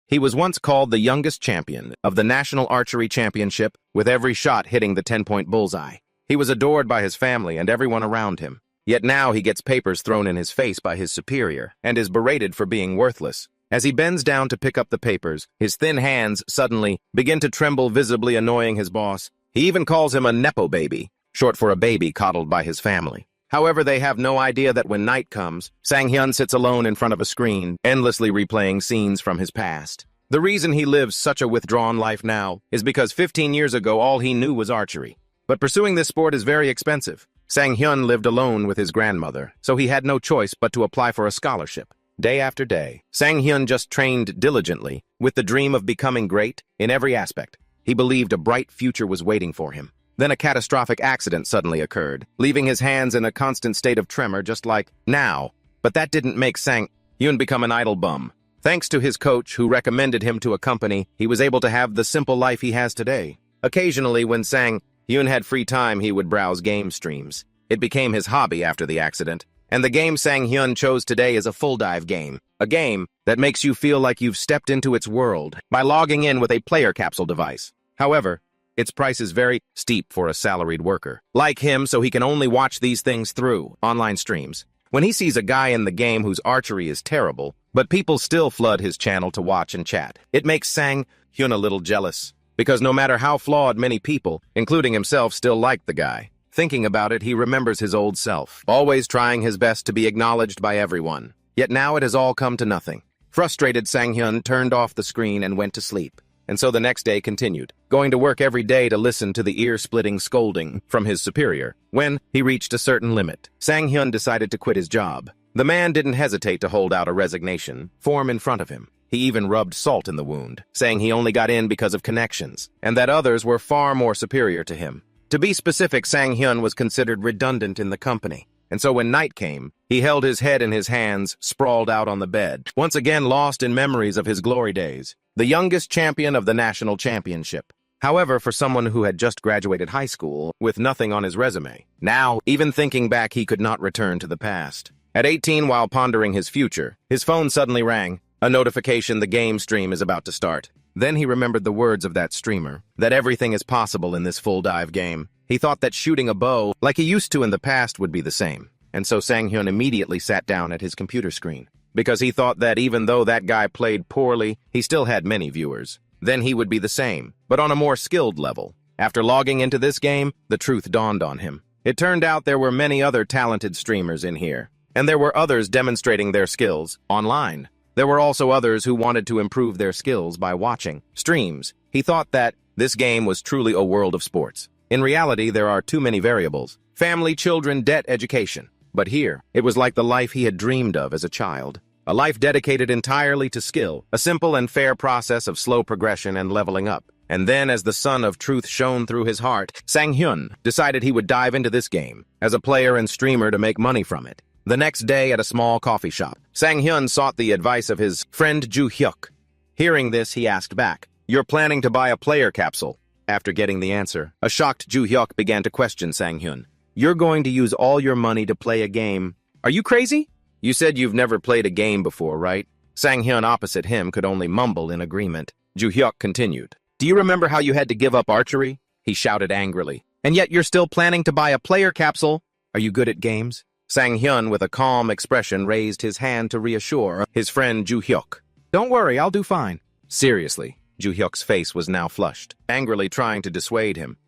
He was once called the youngest champion of the National Archery Championship, with every shot hitting the 10-point bullseye. He was adored by his family and everyone around him. Yet now he gets papers thrown in his face by his superior and is berated for being worthless. As he bends down to pick up the papers, his thin hands suddenly begin to tremble, visibly annoying his boss. He even calls him a nepo baby, short for a baby coddled by his family. However, they have no idea that when night comes, Sang-hyun sits alone in front of a screen, endlessly replaying scenes from his past. The reason he lives such a withdrawn life now is because 15 years ago all he knew was archery. But pursuing this sport is very expensive. Sang-hyun lived alone with his grandmother, so he had no choice but to apply for a scholarship. Day after day, Sang-hyun just trained diligently, with the dream of becoming great in every aspect. He believed a bright future was waiting for him. Then a catastrophic accident suddenly occurred, leaving his hands in a constant state of tremor just like now. But that didn't make Sang-hyun become an idle bum. Thanks to his coach, who recommended him to a company, he was able to have the simple life he has today. Occasionally, when Sang-hyun had free time, he would browse game streams. It became his hobby after the accident. And the game Sang-hyun chose today is a full dive game. A game that makes you feel like you've stepped into its world by logging in with a player capsule device. However, its price is very steep for a salaried worker like him, so he can only watch these things through online streams. When he sees a guy in the game whose archery is terrible, but people still flood his channel to watch and chat, it makes Sang-hyun a little jealous, because no matter how flawed, many people, including himself, still like the guy. Thinking about it, he remembers his old self, always trying his best to be acknowledged by everyone. Yet now it has all come to nothing. Frustrated, Sang-hyun turned off the screen and went to sleep. And so the next day continued, going to work every day to listen to the ear-splitting scolding from his superior. When he reached a certain limit, Sang-hyun decided to quit his job. The man didn't hesitate to hold out a resignation form in front of him. He even rubbed salt in the wound, saying he only got in because of connections, and that others were far more superior to him. To be specific, Sang-hyun was considered redundant in the company. And so when night came, he held his head in his hands, sprawled out on the bed, once again lost in memories of his glory days. The youngest champion of the national championship. However, for someone who had just graduated high school with nothing on his resume, now, even thinking back, he could not return to the past. At 18, while pondering his future, his phone suddenly rang. A notification: the game stream is about to start. Then he remembered the words of that streamer, that everything is possible in this full dive game. He thought that shooting a bow, like he used to in the past, would be the same. And so Sang-hyun immediately sat down at his computer screen, because he thought that even though that guy played poorly, he still had many viewers. Then he would be the same, but on a more skilled level. After logging into this game, the truth dawned on him. It turned out there were many other talented streamers in here, and there were others demonstrating their skills online. There were also others who wanted to improve their skills by watching streams. He thought that this game was truly a world of sports. In reality, there are too many variables: family, children, debt, education. But here, it was like the life he had dreamed of as a child. A life dedicated entirely to skill, a simple and fair process of slow progression and leveling up. And then, as the sun of truth shone through his heart, Sang-hyun decided he would dive into this game as a player and streamer to make money from it. The next day, at a small coffee shop, Sang-hyun sought the advice of his friend Ju-hyuk. Hearing this, he asked back, "You're planning to buy a player capsule?" After getting the answer, a shocked Ju-hyuk began to question Sang-hyun. "You're going to use all your money to play a game? Are you crazy? You said you've never played a game before, right?" Sang-hyun opposite him could only mumble in agreement. Ju-hyuk continued. "Do you remember how you had to give up archery?" He shouted angrily. "And yet you're still planning to buy a player capsule? Are you good at games?" Sang-hyun, with a calm expression, raised his hand to reassure his friend Ju-hyuk. "Don't worry, I'll do fine." Seriously, Ju-hyuk's face was now flushed, angrily trying to dissuade him.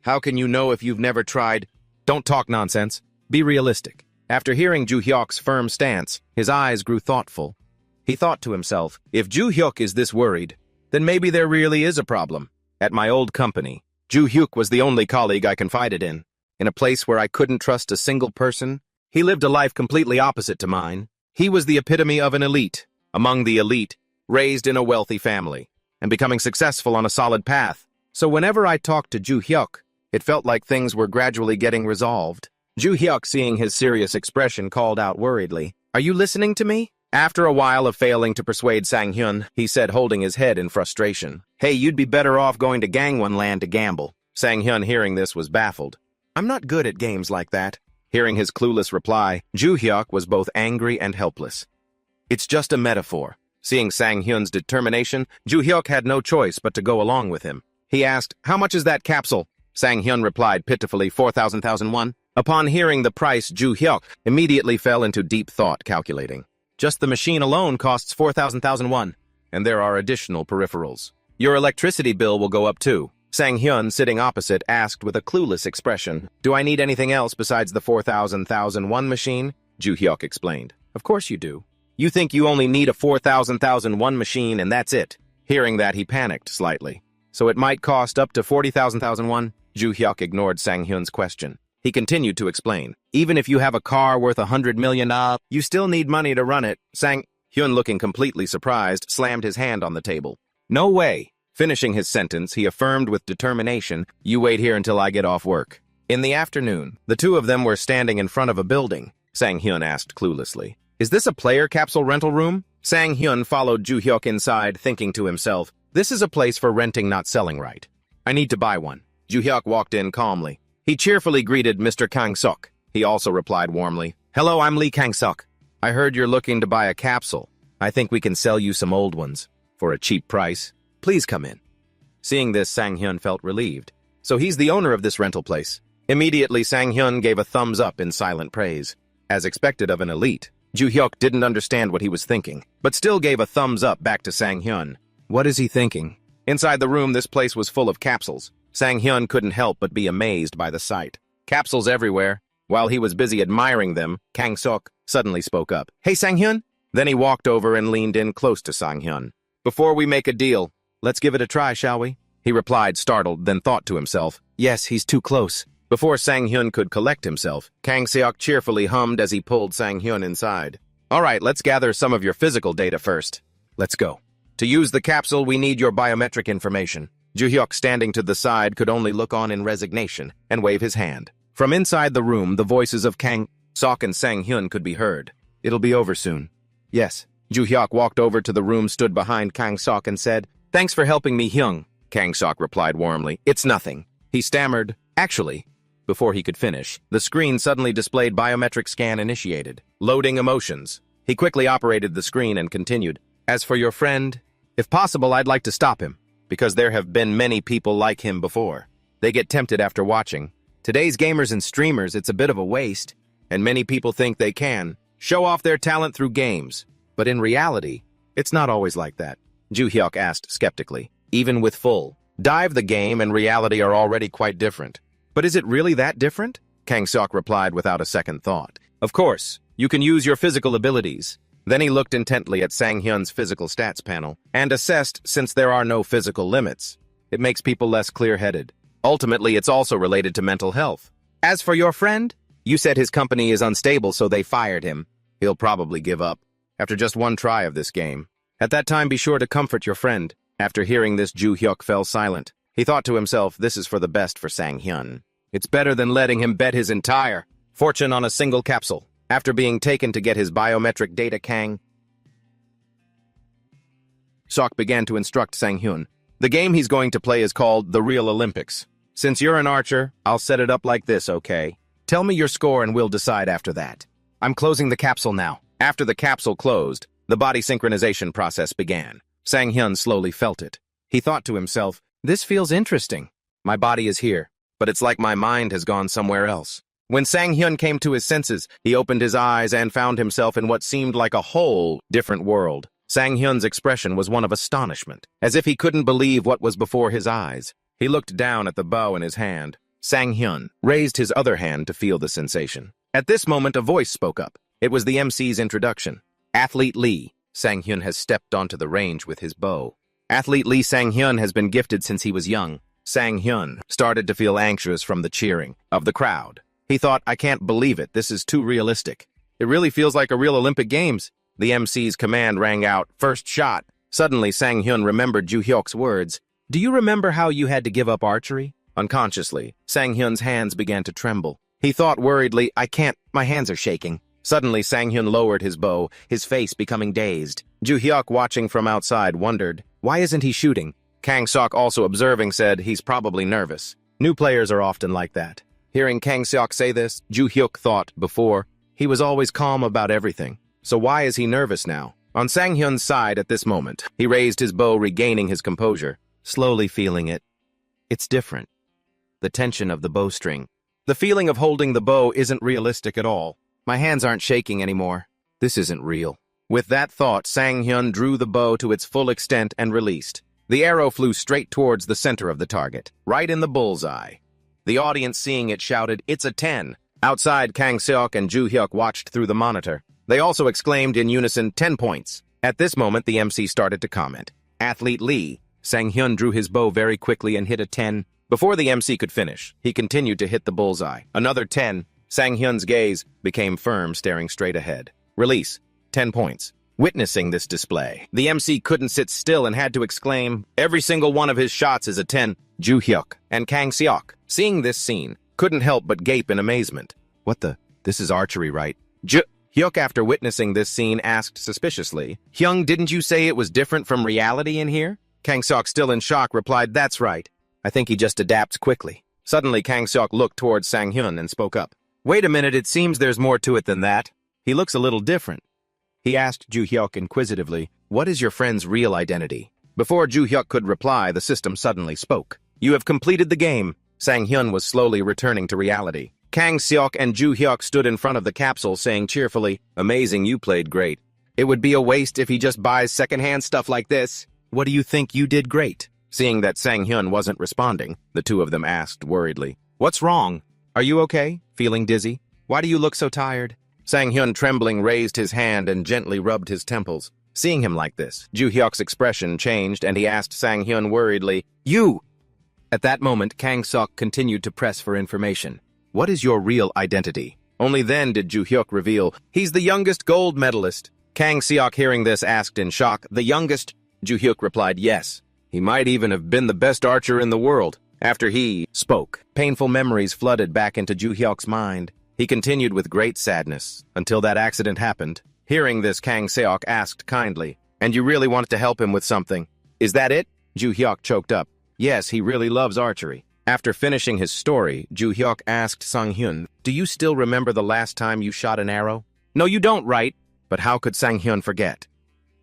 "How can you know if you've never tried? Don't talk nonsense. Be realistic." After hearing Ju-hyuk's firm stance, his eyes grew thoughtful. He thought to himself, if Ju-hyuk is this worried, then maybe there really is a problem. At my old company, Ju-hyuk was the only colleague I confided in a place where I couldn't trust a single person. He lived a life completely opposite to mine. He was the epitome of an elite, among the elite, raised in a wealthy family, and becoming successful on a solid path. So whenever I talked to Ju-hyuk, it felt like things were gradually getting resolved. Ju-hyuk, seeing his serious expression, called out worriedly, "Are you listening to me?" After a while of failing to persuade Sang-hyun, he said, holding his head in frustration, "Hey, you'd be better off going to Gangwon Land to gamble." Sang-hyun, hearing this, was baffled. "I'm not good at games like that." Hearing his clueless reply, Ju-hyuk was both angry and helpless. "It's just a metaphor. Seeing Sang Hyun's determination, Ju Hyuk had no choice but to go along with him. He asked, "How much is that capsule?" Sang Hyun replied pitifully, 4,000 won. Upon hearing the price, Ju Hyuk immediately fell into deep thought, calculating. Just the machine alone costs 4,000 won, and there are additional peripherals. Your electricity bill will go up too. Sang Hyun, sitting opposite, asked with a clueless expression, "Do I need anything else besides the 4,000 won machine?" Ju Hyuk explained, "Of course you do. You think you only need a 4,000 won machine and that's it." Hearing that, he panicked slightly. "So it might cost up to 40,000 won?" Ju Hyuk ignored Sang Hyun's question. He continued to explain, "Even if you have a car worth 100 million, you still need money to run it." Sang Hyun, looking completely surprised, slammed his hand on the table. "No way." Finishing his sentence, he affirmed with determination, "You wait here until I get off work." In the afternoon, the two of them were standing in front of a building. Sang Hyun asked cluelessly, "Is this a player capsule rental room?" Sang Hyun followed Ju Hyuk inside, thinking to himself, "This is a place for renting, not selling, right? I need to buy one." Ju Hyuk walked in calmly. He cheerfully greeted Mr. Kang-suk. He also replied warmly, "Hello, I'm Lee Kang-suk. I heard you're looking to buy a capsule. I think we can sell you some old ones for a cheap price. Please come in." Seeing this, Sang Hyun felt relieved. So he's the owner of this rental place. Immediately, Sang Hyun gave a thumbs up in silent praise. As expected of an elite, Ju Hyuk didn't understand what he was thinking, but still gave a thumbs up back to Sang Hyun. What is he thinking? Inside the room, this place was full of capsules. Sang Hyun couldn't help but be amazed by the sight. Capsules everywhere. While he was busy admiring them, Kang-suk suddenly spoke up. "Hey, Sang Hyun?" Then he walked over and leaned in close to Sang Hyun. "Before we make a deal, let's give it a try, shall we?" He replied, startled, then thought to himself, "Yes, he's too close." Before Sang Hyun could collect himself, Kang-seok cheerfully hummed as he pulled Sang Hyun inside. "All right, let's gather some of your physical data first. Let's go. To use the capsule, we need your biometric information." Ju Hyuk, standing to the side, could only look on in resignation and wave his hand. From inside the room, the voices of Kang-seok and Sang Hyun could be heard. "It'll be over soon." "Yes." Ju Hyuk walked over to the room, stood behind Kang-seok, and said, "Thanks for helping me, Hyung." Kang-seok replied warmly, "It's nothing." He stammered, "Actually." Before he could finish, the screen suddenly displayed biometric scan initiated. Loading emotions. He quickly operated the screen and continued, "As for your friend, if possible, I'd like to stop him, because there have been many people like him before. They get tempted after watching. Today's gamers and streamers, it's a bit of a waste, and many people think they can show off their talent through games. But in reality, it's not always like that." Ju Hyuk asked skeptically. "Even with full dive, the game and reality are already quite different." "But is it really that different?" Kang-seok replied without a second thought. "Of course, you can use your physical abilities." Then he looked intently at Sang Hyun's physical stats panel and assessed, since there are no physical limits, it makes people less clear-headed. Ultimately, it's also related to mental health. "As for your friend, you said his company is unstable, so they fired him. He'll probably give up after just one try of this game. At that time, be sure to comfort your friend." After hearing this, Ju Hyuk fell silent. He thought to himself, this is for the best for Sang Hyun. It's better than letting him bet his entire fortune on a single capsule. After being taken to get his biometric data, Kang-seok began to instruct Sang Hyun. "The game he's going to play is called the Real Olympics. Since you're an archer, I'll set it up like this, okay? Tell me your score and we'll decide after that. I'm closing the capsule now." After the capsule closed, the body synchronization process began. Sang Hyun slowly felt it. He thought to himself, "This feels interesting. My body is here, but it's like my mind has gone somewhere else." When Sang Hyun came to his senses, he opened his eyes and found himself in what seemed like a whole different world. Sang Hyun's expression was one of astonishment, as if he couldn't believe what was before his eyes. He looked down at the bow in his hand. Sang Hyun raised his other hand to feel the sensation. At this moment, a voice spoke up. It was the MC's introduction. "Athlete Lee. Sang Hyun has stepped onto the range with his bow. Athlete Lee Sang Hyun has been gifted since he was young." Sang Hyun started to feel anxious from the cheering of the crowd. He thought, "I can't believe it. This is too realistic. It really feels like a real Olympic Games." The MC's command rang out, "First shot." Suddenly, Sang Hyun remembered Ju Hyuk's words. "Do you remember how you had to give up archery?" Unconsciously, Sang Hyun's hands began to tremble. He thought worriedly, "I can't. My hands are shaking." Suddenly, Sang Hyun lowered his bow, his face becoming dazed. Ju Hyuk, watching from outside, wondered, "Why isn't he shooting?" Kang-seok, also observing, said, "He's probably nervous. New players are often like that." Hearing Kang-seok say this, Ju Hyuk thought, before, he was always calm about everything. So why is he nervous now? On Sang-hyun's side at this moment, he raised his bow, regaining his composure, slowly feeling it. It's different. The tension of the bowstring. The feeling of holding the bow isn't realistic at all. My hands aren't shaking anymore. This isn't real. With that thought, Sang-hyun drew the bow to its full extent and released. The arrow flew straight towards the center of the target, right in the bullseye. The audience seeing it shouted, "It's a 10." Outside, Kang Seok and Joo Hyuk watched through the monitor. They also exclaimed in unison, 10 points. At this moment, the MC started to comment. Athlete Lee. Sang-hyun drew his bow very quickly and hit a 10. Before the MC could finish, he continued to hit the bullseye. Another 10. Sang-hyun's gaze became firm, staring straight ahead. Release. 10 points. Witnessing this display, the MC couldn't sit still and had to exclaim, "Every single one of his shots is a 10. Joo Hyuk and Kang Seok, seeing this scene, couldn't help but gape in amazement. What the? This is archery, right? Joo Hyuk, after witnessing this scene, asked suspiciously, "Hyung, didn't you say it was different from reality in here?" Kang Seok, still in shock, replied, "That's right. I think he just adapts quickly." Suddenly, Kang Seok looked towards Sang-hyun and spoke up. "Wait a minute, it seems there's more to it than that. He looks a little different." He asked Joo Hyuk inquisitively, "What is your friend's real identity?" Before Joo Hyuk could reply, the system suddenly spoke. "You have completed the game." Sang-hyun was slowly returning to reality. Kang Seok and Joo Hyuk stood in front of the capsule saying cheerfully, "Amazing, you played great. It would be a waste if he just buys secondhand stuff like this. What do you think? You did great." Seeing that Sang-hyun wasn't responding, the two of them asked worriedly, "What's wrong? Are you okay? Feeling dizzy? Why do you look so tired?" Sang-hyun, trembling, raised his hand and gently rubbed his temples. Seeing him like this, Joo Hyuk's expression changed and he asked Sang-hyun worriedly, "You!" At that moment, Kang Seok continued to press for information. "What is your real identity?" Only then did Joo Hyuk reveal, "He's the youngest gold medalist." Kang Seok, hearing this, asked in shock, "The youngest?" Joo Hyuk replied, "Yes. He might even have been the best archer in the world." After he spoke, painful memories flooded back into Joo Hyuk's mind. He continued with great sadness, until that accident happened. Hearing this, Kang Seok asked kindly, "And you really wanted to help him with something? Is that it?" Joo Hyuk choked up. Yes, he really loves archery. After finishing his story, Joo Hyuk asked Sang-hyun, "Do you still remember the last time you shot an arrow?" "No, you don't, right?" But how could Sang-hyun forget?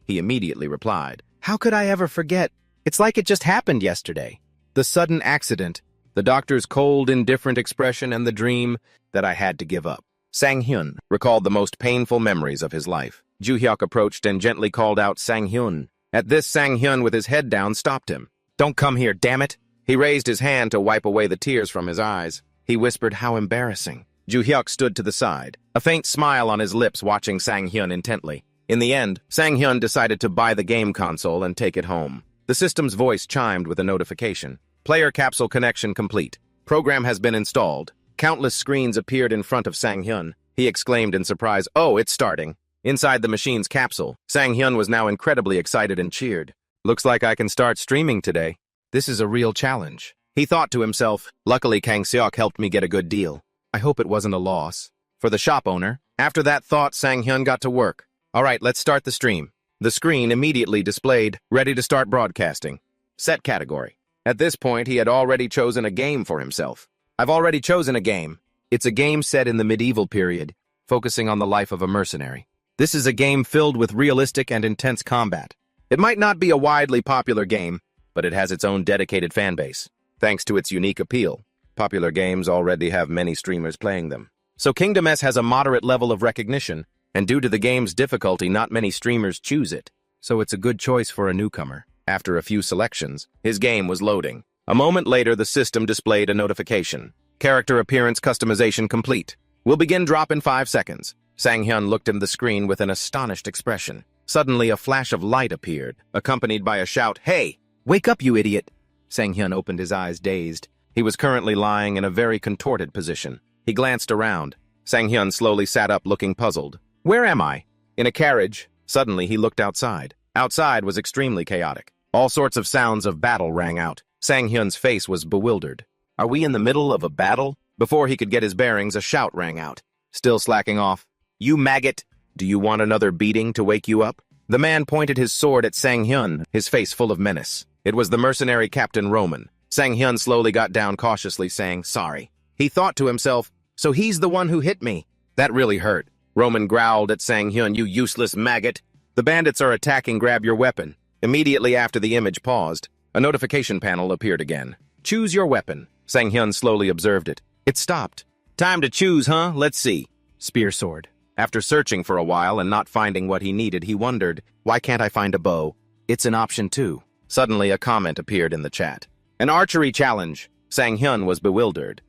He immediately replied, "How could I ever forget? It's like it just happened yesterday. The sudden accident, the doctor's cold, indifferent expression, and the dream that I had to give up." Sang-hyun recalled the most painful memories of his life. Joo Hyuk approached and gently called out Sang-hyun. At this, Sang-hyun, with his head down, stopped him. "Don't come here, damn it!" He raised his hand to wipe away the tears from his eyes. He whispered, "How embarrassing." Joo Hyuk stood to the side, a faint smile on his lips, watching Sang-hyun intently. In the end, Sang-hyun decided to buy the game console and take it home. The system's voice chimed with a notification. "Player capsule connection complete. Program has been installed." Countless screens appeared in front of Sang-hyun. He exclaimed in surprise, "Oh, it's starting." Inside the machine's capsule, Sang-hyun was now incredibly excited and cheered. "Looks like I can start streaming today. This is a real challenge." He thought to himself, "Luckily Kang Seok helped me get a good deal. I hope it wasn't a loss for the shop owner." After that thought, Sang-hyun got to work. "All right, let's start the stream." The screen immediately displayed, "Ready to start broadcasting." Set category. At this point, he had already chosen a game for himself. "I've already chosen a game. It's a game set in the medieval period, focusing on the life of a mercenary. This is a game filled with realistic and intense combat. It might not be a widely popular game, but it has its own dedicated fan base. Thanks to its unique appeal, popular games already have many streamers playing them. So Kingdom S has a moderate level of recognition, and due to the game's difficulty, not many streamers choose it. So it's a good choice for a newcomer. After a few selections, his game was loading. A moment later, the system displayed a notification. "Character appearance customization complete. Will begin drop in 5 seconds." Sang-hyun looked at the screen with an astonished expression. Suddenly, a flash of light appeared, accompanied by a shout, "Hey! Wake up, you idiot!" Sang-hyun opened his eyes, dazed. He was currently lying in a very contorted position. He glanced around. Sang-hyun slowly sat up, looking puzzled. "Where am I?" "In a carriage." Suddenly, he looked outside. Outside was extremely chaotic. All sorts of sounds of battle rang out. Sang-hyun's face was bewildered. "Are we in the middle of a battle?" Before he could get his bearings, a shout rang out. Still slacking off, "You maggot! Do you want another beating to wake you up?" The man pointed his sword at Sang-hyun, his face full of menace. It was the mercenary Captain Roman. Sang-hyun slowly got down cautiously, saying, "Sorry." He thought to himself, "So he's the one who hit me. That really hurt." Roman growled at Sang-hyun, "You useless maggot." The bandits are attacking, grab your weapon. Immediately after the image paused, a notification panel appeared again. Choose your weapon. Sang-hyun slowly observed it. It stopped. Time to choose, huh? Let's see. Spear sword. After searching for a while and not finding what he needed, he wondered, why can't I find a bow? It's an option too. Suddenly, a comment appeared in the chat. An archery challenge. Sang-hyun was bewildered.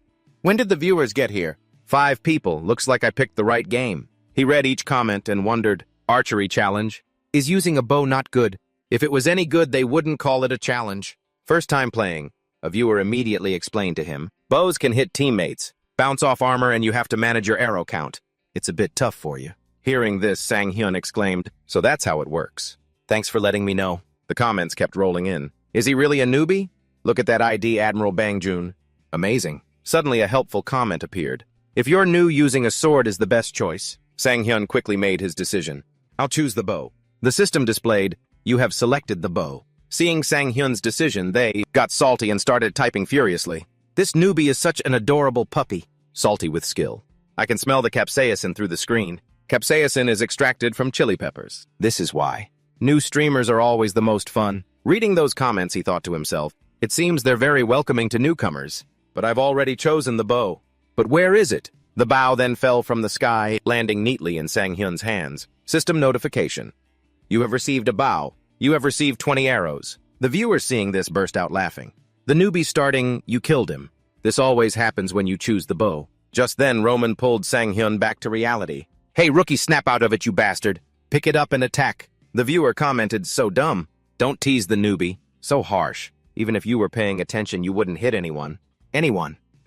When did the viewers get here? 5 people. Looks like I picked the right game. He read each comment and wondered, archery challenge? Is using a bow not good? If it was any good, they wouldn't call it a challenge. First time playing, a viewer immediately explained to him, bows can hit teammates, bounce off armor, and you have to manage your arrow count. It's a bit tough for you. Hearing this, Sang-hyun exclaimed, so that's how it works. Thanks for letting me know. The comments kept rolling in. Is he really a newbie? Look at that ID, Admiral Bangjun. Amazing. Suddenly a helpful comment appeared. If you're new, using a sword is the best choice. Sang-hyun quickly made his decision. I'll choose the bow. The system displayed, you have selected the bow. Seeing Sang-hyun's decision, they got salty and started typing furiously. This newbie is such an adorable puppy. Salty with skill. I can smell the capsaicin through the screen. Capsaicin is extracted from chili peppers. This is why. New streamers are always the most fun. Reading those comments, he thought to himself, it seems they're very welcoming to newcomers. But I've already chosen the bow. But where is it? The bow then fell from the sky, landing neatly in Sang-hyun's hands. System notification. You have received a bow. You have received 20 arrows. The viewer seeing this burst out laughing. The newbie starting, you killed him. This always happens when you choose the bow. Just then, Roman pulled Sang-hyun back to reality. Hey, rookie, snap out of it, you bastard. Pick it up and attack. The viewer commented, so dumb. Don't tease the newbie. So harsh. Even if you were paying attention, you wouldn't hit anyone.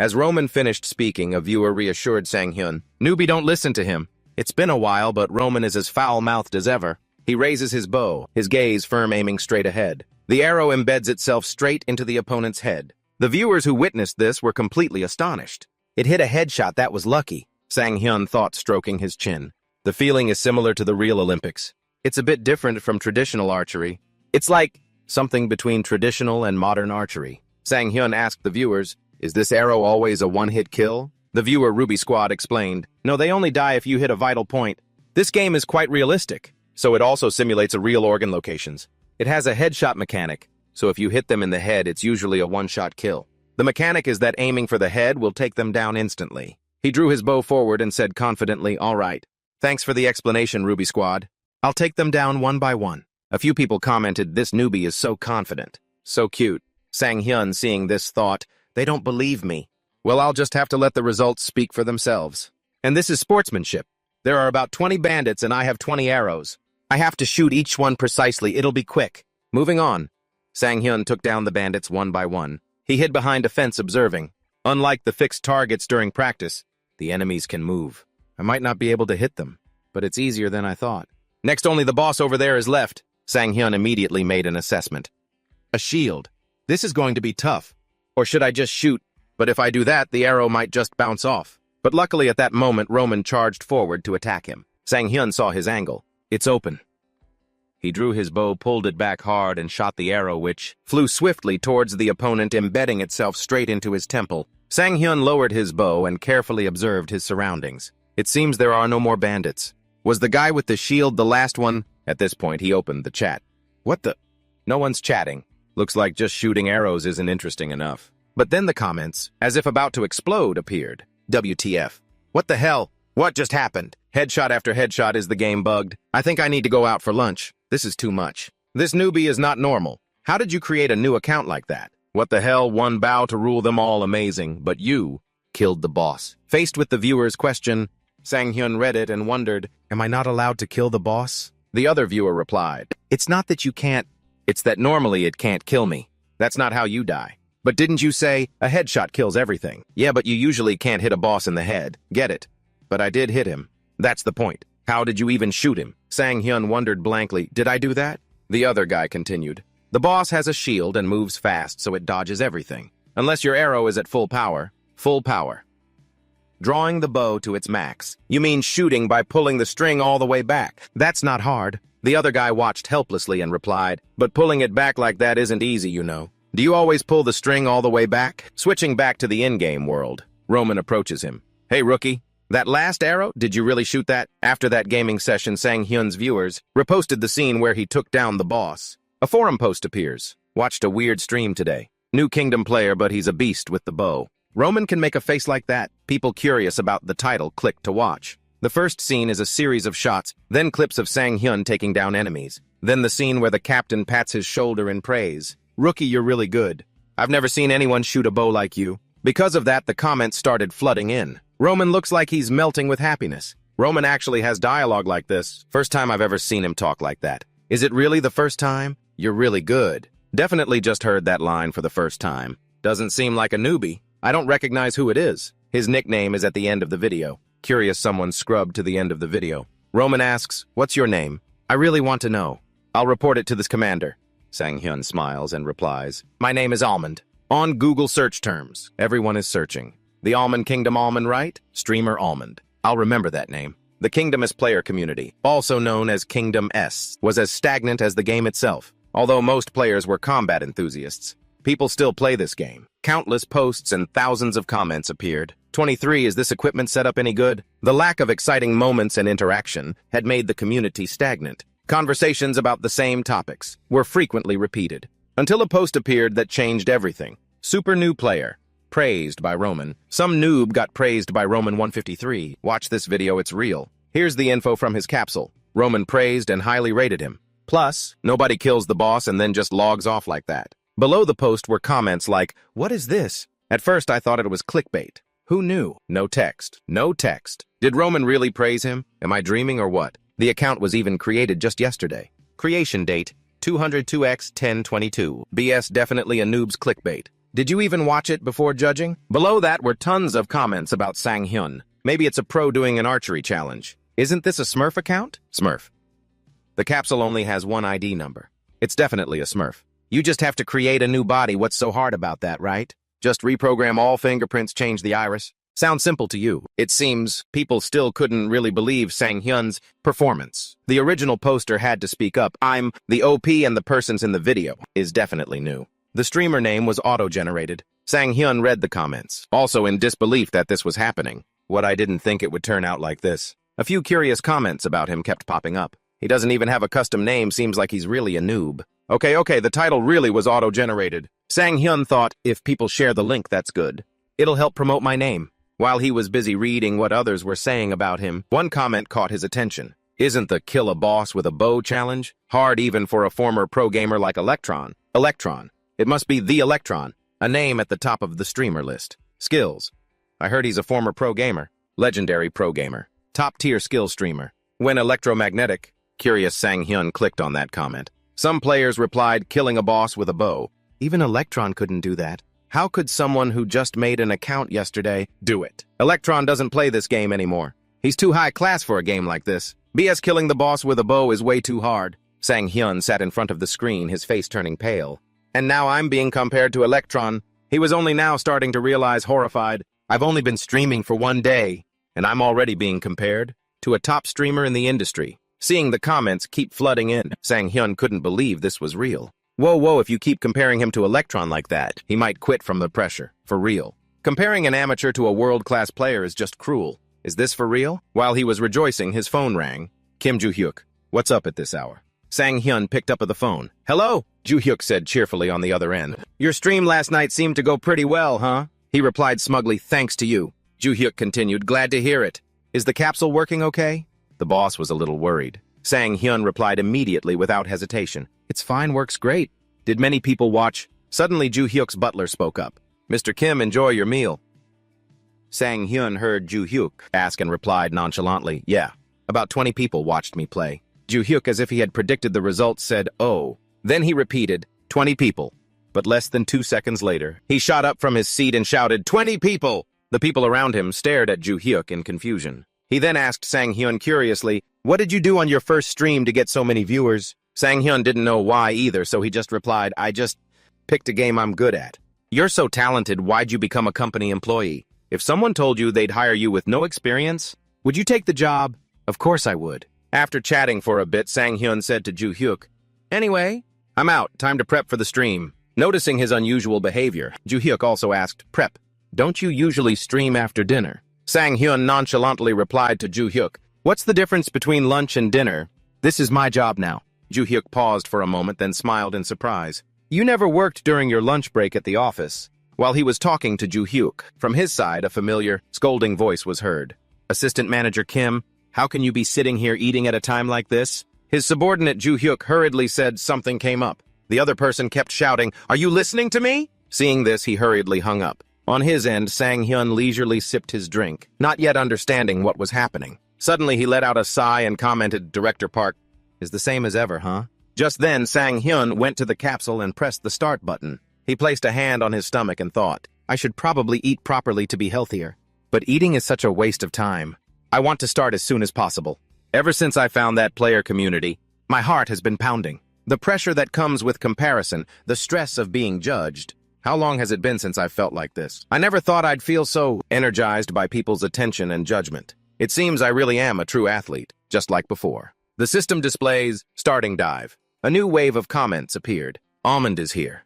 As Roman finished speaking, a viewer reassured Sang-hyun, newbie, don't listen to him. It's been a while, but Roman is as foul-mouthed as ever. He raises his bow, his gaze firm, aiming straight ahead. The arrow embeds itself straight into the opponent's head. The viewers who witnessed this were completely astonished. It hit a headshot, that was lucky, Sang-hyun thought, stroking his chin. The feeling is similar to the real Olympics. It's a bit different from traditional archery. It's like something between traditional and modern archery. Sang-hyun asked the viewers, is this arrow always a one-hit kill? The viewer Ruby Squad explained, no, they only die if you hit a vital point. This game is quite realistic, so it also simulates a real organ locations. It has a headshot mechanic, so if you hit them in the head, it's usually a one-shot kill. The mechanic is that aiming for the head will take them down instantly. He drew his bow forward and said confidently, all right. Thanks for the explanation, Ruby Squad. I'll take them down one by one. A few people commented, this newbie is so confident. So cute. Sang-hyun, seeing this, thought, they don't believe me. Well, I'll just have to let the results speak for themselves. And this is sportsmanship. There are about 20 bandits and I have 20 arrows. I have to shoot each one precisely. It'll be quick. Moving on. Sang-hyun took down the bandits one by one. He hid behind a fence observing. Unlike the fixed targets during practice, the enemies can move. I might not be able to hit them, but it's easier than I thought. Next, only the boss over there is left. Sang-hyun immediately made an assessment. A shield. This is going to be tough. Or should I just shoot? But if I do that, the arrow might just bounce off. But luckily at that moment, Roman charged forward to attack him. Sang-hyun saw his angle. It's open. He drew his bow, pulled it back hard, and shot the arrow, which flew swiftly towards the opponent, embedding itself straight into his temple. Sang-hyun lowered his bow and carefully observed his surroundings. It seems there are no more bandits. Was the guy with the shield the last one? At this point, he opened the chat. What the? No one's chatting. Looks like just shooting arrows isn't interesting enough. But then the comments, as if about to explode, appeared. WTF. What the hell? What just happened? Headshot after headshot, is the game bugged? I think I need to go out for lunch. This is too much. This newbie is not normal. How did you create a new account like that? What the hell, one bow to rule them all, amazing, but you killed the boss. Faced with the viewer's question, Sang-hyun read it and wondered, am I not allowed to kill the boss? The other viewer replied, it's not that you can't, it's that normally it can't kill me. That's not how you die. But didn't you say, a headshot kills everything? Yeah, but you usually can't hit a boss in the head. Get it? But I did hit him. That's the point. How did you even shoot him? Sang-hyun wondered blankly, did I do that? The other guy continued, the boss has a shield and moves fast, so it dodges everything. Unless your arrow is at full power. Full power. Drawing the bow to its max. You mean shooting by pulling the string all the way back? That's not hard. The other guy watched helplessly and replied, but pulling it back like that isn't easy, you know. Do you always pull the string all the way back? Switching back to the in-game world, Roman approaches him. Hey, rookie. That last arrow, did you really shoot that? After that gaming session, Sang Hyun's viewers reposted the scene where he took down the boss. A forum post appears. Watched a weird stream today. New Kingdom player, but he's a beast with the bow. Roman can make a face like that. People curious about the title click to watch. The first scene is a series of shots, then clips of Sang Hyun taking down enemies. Then the scene where the captain pats his shoulder in praise. Rookie, you're really good. I've never seen anyone shoot a bow like you. Because of that, the comments started flooding in. Roman looks like he's melting with happiness. Roman actually has dialogue like this. First time I've ever seen him talk like that. Is it really the first time? You're really good. Definitely just heard that line for the first time. Doesn't seem like a newbie. I don't recognize who it is. His nickname is at the end of the video. Curious someone scrubbed to the end of the video. Roman asks, what's your name? I really want to know. I'll report it to this commander. Sang Hyun smiles and replies, my name is Almond. On Google search terms, everyone is searching. The Almond Kingdom Almond, right? Streamer Almond. I'll remember that name. The Kingdom player community, also known as Kingdom S, was as stagnant as the game itself. Although most players were combat enthusiasts, people still play this game. Countless posts and thousands of comments appeared. 23, is this equipment setup any good? The lack of exciting moments and interaction had made the community stagnant. Conversations about the same topics were frequently repeated, until a post appeared that changed everything. Super new player. Praised by Roman. Some noob got praised by Roman 153. Watch this video, it's real. Here's the info from his capsule. Roman praised and highly rated him. Plus, nobody kills the boss and then just logs off like that. Below the post were comments like, what is this? At first I thought it was clickbait. Who knew? No text. No text. Did Roman really praise him? Am I dreaming or what? The account was even created just yesterday. Creation date, 202x1022. BS, definitely a noob's clickbait. Did you even watch it before judging? Below that were tons of comments about Sang Hyun. Maybe it's a pro doing an archery challenge. Isn't this a Smurf account? Smurf. The capsule only has one ID number. It's definitely a Smurf. You just have to create a new body. What's so hard about that, right? Just reprogram all fingerprints, change the iris. Sounds simple to you. It seems people still couldn't really believe Sang Hyun's performance. The original poster had to speak up. I'm the OP and the persons in the video is definitely new. The streamer name was auto-generated. Sang Hyun read the comments, also in disbelief that this was happening. What I didn't think it would turn out like this. A few curious comments about him kept popping up. He doesn't even have a custom name, seems like he's really a noob. Okay, the title really was auto-generated. Sang Hyun thought, if people share the link, that's good. It'll help promote my name. While he was busy reading what others were saying about him, one comment caught his attention. Isn't the kill a boss with a bow challenge hard even for a former pro gamer like Electron? Electron. It must be the Electron, a name at the top of the streamer list. Skills. I heard he's a former pro gamer. Legendary pro gamer. Top-tier skill streamer. When electromagnetic, curious Sang Hyun clicked on that comment. Some players replied, killing a boss with a bow. Even Electron couldn't do that. How could someone who just made an account yesterday do it? Electron doesn't play this game anymore. He's too high class for a game like this. BS killing the boss with a bow is way too hard. Sang Hyun sat in front of the screen, his face turning pale. And now I'm being compared to Electron. He was only now starting to realize, horrified, I've only been streaming for one day, and I'm already being compared to a top streamer in the industry. Seeing the comments keep flooding in, Sang Hyun couldn't believe this was real. Whoa, if you keep comparing him to Electron like that, he might quit from the pressure. For real. Comparing an amateur to a world-class player is just cruel. Is this for real? While he was rejoicing, his phone rang. Kim Joo-hyuk. What's up at this hour? Sang Hyun picked up the phone. Hello? Joo-hyuk said cheerfully on the other end. Your stream last night seemed to go pretty well, huh? He replied smugly, thanks to you. Joo-hyuk continued, glad to hear it. Is the capsule working okay? The boss was a little worried. Sang Hyun replied immediately without hesitation. It's fine, works great. Did many people watch? Suddenly Joo-hyuk's butler spoke up. Mr. Kim, enjoy your meal. Sang Hyun heard Joo-hyuk ask and replied nonchalantly, yeah. About 20 people watched me play. Joo-hyuk, as if he had predicted the results, said, oh. Then he repeated, 20 people. But less than 2 seconds later, he shot up from his seat and shouted, 20 people! The people around him stared at Joo-hyuk in confusion. He then asked Sang Hyun curiously, what did you do on your first stream to get so many viewers? Sang Hyun didn't know why either, so he just replied, I just picked a game I'm good at. You're so talented, why'd you become a company employee? If someone told you they'd hire you with no experience, would you take the job? Of course I would. After chatting for a bit, Sang Hyun said to Joo-hyuk, anyway, I'm out, time to prep for the stream. Noticing his unusual behavior, Joo-hyuk also asked, prep, don't you usually stream after dinner? Sang Hyun nonchalantly replied to Ju Hyuk, "What's the difference between lunch and dinner? This is my job now." Ju Hyuk paused for a moment, then smiled in surprise. "You never worked during your lunch break at the office." While he was talking to Ju Hyuk, from his side, a familiar, scolding voice was heard. "Assistant Manager Kim, how can you be sitting here eating at a time like this?" His subordinate Ju Hyuk hurriedly said something came up. The other person kept shouting, "Are you listening to me?" Seeing this, he hurriedly hung up. On his end, Sang Hyun leisurely sipped his drink, not yet understanding what was happening. Suddenly, he let out a sigh and commented, "Director Park is the same as ever, huh?" Just then, Sang Hyun went to the capsule and pressed the start button. He placed a hand on his stomach and thought, "I should probably eat properly to be healthier. But eating is such a waste of time. I want to start as soon as possible." Ever since I found that player community, my heart has been pounding. The pressure that comes with comparison, the stress of being judged. How long has it been since I felt like this? I never thought I'd feel so energized by people's attention and judgment. It seems I really am a true athlete, just like before. The system displays starting dive. A new wave of comments appeared. Almond is here.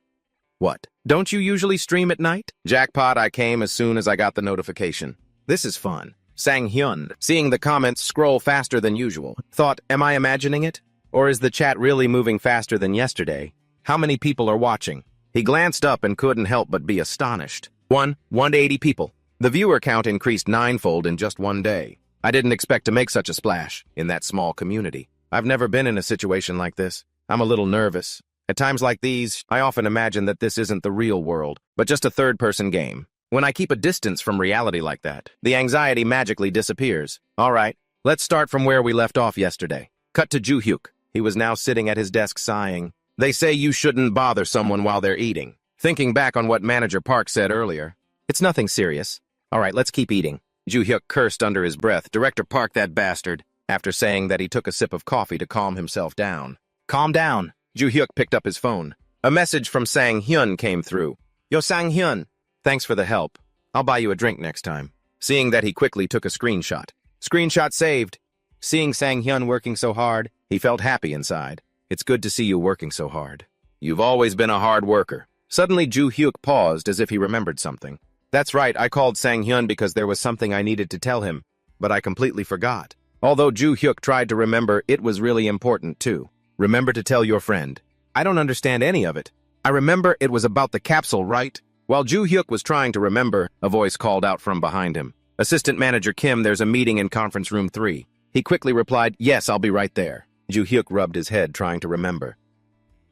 What? Don't you usually stream at night? Jackpot, I came as soon as I got the notification. This is fun. Sang Hyun, seeing the comments scroll faster than usual, thought, am I imagining it? Or is the chat really moving faster than yesterday? How many people are watching? He glanced up and couldn't help but be astonished. 180 people. The viewer count increased ninefold in just one day. I didn't expect to make such a splash in that small community. I've never been in a situation like this. I'm a little nervous. At times like these, I often imagine that this isn't the real world, but just a third-person game. When I keep a distance from reality like that, the anxiety magically disappears. All right, let's start from where we left off yesterday. Cut to Ju Hyuk. He was now sitting at his desk sighing. They say you shouldn't bother someone while they're eating. Thinking back on what Manager Park said earlier, it's nothing serious. All right, let's keep eating. Ju Hyuk cursed under his breath, Director Park, that bastard, after saying that he took a sip of coffee to calm himself down. Calm down. Ju Hyuk picked up his phone. A message from Sang Hyun came through. Yo, Sang Hyun, thanks for the help. I'll buy you a drink next time. Seeing that, he quickly took a screenshot. Screenshot saved. Seeing Sang Hyun working so hard, he felt happy inside. It's good to see you working so hard. You've always been a hard worker. Suddenly, Ju Hyuk paused as if he remembered something. That's right, I called Sang Hyun because there was something I needed to tell him, but I completely forgot. Although Ju Hyuk tried to remember, it was really important too. Remember to tell your friend. I don't understand any of it. I remember it was about the capsule, right? While Ju Hyuk was trying to remember, a voice called out from behind him. Assistant Manager Kim, there's a meeting in conference room 3. He quickly replied, yes, I'll be right there. Ju Hyuk rubbed his head, trying to remember.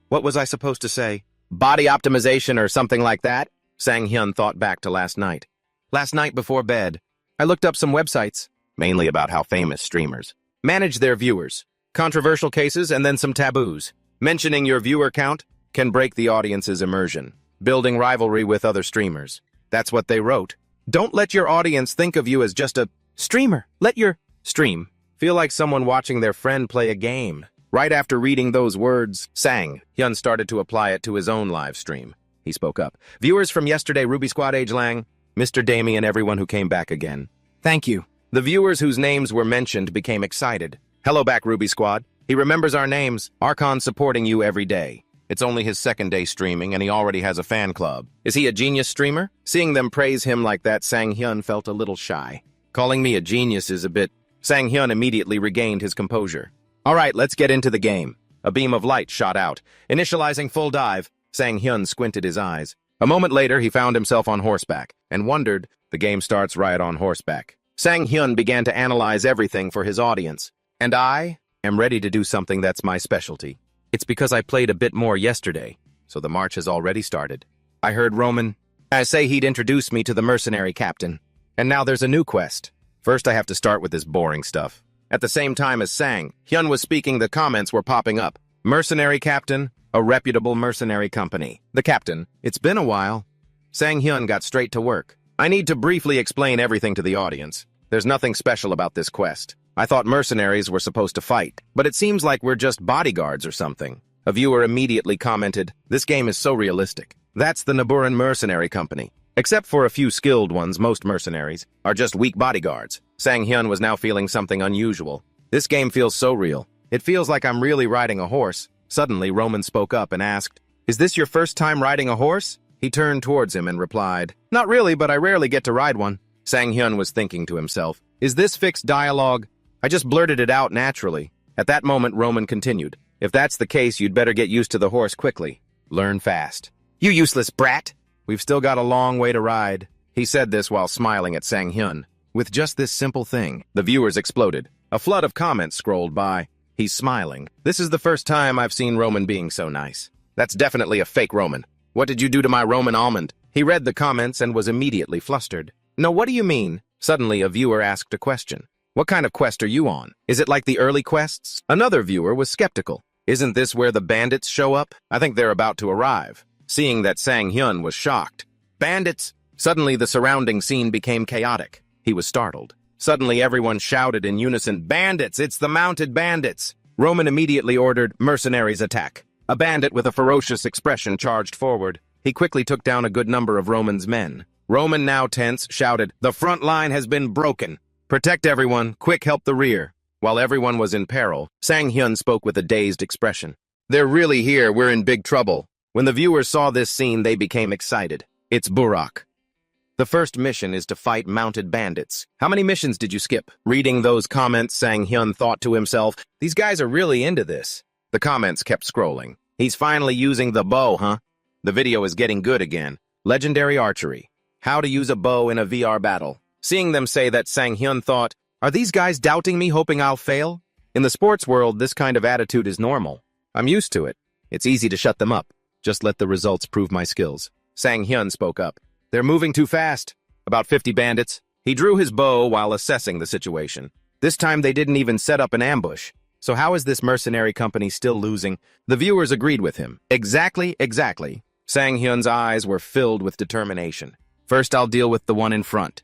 What was I supposed to say? Body optimization or something like that? Sang Hyun thought back to last night. Last night before bed, I looked up some websites, mainly about how famous streamers manage their viewers, controversial cases, and then some taboos. Mentioning your viewer count can break the audience's immersion, building rivalry with other streamers. That's what they wrote. Don't let your audience think of you as just a streamer. Let your stream feel like someone watching their friend play a game. Right after reading those words, Sang Hyun started to apply it to his own live stream. He spoke up. Viewers from yesterday, Ruby Squad, Age Lang, Mr. Damien, everyone who came back again. Thank you. The viewers whose names were mentioned became excited. Hello back, Ruby Squad. He remembers our names. Archon supporting you every day. It's only his second day streaming, and he already has a fan club. Is he a genius streamer? Seeing them praise him like that, Sang Hyun felt a little shy. Calling me a genius is a bit... Sang Hyun immediately regained his composure. All right, let's get into the game. A beam of light shot out. Initializing full dive, Sang Hyun squinted his eyes. A moment later, he found himself on horseback, and wondered, the game starts right on horseback. Sang Hyun began to analyze everything for his audience. And I am ready to do something that's my specialty. It's because I played a bit more yesterday, so the march has already started. I heard Roman say he'd introduce me to the mercenary captain. And now there's a new quest. First, I have to start with this boring stuff. At the same time as Sang Hyun was speaking, the comments were popping up. Mercenary captain, a reputable mercenary company. The captain, it's been a while. Sang Hyun got straight to work. I need to briefly explain everything to the audience. There's nothing special about this quest. I thought mercenaries were supposed to fight, but it seems like we're just bodyguards or something. A viewer immediately commented, this game is so realistic. That's the Naburan Mercenary Company. Except for a few skilled ones, most mercenaries are just weak bodyguards. Sang Hyun was now feeling something unusual. This game feels so real. It feels like I'm really riding a horse. Suddenly, Roman spoke up and asked, is this your first time riding a horse? He turned towards him and replied, not really, but I rarely get to ride one. Sang-hyun was thinking to himself, is this fixed dialogue? I just blurted it out naturally. At that moment, Roman continued, if that's the case, you'd better get used to the horse quickly. Learn fast. You useless brat! We've still got a long way to ride. He said this while smiling at Sang-hyun. With just this simple thing, the viewers exploded. A flood of comments scrolled by. He's smiling. This is the first time I've seen Roman being so nice. That's definitely a fake Roman. What did you do to my Roman Almond? He read the comments and was immediately flustered. No, what do you mean? Suddenly, a viewer asked a question. What kind of quest are you on? Is it like the early quests? Another viewer was skeptical. Isn't this where the bandits show up? I think they're about to arrive. Seeing that, Sang-hyun was shocked. Bandits! Suddenly, the surrounding scene became chaotic. He was startled. Suddenly, everyone shouted in unison, bandits! It's the mounted bandits! Roman immediately ordered, mercenaries attack. A bandit with a ferocious expression charged forward. He quickly took down a good number of Roman's men. Roman, now tense, shouted, the front line has been broken. Protect everyone, quick help the rear. While everyone was in peril, Sang-hyun spoke with a dazed expression. They're really here, we're in big trouble. When the viewers saw this scene, they became excited. It's Burak. The first mission is to fight mounted bandits. How many missions did you skip? Reading those comments, Sang-hyun thought to himself, these guys are really into this. The comments kept scrolling. He's finally using the bow, huh? The video is getting good again. Legendary archery. How to use a bow in a VR battle. Seeing them say that, Sang-hyun thought, are these guys doubting me, hoping I'll fail? In the sports world, this kind of attitude is normal. I'm used to it. It's easy to shut them up. Just let the results prove my skills. Sang-hyun spoke up. They're moving too fast. About 50 bandits. He drew his bow while assessing the situation. This time they didn't even set up an ambush. So how is this mercenary company still losing? The viewers agreed with him. Exactly. Sang-hyun's eyes were filled with determination. First, I'll deal with the one in front.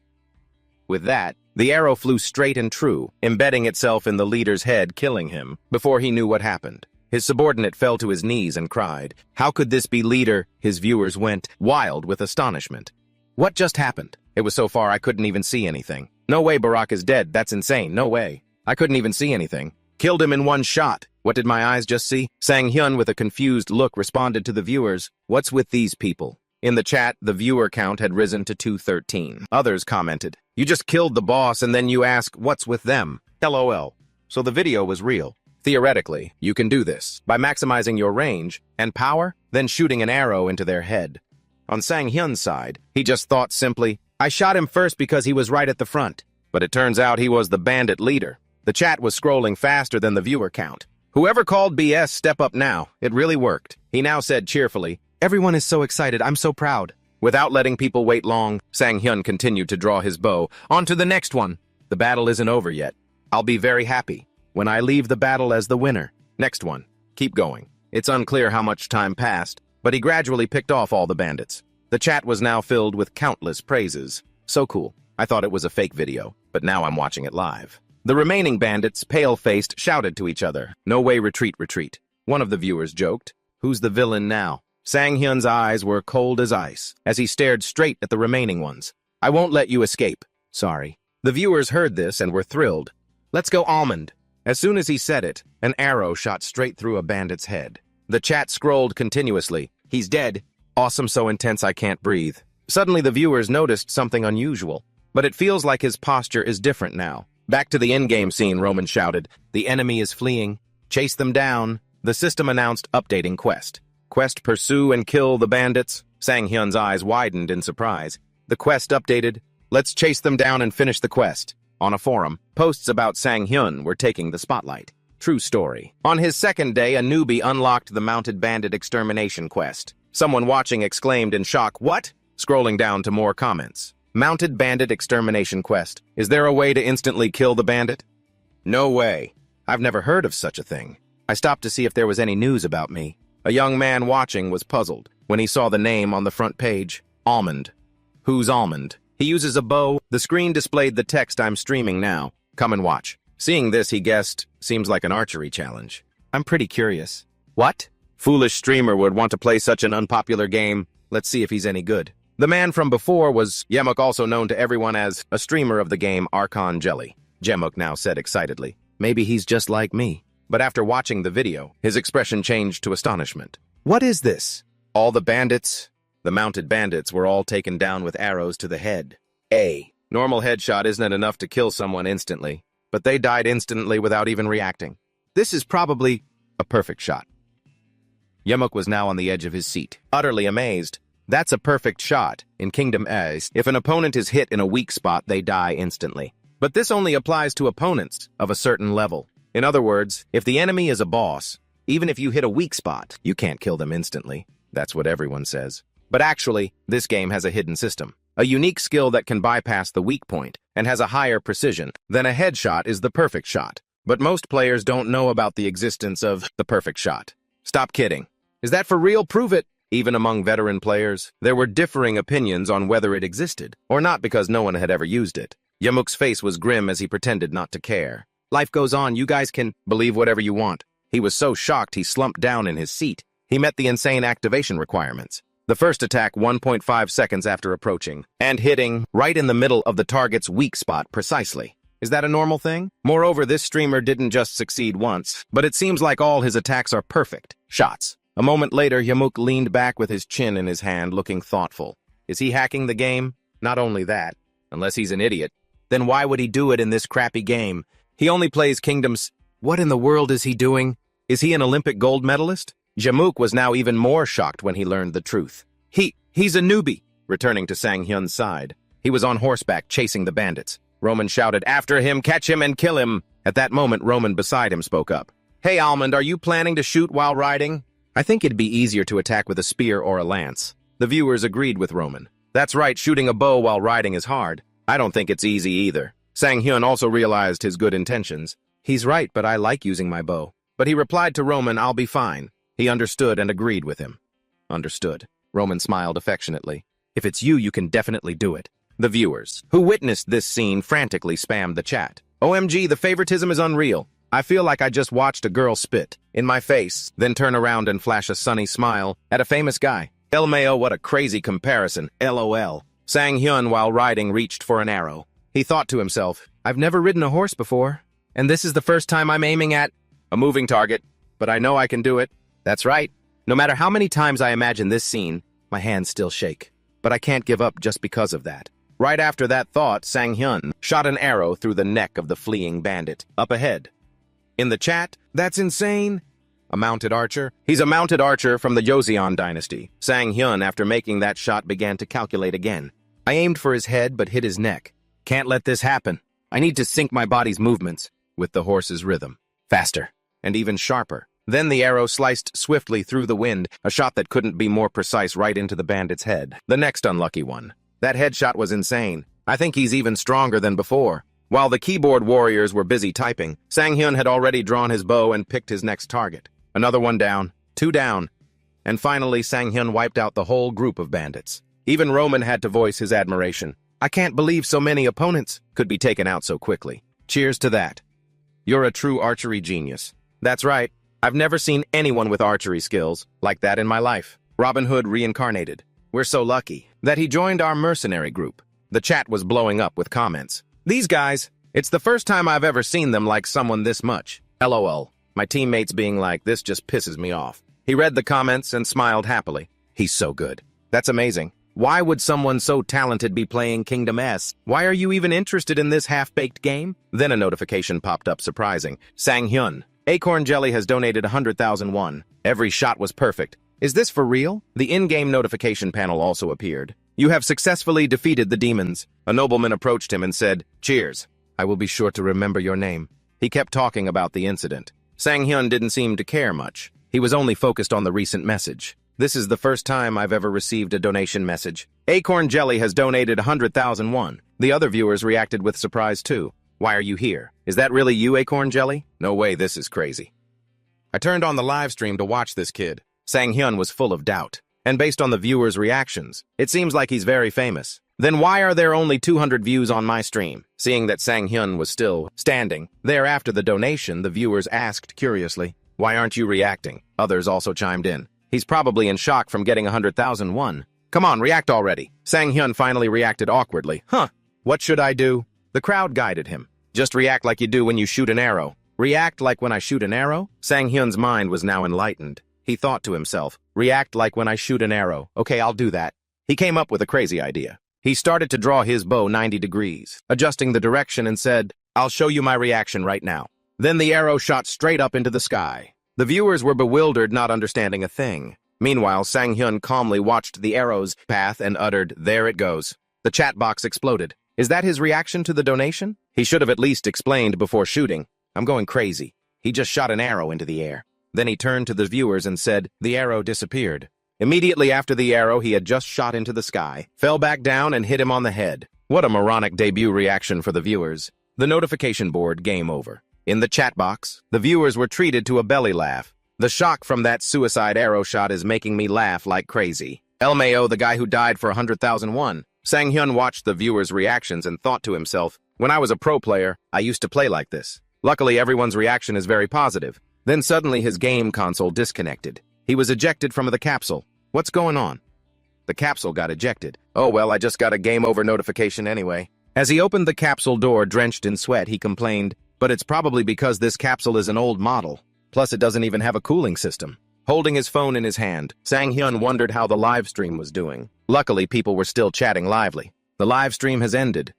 With that, the arrow flew straight and true, embedding itself in the leader's head, killing him. Before he knew what happened, his subordinate fell to his knees and cried, how could this be, leader? His viewers went wild with astonishment. What just happened? It was so far I couldn't even see anything. No way Burak is dead, that's insane, no way. I couldn't even see anything. Killed him in one shot. What did my eyes just see? Sang-hyun with a confused look responded to the viewers, what's with these people? In the chat, the viewer count had risen to 213. Others commented, you just killed the boss and then you ask, what's with them? LOL. So the video was real. Theoretically, you can do this by maximizing your range and power, then shooting an arrow into their head. On Sang-hyun's side, he just thought simply, I shot him first because he was right at the front. But it turns out he was the bandit leader. The chat was scrolling faster than the viewer count. Whoever called BS, step up now. It really worked. He now said cheerfully, everyone is so excited, I'm so proud. Without letting people wait long, Sang-hyun continued to draw his bow. On to the next one. The battle isn't over yet. I'll be very happy when I leave the battle as the winner. Next one. Keep going. It's unclear how much time passed, but he gradually picked off all the bandits. The chat was now filled with countless praises. So cool. I thought it was a fake video, but now I'm watching it live. The remaining bandits, pale-faced, shouted to each other. No way, retreat, retreat. One of the viewers joked. Who's the villain now? Sang-hyun's eyes were cold as ice as he stared straight at the remaining ones. I won't let you escape. Sorry. The viewers heard this and were thrilled. Let's go, Almond. As soon as he said it, an arrow shot straight through a bandit's head. The chat scrolled continuously. He's dead. Awesome, so intense I can't breathe. Suddenly the viewers noticed something unusual, but it feels like his posture is different now. Back to the in-game scene, Roman shouted. The enemy is fleeing. Chase them down. The system announced updating quest. Quest pursue and kill the bandits. Sang-hyun's eyes widened in surprise. The quest updated. Let's chase them down and finish the quest. On a forum, posts about Sang-hyun were taking the spotlight. True story. On his second day, a newbie unlocked the mounted bandit extermination quest. Someone watching exclaimed in shock, what? Scrolling down to more comments. Mounted bandit extermination quest. Is there a way to instantly kill the bandit? No way. I've never heard of such a thing. I stopped to see if there was any news about me. A young man watching was puzzled when he saw the name on the front page. Almond. Who's Almond? He uses a bow. The screen displayed the text I'm streaming now. Come and watch. Seeing this, he guessed, seems like an archery challenge. I'm pretty curious. What? Foolish streamer would want to play such an unpopular game. Let's see if he's any good. The man from before was Yemuk, also known to everyone as a streamer of the game Archon Jelly. Jemuk now said excitedly, maybe he's just like me. But after watching the video, his expression changed to astonishment. What is this? All the bandits, the mounted bandits, were all taken down with arrows to the head. Normal headshot isn't enough to kill someone instantly, but they died instantly without even reacting. This is probably a perfect shot. Yamuk was now on the edge of his seat, utterly amazed. That's a perfect shot. In Kingdom S, if an opponent is hit in a weak spot, they die instantly. But this only applies to opponents of a certain level. In other words, if the enemy is a boss, even if you hit a weak spot, you can't kill them instantly. That's what everyone says. But actually, this game has a hidden system. A unique skill that can bypass the weak point and has a higher precision than a headshot is the perfect shot. But most players don't know about the existence of the perfect shot. Stop kidding. Is that for real? Prove it. Even among veteran players, there were differing opinions on whether it existed, or not because no one had ever used it. Yamuk's face was grim as he pretended not to care. Life goes on, you guys can believe whatever you want. He was so shocked he slumped down in his seat. He met the insane activation requirements. The first attack 1.5 seconds after approaching, and hitting right in the middle of the target's weak spot precisely. Is that a normal thing? Moreover, this streamer didn't just succeed once, but it seems like all his attacks are perfect shots. A moment later, Yamuk leaned back with his chin in his hand, looking thoughtful. Is he hacking the game? Not only that, unless he's an idiot, then why would he do it in this crappy game? He only plays Kingdoms. What in the world is he doing? Is he an Olympic gold medalist? Yamuk was now even more shocked when he learned the truth. He's a newbie. Returning to Sang-hyun's side, he was on horseback chasing the bandits. Roman shouted, "After him, catch him and kill him!" At that moment, Roman beside him spoke up. "Hey, Almond, are you planning to shoot while riding?" I think it'd be easier to attack with a spear or a lance. The viewers agreed with Roman. That's right, shooting a bow while riding is hard. I don't think it's easy either. Sang-hyun also realized his good intentions. He's right, but I like using my bow. But he replied to Roman, "I'll be fine." He understood and agreed with him. Understood. Roman smiled affectionately. If it's you, you can definitely do it. The viewers, who witnessed this scene, frantically spammed the chat. OMG, the favoritism is unreal. I feel like I just watched a girl spit in my face, then turn around and flash a sunny smile at a famous guy. LMAO, what a crazy comparison. LOL. Sang-hyun, while riding, reached for an arrow. He thought to himself, I've never ridden a horse before, and this is the first time I'm aiming at a moving target, but I know I can do it. That's right. No matter how many times I imagine this scene, my hands still shake. But I can't give up just because of that. Right after that thought, Sang-hyun shot an arrow through the neck of the fleeing bandit, up ahead. In the chat, that's insane. A mounted archer? He's a mounted archer from the Joseon dynasty. Sang-hyun, after making that shot, began to calculate again. I aimed for his head but hit his neck. Can't let this happen. I need to sync my body's movements with the horse's rhythm. Faster, and even sharper. Then the arrow sliced swiftly through the wind, a shot that couldn't be more precise, right into the bandit's head. The next unlucky one. That headshot was insane. I think he's even stronger than before. While the keyboard warriors were busy typing, Sang-hyun had already drawn his bow and picked his next target. Another one down, 2 down. And finally, Sang-hyun wiped out the whole group of bandits. Even Roman had to voice his admiration. I can't believe so many opponents could be taken out so quickly. Cheers to that. You're a true archery genius. That's right. I've never seen anyone with archery skills like that in my life. Robin Hood reincarnated. We're so lucky that he joined our mercenary group. The chat was blowing up with comments. These guys, it's the first time I've ever seen them like someone this much. LOL. My teammates being like, this just pisses me off. He read the comments and smiled happily. He's so good. That's amazing. Why would someone so talented be playing Kingdom S? Why are you even interested in this half-baked game? Then a notification popped up surprising. Sang-hyun. Acorn Jelly has donated 100,000 won. Every shot was perfect. Is this for real? The in-game notification panel also appeared. You have successfully defeated the demons. A nobleman approached him and said, Cheers. I will be sure to remember your name. He kept talking about the incident. Sang-hyun didn't seem to care much. He was only focused on the recent message. This is the first time I've ever received a donation message. Acorn Jelly has donated 100,000 won. The other viewers reacted with surprise too. Why are you here? Is that really you, Acorn Jelly? No way, this is crazy. I turned on the live stream to watch this kid. Sang-hyun was full of doubt. And based on the viewers' reactions, it seems like he's very famous. Then why are there only 200 views on my stream? Seeing that Sang-hyun was still standing there after the donation, the viewers asked curiously, why aren't you reacting? Others also chimed in. He's probably in shock from getting 100,000 won. Come on, react already. Sang-hyun finally reacted awkwardly. What should I do? The crowd guided him. Just react like you do when you shoot an arrow. React like when I shoot an arrow? Sang-hyun's mind was now enlightened. He thought to himself, react like when I shoot an arrow. Okay, I'll do that. He came up with a crazy idea. He started to draw his bow 90 degrees, adjusting the direction and said, "I'll show you my reaction right now." Then the arrow shot straight up into the sky. The viewers were bewildered, not understanding a thing. Meanwhile, Sang-hyun calmly watched the arrow's path and uttered, "There it goes." The chat box exploded. Is that his reaction to the donation? He should have at least explained before shooting. "I'm going crazy. He just shot an arrow into the air." Then he turned to the viewers and said, "The arrow disappeared." Immediately after the arrow he had just shot into the sky, fell back down and hit him on the head. What a moronic debut reaction for the viewers. The notification board, game over. In the chat box, the viewers were treated to a belly laugh. The shock from that suicide arrow shot is making me laugh like crazy. LMAO, the guy who died for 100,000 won. Sang-hyun watched the viewers' reactions and thought to himself, when I was a pro player, I used to play like this. Luckily, everyone's reaction is very positive. Then suddenly his game console disconnected. He was ejected from the capsule. What's going on? The capsule got ejected. Oh well, I just got a game over notification anyway. As he opened the capsule door drenched in sweat, he complained, but it's probably because this capsule is an old model. Plus, it doesn't even have a cooling system. Holding his phone in his hand, Sang-hyun wondered how the live stream was doing. Luckily, people were still chatting lively. The live stream has ended.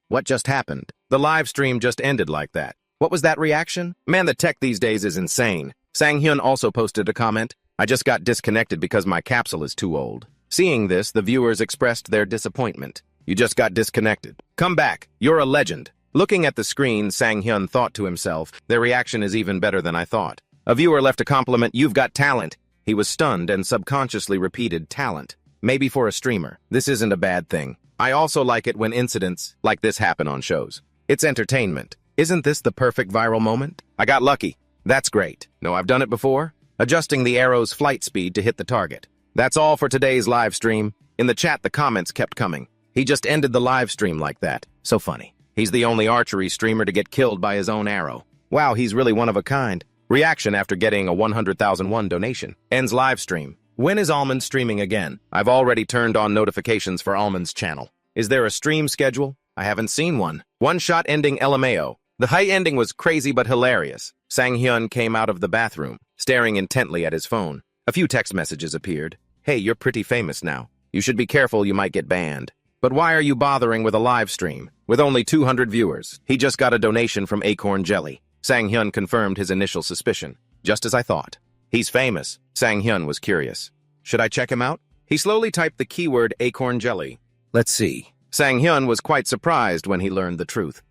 What just happened? The live stream just ended like that. What was that reaction? Man, the tech these days is insane. Sang-hyun also posted a comment. I just got disconnected because my capsule is too old. Seeing this, the viewers expressed their disappointment. You just got disconnected. Come back. You're a legend. Looking at the screen, Sang-hyun thought to himself, their reaction is even better than I thought. A viewer left a compliment, "You've got talent." He was stunned and subconsciously repeated, "Talent." Maybe for a streamer. This isn't a bad thing. I also like it when incidents like this happen on shows. It's entertainment. Isn't this the perfect viral moment? I got lucky. That's great. No, I've done it before. Adjusting the arrow's flight speed to hit the target. That's all for today's live stream. In the chat, the comments kept coming. He just ended the live stream like that. So funny. He's the only archery streamer to get killed by his own arrow. Wow, he's really one of a kind. Reaction after getting a 100,000 won donation. Ends live stream. When is Almond streaming again? I've already turned on notifications for Almond's channel. Is there a stream schedule? I haven't seen one. One shot ending LMAO. The high ending was crazy but hilarious. Sang-hyun came out of the bathroom, staring intently at his phone. A few text messages appeared. Hey, you're pretty famous now. You should be careful, you might get banned. But why are you bothering with a live stream? With only 200 viewers, he just got a donation from Acorn Jelly. Sang-hyun confirmed his initial suspicion. Just as I thought. He's famous. Sang-hyun was curious. Should I check him out? He slowly typed the keyword Acorn Jelly. Let's see. Sang-hyun was quite surprised when he learned the truth.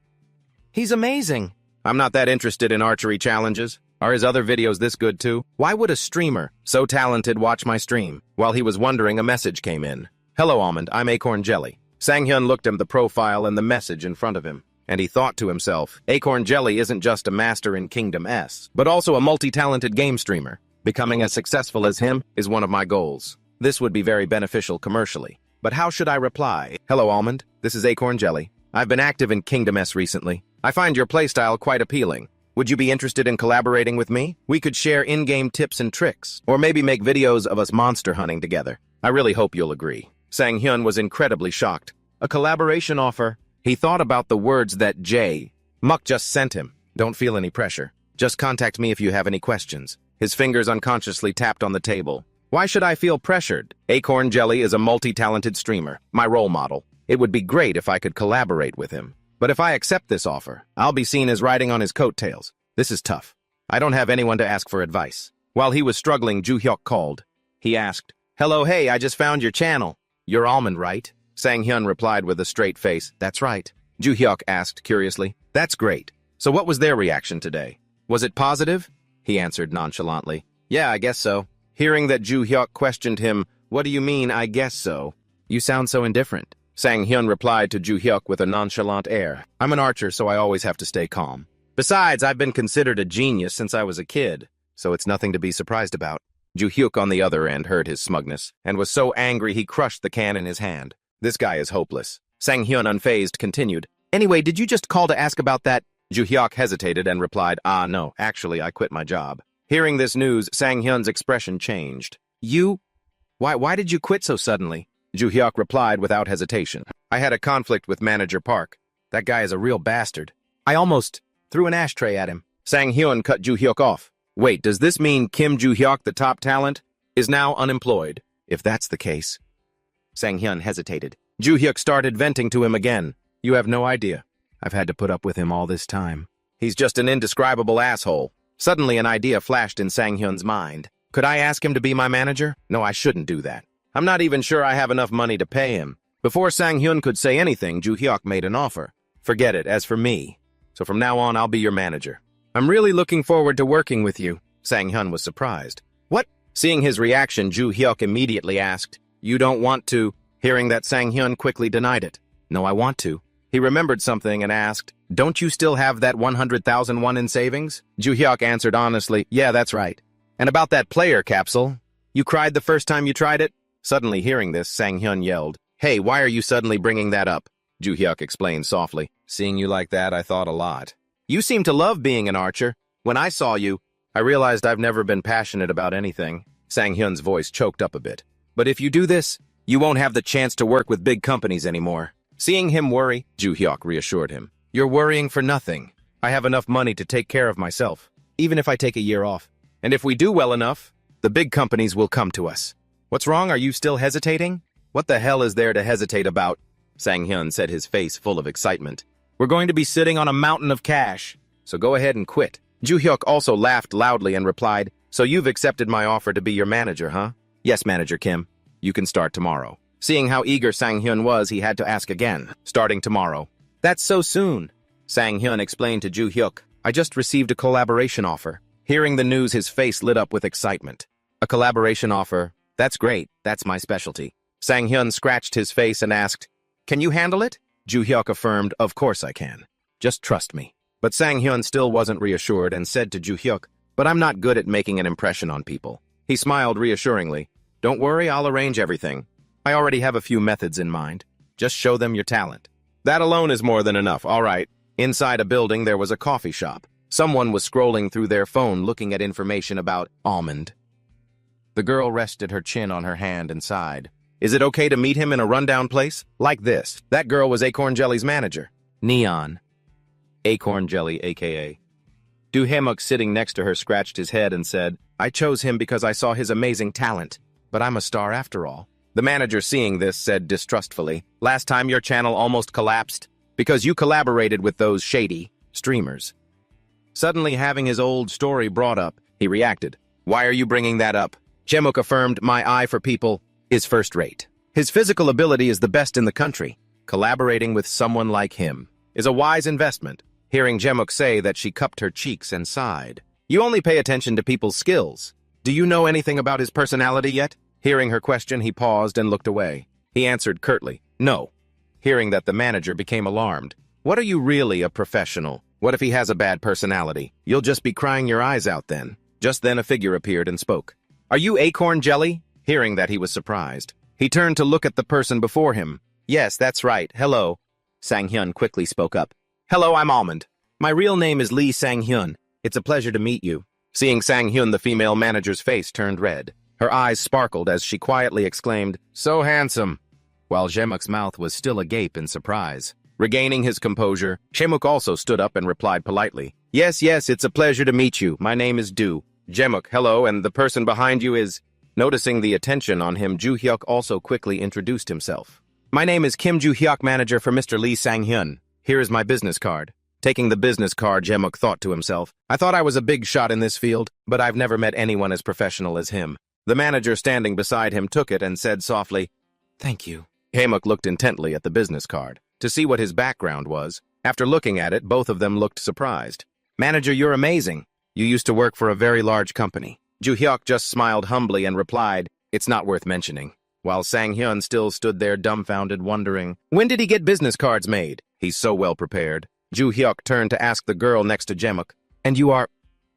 He's amazing. I'm not that interested in archery challenges. Are his other videos this good too? Why would a streamer so talented watch my stream? While he was wondering, a message came in. Hello, Almond. I'm Acorn Jelly. Sang-hyun looked at the profile and the message in front of him, and he thought to himself, Acorn Jelly isn't just a master in Kingdom S, but also a multi-talented game streamer. Becoming as successful as him is one of my goals. This would be very beneficial commercially. But how should I reply? Hello, Almond. This is Acorn Jelly. I've been active in Kingdom S recently. I find your playstyle quite appealing. Would you be interested in collaborating with me? We could share in-game tips and tricks, or maybe make videos of us monster hunting together. I really hope you'll agree. Sang-hyun was incredibly shocked. A collaboration offer? He thought about the words that Muk just sent him. Don't feel any pressure. Just contact me if you have any questions. His fingers unconsciously tapped on the table. Why should I feel pressured? Acorn Jelly is a multi-talented streamer, my role model. It would be great if I could collaborate with him. But if I accept this offer, I'll be seen as riding on his coattails. This is tough. I don't have anyone to ask for advice. While he was struggling, Joo-hyuk called. He asked, Hello, hey, I just found your channel. You're Almond, right? Sang-hyun replied with a straight face, That's right. Joo-hyuk asked curiously, That's great. So what was their reaction today? Was it positive? He answered nonchalantly, Yeah, I guess so. Hearing that Joo-hyuk questioned him, What do you mean, I guess so? You sound so indifferent. Sang-hyun replied to Joo-hyuk with a nonchalant air. I'm an archer, so I always have to stay calm. Besides, I've been considered a genius since I was a kid, so it's nothing to be surprised about. Joo-hyuk on the other end heard his smugness, and was so angry he crushed the can in his hand. This guy is hopeless. Sang-hyun, unfazed, continued. Anyway, did you just call to ask about that? Joo-hyuk hesitated and replied, No, actually, I quit my job. Hearing this news, Sang-hyun's expression changed. You? Why did you quit so suddenly? Joo-hyuk replied without hesitation. I had a conflict with Manager Park. That guy is a real bastard. I almost threw an ashtray at him. Sang-hyun cut Joo-hyuk off. Wait, does this mean Kim Joo-hyuk, the top talent, is now unemployed? If that's the case. Sang-hyun hesitated. Ju-hyuk started venting to him again. You have no idea. I've had to put up with him all this time. He's just an indescribable asshole. Suddenly an idea flashed in Sang-hyun's mind. Could I ask him to be my manager? No, I shouldn't do that. I'm not even sure I have enough money to pay him. Before Sang-hyun could say anything, Ju-hyuk made an offer. Forget it, as for me. So from now on, I'll be your manager. I'm really looking forward to working with you. Sang-hyun was surprised. What? Seeing his reaction, Ju-hyuk immediately asked, You don't want to? Hearing that, Sang-hyun quickly denied it. No, I want to. He remembered something and asked, Don't you still have that 100,000 won in savings? Ju-hyuk answered honestly, Yeah, that's right. And about that player capsule? You cried the first time you tried it? Suddenly hearing this, Sang-hyun yelled, Hey, why are you suddenly bringing that up? Ju-hyuk explained softly. Seeing you like that, I thought a lot. You seem to love being an archer. When I saw you, I realized I've never been passionate about anything. Sang-hyun's voice choked up a bit. But if you do this, you won't have the chance to work with big companies anymore. Seeing him worry, Ju-hyuk reassured him. You're worrying for nothing. I have enough money to take care of myself, even if I take a year off. And if we do well enough, the big companies will come to us. What's wrong? Are you still hesitating? What the hell is there to hesitate about? Sang-hyun said, his face full of excitement. We're going to be sitting on a mountain of cash, so go ahead and quit. Ju-hyuk also laughed loudly and replied, So you've accepted my offer to be your manager, huh? Yes, Manager Kim. You can start tomorrow. Seeing how eager Sang-hyun was, he had to ask again, starting tomorrow. That's so soon. Sang-hyun explained to Ju-hyuk, I just received a collaboration offer. Hearing the news, his face lit up with excitement. A collaboration offer? That's great. That's my specialty. Sang-hyun scratched his face and asked, Can you handle it? Ju-hyuk affirmed, Of course I can. Just trust me. But Sang-hyun still wasn't reassured and said to Ju-hyuk, But I'm not good at making an impression on people. He smiled reassuringly. Don't worry, I'll arrange everything. I already have a few methods in mind. Just show them your talent. That alone is more than enough, all right. Inside a building, there was a coffee shop. Someone was scrolling through their phone looking at information about Almond. The girl rested her chin on her hand and sighed. Is it okay to meet him in a rundown place? Like this. That girl was Acorn Jelly's manager. Neon. Acorn Jelly, a.k.a. Do-haemuk sitting next to her scratched his head and said, I chose him because I saw his amazing talent. But I'm a star after all. The manager, seeing this, said distrustfully, Last time your channel almost collapsed because you collaborated with those shady streamers. Suddenly having his old story brought up, he reacted. Why are you bringing that up? Jaemuk affirmed, My eye for people is first rate. His physical ability is the best in the country. Collaborating with someone like him is a wise investment. Hearing Jaemuk say that, she cupped her cheeks and sighed. You only pay attention to people's skills. Do you know anything about his personality yet? Hearing her question, he paused and looked away. He answered curtly, No. Hearing that, the manager became alarmed. What are you really, a professional? What if he has a bad personality? You'll just be crying your eyes out then. Just then a figure appeared and spoke. Are you Acorn Jelly? Hearing that, he was surprised. He turned to look at the person before him. Yes, that's right. Hello. Sang-hyun quickly spoke up. Hello, I'm Almond. My real name is Lee Sang-hyun. It's a pleasure to meet you. Seeing Sang-hyun, the female manager's face turned red. Her eyes sparkled as she quietly exclaimed, So handsome, while Jaemuk's mouth was still agape in surprise. Regaining his composure, Jaemuk also stood up and replied politely, Yes, it's a pleasure to meet you. My name is Do. Jaemuk, hello, and the person behind you is... Noticing the attention on him, Ju-hyuk also quickly introduced himself. My name is Kim Ju-hyuk, manager for Mr. Lee Sang-hyun. Here is my business card. Taking the business card, Jaemuk thought to himself, I thought I was a big shot in this field, but I've never met anyone as professional as him. The manager standing beside him took it and said softly, Thank you. Jaemuk looked intently at the business card to see what his background was. After looking at it, both of them looked surprised. Manager, you're amazing. You used to work for a very large company. Ju-hyuk just smiled humbly and replied, It's not worth mentioning. While Sang-hyun still stood there dumbfounded, wondering, When did he get business cards made? He's so well prepared. Ju-hyuk turned to ask the girl next to Jaemuk, And you are...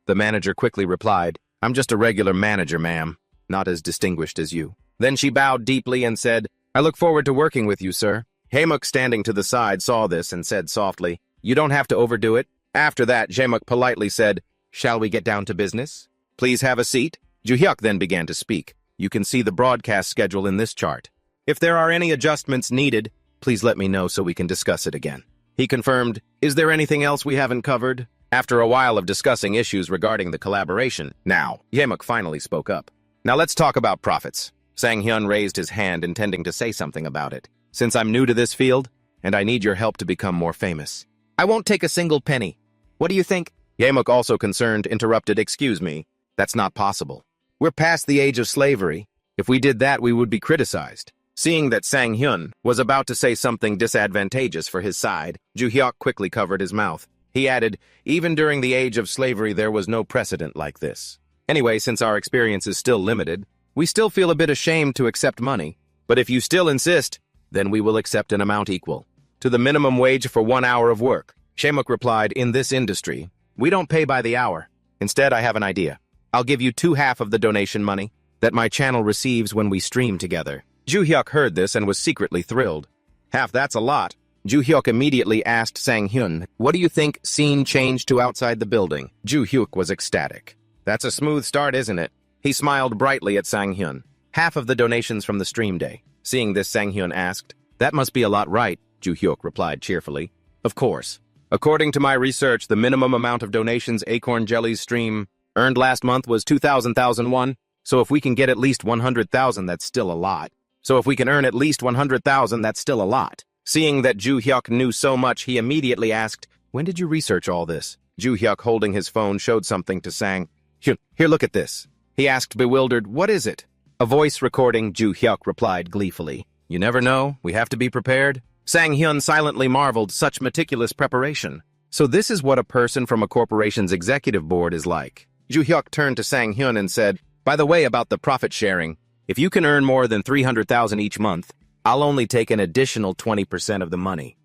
The manager quickly replied, I'm just a regular manager, ma'am. Not as distinguished as you. Then she bowed deeply and said, I look forward to working with you, sir. Jaemuk, standing to the side, saw this and said softly, You don't have to overdo it. After that, Jaemuk politely said, Shall we get down to business? Please have a seat. Ju-hyuk then began to speak. You can see the broadcast schedule in this chart. If there are any adjustments needed, please let me know so we can discuss it again. He confirmed, Is there anything else we haven't covered? After a while of discussing issues regarding the collaboration, now, Jaemuk finally spoke up. Now let's talk about profits. Sang-hyun raised his hand intending to say something about it. since I'm new to this field, and I need your help to become more famous. I won't take a single penny. What do you think? Yamuk, also concerned, interrupted, excuse me, that's not possible. We're past the age of slavery. If we did that, we would be criticized. Seeing that Sang-hyun was about to say something disadvantageous for his side, Ju-hyuk quickly covered his mouth. He added, even during the age of slavery, there was no precedent like this. Anyway, since our experience is still limited, we still feel a bit ashamed to accept money. But if you still insist, then we will accept an amount equal to the minimum wage for 1 hour of work. Shaemuk replied, in this industry, we don't pay by the hour. Instead, I have an idea. I'll give you 2/2 of the donation money that my channel receives when we stream together. Ju-hyuk heard this and was secretly thrilled. Half, that's a lot. Ju-hyuk immediately asked Sang-hyun, what do you think? Scene changed to outside the building. Ju-hyuk was ecstatic. That's a smooth start, isn't it? He smiled brightly at Sang-hyun. Half of the donations from the stream day. Seeing this, Sang-hyun asked, that must be a lot, right? Ju-hyuk replied cheerfully. Of course. According to my research, the minimum amount of donations Acorn Jelly's stream earned last month was 2,000 won. So if we can get at least 100,000, that's still a lot. So if we can earn at least 100,000, that's still a lot. Seeing that Ju-hyuk knew so much, he immediately asked, when did you research all this? Ju-hyuk, holding his phone, showed something to Sang-hyun. Here, look at this. He asked, bewildered, what is it? A voice recording, Ju-hyuk replied gleefully. You never know, we have to be prepared. Sang-hyun silently marveled, such meticulous preparation. So this is what a person from a corporation's executive board is like. Ju-hyuk turned to Sang-hyun and said, by the way, about the profit sharing, if you can earn more than 300,000 each month, I'll only take an additional 20% of the money.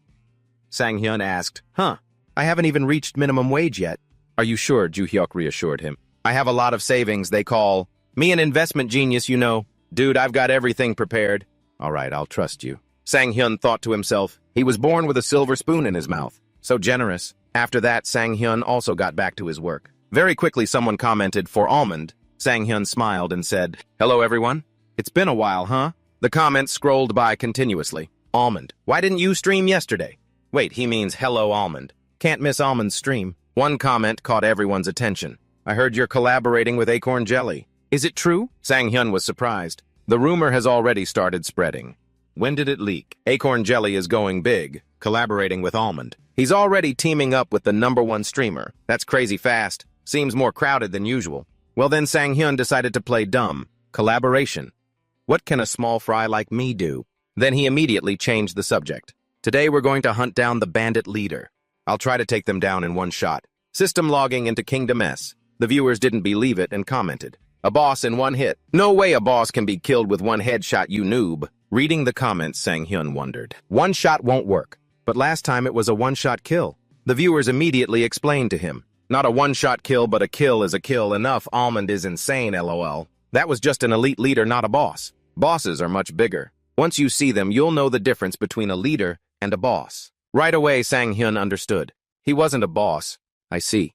Sang-hyun asked, I haven't even reached minimum wage yet. Are you sure? Ju-hyuk reassured him. I have a lot of savings they call. Me an investment genius, you know. Dude, I've got everything prepared. All right, I'll trust you. Sang-hyun thought to himself. He was born with a silver spoon in his mouth. So generous. After that, Sang-hyun also got back to his work. Very quickly, someone commented, for Almond. Sang-hyun smiled and said, hello, everyone. It's been a while, huh? The comments scrolled by continuously. Almond, why didn't you stream yesterday? Wait, he means hello, Almond. Can't miss Almond's stream. One comment caught everyone's attention. I heard you're collaborating with Acorn Jelly. Is it true? Sang-hyun was surprised. The rumor has already started spreading. When did it leak? Acorn Jelly is going big, collaborating with Almond. He's already teaming up with the #1 streamer. That's crazy fast. Seems more crowded than usual. Well then, Sang-hyun decided to play dumb. Collaboration. What can a small fry like me do? Then he immediately changed the subject. Today we're going to hunt down the bandit leader. I'll try to take them down in one shot. System logging into Kingdom S. The viewers didn't believe it and commented. A boss in one hit. No way a boss can be killed with one headshot, you noob. Reading the comments, Sang-hyun wondered. One shot won't work. But last time it was a one-shot kill. The viewers immediately explained to him. Not a one-shot kill, but a kill is a kill. Enough. Almond is insane, lol. That was just an elite leader, not a boss. Bosses are much bigger. Once you see them, you'll know the difference between a leader and a boss. Right away, Sang-hyun understood. He wasn't a boss. I see.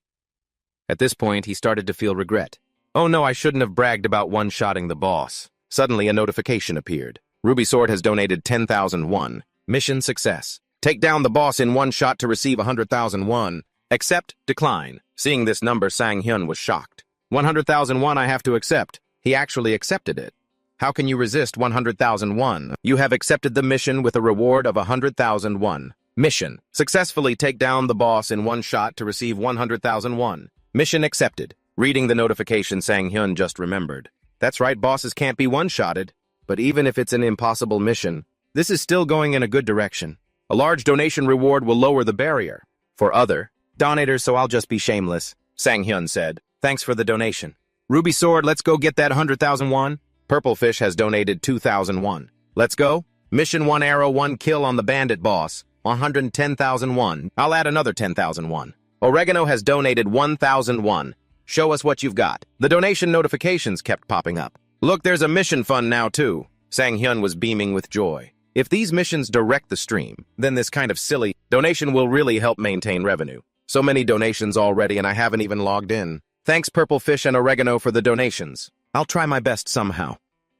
At this point, he started to feel regret. Oh no, I shouldn't have bragged about one-shotting the boss. Suddenly, a notification appeared. Ruby Sword has donated 10,000 won. Mission success. Take down the boss in one shot to receive 100,000 won. Accept, decline. Seeing this number, Sang-hyun was shocked. 100,000 won I have to accept. He actually accepted it. How can you resist 100,000 won? You have accepted the mission with a reward of 100,000 won. Mission. Successfully take down the boss in one shot to receive 100,000 won. Mission accepted. Reading the notification, Sang-hyun just remembered. That's right, bosses can't be one-shotted. But even if it's an impossible mission, this is still going in a good direction. A large donation reward will lower the barrier. For other donators, so I'll just be shameless, Sang-hyun said. Thanks for the donation. Ruby Sword, let's go get that 100,000 won. Purple Fish has donated 2,000 won. Let's go. Mission 1 arrow 1 kill on the bandit boss. 110,000 won. I'll add another 10,000 won. Oregano has donated 1,000 won. Show us what you've got. The donation notifications kept popping up. Look, there's a mission fund now too. Sang-hyun was beaming with joy. If these missions direct the stream, then this kind of silly donation will really help maintain revenue. So many donations already and I haven't even logged in. Thanks Purple Fish and Oregano for the donations. I'll try my best somehow.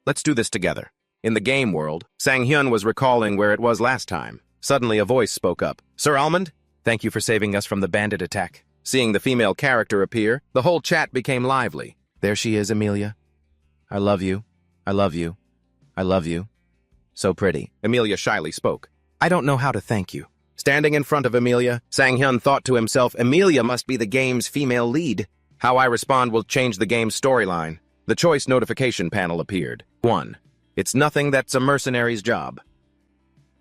Let's do this together. In the game world, Sang-hyun was recalling where it was last time. Suddenly a voice spoke up. Sir Almond, thank you for saving us from the bandit attack. Seeing the female character appear, the whole chat became lively. There she is, Amelia. I love you. I love you. I love you. So pretty. Amelia shyly spoke. I don't know how to thank you. Standing in front of Amelia, Sang-hyun thought to himself, Amelia must be the game's female lead. How I respond will change the game's storyline. The choice notification panel appeared. 1. It's nothing, that's a mercenary's job.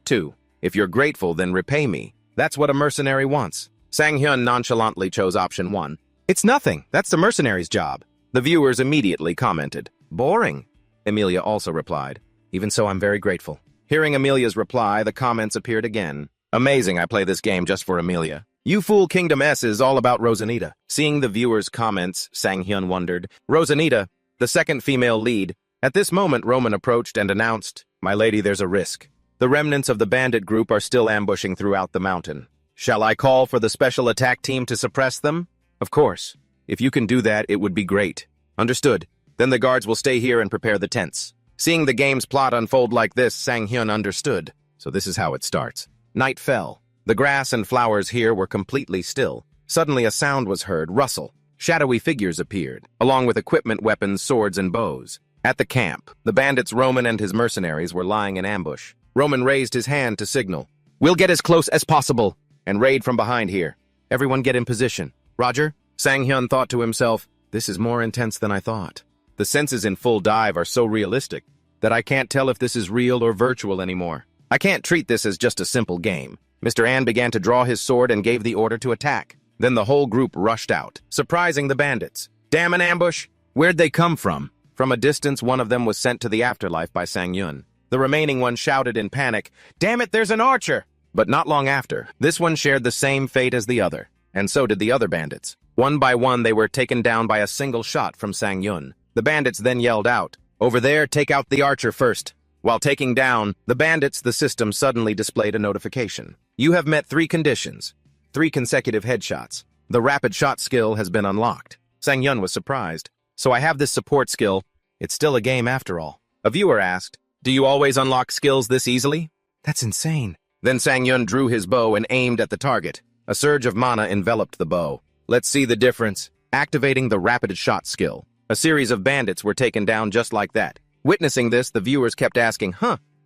2. If you're grateful, then repay me. That's what a mercenary wants. Sang-hyun nonchalantly chose option 1. It's nothing, that's the mercenary's job. The viewers immediately commented. Boring. Amelia also replied. Even so, I'm very grateful. Hearing Amelia's reply, the comments appeared again. Amazing, I play this game just for Amelia. You Fool Kingdom S is all about Rosanita. Seeing the viewers' comments, Sang-hyun wondered. Rosanita, the second female lead. At this moment, Roman approached and announced, My lady, there's a risk. The remnants of the bandit group are still ambushing throughout the mountain. Shall I call for the special attack team to suppress them? Of course. If you can do that, it would be great. Understood. Then the guards will stay here and prepare the tents. Seeing the game's plot unfold like this, Sang-hyun understood. So this is how it starts. Night fell. The grass and flowers here were completely still. Suddenly a sound was heard, rustle. Shadowy figures appeared, along with equipment, weapons, swords, and bows. At the camp, the bandits Roman and his mercenaries were lying in ambush. Roman raised his hand to signal. We'll get as close as possible and raid from behind here. Everyone get in position. Roger? Sang-hyun thought to himself, this is more intense than I thought. The senses in full dive are so realistic that I can't tell if this is real or virtual anymore. I can't treat this as just a simple game. Mr. An began to draw his sword and gave the order to attack. Then the whole group rushed out, surprising the bandits. Damn an ambush! Where'd they come from? From a distance, one of them was sent to the afterlife by Sang-hyun. The remaining one shouted in panic, Damn it, there's an archer! But not long after, this one shared the same fate as the other, and so did the other bandits. One by one, they were taken down by a single shot from Sang-hyun. The bandits then yelled out, Over there, take out the archer first. While taking down the bandits, the system suddenly displayed a notification. You have met 3 conditions. 3 consecutive headshots. The rapid shot skill has been unlocked. Sang-hyun was surprised. So I have this support skill. It's still a game after all. A viewer asked, Do you always unlock skills this easily? That's insane. Then Sang-hyun drew his bow and aimed at the target. A surge of mana enveloped the bow. Let's see the difference. Activating the rapid shot skill. A series of bandits were taken down just like that. Witnessing this, the viewers kept asking,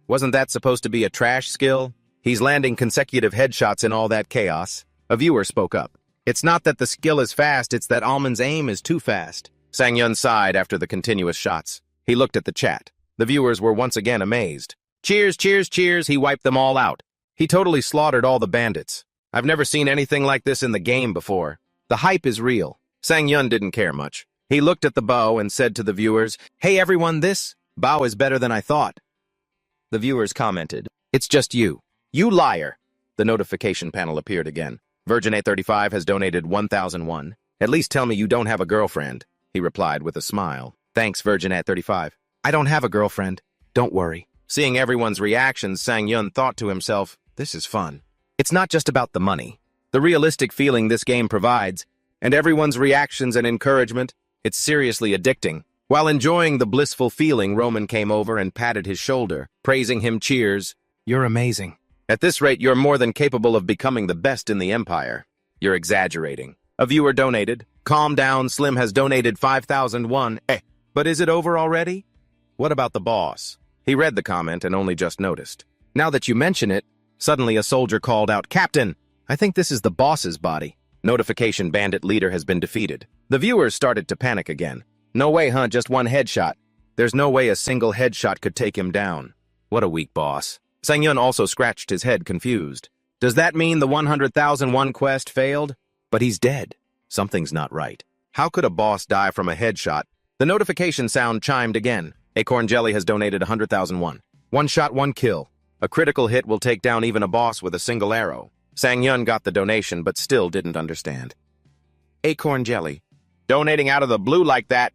wasn't that supposed to be a trash skill? He's landing consecutive headshots in all that chaos. A viewer spoke up. It's not that the skill is fast, it's that Almond's aim is too fast. Sang-hyun sighed after the continuous shots. He looked at the chat. The viewers were once again amazed. Cheers, cheers, cheers, he wiped them all out. He totally slaughtered all the bandits. I've never seen anything like this in the game before. The hype is real. Sang-hyun didn't care much. He looked at the bow and said to the viewers, Hey everyone, this bow is better than I thought. The viewers commented, It's just you. You liar. The notification panel appeared again. Virgin 835 has donated 1,001. At least tell me you don't have a girlfriend, he replied with a smile. Thanks, Virgin 835. I don't have a girlfriend. Don't worry. Seeing everyone's reactions, Sang-hyun thought to himself, this is fun. It's not just about the money. The realistic feeling this game provides, and everyone's reactions and encouragement, it's seriously addicting. While enjoying the blissful feeling, Roman came over and patted his shoulder, praising him. Cheers. You're amazing. At this rate, you're more than capable of becoming the best in the Empire. You're exaggerating. A viewer donated. Calm down, Slim has donated 5,001. But is it over already? What about the boss? He read the comment and only just noticed. Now that you mention it, suddenly a soldier called out, Captain, I think this is the boss's body. Notification bandit leader has been defeated. The viewers started to panic again. No way, just one headshot. There's no way a single headshot could take him down. What a weak boss. Sang-hyun also scratched his head, confused. Does that mean the 100,001 quest failed? But he's dead. Something's not right. How could a boss die from a headshot? The notification sound chimed again. Acorn Jelly has donated 100,001. One shot, one kill. A critical hit will take down even a boss with a single arrow. Sang-hyun got the donation but still didn't understand. Acorn Jelly. Donating out of the blue like that?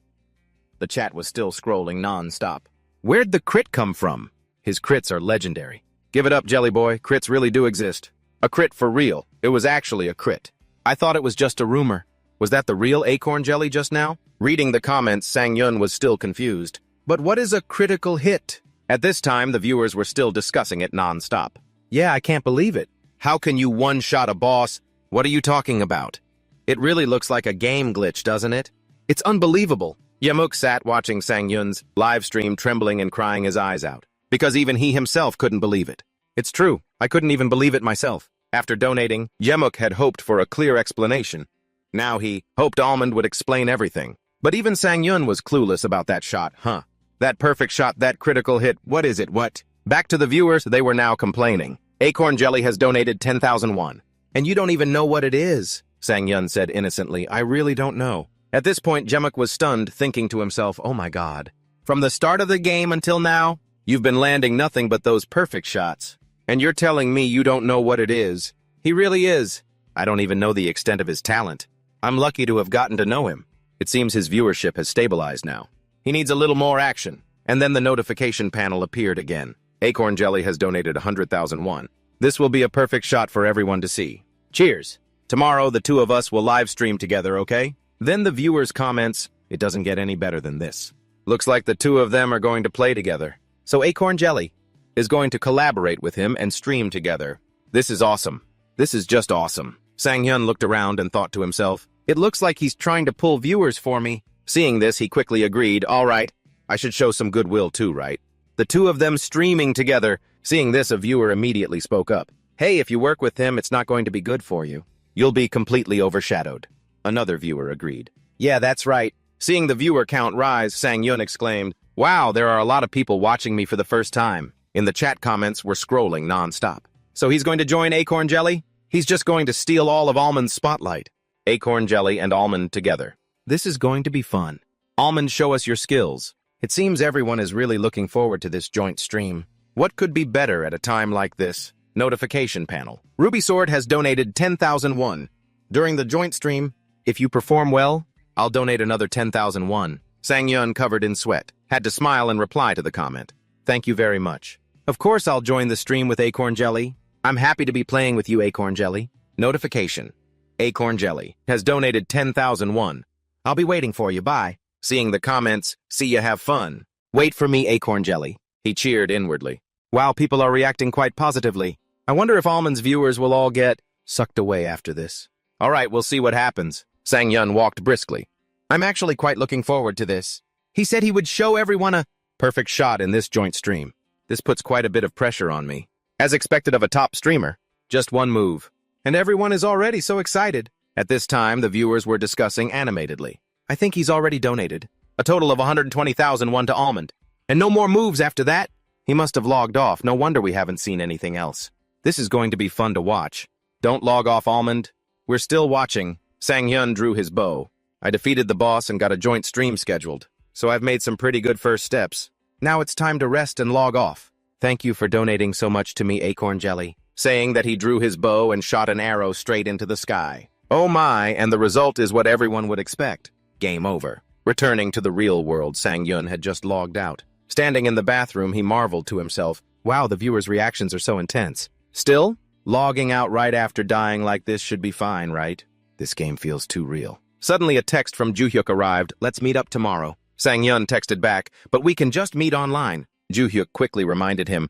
The chat was still scrolling non-stop. Where'd the crit come from? His crits are legendary. Give it up, Jelly Boy. Crits really do exist. A crit for real. It was actually a crit. I thought it was just a rumor. Was that the real Acorn Jelly just now? Reading the comments, Sang-hyun was still confused. But what is a critical hit? At this time, the viewers were still discussing it non-stop. Yeah, I can't believe it. How can you one-shot a boss? What are you talking about? It really looks like a game glitch, doesn't it? It's unbelievable. Yamuk sat watching Sang-hyun's live stream, trembling and crying his eyes out. because even he himself couldn't believe it. It's true, I couldn't even believe it myself. After donating, Jemuk had hoped for a clear explanation. Now he hoped Almond would explain everything. But even Sang-yun was clueless about that shot, huh? That perfect shot, that critical hit, what is it, what? Back to the viewers, they were now complaining. Acorn Jelly has donated 10,000 won. And you don't even know what it is, Sang-yun said innocently. I really don't know. At this point, Jemuk was stunned, thinking to himself, oh my god. From the start of the game until now, you've been landing nothing but those perfect shots. And you're telling me you don't know what it is. He really is. I don't even know the extent of his talent. I'm lucky to have gotten to know him. It seems his viewership has stabilized now. He needs a little more action. And then the notification panel appeared again. Acorn Jelly has donated 100,000 won. This will be a perfect shot for everyone to see. Cheers. Tomorrow, the two of us will live stream together, okay? Then the viewers' comments, it doesn't get any better than this. Looks like the two of them are going to play together. So Acorn Jelly is going to collaborate with him and stream together. This is awesome. This is just awesome. Sang-hyun looked around and thought to himself, it looks like he's trying to pull viewers for me. Seeing this, he quickly agreed, all right, I should show some goodwill too, right? The two of them streaming together. Seeing this, a viewer immediately spoke up. Hey, if you work with him, it's not going to be good for you. You'll be completely overshadowed. Another viewer agreed. Yeah, that's right. Seeing the viewer count rise, Sang-yun exclaimed, wow, there are a lot of people watching me for the first time. In the chat comments were scrolling non-stop. So he's going to join Acorn Jelly? He's just going to steal all of Almond's spotlight. Acorn Jelly and Almond together. This is going to be fun. Almond, show us your skills. It seems everyone is really looking forward to this joint stream. What could be better at a time like this? Notification panel. Ruby Sword has donated 10,000 won. During the joint stream, if you perform well, I'll donate another 10,000 won. Sang-yun, covered in sweat, had to smile and reply to the comment. Thank you very much. Of course I'll join the stream with Acorn Jelly. I'm happy to be playing with you, Acorn Jelly. Notification. Acorn Jelly has donated 10,000 won. I'll be waiting for you, bye. Seeing the comments, see ya have fun. Wait for me, Acorn Jelly. He cheered inwardly. Wow, people are reacting quite positively. I wonder if Almond's viewers will all get sucked away after this. All right, we'll see what happens. Sang-yun walked briskly. I'm actually quite looking forward to this. He said he would show everyone a perfect shot in this joint stream. This puts quite a bit of pressure on me. As expected of a top streamer, just one move. And everyone is already so excited. At this time, the viewers were discussing animatedly. I think he's already donated a total of 120,000 won to Almond. And no more moves after that. He must have logged off. No wonder we haven't seen anything else. This is going to be fun to watch. Don't log off, Almond. We're still watching. Sang-hyun drew his bow. I defeated the boss and got a joint stream scheduled. So I've made some pretty good first steps. Now it's time to rest and log off. Thank you for donating so much to me, Acorn Jelly. Saying that he drew his bow and shot an arrow straight into the sky. Oh my, and the result is what everyone would expect. Game over. Returning to the real world, Sang-yun had just logged out. Standing in the bathroom, he marveled to himself. Wow, the viewers' reactions are so intense. Still, logging out right after dying like this should be fine, right? This game feels too real. Suddenly a text from Ju-hyuk arrived. Let's meet up tomorrow. Sang-yun texted back, but we can just meet online. Ju-hyuk quickly reminded him,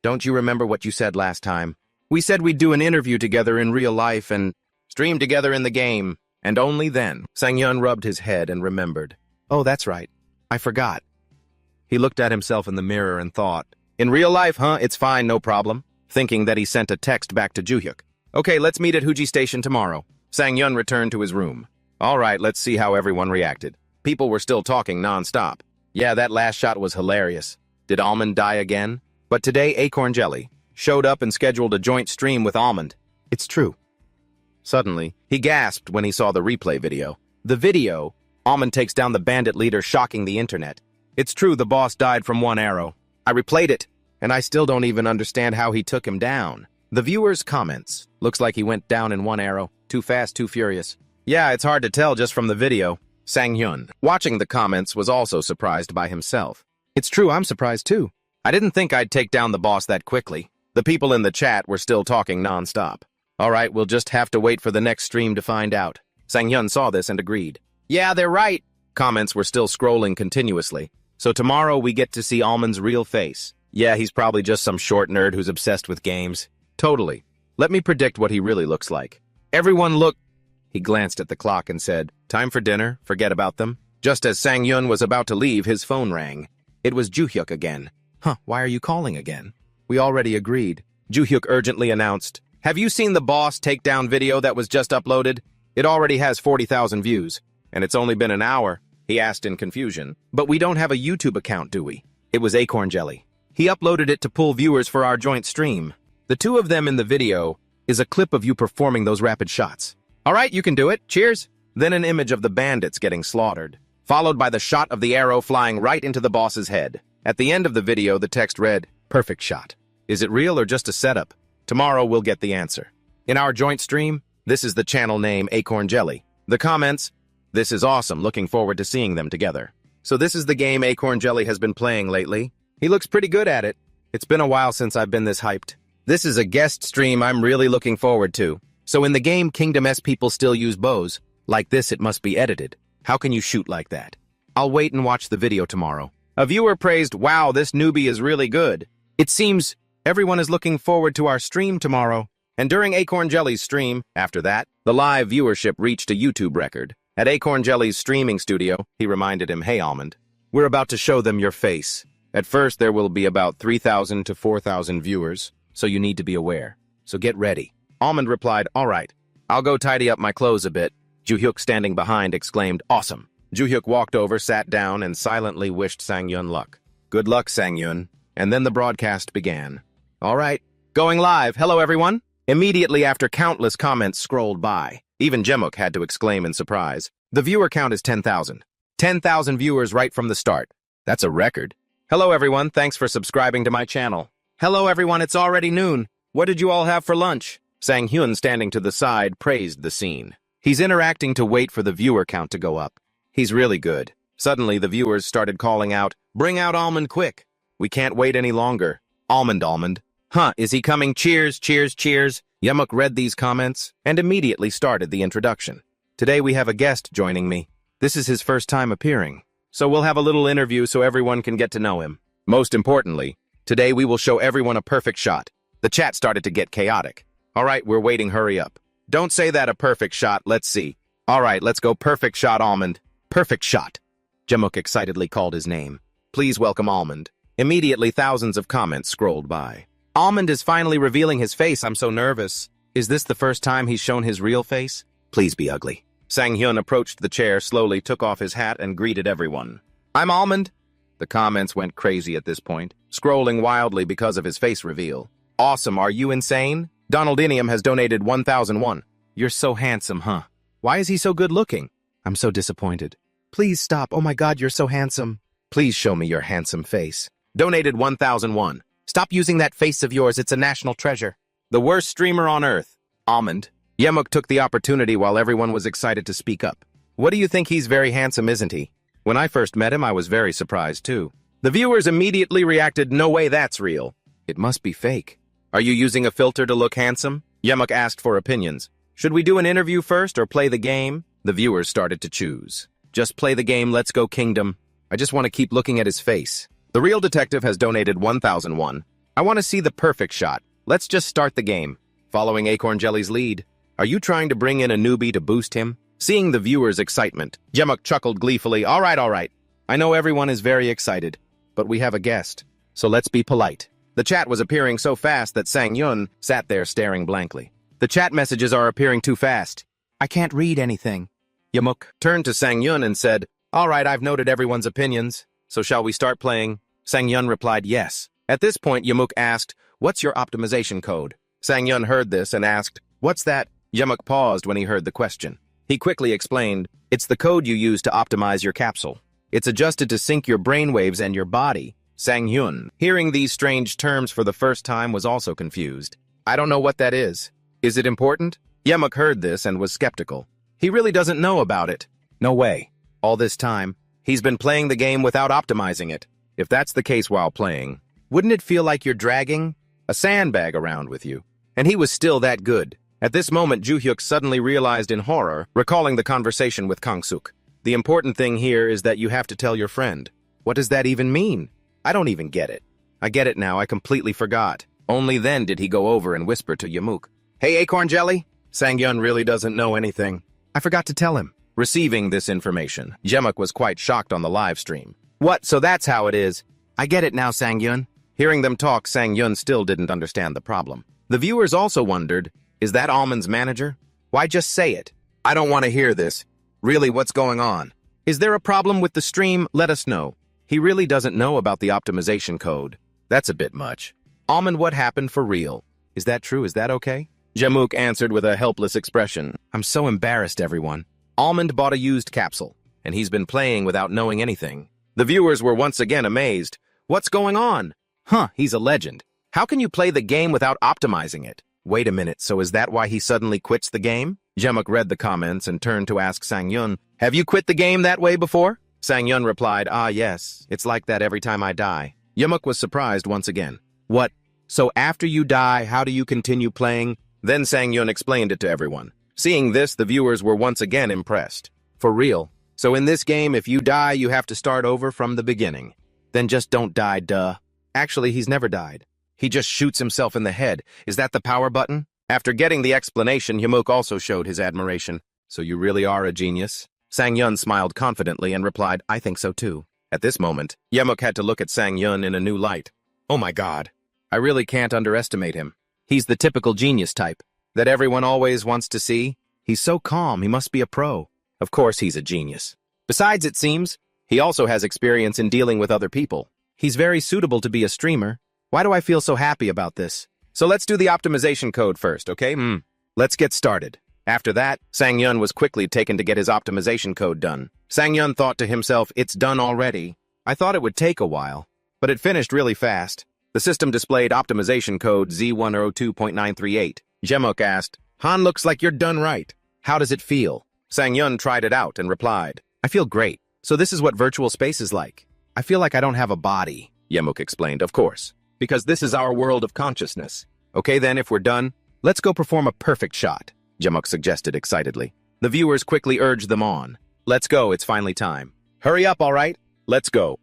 don't you remember what you said last time? We said we'd do an interview together in real life and stream together in the game. And only then, Sang-yun rubbed his head and remembered. Oh, that's right. I forgot. He looked at himself in the mirror and thought, in real life, huh? It's fine, no problem. Thinking that he sent a text back to Ju-hyuk. Okay, let's meet at Huji Station tomorrow. Sang-yun returned to his room. All right, let's see how everyone reacted. People were still talking non-stop. Yeah, that last shot was hilarious. Did Almond die again? But today, Acorn Jelly showed up and scheduled a joint stream with Almond. It's true. Suddenly, he gasped when he saw the replay video. The video, Almond takes down the bandit leader, shocking the internet. It's true, the boss died from one arrow. I replayed it, and I still don't even understand how he took him down. The viewers' comments. Looks like he went down in one arrow. Too fast, too furious. Yeah, it's hard to tell just from the video. Sang-hyun, watching the comments, was also surprised by himself. It's true, I'm surprised too. I didn't think I'd take down the boss that quickly. The people in the chat were still talking non-stop. All right, we'll just have to wait for the next stream to find out. Sang-hyun saw this and agreed. Yeah, they're right. Comments were still scrolling continuously. So tomorrow we get to see Almond's real face. Yeah, he's probably just some short nerd who's obsessed with games. Totally. Let me predict what he really looks like. Everyone look... He glanced at the clock and said, time for dinner, forget about them. Just as Sang-hyun was about to leave, his phone rang. It was Ju-hyuk again. Huh, why are you calling again? We already agreed. Ju-hyuk urgently announced, "Have you seen the boss takedown video that was just uploaded? It already has 40,000 views, and it's only been an hour," he asked in confusion. "But we don't have a YouTube account, do we?" It was Acorn Jelly. He uploaded it to pull viewers for our joint stream. The two of them in the video is a clip of you performing those rapid shots. All right, you can do it. Cheers. Then an image of the bandits getting slaughtered, followed by the shot of the arrow flying right into the boss's head. At the end of the video, the text read, "Perfect shot." Is it real or just a setup? Tomorrow we'll get the answer. In our joint stream, this is the channel name Acorn Jelly. The comments, "This is awesome, looking forward to seeing them together." So this is the game Acorn Jelly has been playing lately. He looks pretty good at it. It's been a while since I've been this hyped. This is a guest stream I'm really looking forward to. So in the game, Kingdom S people still use bows. Like this, it must be edited. How can you shoot like that? I'll wait and watch the video tomorrow. A viewer praised, "Wow, this newbie is really good." It seems everyone is looking forward to our stream tomorrow. And during Acorn Jelly's stream, after that, the live viewership reached a YouTube record. At Acorn Jelly's streaming studio, he reminded him, "Hey, Almond, we're about to show them your face. At first, there will be about 3,000 to 4,000 viewers, so you need to be aware. So get ready." Almond replied, "All right, I'll go tidy up my clothes a bit." Ju-hyuk, standing behind, exclaimed, "Awesome." Ju-hyuk walked over, sat down, and silently wished Sang-yun luck. "Good luck, Sang-yun." And then the broadcast began. "All right, going live. Hello, everyone." Immediately after, countless comments scrolled by. Even Jemuk had to exclaim in surprise. The viewer count is 10,000. 10,000 viewers right from the start. That's a record. "Hello, everyone. Thanks for subscribing to my channel." "Hello, everyone. It's already noon. What did you all have for lunch?" Sang-hyun, standing to the side, praised the scene. He's interacting to wait for the viewer count to go up. He's really good. Suddenly, the viewers started calling out, "Bring out Almond quick. We can't wait any longer. Almond, Almond. Huh, is he coming? Cheers, cheers, cheers." Yemuk read these comments and immediately started the introduction. "Today we have a guest joining me. This is his first time appearing. So we'll have a little interview so everyone can get to know him. Most importantly, today we will show everyone a perfect shot." The chat started to get chaotic. "All right, we're waiting, hurry up." "Don't say that, a perfect shot, let's see." "All right, let's go, perfect shot, Almond." "Perfect shot." Jemuk excitedly called his name. "Please welcome Almond." Immediately, thousands of comments scrolled by. "Almond is finally revealing his face, I'm so nervous. Is this the first time he's shown his real face? Please be ugly." Sang-hyun approached the chair, slowly took off his hat, and greeted everyone. "I'm Almond." The comments went crazy at this point, scrolling wildly because of his face reveal. "Awesome, are you insane? Donaldinium has donated 1,001. You're so handsome, huh? Why is he so good looking? I'm so disappointed. Please stop, oh my god, you're so handsome. Please show me your handsome face. Donated 1,001. Stop using that face of yours, it's a national treasure. The worst streamer on earth. Almond." Yemuk took the opportunity while everyone was excited to speak up. "What do you think? He's very handsome, isn't he? When I first met him, I was very surprised too." The viewers immediately reacted, "No way that's real. It must be fake." "Are you using a filter to look handsome?" Yemuk asked for opinions. "Should we do an interview first or play the game?" The viewers started to choose. "Just play the game, let's go Kingdom. I just want to keep looking at his face." The real detective has donated 1,001. "I want to see the perfect shot. Let's just start the game." Following Acorn Jelly's lead. "Are you trying to bring in a newbie to boost him?" Seeing the viewers' excitement, Jemuk chuckled gleefully. All right. I know everyone is very excited, but we have a guest, so let's be polite." The chat was appearing so fast that Sang-yun sat there staring blankly. "The chat messages are appearing too fast. I can't read anything." Yemuk turned to Sang-yun and said, "All right, I've noted everyone's opinions, so shall we start playing?" Sang-yun replied, "Yes." At this point, Yemuk asked, "What's your optimization code?" Sang-yun heard this and asked, "What's that?" Yemuk paused when he heard the question. He quickly explained, "It's the code you use to optimize your capsule. It's adjusted to sync your brainwaves and your body." Sang-hyun, hearing these strange terms for the first time, was also confused. "I don't know what that is. Is it important?" Yemuk heard this and was skeptical. He really doesn't know about it. No way. All this time, he's been playing the game without optimizing it. If that's the case while playing, wouldn't it feel like you're dragging a sandbag around with you? And he was still that good. At this moment, Ju-hyuk suddenly realized in horror, recalling the conversation with Kang-suk. The important thing here is that you have to tell your friend. What does that even mean? I don't even get it. I get it now, I completely forgot. Only then did he go over and whisper to Yemuk. "Hey, Acorn Jelly?" Sang-yun really doesn't know anything. I forgot to tell him. Receiving this information, Jemuk was quite shocked on the live stream. "What, so that's how it is? I get it now, Sang-yun. Hearing them talk, Sang-yun still didn't understand the problem. The viewers also wondered, is that Almond's manager? Why just say it? I don't want to hear this. Really, what's going on? Is there a problem with the stream? Let us know. He really doesn't know about the optimization code. That's a bit much. Almond, what happened for real? Is that true? Is that okay? Jmook answered with a helpless expression. I'm so embarrassed, everyone. Almond bought a used capsule, and he's been playing without knowing anything. The viewers were once again amazed. What's going on? Huh, he's a legend. How can you play the game without optimizing it? Wait a minute, so is that why he suddenly quits the game? Jmook read the comments and turned to ask Sang-yun, have you quit the game that way before? Sang-yun replied, yes, it's like that every time I die. Jmook was surprised once again. What? So after you die, how do you continue playing? Then Sang-yun explained it to everyone. Seeing this, the viewers were once again impressed. For real? So in this game, if you die, you have to start over from the beginning. Then just don't die, duh. Actually, he's never died. He just shoots himself in the head. Is that the power button? After getting the explanation, Jmook also showed his admiration. So you really are a genius? Sang-yun smiled confidently and replied, I think so too. At this moment, Jmook had to look at Sang-yun in a new light. Oh my god. I really can't underestimate him. He's the typical genius type that everyone always wants to see. He's so calm, he must be a pro. Of course he's a genius. Besides, it seems, he also has experience in dealing with other people. He's very suitable to be a streamer. Why do I feel so happy about this? So let's do the optimization code first, okay? Let's get started. After that, Sang-yun was quickly taken to get his optimization code done. Sang-yun thought to himself, it's done already. I thought it would take a while, but it finished really fast. The system displayed optimization code Z102.938. Jmook asked, Han, looks like you're done right. How does it feel? Sang-yun tried it out and replied, I feel great. So this is what virtual space is like. I feel like I don't have a body. Jmook explained, of course, because this is our world of consciousness. Okay then, if we're done, let's go perform a perfect shot, Jmook suggested excitedly. The viewers quickly urged them on. Let's go, it's finally time. Hurry up, all right? Let's go.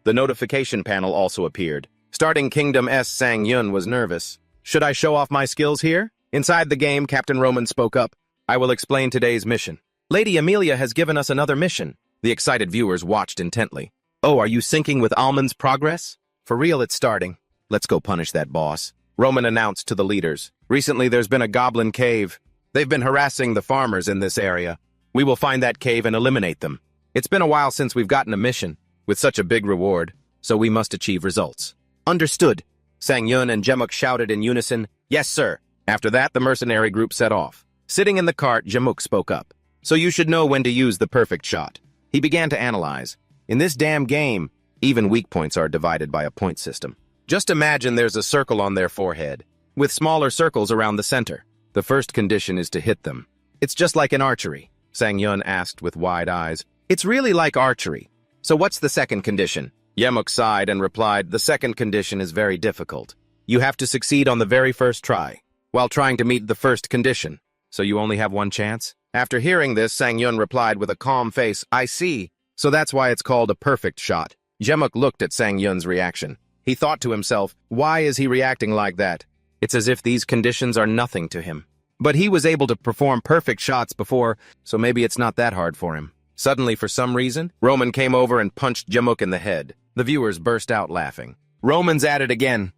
The notification panel also appeared. Starting Kingdom S, Sang-yun was nervous. Should I show off my skills here? Inside the game, Captain Roman spoke up. I will explain today's mission. Lady Amelia has given us another mission. The excited viewers watched intently. Oh, are you syncing with Almond's progress? For real, it's starting. Let's go punish that boss. Roman announced to the leaders. Recently, there's been a goblin cave. They've been harassing the farmers in this area. We will find that cave and eliminate them. It's been a while since we've gotten a mission with such a big reward, so we must achieve results. Understood. Sang-yun and Jmook shouted in unison, yes, sir. After that, the mercenary group set off. Sitting in the cart, Jmook spoke up. So you should know when to use the perfect shot. He began to analyze. In this damn game, even weak points are divided by a point system. Just imagine there's a circle on their forehead, with smaller circles around the center. The first condition is to hit them. It's just like in archery, Sang-yun asked with wide eyes. It's really like archery. So what's the second condition? Jmook sighed and replied, the second condition is very difficult. You have to succeed on the very first try, while trying to meet the first condition. So you only have one chance? After hearing this, Sang-yun replied with a calm face, I see. So that's why it's called a perfect shot. Jmook looked at Sang-yun's reaction. He thought to himself, why is he reacting like that? It's as if these conditions are nothing to him. But he was able to perform perfect shots before, so maybe it's not that hard for him. Suddenly, for some reason, Roman came over and punched Jmook in the head. The viewers burst out laughing. Roman's at it again.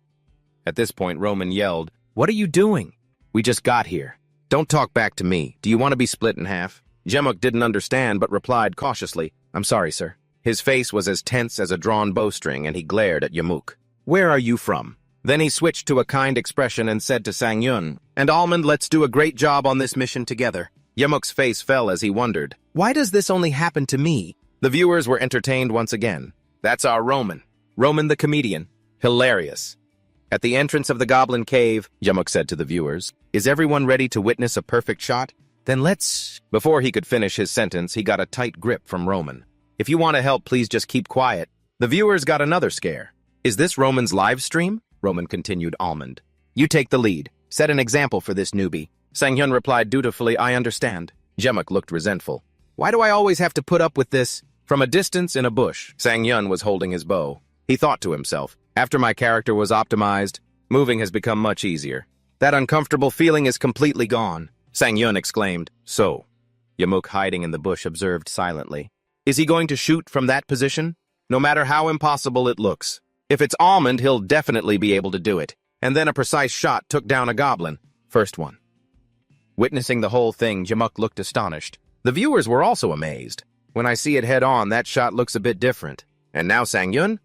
At this point, Roman yelled, what are you doing? We just got here. Don't talk back to me. Do you want to be split in half? Jmook didn't understand but replied cautiously, I'm sorry, sir. His face was as tense as a drawn bowstring and he glared at Jmook. Where are you from? Then he switched to a kind expression and said to Sang-yun, and Almond, let's do a great job on this mission together. Jmook's face fell as he wondered, why does this only happen to me? The viewers were entertained once again. That's our Roman. Roman the comedian. Hilarious. At the entrance of the goblin cave, Jmook said to the viewers, is everyone ready to witness a perfect shot? Then let's... Before he could finish his sentence, he got a tight grip from Roman. If you want to help, please just keep quiet. The viewers got another scare. Is this Roman's live stream? Roman continued Almond. You take the lead. Set an example for this newbie. Sang-yun replied dutifully, I understand. Jmook looked resentful. Why do I always have to put up with this? From a distance in a bush, Sang-yun was holding his bow. He thought to himself, after my character was optimized, moving has become much easier. That uncomfortable feeling is completely gone. Sang-yun exclaimed, so. Jmook, hiding in the bush, observed silently. Is he going to shoot from that position? no matter how impossible it looks. If it's Almond, he'll definitely be able to do it. And then a precise shot took down a goblin. First one. Witnessing the whole thing, Yamuk looked astonished. The viewers were also amazed. When I see it head-on, that shot looks a bit different. And now Sang-yun?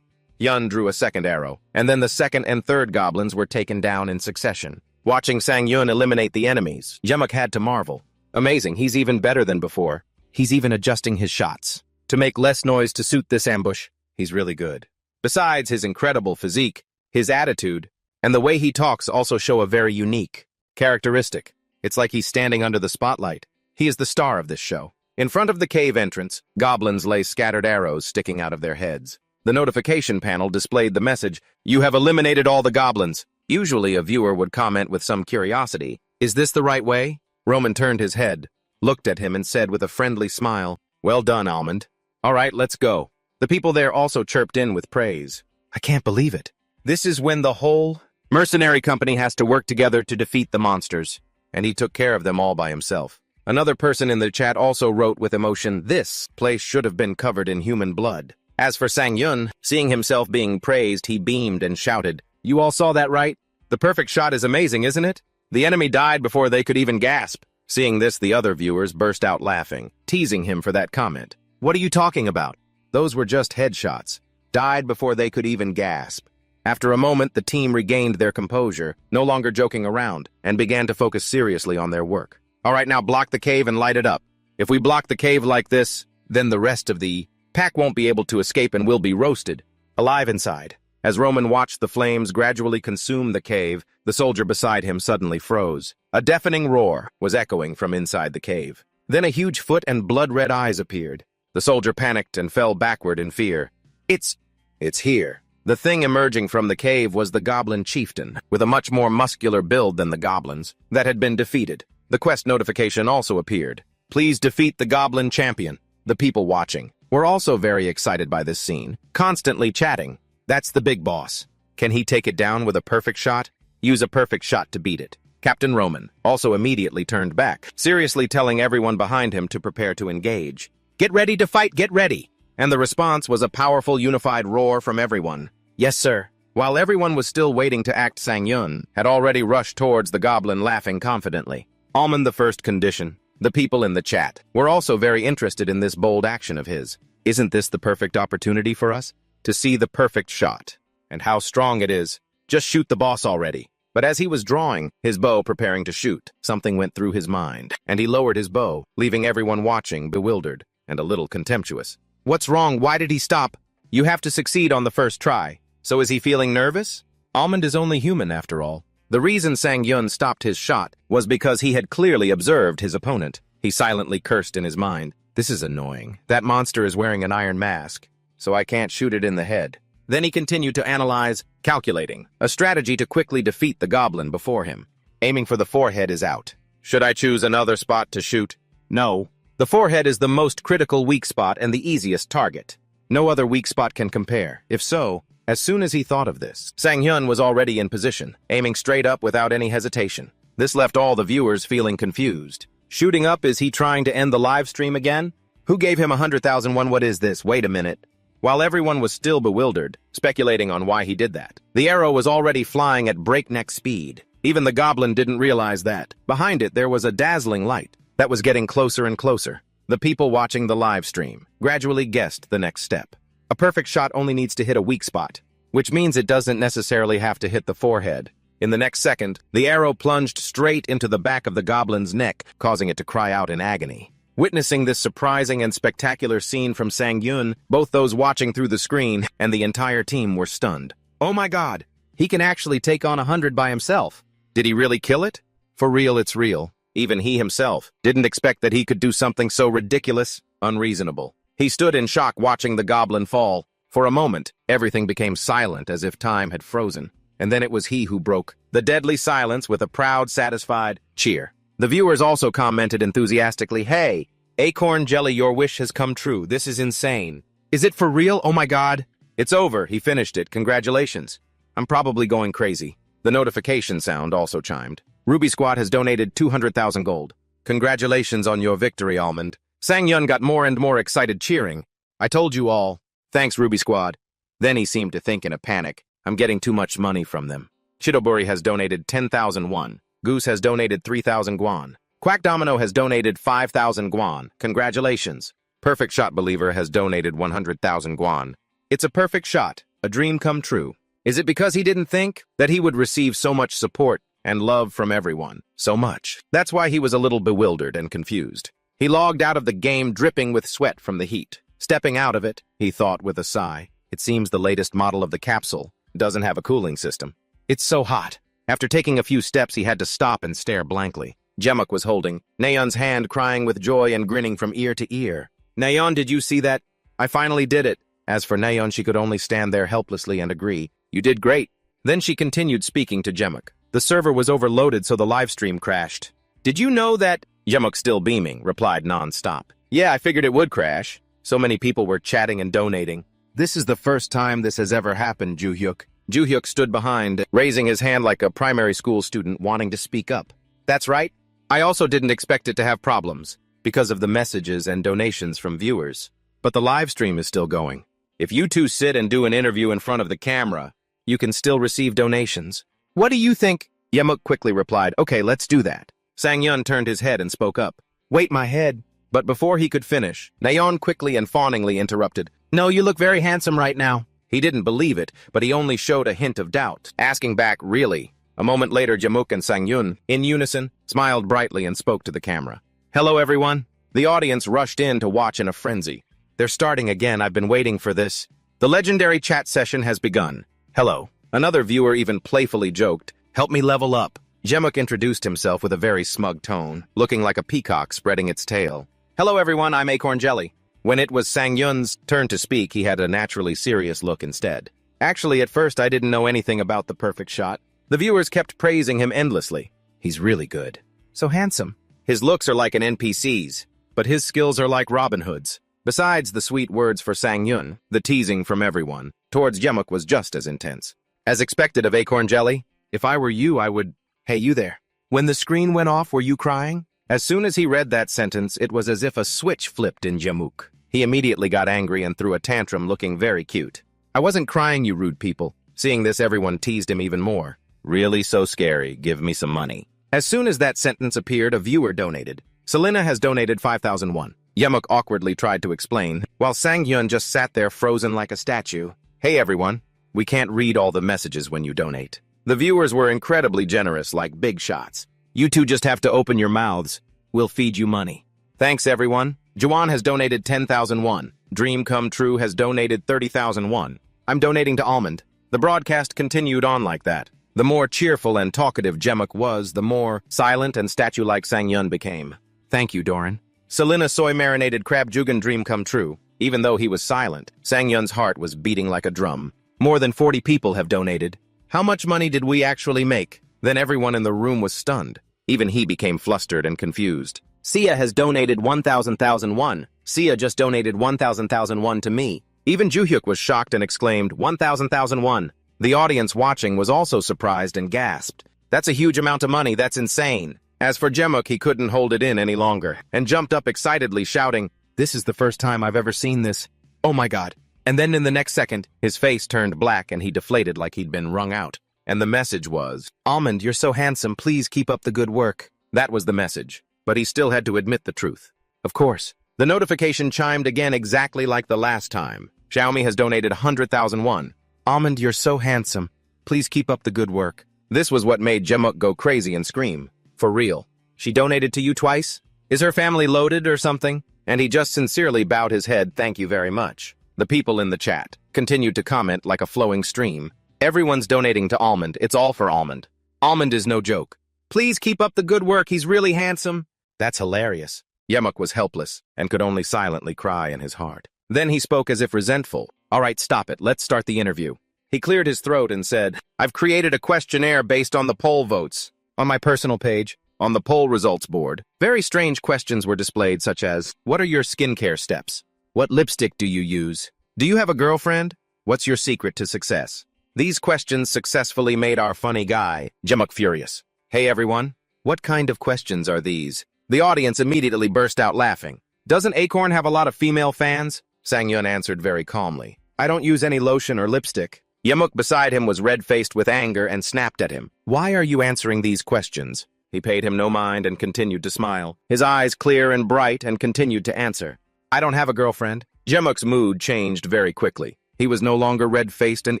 Yun drew a second arrow, and then the second and third goblins were taken down in succession. Watching Sang-yun eliminate the enemies, Yamuk had to marvel. Amazing, he's even better than before. He's even adjusting his shots to make less noise to suit this ambush. He's really good. Besides his incredible physique, his attitude, and the way he talks also show a very unique characteristic. It's like he's standing under the spotlight. He is the star of this show. In front of the cave entrance, goblins lay scattered arrows sticking out of their heads. The notification panel displayed the message, "You have eliminated all the goblins." Usually a viewer would comment with some curiosity, "Is this the right way?" Roman turned his head, looked at him and said with a friendly smile, "Well done, Almond. All right, let's go." The people there also chirped in with praise. I can't believe it. This is when the whole mercenary company has to work together to defeat the monsters, and he took care of them all by himself. Another person in the chat also wrote with emotion, "This place should have been covered in human blood." As for Sang-yun, seeing himself being praised, he beamed and shouted, "You all saw that, right? The perfect shot is amazing, isn't it? The enemy died before they could even gasp." Seeing this, the other viewers burst out laughing, teasing him for that comment. "What are you talking about? Those were just headshots. Died before they could even gasp." After a moment, the team regained their composure, no longer joking around, and began to focus seriously on their work. "All right, now block the cave and light it up. If we block the cave like this, then the rest of the pack won't be able to escape and will be roasted alive inside." As Roman watched the flames gradually consume the cave, the soldier beside him suddenly froze. A deafening roar was echoing from inside the cave. Then a huge foot and blood-red eyes appeared. The soldier panicked and fell backward in fear. It's here." The thing emerging from the cave was the goblin chieftain, with a much more muscular build than the goblins, that had been defeated. The quest notification also appeared. "Please defeat the goblin champion." The people watching were also very excited by this scene, constantly chatting. That's the big boss. Can he take it down with a perfect shot? Use a perfect shot to beat it. Captain Roman also immediately turned back, seriously telling everyone behind him to prepare to engage. "Get ready to fight, get ready!" And the response was a powerful unified roar from everyone. "Yes, sir." While everyone was still waiting to act, Sang-yun had already rushed towards the goblin, laughing confidently. Almond the first condition. The people in the chat were also very interested in this bold action of his. Isn't this the perfect opportunity for us to see the perfect shot? And how strong it is. Just shoot the boss already. But as he was drawing his bow preparing to shoot, something went through his mind, and he lowered his bow, leaving everyone watching bewildered and a little contemptuous. "What's wrong? Why did he stop? You have to succeed on the first try." So is he feeling nervous? Almond is only human after all. The reason Sang-yun stopped his shot was because he had clearly observed his opponent. He silently cursed in his mind. "This is annoying. That monster is wearing an iron mask, so I can't shoot it in the head." Then he continued to analyze, calculating, a strategy to quickly defeat the goblin before him. Aiming for the forehead is out. Should I choose another spot to shoot? No. The forehead is the most critical weak spot and the easiest target. No other weak spot can compare. If so, as soon as he thought of this, Sang-yun was already in position, aiming straight up without any hesitation. This left all the viewers feeling confused. Shooting up, is he trying to end the live stream again? Who gave him 100,001? What is this? Wait a minute. While everyone was still bewildered, speculating on why he did that, the arrow was already flying at breakneck speed. Even the goblin didn't realize that. Behind it, there was a dazzling light that was getting closer and closer. The people watching the live stream gradually guessed the next step. A perfect shot only needs to hit a weak spot, which means it doesn't necessarily have to hit the forehead. In the next second, the arrow plunged straight into the back of the goblin's neck, causing it to cry out in agony. Witnessing this surprising and spectacular scene from Sang-yun, both those watching through the screen and the entire team were stunned. Oh my god, he can actually take on 100 by himself. Did he really kill it? For real, it's real. Even he himself didn't expect that he could do something so ridiculous, unreasonable. He stood in shock watching the goblin fall. For a moment, everything became silent as if time had frozen. And then it was he who broke the deadly silence with a proud, satisfied cheer. The viewers also commented enthusiastically, "Hey, Acorn Jelly, your wish has come true. This is insane. Is it for real? Oh my god. It's over. He finished it. Congratulations. I'm probably going crazy." The notification sound also chimed. Ruby Squad has donated 200,000 gold. Congratulations on your victory, Almond. Sang-yun got more and more excited cheering. I told you all. Thanks, Ruby Squad. Then he seemed to think in a panic. I'm getting too much money from them. Chidoburi has donated 10,000 won. Goose has donated 3,000 guan. Quack Domino has donated 5,000 guan. Congratulations. Perfect Shot Believer has donated 100,000 guan. It's a perfect shot. A dream come true. Is it because he didn't think that he would receive so much support and love from everyone? So much. That's why he was a little bewildered and confused. He logged out of the game dripping with sweat from the heat. Stepping out of it, he thought with a sigh. It seems the latest model of the capsule doesn't have a cooling system. It's so hot. After taking a few steps, he had to stop and stare blankly. Jemuk was holding Nayeon's hand, crying with joy and grinning from ear to ear. Nayeon, did you see that? I finally did it. As for Nayeon, she could only stand there helplessly and agree. You did great. Then she continued speaking to Jemuk. The server was overloaded, so the live stream crashed. Did you know that? Jemuk, still beaming, replied non-stop. Yeah, I figured it would crash. So many people were chatting and donating. This is the first time this has ever happened, Juhyuk. Juhyuk stood behind, raising his hand like a primary school student wanting to speak up. That's right. I also didn't expect it to have problems because of the messages and donations from viewers. But the live stream is still going. If you two sit and do an interview in front of the camera, you can still receive donations. What do you think? Jemuk quickly replied, okay, let's do that. Sang-yun turned his head and spoke up. Wait, my head. But before he could finish, Nayeon quickly and fawningly interrupted. No, you look very handsome right now. He didn't believe it, but he only showed a hint of doubt, asking back, really? A moment later, Jemuk and Sang-yun, in unison, smiled brightly and spoke to the camera. Hello, everyone. The audience rushed in to watch in a frenzy. They're starting again. I've been waiting for this. The legendary chat session has begun. Hello. Another viewer even playfully joked, help me level up. Jemuk introduced himself with a very smug tone, looking like a peacock spreading its tail. Hello, everyone. I'm Acorn Jelly. When it was Sang-yun's turn to speak, he had a naturally serious look instead. Actually, at first, I didn't know anything about the perfect shot. The viewers kept praising him endlessly. He's really good. So handsome. His looks are like an NPC's, but his skills are like Robin Hood's. Besides the sweet words for Sang-yun, the teasing from everyone towards Jemuk was just as intense. As expected of Acorn Jelly, if I were you, I would... Hey, you there. When the screen went off, were you crying? As soon as he read that sentence, it was as if a switch flipped in Jemuk. He immediately got angry and threw a tantrum, looking very cute. I wasn't crying, you rude people. Seeing this, everyone teased him even more. Really so scary, give me some money. As soon as that sentence appeared, a viewer donated. Selena has donated 5,001. Jemuk awkwardly tried to explain, while Sang-yun just sat there frozen like a statue. Hey everyone, we can't read all the messages when you donate. The viewers were incredibly generous, like big shots. You two just have to open your mouths. We'll feed you money. Thanks everyone. Juwan has donated 10,001. Dream Come True has donated 30,001. I'm donating to Almond. The broadcast continued on like that. The more cheerful and talkative Jemuk was, the more silent and statue-like Sang-yun became. Thank you, Doran. Selena soy-marinated crab jugan Dream Come True. Even though he was silent, Sang-yun's heart was beating like a drum. More than 40 people have donated. How much money did we actually make? Then everyone in the room was stunned. Even he became flustered and confused. Sia has donated 1,000,001. Sia just donated 1,000,001 to me. Even Juhyuk was shocked and exclaimed, 1,000,001. The audience watching was also surprised and gasped. That's a huge amount of money, that's insane. As for Jemuk, he couldn't hold it in any longer, and jumped up excitedly, shouting, this is the first time I've ever seen this. Oh my god. And then in the next second, his face turned black and he deflated like he'd been wrung out. And the message was, Almond, you're so handsome, please keep up the good work. That was the message, but he still had to admit the truth. Of course. The notification chimed again exactly like the last time. Xiaomi has donated 100,001. Almond, you're so handsome. Please keep up the good work. This was what made Jemuk go crazy and scream. For real. She donated to you twice? Is her family loaded or something? And he just sincerely bowed his head, thank you very much. The people in the chat continued to comment like a flowing stream. Everyone's donating to Almond. It's all for Almond. Almond is no joke. Please keep up the good work. He's really handsome. That's hilarious. Jemuk was helpless and could only silently cry in his heart. Then he spoke as if resentful. All right, stop it. Let's start the interview. He cleared his throat and said, I've created a questionnaire based on the poll votes. On my personal page, on the poll results board, very strange questions were displayed such as, what are your skincare steps? What lipstick do you use? Do you have a girlfriend? What's your secret to success? These questions successfully made our funny guy, Jemuk, furious. Hey everyone, what kind of questions are these? The audience immediately burst out laughing. Doesn't Acorn have a lot of female fans? Sang-yun answered very calmly. I don't use any lotion or lipstick. Yamuk beside him was red-faced with anger and snapped at him. Why are you answering these questions? He paid him no mind and continued to smile, his eyes clear and bright, and continued to answer. I don't have a girlfriend. Yamuk's mood changed very quickly. He was no longer red-faced and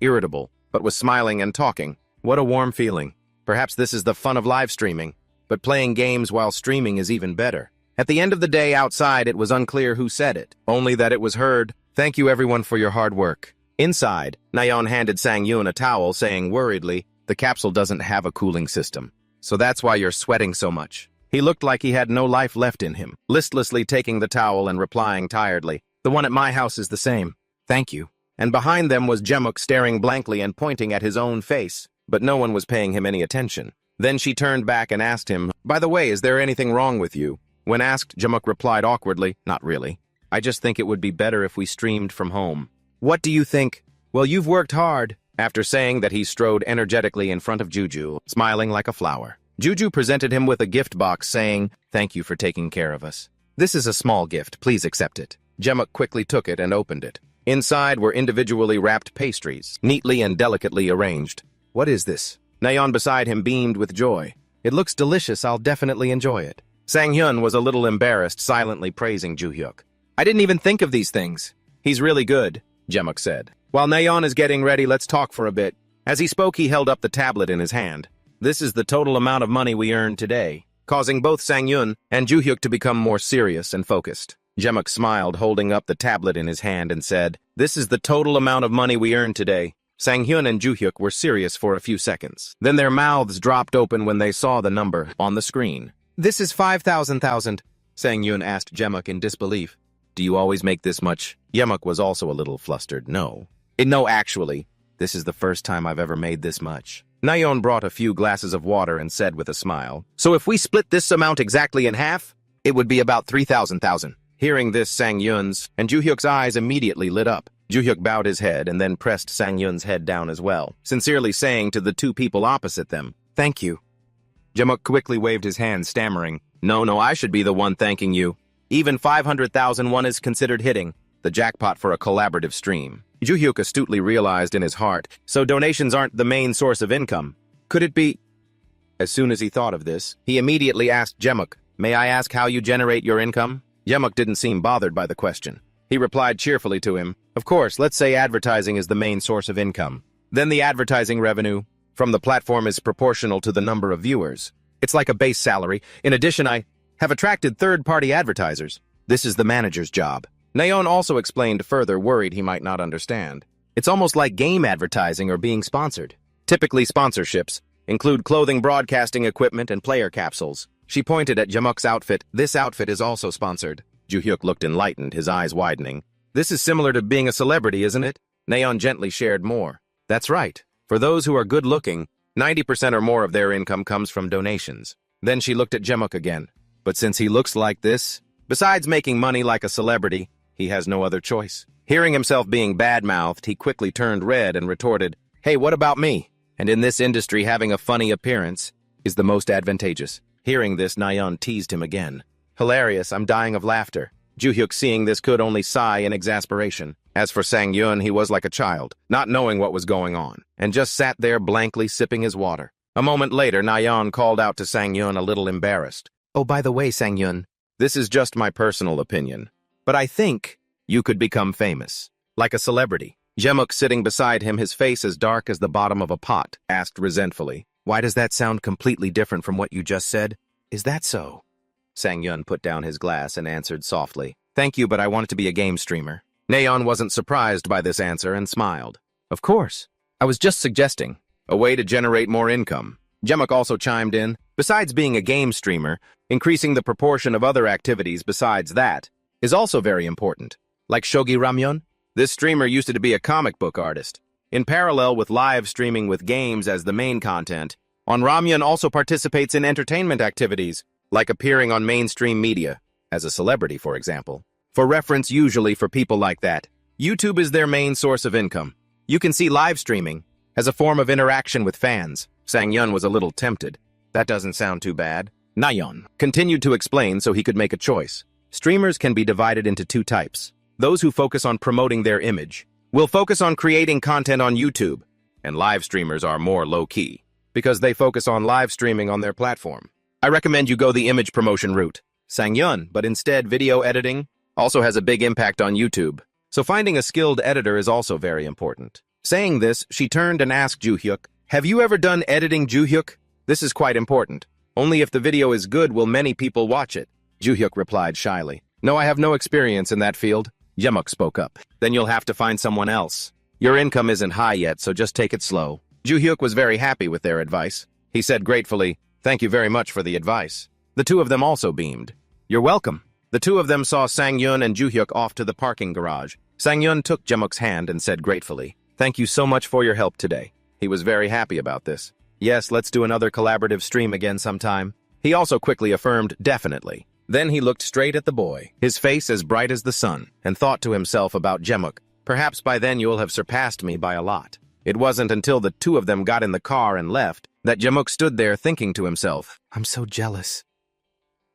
irritable, but was smiling and talking. What a warm feeling. Perhaps this is the fun of live streaming, but playing games while streaming is even better. At the end of the day outside, it was unclear who said it, only that it was heard. Thank you everyone for your hard work. Inside, Nayeon handed Sang-yun a towel, saying worriedly, the capsule doesn't have a cooling system, so that's why you're sweating so much. He looked like he had no life left in him, listlessly taking the towel and replying tiredly, the one at my house is the same. Thank you. And behind them was Jemuk staring blankly and pointing at his own face, but no one was paying him any attention. Then she turned back and asked him, by the way, is there anything wrong with you? When asked, Jemuk replied awkwardly, not really. I just think it would be better if we streamed from home. What do you think? Well, you've worked hard. After saying that, he strode energetically in front of Juju, smiling like a flower. Juju presented him with a gift box, saying, thank you for taking care of us. This is a small gift, please accept it. Jemuk quickly took it and opened it. Inside were individually wrapped pastries, neatly and delicately arranged. What is this? Nayeon beside him beamed with joy. It looks delicious, I'll definitely enjoy it. Sang-hyun was a little embarrassed, silently praising Ju-hyuk. I didn't even think of these things. He's really good, Jemuk said. While Nayeon is getting ready, let's talk for a bit. As he spoke, he held up the tablet in his hand. This is the total amount of money we earned today, causing both Sang-hyun and Ju-hyuk to become more serious and focused. Jemuk smiled, holding up the tablet in his hand, and said, this is the total amount of money we earned today. Sang-hyun and Ju-hyuk were serious for a few seconds. Then their mouths dropped open when they saw the number on the screen. This is 5,000. Sang-hyun asked Jemuk in disbelief. Do you always make this much? Jemuk was also a little flustered. No, actually, this is the first time I've ever made this much. Nayeon brought a few glasses of water and said with a smile, so if we split this amount exactly in half, it would be about 3,000. Hearing this, Sang-hyun's and Ju-hyuk's eyes immediately lit up. Ju-hyuk bowed his head and then pressed Sang-hyun's head down as well, sincerely saying to the two people opposite them, thank you. Jemuk quickly waved his hand, stammering, no, I should be the one thanking you. Even 500,000 won is considered hitting the jackpot for a collaborative stream. Ju-hyuk astutely realized in his heart, so donations aren't the main source of income. Could it be? As soon as he thought of this, he immediately asked Jemuk, may I ask how you generate your income? Jemuk didn't seem bothered by the question. He replied cheerfully to him, of course, let's say advertising is the main source of income. Then the advertising revenue from the platform is proportional to the number of viewers. It's like a base salary. In addition, I have attracted third-party advertisers. This is the manager's job. Nayeon also explained further, worried he might not understand. It's almost like game advertising or being sponsored. Typically, sponsorships include clothing, broadcasting equipment, and player capsules. She pointed at Jemuk's outfit. This outfit is also sponsored. Ju-hyuk looked enlightened, his eyes widening. This is similar to being a celebrity, isn't it? Nayeon gently shared more. That's right. For those who are good-looking, 90% or more of their income comes from donations. Then she looked at Jemuk again. But since he looks like this, besides making money like a celebrity, he has no other choice. Hearing himself being bad-mouthed, he quickly turned red and retorted, hey, what about me? And in this industry, having a funny appearance is the most advantageous. Hearing this, Nayeon teased him again. Hilarious, I'm dying of laughter. Ju-hyuk, seeing this, could only sigh in exasperation. As for Sang-hyun, he was like a child, not knowing what was going on, and just sat there blankly sipping his water. A moment later, Nayeon called out to Sang-hyun, a little embarrassed. Oh, by the way, Sang-hyun, this is just my personal opinion, but I think you could become famous, like a celebrity. Jemuk, sitting beside him, his face as dark as the bottom of a pot, asked resentfully, why does that sound completely different from what you just said? Is that so? Sang-hyun put down his glass and answered softly, thank you, but I wanted to be a game streamer. Nayeon wasn't surprised by this answer and smiled. Of course. I was just suggesting a way to generate more income. Jemuk also chimed in. Besides being a game streamer, increasing the proportion of other activities besides that is also very important. Like Shogi Ramyeon, this streamer used to be a comic book artist. In parallel with live streaming with games as the main content, on Ramyeon also participates in entertainment activities, like appearing on mainstream media, as a celebrity, for example. For reference, usually for people like that, YouTube is their main source of income. You can see live streaming as a form of interaction with fans. Sang-hyun was a little tempted. That doesn't sound too bad. Nayeon continued to explain so he could make a choice. Streamers can be divided into two types. those who focus on promoting their image, will focus on creating content on YouTube, and live streamers are more low-key, because they focus on live streaming on their platform. I recommend you go the image promotion route, Sangyun, but instead video editing also has a big impact on YouTube, so finding a skilled editor is also very important. Saying this, she turned and asked Juhyuk, "Have you ever done editing, Juhyuk? This is quite important. Only if the video is good will many people watch it." Juhyuk replied shyly, "No, I have no experience in that field." Jemuk spoke up, "Then you'll have to find someone else. Your income isn't high yet, so just take it slow." Juhyuk was very happy with their advice. He said gratefully, "Thank you very much for the advice." The two of them also beamed. "You're welcome." The two of them saw Sangyun and Juhyuk off to the parking garage. Sangyun took Jemuk's hand and said gratefully, "Thank you so much for your help today." He was very happy about this. "Yes, let's do another collaborative stream again sometime." He also quickly affirmed, "Definitely." Then he looked straight at the boy, his face as bright as the sun, and thought to himself about Jemuk, "Perhaps by then you'll have surpassed me by a lot." It wasn't until the two of them got in the car and left that Jemuk stood there thinking to himself, "I'm so jealous."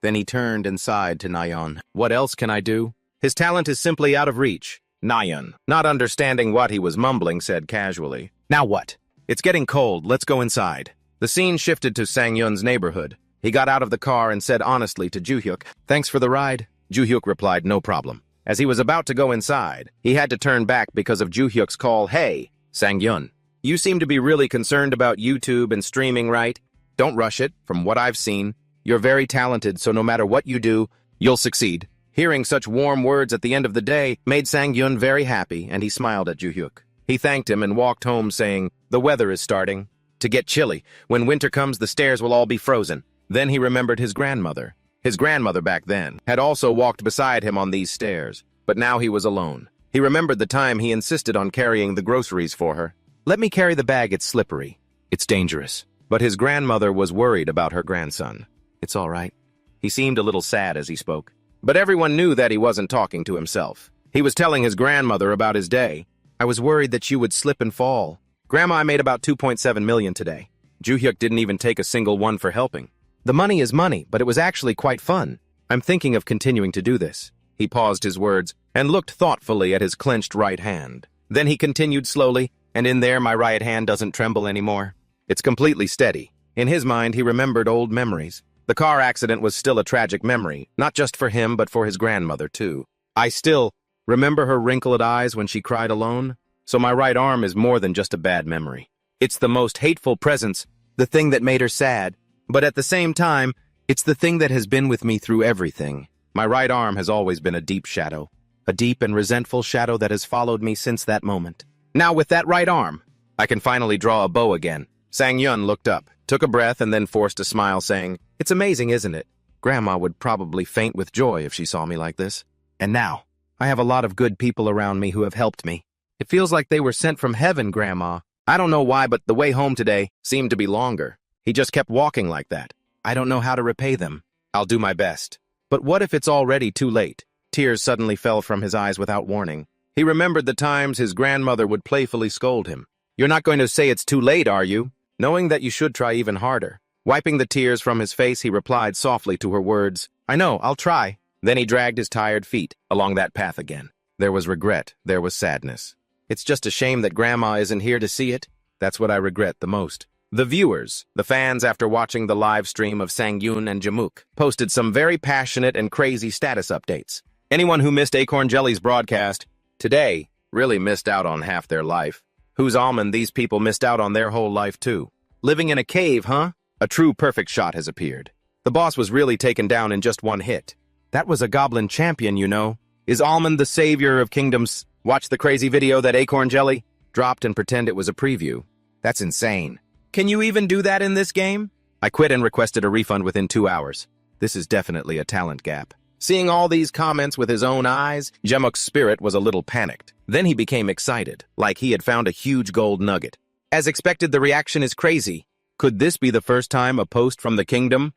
Then he turned and sighed to Nayeon. "What else can I do? His talent is simply out of reach." Nayeon, not understanding what he was mumbling, said casually, "Now what? It's getting cold, let's go inside." The scene shifted to Sangyun's neighborhood. He got out of the car and said honestly to Juhyuk, "Thanks for the ride." Juhyuk replied, "No problem." As he was about to go inside, he had to turn back because of Juhyuk's call. "Hey, Sangyun, you seem to be really concerned about YouTube and streaming, right? Don't rush it. From what I've seen, you're very talented, so no matter what you do, you'll succeed." Hearing such warm words at the end of the day made Sangyun very happy, and he smiled at Juhyuk. He thanked him and walked home saying, "The weather is starting to get chilly. When winter comes, the stairs will all be frozen." Then he remembered his grandmother. His grandmother back then had also walked beside him on these stairs, but now he was alone. He remembered the time he insisted on carrying the groceries for her. "Let me carry the bag, it's slippery. It's dangerous." But his grandmother was worried about her grandson. "It's all right." He seemed a little sad as he spoke. But everyone knew that he wasn't talking to himself. He was telling his grandmother about his day. "I was worried that you would slip and fall. Grandma, I made about 2.7 million today." Juhyuk didn't even take a single one for helping. "The money is money, but it was actually quite fun. I'm thinking of continuing to do this." He paused his words and looked thoughtfully at his clenched right hand. Then he continued slowly, "And in there my right hand doesn't tremble anymore. It's completely steady." In his mind, he remembered old memories. The car accident was still a tragic memory, not just for him, but for his grandmother, too. "I still remember her wrinkled eyes when she cried alone, so my right arm is more than just a bad memory. It's the most hateful presence, the thing that made her sad, but at the same time, it's the thing that has been with me through everything. My right arm has always been a deep shadow, a deep and resentful shadow that has followed me since that moment. Now with that right arm, I can finally draw a bow again." Sangyun looked up, took a breath, and then forced a smile, saying, "It's amazing, isn't it? Grandma would probably faint with joy if she saw me like this. And now, I have a lot of good people around me who have helped me. It feels like they were sent from heaven, Grandma. I don't know why, but the way home today seemed to be longer. He just kept walking like that. I don't know how to repay them. I'll do my best. But what if it's already too late?" Tears suddenly fell from his eyes without warning. He remembered the times his grandmother would playfully scold him. "You're not going to say it's too late, are you?" Knowing that you should try even harder. Wiping the tears from his face, he replied softly to her words, "I know, I'll try." Then he dragged his tired feet along that path again. There was regret, there was sadness. "It's just a shame that Grandma isn't here to see it. That's what I regret the most." The viewers, the fans after watching the live stream of Sangyun and Jemuk, posted some very passionate and crazy status updates. Anyone who missed Acorn Jelly's broadcast today really missed out on half their life. Who's Almond? These people missed out on their whole life too. Living in a cave, huh? A true perfect shot has appeared. The boss was really taken down in just one hit. That was a goblin champion, you know. Is Almond the savior of kingdoms? Watch the crazy video that Acorn Jelly dropped and pretend it was a preview. That's insane. Can you even do that in this game? I quit and requested a refund within 2 hours. This is definitely a talent gap. Seeing all these comments with his own eyes, Jemuk's spirit was a little panicked. Then he became excited, like he had found a huge gold nugget. As expected, the reaction is crazy. Could this be the first time a post from the kingdom's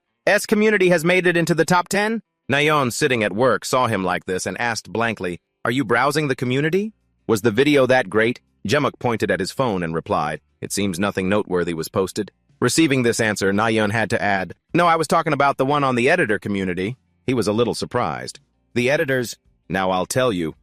community has made it into the top 10? Nayeon, sitting at work, saw him like this and asked blankly, "Are you browsing the community? Was the video that great?" Jemuk pointed at his phone and replied, "It seems nothing noteworthy was posted." Receiving this answer, Nayeon had to add, "No, I was talking about the one on the editor community." He was a little surprised. The editors, now I'll tell you.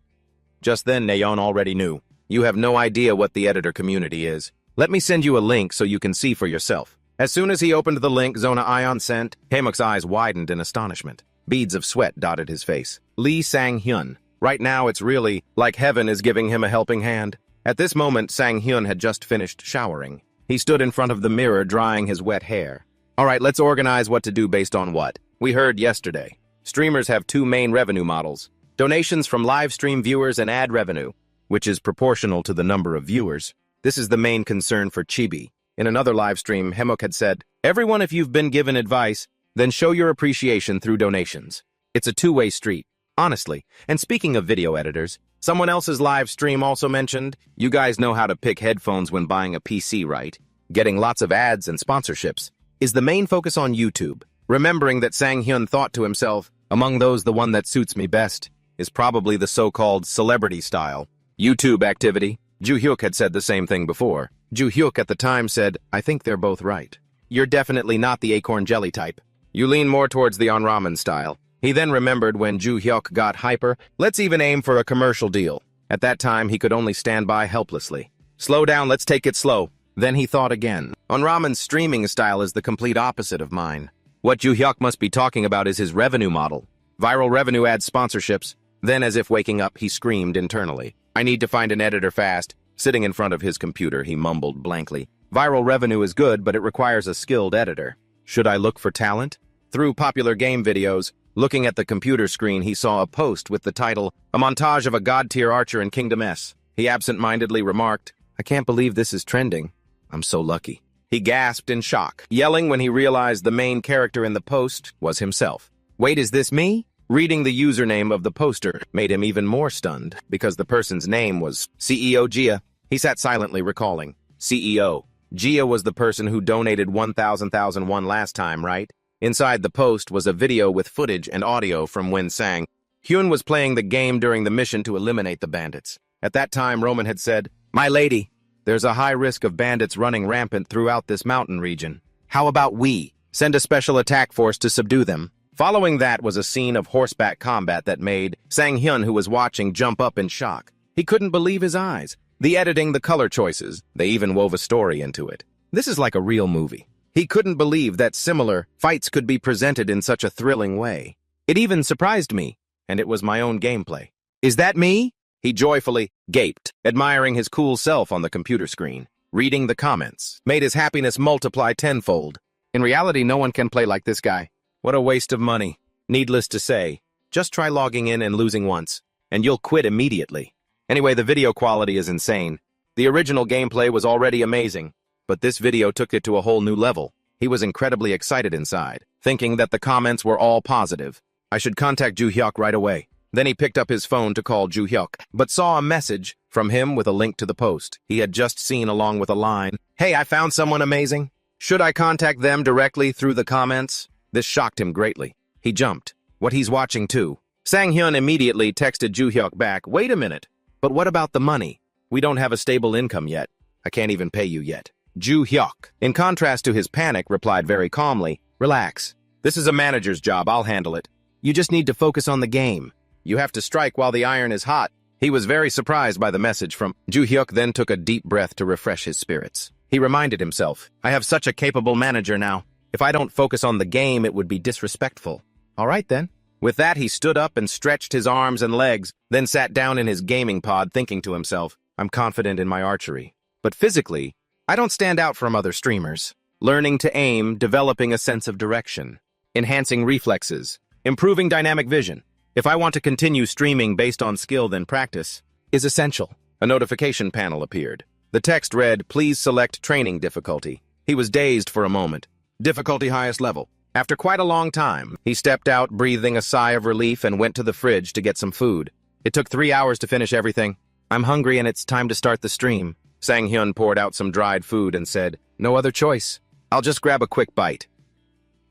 Just then, Nayeon already knew. You have no idea what the editor community is. Let me send you a link so you can see for yourself. As soon as he opened the link Zona Ion sent, Haemok's eyes widened in astonishment. Beads of sweat dotted his face. Lee Sang-hyun. Right now, it's really like heaven is giving him a helping hand. At this moment, Sang-hyun had just finished showering. He stood in front of the mirror drying his wet hair. All right, let's organize what to do based on what we heard yesterday. Streamers have two main revenue models. Donations from live stream viewers and ad revenue, which is proportional to the number of viewers. This is the main concern for Chibi. In another live stream, Haemok had said, "Everyone, if you've been given advice, then show your appreciation through donations." It's a two-way street, honestly. And speaking of video editors, someone else's live stream also mentioned, you guys know how to pick headphones when buying a PC, right? Getting lots of ads and sponsorships is the main focus on YouTube. Remembering that Sang-hyun thought to himself, among those the one that suits me best is probably the so-called celebrity style YouTube activity. Ju-hyuk had said the same thing before. Ju-hyuk at the time said, I think they're both right. You're definitely not the acorn jelly type. You lean more towards the on ramen style. He then remembered when Ju-hyuk got hyper, let's even aim for a commercial deal. At that time, he could only stand by helplessly. Slow down, let's take it slow. Then he thought again. On ramen's streaming style is the complete opposite of mine. What Ju-hyuk must be talking about is his revenue model. Viral revenue adds sponsorships. Then, as if waking up, he screamed internally. I need to find an editor fast. Sitting in front of his computer, he mumbled blankly. Viral revenue is good, but it requires a skilled editor. Should I look for talent? Through popular game videos, looking at the computer screen, he saw a post with the title, A Montage of a God-Tier Archer in Kingdom S. He absent-mindedly remarked, I can't believe this is trending. I'm so lucky. He gasped in shock, yelling when he realized the main character in the post was himself. Wait, is this me? Reading the username of the poster made him even more stunned, because the person's name was CEO Gia. He sat silently recalling. CEO. Gia was the person who donated 1,000,001 last time, right? Inside the post was a video with footage and audio from when Sang-hyun was playing the game during the mission to eliminate the bandits. At that time, Roman had said, My lady, there's a high risk of bandits running rampant throughout this mountain region. How about we send a special attack force to subdue them? Following that was a scene of horseback combat that made Sang-hyun, who was watching, jump up in shock. He couldn't believe his eyes. The editing, the color choices, they even wove a story into it. This is like a real movie. He couldn't believe that similar fights could be presented in such a thrilling way. It even surprised me, and it was my own gameplay. Is that me? He joyfully gaped, admiring his cool self on the computer screen. Reading the comments made his happiness multiply tenfold. In reality, no one can play like this guy. What a waste of money. Needless to say, just try logging in and losing once, and you'll quit immediately. Anyway, the video quality is insane. The original gameplay was already amazing, but this video took it to a whole new level. He was incredibly excited inside, thinking that the comments were all positive. I should contact Ju-hyuk right away. Then he picked up his phone to call Ju-hyuk, but saw a message from him with a link to the post he had just seen along with a line, Hey, I found someone amazing. Should I contact them directly through the comments? This shocked him greatly. He jumped. What he's watching too. Sang-hyun immediately texted Ju-hyuk back, Wait a minute. But what about the money? We don't have a stable income yet. I can't even pay you yet. Ju-hyuk, in contrast to his panic, replied very calmly, Relax. This is a manager's job. I'll handle it. You just need to focus on the game. You have to strike while the iron is hot. He was very surprised by the message from Ju-hyuk, then took a deep breath to refresh his spirits. He reminded himself, I have such a capable manager now. If I don't focus on the game, it would be disrespectful. All right, then. With that, he stood up and stretched his arms and legs, then sat down in his gaming pod, thinking to himself, I'm confident in my archery. But physically, I don't stand out from other streamers. Learning to aim, developing a sense of direction, enhancing reflexes, improving dynamic vision. If I want to continue streaming based on skill, then practice is essential. A notification panel appeared. The text read, Please select training difficulty. He was dazed for a moment. Difficulty highest level. After quite a long time, he stepped out, breathing a sigh of relief, and went to the fridge to get some food. It took 3 hours to finish everything. I'm hungry and it's time to start the stream. Sang-hyun poured out some dried food and said, No other choice. I'll just grab a quick bite.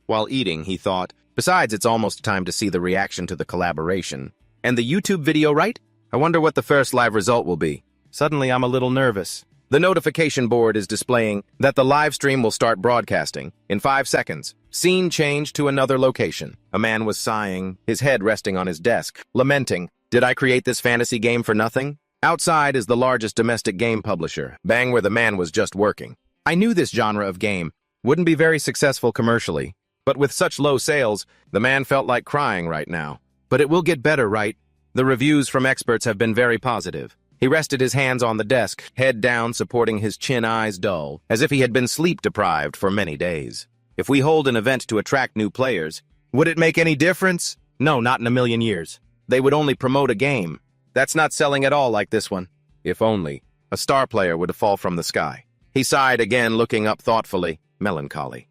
While eating, he thought, Besides, it's almost time to see the reaction to the collaboration. And the YouTube video, right? I wonder what the first live result will be. Suddenly, I'm a little nervous. The notification board is displaying that the live stream will start broadcasting in 5 seconds. Scene changed to another location. A man was sighing, his head resting on his desk, lamenting. Did I create this fantasy game for nothing? Outside is the largest domestic game publisher, bang where the man was just working. I knew this genre of game wouldn't be very successful commercially, but with such low sales, the man felt like crying right now. But it will get better, right? The reviews from experts have been very positive. He rested his hands on the desk, head down, supporting his chin, eyes dull, as if he had been sleep-deprived for many days. If we hold an event to attract new players, would it make any difference? No, not in a million years. They would only promote a game. That's not selling at all like this one. If only a star player would fall from the sky. He sighed again, looking up thoughtfully, melancholy.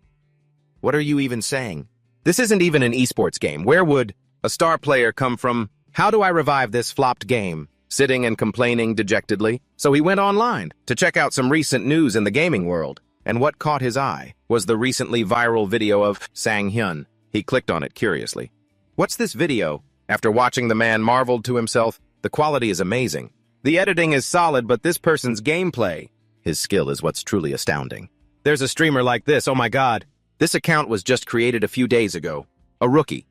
What are you even saying? This isn't even an esports game. Where would a star player come from? How do I revive this flopped game? Sitting and complaining dejectedly. So he went online to check out some recent news in the gaming world. And what caught his eye was the recently viral video of Sang-hyun. He clicked on it curiously. What's this video? After watching, the man marveled to himself. The quality is amazing. The editing is solid, but this person's gameplay, his skill is what's truly astounding. There's a streamer like this, oh my god. This account was just created a few days ago. A rookie.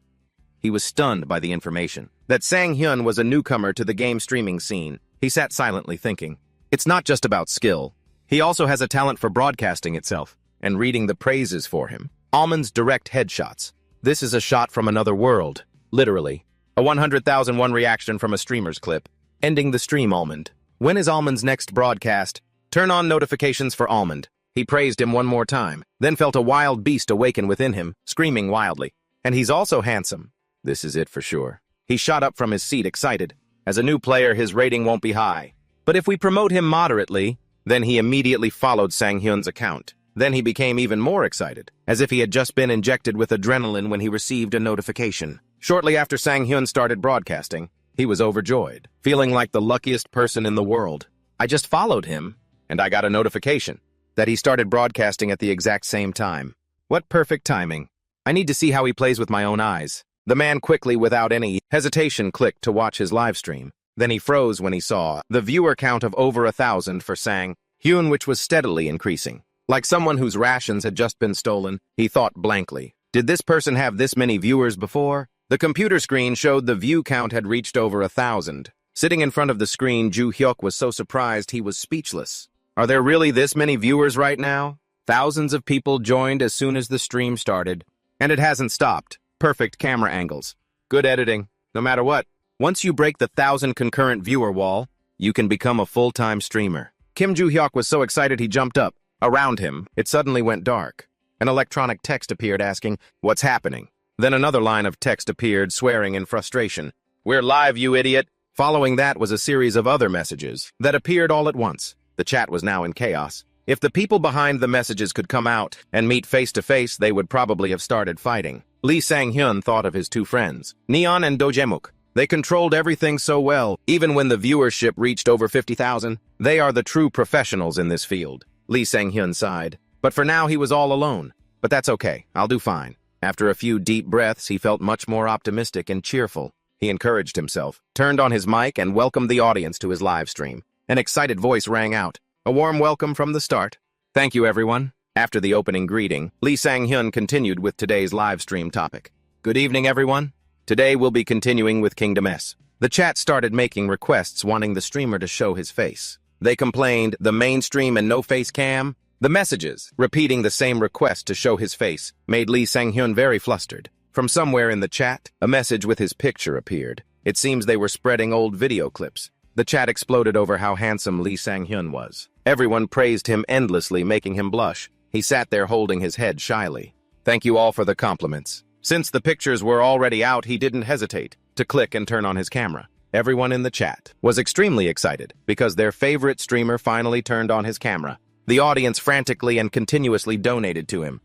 He was stunned by the information that Sang-hyun was a newcomer to the game streaming scene. He sat silently thinking. It's not just about skill. He also has a talent for broadcasting itself and reading the praises for him. Almond's direct headshots. This is a shot from another world. Literally. A 100,001 reaction from a streamer's clip. Ending the stream, Almond. When is Almond's next broadcast? Turn on notifications for Almond. He praised him one more time, then felt a wild beast awaken within him, screaming wildly. And he's also handsome. This is it for sure. He shot up from his seat, excited. As a new player, his rating won't be high. But if we promote him moderately, then he immediately followed Sang-hyun's account. Then he became even more excited, as if he had just been injected with adrenaline when he received a notification. Shortly after Sang-hyun started broadcasting, he was overjoyed, feeling like the luckiest person in the world. I just followed him, and I got a notification that he started broadcasting at the exact same time. What perfect timing. I need to see how he plays with my own eyes. The man quickly, without any hesitation, clicked to watch his live stream. Then he froze when he saw the viewer count of over 1,000 for Sang-hyun, which was steadily increasing. Like someone whose rations had just been stolen, he thought blankly. Did this person have this many viewers before? The computer screen showed the view count had reached over 1,000. Sitting in front of the screen, Ju-hyuk was so surprised he was speechless. Are there really this many viewers right now? Thousands of people joined as soon as the stream started. And it hasn't stopped. Perfect camera angles. Good editing. No matter what, once you break the 1,000 concurrent viewer wall, you can become a full-time streamer. Kim Ju-hyuk was so excited he jumped up. Around him, it suddenly went dark. An electronic text appeared asking, "What's happening?" Then another line of text appeared, swearing in frustration. "We're live, you idiot." Following that was a series of other messages that appeared all at once. The chat was now in chaos. If the people behind the messages could come out and meet face-to-face, they would probably have started fighting. Lee Sang-hyun thought of his two friends, Neon and Dojemuk. They controlled everything so well, even when the viewership reached over 50,000. They are the true professionals in this field. Lee Sang-hyun sighed. But for now, he was all alone. But that's okay. I'll do fine. After a few deep breaths, he felt much more optimistic and cheerful. He encouraged himself, turned on his mic, and welcomed the audience to his live stream. An excited voice rang out. A warm welcome from the start. Thank you, everyone. After the opening greeting, Lee Sang-hyun continued with today's live stream topic. Good evening, everyone. Today we'll be continuing with Kingdom S. The chat started making requests wanting the streamer to show his face. They complained, the mainstream and no face cam. The messages, repeating the same request to show his face, made Lee Sang-hyun very flustered. From somewhere in the chat, a message with his picture appeared. It seems they were spreading old video clips. The chat exploded over how handsome Lee Sang-hyun was. Everyone praised him endlessly, making him blush. He sat there holding his head shyly. Thank you all for the compliments. Since the pictures were already out, he didn't hesitate to click and turn on his camera. Everyone in the chat was extremely excited because their favorite streamer finally turned on his camera. The audience frantically and continuously donated to him.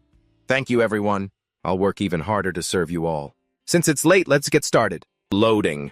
Thank you, everyone. I'll work even harder to serve you all. Since it's late, let's get started. Loading.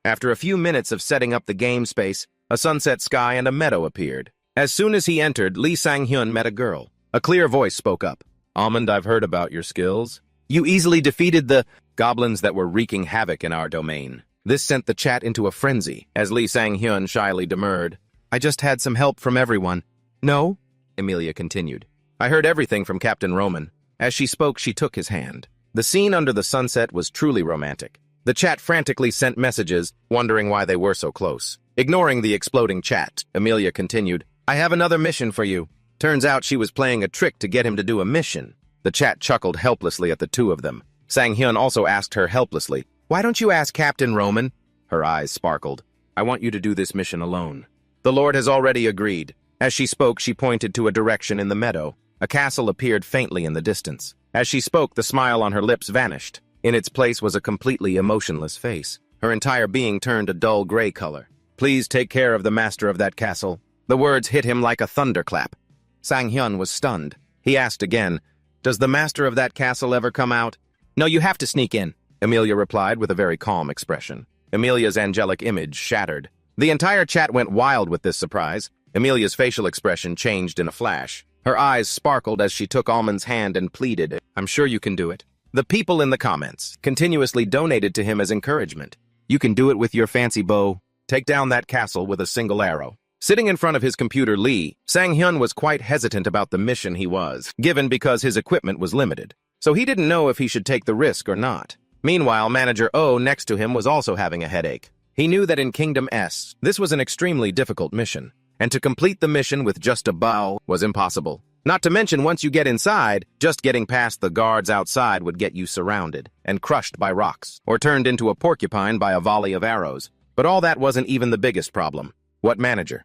After a few minutes of setting up the game space, a sunset sky and a meadow appeared. As soon as he entered, Lee Sang-hyun met a girl. A clear voice spoke up. Almond, I've heard about your skills. You easily defeated the goblins that were wreaking havoc in our domain. This sent the chat into a frenzy, as Lee Sang-hyun shyly demurred. I just had some help from everyone. No? Amelia continued. I heard everything from Captain Roman. As she spoke, she took his hand. The scene under the sunset was truly romantic. The chat frantically sent messages, wondering why they were so close. Ignoring the exploding chat, Amelia continued, I have another mission for you. Turns out she was playing a trick to get him to do a mission. The chat chuckled helplessly at the two of them. Sang-hyun also asked her helplessly, Why don't you ask Captain Roman? Her eyes sparkled. I want you to do this mission alone. The Lord has already agreed. As she spoke, she pointed to a direction in the meadow. A castle appeared faintly in the distance. As she spoke, the smile on her lips vanished. In its place was a completely emotionless face. Her entire being turned a dull gray color. Please take care of the master of that castle. The words hit him like a thunderclap. Sang-hyun was stunned. He asked again, Does the master of that castle ever come out? No, you have to sneak in, Amelia replied with a very calm expression. Amelia's angelic image shattered. The entire chat went wild with this surprise. Amelia's facial expression changed in a flash. Her eyes sparkled as she took Almond's hand and pleaded, I'm sure you can do it. The people in the comments continuously donated to him as encouragement. You can do it with your fancy bow. Take down that castle with a single arrow. Sitting in front of his computer, Lee, Sang-hyun was quite hesitant about the mission he was given because his equipment was limited. So he didn't know if he should take the risk or not. Meanwhile, Manager O next to him was also having a headache. He knew that in Kingdom S, this was an extremely difficult mission, and to complete the mission with just a bow was impossible. Not to mention, once you get inside, just getting past the guards outside would get you surrounded and crushed by rocks, or turned into a porcupine by a volley of arrows. But all that wasn't even the biggest problem. What Manager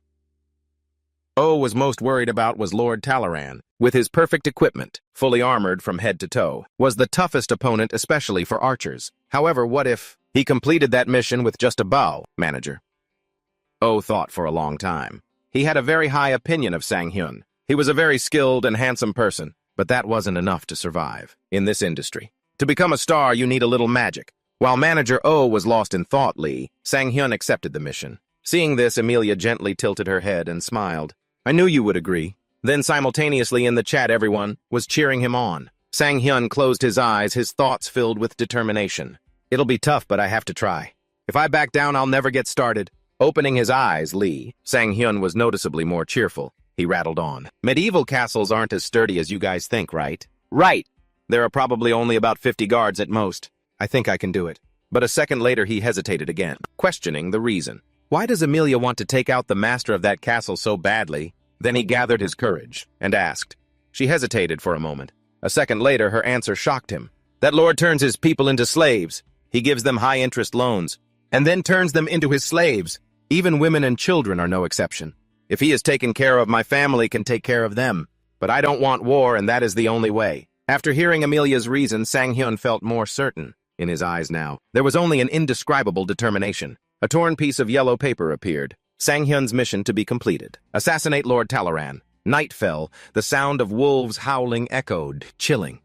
O was most worried about was Lord Talaran. With his perfect equipment, fully armored from head to toe, was the toughest opponent, especially for archers. However, what if he completed that mission with just a bow, Manager? O thought for a long time. He had a very high opinion of Sang-hyun. He was a very skilled and handsome person, but that wasn't enough to survive in this industry. To become a star, you need a little magic. While Manager O was lost in thought, Sang-hyun accepted the mission. Seeing this, Amelia gently tilted her head and smiled. I knew you would agree. Then simultaneously in the chat, everyone was cheering him on. Sang-hyun closed his eyes, his thoughts filled with determination. It'll be tough, but I have to try. If I back down, I'll never get started. Opening his eyes, Sang-hyun was noticeably more cheerful. He rattled on. Medieval castles aren't as sturdy as you guys think, right? Right! There are probably only about 50 guards at most. I think I can do it. But a second later, he hesitated again, questioning the reason. Why does Amelia want to take out the master of that castle so badly? Then he gathered his courage and asked. She hesitated for a moment. A second later, her answer shocked him. That lord turns his people into slaves. He gives them high-interest loans, and then turns them into his slaves. Even women and children are no exception. If he has taken care of my family, can take care of them. But I don't want war, and that is the only way. After hearing Amelia's reason, Sang-hyun felt more certain. In his eyes now, there was only an indescribable determination. A torn piece of yellow paper appeared. Sang-hyun's mission to be completed. Assassinate Lord Talaran. Night fell. The sound of wolves howling echoed, chilling.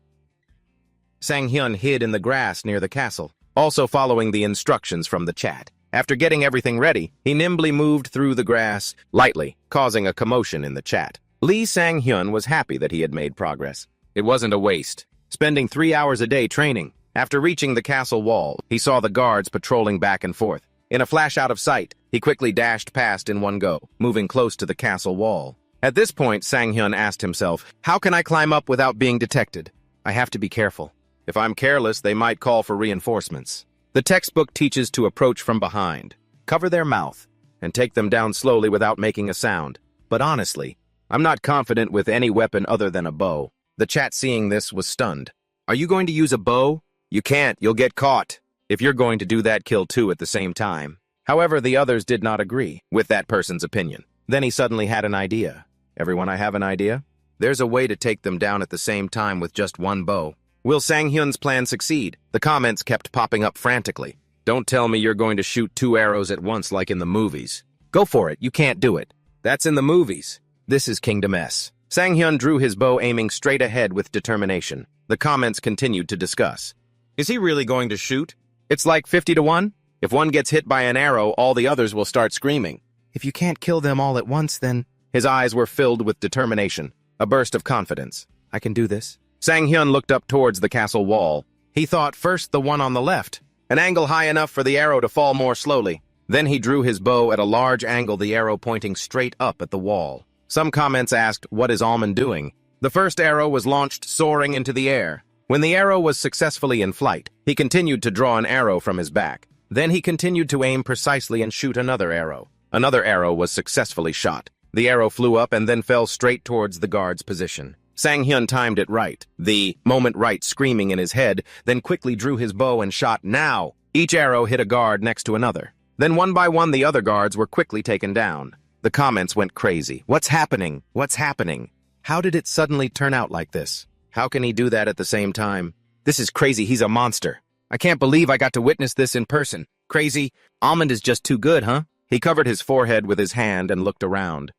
Sang-hyun hid in the grass near the castle, also following the instructions from the chat. After getting everything ready, he nimbly moved through the grass, lightly, causing a commotion in the chat. Lee Sang-hyun was happy that he had made progress. It wasn't a waste. Spending 3 hours a day training. After reaching the castle wall, he saw the guards patrolling back and forth. In a flash out of sight, he quickly dashed past in one go, moving close to the castle wall. At this point, Sang-hyun asked himself, how can I climb up without being detected? I have to be careful. If I'm careless, they might call for reinforcements. The textbook teaches to approach from behind, cover their mouth, and take them down slowly without making a sound. But honestly, I'm not confident with any weapon other than a bow. The chat seeing this was stunned. Are you going to use a bow? You can't, you'll get caught. If you're going to do that, kill two at the same time. However, the others did not agree with that person's opinion. Then he suddenly had an idea. Everyone, I have an idea? There's a way to take them down at the same time with just one bow. Will Sang-hyun's plan succeed? The comments kept popping up frantically. Don't tell me you're going to shoot 2 arrows at once like in the movies. Go for it, you can't do it. That's in the movies. This is Kingdom S. Sang-hyun drew his bow, aiming straight ahead with determination. The comments continued to discuss. Is he really going to shoot? It's like 50-1. If one gets hit by an arrow, all the others will start screaming. If you can't kill them all at once, then... His eyes were filled with determination, a burst of confidence. I can do this. Sang-hyun looked up towards the castle wall. He thought first the one on the left, an angle high enough for the arrow to fall more slowly. Then he drew his bow at a large angle, the arrow pointing straight up at the wall. Some comments asked, what is Almond doing? The first arrow was launched soaring into the air. When the arrow was successfully in flight, he continued to draw an arrow from his back. Then he continued to aim precisely and shoot another arrow. Another arrow was successfully shot. The arrow flew up and then fell straight towards the guard's position. Sang-hyun timed it right, the moment right screaming in his head, then quickly drew his bow and shot now. Each arrow hit a guard next to another. Then one by one the other guards were quickly taken down. The comments went crazy. What's happening? What's happening? How did it suddenly turn out like this? How can he do that at the same time? This is crazy, he's a monster. I can't believe I got to witness this in person. Crazy. Almond is just too good, huh? He covered his forehead with his hand and looked around.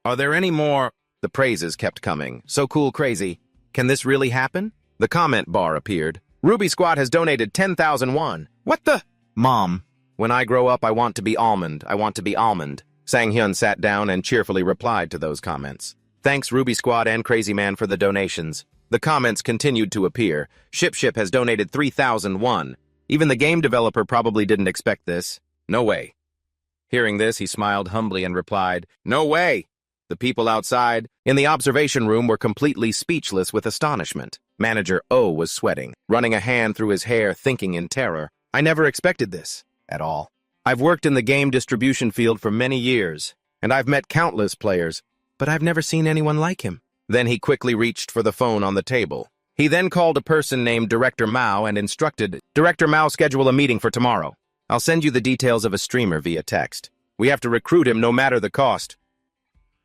Are there any more? The praises kept coming. So cool, crazy. Can this really happen? The comment bar appeared. Ruby Squad has donated 10,000 won. What the? Mom. When I grow up, I want to be Almond. I want to be Almond. Sang-hyun sat down and cheerfully replied to those comments. Thanks, Ruby Squad and Crazy Man, for the donations. The comments continued to appear. Ship has donated 3,000 won. Even the game developer probably didn't expect this. No way. Hearing this, he smiled humbly and replied, No way! The people outside, in the observation room, were completely speechless with astonishment. Manager O was sweating, running a hand through his hair, thinking in terror. I never expected this, at all. I've worked in the game distribution field for many years, and I've met countless players, but I've never seen anyone like him. Then he quickly reached for the phone on the table. He then called a person named Director Mao and instructed, Director Mao, schedule a meeting for tomorrow. I'll send you the details of a streamer via text. We have to recruit him no matter the cost.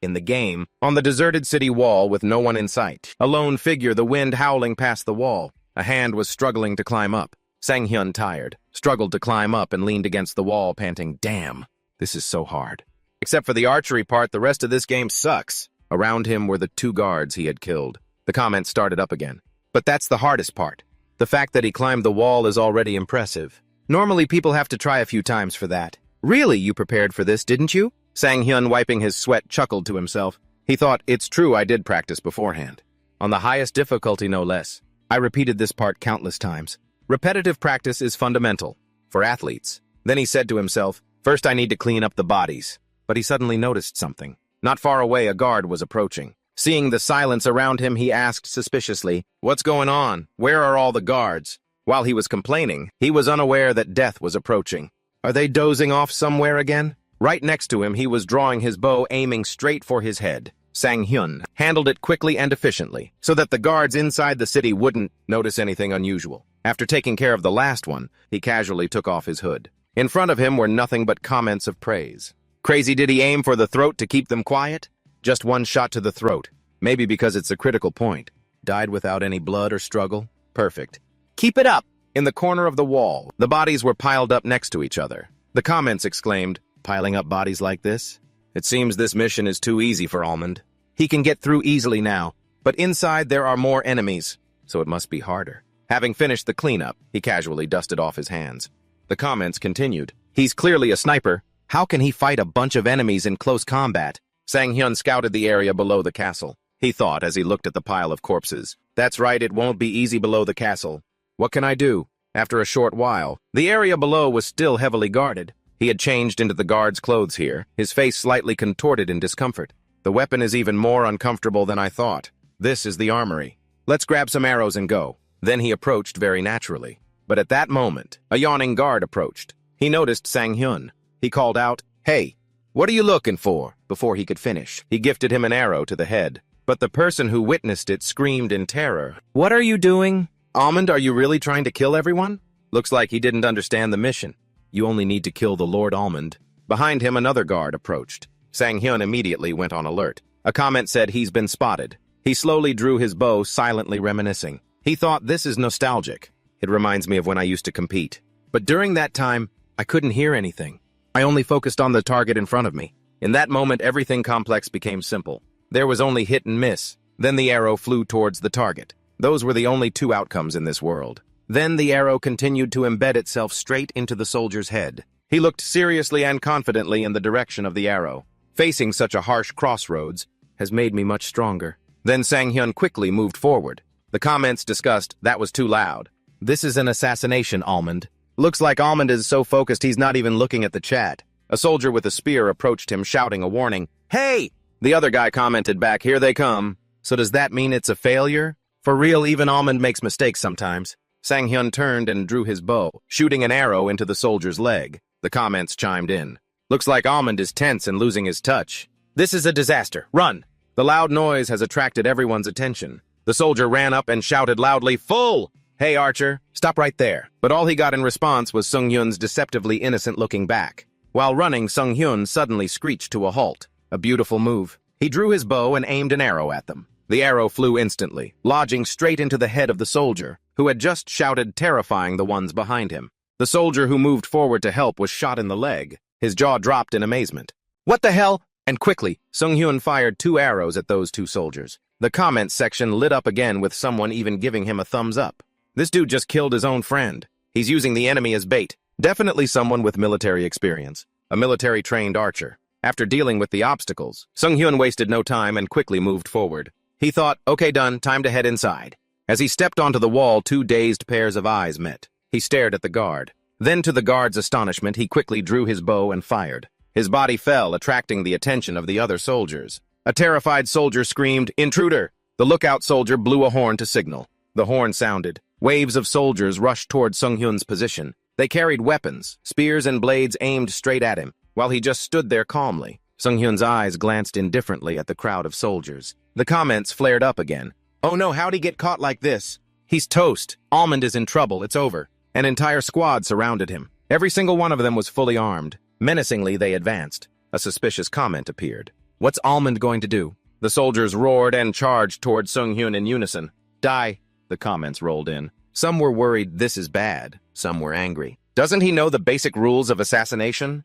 In the game, on the deserted city wall with no one in sight, a lone figure, the wind howling past the wall. A hand was struggling to climb up. Sang-hyun, tired, struggled to climb up and leaned against the wall, panting, Damn, this is so hard. Except for the archery part, the rest of this game sucks. Around him were the 2 guards he had killed. The comments started up again. But that's the hardest part. The fact that he climbed the wall is already impressive. Normally people have to try a few times for that. Really, you prepared for this, didn't you? Sang-hyun, wiping his sweat, chuckled to himself. He thought, it's true, I did practice beforehand. On the highest difficulty, no less. I repeated this part countless times. Repetitive practice is fundamental for athletes. Then he said to himself, first I need to clean up the bodies. But he suddenly noticed something. Not far away, a guard was approaching. Seeing the silence around him, he asked suspiciously, What's going on? Where are all the guards? While he was complaining, he was unaware that death was approaching. Are they dozing off somewhere again? Right next to him, he was drawing his bow, aiming straight for his head. Sang-hyun handled it quickly and efficiently, so that the guards inside the city wouldn't notice anything unusual. After taking care of the last one, he casually took off his hood. In front of him were nothing but comments of praise. Crazy, did he aim for the throat to keep them quiet? Just one shot to the throat. Maybe because it's a critical point. Died without any blood or struggle. Perfect. Keep it up! In the corner of the wall, the bodies were piled up next to each other. The comments exclaimed, Piling up bodies like this? It seems this mission is too easy for Almond. He can get through easily now, but inside there are more enemies, so it must be harder. Having finished the cleanup, he casually dusted off his hands. The comments continued. He's clearly a sniper. How can he fight a bunch of enemies in close combat? Sang-hyun scouted the area below the castle. He thought as he looked at the pile of corpses. That's right, it won't be easy below the castle. What can I do? After a short while, the area below was still heavily guarded. He had changed into the guard's clothes here, his face slightly contorted in discomfort. The weapon is even more uncomfortable than I thought. This is the armory. Let's grab some arrows and go. Then he approached very naturally. But at that moment, a yawning guard approached. He noticed Sang-hyun. He called out, Hey, what are you looking for? Before he could finish, he gifted him an arrow to the head. But the person who witnessed it screamed in terror. What are you doing? Almond, are you really trying to kill everyone? Looks like he didn't understand the mission. You only need to kill the Lord Almond. Behind him, another guard approached. Sang-hyun immediately went on alert. A comment said he's been spotted. He slowly drew his bow, silently reminiscing. He thought, this is nostalgic. It reminds me of when I used to compete. But during that time, I couldn't hear anything. I only focused on the target in front of me. In that moment, everything complex became simple. There was only hit and miss. Then the arrow flew towards the target. Those were the only 2 outcomes in this world. Then the arrow continued to embed itself straight into the soldier's head. He looked seriously and confidently in the direction of the arrow. Facing such a harsh crossroads has made me much stronger. Then Sang-hyun quickly moved forward. The comments discussed, that was too loud. This is an assassination, Almond. Looks like Almond is so focused he's not even looking at the chat. A soldier with a spear approached him, shouting a warning. Hey! The other guy commented back, here they come. So does that mean it's a failure? For real, even Almond makes mistakes sometimes. Sang-hyun turned and drew his bow, shooting an arrow into the soldier's leg. The comments chimed in. Looks like Almond is tense and losing his touch. This is a disaster. Run! The loud noise has attracted everyone's attention. The soldier ran up and shouted loudly, "Full! Hey, Archer, stop right there." But all he got in response was Sung-hyun's deceptively innocent-looking back. While running, Sung-hyun suddenly screeched to a halt. A beautiful move. He drew his bow and aimed an arrow at them. The arrow flew instantly, lodging straight into the head of the soldier, who had just shouted, terrifying the ones behind him. The soldier who moved forward to help was shot in the leg. His jaw dropped in amazement. What the hell? And quickly, Sung-hyun fired 2 arrows at those 2 soldiers. The comments section lit up again with someone even giving him a thumbs up. This dude just killed his own friend. He's using the enemy as bait. Definitely someone with military experience. A military-trained archer. After dealing with the obstacles, Sung-hyun wasted no time and quickly moved forward. He thought, okay, done, time to head inside. As he stepped onto the wall, 2 dazed pairs of eyes met. He stared at the guard. Then, to the guard's astonishment, he quickly drew his bow and fired. His body fell, attracting the attention of the other soldiers. A terrified soldier screamed, "Intruder!" The lookout soldier blew a horn to signal. The horn sounded. Waves of soldiers rushed toward Sung-hyun's position. They carried weapons, spears and blades aimed straight at him, while he just stood there calmly. Sung-hyun's eyes glanced indifferently at the crowd of soldiers. The comments flared up again. Oh no, how'd he get caught like this? He's toast. Almond is in trouble. It's over. An entire squad surrounded him. Every single one of them was fully armed. Menacingly, they advanced. A suspicious comment appeared. What's Almond going to do? The soldiers roared and charged toward Sung-hyun in unison. Die, the comments rolled in. Some were worried this is bad. Some were angry. Doesn't he know the basic rules of assassination?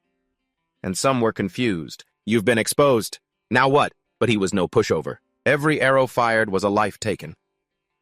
And some were confused. You've been exposed. Now what? But he was no pushover. Every arrow fired was a life taken.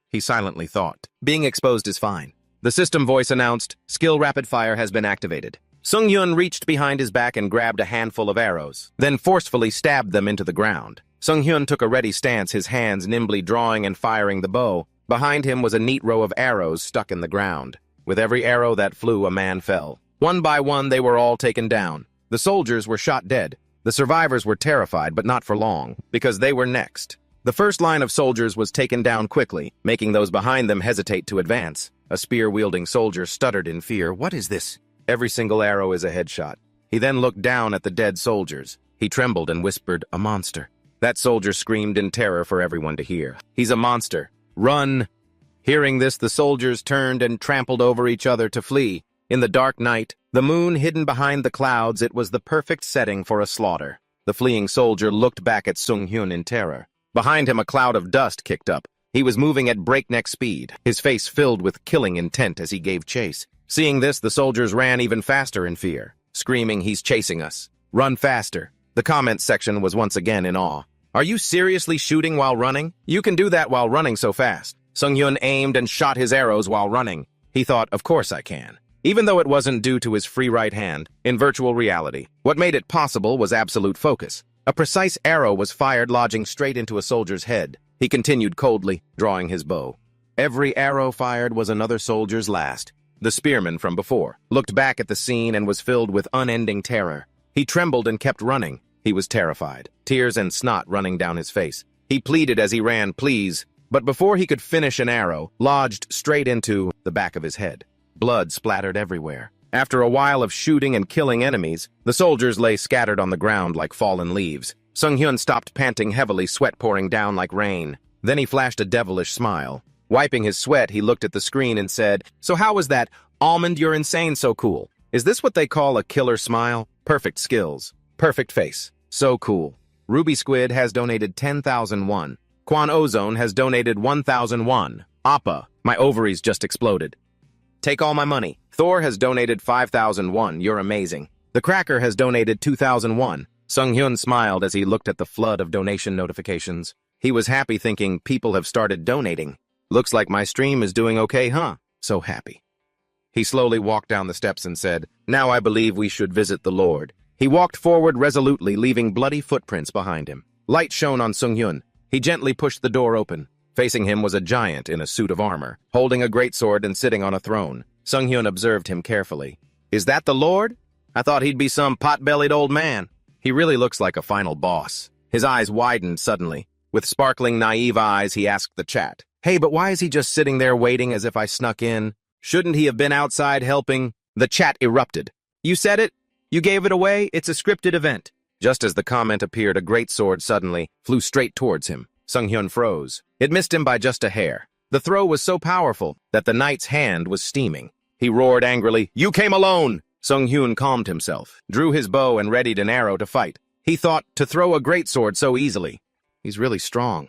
He silently thought. Being exposed is fine. The system voice announced, skill rapid fire has been activated. Sung-hyun reached behind his back and grabbed a handful of arrows, then forcefully stabbed them into the ground. Sung-hyun took a ready stance, his hands nimbly drawing and firing the bow. Behind him was a neat row of arrows stuck in the ground. With every arrow that flew, a man fell. One by one, they were all taken down. The soldiers were shot dead. The survivors were terrified, but not for long, because they were next. The first line of soldiers was taken down quickly, making those behind them hesitate to advance. A spear-wielding soldier stuttered in fear. What is this? Every single arrow is a headshot. He then looked down at the dead soldiers. He trembled and whispered, a monster. That soldier screamed in terror for everyone to hear. He's a monster. Run! Hearing this, the soldiers turned and trampled over each other to flee. In the dark night, the moon hidden behind the clouds, it was the perfect setting for a slaughter. The fleeing soldier looked back at Sung-hyun in terror. Behind him, a cloud of dust kicked up. He was moving at breakneck speed, his face filled with killing intent as he gave chase. Seeing this, the soldiers ran even faster in fear, screaming, he's chasing us. Run faster. The comments section was once again in awe. Are you seriously shooting while running? You can do that while running so fast. Sung-hyun aimed and shot his arrows while running. He thought, of course I can. Even though it wasn't due to his free right hand, in virtual reality, what made it possible was absolute focus. A precise arrow was fired, lodging straight into a soldier's head. He continued coldly, drawing his bow. Every arrow fired was another soldier's last. The spearman from before looked back at the scene and was filled with unending terror. He trembled and kept running. He was terrified, tears and snot running down his face. He pleaded as he ran, please, but before he could finish, an arrow lodged straight into the back of his head. Blood splattered everywhere. After a while of shooting and killing enemies, the soldiers lay scattered on the ground like fallen leaves. Sung-hyun stopped panting heavily, sweat pouring down like rain. Then he flashed a devilish smile. Wiping his sweat, he looked at the screen and said, so how was that? Almond, you're insane, so cool. Is this what they call a killer smile? Perfect skills. Perfect face. So cool. Ruby Squid has donated 10,000 won. Quan Ozone has donated 1,000 won. Appa, my ovaries just exploded. Take all my money. Thor has donated 5,000 won. You're amazing. The Cracker has donated 2,000 won. Sung-hyun smiled as he looked at the flood of donation notifications. He was happy, thinking people have started donating. Looks like my stream is doing okay, huh? So happy. He slowly walked down the steps and said, now I believe we should visit the Lord. He walked forward resolutely, leaving bloody footprints behind him. Light shone on Sung-hyun. He gently pushed the door open. Facing him was a giant in a suit of armor, holding a greatsword and sitting on a throne. Sung-hyun observed him carefully. Is that the Lord? I thought he'd be some pot-bellied old man. He really looks like a final boss. His eyes widened suddenly. With sparkling, naive eyes, he asked the chat, Hey, but why is he just sitting there waiting as if I snuck in? Shouldn't he have been outside helping? The chat erupted. You said it? You gave it away? It's a scripted event. Just as the comment appeared, a greatsword suddenly flew straight towards him. Sung-hyun froze. It missed him by just a hair. The throw was so powerful that the knight's hand was steaming. He roared angrily, "You came alone!" Sung-hyun calmed himself, drew his bow and readied an arrow to fight. He thought, to throw a greatsword so easily. He's really strong.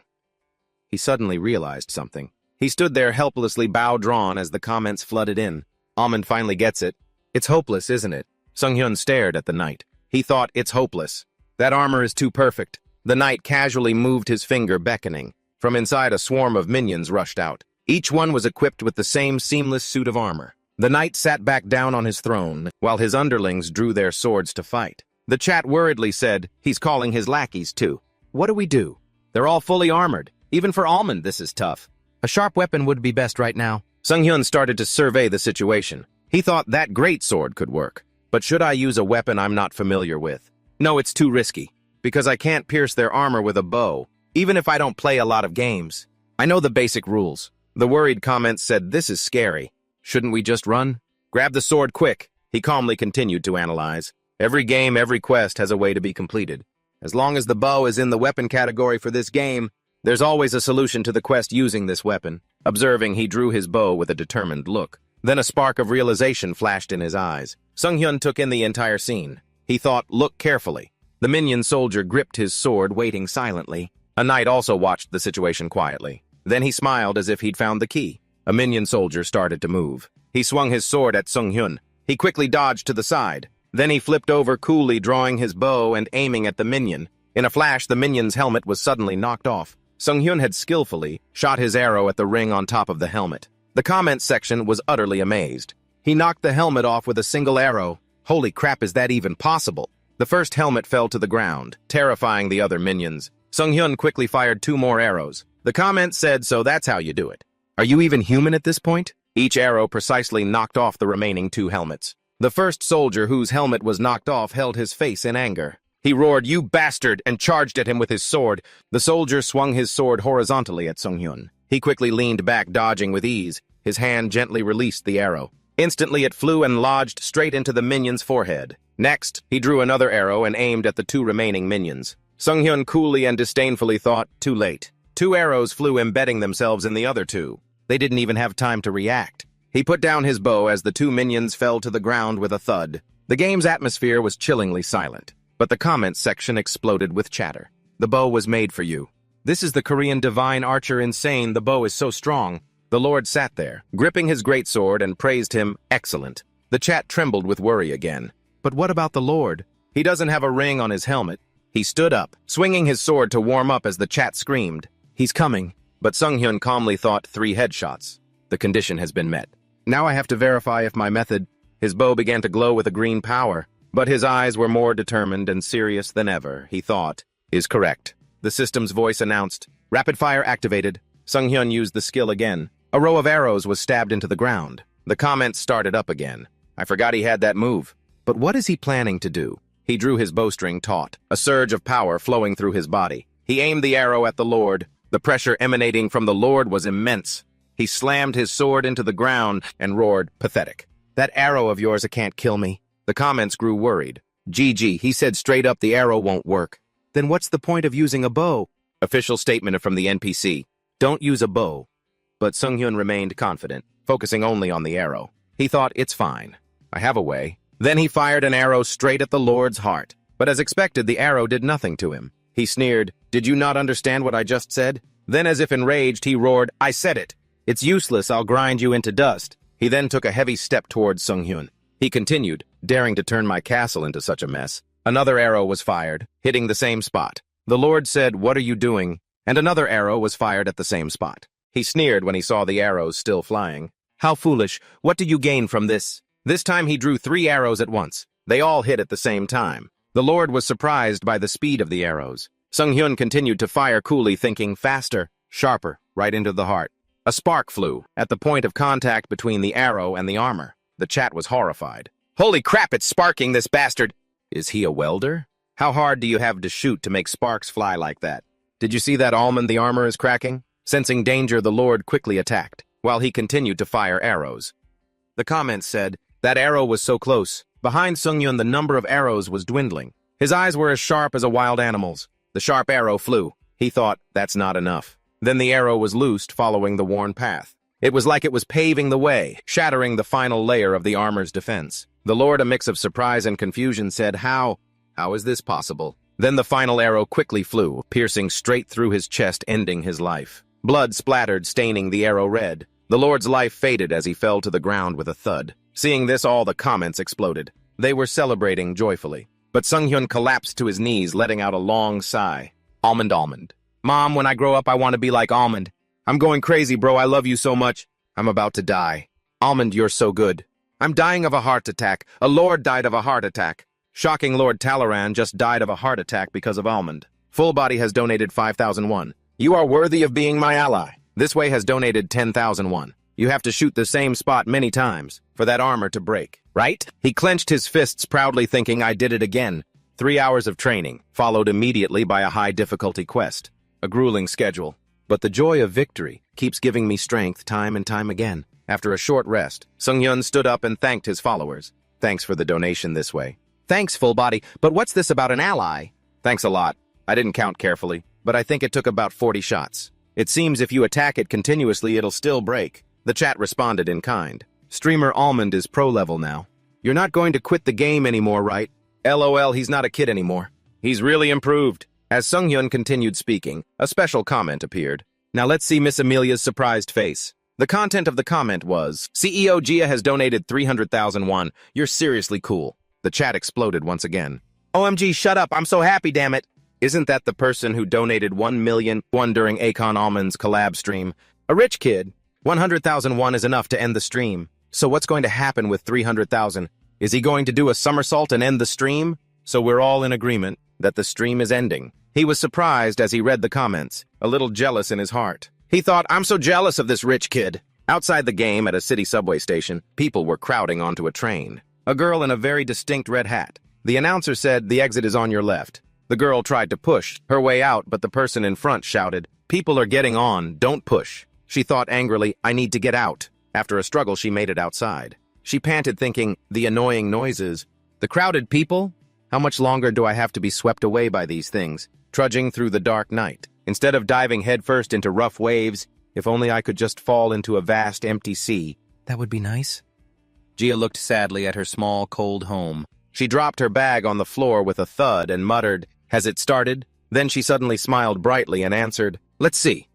He suddenly realized something. He stood there helplessly bow-drawn as the comments flooded in. Almond finally gets it. It's hopeless, isn't it? Sung-hyun stared at the knight. He thought, it's hopeless. That armor is too perfect. The knight casually moved his finger, beckoning. From inside, a swarm of minions rushed out. Each one was equipped with the same seamless suit of armor. The knight sat back down on his throne, while his underlings drew their swords to fight. The chat worriedly said, he's calling his lackeys too. What do we do? They're all fully armored. Even for Almond, this is tough. A sharp weapon would be best right now. Sung-hyun started to survey the situation. He thought that greatsword could work. But should I use a weapon I'm not familiar with? No, it's too risky, because I can't pierce their armor with a bow, even if I don't play a lot of games. I know the basic rules. The worried comments said, this is scary. Shouldn't we just run? Grab the sword quick. He calmly continued to analyze. Every game, every quest has a way to be completed. As long as the bow is in the weapon category for this game, there's always a solution to the quest using this weapon. Observing, he drew his bow with a determined look. Then a spark of realization flashed in his eyes. Sung-hyun took in the entire scene. He thought, look carefully. The minion soldier gripped his sword, waiting silently. A knight also watched the situation quietly. Then he smiled as if he'd found the key. A minion soldier started to move. He swung his sword at Sung-hyun. He quickly dodged to the side. Then he flipped over coolly, drawing his bow and aiming at the minion. In a flash, the minion's helmet was suddenly knocked off. Sung-hyun had skillfully shot his arrow at the ring on top of the helmet. The comments section was utterly amazed. He knocked the helmet off with a single arrow. Holy crap, is that even possible? The first helmet fell to the ground, terrifying the other minions. Sung-hyun quickly fired 2 more arrows. The comments said, so that's how you do it. Are you even human at this point? Each arrow precisely knocked off the remaining 2 helmets. The first soldier whose helmet was knocked off held his face in anger. He roared, "You bastard!" and charged at him with his sword. The soldier swung his sword horizontally at Sung-hyun. He quickly leaned back, dodging with ease. His hand gently released the arrow. Instantly, it flew and lodged straight into the minion's forehead. Next, he drew another arrow and aimed at the 2 remaining minions. Sung-hyun coolly and disdainfully thought, too late. 2 arrows flew, embedding themselves in the other 2. They didn't even have time to react. He put down his bow as the 2 minions fell to the ground with a thud. The game's atmosphere was chillingly silent, but the comments section exploded with chatter. The bow was made for you. This is the Korean divine archer insane. The bow is so strong. The Lord sat there, gripping his greatsword, and praised him. Excellent. The chat trembled with worry again. But what about the Lord? He doesn't have a ring on his helmet. He stood up, swinging his sword to warm up as the chat screamed. He's coming. But Sung-hyun calmly thought, 3 headshots. The condition has been met. Now I have to verify if my method... His bow began to glow with a green power, but his eyes were more determined and serious than ever, he thought, is correct. The system's voice announced, rapid fire activated. Sung-hyun used the skill again. A row of arrows was stabbed into the ground. The comments started up again. I forgot he had that move. But what is he planning to do? He drew his bowstring taut, a surge of power flowing through his body. He aimed the arrow at the Lord. The pressure emanating from the Lord was immense. He slammed his sword into the ground and roared, pathetic. That arrow of yours can't kill me. The comments grew worried. GG, he said straight up the arrow won't work. Then what's the point of using a bow? Official statement from the NPC. Don't use a bow. But Sung-hyun remained confident, focusing only on the arrow. He thought, it's fine. I have a way. Then he fired an arrow straight at the Lord's heart. But as expected, the arrow did nothing to him. He sneered, did you not understand what I just said? Then as if enraged, he roared, I said it. It's useless, I'll grind you into dust. He then took a heavy step towards Sung-hyun. He continued, daring to turn my castle into such a mess. Another arrow was fired, hitting the same spot. The Lord said, what are you doing? And another arrow was fired at the same spot. He sneered when he saw the arrows still flying. How foolish, what do you gain from this? This time he drew 3 arrows at once. They all hit at the same time. The Lord was surprised by the speed of the arrows. Sung-hyun continued to fire coolly, thinking faster, sharper, right into the heart. A spark flew, at the point of contact between the arrow and the armor. The chat was horrified. Holy crap, it's sparking, this bastard! Is he a welder? How hard do you have to shoot to make sparks fly like that? Did you see that Almond the armor is cracking? Sensing danger, the Lord quickly attacked, while he continued to fire arrows. The comments said, that arrow was so close. Behind Sungyun, the number of arrows was dwindling. His eyes were as sharp as a wild animal's. The sharp arrow flew. He thought, that's not enough. Then the arrow was loosed, following the worn path. It was like it was paving the way, shattering the final layer of the armor's defense. The Lord, a mix of surprise and confusion, said, How is this possible? Then the final arrow quickly flew, piercing straight through his chest, ending his life. Blood splattered, staining the arrow red. The Lord's life faded as he fell to the ground with a thud. Seeing this, all the comments exploded. They were celebrating joyfully. But Sungyun collapsed to his knees, letting out a long sigh. Almond. Mom, when I grow up, I want to be like Almond. I'm going crazy, bro. I love you so much. I'm about to die. Almond, you're so good. I'm dying of a heart attack. A lord died of a heart attack. Shocking, Lord Talaran just died of a heart attack because of Almond. Full Body has donated 5,001. You are worthy of being my ally. This way has donated 10,001. You have to shoot the same spot many times for that armor to break, right? He clenched his fists proudly, thinking, I did it again. 3 hours of training, followed immediately by a high-difficulty quest. A grueling schedule. But the joy of victory keeps giving me strength time and time again. After a short rest, Sungyun stood up and thanked his followers. Thanks for the donation this way. Thanks, Full Body, but what's this about an ally? Thanks a lot. I didn't count carefully, but I think it took about 40 shots. It seems if you attack it continuously, it'll still break. The chat responded in kind. Streamer Almond is pro level now. You're not going to quit the game anymore, right? LOL, he's not a kid anymore. He's really improved. As Sungyun continued speaking, a special comment appeared. Now let's see Miss Amelia's surprised face. The content of the comment was, CEO Gia has donated 300,001. You're seriously cool. The chat exploded once again. OMG, shut up. I'm so happy, damn it. Isn't that the person who donated 1,000,001 during Akon Almond's collab stream? A rich kid. 100,001 is enough to end the stream. So what's going to happen with 300,000? Is he going to do a somersault and end the stream? So we're all in agreement that the stream is ending. He was surprised as he read the comments, a little jealous in his heart. He thought, I'm so jealous of this rich kid. Outside the game at a city subway station, people were crowding onto a train. A girl in a very distinct red hat. The announcer said, the exit is on your left. The girl tried to push her way out, but the person in front shouted, people are getting on, don't push. She thought angrily, I need to get out. After a struggle, she made it outside. She panted, thinking, the annoying noises. The crowded people? How much longer do I have to be swept away by these things? Trudging through the dark night. Instead of diving headfirst into rough waves, if only I could just fall into a vast empty sea. That would be nice. Gia looked sadly at her small, cold home. She dropped her bag on the floor with a thud and muttered, has it started? Then she suddenly smiled brightly and answered, let's see.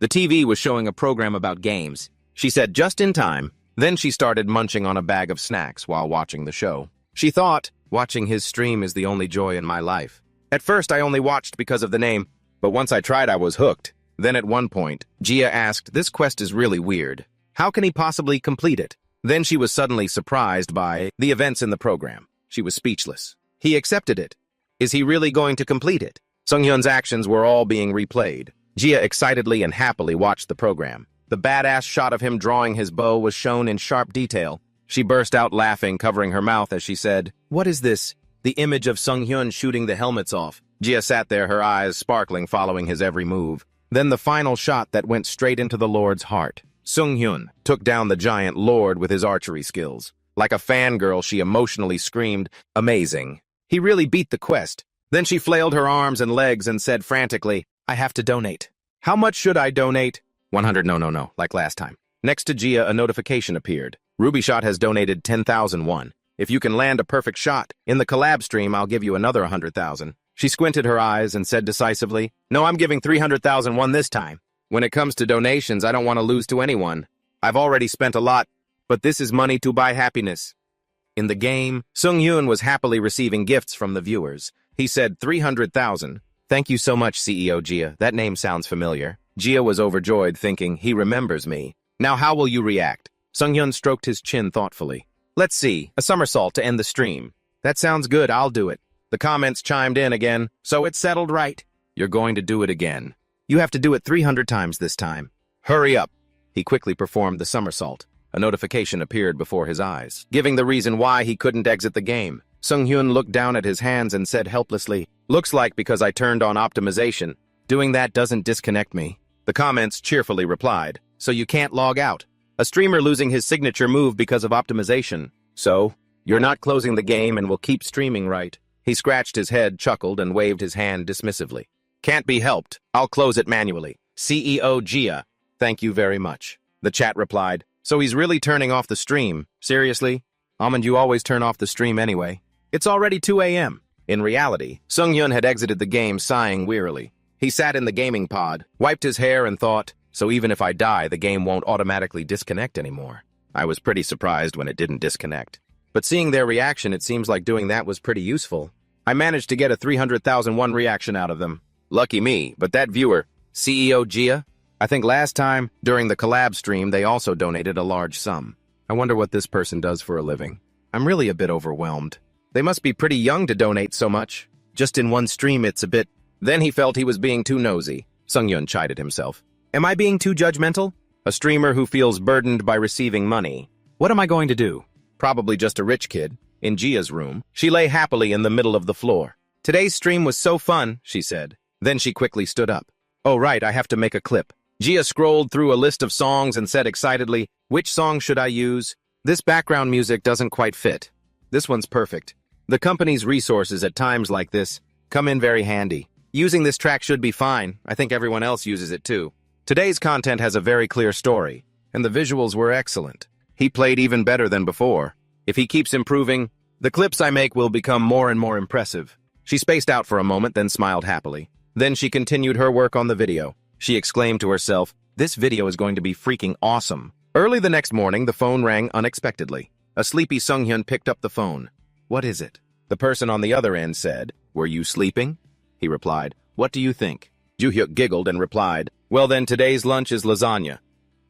The TV was showing a program about games. She said just in time. Then she started munching on a bag of snacks while watching the show. She thought, watching his stream is the only joy in my life. At first, I only watched because of the name, but once I tried, I was hooked. Then at one point, Gia asked, this quest is really weird. How can he possibly complete it? Then she was suddenly surprised by the events in the program. She was speechless. He accepted it. Is he really going to complete it? Sunghyun's actions were all being replayed. Gia excitedly and happily watched the program. The badass shot of him drawing his bow was shown in sharp detail. She burst out laughing, covering her mouth as she said, what is this? The image of Sunghyun shooting the helmets off. Gia sat there, her eyes sparkling, following his every move. Then the final shot that went straight into the Lord's heart. Sunghyun took down the giant Lord with his archery skills. Like a fangirl, she emotionally screamed, amazing. He really beat the quest. Then she flailed her arms and legs and said frantically, I have to donate. How much should I donate? 100, no, like last time. Next to Gia, a notification appeared. Rubyshot has donated 10,001. If you can land a perfect shot in the collab stream, I'll give you another 100,000. She squinted her eyes and said decisively, no, I'm giving 300,001 this time. When it comes to donations, I don't want to lose to anyone. I've already spent a lot, but this is money to buy happiness. In the game, Sunghyun was happily receiving gifts from the viewers. He said 300,000. Thank you so much, CEO Gia. That name sounds familiar. Gia was overjoyed, thinking, he remembers me. Now how will you react? Sunghyun stroked his chin thoughtfully. Let's see, a somersault to end the stream. That sounds good, I'll do it. The comments chimed in again, so it's settled, right? You're going to do it again. You have to do it 300 times this time. Hurry up. He quickly performed the somersault. A notification appeared before his eyes, giving the reason why he couldn't exit the game. Sunghyun looked down at his hands and said helplessly, looks like because I turned on optimization. Doing that doesn't disconnect me. The comments cheerfully replied, so you can't log out. A streamer losing his signature move because of optimization. So, you're not closing the game and will keep streaming, right? He scratched his head, chuckled, and waved his hand dismissively. Can't be helped. I'll close it manually. CEO Gia. Thank you very much. The chat replied, so he's really turning off the stream. Seriously? Almond, you always turn off the stream anyway. It's already 2 a.m. In reality, Sung-hyun had exited the game sighing wearily. He sat in the gaming pod, wiped his hair, and thought, so even if I die, the game won't automatically disconnect anymore. I was pretty surprised when it didn't disconnect. But seeing their reaction, it seems like doing that was pretty useful. I managed to get a 300,001 reaction out of them. Lucky me, but that viewer, CEO Gia, I think last time, during the collab stream, they also donated a large sum. I wonder what this person does for a living. I'm really a bit overwhelmed. They must be pretty young to donate so much. Just in one stream, it's a bit... Then he felt he was being too nosy. Sung-hyun chided himself. Am I being too judgmental? A streamer who feels burdened by receiving money. What am I going to do? Probably just a rich kid. In Gia's room, she lay happily in the middle of the floor. Today's stream was so fun, she said. Then she quickly stood up. Oh right, I have to make a clip. Gia scrolled through a list of songs and said excitedly, which song should I use? This background music doesn't quite fit. This one's perfect. The company's resources at times like this come in very handy. Using this track should be fine. I think everyone else uses it too. Today's content has a very clear story, and the visuals were excellent. He played even better than before. If he keeps improving, the clips I make will become more and more impressive. She spaced out for a moment, then smiled happily. Then she continued her work on the video. She exclaimed to herself, this video is going to be freaking awesome. Early the next morning, the phone rang unexpectedly. A sleepy Sung-hyun picked up the phone. What is it? The person on the other end said, were you sleeping? He replied, what do you think? Joo-hyuk giggled and replied, well then today's lunch is lasagna.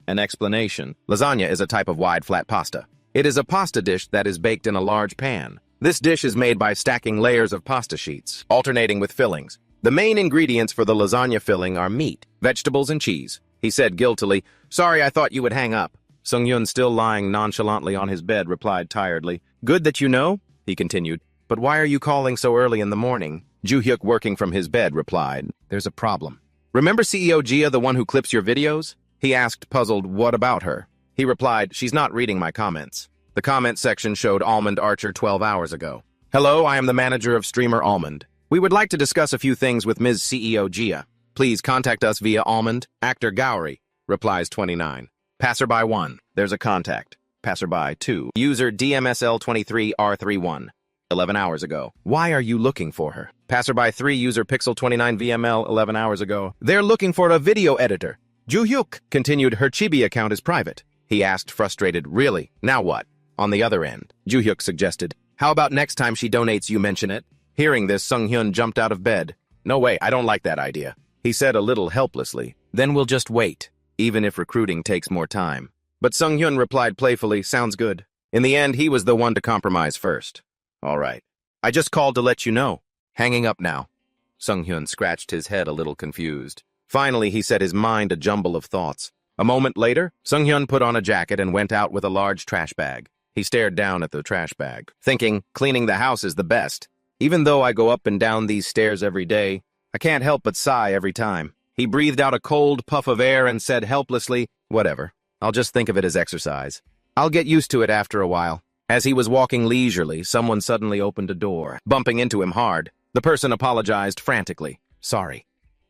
An explanation. Lasagna is a type of wide flat pasta. It is a pasta dish that is baked in a large pan. This dish is made by stacking layers of pasta sheets, alternating with fillings. The main ingredients for the lasagna filling are meat, vegetables, and cheese. He said guiltily, sorry, I thought you would hang up. Sung-hyun, still lying nonchalantly on his bed, replied tiredly, good that you know, he continued, but why are you calling so early in the morning? Joo-hyuk, working from his bed, replied, there's a problem. Remember CEO Gia, the one who clips your videos? He asked, puzzled, what about her? He replied, she's not reading my comments. The comment section showed Almond Archer 12 hours ago. Hello, I am the manager of streamer Almond. We would like to discuss a few things with Ms. CEO Gia. Please contact us via Almond. Actor Gowry, replies 29. Passerby 1, there's a contact. Passerby 2, user DMSL23R31. 11 hours ago. Why are you looking for her? Passerby 3, user Pixel29VML 11 hours ago. They're looking for a video editor. Joo-hyuk continued, her Chibi account is private. He asked, frustrated, really? Now what? On the other end, Joo-hyuk suggested, how about next time she donates you mention it? Hearing this, Sung-hyun jumped out of bed. No way, I don't like that idea. He said a little helplessly, then we'll just wait, even if recruiting takes more time. But Sung-hyun replied playfully, sounds good. In the end, he was the one to compromise first. All right. I just called to let you know. Hanging up now. Sung-hyun scratched his head a little confused. Finally, he set his mind a jumble of thoughts. A moment later, Sung-hyun put on a jacket and went out with a large trash bag. He stared down at the trash bag, thinking, cleaning the house is the best. Even though I go up and down these stairs every day, I can't help but sigh every time. He breathed out a cold puff of air and said helplessly, whatever. I'll just think of it as exercise. I'll get used to it after a while. As he was walking leisurely, someone suddenly opened a door, bumping into him hard. The person apologized frantically. Sorry.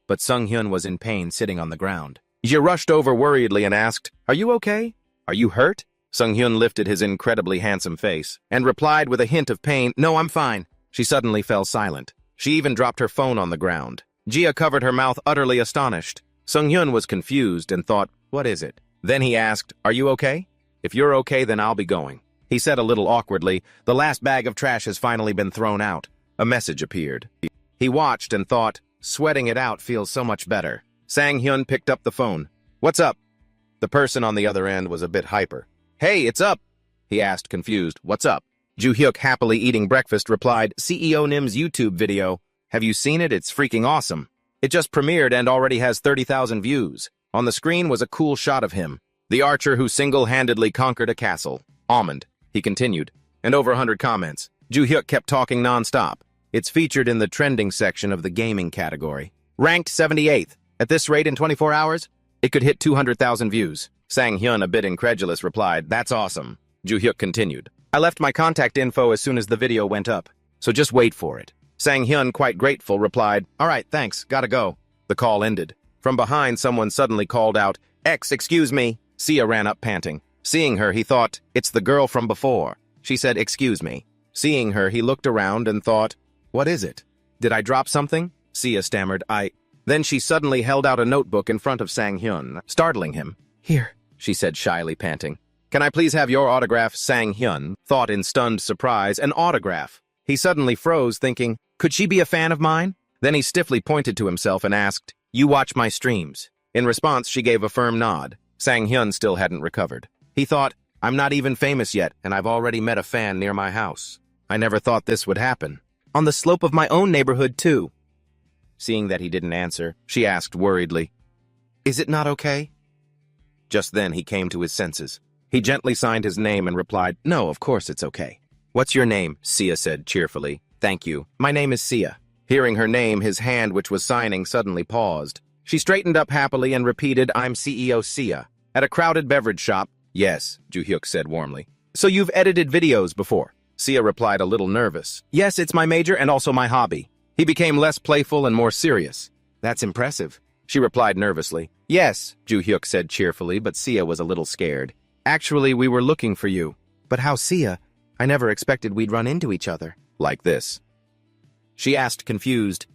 But Sung-hyun was in pain, sitting on the ground. Ji rushed over worriedly and asked, are you okay? Are you hurt? Sung-hyun lifted his incredibly handsome face and replied with a hint of pain, no, I'm fine. She suddenly fell silent. She even dropped her phone on the ground. Gia covered her mouth, utterly astonished. Sung-hyun was confused and thought, what is it? Then he asked, are you okay? If you're okay, then I'll be going. He said a little awkwardly, the last bag of trash has finally been thrown out. A message appeared. He watched and thought, sweating it out feels so much better. Sang-hyun picked up the phone. What's up? The person on the other end was a bit hyper. Hey, it's up! He asked, confused. What's up? Joo-hyuk, happily eating breakfast, replied, CEO Nim's YouTube video. Have you seen it? It's freaking awesome. It just premiered and already has 30,000 views. On the screen was a cool shot of him, the archer who single-handedly conquered a castle. Almond. He continued, and over 100 comments. Joo-hyuk kept talking non-stop. It's featured in the trending section of the gaming category. Ranked 78th. At this rate, in 24 hours, it could hit 200,000 views. Sang-hyun, a bit incredulous, replied, "That's awesome." Joo-hyuk continued, "I left my contact info as soon as the video went up, so just wait for it." Sang-hyun, quite grateful, replied, "All right, thanks, gotta go." The call ended. From behind, someone suddenly called out, Excuse me." Sia ran up panting. Seeing her, he thought, "It's the girl from before." She said, "Excuse me." Seeing her, he looked around and thought, "What is it? Did I drop something?" Sia stammered, Then she suddenly held out a notebook in front of Sang-hyun, startling him. "Here," she said shyly, panting. "Can I please have your autograph?" Sang-hyun thought in stunned surprise, an autograph. He suddenly froze, thinking, could she be a fan of mine? Then he stiffly pointed to himself and asked, "You watch my streams?" In response, she gave a firm nod. Sang-hyun still hadn't recovered. He thought, "I'm not even famous yet, and I've already met a fan near my house. I never thought this would happen. On the slope of my own neighborhood, too." Seeing that he didn't answer, she asked worriedly, "Is it not okay?" Just then he came to his senses. He gently signed his name and replied, "No, of course it's okay." "What's your name?" Sia said cheerfully. "Thank you. My name is Sia." Hearing her name, his hand, which was signing, suddenly paused. She straightened up happily and repeated, "I'm CEO Sia." At a crowded beverage shop. "Yes," Joo-hyuk said warmly. "So you've edited videos before?" Sia replied, a little nervous. "Yes, it's my major and also my hobby." He became less playful and more serious. "That's impressive," she replied nervously. "Yes," Joo-hyuk said cheerfully, but Sia was a little scared. "Actually, we were looking for you." "But how, Sia? I never expected we'd run into each other." "Like this?" She asked, confused.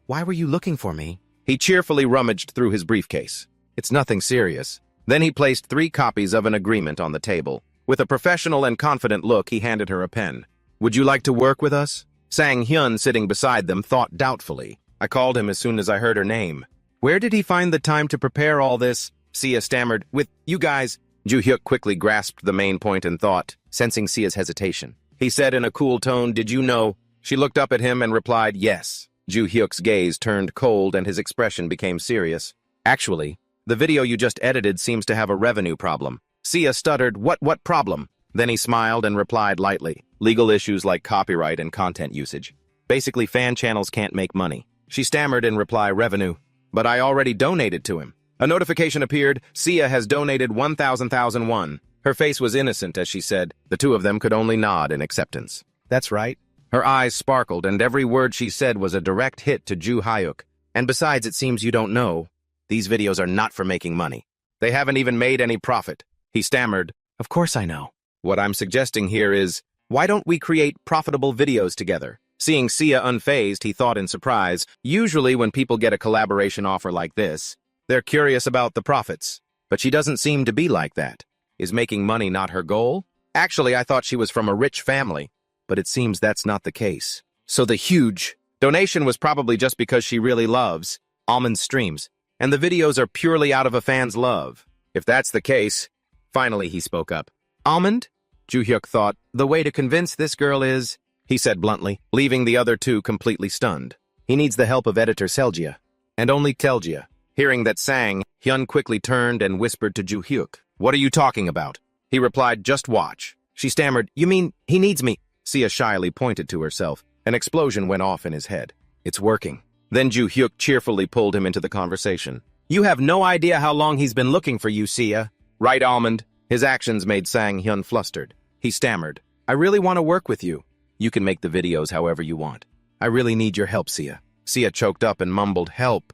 "Why were you looking for me?" He cheerfully rummaged through his briefcase. "It's nothing serious." Then he placed 3 copies of an agreement on the table. With a professional and confident look, he handed her a pen. "Would you like to work with us?" Sang-hyun, sitting beside them, thought doubtfully. "I called him as soon as I heard her name." "Where did he find the time to prepare all this?" Sia stammered. "With you guys." Joo-hyuk quickly grasped the main point and thought, sensing Sia's hesitation. He said in a cool tone, "Did you know?" She looked up at him and replied, "Yes." Joo-hyuk's gaze turned cold and his expression became serious. "Actually, the video you just edited seems to have a revenue problem." Sia stuttered, What problem?" Then he smiled and replied lightly, "Legal issues like copyright and content usage. Basically, fan channels can't make money." She stammered in reply, "Revenue. But I already donated to him." A notification appeared, "Sia has donated 1,000 won." Her face was innocent as she said. The two of them could only nod in acceptance. "That's right." Her eyes sparkled, and every word she said was a direct hit to Joo-hyuk. "And besides, it seems you don't know. These videos are not for making money. They haven't even made any profit." He stammered, "Of course I know. What I'm suggesting here is, why don't we create profitable videos together?" Seeing Sia unfazed, he thought in surprise, usually when people get a collaboration offer like this, they're curious about the profits. But she doesn't seem to be like that. Is making money not her goal? Actually, I thought she was from a rich family, but it seems that's not the case. So the huge donation was probably just because she really loves Almond's streams, and the videos are purely out of a fan's love. If that's the case, finally he spoke up. "Almond?" Joo-hyuk thought, "The way to convince this girl is," he said bluntly, leaving the other two completely stunned. "He needs the help of editor Seljia, and only Teljia." Hearing that Sang-hyun quickly turned and whispered to Joo-hyuk, "What are you talking about?" He replied, "Just watch." She stammered, "You mean, he needs me?" Sia shyly pointed to herself. An explosion went off in his head. "It's working." Then Joo-hyuk cheerfully pulled him into the conversation. "You have no idea how long he's been looking for you, Sia." "Right, Almond?" His actions made Sang-hyun flustered. He stammered, "I really want to work with you. You can make the videos however you want. I really need your help, Sia." Sia choked up and mumbled, "Help."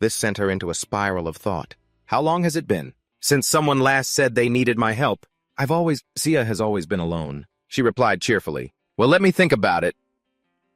This sent her into a spiral of thought. How long has it been since someone last said they needed my help? Sia has always been alone. She replied cheerfully, "Well, let me think about it."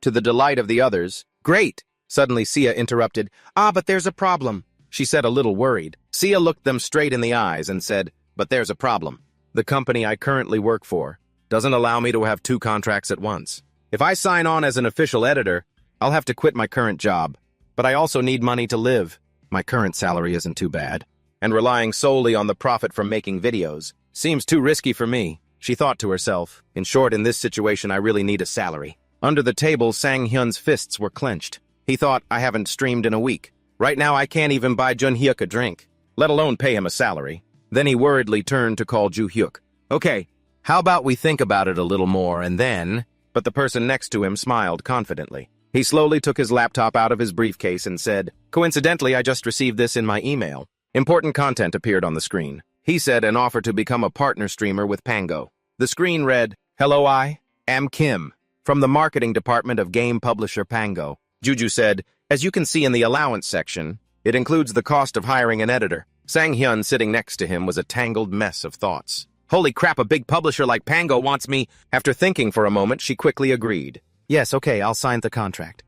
To the delight of the others, "Great!" Suddenly Sia interrupted, "But there's a problem," she said, a little worried. Sia looked them straight in the eyes and said, "But there's a problem. The company I currently work for doesn't allow me to have 2 contracts at once. If I sign on as an official editor, I'll have to quit my current job. But I also need money to live. My current salary isn't too bad. And relying solely on the profit from making videos seems too risky for me." She thought to herself, "In short, in this situation, I really need a salary." Under the table, Sang-hyun's fists were clenched. He thought, "I haven't streamed in a week. Right now, I can't even buy Jun-hyuk a drink, let alone pay him a salary." Then he worriedly turned to call Joo-hyuk. "Okay, how about we think about it a little more and then—" But the person next to him smiled confidently. He slowly took his laptop out of his briefcase and said, "Coincidentally, I just received this in my email." Important content appeared on the screen. He said an offer to become a partner streamer with Pango. The screen read, "Hello, I am Kim from the marketing department of game publisher Pango." Juju said, "As you can see in the allowance section, it includes the cost of hiring an editor." Sang-hyun sitting next to him was a tangled mess of thoughts. Holy crap, a big publisher like Pango wants me. After thinking for a moment, she quickly agreed. "Yes, okay, I'll sign the contract."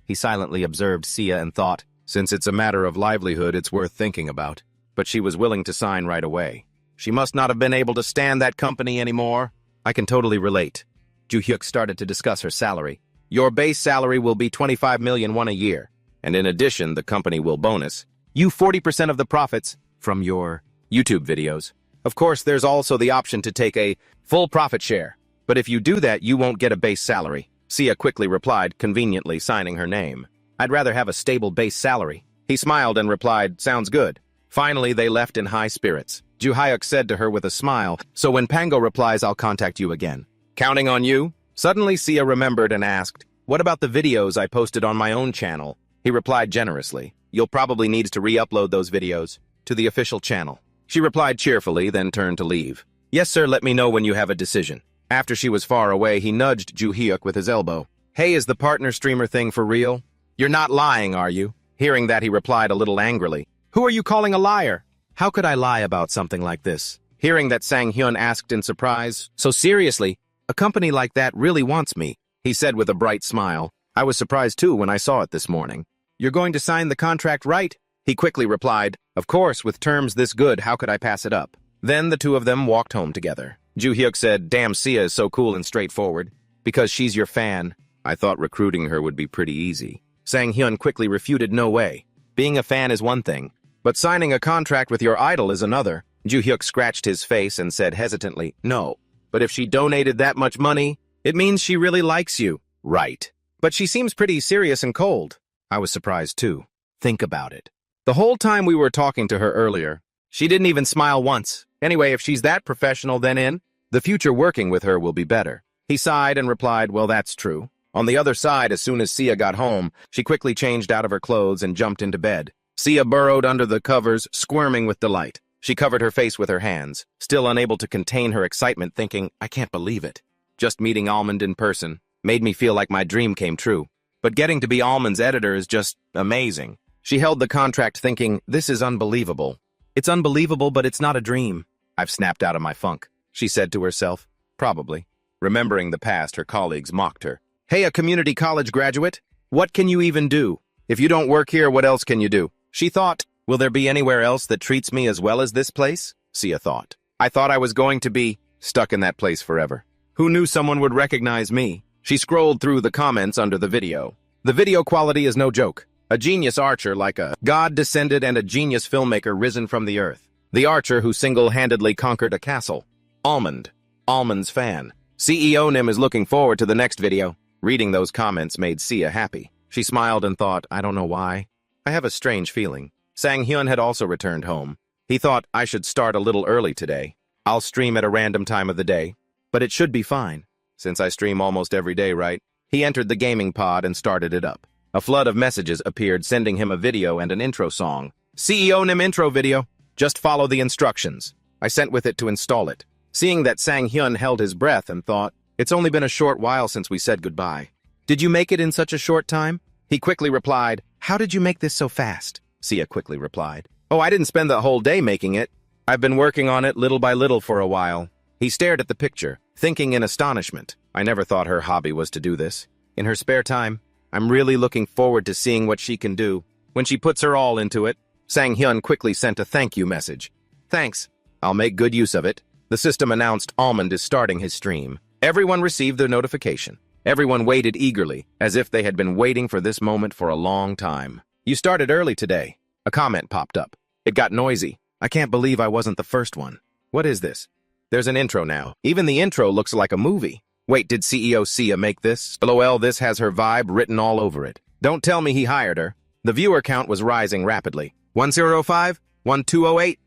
He silently observed Sia and thought, since it's a matter of livelihood, it's worth thinking about. But she was willing to sign right away. She must not have been able to stand that company anymore. I can totally relate. Ju-hyuk started to discuss her salary. "Your base salary will be 25 million won a year, and in addition, the company will bonus you 40% of the profits from your YouTube videos. Of course, there's also the option to take a full profit share, but if you do that, you won't get a base salary." Sia quickly replied, conveniently signing her name. "I'd rather have a stable base salary." He smiled and replied, "Sounds good." Finally, they left in high spirits. Ju-hyuk said to her with a smile, "So when Pango replies, I'll contact you again." "Counting on you?" Suddenly, Sia remembered and asked, "What about the videos I posted on my own channel?" He replied generously, "You'll probably need to re-upload those videos to the official channel." She replied cheerfully, then turned to leave. "Yes, sir, let me know when you have a decision." After she was far away, he nudged Ju-hyuk with his elbow. "Hey, is the partner streamer thing for real? You're not lying, are you?" Hearing that, he replied a little angrily, "Who are you calling a liar? How could I lie about something like this?" Hearing that, Sang-hyun asked in surprise, "So seriously, a company like that really wants me?" He said with a bright smile. "I was surprised too when I saw it this morning." "You're going to sign the contract, right?" He quickly replied, "Of course, with terms this good, how could I pass it up?" Then the two of them walked home together. Ju-hyuk said, "Damn, Sia is so cool and straightforward. Because she's your fan. I thought recruiting her would be pretty easy." Sang-hyun quickly refuted, "No way. Being a fan is one thing, but signing a contract with your idol is another." Ju-hyuk scratched his face and said hesitantly, "No, but if she donated that much money, it means she really likes you." "Right. But she seems pretty serious and cold." I was surprised too. Think about it. The whole time we were talking to her earlier, she didn't even smile once. Anyway, if she's that professional, then the future working with her will be better. He sighed and replied, "Well, that's true." On the other side, as soon as Sia got home, she quickly changed out of her clothes and jumped into bed. Sia burrowed under the covers, squirming with delight. She covered her face with her hands, still unable to contain her excitement, thinking, "I can't believe it. Just meeting Almond in person made me feel like my dream came true. But getting to be Almond's editor is just amazing." She held the contract thinking, "This is unbelievable. It's unbelievable, but it's not a dream. I've snapped out of my funk," she said to herself. Probably. Remembering the past, her colleagues mocked her. "Hey, a community college graduate, what can you even do? If you don't work here, what else can you do?" She thought, "Will there be anywhere else that treats me as well as this place?" Sia thought. "I thought I was going to be stuck in that place forever. Who knew someone would recognize me?" She scrolled through the comments under the video. The video quality is no joke. A genius archer like a god descended and a genius filmmaker risen from the earth. The archer who single-handedly conquered a castle. Almond. Almond's fan. CEO Nim is looking forward to the next video. Reading those comments made Sia happy. She smiled and thought, "I don't know why. I have a strange feeling." Sang-hyun had also returned home. He thought, "I should start a little early today. I'll stream at a random time of the day, but it should be fine, since I stream almost every day, right?" He entered the gaming pod and started it up. A flood of messages appeared sending him a video and an intro song. "CEO Nim intro video. Just follow the instructions. I sent with it to install it." Seeing that, Sang-hyun held his breath and thought, "It's only been a short while since we said goodbye." "Did you make it in such a short time?" He quickly replied, "How did you make this so fast?" Sia quickly replied, "Oh, I didn't spend the whole day making it. I've been working on it little by little for a while." He stared at the picture, thinking in astonishment. I never thought her hobby was to do this. In her spare time, I'm really looking forward to seeing what she can do when she puts her all into it. Sang-hyun quickly sent a thank you message. "Thanks. I'll make good use of it." The system announced Almond is starting his stream. Everyone received their notification. Everyone waited eagerly, as if they had been waiting for this moment for a long time. "You started early today." A comment popped up. It got noisy. "I can't believe I wasn't the first one. What is this?" "There's an intro now. Even the intro looks like a movie." "Wait, did CEO Sia make this?" "LOL, this has her vibe written all over it." "Don't tell me he hired her." The viewer count was rising rapidly. 1005, 1208.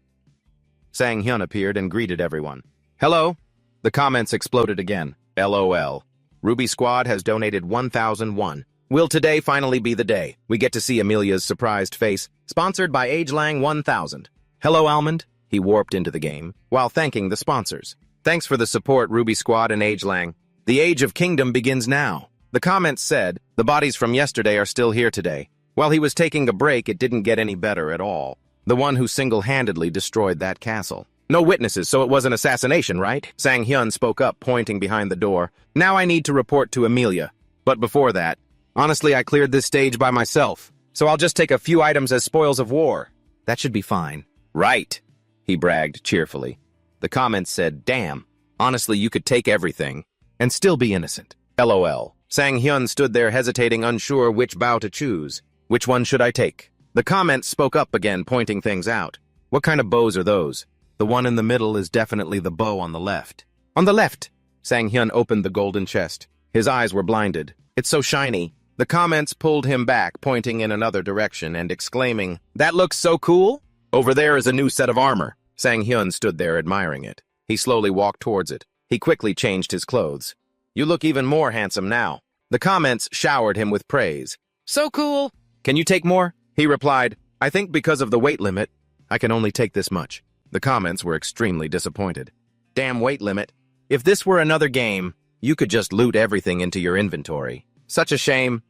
Sang-hyun appeared and greeted everyone. "Hello." The comments exploded again. "LOL. Ruby Squad has donated 1,001. Will today finally be the day? We get to see Amelia's surprised face, sponsored by AgeLang1000. Hello, Almond. He warped into the game, while thanking the sponsors. Thanks for the support, Ruby Squad and AgeLang. The Age of Kingdom begins now. The comments said, the bodies from yesterday are still here today. While he was taking a break, it didn't get any better at all. The one who single-handedly destroyed that castle. No witnesses, so it was an assassination, right? Sang Hyun spoke up, pointing behind the door. Now I need to report to Amelia. But before that, honestly, I cleared this stage by myself, so I'll just take a few items as spoils of war. That should be fine. Right, he bragged cheerfully. The comments said, damn, honestly, you could take everything and still be innocent. LOL. Sang Hyun stood there hesitating, unsure which bow to choose. Which one should I take? The comments spoke up again, pointing things out. What kind of bows are those? The one in the middle is definitely the bow on the left. On the left! Sang Hyun opened the golden chest. His eyes were blinded. It's so shiny. The comments pulled him back, pointing in another direction and exclaiming, that looks so cool! Over there is a new set of armor. Sang Hyun stood there admiring it. He slowly walked towards it. He quickly changed his clothes. You look even more handsome now. The comments showered him with praise. So cool! Can you take more? He replied, I think because of the weight limit, I can only take this much. The comments were extremely disappointed. Damn weight limit. If this were another game, you could just loot everything into your inventory. Such a shame.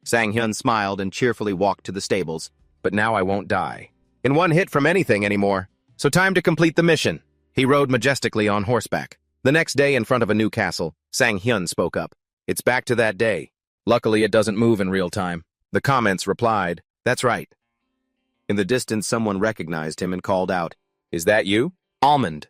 Sang Hyun smiled and cheerfully walked to the stables. But now I won't die in one hit from anything anymore. So time to complete the mission. He rode majestically on horseback. The next day, in front of a new castle, Sang Hyun spoke up. It's back to that day. Luckily, it doesn't move in real time. The comments replied, that's right. In the distance, someone recognized him and called out, is that you? Almond.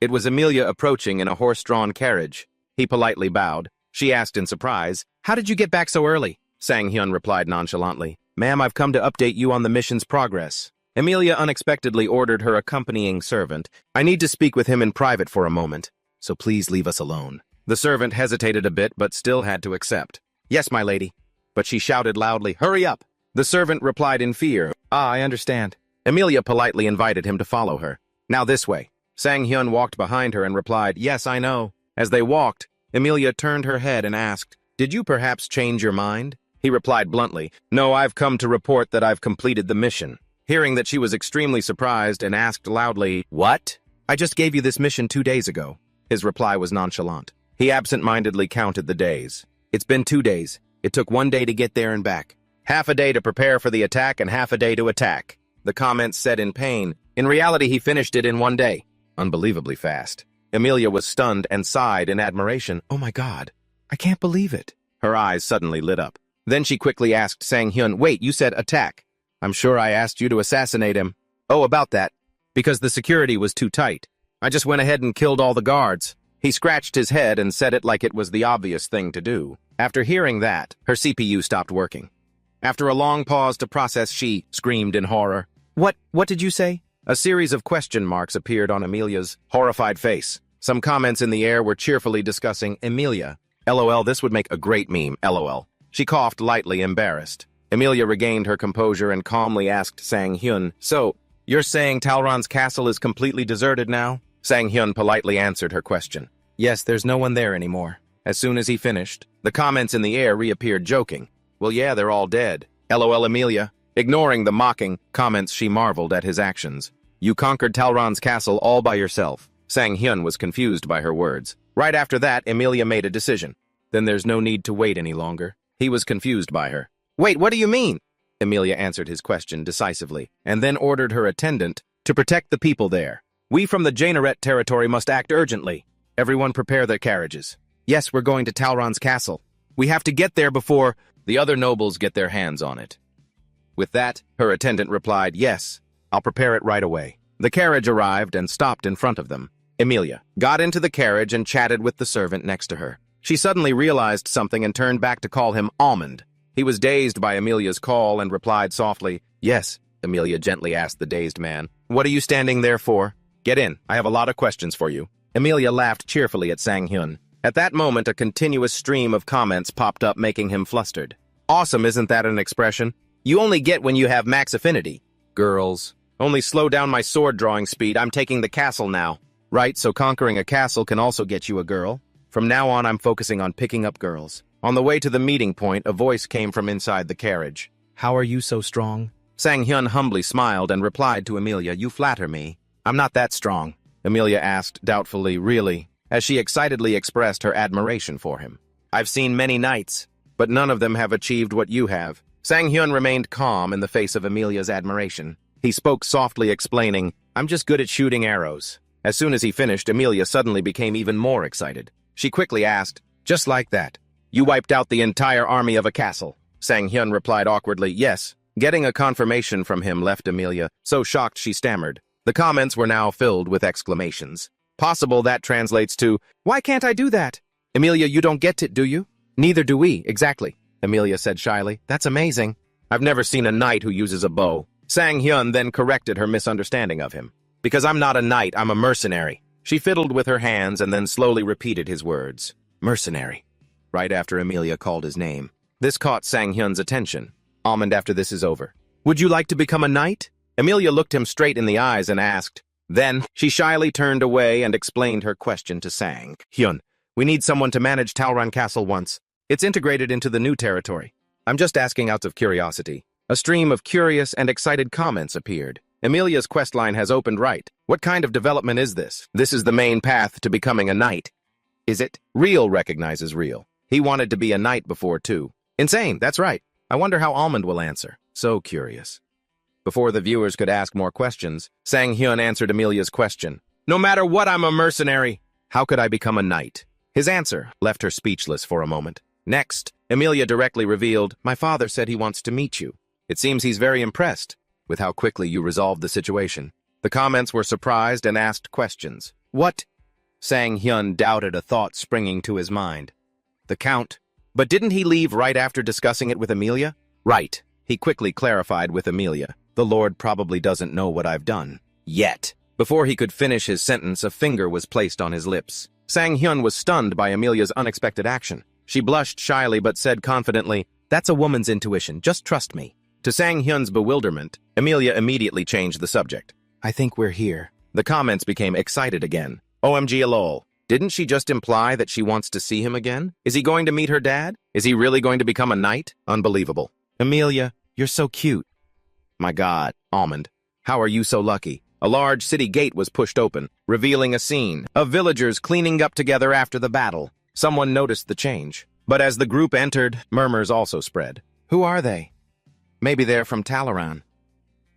It was Amelia approaching in a horse-drawn carriage. He politely bowed. She asked in surprise, how did you get back so early? Sang Hyun replied nonchalantly, ma'am, I've come to update you on the mission's progress. Amelia unexpectedly ordered her accompanying servant. I need to speak with him in private for a moment, so please leave us alone. The servant hesitated a bit, but still had to accept. Yes, my lady. But she shouted loudly, hurry up! The servant replied in fear, I understand. Amelia politely invited him to follow her. Now this way. Sang Hyun walked behind her and replied, yes, I know. As they walked, Amelia turned her head and asked, did you perhaps change your mind? He replied bluntly, no, I've come to report that I've completed the mission. Hearing that she was extremely surprised and asked loudly, what? I just gave you this mission 2 days ago. His reply was nonchalant. He absent-mindedly counted the days. It's been 2 days. It took 1 day to get there and back. Half a day to prepare for the attack and half a day to attack. The comments said in pain. In reality, he finished it in 1 day. Unbelievably fast. Amelia was stunned and sighed in admiration. Oh my God, I can't believe it. Her eyes suddenly lit up. Then she quickly asked Sang Hyun, wait, you said attack. I'm sure I asked you to assassinate him. Oh, about that. Because the security was too tight. I just went ahead and killed all the guards. He scratched his head and said it like it was the obvious thing to do. After hearing that, her CPU stopped working. After a long pause to process, she screamed in horror. What did you say? A series of question marks appeared on Amelia's horrified face. Some comments in the air were cheerfully discussing Amelia. LOL, this would make a great meme, LOL. She coughed lightly, embarrassed. Amelia regained her composure and calmly asked Sang Hyun, so, you're saying Talron's castle is completely deserted now? Sang Hyun politely answered her question. Yes, there's no one there anymore. As soon as he finished, the comments in the air reappeared joking. Well, yeah, they're all dead. LOL, Amelia. Ignoring the mocking comments, she marveled at his actions. You conquered Talron's castle all by yourself. Sang Hyun was confused by her words. Right after that, Amelia made a decision. Then there's no need to wait any longer. He was confused by her. Wait, what do you mean? Amelia answered his question decisively, and then ordered her attendant to protect the people there. We from the Janeret territory must act urgently. Everyone prepare their carriages. Yes, we're going to Talron's castle. We have to get there before the other nobles get their hands on it. With that, her attendant replied, yes, I'll prepare it right away. The carriage arrived and stopped in front of them. Amelia got into the carriage and chatted with the servant next to her. She suddenly realized something and turned back to call him Almond. He was dazed by Amelia's call and replied softly, yes. Amelia gently asked the dazed man, what are you standing there for? Get in, I have a lot of questions for you. Amelia laughed cheerfully at Sang Hyun. At that moment, a continuous stream of comments popped up, making him flustered. Awesome, isn't that an expression? You only get when you have max affinity. Girls, only slow down my sword drawing speed, I'm taking the castle now. Right, so conquering a castle can also get you a girl? From now on, I'm focusing on picking up girls. On the way to the meeting point, a voice came from inside the carriage. How are you so strong? Sang-hyun humbly smiled and replied to Amelia, you flatter me. I'm not that strong, Amelia asked doubtfully, really, as she excitedly expressed her admiration for him. I've seen many knights, but none of them have achieved what you have. Sang-hyun remained calm in the face of Amelia's admiration. He spoke softly, explaining, I'm just good at shooting arrows. As soon as he finished, Amelia suddenly became even more excited. She quickly asked, just like that, you wiped out the entire army of a castle? Sang-hyun replied awkwardly, yes. Getting a confirmation from him left Amelia so shocked she stammered. The comments were now filled with exclamations. Possible that translates to, why can't I do that? Amelia, you don't get it, do you? Neither do we, exactly, Amelia said shyly. That's amazing. I've never seen a knight who uses a bow. Sang-hyun then corrected her misunderstanding of him. Because I'm not a knight, I'm a mercenary. She fiddled with her hands and then slowly repeated his words. Mercenary. Right after Amelia called his name. This caught Sang-hyun's attention. Almond, after this is over, would you like to become a knight? Amelia looked him straight in the eyes and asked. Then, she shyly turned away and explained her question to Sang-hyun. We need someone to manage Talron Castle once. It's integrated into the new territory. I'm just asking out of curiosity. A stream of curious and excited comments appeared. Amelia's questline has opened right. What kind of development is this? This is the main path to becoming a knight. Is it? Real recognizes real. He wanted to be a knight before, too. Insane, that's right. I wonder how Almond will answer. So curious. Before the viewers could ask more questions, Sang-hyun answered Amelia's question. No matter what, I'm a mercenary. How could I become a knight? His answer left her speechless for a moment. Next, Amelia directly revealed, my father said he wants to meet you. It seems he's very impressed with how quickly you resolved the situation. The comments were surprised and asked questions. What? Sang-hyun doubted, a thought springing to his mind. The Count. But didn't he leave right after discussing it with Amelia? Right. He quickly clarified with Amelia. The Lord probably doesn't know what I've done. Yet. Before he could finish his sentence, a finger was placed on his lips. Sang-hyun was stunned by Amelia's unexpected action. She blushed shyly but said confidently, that's a woman's intuition, just trust me. To Sang-hyun's bewilderment, Amelia immediately changed the subject. I think we're here. The comments became excited again. OMG lol. Didn't she just imply that she wants to see him again? Is he going to meet her dad? Is he really going to become a knight? Unbelievable. Amelia, you're so cute. My God, Almond, how are you so lucky? A large city gate was pushed open, revealing a scene of villagers cleaning up together after the battle. Someone noticed the change. But as the group entered, murmurs also spread. Who are they? Maybe they're from Talron.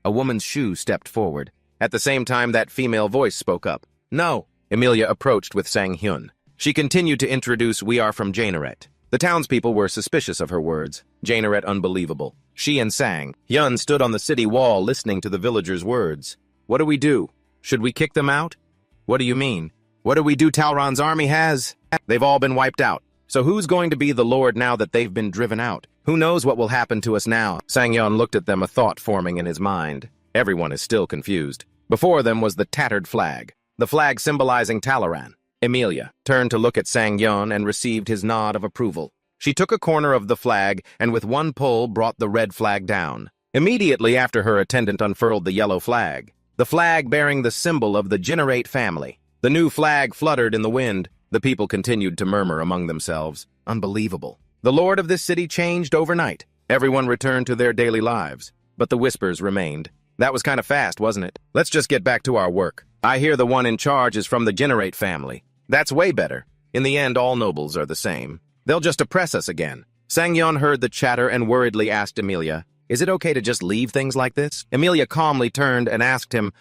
A woman's shoe stepped forward. At the same time, that female voice spoke up. No. Amelia approached with Sang-hyun. She continued to introduce, we are from Janeret. The townspeople were suspicious of her words. Janeret unbelievable. She and Sang-hyun stood on the city wall listening to the villagers' words. What do we do? Should we kick them out? What do you mean? What do we do? Talron's army has? They've all been wiped out. So who's going to be the lord now that they've been driven out? Who knows what will happen to us now? Sang-hyun looked at them, a thought forming in his mind. Everyone is still confused. Before them was the tattered flag. The flag symbolizing Talron. Amelia turned to look at Sang-hyun and received his nod of approval. She took a corner of the flag and with one pull brought the red flag down. Immediately after, her attendant unfurled the yellow flag. The flag bearing the symbol of the Janeret family. The new flag fluttered in the wind. The people continued to murmur among themselves. Unbelievable. The lord of this city changed overnight. Everyone returned to their daily lives. But the whispers remained. That was kind of fast, wasn't it? Let's just get back to our work. I hear the one in charge is from the Janeret family. That's way better. In the end, all nobles are the same. They'll just oppress us again. Sang-hyun heard the chatter and worriedly asked Amelia, is it okay to just leave things like this? Amelia calmly turned and asked him,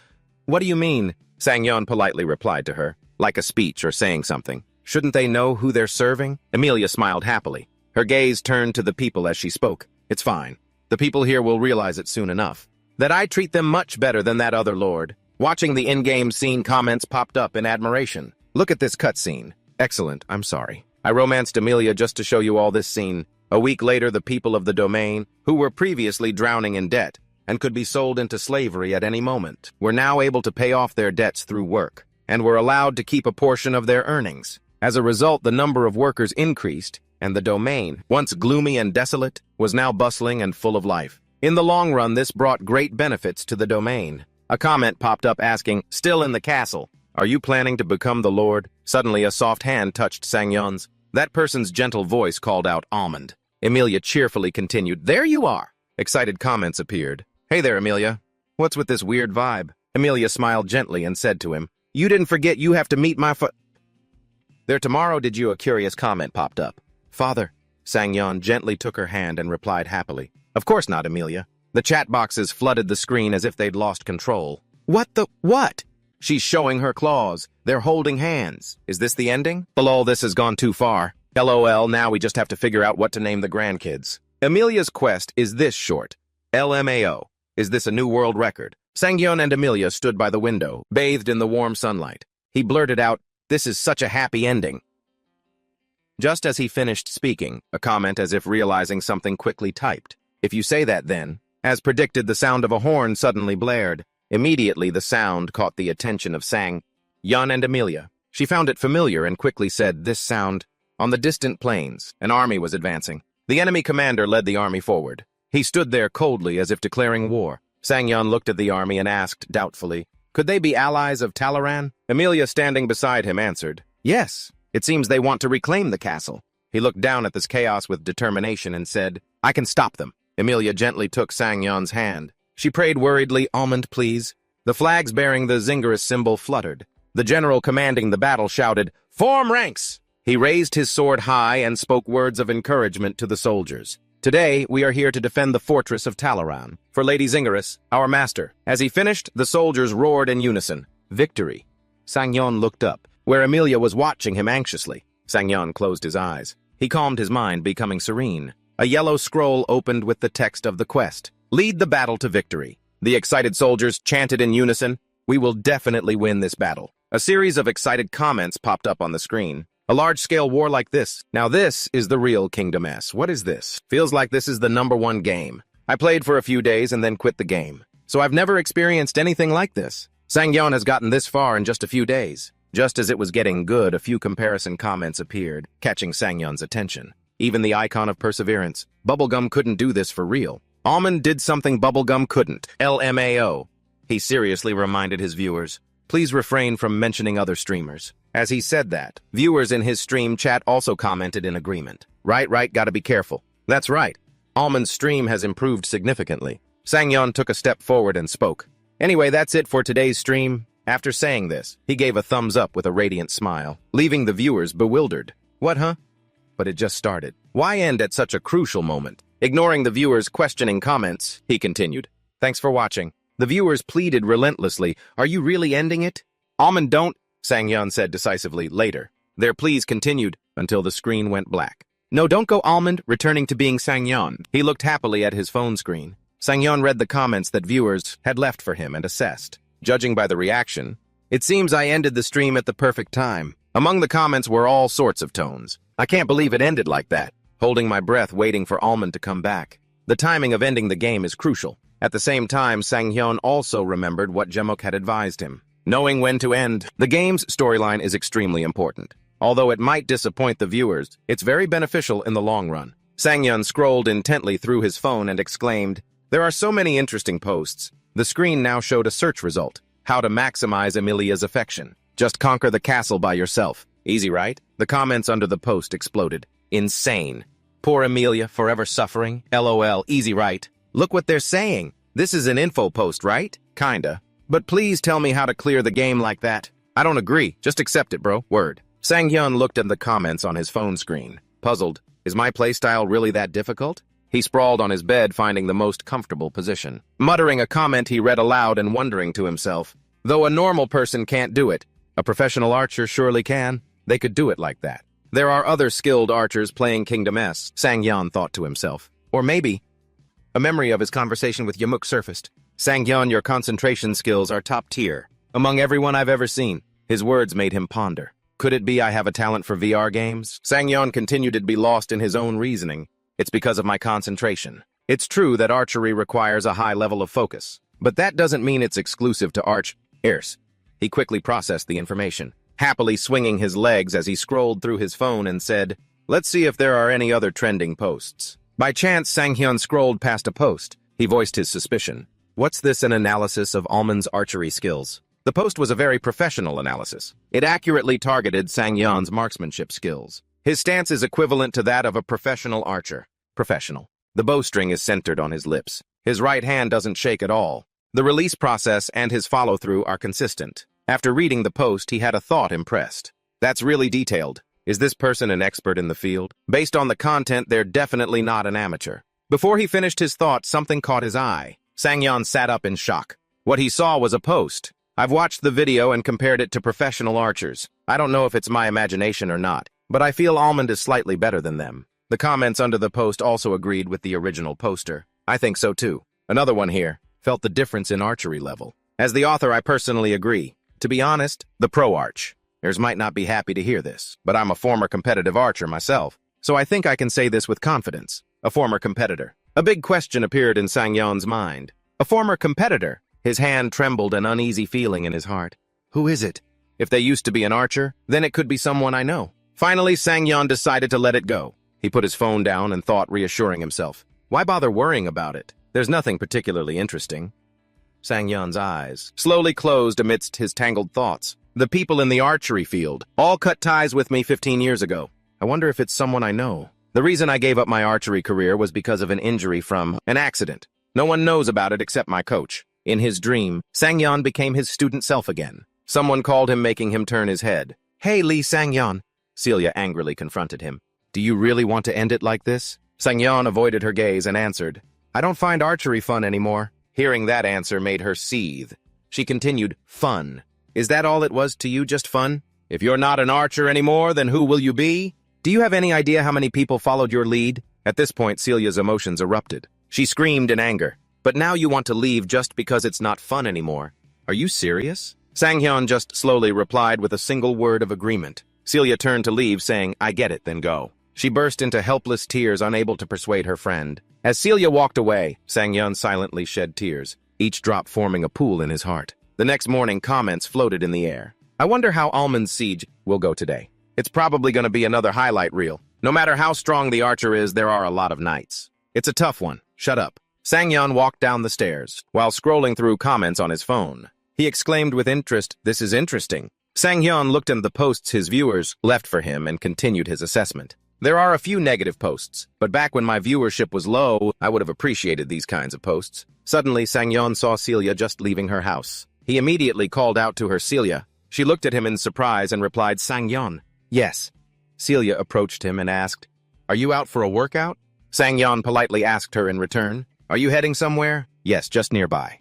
what do you mean? Sang-hyun politely replied to her, like a speech or saying something. Shouldn't they know who they're serving? Amelia smiled happily. Her gaze turned to the people as she spoke. It's fine. The people here will realize it soon enough. That I treat them much better than that other lord. Watching the in-game scene, comments popped up in admiration. Look at this cutscene. Excellent, I'm sorry. I romanced Amelia just to show you all this scene. A week later, the people of the domain, who were previously drowning in debt and could be sold into slavery at any moment, were now able to pay off their debts through work, and were allowed to keep a portion of their earnings. As a result, the number of workers increased, and the domain, once gloomy and desolate, was now bustling and full of life. In the long run, this brought great benefits to the domain. A comment popped up asking, still in the castle? Are you planning to become the Lord? Suddenly, a soft hand touched Sang-yeon's. That person's gentle voice called out Almond. Amelia cheerfully continued, "There you are!" Excited comments appeared. "Hey there, Amelia. What's with this weird vibe?" Amelia smiled gently and said to him, "You didn't forget you have to meet my There tomorrow did you?" A curious comment popped up. "Father." Sang-yeon gently took her hand and replied happily. "Of course not, Amelia." The chat boxes flooded the screen as if they'd lost control. What? She's showing her claws. They're holding hands. Is this the ending? Lol, this has gone too far. LOL, now we just have to figure out what to name the grandkids. Amelia's quest is this short. LMAO. Is this a new world record? Sang-yeon and Amelia stood by the window, bathed in the warm sunlight. He blurted out, "This is such a happy ending." Just as he finished speaking, a comment as if realizing something quickly typed. "If you say that then." As predicted, the sound of a horn suddenly blared. Immediately, the sound caught the attention of Sang-yeon and Amelia. She found it familiar and quickly said, "This sound." On the distant plains, an army was advancing. The enemy commander led the army forward. He stood there coldly as if declaring war. Sang-yeon looked at the army and asked doubtfully, "Could they be allies of Talaran?" Amelia, standing beside him, answered, "Yes. It seems they want to reclaim the castle." He looked down at this chaos with determination and said, "I can stop them." Amelia gently took Sang-yeon's hand. She prayed worriedly, "Almond, please." The flags bearing the Zingarus symbol fluttered. The general commanding the battle shouted, "Form ranks!" He raised his sword high and spoke words of encouragement to the soldiers. "Today, we are here to defend the fortress of Talaran, for Lady Zingarus, our master." As he finished, the soldiers roared in unison, "Victory!" Sang-yeon looked up, where Amelia was watching him anxiously. Sang-yeon closed his eyes. He calmed his mind, becoming serene. A yellow scroll opened with the text of the quest, "Lead the battle to victory." The excited soldiers chanted in unison, "We will definitely win this battle." A series of excited comments popped up on the screen. "A large-scale war like this. Now this is the real Kingdom S. What is this? Feels like this is the #1 game. I played for a few days and then quit the game. So I've never experienced anything like this. Sang-yeon has gotten this far in just a few days." Just as it was getting good, a few comparison comments appeared, catching Sang-yeon's attention. Even the icon of perseverance. Bubblegum couldn't do this for real. Almond did something Bubblegum couldn't. LMAO. He seriously reminded his viewers, "Please refrain from mentioning other streamers." As he said that, viewers in his stream chat also commented in agreement. Right, gotta be careful." That's right. Almond's stream has improved significantly. Sang-yeon took a step forward and spoke. "Anyway, that's it for today's stream." After saying this, he gave a thumbs up with a radiant smile, leaving the viewers bewildered. What, huh? But it just started. Why end at such a crucial moment? Ignoring the viewers' questioning comments, he continued, "Thanks for watching." The viewers pleaded relentlessly, "Are you really ending it?" "Almond, don't," Sang-yeon said decisively later. Their pleas continued until the screen went black. "No, don't go, Almond," returning to being Sang-yeon. He looked happily at his phone screen. Sang-yeon read the comments that viewers had left for him and assessed. Judging by the reaction, "It seems I ended the stream at the perfect time." Among the comments were all sorts of tones. "I can't believe it ended like that." Holding my breath, waiting for Almond to come back. The timing of ending the game is crucial. At the same time, Sang-yeon also remembered what Jemok had advised him. Knowing when to end. The game's storyline is extremely important. Although it might disappoint the viewers, it's very beneficial in the long run. Sang-yeon scrolled intently through his phone and exclaimed, "There are so many interesting posts." The screen now showed a search result. How to maximize Amelia's affection. Just conquer the castle by yourself. Easy, right? The comments under the post exploded. Insane. Poor Amelia, forever suffering. LOL, easy, right? Look what they're saying. This is an info post, right? Kinda. But please tell me how to clear the game like that. I don't agree. Just accept it, bro. Word. Sang-yeon looked at the comments on his phone screen. Puzzled. Is my playstyle really that difficult? He sprawled on his bed, finding the most comfortable position. Muttering a comment he read aloud and wondering to himself, "Though a normal person can't do it, a professional archer surely can. They could do it like that." There are other skilled archers playing Kingdom S, Sang-yeon thought to himself. Or maybe... A memory of his conversation with Yamuk surfaced. "Sang-yeon, your concentration skills are top tier. Among everyone I've ever seen." His words made him ponder. Could it be I have a talent for VR games? Sang-yeon continued to be lost in his own reasoning. It's because of my concentration. It's true that archery requires a high level of focus, but that doesn't mean it's exclusive to archers. He quickly processed the information, happily swinging his legs as he scrolled through his phone and said, "Let's see if there are any other trending posts." By chance, Sang-yeon scrolled past a post. He voiced his suspicion. What's this, an analysis of Almond's archery skills? The post was a very professional analysis. It accurately targeted Sang-yeon's marksmanship skills. His stance is equivalent to that of a professional archer. Professional. The bowstring is centered on his lips. His right hand doesn't shake at all. The release process and his follow-through are consistent. After reading the post, he had a thought impressed. That's really detailed. Is this person an expert in the field? Based on the content, they're definitely not an amateur. Before he finished his thought, something caught his eye. Sang-yeon sat up in shock. What he saw was a post. I've watched the video and compared it to professional archers. I don't know if it's my imagination or not, but I feel Almond is slightly better than them. The comments under the post also agreed with the original poster. I think so too. Another one here felt the difference in archery level. As the author, I personally agree. To be honest, the pro archers might not be happy to hear this, but I'm a former competitive archer myself, so I think I can say this with confidence. A former competitor. A big question appeared in Sang-yeon's mind. A former competitor. His hand trembled, an uneasy feeling in his heart. Who is it? If they used to be an archer, then it could be someone I know. Finally, Sang-yeon decided to let it go. He put his phone down and thought, reassuring himself. Why bother worrying about it? There's nothing particularly interesting. Sang-yeon's eyes slowly closed amidst his tangled thoughts. The people in the archery field all cut ties with me 15 years ago. I wonder if it's someone I know. The reason I gave up my archery career was because of an injury from an accident. No one knows about it except my coach. In his dream, Sang-yeon became his student self again. Someone called him, making him turn his head. Hey, Lee Sang-yeon. Celia angrily confronted him. Do you really want to end it like this? Sang-yeon avoided her gaze and answered, I don't find archery fun anymore. Hearing that answer made her seethe. She continued, fun. Is that all it was to you, just fun? If you're not an archer anymore, then who will you be? Do you have any idea how many people followed your lead? At this point, Celia's emotions erupted. She screamed in anger. But now you want to leave just because it's not fun anymore. Are you serious? Sang-yeon just slowly replied with a single word of agreement. Celia turned to leave, saying, I get it, then go. She burst into helpless tears, unable to persuade her friend. As Celia walked away, Sang-yeon silently shed tears, each drop forming a pool in his heart. The next morning, comments floated in the air. I wonder how Almond's siege will go today. It's probably going to be another highlight reel. No matter how strong the archer is, there are a lot of knights. It's a tough one. Shut up. Sang-yeon walked down the stairs, while scrolling through comments on his phone. He exclaimed with interest, this is interesting. Sang-yeon looked at the posts his viewers left for him and continued his assessment. There are a few negative posts, but back when my viewership was low, I would have appreciated these kinds of posts. Suddenly, Sang-yeon saw Celia just leaving her house. He immediately called out to her, Celia. She looked at him in surprise and replied, Sang-yeon. Yes. Celia approached him and asked, Are you out for a workout? Sang-yeon politely asked her in return, Are you heading somewhere? Yes, just nearby.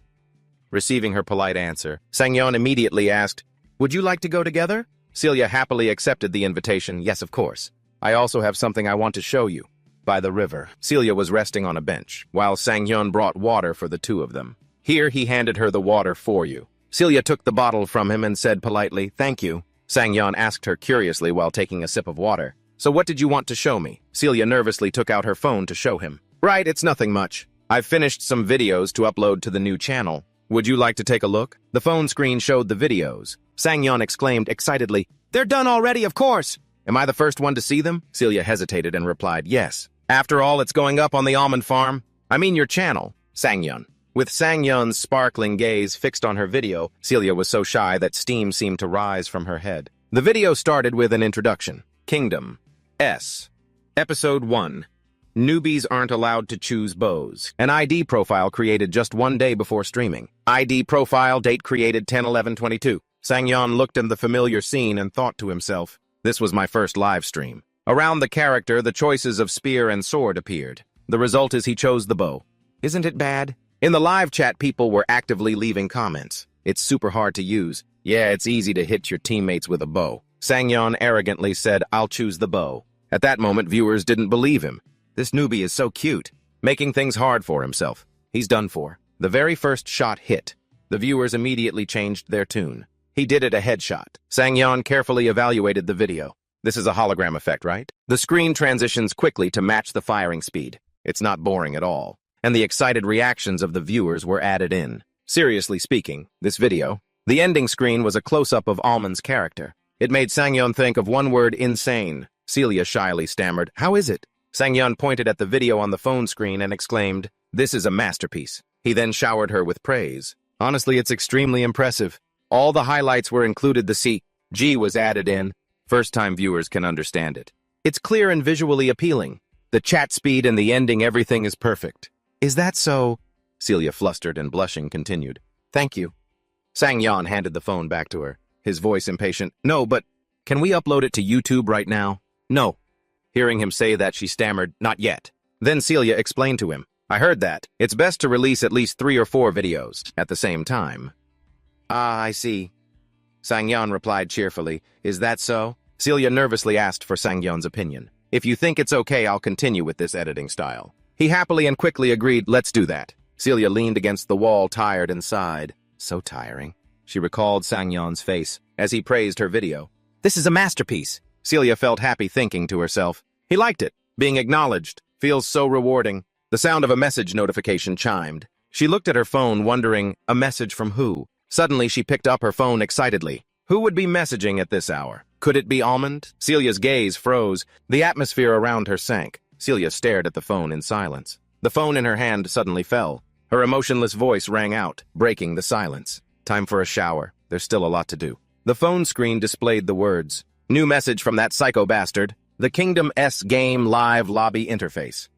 Receiving her polite answer, Sang-yeon immediately asked, Would you like to go together? Celia happily accepted the invitation. Yes, of course. I also have something I want to show you. By the river, Celia was resting on a bench, while Sang-yeon brought water for the two of them. Here, he handed her the water for you. Celia took the bottle from him and said politely, Thank you. Sang-yeon asked her curiously while taking a sip of water. So what did you want to show me? Celia nervously took out her phone to show him. Right, it's nothing much. I've finished some videos to upload to the new channel. Would you like to take a look? The phone screen showed the videos. Sang-yeon exclaimed excitedly, They're done already, of course! Am I the first one to see them? Celia hesitated and replied, Yes. After all, it's going up on the almond farm. I mean your channel, Sang-yeon. With Sang-yeon's sparkling gaze fixed on her video, Celia was so shy that steam seemed to rise from her head. The video started with an introduction. Kingdom S. Episode 1. Newbies aren't allowed to choose bows. An ID profile created just one day before streaming. ID profile, date created 10/11/22. Sang-yeon looked at the familiar scene and thought to himself, This was my first live stream. Around the character, the choices of spear and sword appeared. The result is he chose the bow. Isn't it bad? In the live chat, people were actively leaving comments. It's super hard to use. Yeah, it's easy to hit your teammates with a bow. Sang-yeon arrogantly said, I'll choose the bow. At that moment, viewers didn't believe him. This newbie is so cute, making things hard for himself. He's done for. The very first shot hit. The viewers immediately changed their tune. He did it a headshot. Sang-yeon carefully evaluated the video. This is a hologram effect, right? The screen transitions quickly to match the firing speed. It's not boring at all. And the excited reactions of the viewers were added in. Seriously speaking, this video, the ending screen was a close-up of Almond's character. It made Sang-yeon think of one word, insane. Celia shyly stammered, How is it? Sang-yeon pointed at the video on the phone screen and exclaimed, This is a masterpiece. He then showered her with praise. Honestly, it's extremely impressive. All the highlights were included. The CG was added in. First-time viewers can understand it. It's clear and visually appealing. The chat speed and the ending, everything is perfect. Is that so? Celia, flustered and blushing, continued. Thank you. Sang-yeon handed the phone back to her, his voice impatient. No, but can we upload it to YouTube right now? No. Hearing him say that, she stammered, not yet. Then Celia explained to him. I heard that. It's best to release at least 3 or 4 videos at the same time. Ah, I see. Sang-yeon replied cheerfully. Is that so? Celia nervously asked for Sang-yeon's opinion. If you think it's okay, I'll continue with this editing style. He happily and quickly agreed, let's do that. Celia leaned against the wall, tired, and sighed. So tiring. She recalled Sang-yeon's face as he praised her video. This is a masterpiece. Celia felt happy thinking to herself. He liked it. Being acknowledged feels so rewarding. The sound of a message notification chimed. She looked at her phone, wondering, a message from who? Suddenly, she picked up her phone excitedly. Who would be messaging at this hour? Could it be Almond? Celia's gaze froze. The atmosphere around her sank. Celia stared at the phone in silence. The phone in her hand suddenly fell. Her emotionless voice rang out, breaking the silence. Time for a shower. There's still a lot to do. The phone screen displayed the words. New message from that psycho bastard. The Kingdom S Game Live Lobby Interface.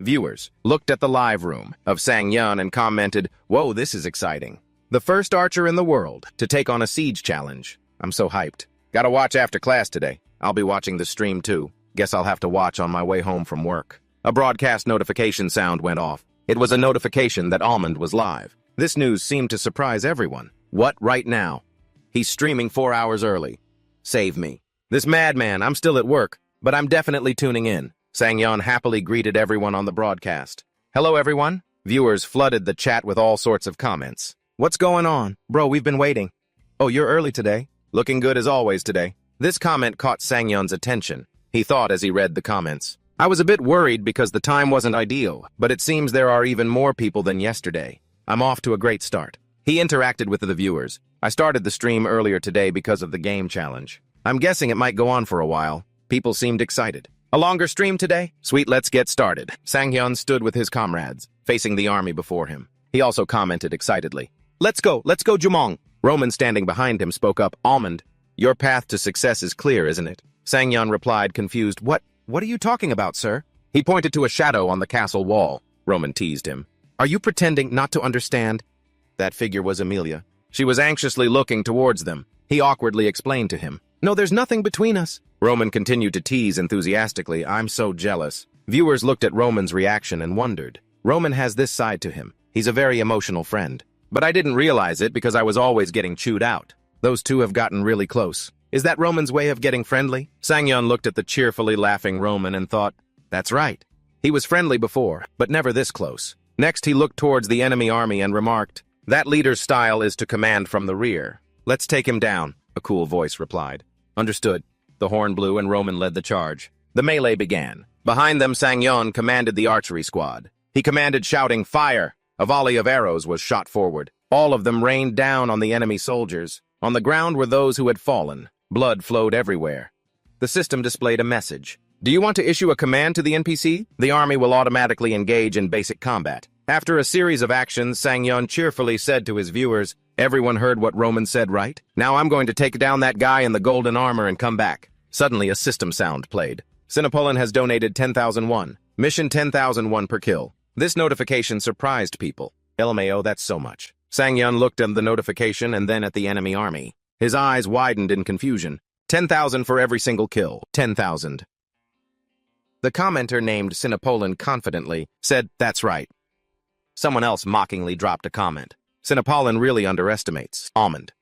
Viewers looked at the live room of Sang-yeon and commented, whoa, this is exciting. The first archer in the world to take on a siege challenge. I'm so hyped. Gotta watch after class today. I'll be watching the stream too. Guess I'll have to watch on my way home from work. A broadcast notification sound went off. It was a notification that Almond was live. This news seemed to surprise everyone. What, right now? He's streaming 4 hours early. Save me. This madman, I'm still at work, but I'm definitely tuning in. Sang-yeon happily greeted everyone on the broadcast. Hello, everyone. Viewers flooded the chat with all sorts of comments. What's going on? Bro, we've been waiting. Oh, you're early today. Looking good as always today. This comment caught Sang-yeon's attention. He thought as he read the comments. I was a bit worried because the time wasn't ideal, but it seems there are even more people than yesterday. I'm off to a great start. He interacted with the viewers. I started the stream earlier today because of the game challenge. I'm guessing it might go on for a while. People seemed excited. A longer stream today? Sweet, let's get started. Sang-yeon stood with his comrades, facing the army before him. He also commented excitedly. Let's go, Jumong. Roman, standing behind him, spoke up. Almond, your path to success is clear, isn't it? Sang-yeon replied, confused. What are you talking about, sir? He pointed to a shadow on the castle wall. Roman teased him. Are you pretending not to understand? That figure was Amelia. She was anxiously looking towards them. He awkwardly explained to him. No, there's nothing between us. Roman continued to tease enthusiastically. I'm so jealous. Viewers looked at Roman's reaction and wondered. Roman has this side to him. He's a very emotional friend. But I didn't realize it because I was always getting chewed out. Those two have gotten really close. Is that Roman's way of getting friendly? Sang-yeon looked at the cheerfully laughing Roman and thought, that's right. He was friendly before, but never this close. Next, he looked towards the enemy army and remarked, that leader's style is to command from the rear. Let's take him down, a cool voice replied. Understood. The horn blew and Roman led the charge. The melee began. Behind them, Sang-yeon commanded the archery squad. He commanded, shouting, fire! A volley of arrows was shot forward. All of them rained down on the enemy soldiers. On the ground were those who had fallen. Blood flowed everywhere. The system displayed a message. Do you want to issue a command to the NPC? The army will automatically engage in basic combat. After a series of actions, Sang-yeon cheerfully said to his viewers, everyone heard what Roman said, right? Now I'm going to take down that guy in the golden armor and come back. Suddenly, a system sound played. Sinopolan has donated 10,000 won. Mission 10,000 won per kill. This notification surprised people. LMAO, that's so much. Sang-yeon looked at the notification and then at the enemy army. His eyes widened in confusion. 10,000 for every single kill. 10,000. The commenter named Sinopolan confidently said, that's right. Someone else mockingly dropped a comment. Sinopolan really underestimates Almond.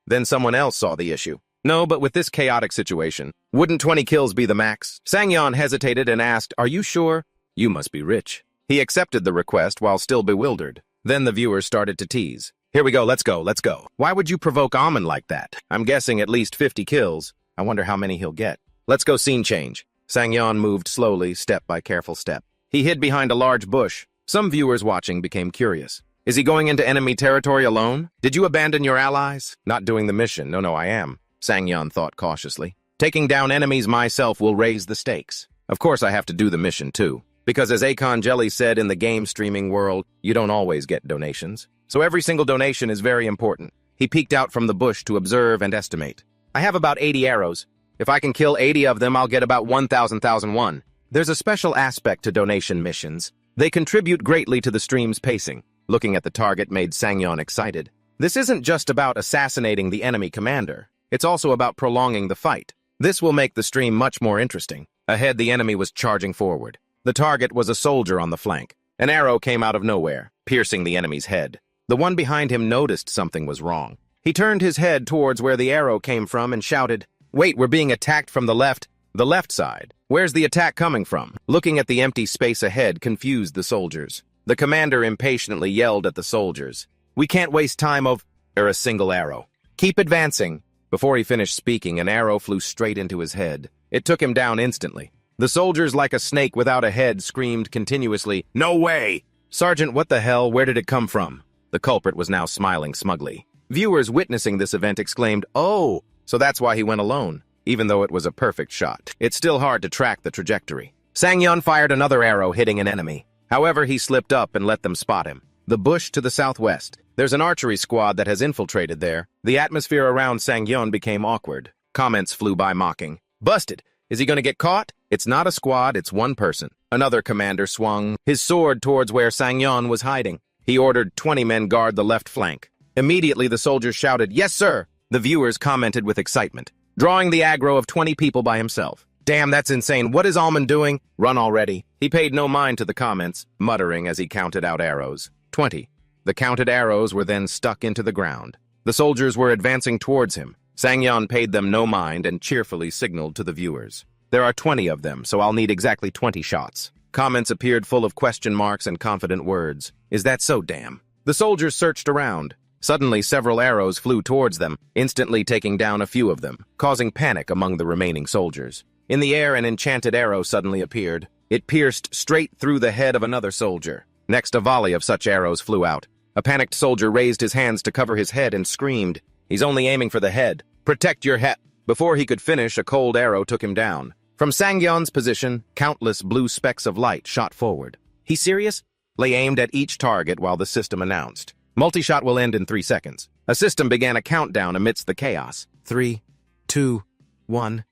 Then someone else saw the issue. No, but with this chaotic situation, wouldn't 20 kills be the max? Sang-yeon hesitated and asked, are you sure? You must be rich. He accepted the request while still bewildered. Then the viewers started to tease. Here we go, let's go. Why would you provoke Almond like that? I'm guessing at least 50 kills. I wonder how many he'll get. Let's go scene change. Sang-yeon moved slowly, step by careful step. He hid behind a large bush. Some viewers watching became curious. Is he going into enemy territory alone? Did you abandon your allies? Not doing the mission. No, I am. Sang-yeon thought cautiously. Taking down enemies myself will raise the stakes. Of course I have to do the mission too. Because as Akon Jelly said in the game streaming world, you don't always get donations. So every single donation is very important. He peeked out from the bush to observe and estimate. I have about 80 arrows. If I can kill 80 of them, I'll get about 1,000. There's a special aspect to donation missions. They contribute greatly to the stream's pacing. Looking at the target made Sangyeon excited. This isn't just about assassinating the enemy commander. It's also about prolonging the fight. This will make the stream much more interesting. Ahead, the enemy was charging forward. The target was a soldier on the flank. An arrow came out of nowhere, piercing the enemy's head. The one behind him noticed something was wrong. He turned his head towards where the arrow came from and shouted, "Wait, we're being attacked from the left." The left side. Where's the attack coming from? Looking at the empty space ahead confused the soldiers. The commander impatiently yelled at the soldiers, "We can't waste time or a single arrow. Keep advancing." Before he finished speaking, an arrow flew straight into his head. It took him down instantly. The soldiers, like a snake without a head, screamed continuously, "No way!" "Sergeant, what the hell? Where did it come from?" The culprit was now smiling smugly. Viewers witnessing this event exclaimed, "Oh, so that's why he went alone." Even though it was a perfect shot, it's still hard to track the trajectory. Sangyeon fired another arrow hitting an enemy. However, he slipped up and let them spot him. The bush to the southwest. There's an archery squad that has infiltrated there. The atmosphere around Sangyeon became awkward. Comments flew by mocking. "Busted! Is he gonna get caught?" "It's not a squad, it's one person." Another commander swung his sword towards where Sangyeon was hiding. He ordered 20 men guard the left flank. Immediately, the soldiers shouted, "Yes, sir!" The viewers commented with excitement, drawing the aggro of 20 people by himself. "Damn, that's insane. What is Almond doing? Run already." He paid no mind to the comments, muttering as he counted out arrows. 20. The counted arrows were then stuck into the ground. The soldiers were advancing towards him. Sangyeon paid them no mind and cheerfully signaled to the viewers. "There are 20 of them, so I'll need exactly 20 shots." Comments appeared full of question marks and confident words. "Is that so, damn?" The soldiers searched around. Suddenly, several arrows flew towards them, instantly taking down a few of them, causing panic among the remaining soldiers. In the air, an enchanted arrow suddenly appeared. It pierced straight through the head of another soldier. Next, a volley of such arrows flew out. A panicked soldier raised his hands to cover his head and screamed, "He's only aiming for the head. Protect your head." Before he could finish, a cold arrow took him down. From Sangyeon's position, countless blue specks of light shot forward. "He's serious?" They aimed at each target while the system announced, "Multi-shot will end in 3 seconds." A system began a countdown amidst the chaos. 3, 2, 1,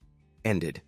ended.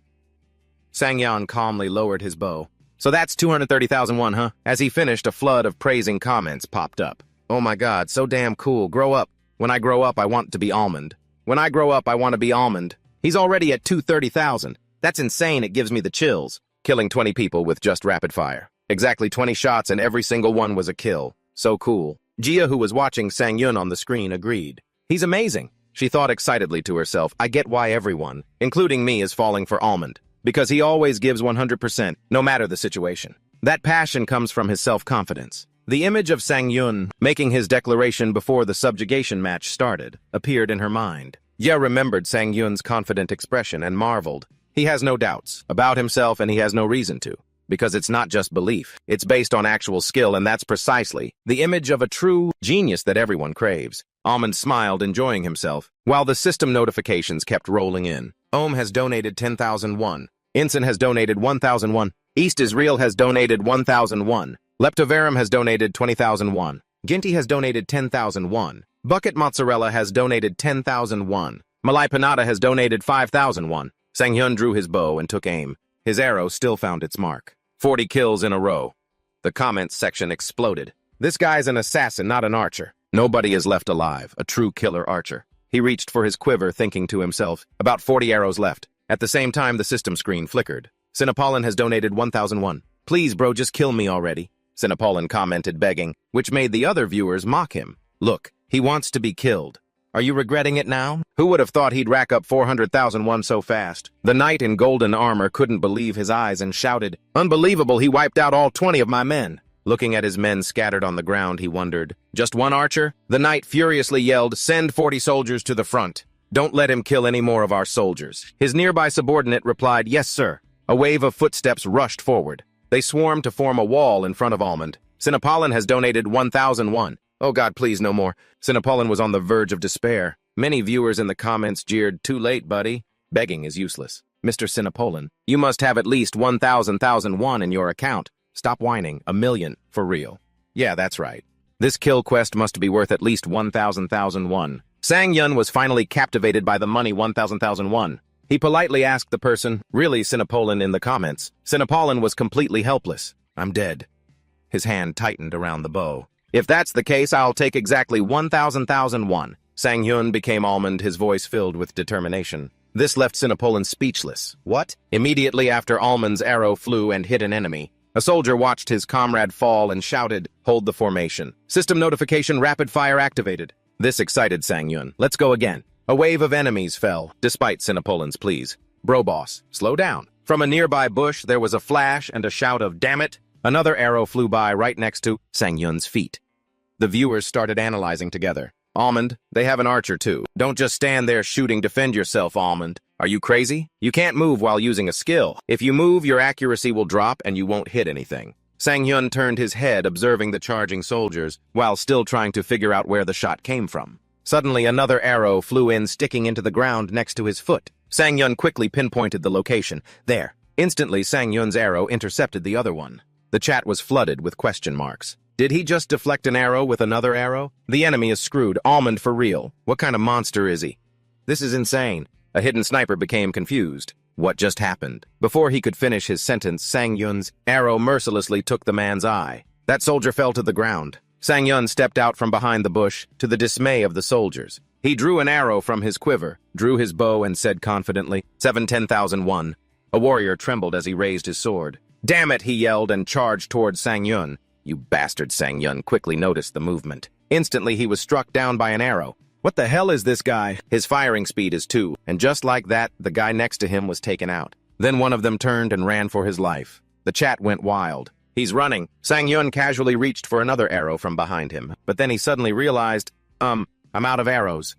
Sangyeon calmly lowered his bow. "So that's 230,000 won, huh?" As he finished, a flood of praising comments popped up. "Oh my god, so damn cool. Grow up. When I grow up, I want to be Almond. When I grow up, I want to be Almond." He's already at 230,000. That's insane, it gives me the chills. Killing 20 people with just rapid fire. Exactly 20 shots and every single one was a kill. So cool. Jia, who was watching Sangyeon on the screen, agreed. "He's amazing." She thought excitedly to herself, "I get why everyone, including me, is falling for Almond. Because he always gives 100%, no matter the situation. That passion comes from his self-confidence." The image of Sangyeon making his declaration before the subjugation match started appeared in her mind. Ye remembered Sangyeon's confident expression and marveled. He has no doubts about himself and he has no reason to. Because it's not just belief, it's based on actual skill, and that's precisely the image of a true genius that everyone craves. Almond smiled, enjoying himself, while the system notifications kept rolling in. Ohm has donated 10,000 won. Inson has donated 1,000 won. East Israel has donated 1,000 won. Leptoverum has donated 20,000 won. Ginty has donated 10,000 won. Bucket Mozzarella has donated 10,000 won. Malai Panada has donated 5,000 won. Sangyeon drew his bow and took aim. His arrow still found its mark. 40 kills in a row. The comments section exploded. "This guy's an assassin, not an archer. Nobody is left alive, a true killer archer." He reached for his quiver, thinking to himself, about 40 arrows left. At the same time, the system screen flickered. Sinapollin has donated 1,001. "Please, bro, just kill me already." Sinapollin commented, begging, which made the other viewers mock him. "Look, he wants to be killed. Are you regretting it now? Who would have thought he'd rack up 400,000 won so fast?" The knight in golden armor couldn't believe his eyes and shouted, "Unbelievable, he wiped out all 20 of my men." Looking at his men scattered on the ground, he wondered, "Just one archer?" The knight furiously yelled, "Send 40 soldiers to the front. Don't let him kill any more of our soldiers." His nearby subordinate replied, "Yes, sir." A wave of footsteps rushed forward. They swarmed to form a wall in front of Almond. Sinapollin has donated 1,001. "Oh God, please, no more." Sinapollin was on the verge of despair. Many viewers in the comments jeered, "Too late, buddy. Begging is useless. Mr. Sinapollin, you must have at least 1,000 won in your account. Stop whining. 1,000,000, for real." "Yeah, that's right. This kill quest must be worth at least 1,000 won." Sang Yun was finally captivated by the money 1,000,001. He politely asked the person, really Sinopolan, in the comments. Sinopolan was completely helpless. I'm dead. His hand tightened around the bow. If that's the case, I'll take exactly 1,000,001. Sang Yun became Almond, his voice filled with determination. This left Sinopolan speechless. What? Immediately after Almond's arrow flew and hit an enemy, a soldier watched his comrade fall and shouted, "Hold the formation. System notification rapid fire activated." This excited Sang Yun. Let's go again. A wave of enemies fell, despite Sinopolan's pleas. Bro boss, slow down. From a nearby bush, there was a flash and a shout of, "Damn it!" Another arrow flew by right next to Sang Yun's feet. The viewers started analyzing together. Almond, they have an archer too. Don't just stand there shooting, defend yourself, Almond. Are you crazy? You can't move while using a skill. If you move, your accuracy will drop and you won't hit anything. Sang Yun turned his head, observing the charging soldiers, while still trying to figure out where the shot came from. Suddenly, another arrow flew in, sticking into the ground next to his foot. Sang Yun quickly pinpointed the location. There. Instantly, Sang Yun's arrow intercepted the other one. The chat was flooded with question marks. Did he just deflect an arrow with another arrow? The enemy is screwed. Almond for real. What kind of monster is he? This is insane. A hidden sniper became confused. What just happened? Before he could finish his sentence, Sang Yun's arrow mercilessly took the man's eye. That soldier fell to the ground. Sang Yun stepped out from behind the bush, to the dismay of the soldiers. He drew an arrow from his quiver, drew his bow, and said confidently, 710,001. A warrior trembled as he raised his sword. Damn it, he yelled and charged towards Sang Yun. You bastard, Sang Yun quickly noticed the movement. Instantly, he was struck down by an arrow. What the hell is this guy? His firing speed is 2, and just like that, the guy next to him was taken out. Then one of them turned and ran for his life. The chat went wild. He's running. Sang Yun casually reached for another arrow from behind him, but then he suddenly realized, I'm out of arrows.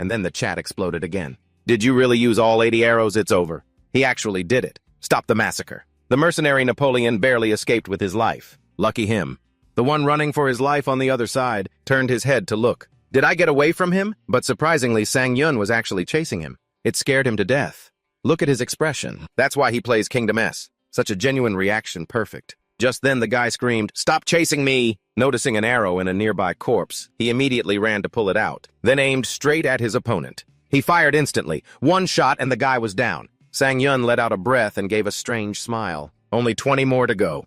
And then the chat exploded again. Did you really use all 80 arrows? It's over. He actually did it. Stop the massacre. The mercenary Napoleon barely escaped with his life. Lucky him. The one running for his life on the other side turned his head to look. Did I get away from him? But surprisingly, Sang Yun was actually chasing him. It scared him to death. Look at his expression. That's why he plays Kingdom S. Such a genuine reaction, perfect. Just then the guy screamed, "Stop chasing me!" Noticing an arrow in a nearby corpse, he immediately ran to pull it out, then aimed straight at his opponent. He fired instantly. One shot and the guy was down. Sang Yun let out a breath and gave a strange smile. Only 20 more to go.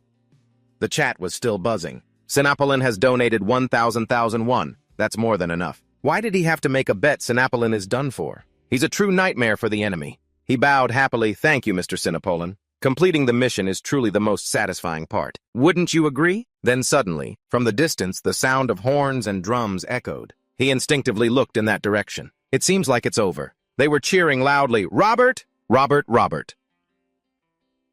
The chat was still buzzing. Sinopolan has donated 1,000,001. That's more than enough. Why did he have to make a bet Sinopolan is done for? He's a true nightmare for the enemy. He bowed happily. Thank you, Mr. Sinopolan. Completing the mission is truly the most satisfying part. Wouldn't you agree? Then suddenly, from the distance, the sound of horns and drums echoed. He instinctively looked in that direction. It seems like it's over. They were cheering loudly, "Robert! Robert! Robert!"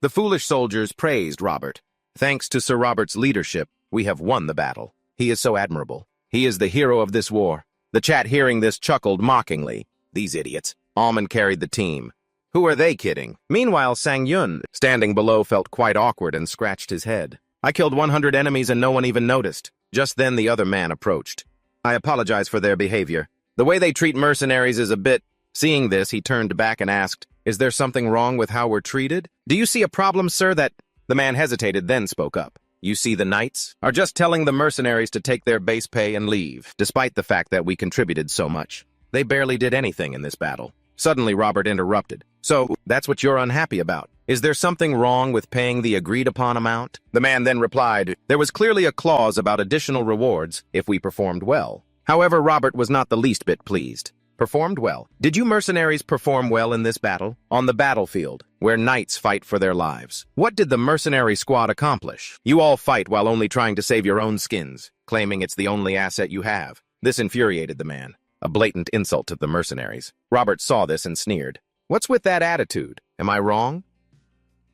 The foolish soldiers praised Robert. Thanks to Sir Robert's leadership, we have won the battle. He is so admirable. He is the hero of this war. The chat hearing this chuckled mockingly. These idiots. Almond carried the team. Who are they kidding? Meanwhile, Sang Yun, standing below, felt quite awkward and scratched his head. I killed 100 enemies and no one even noticed. Just then the other man approached. I apologize for their behavior. The way they treat mercenaries is a bit... Seeing this, he turned back and asked, "Is there something wrong with how we're treated? Do you see a problem, sir, that..." The man hesitated, then spoke up. You see, the knights are just telling the mercenaries to take their base pay and leave, despite the fact that we contributed so much. They barely did anything in this battle. Suddenly, Robert interrupted. So, that's what you're unhappy about. Is there something wrong with paying the agreed-upon amount? The man then replied, there was clearly a clause about additional rewards if we performed well. However, Robert was not the least bit pleased. Performed well. Did you mercenaries perform well in this battle? On the battlefield, where knights fight for their lives. What did the mercenary squad accomplish? You all fight while only trying to save your own skins, claiming it's the only asset you have. This infuriated the man. A blatant insult to the mercenaries. Robert saw this and sneered. What's with that attitude? Am I wrong?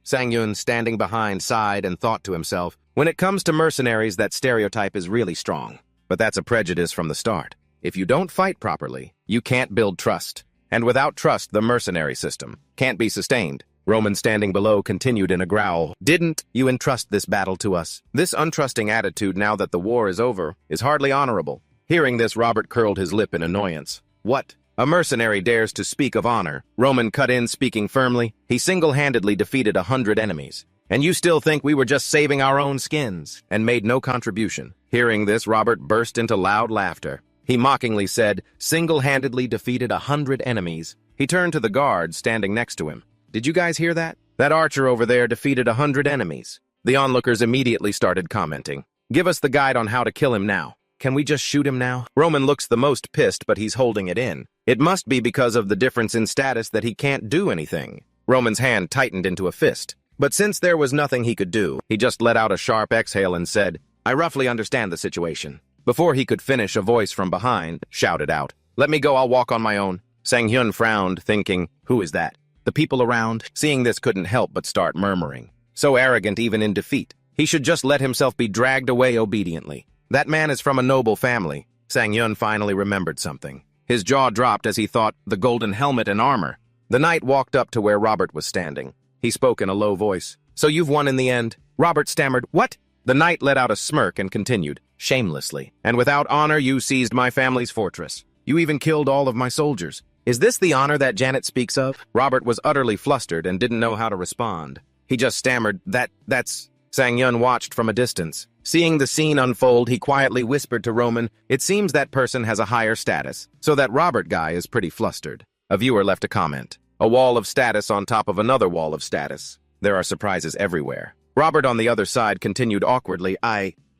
Sang Yun, standing behind, sighed and thought to himself, when it comes to mercenaries, that stereotype is really strong. But that's a prejudice from the start. If you don't fight properly, you can't build trust. And without trust, the mercenary system can't be sustained. Roman, standing below, continued in a growl. Didn't you entrust this battle to us? This untrusting attitude now that the war is over is hardly honorable. Hearing this, Robert curled his lip in annoyance. What? A mercenary dares to speak of honor? Roman cut in, speaking firmly. He single-handedly defeated 100 enemies. And you still think we were just saving our own skins and made no contribution? Hearing this, Robert burst into loud laughter. He mockingly said, single-handedly defeated 100 enemies. He turned to the guard standing next to him. Did you guys hear that? That archer over there defeated 100 enemies. The onlookers immediately started commenting. Give us the guide on how to kill him now. Can we just shoot him now? Roman looks the most pissed, but he's holding it in. It must be because of the difference in status that he can't do anything. Roman's hand tightened into a fist. But since there was nothing he could do, he just let out a sharp exhale and said, I roughly understand the situation. Before he could finish, a voice from behind shouted out, Let me go, I'll walk on my own. Sang-hyun frowned, thinking, Who is that? The people around, seeing this, couldn't help but start murmuring. So arrogant even in defeat. He should just let himself be dragged away obediently. That man is from a noble family. Sang-hyun finally remembered something. His jaw dropped as he thought, the golden helmet and armor. The knight walked up to where Robert was standing. He spoke in a low voice. So you've won in the end? Robert stammered, What? The knight let out a smirk and continued, shamelessly. And without honor, you seized my family's fortress. You even killed all of my soldiers. Is this the honor that Janet speaks of? Robert was utterly flustered and didn't know how to respond. He just stammered, That's... Sang-hyun watched from a distance. Seeing the scene unfold, he quietly whispered to Roman, It seems that person has a higher status, so that Robert guy is pretty flustered. A viewer left a comment. A wall of status on top of another wall of status. There are surprises everywhere. Robert on the other side continued awkwardly,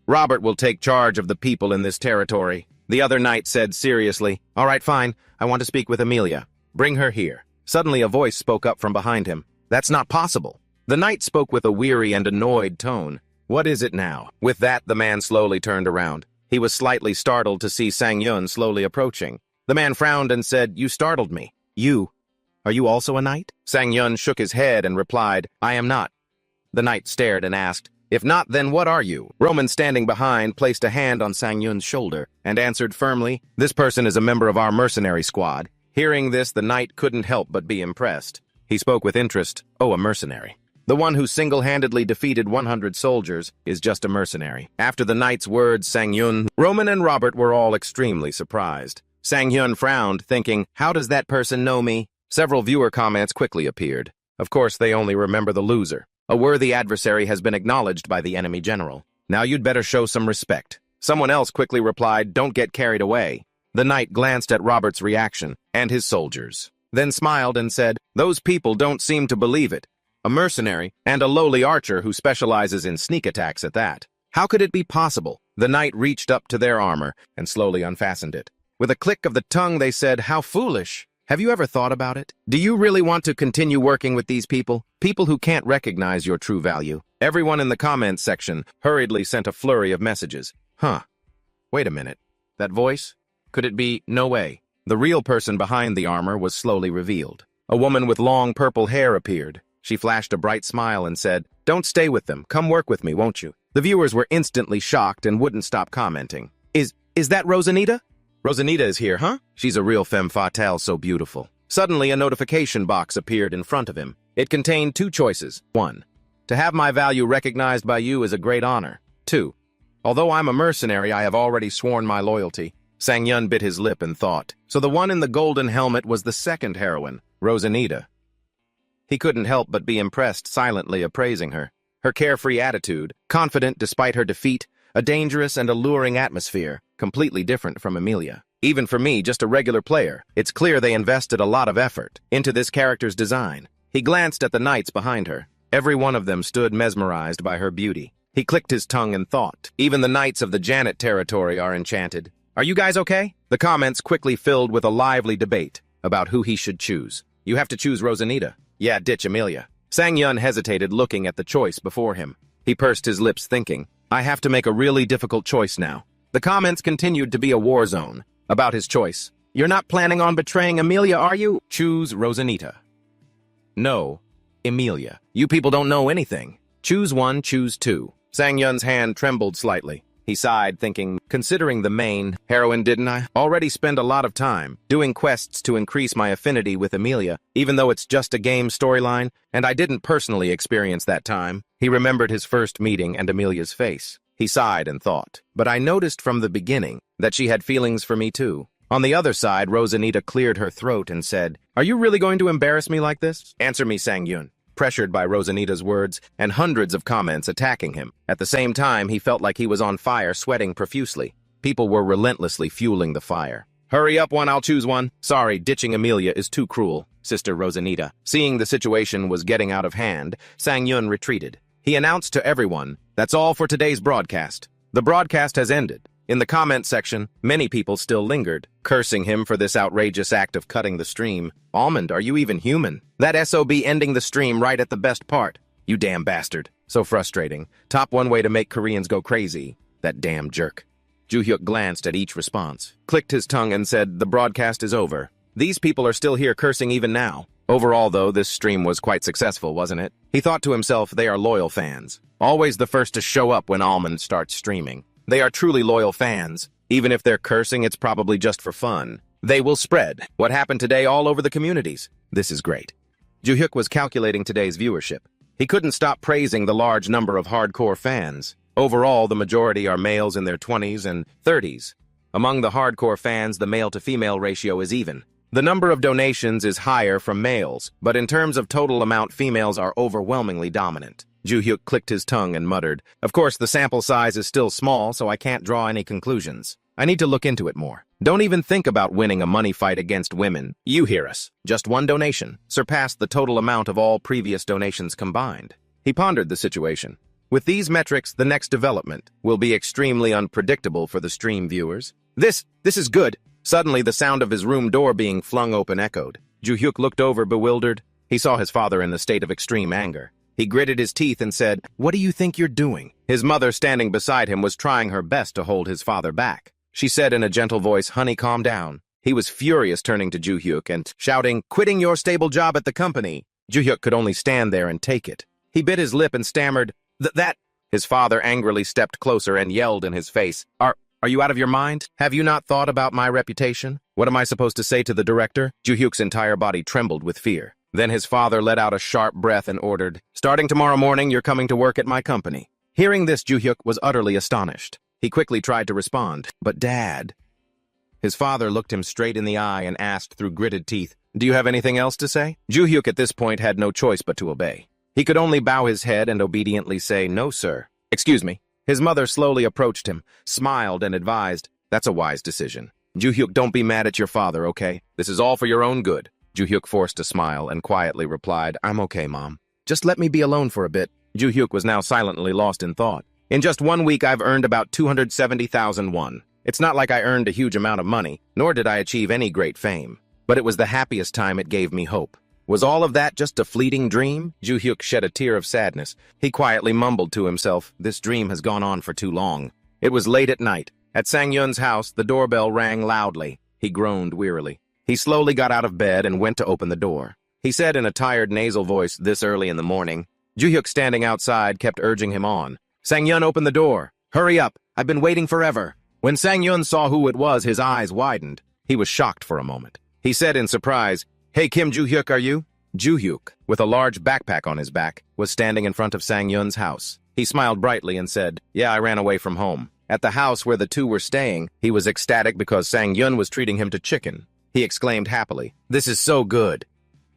Robert will take charge of the people in this territory. The other knight said seriously, All right, fine. I want to speak with Amelia. Bring her here. Suddenly a voice spoke up from behind him. That's not possible. The knight spoke with a weary and annoyed tone. What is it now? With that, the man slowly turned around. He was slightly startled to see Sang-hyun slowly approaching. The man frowned and said, You startled me. You? Are you also a knight? Sang-hyun shook his head and replied, I am not. The knight stared and asked, If not, then what are you? Roman, standing behind, placed a hand on Sang-hyun's shoulder and answered firmly, This person is a member of our mercenary squad. Hearing this, the knight couldn't help but be impressed. He spoke with interest, Oh, a mercenary. The one who single-handedly defeated 100 soldiers is just a mercenary. After the knight's words, Sang-hyun, Roman and Robert were all extremely surprised. Sang-hyun frowned, thinking, How does that person know me? Several viewer comments quickly appeared. Of course, they only remember the loser. A worthy adversary has been acknowledged by the enemy general. Now you'd better show some respect. Someone else quickly replied, Don't get carried away. The knight glanced at Robert's reaction and his soldiers, then smiled and said, Those people don't seem to believe it. A mercenary, and a lowly archer who specializes in sneak attacks at that. How could it be possible? The knight reached up to their armor and slowly unfastened it. With a click of the tongue, they said, How foolish! Have you ever thought about it? Do you really want to continue working with these people? People who can't recognize your true value. Everyone in the comments section hurriedly sent a flurry of messages. Wait a minute. That voice? Could it be? No way. The real person behind the armor was slowly revealed. A woman with long purple hair appeared. She flashed a bright smile and said, Don't stay with them. Come work with me, won't you? The viewers were instantly shocked and wouldn't stop commenting. Is that Rosanita? Rosanita is here, huh? She's a real femme fatale, so beautiful. Suddenly, a notification box appeared in front of him. It contained two choices. 1. To have my value recognized by you is a great honor. 2. Although I'm a mercenary, I have already sworn my loyalty. Sang-hyun bit his lip and thought. So the one in the golden helmet was the second heroine, Rosanita. He couldn't help but be impressed, silently appraising her. Her carefree attitude, confident despite her defeat, a dangerous and alluring atmosphere, completely different from Amelia. Even for me, just a regular player, it's clear they invested a lot of effort into this character's design. He glanced at the knights behind her. Every one of them stood mesmerized by her beauty. He clicked his tongue and thought. Even the knights of the Janet territory are enchanted. Are you guys okay? The comments quickly filled with a lively debate about who he should choose. You have to choose Rosanita. Yeah, ditch Amelia. Sang-hyun hesitated, looking at the choice before him. He pursed his lips, thinking, I have to make a really difficult choice now. The comments continued to be a war zone about his choice. You're not planning on betraying Amelia, are you? Choose Rosanita. No, Amelia. You people don't know anything. Choose one, choose two. Sang-hyun's hand trembled slightly. He sighed, thinking, considering the main heroine, didn't I already spend a lot of time doing quests to increase my affinity with Amelia, even though it's just a game storyline, and I didn't personally experience that time? He remembered his first meeting and Amelia's face. He sighed and thought, but I noticed from the beginning that she had feelings for me too. On the other side, Rosanita cleared her throat and said, Are you really going to embarrass me like this? Answer me, Sang-hyun. Pressured by Rosanita's words and hundreds of comments attacking him. At the same time, he felt like he was on fire, sweating profusely. People were relentlessly fueling the fire. Hurry up one, I'll choose one. Sorry, ditching Amelia is too cruel, Sister Rosanita. Seeing the situation was getting out of hand, Sang-yun retreated. He announced to everyone, that's all for today's broadcast. The broadcast has ended. In the comment section, many people still lingered, cursing him for this outrageous act of cutting the stream. Almond, are you even human? That SOB ending the stream right at the best part. You damn bastard. So frustrating. Top one way to make Koreans go crazy. That damn jerk. Joo-hyuk glanced at each response, clicked his tongue and said, the broadcast is over. These people are still here cursing even now. Overall, though, this stream was quite successful, wasn't it? He thought to himself, they are loyal fans. Always the first to show up when Almond starts streaming. They are truly loyal fans. Even if they're cursing, it's probably just for fun. They will spread what happened today all over the communities. This is great. Joo-hyuk was calculating today's viewership. He couldn't stop praising the large number of hardcore fans. Overall, the majority are males in their 20s and 30s. Among the hardcore fans, the male-to-female ratio is even. The number of donations is higher from males, but in terms of total amount, females are overwhelmingly dominant. Joo-hyuk clicked his tongue and muttered, of course, the sample size is still small, so I can't draw any conclusions. I need to look into it more. Don't even think about winning a money fight against women. You hear us. Just one donation surpassed the total amount of all previous donations combined. He pondered the situation. With these metrics, the next development will be extremely unpredictable for the stream viewers. This is good. Suddenly, the sound of his room door being flung open echoed. Joo-hyuk looked over bewildered. He saw his father in the state of extreme anger. He gritted his teeth and said, what do you think you're doing? His mother standing beside him was trying her best to hold his father back. She said in a gentle voice, honey, calm down. He was furious, turning to Joo-hyuk and shouting, quitting your stable job at the company. Joo-hyuk could only stand there and take it. He bit his lip and stammered, that... His father angrily stepped closer and yelled in his face, Are you out of your mind? Have you not thought about my reputation? What am I supposed to say to the director? Joo-hyuk's entire body trembled with fear. Then his father let out a sharp breath and ordered, starting tomorrow morning, you're coming to work at my company. Hearing this, Joo-hyuk was utterly astonished. He quickly tried to respond, but Dad... His father looked him straight in the eye and asked through gritted teeth, do you have anything else to say? Joo-hyuk at this point had no choice but to obey. He could only bow his head and obediently say, no, sir. Excuse me. His mother slowly approached him, smiled and advised, that's a wise decision. Joo-hyuk, don't be mad at your father, okay? This is all for your own good. Joo-hyuk forced a smile and quietly replied, I'm okay, Mom. Just let me be alone for a bit. Joo-hyuk was now silently lost in thought. In just 1 week, I've earned about 270,000 won. It's not like I earned a huge amount of money, nor did I achieve any great fame. But it was the happiest time. It gave me hope. Was all of that just a fleeting dream? Joo-hyuk shed a tear of sadness. He quietly mumbled to himself, this dream has gone on for too long. It was late at night. At Sang-yun's house, the doorbell rang loudly. He groaned wearily. He slowly got out of bed and went to open the door. He said in a tired nasal voice this early in the morning. Joo-hyuk standing outside kept urging him on. Sang-yun, open the door. Hurry up. I've been waiting forever. When Sang-yun saw who it was, his eyes widened. He was shocked for a moment. He said in surprise, Hey Kim, Joo-hyuk, are you? Joo-hyuk, with a large backpack on his back, was standing in front of Sang-yun's house. He smiled brightly and said, Yeah, I ran away from home. At the house where the two were staying, he was ecstatic because Sang-yun was treating him to chicken. He exclaimed happily, This is so good.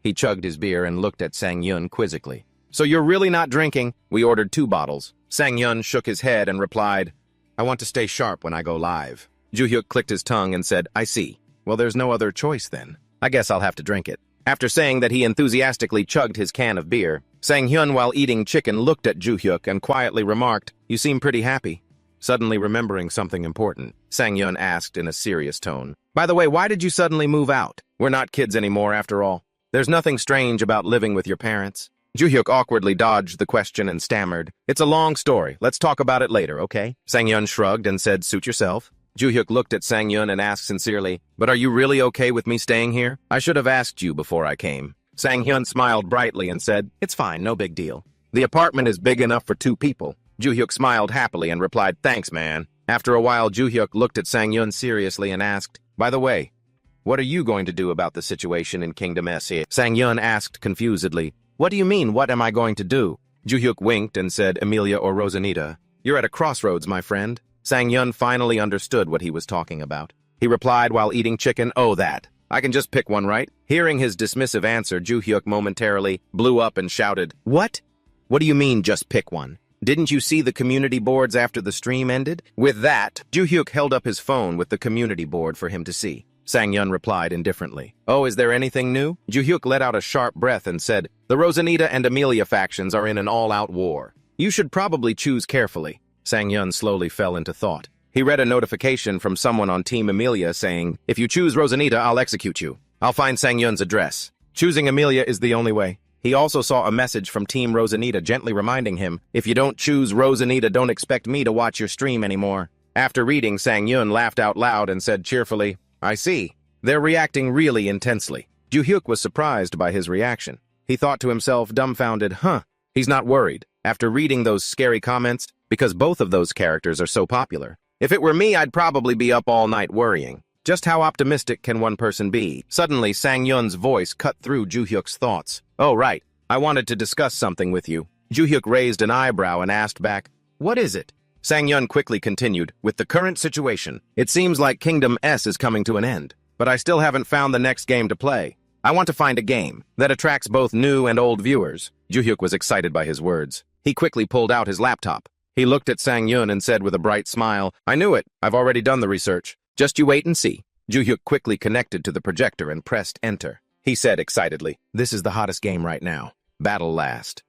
He chugged his beer and looked at Sang-yun quizzically. So you're really not drinking? We ordered 2 bottles. Sang-yun shook his head and replied, I want to stay sharp when I go live. Joo-hyuk clicked his tongue and said, I see. Well, there's no other choice then. I guess I'll have to drink it. After saying that, he enthusiastically chugged his can of beer. Sang-hyun, while eating chicken, looked at Joo-hyuk and quietly remarked, You seem pretty happy. Suddenly remembering something important, Sang-hyun asked in a serious tone, By the way, why did you suddenly move out? We're not kids anymore after all. There's nothing strange about living with your parents. Joo-hyuk awkwardly dodged the question and stammered, It's a long story. Let's talk about it later, okay? Sang-hyun shrugged and said, Suit yourself. Joo-hyuk looked at Sang-hyun and asked sincerely, But are you really okay with me staying here? I should have asked you before I came. Sang-hyun smiled brightly and said, It's fine, no big deal. The apartment is big enough for 2 people. Joo-hyuk smiled happily and replied, Thanks, man. After a while, Joo-hyuk looked at Sang-hyun seriously and asked, By the way, what are you going to do about the situation in Kingdom S? Sang-hyun asked confusedly, What do you mean, what am I going to do? Joo-hyuk winked and said, Amelia or Rosanita, you're at a crossroads, my friend. Sang-hyun finally understood what he was talking about. He replied while eating chicken, Oh, that. I can just pick one, right? Hearing his dismissive answer, Joo-hyuk momentarily blew up and shouted, What? What do you mean, just pick one? Didn't you see the community boards after the stream ended? With that, Ju-hyuk held up his phone with the community board for him to see. Sang-hyun replied indifferently. Oh, is there anything new? Ju-hyuk let out a sharp breath and said, The Rosanita and Amelia factions are in an all-out war. You should probably choose carefully. Sang-hyun slowly fell into thought. He read a notification from someone on Team Amelia saying, If you choose Rosanita, I'll execute you. I'll find Sang-hyun's address. Choosing Amelia is the only way. He also saw a message from Team Rosanita gently reminding him, If you don't choose Rosanita, don't expect me to watch your stream anymore. After reading, Sang-hyun laughed out loud and said cheerfully, I see. They're reacting really intensely. Ju-hyuk was surprised by his reaction. He thought to himself, dumbfounded, he's not worried. After reading those scary comments, because both of those characters are so popular. If it were me, I'd probably be up all night worrying. Just how optimistic can one person be? Suddenly, Sang-hyun's voice cut through Ju-hyuk's thoughts. Oh, right. I wanted to discuss something with you. Ju-hyuk raised an eyebrow and asked back, What is it? Sang-hyun quickly continued, With the current situation, it seems like Kingdom S is coming to an end. But I still haven't found the next game to play. I want to find a game that attracts both new and old viewers. Ju-hyuk was excited by his words. He quickly pulled out his laptop. He looked at Sang-hyun and said with a bright smile, I knew it. I've already done the research. Just you wait and see. Ju-hyuk quickly connected to the projector and pressed enter. He said excitedly, This is the hottest game right now. Battle last.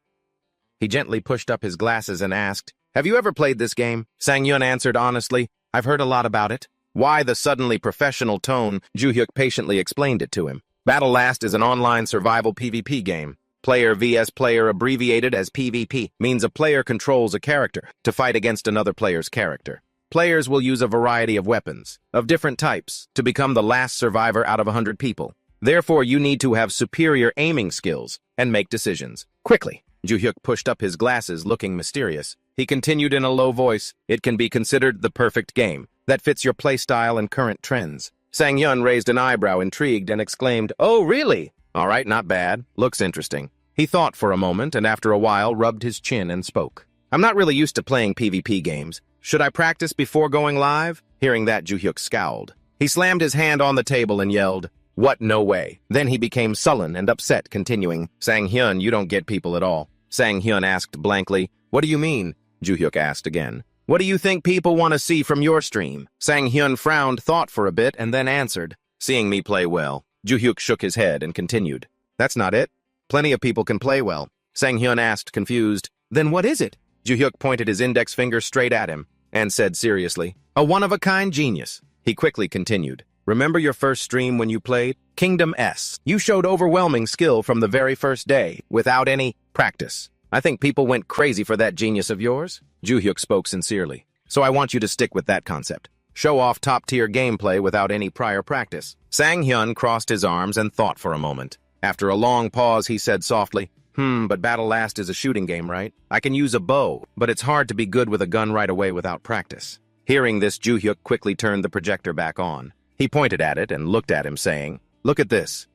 He gently pushed up his glasses and asked, Have you ever played this game? Sang-hyun answered honestly, I've heard a lot about it. Why the suddenly professional tone? Ju-hyuk patiently explained it to him. Battle Last is an online survival PvP game. Player vs. player, abbreviated as PvP, means a player controls a character to fight against another player's character. Players will use a variety of weapons, of different types, to become the last survivor out of 100 people. Therefore, you need to have superior aiming skills and make decisions. Quickly. Ju-hyuk pushed up his glasses, looking mysterious. He continued in a low voice, It can be considered the perfect game that fits your playstyle and current trends. Sang-hyun raised an eyebrow, intrigued, and exclaimed, Oh, really? All right, not bad. Looks interesting. He thought for a moment, and after a while rubbed his chin and spoke. I'm not really used to playing PvP games. Should I practice before going live? Hearing that, Ju-hyuk scowled. He slammed his hand on the table and yelled, What? No way. Then he became sullen and upset, continuing, Sang-hyun, you don't get people at all. Sang-hyun asked blankly, What do you mean? Ju-hyuk asked again. What do you think people want to see from your stream? Sang-hyun frowned, thought for a bit, and then answered, Seeing me play well. Ju-hyuk shook his head and continued, That's not it. Plenty of people can play well. Sang-hyun asked, confused, Then what is it? Ju-hyuk pointed his index finger straight at him and said seriously, A one-of-a-kind genius. He quickly continued, Remember your first stream when you played? Kingdom S. You showed overwhelming skill from the very first day, without any practice. I think people went crazy for that genius of yours. Ju-hyuk spoke sincerely. So I want you to stick with that concept. Show off top-tier gameplay without any prior practice. Sang-hyun crossed his arms and thought for a moment. After a long pause, he said softly, but Battle Last is a shooting game, right? I can use a bow, but it's hard to be good with a gun right away without practice. Hearing this, Ju-hyuk quickly turned the projector back on. He pointed at it and looked at him, saying, Look at this.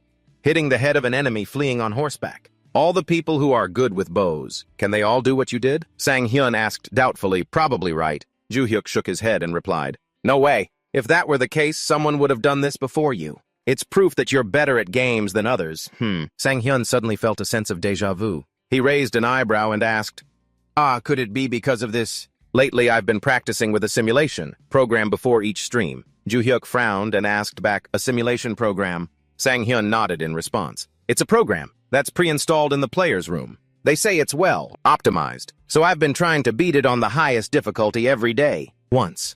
Hitting the head of an enemy fleeing on horseback. All the people who are good with bows, can they all do what you did? Sang-hyun asked doubtfully, Probably right. Ju-hyuk shook his head and replied, No way. If that were the case, someone would have done this before you. It's proof that you're better at games than others. Sang-hyun suddenly felt a sense of déjà vu. He raised an eyebrow and asked, Could it be because of this? Lately, I've been practicing with a simulation program before each stream. Ju-hyuk frowned and asked back, A simulation program? Sang-hyun nodded in response. It's a program that's pre-installed in the player's room. They say it's well optimized, so I've been trying to beat it on the highest difficulty every day, once.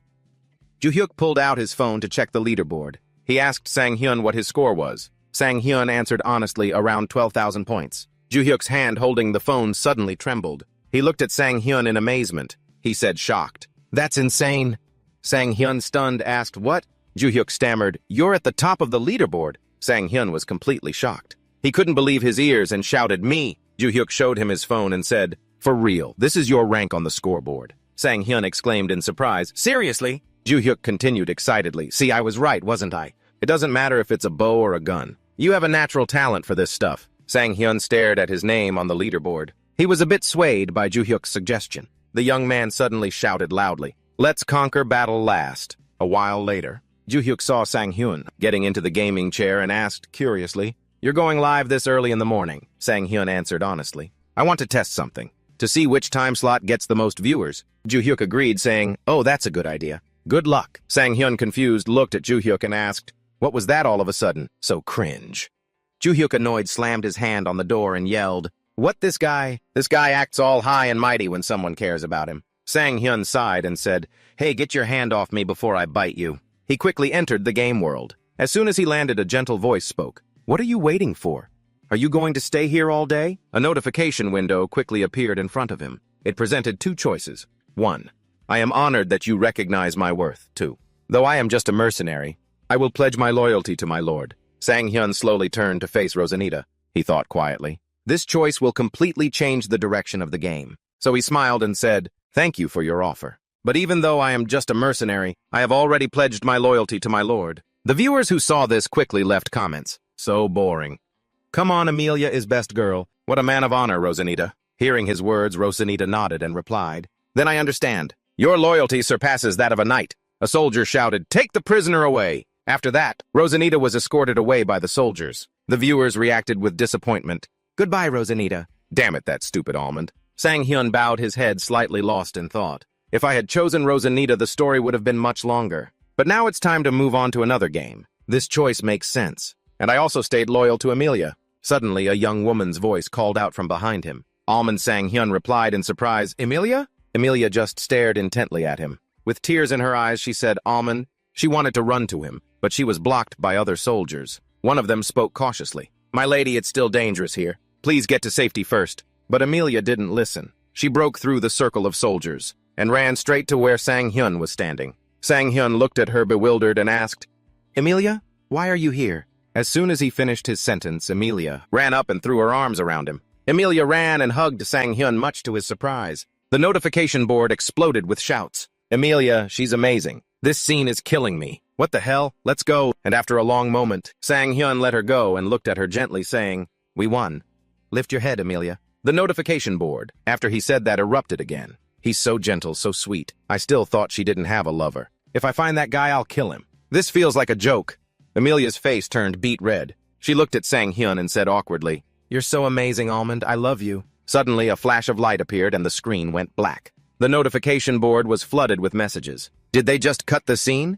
Ju-hyuk pulled out his phone to check the leaderboard. He asked Sang-hyun what his score was. Sang-hyun answered honestly, around 12,000 points. Ju-hyuk's hand holding the phone suddenly trembled. He looked at Sang-hyun in amazement. He said, shocked, That's insane. Sang-hyun, stunned, asked, What? Ju-hyuk stammered, You're at the top of the leaderboard. Sang-hyun was completely shocked. He couldn't believe his ears and shouted, Me! Ju-hyuk showed him his phone and said, For real, this is your rank on the scoreboard. Sang-hyun exclaimed in surprise, Seriously? Ju-hyuk continued excitedly, See, I was right, wasn't I? It doesn't matter if it's a bow or a gun. You have a natural talent for this stuff. Sang-hyun stared at his name on the leaderboard. He was a bit swayed by Ju-hyuk's suggestion. The young man suddenly shouted loudly, Let's conquer Battle Last. A while later, Ju-hyuk saw Sang-hyun getting into the gaming chair and asked curiously, You're going live this early in the morning, Sang-hyun answered honestly. I want to test something. to see which time slot gets the most viewers. Joo-hyuk agreed, saying, "Oh, that's a good idea. Good luck." Sang-hyun, confused, looked at Joo-hyuk and asked, "What was that all of a sudden? So cringe." Joo-hyuk, annoyed, slammed his hand on the door and yelled, "What, this guy? This guy acts all high and mighty when someone cares about him." Sang-hyun sighed and said, "Hey, get your hand off me before I bite you." He quickly entered the game world. As soon as he landed, a gentle voice spoke. "What are you waiting for? Are you going to stay here all day?" A notification window quickly appeared in front of him. It presented two choices. 1. I am honored that you recognize my worth. 2. Though I am just a mercenary, I will pledge my loyalty to my lord. Sang-hyun slowly turned to face Rosanita. He thought quietly. This choice will completely change the direction of the game. So he smiled and said, "Thank you for your offer. But even though I am just a mercenary, I have already pledged my loyalty to my lord." The viewers who saw this quickly left comments. So boring. "Come on, Amelia is best girl. What a man of honor, Rosanita." Hearing his words, Rosanita nodded and replied, "Then I understand. Your loyalty surpasses that of a knight." A soldier shouted, "Take the prisoner away." After that, Rosanita was escorted away by the soldiers. The viewers reacted with disappointment. "Goodbye, Rosanita." "Damn it, that stupid Almond." Sang-hyun bowed his head, slightly lost in thought. If I had chosen Rosanita, the story would have been much longer. But now it's time to move on to another game. This choice makes sense. And I also stayed loyal to Amelia. Suddenly, a young woman's voice called out from behind him. Almond. Sang-hyun replied in surprise, "Amelia?" Amelia just stared intently at him. With tears in her eyes, she said, "Almond." She wanted to run to him, but she was blocked by other soldiers. One of them spoke cautiously. "My lady, it's still dangerous here. Please get to safety first." But Amelia didn't listen. She broke through the circle of soldiers and ran straight to where Sang-hyun was standing. Sang-hyun looked at her bewildered and asked, "Amelia, why are you here?" As soon as he finished his sentence, Amelia ran up and threw her arms around him. Amelia ran and hugged Sang-hyun, much to his surprise. The notification board exploded with shouts. "Amelia, she's amazing. This scene is killing me. What the hell? Let's go." And after a long moment, Sang-hyun let her go and looked at her gently, saying, "We won. Lift your head, Amelia." The notification board, after he said that, erupted again. "He's so gentle, so sweet. I still thought she didn't have a lover. If I find that guy, I'll kill him. This feels like a joke." Amelia's face turned beet red. She looked at Sang-hyun and said awkwardly, "You're so amazing, Almond. I love you." Suddenly, a flash of light appeared and the screen went black. The notification board was flooded with messages. Did they just cut the scene?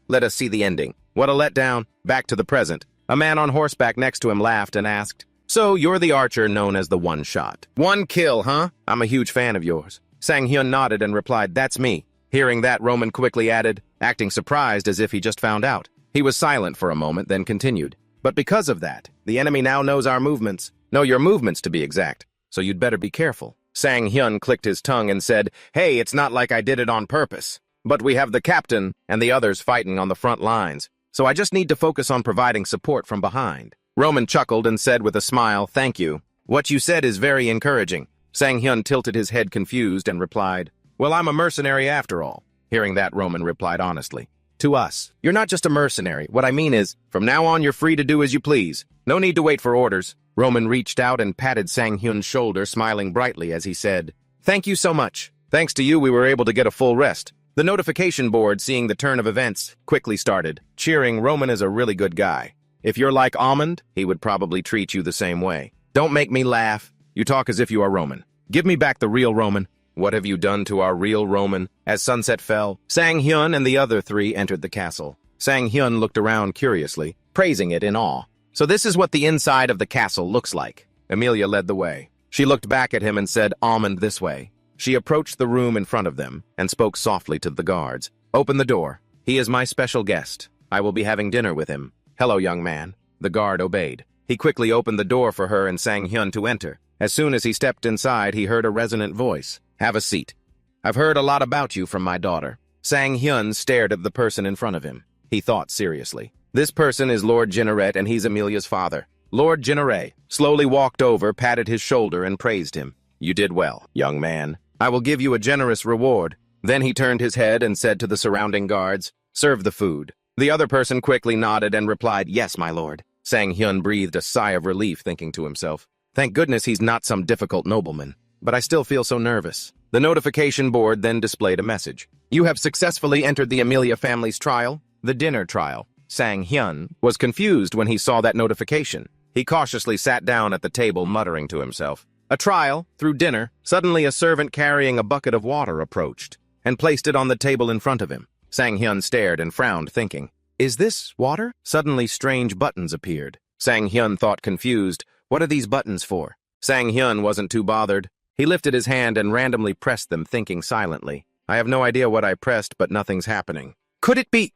Let us see the ending. What a letdown. Back to the present. A man on horseback next to him laughed and asked, "So you're the archer known as the One Shot. One kill, huh? I'm a huge fan of yours." Sang-hyun nodded and replied, "That's me." Hearing that, Roman quickly added, acting surprised as if he just found out. He was silent for a moment, then continued, "But because of that, the enemy now knows our movements. Know your movements, to be exact. So you'd better be careful." Sang-hyun clicked his tongue and said, "Hey, it's not like I did it on purpose. But we have the captain and the others fighting on the front lines, so I just need to focus on providing support from behind." Roman chuckled and said with a smile, "Thank you. What you said is very encouraging." Sang-hyun tilted his head confused and replied, "Well, I'm a mercenary after all." Hearing that, Roman replied honestly, "To us, you're not just a mercenary. What I mean is, from now on you're free to do as you please. No need to wait for orders." Roman reached out and patted Sang-hyun's shoulder, smiling brightly as he said, "Thank you so much. Thanks to you, we were able to get a full rest." The notification board, seeing the turn of events, quickly started, cheering. "Roman is a really good guy. If you're like Almond, he would probably treat you the same way." "Don't make me laugh. You talk as if you are Roman. Give me back the real Roman." "What have you done to our real Roman?" As sunset fell, Sang-hyun and the other three entered the castle. Sang-hyun looked around curiously, praising it in awe. "So this is what the inside of the castle looks like." Amelia led the way. She looked back at him and said, "Almond, this way." She approached the room in front of them and spoke softly to the guards. "Open the door. He is my special guest. I will be having dinner with him." "Hello, young man." The guard obeyed. He quickly opened the door for her and Sang-hyun to enter. As soon as he stepped inside, he heard a resonant voice. "Have a seat. I've heard a lot about you from my daughter." Sang-hyun stared at the person in front of him. He thought seriously. This person is Lord Jinneret, and he's Amelia's father. Lord Jinneret slowly walked over, patted his shoulder, and praised him. "You did well, young man. I will give you a generous reward." Then he turned his head and said to the surrounding guards, "Serve the food." The other person quickly nodded and replied, "Yes, my lord." Sang-hyun breathed a sigh of relief, thinking to himself, "Thank goodness he's not some difficult nobleman. But I still feel so nervous." The notification board then displayed a message. "You have successfully entered the Amelia family's trial, the dinner trial." Sang-hyun was confused when he saw that notification. He cautiously sat down at the table, muttering to himself, A trial, through dinner, suddenly a servant carrying a bucket of water approached and placed it on the table in front of him. Sang-hyun stared and frowned, thinking, "Is this water?" Suddenly strange buttons appeared. Sang-hyun thought confused, "What are these buttons for?" Sang-hyun wasn't too bothered. He lifted his hand and randomly pressed them, thinking silently, "I have no idea what I pressed, but nothing's happening. Could it be?"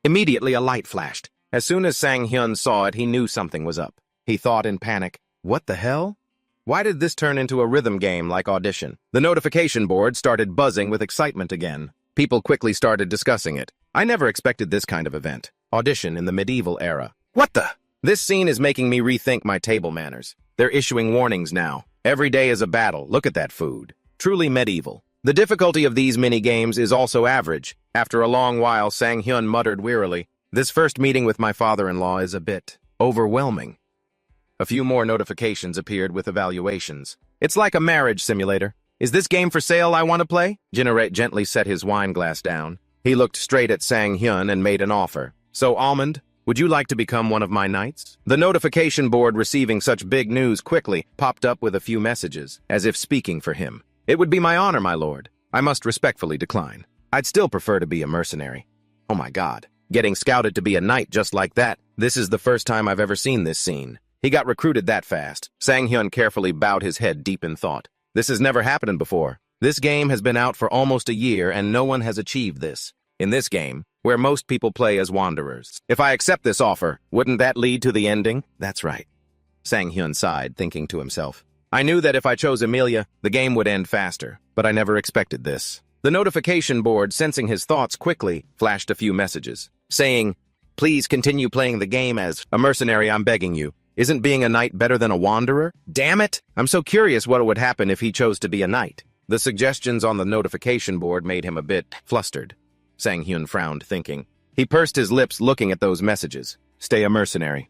Immediately a light flashed. As soon as Sang-hyun saw it, he knew something was up. He thought in panic, "What the hell? Why did this turn into a rhythm game like Audition?" The notification board started buzzing with excitement again. People quickly started discussing it. I never expected this kind of event. Audition in the medieval era. What the? This scene is making me rethink my table manners. They're issuing warnings now. Every day is a battle. Look at that food. Truly medieval. The difficulty of these mini-games is also average. After a long while, Sang-hyun muttered wearily, "This first meeting with my father-in-law is a bit overwhelming." A few more notifications appeared with evaluations. It's like a marriage simulator. "Is this game for sale I want to play?" Jinare gently set his wine glass down. He looked straight at Sang-hyun and made an offer. "So, Almond, would you like to become one of my knights?" The notification board, receiving such big news quickly, popped up with a few messages, as if speaking for him. "It would be my honor, my lord. I must respectfully decline. I'd still prefer to be a mercenary." Oh my god. Getting scouted to be a knight just like that. This is the first time I've ever seen this scene. He got recruited that fast. Sang-hyun carefully bowed his head deep in thought. This has never happened before. This game has been out for almost a year and no one has achieved this. In this game, where most people play as wanderers. If I accept this offer, wouldn't that lead to the ending? That's right. Sang-hyun sighed, thinking to himself. I knew that if I chose Amelia, the game would end faster, but I never expected this. The notification board, sensing his thoughts quickly, flashed a few messages, saying, "Please continue playing the game as a mercenary, I'm begging you. Isn't being a knight better than a wanderer? Damn it! I'm so curious what would happen if he chose to be a knight." The suggestions on the notification board made him a bit flustered. Sang-hyun frowned, thinking. He pursed his lips looking at those messages. Stay a mercenary.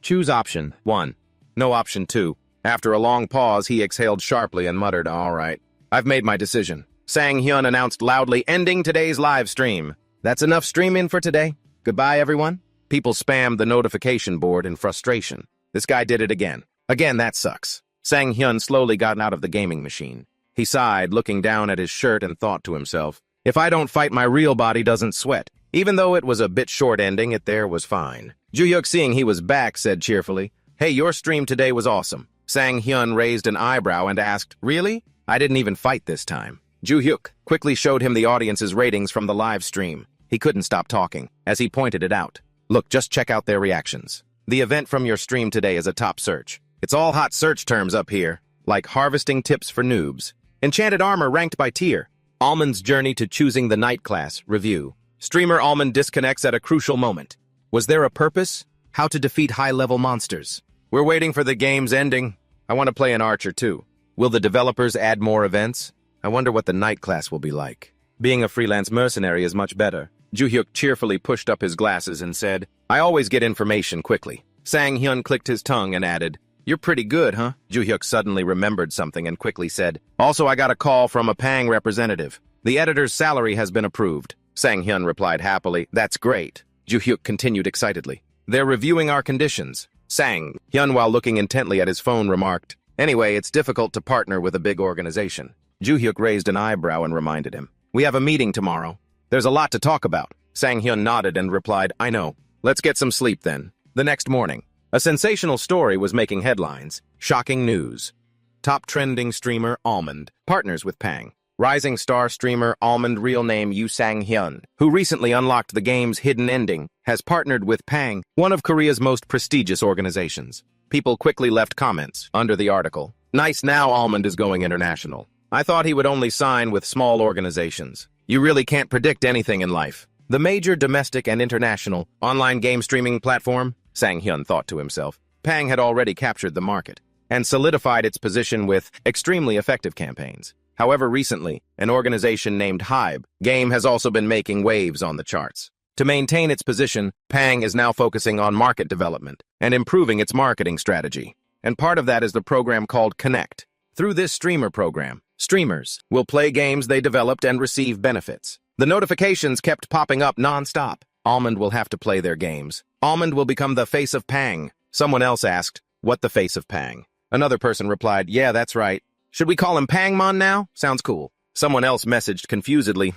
Choose option 1. No option 2. After a long pause, he exhaled sharply and muttered, "All right. I've made my decision." Sang-hyun announced loudly, ending today's live stream. That's enough streaming for today. Goodbye, everyone. People spammed the notification board in frustration. This guy did it again. Again, that sucks. Sang-hyun slowly got out of the gaming machine. He sighed, looking down at his shirt, and thought to himself, if I don't fight, my real body doesn't sweat. Even though it was a bit short ending, it there was fine. Ju-hyuk, seeing he was back, said cheerfully, "Hey, your stream today was awesome." Sang-hyun raised an eyebrow and asked, "Really? I didn't even fight this time." Ju-hyuk quickly showed him the audience's ratings from the live stream. He couldn't stop talking, as he pointed it out. "Look, just check out their reactions. The event from your stream today is a top search. It's all hot search terms up here, like harvesting tips for noobs. Enchanted armor ranked by tier. Almond's journey to choosing the knight class, review. Streamer Almond disconnects at a crucial moment. Was there a purpose? How to defeat high-level monsters. We're waiting for the game's ending. I want to play an archer too. Will the developers add more events? I wonder what the knight class will be like. Being a freelance mercenary is much better." Ju-hyuk cheerfully pushed up his glasses and said, "I always get information quickly." Sang-hyun clicked his tongue and added, "You're pretty good, huh?" Ju-hyuk suddenly remembered something and quickly said, "Also, I got a call from a Pang representative. The editor's salary has been approved." Sang-hyun replied happily, "That's great." Ju-hyuk continued excitedly, "They're reviewing our conditions." Sang-hyun, while looking intently at his phone, remarked, "Anyway, it's difficult to partner with a big organization." Ju-hyuk raised an eyebrow and reminded him, "We have a meeting tomorrow. There's a lot to talk about." Sang-hyun nodded and replied, "I know. Let's get some sleep then." The next morning, a sensational story was making headlines. Shocking news. Top trending streamer Almond partners with Pang. Rising star streamer Almond, real name Yu Sang-hyun, who recently unlocked the game's hidden ending, has partnered with Pang, one of Korea's most prestigious organizations. People quickly left comments under the article. "Nice, now Almond is going international. I thought he would only sign with small organizations. You really can't predict anything in life." The major domestic and international online game streaming platform, Sang-hyun thought to himself, Pang had already captured the market and solidified its position with extremely effective campaigns. However, recently, an organization named Hybe Game has also been making waves on the charts. To maintain its position, Pang is now focusing on market development and improving its marketing strategy. And part of that is the program called Connect. Through this streamer program, streamers will play games they developed and receive benefits. The notifications kept popping up non-stop. Almond will have to play their games. Almond will become the face of Pang. Someone else asked, "What the face of Pang?" Another person replied, yeah, that's right. Should we call him Pangmon now? Sounds cool. Someone else messaged confusedly,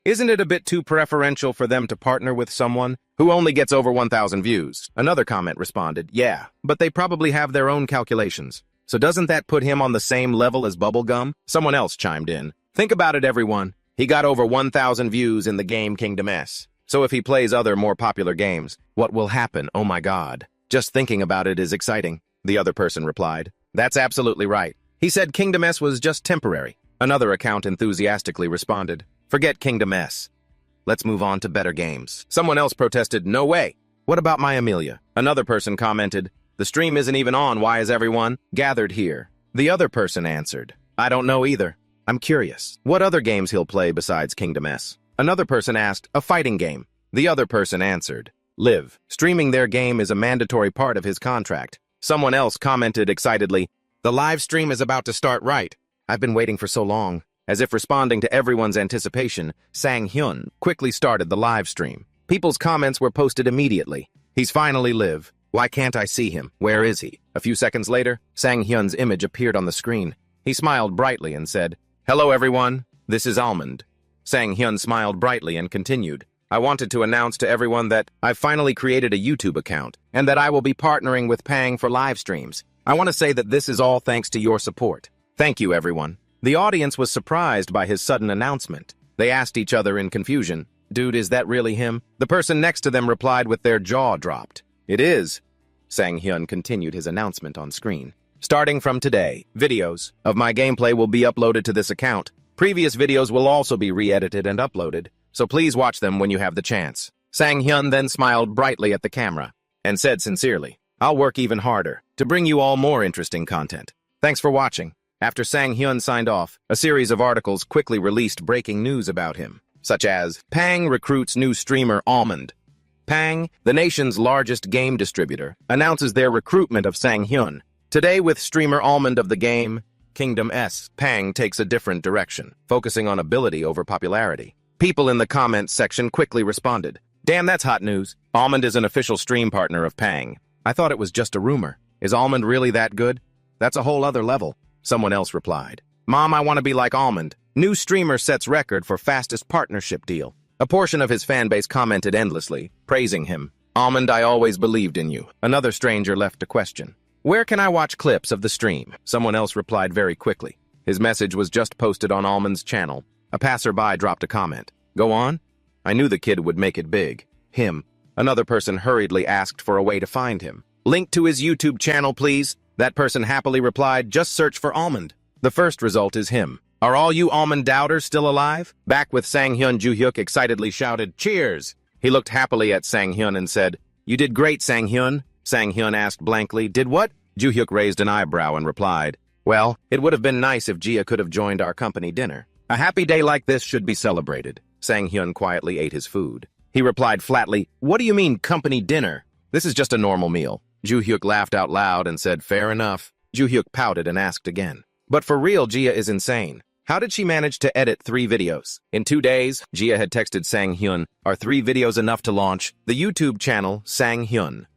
isn't it a bit too preferential for them to partner with someone who only gets over 1,000 views? Another comment responded, yeah, but they probably have their own calculations. So doesn't that put him on the same level as Bubblegum? Someone else chimed in. Think about it, everyone. He got over 1,000 views in the game Kingdom S. So if he plays other more popular games, what will happen? Oh my god. Just thinking about it is exciting, the other person replied. That's absolutely right. He said Kingdom S was just temporary. Another account enthusiastically responded, forget Kingdom S. Let's move on to better games. Someone else protested, no way. What about my Amelia? Another person commented, the stream isn't even on, why is everyone gathered here? The other person answered, I don't know either. I'm curious. What other games he'll play besides Kingdom S? Another person asked, a fighting game. The other person answered, Live. Streaming their game is a mandatory part of his contract. Someone else commented excitedly, the live stream is about to start right. I've been waiting for so long. As if responding to everyone's anticipation, Sang-hyun quickly started the live stream. People's comments were posted immediately. He's finally live. Why can't I see him? Where is he? A few seconds later, Sang-hyun's image appeared on the screen. He smiled brightly and said, hello everyone, this is Almond. Sang-hyun smiled brightly and continued, I wanted to announce to everyone that I've finally created a YouTube account and that I will be partnering with Pang for live streams. I want to say that this is all thanks to your support. Thank you, everyone. The audience was surprised by his sudden announcement. They asked each other in confusion, dude, is that really him? The person next to them replied with their jaw dropped. It is. Sang-hyun continued his announcement on screen. Starting from today, videos of my gameplay will be uploaded to this account. Previous videos will also be re-edited and uploaded, so please watch them when you have the chance. Sang-hyun then smiled brightly at the camera and said sincerely, I'll work even harder to bring you all more interesting content. Thanks for watching. After Sang-hyun signed off, a series of articles quickly released breaking news about him, such as Pang recruits new streamer Almond. Pang, the nation's largest game distributor, announces their recruitment of Sang-hyun. Today, with streamer Almond of the game Kingdom S, Pang takes a different direction, focusing on ability over popularity. People in the comments section quickly responded, damn, that's hot news. Almond is an official stream partner of Pang. I thought it was just a rumor. Is Almond really that good? That's a whole other level. Someone else replied, Mom, I want to be like Almond. New streamer sets record for fastest partnership deal. A portion of his fanbase commented endlessly, praising him. Almond, I always believed in you. Another stranger left a question. Where can I watch clips of the stream? Someone else replied very quickly. His message was just posted on Almond's channel. A passerby dropped a comment. Go on? I knew the kid would make it big. Him. Another person hurriedly asked for a way to find him. Link to his YouTube channel, please. That person happily replied, just search for Almond. The first result is him. Are all you Almond doubters still alive? Back with Sang-hyun, Joo-hyuk excitedly shouted, cheers! He looked happily at Sang-hyun and said, you did great, Sang-hyun. Sang-hyun asked blankly, did what? Joo-hyuk raised an eyebrow and replied, well, it would have been nice if Jia could have joined our company dinner. A happy day like this should be celebrated. Sang-hyun quietly ate his food. He replied flatly, what do you mean, company dinner? This is just a normal meal. Joo-hyuk laughed out loud and said, fair enough. Joo-hyuk pouted and asked again. But for real, Jia is insane. How did she manage to edit 3 videos? In 2 days, Jia had texted Sang-hyun, are 3 videos enough to launch the YouTube channel Sang-hyun?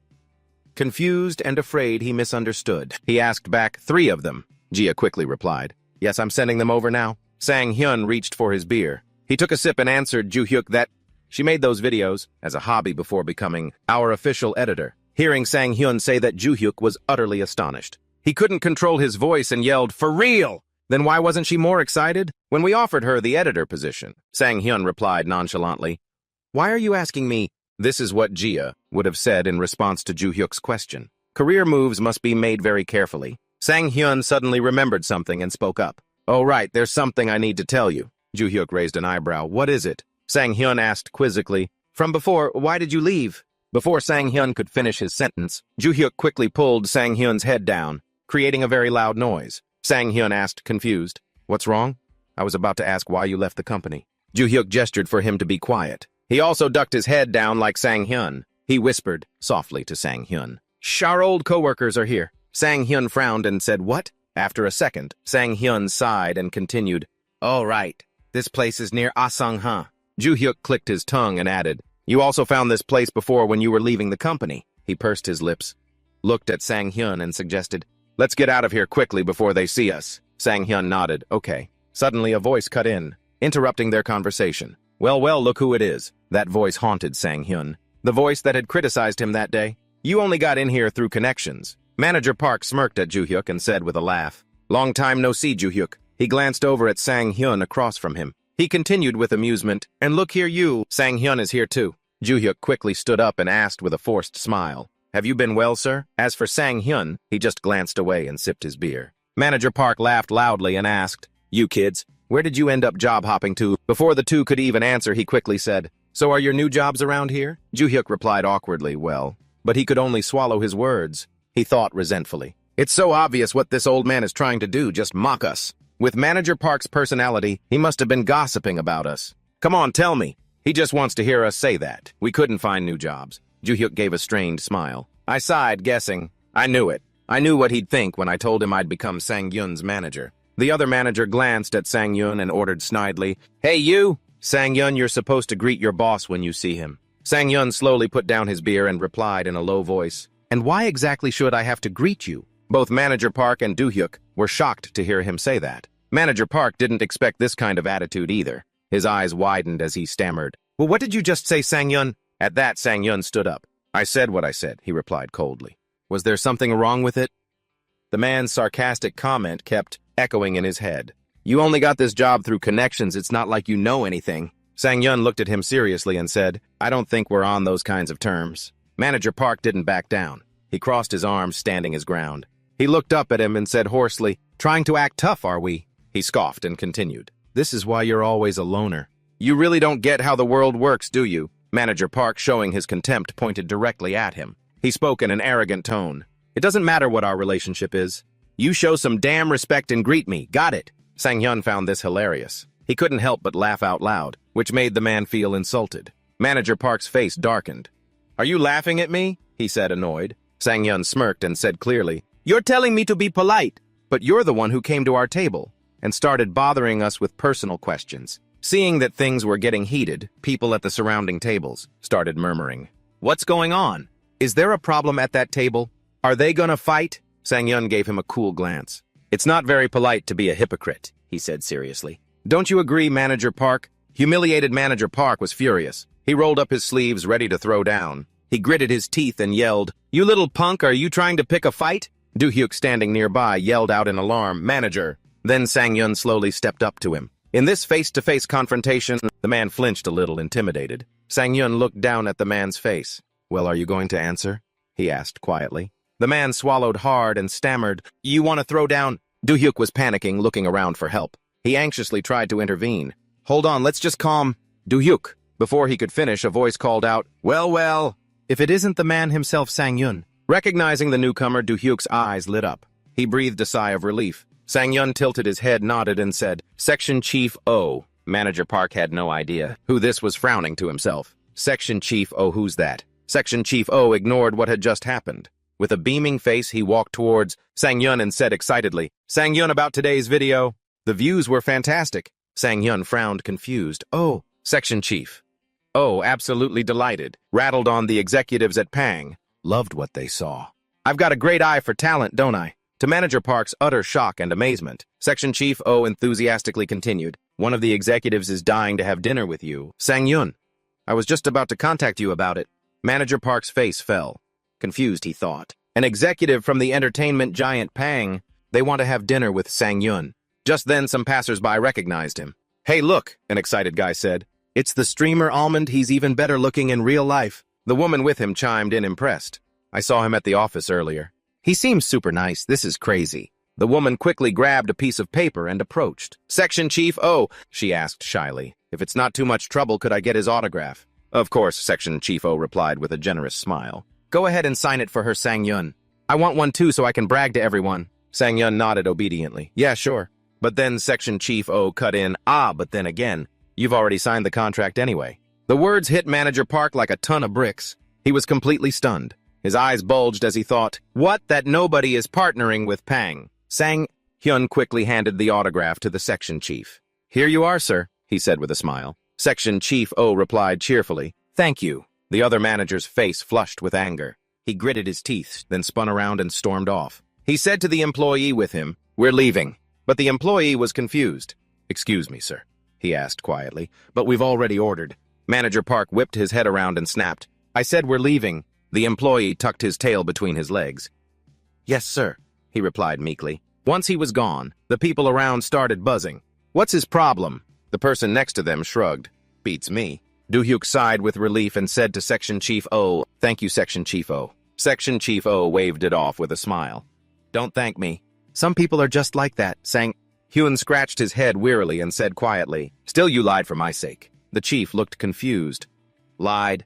Confused and afraid he misunderstood, he asked back, 3 of them. Jia quickly replied, yes, I'm sending them over now. Sang-hyun reached for his beer. He took a sip and answered Joo-hyuk that she made those videos as a hobby before becoming our official editor. Hearing Sang-hyun say that, Joo-hyuk was utterly astonished. He couldn't control his voice and yelled, for real! Then why wasn't she more excited? When we offered her the editor position, Sang-hyun replied nonchalantly, why are you asking me? This is what Jia would have said in response to Joo-hyuk's question. Career moves must be made very carefully. Sang-hyun suddenly remembered something and spoke up. Oh right, there's something I need to tell you. Joo-hyuk raised an eyebrow. What is it? Sang-hyun asked quizzically. From before, why did you leave? Before Sang-hyun could finish his sentence, Joo-hyuk quickly pulled Sang-hyun's head down, creating a very loud noise. Sang-hyun asked, confused, what's wrong? I was about to ask why you left the company. Joo-hyuk gestured for him to be quiet. He also ducked his head down like Sang-hyun. He whispered softly to Sang-hyun. Shh, our old co-workers are here. Sang-hyun frowned and said, what? After a second, Sang-hyun sighed and continued, oh right, this place is near Asang, huh? Joo-hyuk clicked his tongue and added, you also found this place before when you were leaving the company. He pursed his lips, looked at Sang-hyun and suggested, Let's get out of here quickly before they see us. Sang-hyun nodded. Okay. Suddenly a voice cut in, interrupting their conversation. Well, look who it is. That voice haunted Sang-hyun. The voice that had criticized him that day. You only got in here through connections. Manager Park smirked at Joo-hyuk and said with a laugh. Long time no see, Joo-hyuk. He glanced over at Sang-hyun across from him. He continued with amusement. And look here you. Sang-hyun is here too. Joo-hyuk quickly stood up and asked with a forced smile. Have you been well, sir? As for Sang-hyun, he just glanced away and sipped his beer. Manager Park laughed loudly and asked, You kids, where did you end up job hopping to? Before the two could even answer, he quickly said, So are your new jobs around here? Joo-hyuk replied awkwardly, well, but he could only swallow his words. He thought resentfully. It's so obvious what this old man is trying to do, just mock us. With Manager Park's personality, he must have been gossiping about us. Come on, tell me. He just wants to hear us say that. We couldn't find new jobs. Joo-hyuk gave a strained smile. I sighed, guessing. I knew it. I knew what he'd think when I told him I'd become Sang-hyun's manager. The other manager glanced at Sang-hyun and ordered snidely, Hey you! Sang-hyun, you're supposed to greet your boss when you see him. Sang-hyun slowly put down his beer and replied in a low voice, And why exactly should I have to greet you? Both Manager Park and Joo-hyuk were shocked to hear him say that. Manager Park didn't expect this kind of attitude either. His eyes widened as he stammered. Well, what did you just say, Sang-hyun? At that, Sang-hyun stood up. I said what I said, he replied coldly. Was there something wrong with it? The man's sarcastic comment kept echoing in his head. You only got this job through connections, it's not like you know anything. Sang-hyun looked at him seriously and said, I don't think we're on those kinds of terms. Manager Park didn't back down. He crossed his arms, standing his ground. He looked up at him and said hoarsely, Trying to act tough, are we? He scoffed and continued. This is why you're always a loner. You really don't get how the world works, do you? Manager Park, showing his contempt, pointed directly at him. He spoke in an arrogant tone. It doesn't matter what our relationship is. You show some damn respect and greet me. Got it? Sang-hyun found this hilarious. He couldn't help but laugh out loud, which made the man feel insulted. Manager Park's face darkened. Are you laughing at me? He said, annoyed. Sang-hyun smirked and said clearly, You're telling me to be polite, but you're the one who came to our table and started bothering us with personal questions. Seeing that things were getting heated, people at the surrounding tables started murmuring. What's going on? Is there a problem at that table? Are they gonna fight? Sang-hyun gave him a cool glance. It's not very polite to be a hypocrite, he said seriously. Don't you agree, Manager Park? Humiliated Manager Park was furious. He rolled up his sleeves, ready to throw down. He gritted his teeth and yelled, You little punk, are you trying to pick a fight? Joo-hyuk, standing nearby, yelled out in alarm, Manager. Then Sang-hyun slowly stepped up to him. In this face-to-face confrontation, the man flinched a little, intimidated. Sang-hyun looked down at the man's face. Well, are you going to answer? He asked quietly. The man swallowed hard and stammered, You want to throw down? Joo-hyuk was panicking, looking around for help. He anxiously tried to intervene. Hold on, let's just calm. Joo-hyuk. Before he could finish, a voice called out, Well, if it isn't the man himself, Sang-hyun. Recognizing the newcomer, Joo-hyuk's eyes lit up. He breathed a sigh of relief. Sang-hyun tilted his head, nodded, and said, Section Chief O. Manager Park had no idea who this was, frowning to himself. Section Chief O, who's that? Section Chief O ignored what had just happened. With a beaming face, he walked towards Sang-hyun and said excitedly, Sang-hyun, about today's video. The views were fantastic. Sang-hyun frowned, confused. Oh, Section Chief. Oh, absolutely delighted. Rattled on the executives at Pang. Loved what they saw. I've got a great eye for talent, don't I? To Manager Park's utter shock and amazement, Section Chief O enthusiastically continued, One of the executives is dying to have dinner with you. Sang-hyun. I was just about to contact you about it. Manager Park's face fell. Confused, he thought. An executive from the entertainment giant Pang. They want to have dinner with Sang-hyun. Just then, some passersby recognized him. Hey, look, an excited guy said. It's the streamer Almond. He's even better looking in real life. The woman with him chimed in, impressed. I saw him at the office earlier. He seems super nice. This is crazy. The woman quickly grabbed a piece of paper and approached. Section Chief O, she asked shyly. If it's not too much trouble, could I get his autograph? Of course, Section Chief O replied with a generous smile. Go ahead and sign it for her, Sang-hyun. I want one too so I can brag to everyone. Sang-hyun nodded obediently. Yeah, sure. But then Section Chief O cut in, but then again, you've already signed the contract anyway. The words hit Manager Park like a ton of bricks. He was completely stunned. His eyes bulged as he thought, What, that nobody is partnering with Pang? Sang-hyun quickly handed the autograph to the Section Chief. Here you are, sir, he said with a smile. Section Chief O replied cheerfully, Thank you. The other manager's face flushed with anger. He gritted his teeth, then spun around and stormed off. He said to the employee with him, "We're leaving." But the employee was confused. "Excuse me, sir," he asked quietly, "but we've already ordered." Manager Park whipped his head around and snapped, "I said we're leaving." The employee tucked his tail between his legs. "Yes, sir," he replied meekly. Once he was gone, the people around started buzzing. "What's his problem?" The person next to them shrugged. "Beats me." Do-hyuk sighed with relief and said to Section Chief O, "Thank you, Section Chief O." Section Chief O waved it off with a smile. "Don't thank me. Some people are just like that," Sang Hyun scratched his head wearily and said quietly, "Still you lied for my sake." The chief looked confused. "Lied?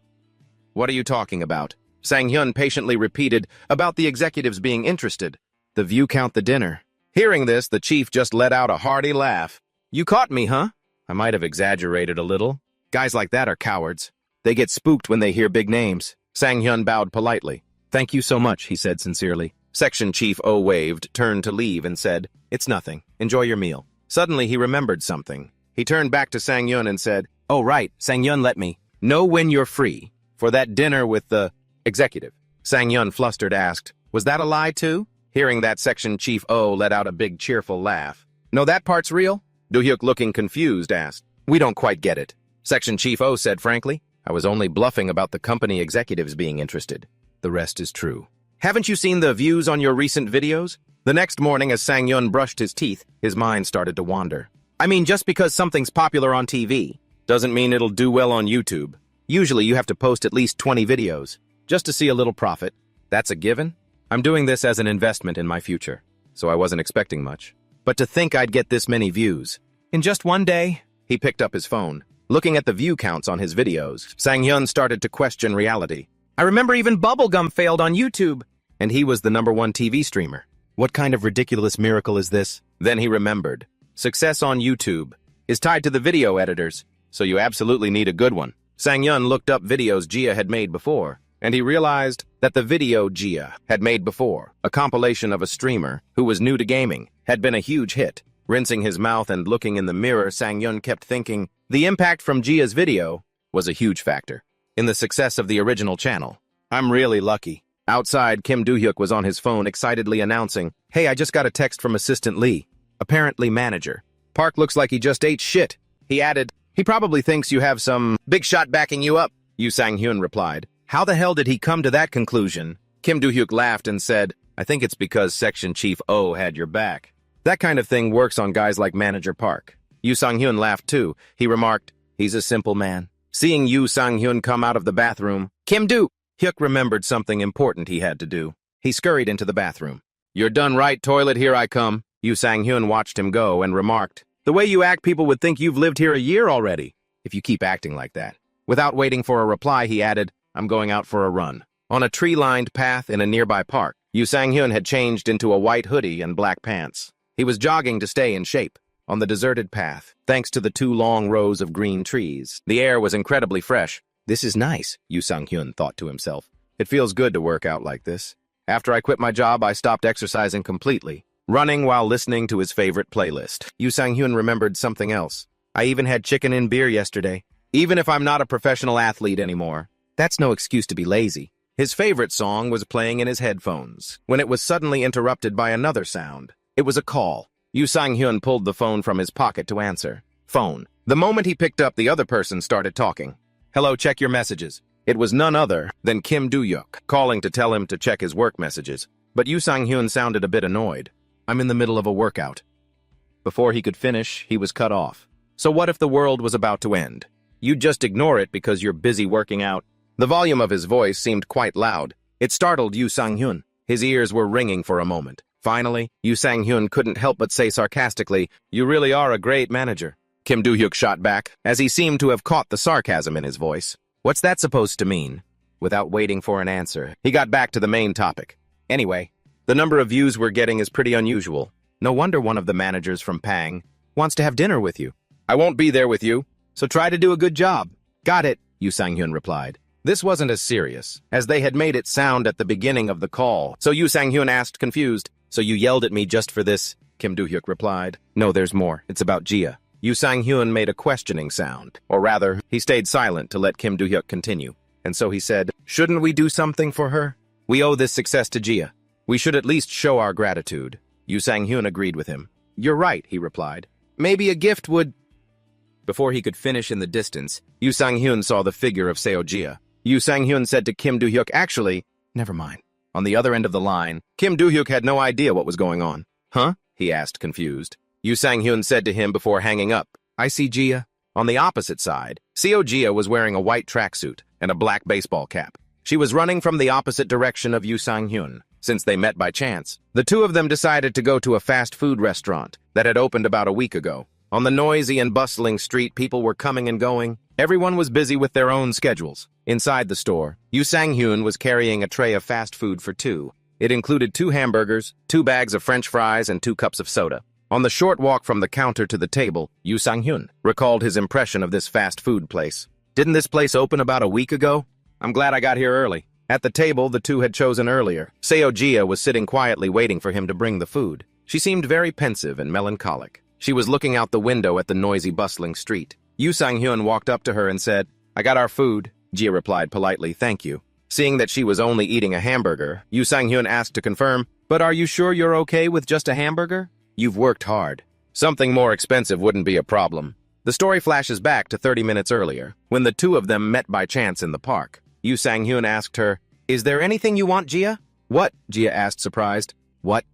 What are you talking about?" Sang Hyun patiently repeated, "About the executives being interested. The view count the dinner." Hearing this, the chief just let out a hearty laugh. "You caught me, huh?" "I might have exaggerated a little. Guys like that are cowards. They get spooked when they hear big names." Sang Hyun bowed politely. "Thank you so much," he said sincerely. Section Chief O waved, turned to leave, and said, "It's nothing. Enjoy your meal." Suddenly, he remembered something. He turned back to Sang Hyun and said, "Oh, right, Sang Hyun, let me know when you're free for that dinner with the executive." Sang Hyun, flustered, asked, "Was that a lie, too?" Hearing that, Section Chief O let out a big, cheerful laugh. "No, that part's real?" Do-hyuk, looking confused, asked. "We don't quite get it." Section Chief O said frankly, "I was only bluffing about the company executives being interested. The rest is true." "Haven't you seen the views on your recent videos?" The next morning, as Sang Hyun brushed his teeth, his mind started to wander. "I mean, just because something's popular on TV doesn't mean it'll do well on YouTube. Usually you have to post at least 20 videos just to see a little profit. That's a given. I'm doing this as an investment in my future, so I wasn't expecting much. But to think I'd get this many views in just one day." He picked up his phone. Looking at the view counts on his videos, Sang Hyun started to question reality. "I remember even Bubblegum failed on YouTube, and he was the #1 TV streamer. What kind of ridiculous miracle is this?" Then he remembered. Success on YouTube is tied to the video editors, so you absolutely need a good one. Sang Hyun looked up videos Gia had made before, and he realized that the video Gia had made before, a compilation of a streamer who was new to gaming, had been a huge hit. Rinsing his mouth and looking in the mirror, Sang Hyun kept thinking, the impact from Gia's video was a huge factor in the success of the original channel. "I'm really lucky." Outside, Kim Do-hyuk was on his phone excitedly announcing, "Hey, I just got a text from Assistant Lee, apparently manager. Park looks like he just ate shit." He added, "He probably thinks you have some big shot backing you up." Yoo Sang-hyun replied, "How the hell did he come to that conclusion?" Kim Do-hyuk laughed and said, "I think it's because Section Chief O had your back. That kind of thing works on guys like Manager Park." Yoo Sang-hyun laughed too. He remarked, "He's a simple man." Seeing Yoo Sang-hyun come out of the bathroom, Kim Do-hyuk remembered something important he had to do. He scurried into the bathroom. "You're done right, toilet, here I come." Yoo Sang-hyun watched him go and remarked, "The way you act, people would think you've lived here a year already, if you keep acting like that." Without waiting for a reply, he added, "I'm going out for a run." On a tree-lined path in a nearby park, Yoo Sang-hyun had changed into a white hoodie and black pants. He was jogging to stay in shape. On the deserted path, thanks to the 2 long rows of green trees, the air was incredibly fresh. "This is nice," Yoo Sang-hyun thought to himself. "It feels good to work out like this." After I quit my job, I stopped exercising completely, running while listening to his favorite playlist. Yoo Sang-hyun remembered something else. "I even had chicken and beer yesterday. Even if I'm not a professional athlete anymore, that's no excuse to be lazy." His favorite song was playing in his headphones, when it was suddenly interrupted by another sound. It was a call. Yoo Sang-hyun pulled the phone from his pocket to answer. Phone. The moment he picked up, the other person started talking. "Hello, check your messages." It was none other than Kim Do-hyuk, calling to tell him to check his work messages. But Yoo Sang-hyun sounded a bit annoyed. "I'm in the middle of a workout." Before he could finish, he was cut off. So what if the world was about to end? You'd just ignore it because you're busy working out. The volume of his voice seemed quite loud. It startled Yoo Sang-hyun. His ears were ringing for a moment. Finally, Yoo Sang-hyun couldn't help but say sarcastically, "You really are a great manager." Kim Do-hyuk shot back, as he seemed to have caught the sarcasm in his voice. "What's that supposed to mean?" Without waiting for an answer, he got back to the main topic. "Anyway, the number of views we're getting is pretty unusual. No wonder one of the managers from Pang wants to have dinner with you." "I won't be there with you, so try to do a good job." "Got it," Yoo Sang-hyun replied. This wasn't as serious, as they had made it sound at the beginning of the call, so Yoo Sang-hyun asked, confused, "So you yelled at me just for this?" Kim Do-hyuk replied, "No, there's more. It's about Gia." Yoo Sang-hyun made a questioning sound, or rather, he stayed silent to let Kim Do-hyuk continue. And so he said, "Shouldn't we do something for her? We owe this success to Gia." We should at least show our gratitude. Yu Sang-hyun agreed with him. You're right, he replied. Maybe a gift would... Before he could finish in the distance, Yu Sang-hyun saw the figure of Seo-jia. Yu Sang-hyun said to Kim Do-hyuk, actually, never mind. On the other end of the line, Kim Do-hyuk had no idea what was going on. Huh? He asked, confused. Yu Sang-hyun said to him before hanging up, I see Jia. On the opposite side, Seo-jia was wearing a white tracksuit and a black baseball cap. She was running from the opposite direction of Yu Sang-hyun. Since they met by chance, the two of them decided to go to a fast food restaurant that had opened about a week ago. On the noisy and bustling street, people were coming and going. Everyone was busy with their own schedules. Inside the store, Yu Sang-hyun was carrying a tray of fast food for two. It included 2 hamburgers, 2 bags of French fries, and 2 cups of soda. On the short walk from the counter to the table, Yu Sang-hyun recalled his impression of this fast food place. Didn't this place open about a week ago? I'm glad I got here early. At the table the two had chosen earlier, Seo-jia was sitting quietly waiting for him to bring the food. She seemed very pensive and melancholic. She was looking out the window at the noisy, bustling street. Yu Sang-hyun walked up to her and said, I got our food. Jia replied politely, thank you. Seeing that she was only eating a hamburger, Yu Sang-hyun asked to confirm, but are you sure you're okay with just a hamburger? You've worked hard. Something more expensive wouldn't be a problem. The story flashes back to 30 minutes earlier, when the two of them met by chance in the park. Yu Sang-hyun asked her, is there anything you want, Jia? What? Jia asked, surprised. What?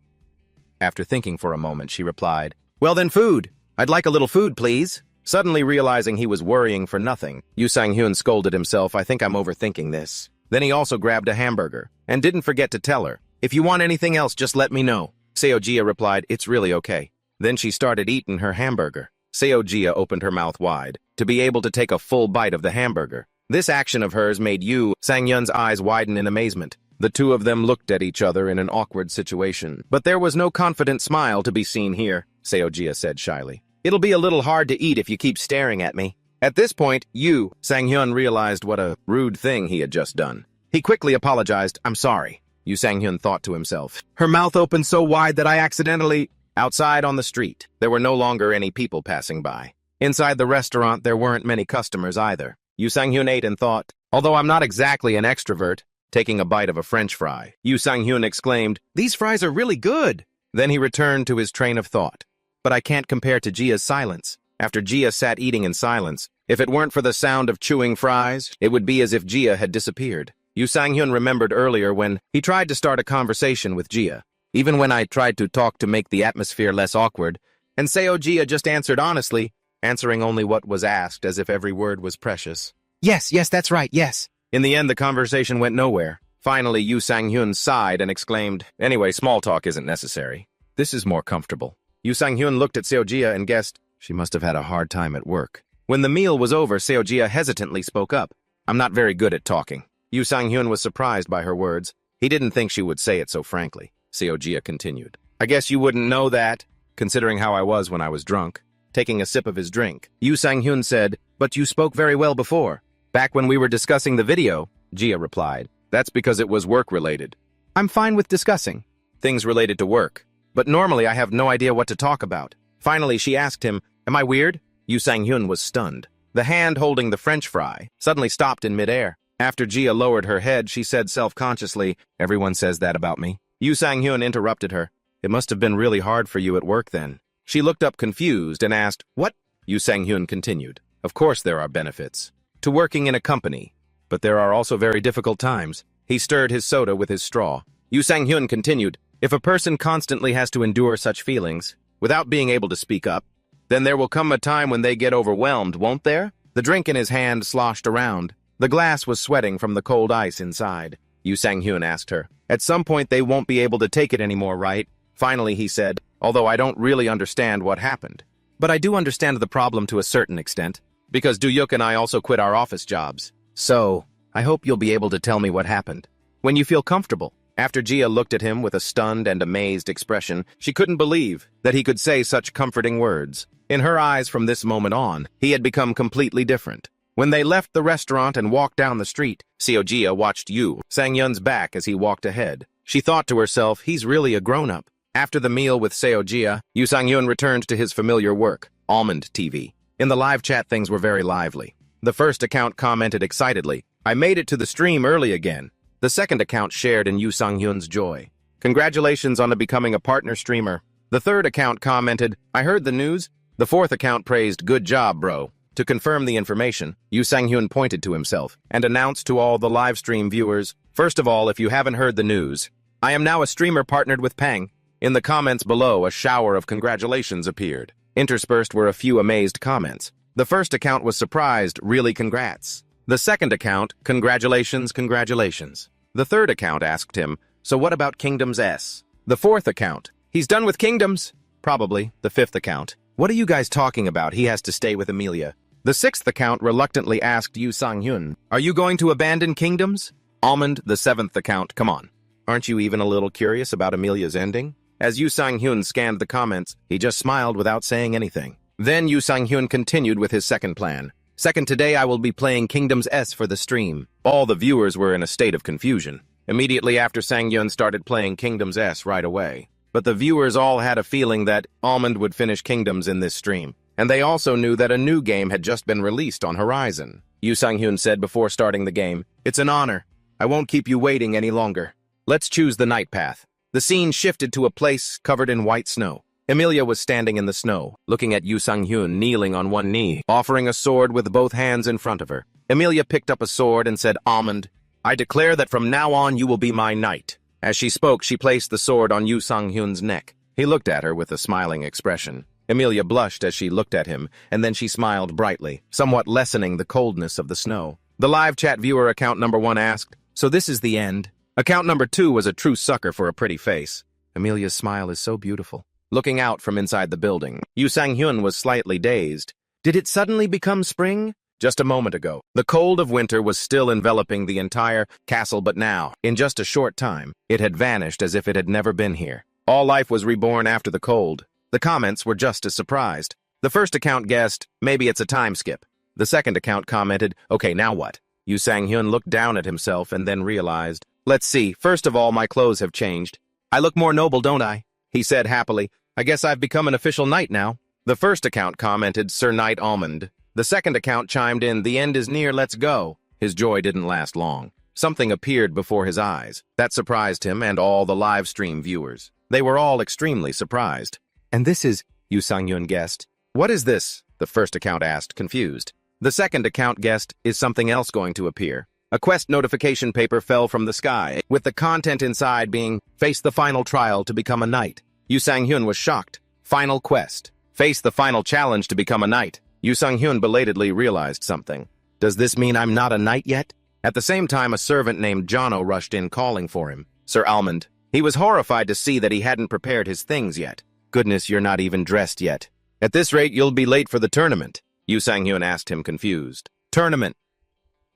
After thinking for a moment, she replied, well then food. I'd like a little food, please. Suddenly realizing he was worrying for nothing, Yu Sang-hyun scolded himself, I think I'm overthinking this. Then he also grabbed a hamburger, and didn't forget to tell her, if you want anything else, just let me know. Seo-jia replied, it's really okay. Then she started eating her hamburger. Seo-jia opened her mouth wide, to be able to take a full bite of the hamburger. This action of hers made Yu Sang-hyun's eyes widen in amazement. The two of them looked at each other in an awkward situation. But there was no confident smile to be seen here, Seo-jia said shyly. It'll be a little hard to eat if you keep staring at me. At this point, Yu Sang-hyun realized what a rude thing he had just done. He quickly apologized, I'm sorry. Yu Sang-hyun thought to himself. Her mouth opened so wide that I accidentally... Outside on the street, there were no longer any people passing by. Inside the restaurant, there weren't many customers either. Yu Sang-hyun ate and thought, although I'm not exactly an extrovert, taking a bite of a French fry. Yu Sang-hyun exclaimed, these fries are really good. Then he returned to his train of thought. But I can't compare to Jia's silence. After Jia sat eating in silence, if it weren't for the sound of chewing fries, it would be as if Jia had disappeared. Yu Sang-hyun remembered earlier when he tried to start a conversation with Jia. Even when I tried to talk to make the atmosphere less awkward, and Seo-jia just answered honestly, answering only what was asked as if every word was precious. Yes, that's right, yes. In the end, the conversation went nowhere. Finally, Yu Sang-hyun sighed and exclaimed, anyway, small talk isn't necessary. This is more comfortable. Yu Sang-hyun looked at Seo-jia and guessed she must have had a hard time at work. When the meal was over, Seo-jia hesitantly spoke up. I'm not very good at talking. Yu Sang-hyun was surprised by her words. He didn't think she would say it so frankly. Seo-jia continued. I guess you wouldn't know that, considering how I was when I was drunk. Taking a sip of his drink, Yu Sang-hyun said, but you spoke very well before. Back when we were discussing the video, Jia replied. That's because it was work-related. I'm fine with discussing things related to work, but normally I have no idea what to talk about. Finally, she asked him, am I weird? Yu Sang-hyun was stunned. The hand holding the French fry suddenly stopped in midair. After Jia lowered her head, she said self-consciously, everyone says that about me. Yu Sang-hyun interrupted her. It must have been really hard for you at work then. She looked up confused and asked, what? Yu Sang-hyun continued. Of course there are benefits to working in a company, but there are also very difficult times. He stirred his soda with his straw. Yu Sang-hyun continued, if a person constantly has to endure such feelings, without being able to speak up, then there will come a time when they get overwhelmed, won't there? The drink in his hand sloshed around. The glass was sweating from the cold ice inside. Yu Sang-hyun asked her. At some point they won't be able to take it anymore, right? Finally he said, although I don't really understand what happened. But I do understand the problem to a certain extent, because Do-hyuk and I also quit our office jobs. So, I hope you'll be able to tell me what happened. When you feel comfortable. After Jia looked at him with a stunned and amazed expression, she couldn't believe that he could say such comforting words. In her eyes from this moment on, he had become completely different. When they left the restaurant and walked down the street, Seo-jia watched Yu Sang-hyun's back as he walked ahead. She thought to herself, he's really a grown-up. After the meal with Seo-jia, Yu Sang-hyun returned to his familiar work, Almond TV. In the live chat, things were very lively. The first account commented excitedly, I made it to the stream early again. The second account shared in Yu Sang-hyun's joy. Congratulations on becoming a partner streamer. The third account commented, I heard the news. The fourth account praised, good job, bro. To confirm the information, Yu Sang-hyun pointed to himself and announced to all the live stream viewers, first of all, if you haven't heard the news, I am now a streamer partnered with Pang. In the comments below, a shower of congratulations appeared. Interspersed were a few amazed comments. The first account was surprised, really congrats. The second account, congratulations, congratulations. The third account asked him, so what about Kingdoms S? The fourth account, he's done with Kingdoms. Probably. The fifth account, what are you guys talking about? He has to stay with Amelia. The sixth account reluctantly asked Yu Sang-hyun, are you going to abandon Kingdoms? Almond, the seventh account, come on. Aren't you even a little curious about Amelia's ending? As Yu Sang-hyun scanned the comments, he just smiled without saying anything. Then Yu Sang-hyun continued with his second plan. Second, today I will be playing Kingdoms S for the stream. All the viewers were in a state of confusion. Immediately after, Sang-hyun started playing Kingdoms S right away. But the viewers all had a feeling that Almond would finish Kingdoms in this stream. And they also knew that a new game had just been released on Horizon. Yu Sang-hyun said before starting the game, it's an honor. I won't keep you waiting any longer. Let's choose the night path. The scene shifted to a place covered in white snow. Amelia was standing in the snow, looking at Yu Sang-hyun kneeling on one knee, offering a sword with both hands in front of her. Amelia picked up a sword and said, Almond, I declare that from now on you will be my knight. As she spoke, she placed the sword on Yu Sang-hyun's neck. He looked at her with a smiling expression. Amelia blushed as she looked at him, and then she smiled brightly, somewhat lessening the coldness of the snow. The live chat viewer account number 1 asked, so this is the end? Account number 2 was a true sucker for a pretty face. Amelia's smile is so beautiful. Looking out from inside the building, Yu Sang-hyun was slightly dazed. Did it suddenly become spring? Just a moment ago, the cold of winter was still enveloping the entire castle, but now, in just a short time, it had vanished as if it had never been here. All life was reborn after the cold. The comments were just as surprised. The first account guessed, maybe it's a time skip. The second account commented, okay, now what? Yu Sang-hyun looked down at himself and then realized, let's see, first of all, my clothes have changed. I look more noble, don't I? He said happily, I guess I've become an official knight now. The first account commented, Sir Knight Almond. The second account chimed in, the end is near, let's go. His joy didn't last long. Something appeared before his eyes. That surprised him and all the live stream viewers. They were all extremely surprised. And this is, Yu Sang-hyun guessed. What is this? The first account asked, confused. The second account guessed, is something else going to appear? A quest notification paper fell from the sky, with the content inside being, face the final trial to become a knight. Yu Sang-hyun was shocked. Final quest. Face the final challenge to become a knight. Yu Sang-hyun belatedly realized something. Does this mean I'm not a knight yet? At the same time, a servant named Jono rushed in calling for him. Sir Almond. He was horrified to see that he hadn't prepared his things yet. Goodness, you're not even dressed yet. At this rate, you'll be late for the tournament. Yu Sang-hyun asked him, confused. Tournament.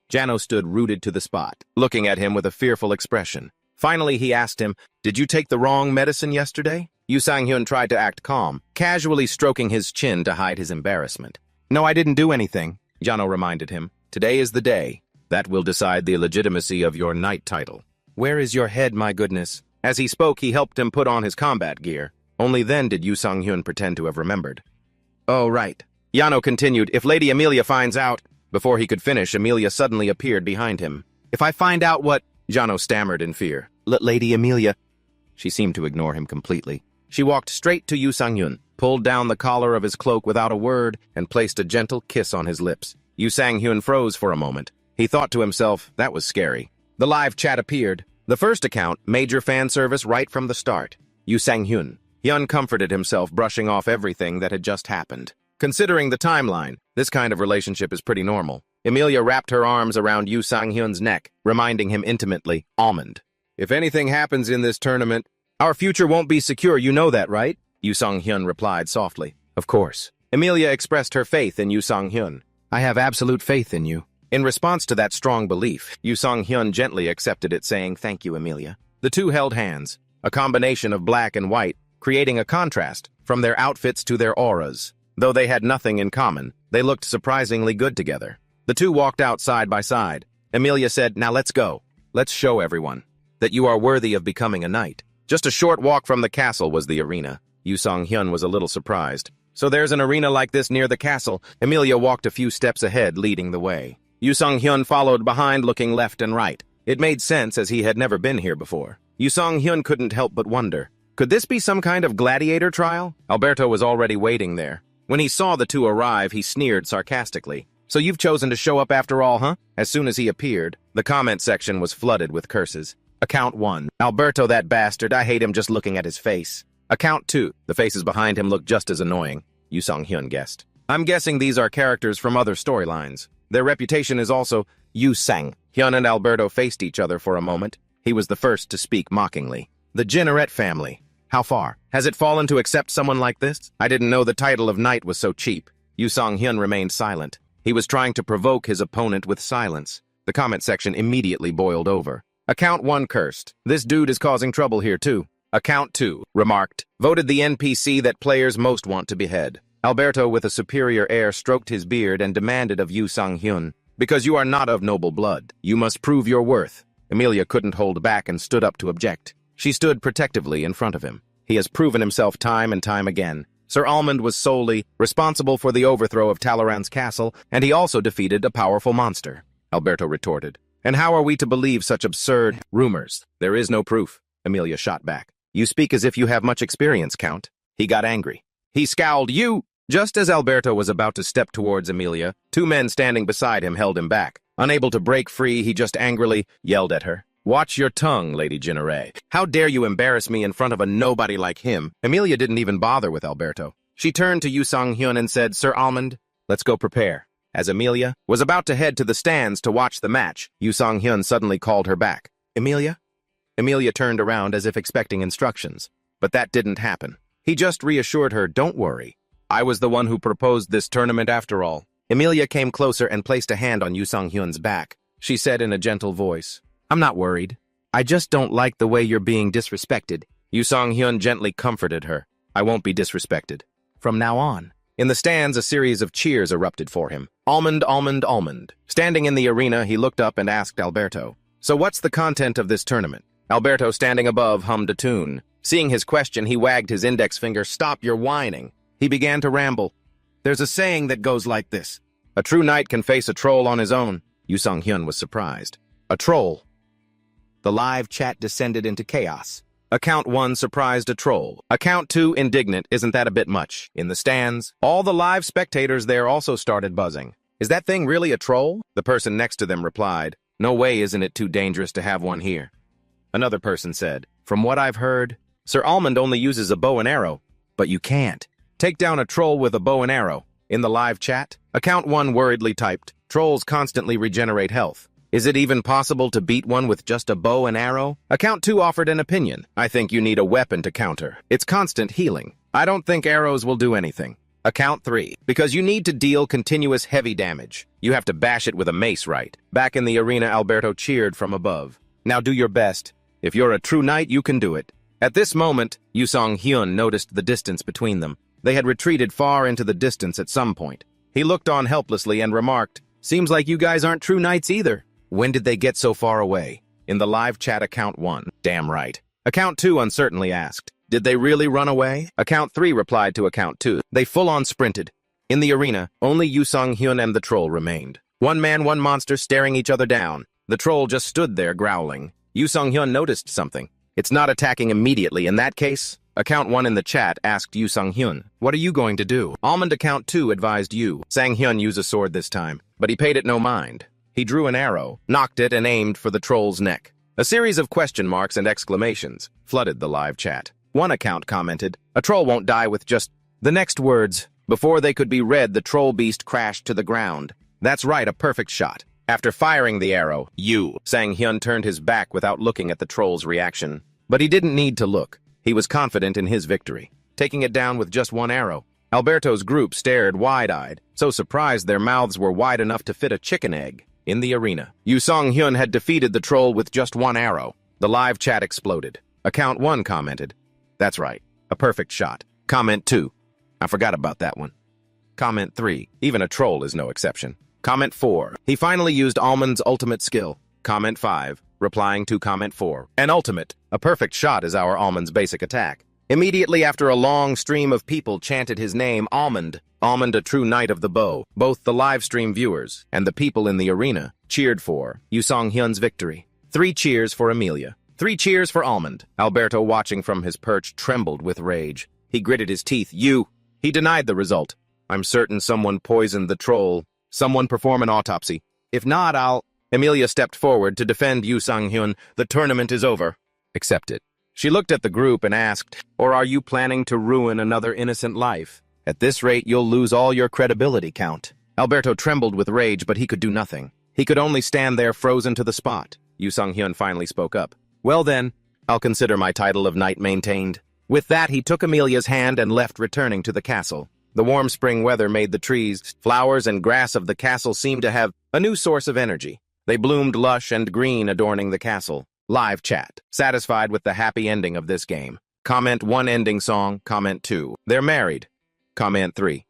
Jano stood rooted to the spot, looking at him with a fearful expression. Finally, he asked him, did you take the wrong medicine yesterday? Yu Sang-hyun tried to act calm, casually stroking his chin to hide his embarrassment. No, I didn't do anything, Jano reminded him. Today is the day. That will decide the legitimacy of your knight title. Where is your head, my goodness? As he spoke, he helped him put on his combat gear. Only then did Yu Sang-hyun pretend to have remembered. Oh, right. Jano continued, if Lady Amelia finds out... Before he could finish, Amelia suddenly appeared behind him. If I find out what... Jano stammered in fear. Lady Amelia... She seemed to ignore him completely. She walked straight to Yu Sang-hyun, pulled down the collar of his cloak without a word, and placed a gentle kiss on his lips. Yu Sang-hyun froze for a moment. He thought to himself, that was scary. The live chat appeared. The first account, major fan service right from the start. Yu Sang-hyun. He uncomforted himself, brushing off everything that had just happened. Considering the timeline, this kind of relationship is pretty normal. Amelia wrapped her arms around Yu Sang-hyun's neck, reminding him intimately, Almond. If anything happens in this tournament, our future won't be secure, you know that, right? Yu Sang-hyun replied softly. Of course. Amelia expressed her faith in Yu Sang-hyun. I have absolute faith in you. In response to that strong belief, Yu Sang-hyun gently accepted it, saying, thank you, Amelia. The two held hands, a combination of black and white, creating a contrast from their outfits to their auras. Though they had nothing in common, they looked surprisingly good together. The two walked out side by side. Amelia said, now let's go. Let's show everyone that you are worthy of becoming a knight. Just a short walk from the castle was the arena. Yu Sang-hyun was a little surprised. So there's an arena like this near the castle. Amelia walked a few steps ahead, leading the way. Yu Sang-hyun followed behind, looking left and right. It made sense as he had never been here before. Yu Song-hyun couldn't help but wonder. Could this be some kind of gladiator trial? Alberto was already waiting there. When he saw the two arrive, he sneered sarcastically. So you've chosen to show up after all, huh? As soon as he appeared, the comment section was flooded with curses. Account 1. Alberto, that bastard. I hate him just looking at his face. Account 2. The faces behind him look just as annoying. Yu Song-hyun guessed. I'm guessing these are characters from other storylines. Their reputation is also Yu Sang-hyun and Alberto faced each other for a moment. He was the first to speak mockingly. The Jinneret family. How far? Has it fallen to accept someone like this? I didn't know the title of knight was so cheap. Yu Song-hyun remained silent. He was trying to provoke his opponent with silence. The comment section immediately boiled over. Account 1 cursed. This dude is causing trouble here too. Account 2 remarked. Voted the NPC that players most want to behead. Alberto, with a superior air, stroked his beard and demanded of Yu Song-hyun, because you are not of noble blood, you must prove your worth. Amelia couldn't hold back and stood up to object. She stood protectively in front of him. He has proven himself time and time again. Sir Almond was solely responsible for the overthrow of Talleyrand's castle, and he also defeated a powerful monster. Alberto retorted. And how are we to believe such absurd rumors? There is no proof. Amelia shot back. You speak as if you have much experience, Count. He got angry. He scowled. You! Just as Alberto was about to step towards Amelia, two men standing beside him held him back. Unable to break free, he just angrily yelled at her. Watch your tongue, Lady Jinneret. How dare you embarrass me in front of a nobody like him? Amelia didn't even bother with Alberto. She turned to Yu Song-hyun and said, Sir Almond, let's go prepare. As Amelia was about to head to the stands to watch the match, Yu Song-hyun suddenly called her back. Amelia? Amelia turned around as if expecting instructions. But that didn't happen. He just reassured her, don't worry. I was the one who proposed this tournament after all. Amelia came closer and placed a hand on Yu Song-hyun's back. She said in a gentle voice, I'm not worried. I just don't like the way you're being disrespected. Yu Song-hyun gently comforted her. I won't be disrespected. From now on. In the stands, a series of cheers erupted for him. Almond, Almond, Almond. Standing in the arena, he looked up and asked Alberto, So what's the content of this tournament? Alberto, standing above, hummed a tune. Seeing his question, he wagged his index finger. Stop your whining. He began to ramble. There's a saying that goes like this. A true knight can face a troll on his own. Yu Song-hyun was surprised. A troll. The live chat descended into chaos. Account 1 surprised a troll. Account 2 indignant. Isn't that a bit much? In the stands, all the live spectators there also started buzzing. Is that thing really a troll? The person next to them replied. No way, isn't it too dangerous to have one here? Another person said, From what I've heard, Sir Almond only uses a bow and arrow. But you can't. Take down a troll with a bow and arrow. In the live chat, Account 1 worriedly typed, Trolls constantly regenerate health. Is it even possible to beat one with just a bow and arrow? Account 2 offered an opinion. I think you need a weapon to counter. It's constant healing. I don't think arrows will do anything. Account 3. Because you need to deal continuous heavy damage. You have to bash it with a mace, right? Back in the arena, Alberto cheered from above. Now do your best. If you're a true knight, you can do it. At this moment, Yu Song-hyun noticed the distance between them. They had retreated far into the distance at some point. He looked on helplessly and remarked, Seems like you guys aren't true knights either. When did they get so far away? In the live chat, Account 1. Damn right. Account 2 uncertainly asked, Did they really run away? Account 3 replied to Account 2. They full-on sprinted. In the arena, only Yu Song-hyun and the troll remained. One man, one monster staring each other down. The troll just stood there growling. Yu Song-hyun noticed something. It's not attacking immediately. In that case, Account 1 in the chat asked Yu Song-hyun, What are you going to do? Almond Account 2 advised Yu Sang-hyun use a sword this time, but he paid it no mind. He drew an arrow, knocked it, and aimed for the troll's neck. A series of question marks and exclamations flooded the live chat. One account commented, A troll won't die with just the next words. Before they could be read, the troll beast crashed to the ground. That's right, a perfect shot. After firing the arrow, Yu Sang-hyun turned his back without looking at the troll's reaction. But he didn't need to look. He was confident in his victory, taking it down with just one arrow. Alberto's group stared wide-eyed, so surprised their mouths were wide enough to fit a chicken egg. In the arena, Yu Song-hyun had defeated the troll with just one arrow. The live chat exploded. Account 1 commented, That's right, a perfect shot. Comment 2, I forgot about that one. Comment 3, even a troll is no exception. Comment 4, he finally used Almond's ultimate skill. Comment 5, replying to Comment 4, an ultimate, a perfect shot is our Almond's basic attack. Immediately after a long stream of people chanted his name, Almond. Almond, a true knight of the bow. Both the live stream viewers and the people in the arena cheered for Yu Song-hyun's victory. 3 cheers for Amelia. 3 cheers for Almond. Alberto, watching from his perch, trembled with rage. He gritted his teeth. You. He denied the result. I'm certain someone poisoned the troll. Someone perform an autopsy. If not, I'll... Amelia stepped forward to defend Yu Sang-hyun. The tournament is over. Accept it. She looked at the group and asked, or are you planning to ruin another innocent life? At this rate, you'll lose all your credibility, Count. Alberto trembled with rage, but he could do nothing. He could only stand there frozen to the spot. Yu Sang-hyun finally spoke up. Well then, I'll consider my title of knight maintained. With that, he took Amelia's hand and left, returning to the castle. The warm spring weather made the trees, flowers, and grass of the castle seem to have a new source of energy. They bloomed lush and green, adorning the castle. Live chat. Satisfied with the happy ending of this game. Comment 1 ending song. Comment 2. They're married. Comment 3.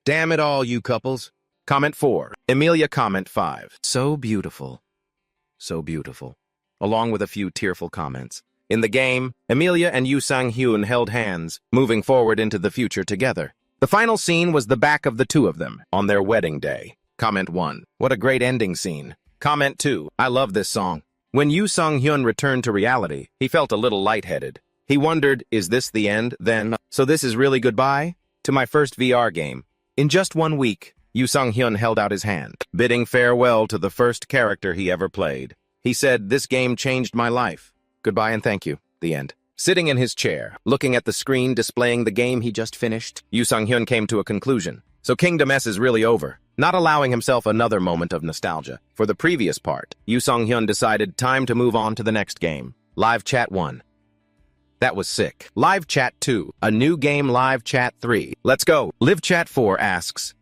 Damn it all, you couples. Comment 4. Amelia. Comment 5. So beautiful. So beautiful. Along with a few tearful comments. In the game, Amelia and Yu Sang-hyun held hands, moving forward into the future together. The final scene was the back of the two of them on their wedding day. Comment 1. What a great ending scene. Comment 2. I love this song. When Yu Sang-hyun returned to reality, he felt a little lightheaded. He wondered, is this the end, then? So this is really goodbye? To my first VR game. In just 1 week, Yu Sang-hyun held out his hand, bidding farewell to the first character he ever played. He said, this game changed my life. Goodbye and thank you. The end. Sitting in his chair, looking at the screen displaying the game he just finished, Yu Sang-hyun came to a conclusion. So Kingdom S is really over, not allowing himself another moment of nostalgia. For the previous part, Yu Sang-hyun decided time to move on to the next game. Live Chat 1. That was sick. Live Chat 2. A new game. Live Chat 3. Let's go. Live Chat 4 asks,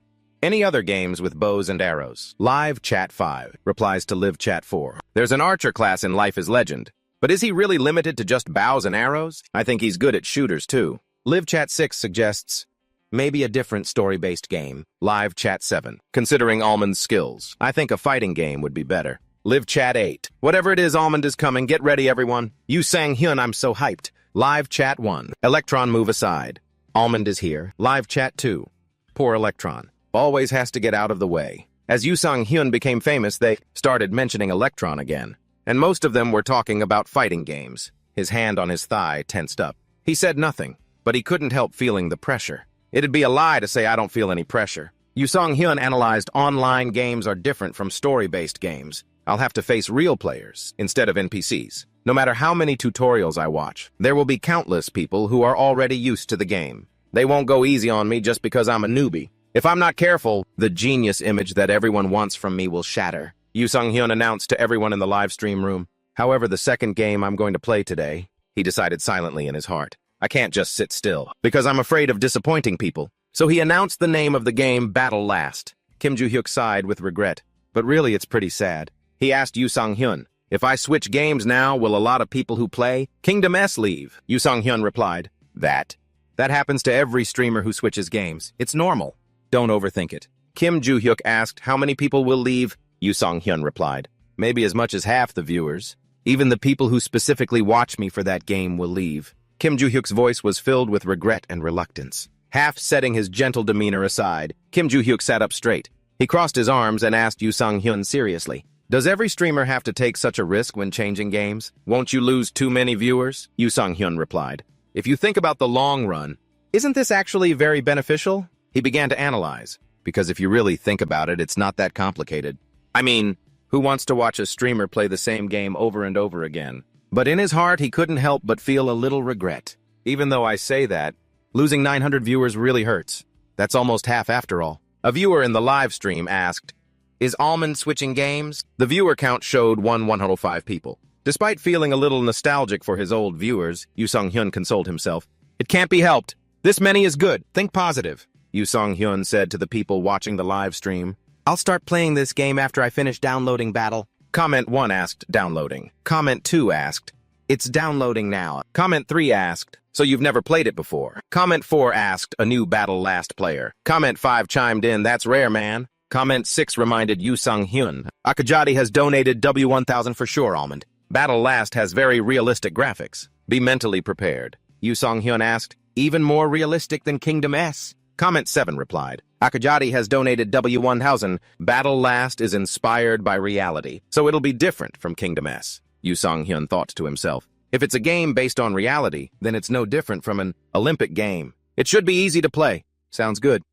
any other games with bows and arrows? Live Chat 5 replies to Live Chat 4. There's an archer class in Life is Legend. But is he really limited to just bows and arrows? I think he's good at shooters too. Live Chat 6 suggests, maybe a different story-based game. Live Chat 7. Considering Almond's skills, I think a fighting game would be better. Live Chat 8. Whatever it is, Almond is coming. Get ready, everyone. Yu Sang-hyun, I'm so hyped. Live Chat 1. Electron, move aside. Almond is here. Live Chat 2. Poor Electron. Always has to get out of the way. As Yu Sang-hyun became famous, they started mentioning Electron again. And most of them were talking about fighting games. His hand on his thigh tensed up. He said nothing, but he couldn't help feeling the pressure. It'd be a lie to say I don't feel any pressure. Yu Sang-hyun analyzed online games are different from story-based games. I'll have to face real players instead of NPCs. No matter how many tutorials I watch, there will be countless people who are already used to the game. They won't go easy on me just because I'm a newbie. If I'm not careful, the genius image that everyone wants from me will shatter. Yu Sang-hyun announced to everyone in the live stream room. However, the second game I'm going to play today, he decided silently in his heart. I can't just sit still, because I'm afraid of disappointing people. So he announced the name of the game, Battle Last. Kim Joo-hyuk sighed with regret. But really, it's pretty sad. He asked Yu Sang-hyun, if I switch games now, will a lot of people who play Kingdom S leave? Yu Sang-hyun replied, That happens to every streamer who switches games. It's normal. Don't overthink it. Kim Joo-hyuk asked, how many people will leave? Yu Sang-hyun replied, maybe as much as half the viewers. Even the people who specifically watch me for that game will leave. Kim Joo-hyuk's voice was filled with regret and reluctance. Half setting his gentle demeanor aside, Kim Joo-hyuk sat up straight. He crossed his arms and asked Yu Sang-hyun seriously, does every streamer have to take such a risk when changing games? Won't you lose too many viewers? Yu Sang-hyun replied, if you think about the long run, isn't this actually very beneficial? He began to analyze, because if you really think about it, it's not that complicated. I mean, who wants to watch a streamer play the same game over and over again? But in his heart, he couldn't help but feel a little regret. Even though I say that, losing 900 viewers really hurts. That's almost half after all. A viewer in the live stream asked, is Almond switching games? The viewer count showed 105 people. Despite feeling a little nostalgic for his old viewers, Yu Sang-hyun consoled himself. It can't be helped. This many is good. Think positive. Yu Sang-hyun said to the people watching the live stream, I'll start playing this game after I finish downloading Battle. Comment 1 asked, downloading. Comment 2 asked, it's downloading now. Comment 3 asked, so you've never played it before. Comment 4 asked, a new Battle Last player. Comment 5 chimed in, that's rare, man. Comment 6 reminded Yu Sang-hyun, Akajadi has donated W1000 for sure, Almond. Battle Last has very realistic graphics. Be mentally prepared. Yu Sang-hyun asked, even more realistic than Kingdom S? Comment 7 replied, Akajadi has donated W1000. Battle Last is inspired by reality, so it'll be different from Kingdom S. Yu Song-hyun thought to himself. If it's a game based on reality, then it's no different from an Olympic game. It should be easy to play. Sounds good.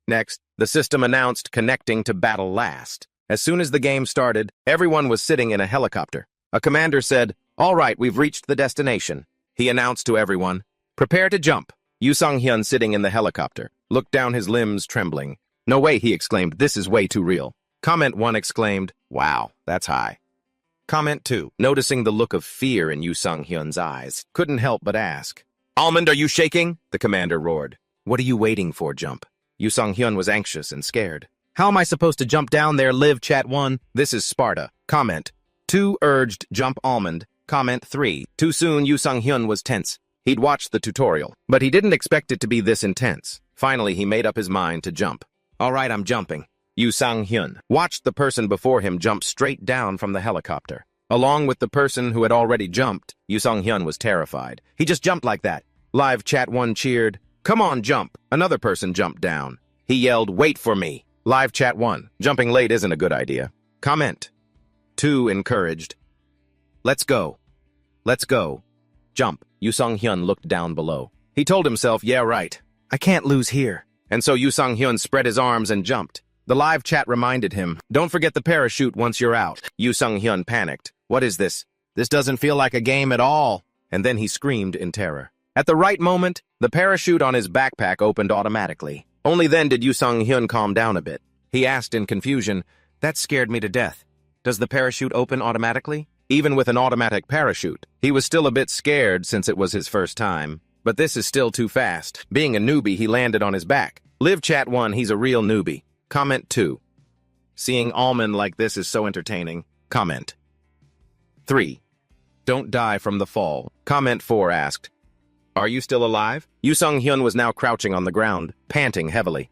Next, the system announced connecting to battle last. As soon as the game started, everyone was sitting in a helicopter. A commander said, "All right, we've reached the destination." He announced to everyone, "Prepare to jump." Yu Song-hyun, sitting in the helicopter, looked down, his limbs trembling. "No way," he exclaimed, "this is way too real." Comment 1 exclaimed, "Wow, that's high." Comment 2, noticing the look of fear in Yu Song-hyun's eyes, couldn't help but ask, "Almond, are you shaking?" The commander roared. "What are you waiting for, jump?" Yu Song-hyun was anxious and scared. "How am I supposed to jump down there, live, chat 1? This is Sparta." Comment 2 urged, "Jump, Almond." Comment 3, too soon. Yu Song-hyun was tense. He'd watched the tutorial, but he didn't expect it to be this intense. Finally, he made up his mind to jump. "All right, I'm jumping." Yu Song-hyun watched the person before him jump straight down from the helicopter. Along with the person who had already jumped, Yu Song-hyun was terrified. He just jumped like that. Live chat 1 cheered, "Come on, jump." Another person jumped down. He yelled, "Wait for me." Live chat 1, jumping late isn't a good idea. Comment 2 encouraged, "Let's go. Let's go. Jump." Yu Song-hyun looked down below. He told himself, "Yeah, right. I can't lose here." And so Yu Song-hyun spread his arms and jumped. The live chat reminded him, "Don't forget the parachute once you're out." Yu Song-hyun panicked. "What is this? This doesn't feel like a game at all." And then he screamed in terror. At the right moment, the parachute on his backpack opened automatically. Only then did Yu Song-hyun calm down a bit. He asked in confusion, "That scared me to death. Does the parachute open automatically?" Even with an automatic parachute, he was still a bit scared since it was his first time. But this is still too fast. Being a newbie, he landed on his back. Live chat 1, he's a real newbie. Comment 2, seeing Almond like this is so entertaining. Comment 3, don't die from the fall. Comment 4 asked, "Are you still alive?" Yu Song-hyun was now crouching on the ground, panting heavily.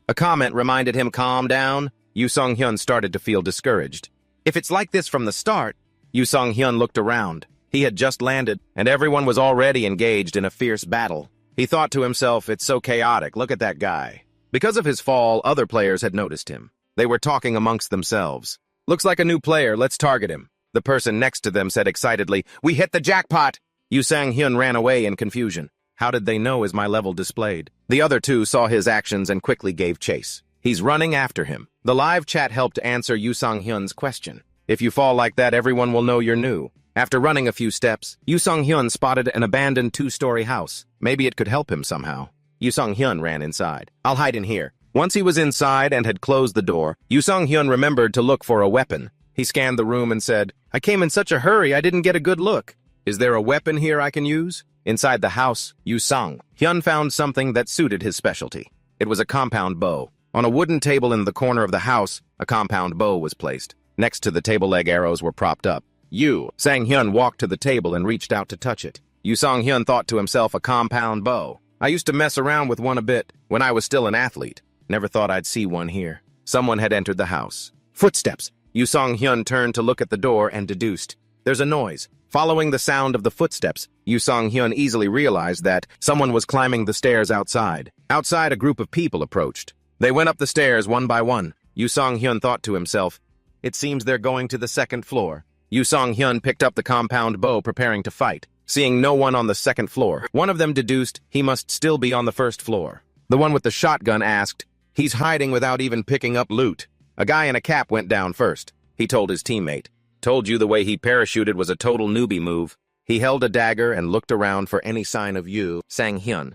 A comment reminded him, "Calm down." Yu Song-hyun started to feel discouraged. If it's like this from the start. Yu Song-hyun looked around. He had just landed, and everyone was already engaged in a fierce battle. He thought to himself, "It's so chaotic, look at that guy." Because of his fall, other players had noticed him. They were talking amongst themselves. "Looks like a new player, let's target him." The person next to them said excitedly, "We hit the jackpot!" Yu Sang-hyun ran away in confusion. How did they know is my level displayed? The other two saw his actions and quickly gave chase. He's running after him. The live chat helped answer Yu Sang-hyun's question. If you fall like that, everyone will know you're new. After running a few steps, Yu Sang-hyun spotted an abandoned 2-story house. Maybe it could help him somehow. Yu Sang-hyun ran inside. "I'll hide in here." Once he was inside and had closed the door, Yu Sang-hyun remembered to look for a weapon. He scanned the room and said, "I came in such a hurry I didn't get a good look. Is there a weapon here I can use?" Inside the house, Yu Sang-hyun found something that suited his specialty. It was a compound bow. On a wooden table in the corner of the house, a compound bow was placed. Next to the table leg arrows were propped up. Yu Sang-hyun walked to the table and reached out to touch it. Yu Sang-hyun thought to himself, a compound bow. I used to mess around with one a bit when I was still an athlete. Never thought I'd see one here. Someone had entered the house. Footsteps. Yu Sang-hyun turned to look at the door and deduced. There's a noise. Following the sound of the footsteps, Yu Sang-hyun easily realized that someone was climbing the stairs outside. Outside, a group of people approached. They went up the stairs one by one. Yu Sang-hyun thought to himself, it seems they're going to the second floor. Yu Sang-hyun picked up the compound bow, preparing to fight. Seeing no one on the second floor, one of them deduced he must still be on the first floor. The one with the shotgun asked, he's hiding without even picking up loot. A guy in a cap went down first. He told his teammate. Told you the way he parachuted was a total newbie move. He held a dagger and looked around for any sign of Yu Sang-hyun.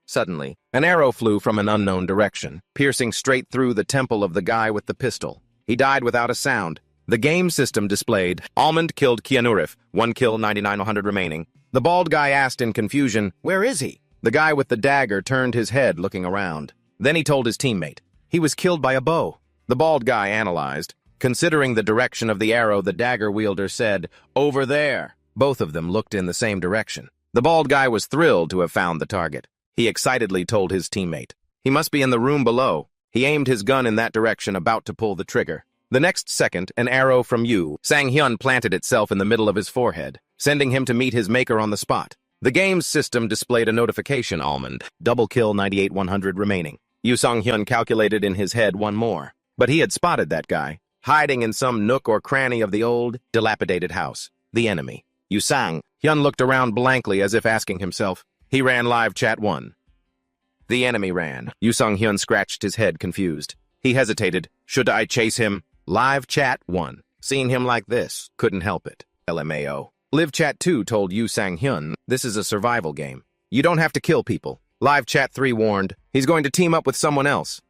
Suddenly, an arrow flew from an unknown direction, piercing straight through the temple of the guy with the pistol. He died without a sound. The game system displayed, Almond killed Keanurif, 1 kill, 99-100 remaining. The bald guy asked in confusion, where is he? The guy with the dagger turned his head looking around. Then he told his teammate, he was killed by a bow. The bald guy analyzed. Considering the direction of the arrow, the dagger wielder said, over there. Both of them looked in the same direction. The bald guy was thrilled to have found the target. He excitedly told his teammate, he must be in the room below. He aimed his gun in that direction, about to pull the trigger. The next second, an arrow from Yu Sang-hyun planted itself in the middle of his forehead, sending him to meet his maker on the spot. The game's system displayed a notification, Almond, double kill, 98-100 remaining. Yu Sang-hyun calculated in his head one more. But he had spotted that guy, hiding in some nook or cranny of the old, dilapidated house. The enemy. Yu Sang. Hyun looked around blankly as if asking himself. He ran live chat 1. The enemy ran. Yu Sang Hyun scratched his head, confused. He hesitated. Should I chase him? Live chat 1. Seeing him like this, couldn't help it. LMAO. Live chat 2 told Yu Sang Hyun, this is a survival game. You don't have to kill people. Live chat 3 warned, he's going to team up with someone else.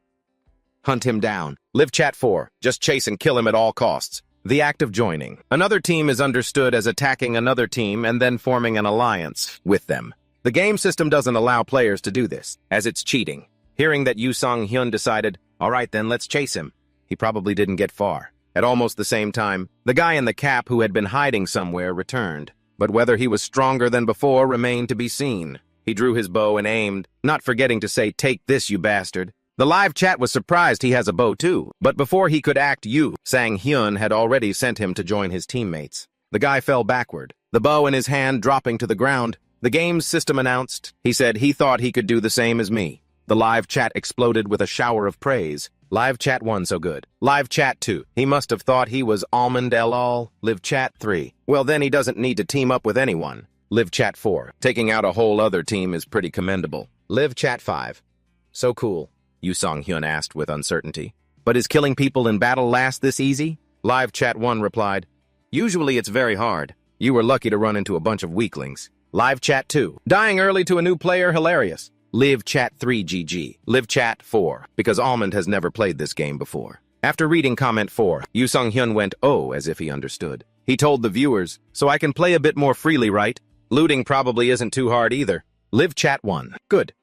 Hunt him down. Live chat 4, just chase and kill him at all costs. The act of joining. Another team is understood as attacking another team and then forming an alliance with them. The game system doesn't allow players to do this, as it's cheating. Hearing that Yu Sang Hyun decided, all right then, let's chase him. He probably didn't get far. At almost the same time, the guy in the cap who had been hiding somewhere returned. But whether he was stronger than before remained to be seen. He drew his bow and aimed, not forgetting to say, take this, you bastard. The live chat was surprised he has a bow too, but before he could act, Yu Sang Hyun had already sent him to join his teammates. The guy fell backward, the bow in his hand dropping to the ground. The game's system announced, he said he thought he could do the same as me. The live chat exploded with a shower of praise. Live chat 1 so good. Live chat 2. He must have thought he was Almond lol. Live chat 3. Well then he doesn't need to team up with anyone. Live chat 4. Taking out a whole other team is pretty commendable. Live chat 5. So cool. Yu Sang Hyun asked with uncertainty. But is killing people in battle last this easy? Live chat 1 replied. Usually it's very hard. You were lucky to run into a bunch of weaklings. Live chat 2. Dying early to a new player, hilarious. Live chat 3 GG. Live chat 4. Because Almond has never played this game before. After reading comment 4, Yu Sang Hyun went, oh, as if he understood. He told the viewers, so I can play a bit more freely, right? Looting probably isn't too hard either. Live chat 1. Good.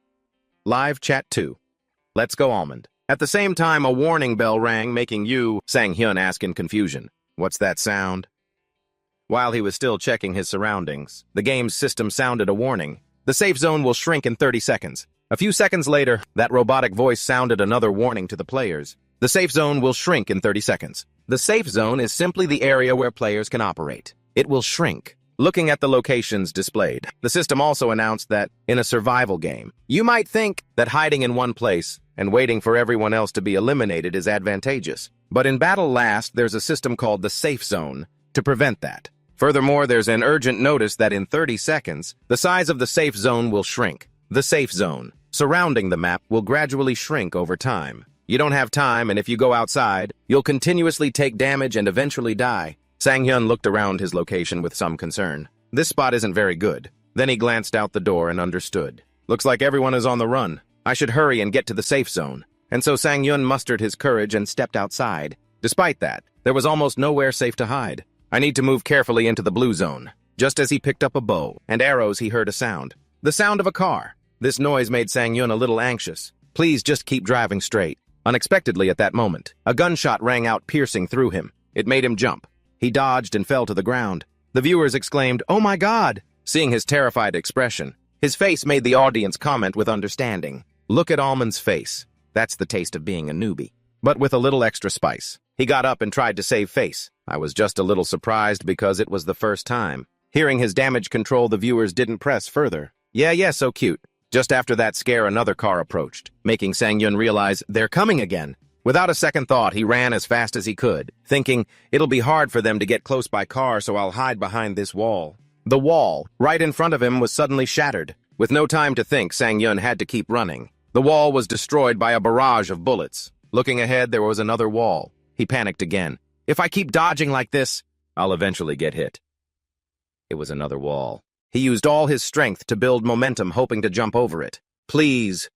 Live chat 2. Let's go, Almond. At the same time, a warning bell rang, making Yu Sang Hyun ask in confusion, what's that sound? While he was still checking his surroundings, the game's system sounded a warning. The safe zone will shrink in 30 seconds. A few seconds later, that robotic voice sounded another warning to the players. The safe zone will shrink in 30 seconds. The safe zone is simply the area where players can operate. It will shrink. Looking at the locations displayed, the system also announced that, in a survival game, you might think that hiding in one place and waiting for everyone else to be eliminated is advantageous. But in Battle Last, there's a system called the safe zone to prevent that. Furthermore, there's an urgent notice that in 30 seconds, the size of the safe zone will shrink. The safe zone, surrounding the map, will gradually shrink over time. You don't have time, and if you go outside, you'll continuously take damage and eventually die. Sang Hyun looked around his location with some concern. This spot isn't very good. Then he glanced out the door and understood. Looks like everyone is on the run. I should hurry and get to the safe zone. And so Sang Hyun mustered his courage and stepped outside. Despite that, there was almost nowhere safe to hide. I need to move carefully into the blue zone. Just as he picked up a bow and arrows, he heard a sound. The sound of a car. This noise made Sang Hyun a little anxious. Please just keep driving straight. Unexpectedly at that moment, a gunshot rang out, piercing through him. It made him jump. He dodged and fell to the ground. The viewers exclaimed, "Oh my God!" Seeing his terrified expression, his face made the audience comment with understanding. Look at Almond's face. That's the taste of being a newbie. But with a little extra spice. He got up and tried to save face. I was just a little surprised because it was the first time. Hearing his damage control, the viewers didn't press further. Yeah, so cute. Just after that scare, another car approached, making Sang Hyun realize they're coming again. Without a second thought, he ran as fast as he could, thinking, it'll be hard for them to get close by car, so I'll hide behind this wall. The wall, right in front of him, was suddenly shattered. With no time to think, Sang Hyun had to keep running. The wall was destroyed by a barrage of bullets. Looking ahead, there was another wall. He panicked again. If I keep dodging like this, I'll eventually get hit. It was another wall. He used all his strength to build momentum, hoping to jump over it. Please.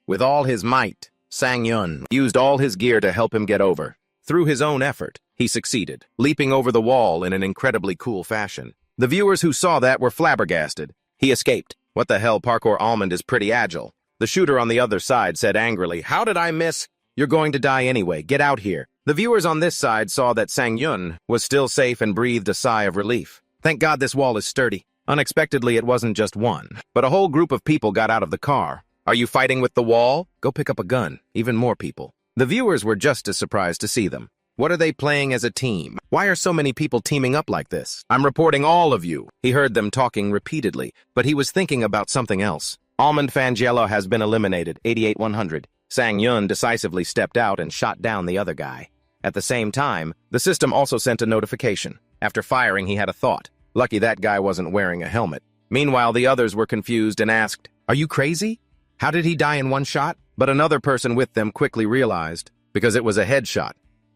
With all his might, Sang Hyun used all his gear to help him get over. Through his own effort, he succeeded, leaping over the wall in an incredibly cool fashion. The viewers who saw that were flabbergasted. He escaped. What the hell, parkour Almond is pretty agile. The shooter on the other side said angrily, "How did I miss? You're going to die anyway. Get out here." The viewers on this side saw that Sang Hyun was still safe and breathed a sigh of relief. Thank God this wall is sturdy. Unexpectedly, it wasn't just one, but a whole group of people got out of the car. Are you fighting with the wall? Go pick up a gun. Even more people. The viewers were just as surprised to see them. What are they playing as a team? Why are so many people teaming up like this? I'm reporting all of you. He heard them talking repeatedly, but he was thinking about something else. Almond Fangelo has been eliminated, 88-100. Sang Hyun decisively stepped out and shot down the other guy. At the same time, the system also sent a notification. After firing, he had a thought. Lucky that guy wasn't wearing a helmet. Meanwhile, the others were confused and asked, "Are you crazy? How did he die in one shot?" But another person with them quickly realized, because it was a headshot.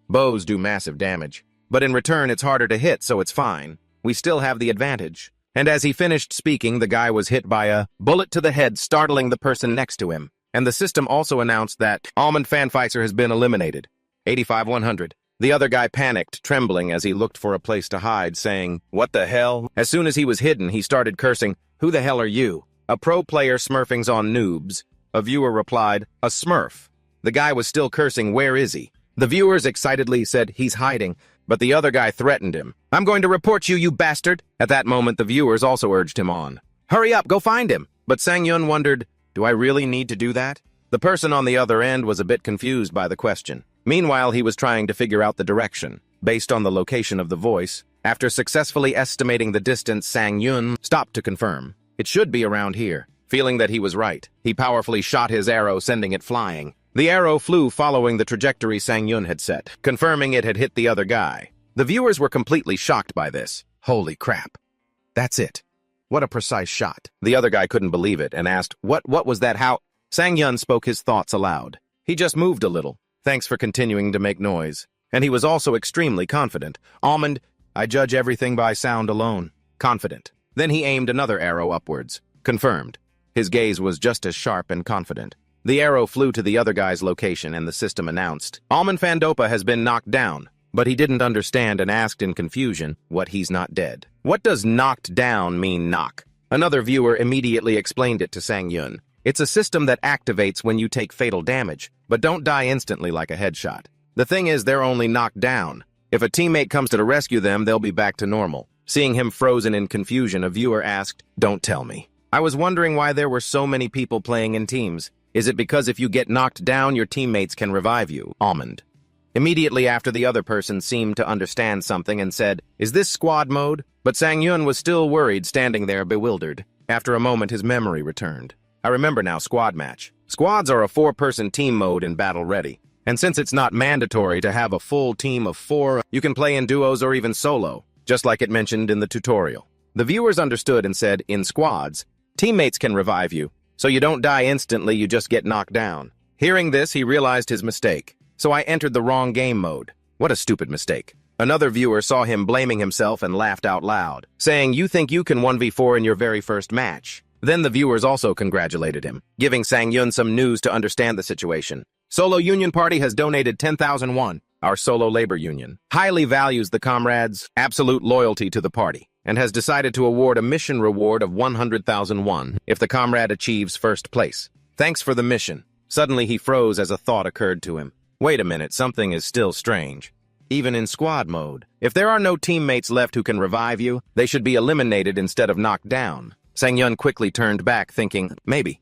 Bows do massive damage, but in return it's harder to hit, so it's fine. We still have the advantage. And as he finished speaking, the guy was hit by a bullet to the head, startling the person next to him. And the system also announced that Almond Fanficer has been eliminated. 85-100. The other guy panicked, trembling as he looked for a place to hide, saying, "What the hell?" As soon as he was hidden, he started cursing, "Who the hell are you?" A pro player smurfing's on noobs. A viewer replied, "A smurf." The guy was still cursing, "Where is he?" The viewers excitedly said, "He's hiding," but the other guy threatened him. "I'm going to report you, you bastard!" At that moment, the viewers also urged him on. "Hurry up, go find him!" But Sang-yun wondered, "Do I really need to do that?" The person on the other end was a bit confused by the question. Meanwhile, he was trying to figure out the direction. Based on the location of the voice, after successfully estimating the distance, Sang-yun stopped to confirm. It should be around here. Feeling that he was right, he powerfully shot his arrow, sending it flying. The arrow flew following the trajectory Sang-yun had set, confirming it had hit the other guy. The viewers were completely shocked by this. Holy crap. That's it. What a precise shot. The other guy couldn't believe it and asked, What was that? How? Sang-yun spoke his thoughts aloud. He just moved a little. Thanks for continuing to make noise. And he was also extremely confident. Almond, I judge everything by sound alone. Confident. Then he aimed another arrow upwards. Confirmed. His gaze was just as sharp and confident. The arrow flew to the other guy's location and the system announced, Almond Fandopa has been knocked down. But he didn't understand and asked in confusion, what, he's not dead? What does knocked down mean knock? Another viewer immediately explained it to Sang-yun. It's a system that activates when you take fatal damage, but don't die instantly like a headshot. The thing is, they're only knocked down. If a teammate comes to rescue them, they'll be back to normal. Seeing him frozen in confusion, a viewer asked, "Don't tell me." I was wondering why there were so many people playing in teams. Is it because if you get knocked down, your teammates can revive you? Almond. Immediately after, the other person seemed to understand something and said, "Is this squad mode?" But Sang-yun was still worried, standing there bewildered. After a moment, his memory returned. I remember now, squad match. Squads are a 4-person team mode in Battle Ready. And since it's not mandatory to have a full team of 4, you can play in duos or even solo, just like it mentioned in the tutorial. The viewers understood and said, in squads, teammates can revive you, so you don't die instantly, you just get knocked down. Hearing this, he realized his mistake. So I entered the wrong game mode. What a stupid mistake. Another viewer saw him blaming himself and laughed out loud, saying, "You think you can 1v4 in your very first match?" Then the viewers also congratulated him, giving Sang-yun some news to understand the situation. Solo Union Party has donated 10,000 won. Our solo labor union highly values the comrades' absolute loyalty to the party and has decided to award a mission reward of 100,000 won if the comrade achieves first place. Thanks for the mission. Suddenly he froze as a thought occurred to him. Wait a minute, something is still strange. Even in squad mode, if there are no teammates left who can revive you, they should be eliminated instead of knocked down. Sang-yun quickly turned back, thinking, maybe.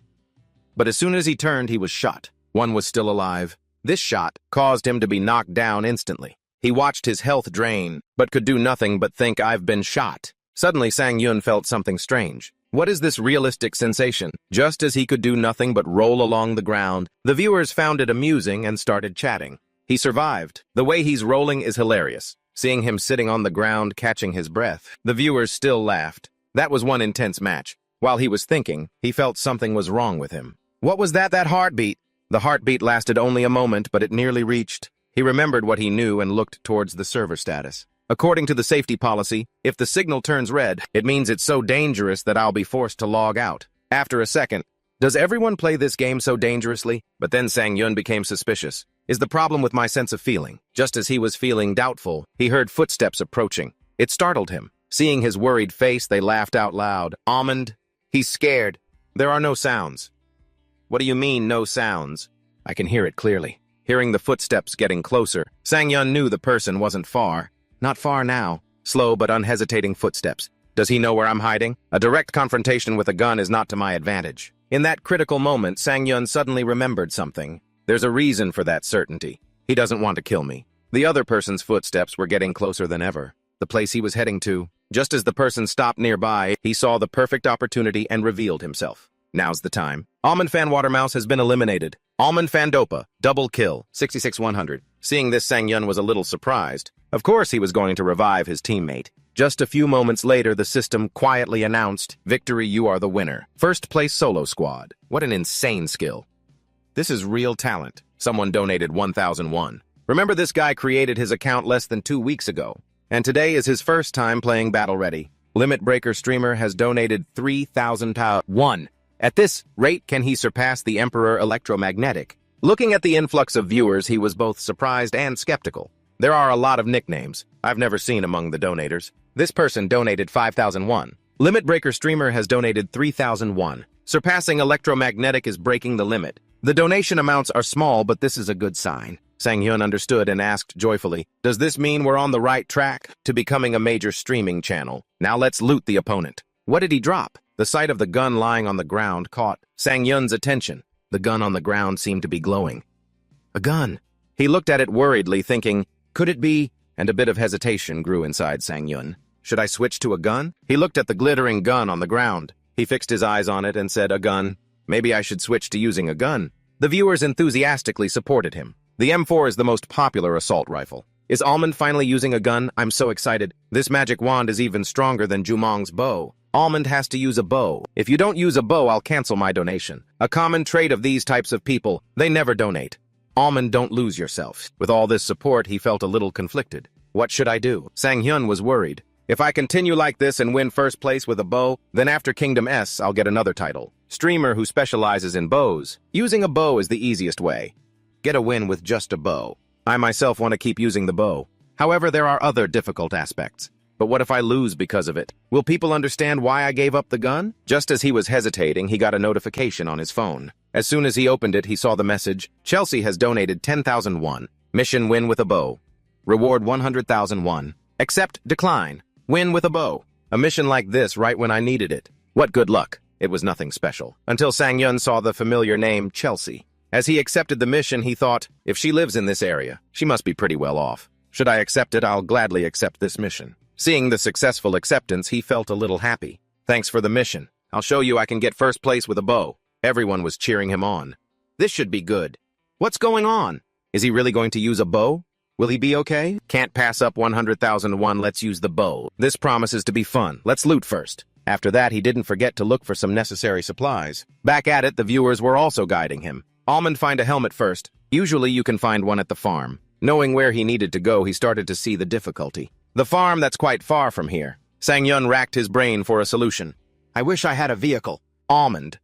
But as soon as he turned, he was shot. One was still alive. This shot caused him to be knocked down instantly. He watched his health drain, but could do nothing but think, I've been shot. Suddenly, Sang-yun felt something strange. What is this realistic sensation? Just as he could do nothing but roll along the ground, the viewers found it amusing and started chatting. He survived. The way he's rolling is hilarious. Seeing him sitting on the ground, catching his breath, the viewers still laughed. That was one intense match. While he was thinking, he felt something was wrong with him. What was that heartbeat? The heartbeat lasted only a moment, but it nearly reached. He remembered what he knew and looked towards the server status. According to the safety policy, if the signal turns red, it means it's so dangerous that I'll be forced to log out. After a second, does everyone play this game so dangerously? But then Sang-yun became suspicious. Is the problem with my sense of feeling? Just as he was feeling doubtful, he heard footsteps approaching. It startled him. Seeing his worried face, they laughed out loud. Almond, he's scared. There are no sounds. What do you mean, no sounds? I can hear it clearly. Hearing the footsteps getting closer, Sang-yun knew the person wasn't far. Not far now. Slow but unhesitating footsteps. Does he know where I'm hiding? A direct confrontation with a gun is not to my advantage. In that critical moment, Sang-yun suddenly remembered something. There's a reason for that certainty. He doesn't want to kill me. The other person's footsteps were getting closer than ever. The place he was heading to. Just as the person stopped nearby, he saw the perfect opportunity and revealed himself. Now's the time. Almond Fan Watermouse has been eliminated. Almond Fan Dopa, double kill, 66-100. Seeing this, Sang Yun was a little surprised. Of course he was going to revive his teammate. Just a few moments later, the system quietly announced, "Victory, you are the winner. First place solo squad." What an insane skill. This is real talent. Someone donated 1,001. Remember, this guy created his account less than 2 weeks ago, and today is his first time playing Battle Ready. Limit Breaker Streamer has donated 3,000 1. At this rate, can he surpass the Emperor Electromagnetic? Looking at the influx of viewers, he was both surprised and skeptical. There are a lot of nicknames I've never seen among the donators. This person donated 5,001. Limit Breaker Streamer has donated 3,001. Surpassing Electromagnetic is breaking the limit. The donation amounts are small, but this is a good sign. Sang Yun understood and asked joyfully, "Does this mean we're on the right track to becoming a major streaming channel? Now let's loot the opponent." What did he drop? The sight of the gun lying on the ground caught Sang Yun's attention. The gun on the ground seemed to be glowing. A gun. He looked at it worriedly, thinking, could it be? And a bit of hesitation grew inside Sang Yun. Should I switch to a gun? He looked at the glittering gun on the ground. He fixed his eyes on it and said, "A gun. Maybe I should switch to using a gun." The viewers enthusiastically supported him. The M4 is the most popular assault rifle. Is Almond finally using a gun? I'm so excited. This magic wand is even stronger than Jumong's bow. Almond has to use a bow. If you don't use a bow, I'll cancel my donation. A common trait of these types of people, they never donate. Almond, don't lose yourself. With all this support, he felt a little conflicted. What should I do? Sang Hyun was worried. If I continue like this and win first place with a bow, then after Kingdom S, I'll get another title. Streamer who specializes in bows. Using a bow is the easiest way. Get a win with just a bow. I myself want to keep using the bow. However, there are other difficult aspects. But what if I lose because of it? Will people understand why I gave up the gun? Just as he was hesitating, he got a notification on his phone. As soon as he opened it, he saw the message, "Chelsea has donated 10,001. Mission win with a bow. Reward 100,001. Accept, decline. Win with a bow." A mission like this right when I needed it. What good luck. It was nothing special. Until Sang Yun saw the familiar name Chelsea. As he accepted the mission, he thought, if she lives in this area, she must be pretty well off. Should I accept it, I'll gladly accept this mission. Seeing the successful acceptance, he felt a little happy. Thanks for the mission. I'll show you I can get first place with a bow. Everyone was cheering him on. This should be good. What's going on? Is he really going to use a bow? Will he be okay? Can't pass up 100,001, let's use the bow. This promises to be fun. Let's loot first. After that, he didn't forget to look for some necessary supplies. Back at it, the viewers were also guiding him. Almond, find a helmet first. Usually you can find one at the farm. Knowing where he needed to go, he started to see the difficulty. The farm that's quite far from here. Sang Yun racked his brain for a solution. I wish I had a vehicle. Almond.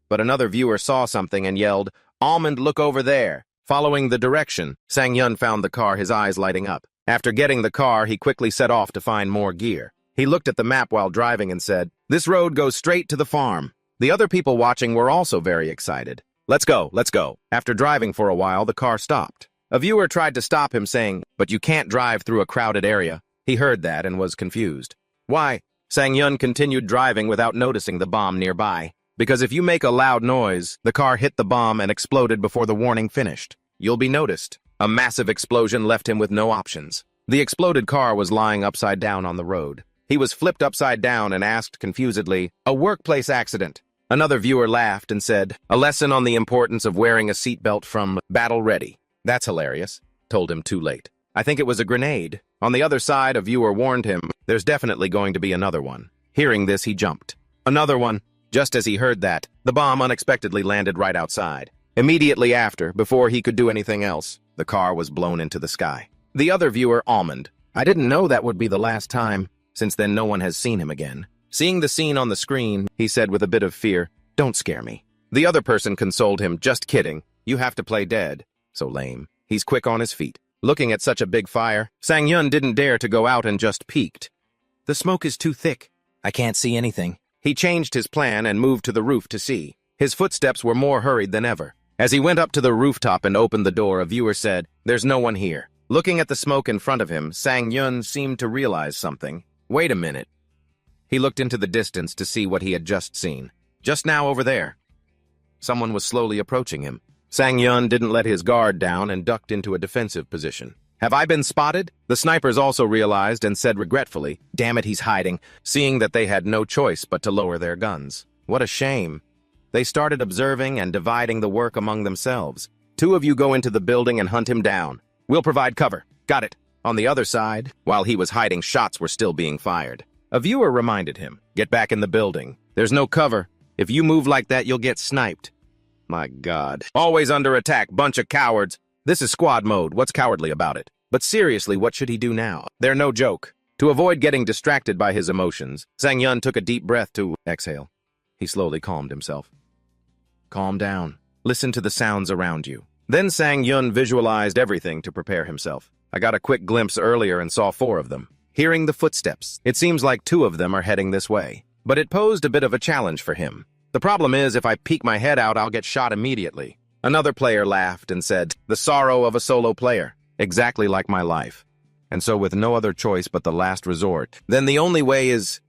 But another viewer saw something and yelled, Almond, look over there. Following the direction, Sang Yun found the car, his eyes lighting up. After getting the car, he quickly set off to find more gear. He looked at the map while driving and said, this road goes straight to the farm. The other people watching were also very excited. Let's go, let's go. After driving for a while, the car stopped. A viewer tried to stop him, saying, but you can't drive through a crowded area. He heard that and was confused. Why? Sang Yun continued driving without noticing the bomb nearby. Because if you make a loud noise, the car hit the bomb and exploded before the warning finished. You'll be noticed. A massive explosion left him with no options. The exploded car was lying upside down on the road. He was flipped upside down and asked confusedly, a workplace accident. Another viewer laughed and said, a lesson on the importance of wearing a seatbelt from Battle Ready. That's hilarious. Told him too late. I think it was a grenade. On the other side, a viewer warned him, there's definitely going to be another one. Hearing this, he jumped. Another one. Just as he heard that, the bomb unexpectedly landed right outside. Immediately after, before he could do anything else, the car was blown into the sky. The other viewer, Almond. I didn't know that would be the last time. Since then, no one has seen him again. Seeing the scene on the screen, he said with a bit of fear, don't scare me. The other person consoled him, just kidding. You have to play dead. So lame. He's quick on his feet. Looking at such a big fire, Sang Yun didn't dare to go out and just peeked. The smoke is too thick. I can't see anything. He changed his plan and moved to the roof to see. His footsteps were more hurried than ever. As he went up to the rooftop and opened the door, a viewer said, there's no one here. Looking at the smoke in front of him, Sang Yun seemed to realize something. Wait a minute. He looked into the distance to see what he had just seen. Just now over there. Someone was slowly approaching him. Sang Yun didn't let his guard down and ducked into a defensive position. Have I been spotted? The snipers also realized and said regretfully, damn it, he's hiding, seeing that they had no choice but to lower their guns. What a shame. They started observing and dividing the work among themselves. 2 of you go into the building and hunt him down. We'll provide cover. Got it. On the other side, while he was hiding, shots were still being fired. A viewer reminded him, get back in the building. There's no cover. If you move like that, you'll get sniped. My God. Always under attack, bunch of cowards. This is squad mode. What's cowardly about it? But seriously, what should he do now? They're no joke. To avoid getting distracted by his emotions, Sang-yun took a deep breath to exhale. He slowly calmed himself. Calm down. Listen to the sounds around you. Then Sang-yun visualized everything to prepare himself. I got a quick glimpse earlier and saw 4 of them. Hearing the footsteps, it seems like 2 of them are heading this way. But it posed a bit of a challenge for him. The problem is, if I peek my head out, I'll get shot immediately. Another player laughed and said, the sorrow of a solo player. Exactly like my life. And so with no other choice but the last resort, then the only way is...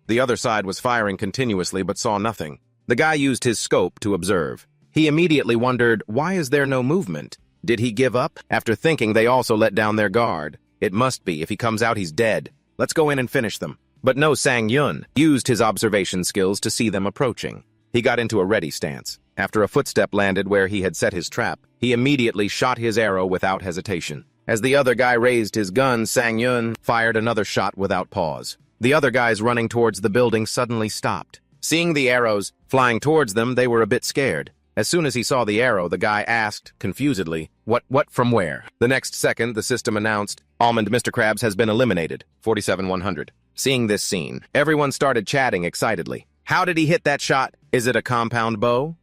The other side was firing continuously but saw nothing. The guy used his scope to observe. He immediately wondered, why is there no movement? Did he give up? After thinking, they also let down their guard. It must be. If he comes out, he's dead. Let's go in and finish them. But no, Sang-yun used his observation skills to see them approaching. He got into a ready stance. After a footstep landed where he had set his trap, he immediately shot his arrow without hesitation. As the other guy raised his gun, Sang-yun fired another shot without pause. The other guys running towards the building suddenly stopped. Seeing the arrows flying towards them, they were a bit scared. As soon as he saw the arrow, the guy asked, confusedly, what from where? The next second, the system announced, Almond Mr. Krabs has been eliminated, 47-100. Seeing this scene, everyone started chatting excitedly. How did he hit that shot? Is it a compound bow?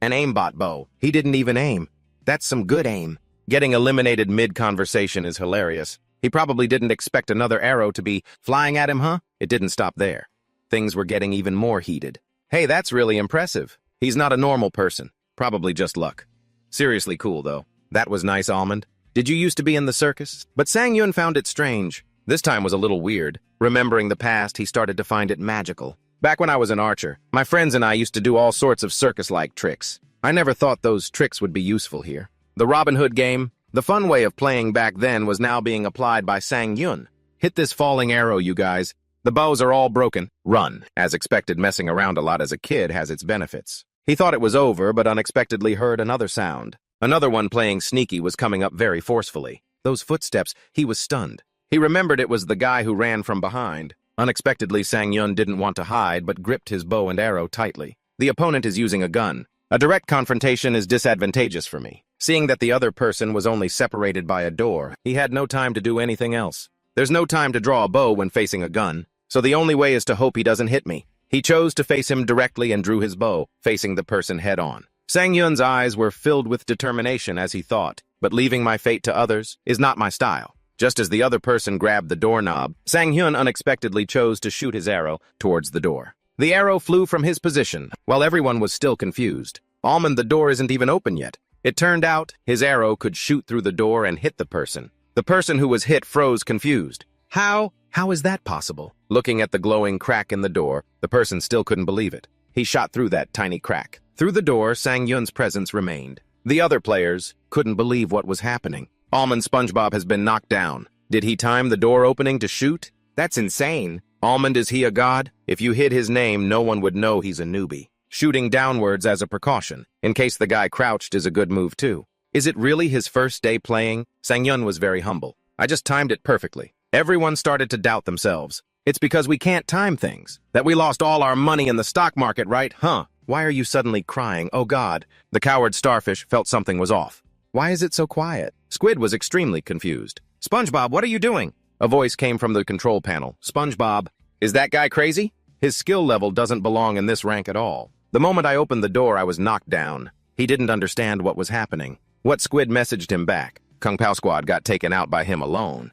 An aimbot bow. He didn't even aim. That's some good aim. Getting eliminated mid-conversation is hilarious. He probably didn't expect another arrow to be flying at him, huh? It didn't stop there. Things were getting even more heated. Hey, that's really impressive. He's not a normal person. Probably just luck. Seriously cool, though. That was nice, Almond. Did you used to be in the circus? But Sang-yun found it strange. This time was a little weird. Remembering the past, he started to find it magical. Back when I was an archer, my friends and I used to do all sorts of circus-like tricks. I never thought those tricks would be useful here. The Robin Hood game, the fun way of playing back then, was now being applied by Sang-yun. Hit this falling arrow, you guys. The bows are all broken. Run. As expected, messing around a lot as a kid has its benefits. He thought it was over, but unexpectedly heard another sound. Another one playing sneaky was coming up very forcefully. Those footsteps, he was stunned. He remembered it was the guy who ran from behind. Unexpectedly, Sang-yun didn't want to hide, but gripped his bow and arrow tightly. The opponent is using a gun. A direct confrontation is disadvantageous for me. Seeing that the other person was only separated by a door, he had no time to do anything else. There's no time to draw a bow when facing a gun, so the only way is to hope he doesn't hit me. He chose to face him directly and drew his bow, facing the person head-on. Sang-yun's eyes were filled with determination as he thought, but leaving my fate to others is not my style. Just as the other person grabbed the doorknob, Sang-yun unexpectedly chose to shoot his arrow towards the door. The arrow flew from his position, while everyone was still confused. Almond, the door isn't even open yet. It turned out his arrow could shoot through the door and hit the person. The person who was hit froze confused. How is that possible? Looking at the glowing crack in the door, the person still couldn't believe it. He shot through that tiny crack. Through the door, Sang-yun's presence remained. The other players couldn't believe what was happening. Almond SpongeBob has been knocked down. Did he time the door opening to shoot? That's insane. Almond, is he a god? If you hid his name, no one would know he's a newbie. Shooting downwards as a precaution, in case the guy crouched, is a good move too. Is it really his first day playing? Sang-yun was very humble. I just timed it perfectly. Everyone started to doubt themselves. It's because we can't time things. That we lost all our money in the stock market, right? Huh? Why are you suddenly crying? Oh God. The coward starfish felt something was off. Why is it so quiet? Squid was extremely confused. SpongeBob, what are you doing? A voice came from the control panel. SpongeBob, is that guy crazy? His skill level doesn't belong in this rank at all. The moment I opened the door, I was knocked down. He didn't understand what was happening. What Squid messaged him back. Kung Pao Squad got taken out by him alone.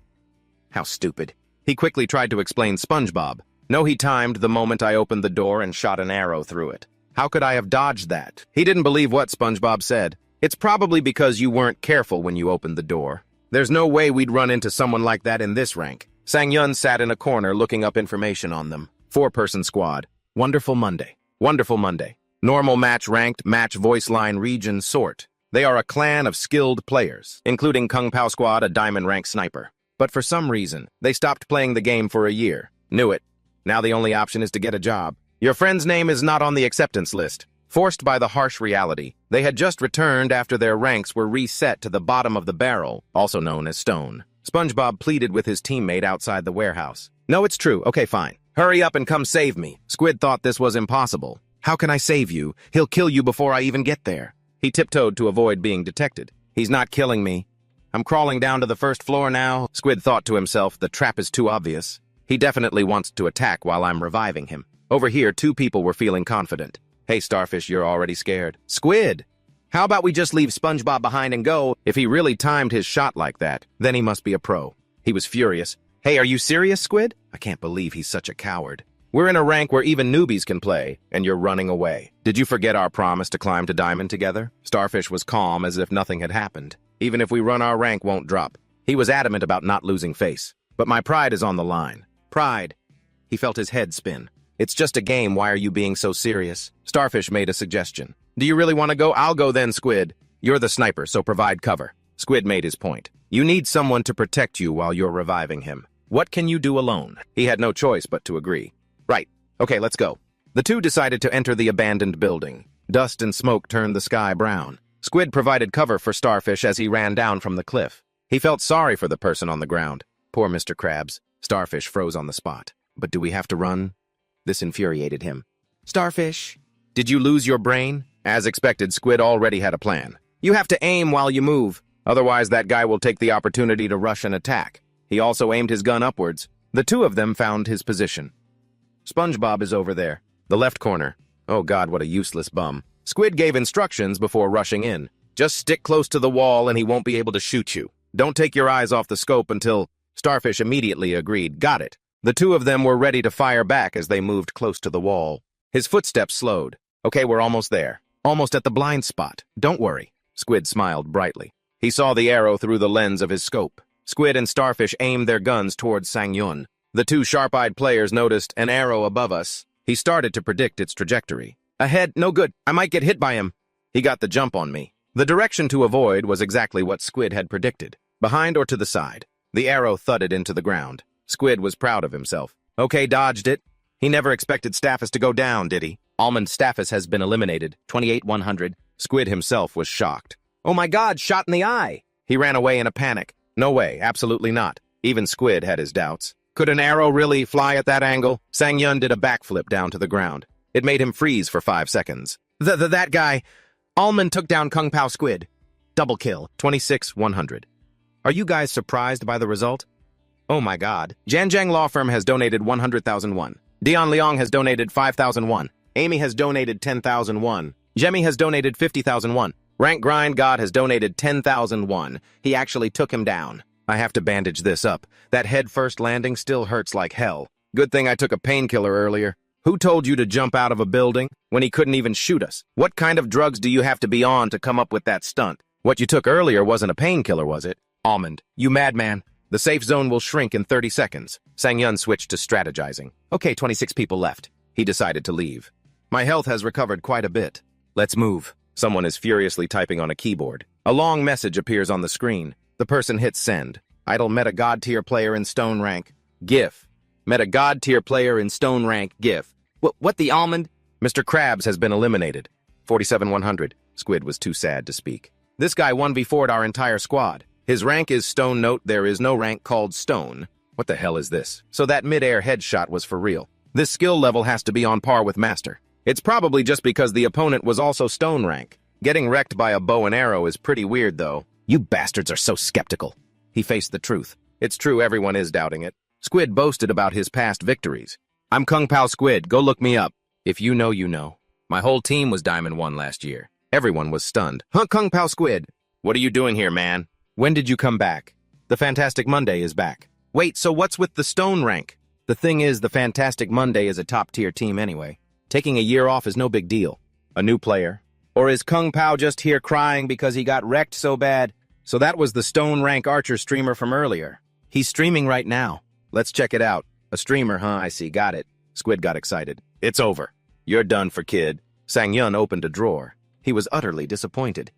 How stupid. He quickly tried to explain SpongeBob. No, he timed the moment I opened the door and shot an arrow through it. How could I have dodged that? He didn't believe what SpongeBob said. It's probably because you weren't careful when you opened the door. There's no way we'd run into someone like that in this rank. Sang-yun sat in a corner looking up information on them. 4-person squad. Wonderful Monday. Wonderful Monday. Normal match ranked, match voice line region sort. They are a clan of skilled players, including Kung Pao Squad, a diamond rank sniper. But for some reason, they stopped playing the game for a year. Knew it. Now the only option is to get a job. Your friend's name is not on the acceptance list. Forced by the harsh reality, they had just returned after their ranks were reset to the bottom of the barrel, also known as stone. SpongeBob pleaded with his teammate outside the warehouse. No, it's true. Okay, fine. Hurry up and come save me. Squid thought this was impossible. How can I save you? He'll kill you before I even get there. He tiptoed to avoid being detected. He's not killing me. I'm crawling down to the first floor now. Squid thought to himself, the trap is too obvious. He definitely wants to attack while I'm reviving him. Over here, two people were feeling confident. Hey, Starfish, you're already scared. Squid! How about we just leave SpongeBob behind and go? If he really timed his shot like that, then he must be a pro. He was furious. Hey, are you serious, Squid? I can't believe he's such a coward. We're in a rank where even newbies can play, and you're running away. Did you forget our promise to climb to Diamond together? Starfish was calm as if nothing had happened. Even if we run, our rank won't drop. He was adamant about not losing face. But my pride is on the line. Pride. He felt his head spin. It's just a game, why are you being so serious? Starfish made a suggestion. Do you really want to go? I'll go then, Squid. You're the sniper, so provide cover. Squid made his point. You need someone to protect you while you're reviving him. What can you do alone? He had no choice but to agree. Right. Okay, let's go. The two decided to enter the abandoned building. Dust and smoke turned the sky brown. Squid provided cover for Starfish as he ran down from the cliff. He felt sorry for the person on the ground. Poor Mr. Krabs. Starfish froze on the spot. But do we have to run? This infuriated him. Starfish, did you lose your brain? As expected, Squid already had a plan. You have to aim while you move. Otherwise, that guy will take the opportunity to rush and attack. He also aimed his gun upwards. The two of them found his position. SpongeBob is over there. The left corner. Oh God, what a useless bum. Squid gave instructions before rushing in. Just stick close to the wall and he won't be able to shoot you. Don't take your eyes off the scope until... Starfish immediately agreed. Got it. The two of them were ready to fire back as they moved close to the wall. His footsteps slowed. Okay, we're almost there. Almost at the blind spot. Don't worry. Squid smiled brightly. He saw the arrow through the lens of his scope. Squid and Starfish aimed their guns towards Sang-yun. The two sharp-eyed players noticed an arrow above us. He started to predict its trajectory. Ahead, no good. I might get hit by him. He got the jump on me. The direction to avoid was exactly what Squid had predicted. Behind or to the side. The arrow thudded into the ground. Squid was proud of himself. Okay, dodged it. He never expected Staffus to go down, did he? Almond Staffus has been eliminated. 28-100. Squid himself was shocked. Oh my God, shot in the eye! He ran away in a panic. No way, absolutely not. Even Squid had his doubts. Could an arrow really fly at that angle? Sang-yun did a backflip down to the ground. It made him freeze for 5 seconds. That guy... Almond took down Kung Pao Squid. Double kill. 26-100. Are you guys surprised by the result? Oh my God. Janjang Law Firm has donated 100,000 won. Dion Leong has donated 5,000 won. Amy has donated 10,000 won. Jemmy has donated 50,000 won. Rank Grind God has donated 10,000 won. He actually took him down. I have to bandage this up. That head-first landing still hurts like hell. Good thing I took a painkiller earlier. Who told you to jump out of a building when he couldn't even shoot us? What kind of drugs do you have to be on to come up with that stunt? What you took earlier wasn't a painkiller, was it? Almond, you madman. The safe zone will shrink in 30 seconds. Sang-yun switched to strategizing. Okay, 26 people left. He decided to leave. My health has recovered quite a bit. Let's move. Someone is furiously typing on a keyboard. A long message appears on the screen. The person hits send. Idle meta god tier player in stone rank. GIF. Meta god tier player in stone rank. GIF. What the Almond? Mr. Krabs has been eliminated. 47-100. Squid was too sad to speak. This guy 1v4'd our entire squad. His rank is stone. Note there is no rank called stone. What the hell is this? So that mid-air headshot was for real. This skill level has to be on par with Master. It's probably just because the opponent was also stone rank. Getting wrecked by a bow and arrow is pretty weird, though. You bastards are so skeptical. He faced the truth. It's true, everyone is doubting it. Squid boasted about his past victories. I'm Kung Pao Squid, go look me up. If you know, you know. My whole team was Diamond 1 last year. Everyone was stunned. Huh, Kung Pao Squid? What are you doing here, man? When did you come back? The Fantastic Monday is back. Wait, so what's with the stone rank? The thing is, the Fantastic Monday is a top-tier team anyway. Taking a year off is no big deal. A new player? Or is Kung Pao just here crying because he got wrecked so bad? So that was the stone rank archer streamer from earlier. He's streaming right now. Let's check it out. A streamer, huh? I see. Got it. Squid got excited. It's over. You're done for, kid. Sang-yun opened a drawer. He was utterly disappointed.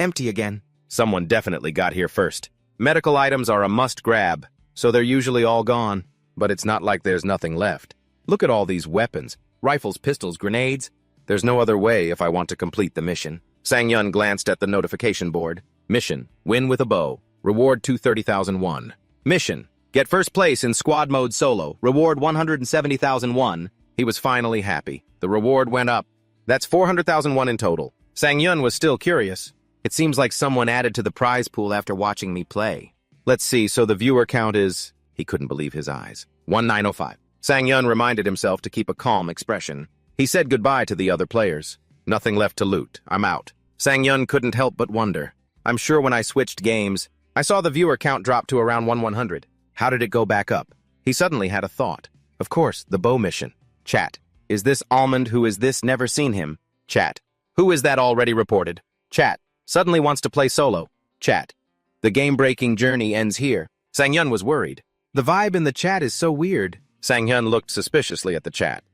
Empty again. Someone definitely got here first. Medical items are a must-grab, so they're usually all gone. But it's not like there's nothing left. Look at all these weapons. Rifles, pistols, grenades. There's no other way if I want to complete the mission. Sang Yun glanced at the notification board. Mission, win with a bow. Reward 230,001. Mission, get first place in squad mode solo. Reward 170,001. He was finally happy. The reward went up. That's 400,001 in total. Sang Yun was still curious. It seems like someone added to the prize pool after watching me play. Let's see, so the viewer count is... He couldn't believe his eyes. 1905. Sang Yun reminded himself to keep a calm expression. He said goodbye to the other players. Nothing left to loot. I'm out. Sang Yun couldn't help but wonder. I'm sure when I switched games, I saw the viewer count drop to around 100. How did it go back up? He suddenly had a thought. Of course, the bow mission. Chat. Is this Almond? Who is this? Never seen him. Chat. Who is that already reported? Chat. Suddenly wants to play solo. Chat. The game-breaking journey ends here. Sang Yun was worried. The vibe in the chat is so weird. Sang Yun looked suspiciously at the chat.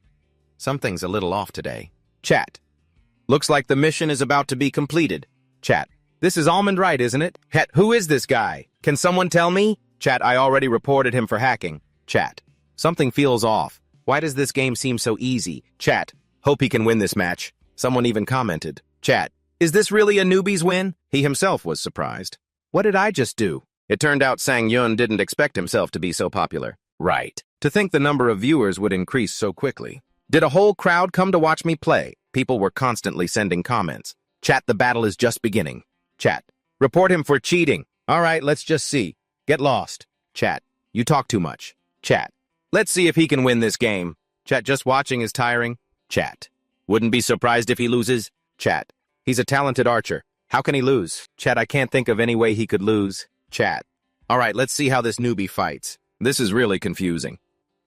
Something's a little off today. Chat. Looks like the mission is about to be completed. Chat. This is Almond, right, isn't it? Het, who is this guy? Can someone tell me? Chat, I already reported him for hacking. Chat. Something feels off. Why does this game seem so easy? Chat. Hope he can win this match. Someone even commented. Chat. Is this really a newbie's win? He himself was surprised. What did I just do? It turned out Sang Yun didn't expect himself to be so popular. Right. To think the number of viewers would increase so quickly. Did a whole crowd come to watch me play? People were constantly sending comments. Chat, the battle is just beginning. Chat. Report him for cheating. All right, let's just see. Get lost. Chat. You talk too much. Chat. Let's see if he can win this game. Chat, just watching is tiring. Chat. Wouldn't be surprised if he loses. Chat. He's a talented archer. How can he lose? Chat, I can't think of any way he could lose. Chat. All right, let's see how this newbie fights. This is really confusing.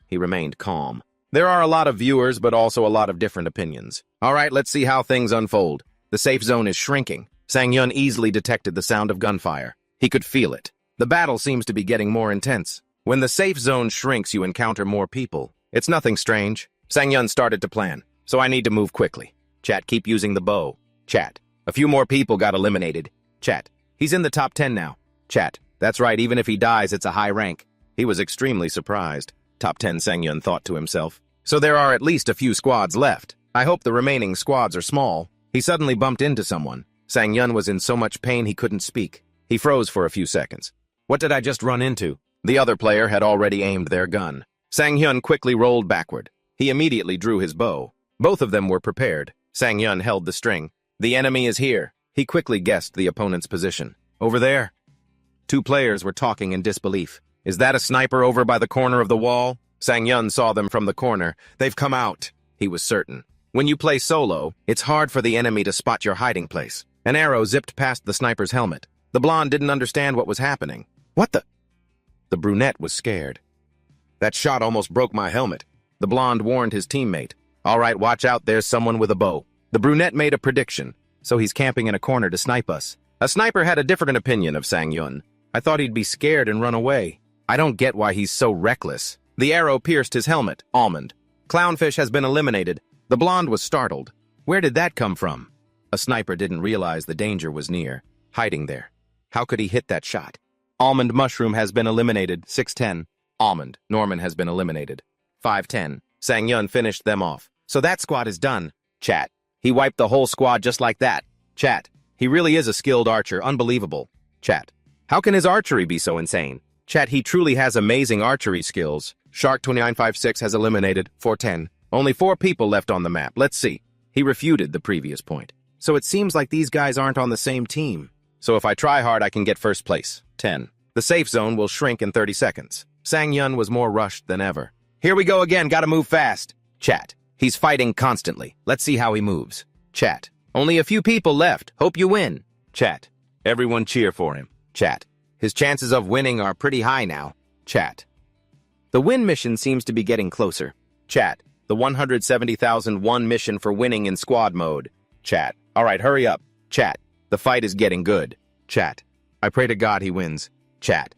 He remained calm. There are a lot of viewers, but also a lot of different opinions. All right, let's see how things unfold. The safe zone is shrinking. Sang Yun easily detected the sound of gunfire. He could feel it. The battle seems to be getting more intense. When the safe zone shrinks, you encounter more people. It's nothing strange. Sang Yun started to plan, so I need to move quickly. Chat, keep using the bow. Chat. A few more people got eliminated. Chat. He's in the top 10 now. Chat. That's right, even if he dies, it's a high rank. He was extremely surprised. Top 10, Sang Yun thought to himself. So there are at least a few squads left. I hope the remaining squads are small. He suddenly bumped into someone. Sang Yun was in so much pain he couldn't speak. He froze for a few seconds. What did I just run into? The other player had already aimed their gun. Sang Yun quickly rolled backward. He immediately drew his bow. Both of them were prepared. Sang Yun held the string. The enemy is here. He quickly guessed the opponent's position. Over there. Two players were talking in disbelief. Is that a sniper over by the corner of the wall? Sang Yun saw them from the corner. They've come out. He was certain. When you play solo, it's hard for the enemy to spot your hiding place. An arrow zipped past the sniper's helmet. The blonde didn't understand what was happening. What the? The brunette was scared. That shot almost broke my helmet. The blonde warned his teammate. All right, watch out, there's someone with a bow. The brunette made a prediction. So he's camping in a corner to snipe us. A sniper had a different opinion of Sang Yun. I thought he'd be scared and run away. I don't get why he's so reckless. The arrow pierced his helmet. Almond. Clownfish has been eliminated. The blonde was startled. Where did that come from? A sniper didn't realize the danger was near, hiding there. How could he hit that shot? Almond Mushroom has been eliminated. 610. Almond. Norman has been eliminated. 510. Sang Yun finished them off. So that squad is done. Chat. He wiped the whole squad just like that. Chat. He really is a skilled archer. Unbelievable. Chat. How can his archery be so insane? Chat, he truly has amazing archery skills. Shark2956 has eliminated. 410. Only 4 people left on the map. Let's see. He refuted the previous point. So it seems like these guys aren't on the same team. So if I try hard, I can get first place. 10. The safe zone will shrink in 30 seconds. Sang Yun was more rushed than ever. Here we go again. Gotta move fast. Chat. He's fighting constantly. Let's see how he moves. Chat. Only a few people left. Hope you win. Chat. Everyone cheer for him. Chat. His chances of winning are pretty high now. Chat. The win mission seems to be getting closer. Chat. The 170,001 mission for winning in squad mode. Chat. All right, hurry up. Chat. The fight is getting good. Chat. I pray to God he wins. Chat.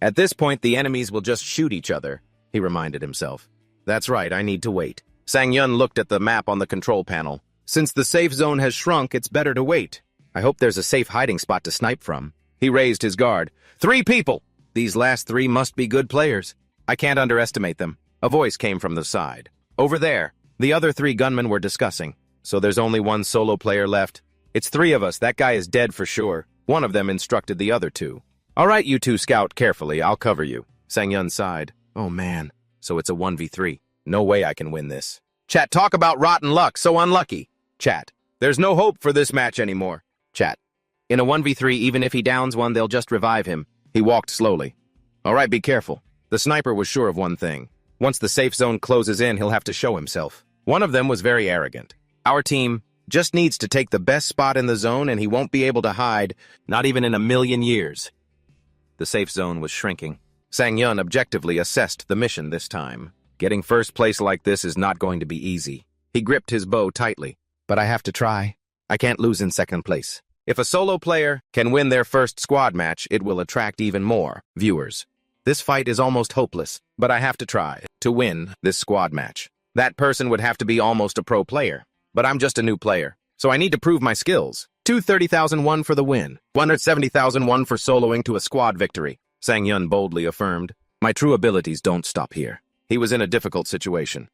At this point, the enemies will just shoot each other, he reminded himself. That's right, I need to wait. Sang Yun looked at the map on the control panel. Since the safe zone has shrunk, it's better to wait. I hope there's a safe hiding spot to snipe from. He raised his guard. 3 people! These last 3 must be good players. I can't underestimate them. A voice came from the side. Over there. The other 3 gunmen were discussing. So there's only one solo player left. It's 3 of us. That guy is dead for sure. One of them instructed the other 2. All right, you 2 scout carefully. I'll cover you. Sang-yun sighed. Oh man. So it's a 1v3. No way I can win this. Chat, talk about rotten luck. So unlucky. Chat. There's no hope for this match anymore. Chat. In a 1v3, even if he downs one, they'll just revive him. He walked slowly. All right, be careful. The sniper was sure of one thing. Once the safe zone closes in, he'll have to show himself. One of them was very arrogant. Our team just needs to take the best spot in the zone and he won't be able to hide, not even in a million years. The safe zone was shrinking. Sang-yun objectively assessed the mission this time. Getting first place like this is not going to be easy. He gripped his bow tightly. But I have to try. I can't lose in second place. If a solo player can win their first squad match, it will attract even more viewers. This fight is almost hopeless, but I have to try to win this squad match. That person would have to be almost a pro player, but I'm just a new player, so I need to prove my skills. 230,001 for the win, 170,001 for soloing to a squad victory, Sang-yun boldly affirmed. My true abilities don't stop here. He was in a difficult situation.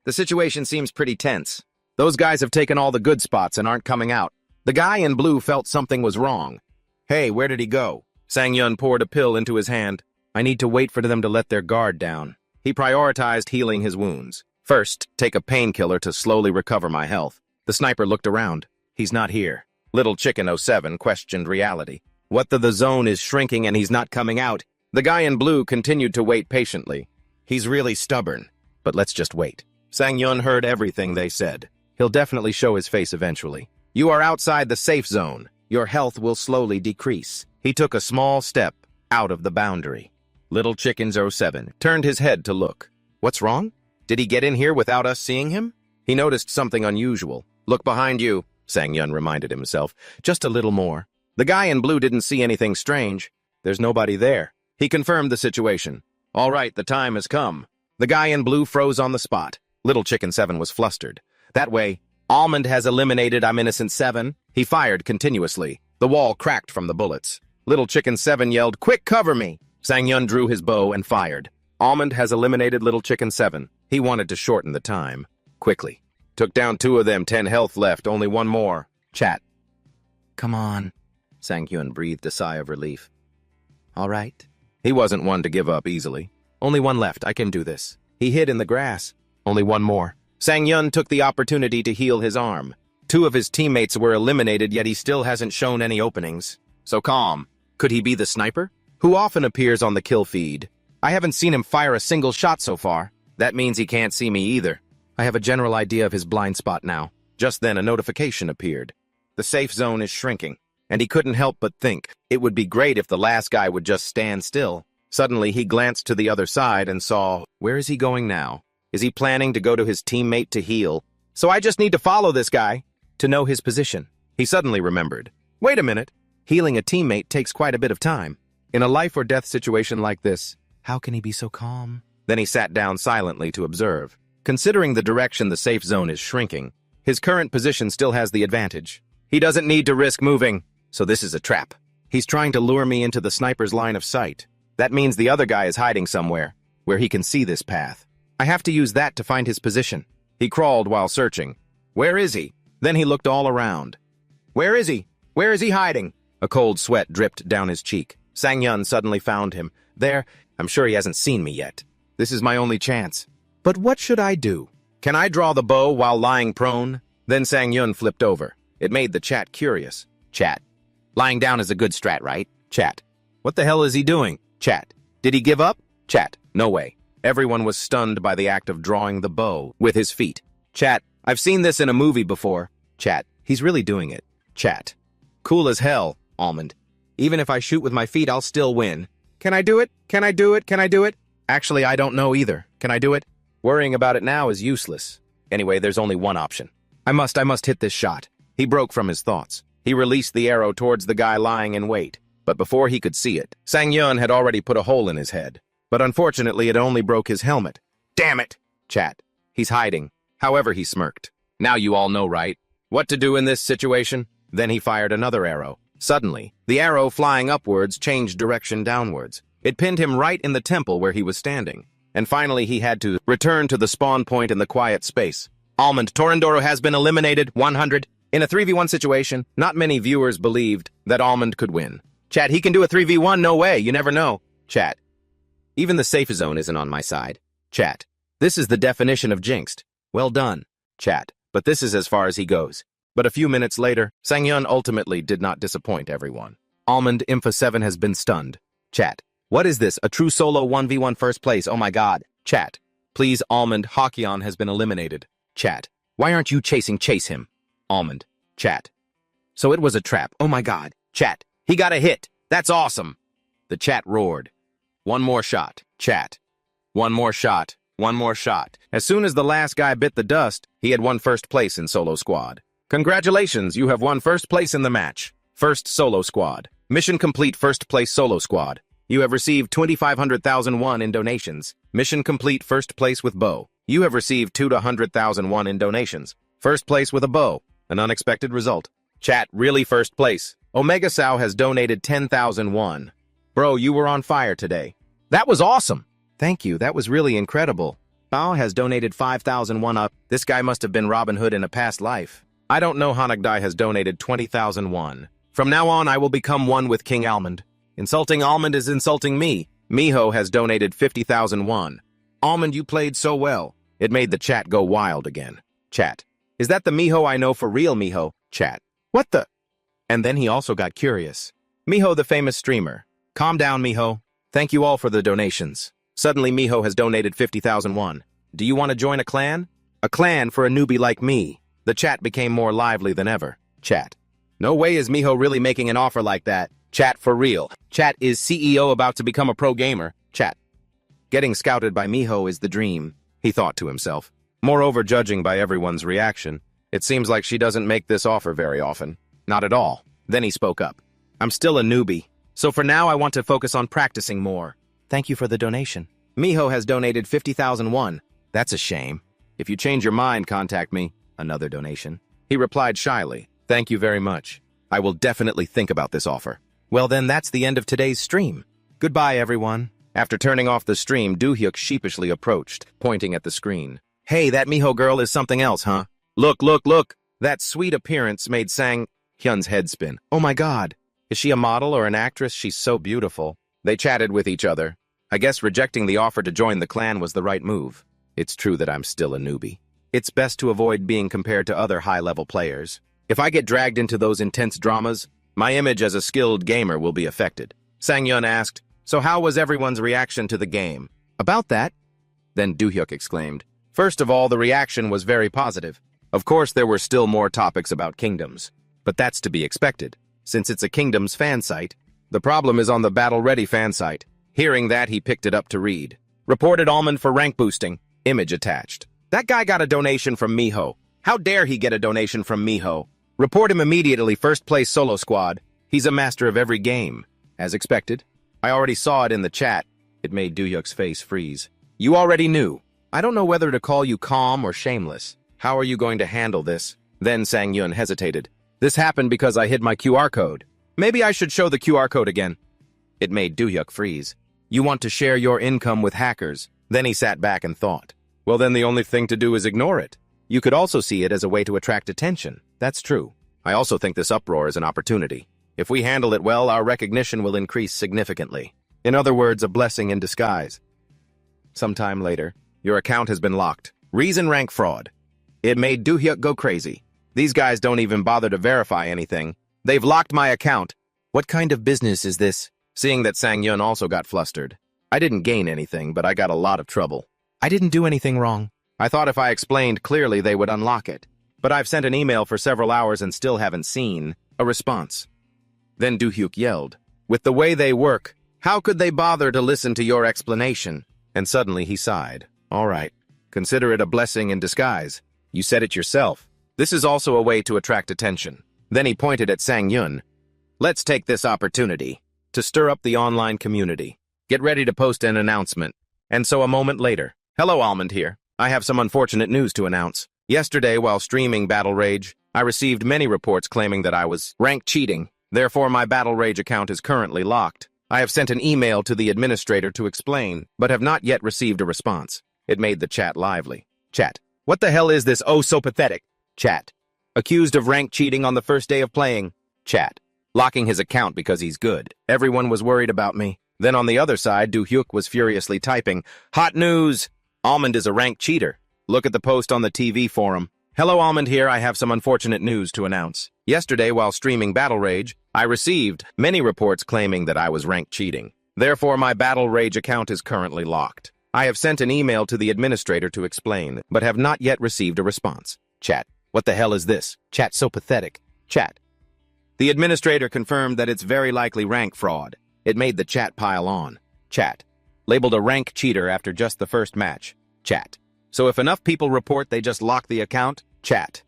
The situation seems pretty tense. Those guys have taken all the good spots and aren't coming out. The guy in blue felt something was wrong. Hey, where did he go? Sang-yun poured a pill into his hand. I need to wait for them to let their guard down. He prioritized healing his wounds. First, take a painkiller to slowly recover my health. The sniper looked around. He's not here. Little Chicken 07 questioned reality. What the zone is shrinking and he's not coming out? The guy in blue continued to wait patiently. He's really stubborn, but let's just wait. Sang-yun heard everything they said. He'll definitely show his face eventually. You are outside the safe zone. Your health will slowly decrease. He took a small step out of the boundary. Little Chicken 07 turned his head to look. What's wrong? Did he get in here without us seeing him? He noticed something unusual. Look behind you, Sang-yun reminded himself. Just a little more. The guy in blue didn't see anything strange. There's nobody there. He confirmed the situation. All right, the time has come. The guy in blue froze on the spot. Little Chicken 7 was flustered. That way, Almond has eliminated I'm Innocent 7. He fired continuously. The wall cracked from the bullets. Little Chicken 7 yelled, Quick, cover me! Sang-yun drew his bow and fired. Almond has eliminated Little Chicken 7. He wanted to shorten the time. Quickly. Took down 2 of them, 10 health left, only 1 more. Chat. Come on. Sang-yun breathed a sigh of relief. All right. He wasn't one to give up easily. Only 1 left, I can do this. He hid in the grass. Only 1 more. Sang-yun took the opportunity to heal his arm. 2 of his teammates were eliminated, yet he still hasn't shown any openings. So calm. Could he be the sniper? Who often appears on the kill feed. I haven't seen him fire a single shot so far. That means he can't see me either. I have a general idea of his blind spot now. Just then a notification appeared. The safe zone is shrinking, and he couldn't help but think it would be great if the last guy would just stand still. Suddenly he glanced to the other side and saw, where is he going now? Is he planning to go to his teammate to heal? So I just need to follow this guy to know his position. He suddenly remembered. Wait a minute. Healing a teammate takes quite a bit of time. In a life or death situation like this, how can he be so calm? Then he sat down silently to observe. Considering the direction the safe zone is shrinking, his current position still has the advantage. He doesn't need to risk moving, so this is a trap. He's trying to lure me into the sniper's line of sight. That means the other guy is hiding somewhere, where he can see this path. I have to use that to find his position. He crawled while searching. Where is he? Then he looked all around. Where is he? Where is he hiding? A cold sweat dripped down his cheek. Sang-yun suddenly found him. There, I'm sure he hasn't seen me yet. This is my only chance. But what should I do? Can I draw the bow while lying prone? Then Sang-yun flipped over. It made the chat curious. Chat. Lying down is a good strat, right? Chat. What the hell is he doing? Chat. Did he give up? Chat. No way. Everyone was stunned by the act of drawing the bow with his feet. Chat. I've seen this in a movie before. Chat. He's really doing it. Chat. Cool as hell, Almond. Even if I shoot with my feet, I'll still win. Can I do it? Can I do it? Can I do it? Actually, I don't know either. Can I do it? Worrying about it now is useless. Anyway, there's only one option. I must hit this shot. He broke from his thoughts. He released the arrow towards the guy lying in wait. But before he could see it, Sang-yun had already put a hole in his head. But unfortunately, it only broke his helmet. Damn it! Chat. He's hiding. However, he smirked. Now you all know, right? What to do in this situation? Then he fired another arrow. Suddenly, the arrow flying upwards changed direction downwards. It pinned him right in the temple where he was standing. and finally he had to return to the spawn point in the quiet space. Almond, Torandoro has been eliminated, 100. In a 3v1 situation, not many viewers believed that Almond could win. Chat, he can do a 3v1, no way, you never know. Chat, even the safe zone isn't on my side. Chat, this is the definition of jinxed. Well done. Chat, but this is as far as he goes. But a few minutes later, Sang-yeon ultimately did not disappoint everyone. Almond, Infa 7 has been stunned. Chat, what is this, a true solo 1v1 first place, oh my god. Chat, please Almond, Hakyeon has been eliminated. Chat, why aren't you chase him? Almond, chat. So it was a trap, oh my god. Chat, he got a hit, that's awesome. The chat roared. One more shot, chat. One more shot, one more shot. As soon as the last guy bit the dust, he had won first place in solo squad. Congratulations, you have won first place in the match. First solo squad. Mission complete, first place solo squad. You have received 2,500,000 won in donations. Mission complete, first place with bow. You have received 2 to 100,000 won in donations. First place with a bow. An unexpected result. Chat, really first place. Omega Sao has donated 10,000 won. Bro, you were on fire today. That was awesome. Thank you, that was really incredible. Bao has donated 5,000 won up. This guy must have been Robin Hood in a past life. I don't know. Hanagdai has donated 20,000 won. From now on, I will become one with King Almond. Insulting Almond is insulting me. Miho has donated 50,000 won. Almond, you played so well. It made the chat go wild again. Chat, is that the Miho I know for real, Miho? Chat, what the? And then he also got curious. Miho, the famous streamer. Calm down, Miho. Thank you all for the donations. Suddenly, Miho has donated 50,000 won. Do you want to join a clan? A clan for a newbie like me. The chat became more lively than ever. Chat, no way is Miho really making an offer like that. Chat, for real. Chat, is CEO about to become a pro gamer? Chat, getting scouted by Miho is the dream, he thought to himself. Moreover, judging by everyone's reaction, it seems like she doesn't make this offer very often. Not at all. Then he spoke up. I'm still a newbie, so for now I want to focus on practicing more. Thank you for the donation. Miho has donated 50,000 won. That's a shame. If you change your mind, contact me. Another donation. He replied shyly. Thank you very much. I will definitely think about this offer. Well then, that's the end of today's stream. Goodbye, everyone. After turning off the stream, Do-hyuk sheepishly approached, pointing at the screen. Hey, that Miho girl is something else, huh? Look, look, look. That sweet appearance made Sang-hyun's head spin. Oh my god. Is she a model or an actress? She's so beautiful. They chatted with each other. I guess rejecting the offer to join the clan was the right move. It's true that I'm still a newbie. It's best to avoid being compared to other high-level players. If I get dragged into those intense dramas, my image as a skilled gamer will be affected. Sang-yeon asked, so how was everyone's reaction to the game? About that? Then Do-hyuk exclaimed. First of all, the reaction was very positive. Of course, there were still more topics about kingdoms. But that's to be expected, since it's a kingdoms fan site. The problem is on the Battle Ready fan site. Hearing that, he picked it up to read. Reported Almond for rank boosting. Image attached. That guy got a donation from Miho. How dare he get a donation from Miho? Report him immediately, first place solo squad. He's a master of every game. As expected. I already saw it in the chat. It made Do-hyuk's face freeze. You already knew. I don't know whether to call you calm or shameless. How are you going to handle this? Then Sang-yeon hesitated. This happened because I hid my QR code. Maybe I should show the QR code again. It made Do-hyuk freeze. You want to share your income with hackers. Then he sat back and thought. Well, then the only thing to do is ignore it. You could also see it as a way to attract attention. That's true. I also think this uproar is an opportunity. If we handle it well, our recognition will increase significantly. In other words, a blessing in disguise. Sometime later, your account has been locked. Reason rank fraud. It made Do-hyuk go crazy. These guys don't even bother to verify anything. They've locked my account. What kind of business is this? Seeing that Sang-yeon also got flustered. I didn't gain anything, but I got a lot of trouble. I didn't do anything wrong. I thought if I explained clearly, they would unlock it. But I've sent an email for several hours and still haven't seen a response. Then Do-hyuk yelled, with the way they work, how could they bother to listen to your explanation? And suddenly he sighed. All right, consider it a blessing in disguise. You said it yourself. This is also a way to attract attention. Then he pointed at Sang-yeon. Let's take this opportunity to stir up the online community. Get ready to post an announcement. And so a moment later, hello, Almond here. I have some unfortunate news to announce. Yesterday, while streaming Battle Rage, I received many reports claiming that I was rank cheating. Therefore, my Battle Rage account is currently locked. I have sent an email to the administrator to explain, but have not yet received a response. It made the chat lively. Chat. What the hell is this? Oh, so pathetic. Chat. Accused of rank cheating on the first day of playing. Chat. Locking his account because he's good. Everyone was worried about me. Then on the other side, Do-hyuk was furiously typing, "Hot news! Almond is a rank cheater. Look at the post on the TV forum." Hello, Almond here. I have some unfortunate news to announce. Yesterday, while streaming Battle Rage, I received many reports claiming that I was rank cheating. Therefore, my Battle Rage account is currently locked. I have sent an email to the administrator to explain, but have not yet received a response. Chat. What the hell is this? Chat, so pathetic. Chat. The administrator confirmed that it's very likely rank fraud. It made the chat pile on. Chat. Labeled a rank cheater after just the first match. Chat. So if enough people report, they just lock the account? Chat.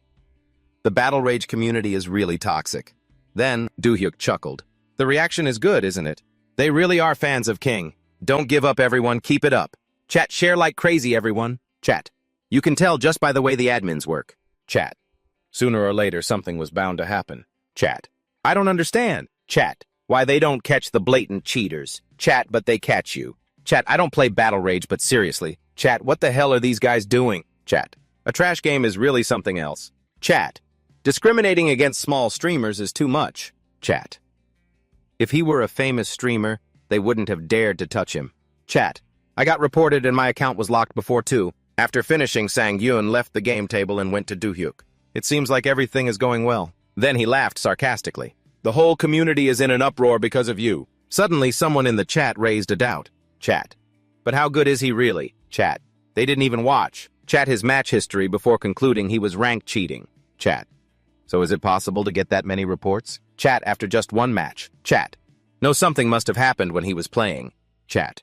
The Battle Rage community is really toxic. Then, Do-hyuk chuckled. The reaction is good, isn't it? They really are fans of King. Don't give up, everyone. Keep it up. Chat, share like crazy, everyone. Chat. You can tell just by the way the admins work. Chat. Sooner or later, something was bound to happen. Chat. I don't understand. Chat. Why they don't catch the blatant cheaters. Chat, but they catch you. Chat, I don't play Battle Rage, but seriously. Chat, what the hell are these guys doing? Chat. A trash game is really something else. Chat. Discriminating against small streamers is too much. Chat. If he were a famous streamer, they wouldn't have dared to touch him. Chat. I got reported and my account was locked before too. After finishing, Sang-yoon left the game table and went to Do-hyuk. It seems like everything is going well. Then he laughed sarcastically. The whole community is in an uproar because of you. Suddenly, someone in the chat raised a doubt. Chat. But how good is he really? Chat. They didn't even watch. Chat his match history before concluding he was rank cheating. Chat. So is it possible to get that many reports? Chat after just one match. Chat. No, something must have happened when he was playing. Chat.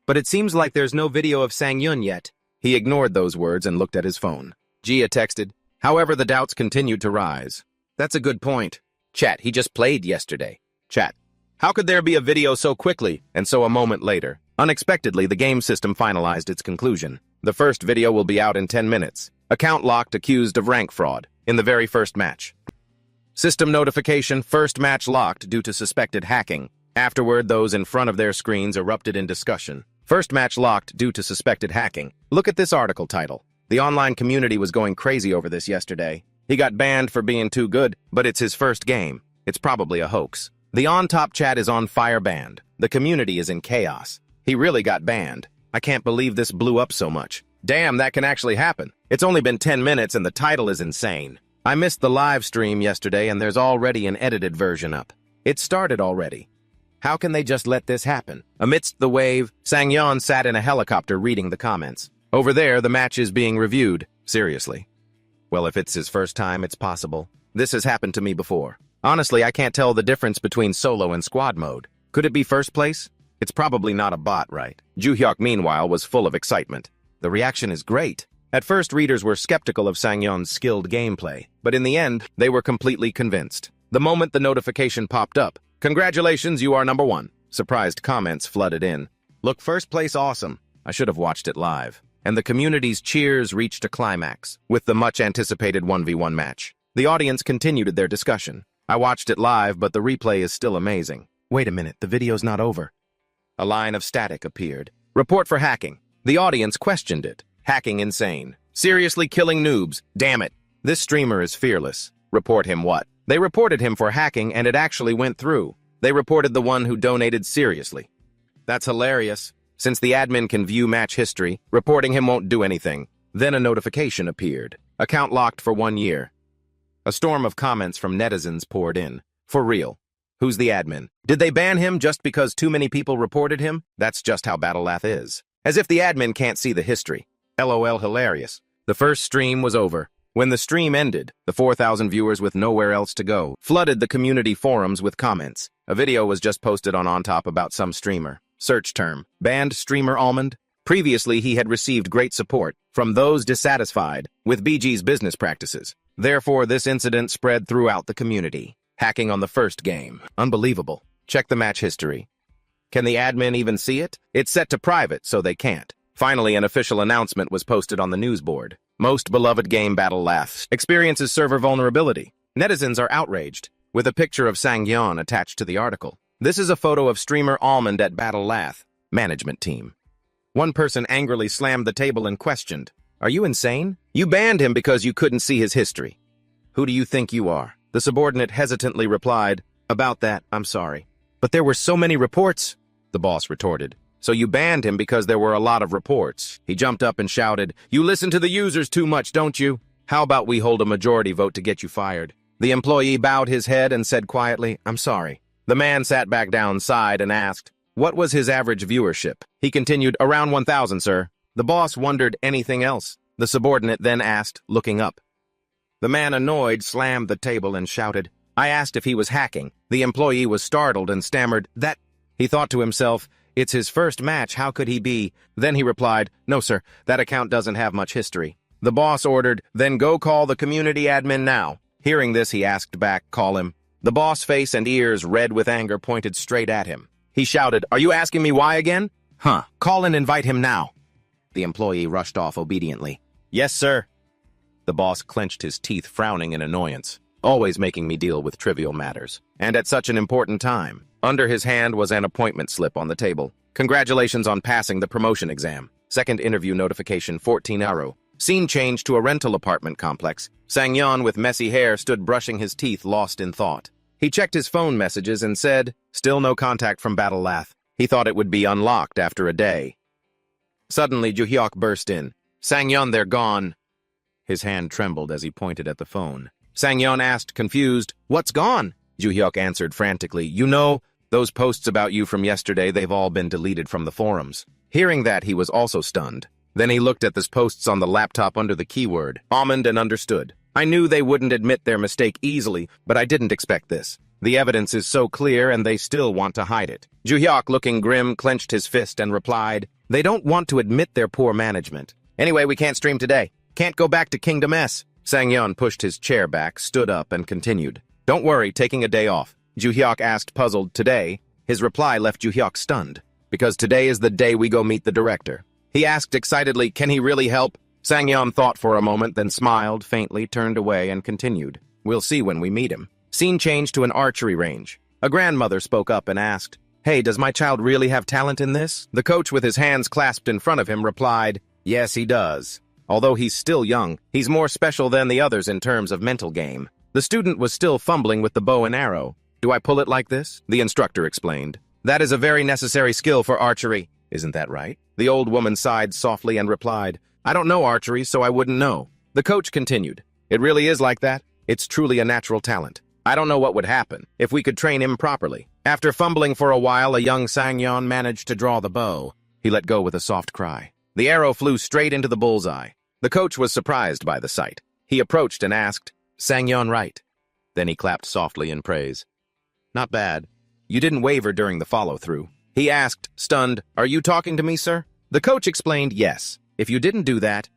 But it seems like there's no video of Sang-yoon yet. He ignored those words and looked at his phone. Gia texted. However, the doubts continued to rise. That's a good point. Chat, he just played yesterday. Chat. How could there be a video so quickly? And so a moment later, unexpectedly, the game system finalized its conclusion. The first video will be out in 10 minutes. Account locked, accused of rank fraud in the very first match. System notification, first match locked due to suspected hacking. Afterward, those in front of their screens erupted in discussion. First match locked due to suspected hacking. Look at this article title. The online community was going crazy over this yesterday. He got banned for being too good, but it's his first game. It's probably a hoax. The on-top chat is on fire banned. The community is in chaos. He really got banned. I can't believe this blew up so much. Damn, that can actually happen. It's only been 10 minutes and the title is insane. I missed the live stream yesterday and there's already an edited version up. It started already. How can they just let this happen? Amidst the wave, Sang-yeon sat in a helicopter reading the comments. Over there, the match is being reviewed. Seriously. Well, if it's his first time, it's possible. This has happened to me before. Honestly, I can't tell the difference between solo and squad mode. Could it be first place? It's probably not a bot, right? Do-hyuk, meanwhile, was full of excitement. The reaction is great. At first, readers were skeptical of Sang-yeon's skilled gameplay, but in the end, they were completely convinced. The moment the notification popped up, "Congratulations, you are number one." Surprised comments flooded in. "Look, first place awesome." I should have watched it live. And the community's cheers reached a climax, with the much-anticipated 1v1 match. The audience continued their discussion. I watched it live, but the replay is still amazing. Wait a minute, the video's not over. A line of static appeared. Report for hacking. The audience questioned it. Hacking insane. Seriously killing noobs. Damn it. This streamer is fearless. Report him what? They reported him for hacking, and it actually went through. They reported the one who donated seriously. That's hilarious. Since the admin can view match history, reporting him won't do anything. Then a notification appeared. Account locked for 1 year. A storm of comments from netizens poured in. For real. Who's the admin? Did they ban him just because too many people reported him? That's just how Battlelath is. As if the admin can't see the history. LOL hilarious. The first stream was over. When the stream ended, the 4,000 viewers with nowhere else to go flooded the community forums with comments. A video was just posted on Top about some streamer. Search term, banned streamer Almond. Previously, he had received great support from those dissatisfied with BG's business practices. Therefore, this incident spread throughout the community. Hacking on the first game. Unbelievable. Check the match history. Can the admin even see it? It's set to private, so they can't. Finally, an official announcement was posted on the news board. Most beloved game Battlelath experiences server vulnerability. Netizens are outraged, with a picture of Sang-yeon attached to the article. This is a photo of streamer Almond at Battle Lath, management team. One person angrily slammed the table and questioned, "Are you insane? You banned him because you couldn't see his history. Who do you think you are?" The subordinate hesitantly replied, "About that, I'm sorry. But there were so many reports," the boss retorted. "So you banned him because there were a lot of reports." He jumped up and shouted, "You listen to the users too much, don't you? How about we hold a majority vote to get you fired?" The employee bowed his head and said quietly, "I'm sorry." The man sat back down, sighed, and asked, "What was his average viewership?" He continued, "Around 1,000, sir." The boss wondered, "Anything else?" The subordinate then asked, looking up. The man, annoyed, slammed the table and shouted, "I asked if he was hacking." The employee was startled and stammered, "That—" He thought to himself, "It's his first match, how could he be?" Then he replied, "No, sir, that account doesn't have much history." The boss ordered, "Then go call the community admin now." Hearing this, he asked back, "Call him." The boss' face and ears, red with anger, pointed straight at him. He shouted, "Are you asking me why again? Huh, call and invite him now." The employee rushed off obediently. "Yes, sir." The boss clenched his teeth, frowning in annoyance, always making me deal with trivial matters. And at such an important time. Under his hand was an appointment slip on the table. "Congratulations on passing the promotion exam. Second interview notification, 14 euro. Scene change to a rental apartment complex. Sang-yeon with messy hair stood brushing his teeth, lost in thought. He checked his phone messages and said, "Still no contact from Battle Lath." He thought it would be unlocked after a day. Suddenly, Joo-hyuk burst in. "Sang-yeon, they're gone." His hand trembled as he pointed at the phone. Sang-yeon asked, confused, "What's gone?" Joo-hyuk answered frantically, "You know, those posts about you from yesterday, they've all been deleted from the forums." Hearing that, he was also stunned. Then he looked at the posts on the laptop under the keyword, Almond, and understood. "I knew they wouldn't admit their mistake easily, but I didn't expect this. The evidence is so clear and they still want to hide it." Joo-hyuk, looking grim, clenched his fist and replied, "They don't want to admit their poor management. Anyway, we can't stream today. Can't go back to Kingdom S." Sang-yeon pushed his chair back, stood up, and continued. "Don't worry, taking a day off." Joo-hyuk asked, puzzled, "Today?" His reply left Joo-hyuk stunned. "Because today is the day we go meet the director." He asked excitedly, "Can he really help?" Sang-yeon thought for a moment, then smiled faintly, turned away, and continued. "We'll see when we meet him." Scene changed to an archery range. A grandmother spoke up and asked, "Hey, does my child really have talent in this?" The coach, with his hands clasped in front of him, replied, "Yes, he does. Although he's still young, he's more special than the others in terms of mental game." The student was still fumbling with the bow and arrow. "Do I pull it like this?" the instructor explained. "That is a very necessary skill for archery. Isn't that right?" The old woman sighed softly and replied, "I don't know archery, so I wouldn't know." The coach continued, "It really is like that. It's truly a natural talent. I don't know what would happen if we could train him properly." After fumbling for a while, a young Sang-yeon managed to draw the bow. He let go with a soft cry. The arrow flew straight into the bullseye. The coach was surprised by the sight. He approached and asked, "Sang-yeon right?" Then he clapped softly in praise. "Not bad. You didn't waver during the follow-through." He asked, stunned, "Are you talking to me, sir?" The coach explained, "Yes. If you didn't do that,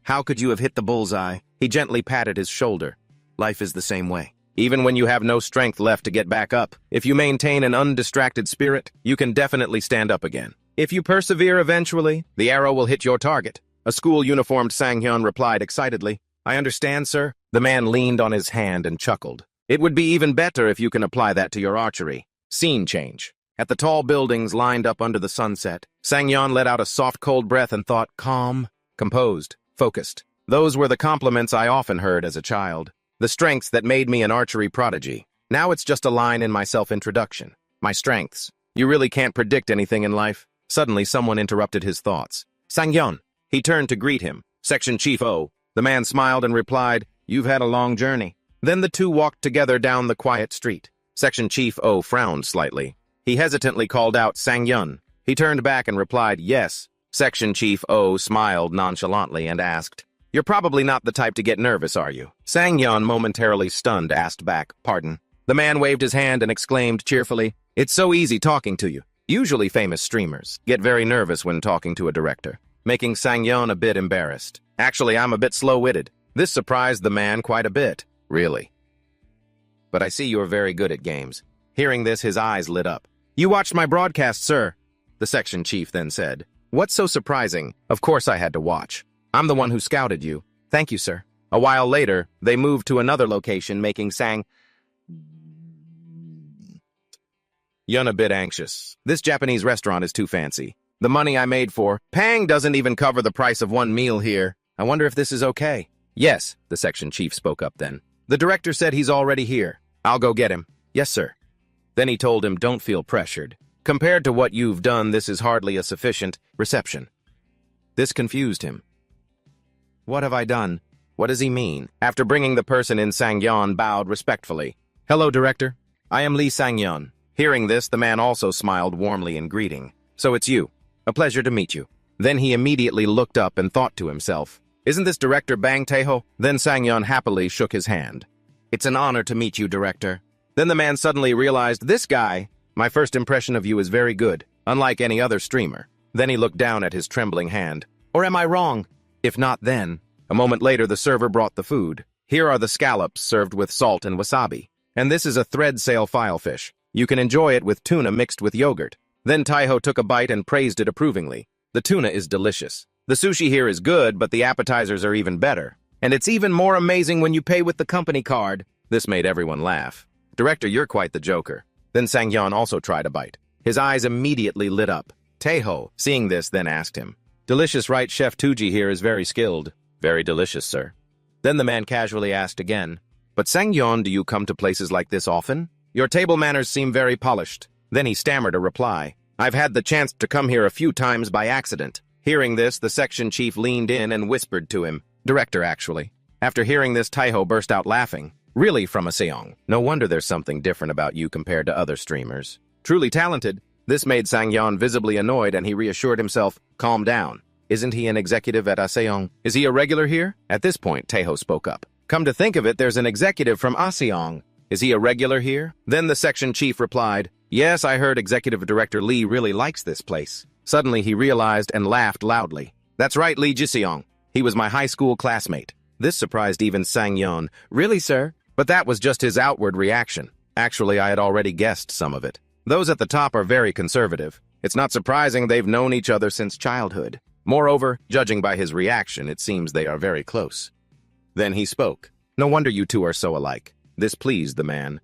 how could you have hit the bullseye?" He gently patted his shoulder. "Life is the same way. Even when you have no strength left to get back up, if you maintain an undistracted spirit, you can definitely stand up again. If you persevere eventually, the arrow will hit your target." A school-uniformed Sang-yeon replied excitedly, "I understand, sir." The man leaned on his hand and chuckled. "It would be even better if you can apply that to your archery." Scene change. At the tall buildings lined up under the sunset, Sang-yeon let out a soft, cold breath and thought, calm, composed, focused. Those were the compliments I often heard as a child. The strengths that made me an archery prodigy. Now it's just a line in my self-introduction. My strengths. You really can't predict anything in life. Suddenly, someone interrupted his thoughts. Sang-yeon. He turned to greet him. "Section Chief O." The man smiled and replied, "You've had a long journey." Then the two walked together down the quiet street. Section Chief O frowned slightly. He hesitantly called out, "Sang-yeon." He turned back and replied, "Yes." Section Chief O smiled nonchalantly and asked, "You're probably not the type to get nervous, are you?" Sang-yeon, momentarily stunned, asked back, "Pardon?" The man waved his hand and exclaimed cheerfully, "It's so easy talking to you." Usually famous streamers get very nervous when talking to a director, making Sang-yeon a bit embarrassed. "Actually, I'm a bit slow-witted." This surprised the man quite a bit. "Really? But I see you're very good at games." Hearing this, his eyes lit up. "You watched my broadcast, sir," the section chief then said. "What's so surprising? Of course I had to watch. I'm the one who scouted you." "Thank you, sir." A while later, they moved to another location, making Sang Yun a bit anxious. This Japanese restaurant is too fancy. The money I made for Pang doesn't even cover the price of one meal here. I wonder if this is okay. Yes, the section chief spoke up then. The director said he's already here. I'll go get him. Yes, sir. Then he told him, don't feel pressured. Compared to what you've done, this is hardly a sufficient reception. This confused him. What have I done? What does he mean? After bringing the person in, Sang-yeon bowed respectfully. Hello, director. I am Lee Sang-yeon. Hearing this, the man also smiled warmly in greeting. So it's you. A pleasure to meet you. Then he immediately looked up and thought to himself, isn't this director Bang Tae-ho? Then Sang-yeon happily shook his hand. It's an honor to meet you, director. Then the man suddenly realized, this guy, my first impression of you is very good, unlike any other streamer. Then he looked down at his trembling hand. Or am I wrong? If not, then. A moment later, the server brought the food. Here are the scallops served with salt and wasabi. And this is a thread sail filefish. You can enjoy it with tuna mixed with yogurt. Then Tae-ho took a bite and praised it approvingly. The tuna is delicious. The sushi here is good, but the appetizers are even better. And it's even more amazing when you pay with the company card. This made everyone laugh. Director, you're quite the joker. Then Sang-yeon also tried a bite. His eyes immediately lit up. Tae-ho, seeing this, then asked him, delicious, right? Chef Tuji here is very skilled. Very delicious, sir. Then the man casually asked again, but Sang-yeon, do you come to places like this often? Your table manners seem very polished. Then he stammered a reply. I've had the chance to come here a few times by accident. Hearing this, the section chief leaned in and whispered to him. Director, actually. After hearing this, Tae-ho burst out laughing. Really, from a Seong. No wonder there's something different about you compared to other streamers. Truly talented. This made Sang-yeon visibly annoyed, and he reassured himself, calm down. Isn't he an executive at Aseong? Is he a regular here? At this point, Tae-ho spoke up. Come to think of it, there's an executive from Aseong. Is he a regular here? Then the section chief replied, yes, I heard Executive Director Lee really likes this place. Suddenly he realized and laughed loudly. That's right, Lee Ji-seong. He was my high school classmate. This surprised even Sang-yeon. Really, sir? But that was just his outward reaction. Actually, I had already guessed some of it. Those at the top are very conservative. It's not surprising they've known each other since childhood. Moreover, judging by his reaction, it seems they are very close. Then he spoke. No wonder you two are so alike. This pleased the man.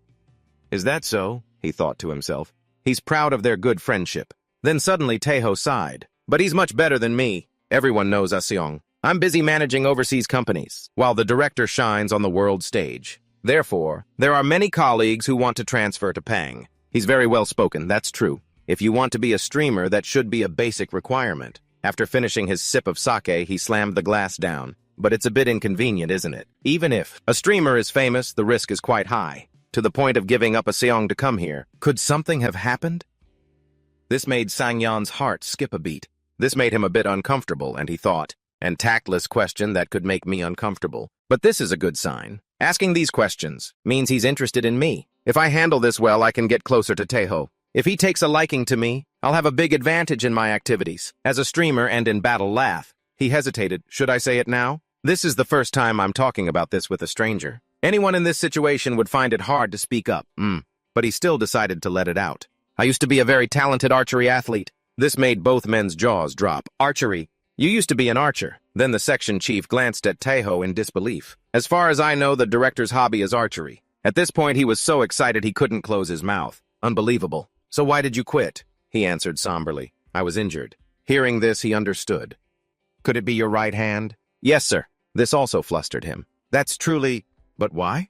Is that so? He thought to himself. He's proud of their good friendship. Then suddenly Tae-ho sighed. But he's much better than me. Everyone knows Aseong. I'm busy managing overseas companies, while the director shines on the world stage. Therefore, there are many colleagues who want to transfer to Pang. He's very well spoken, that's true. If you want to be a streamer, that should be a basic requirement. After finishing his sip of sake, he slammed the glass down. But it's a bit inconvenient, isn't it? Even if a streamer is famous, the risk is quite high, to the point of giving up a Seong to come here. Could something have happened? This made Sang-yeon's heart skip a beat. This made him a bit uncomfortable, and he thought, an tactless question that could make me uncomfortable. But this is a good sign. Asking these questions means he's interested in me. If I handle this well, I can get closer to Tae-ho. If he takes a liking to me, I'll have a big advantage in my activities, as a streamer and in battle laugh. He hesitated. Should I say it now? This is the first time I'm talking about this with a stranger. Anyone in this situation would find it hard to speak up. But he still decided to let it out. I used to be a very talented archery athlete. This made both men's jaws drop. Archery. You used to be an archer. Then the section chief glanced at Tae-ho in disbelief. As far as I know, the director's hobby is archery. At this point, he was so excited he couldn't close his mouth. Unbelievable. So why did you quit? He answered somberly. I was injured. Hearing this, he understood. Could it be your right hand? Yes, sir. This also flustered him. That's truly... But why?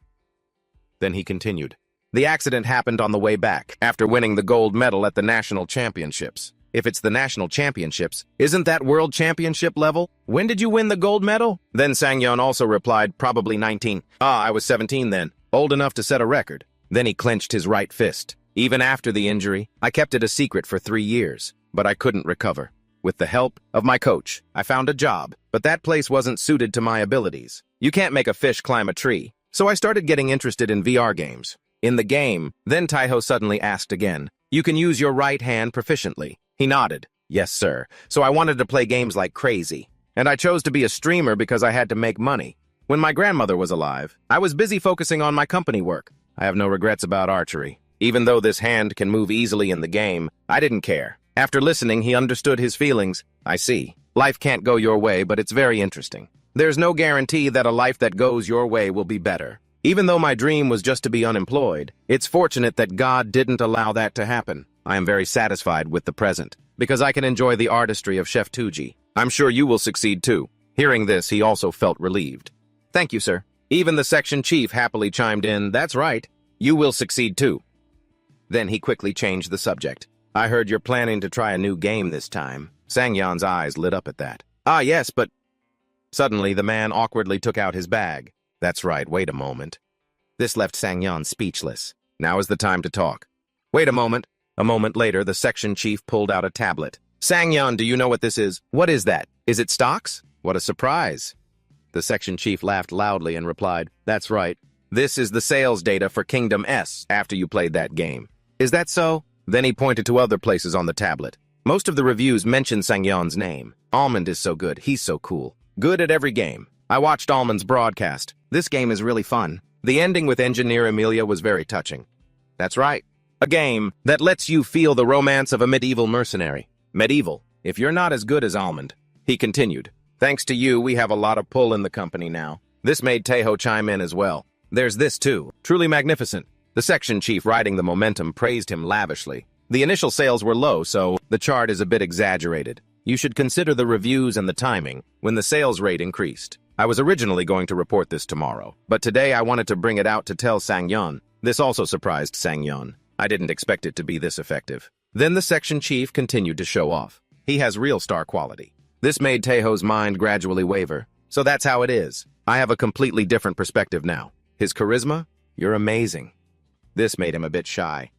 Then he continued. The accident happened on the way back, after winning the gold medal at the national championships. If it's the national championships, isn't that world championship level? When did you win the gold medal? Then Sang-yeon also replied, probably 19. I was 17 then, old enough to set a record. Then he clenched his right fist. Even after the injury, I kept it a secret for 3 years, but I couldn't recover. With the help of my coach, I found a job, but that place wasn't suited to my abilities. You can't make a fish climb a tree, so I started getting interested in VR games. In the game, then Tae-ho suddenly asked again, you can use your right hand proficiently. He nodded. Yes, sir. So I wanted to play games like crazy. And I chose to be a streamer because I had to make money. When my grandmother was alive, I was busy focusing on my company work. I have no regrets about archery. Even though this hand can move easily in the game, I didn't care. After listening, he understood his feelings. I see. Life can't go your way, but it's very interesting. There's no guarantee that a life that goes your way will be better. Even though my dream was just to be unemployed, it's fortunate that God didn't allow that to happen. I am very satisfied with the present, because I can enjoy the artistry of Chef Tuji. I'm sure you will succeed too. Hearing this, he also felt relieved. Thank you, sir. Even the section chief happily chimed in, that's right. You will succeed too. Then he quickly changed the subject. I heard you're planning to try a new game this time. Sang-yeon's eyes lit up at that. Ah, yes, but... Suddenly, the man awkwardly took out his bag. That's right, wait a moment. This left Sang-yeon speechless. Now is the time to talk. Wait a moment. A moment later, the section chief pulled out a tablet. Sang-yeon, do you know what this is? What is that? Is it stocks? What a surprise. The section chief laughed loudly and replied, that's right. This is the sales data for Kingdom S after you played that game. Is that so? Then he pointed to other places on the tablet. Most of the reviews mention Sang-yeon's name. Almond is so good, he's so cool. Good at every game. I watched Almond's broadcast. This game is really fun. The ending with Engineer Amelia was very touching. That's right. A game that lets you feel the romance of a medieval mercenary. Medieval, if you're not as good as Almond. He continued. Thanks to you, we have a lot of pull in the company now. This made Taeho chime in as well. There's this too. Truly magnificent. The section chief riding the momentum praised him lavishly. The initial sales were low, so the chart is a bit exaggerated. You should consider the reviews and the timing when the sales rate increased. I was originally going to report this tomorrow, but today I wanted to bring it out to tell Sang-yeon. This also surprised Sang-yeon. I didn't expect it to be this effective. Then the section chief continued to show off. He has real star quality. This made Taeho's mind gradually waver. So that's how it is. I have a completely different perspective now. His charisma? You're amazing. This made him a bit shy.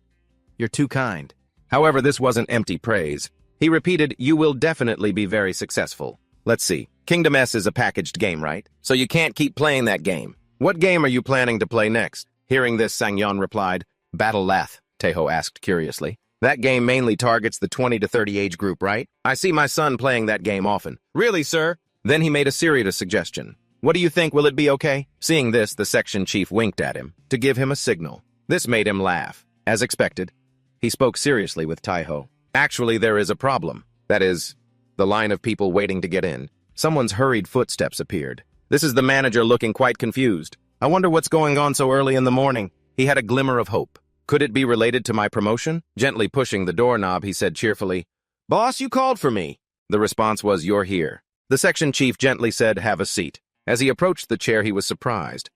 You're too kind. However, this wasn't empty praise. He repeated, you will definitely be very successful. Let's see. Kingdom S is a packaged game, right? So you can't keep playing that game. What game are you planning to play next? Hearing this, Sang-yeon replied, Battle Lath, Taeho asked curiously. That game mainly targets the 20 to 30 age group, right? I see my son playing that game often. Really, sir? Then he made a serious suggestion. What do you think, will it be okay? Seeing this, the section chief winked at him to give him a signal. This made him laugh. As expected, he spoke seriously with Taeho. Actually, there is a problem. That is, the line of people waiting to get in. Someone's hurried footsteps appeared. This is the manager looking quite confused. I wonder what's going on so early in the morning. He had a glimmer of hope. Could it be related to my promotion? Gently pushing the doorknob, he said cheerfully, Boss, you called for me. The response was, you're here. The section chief gently said, have a seat. As he approached the chair, he was surprised.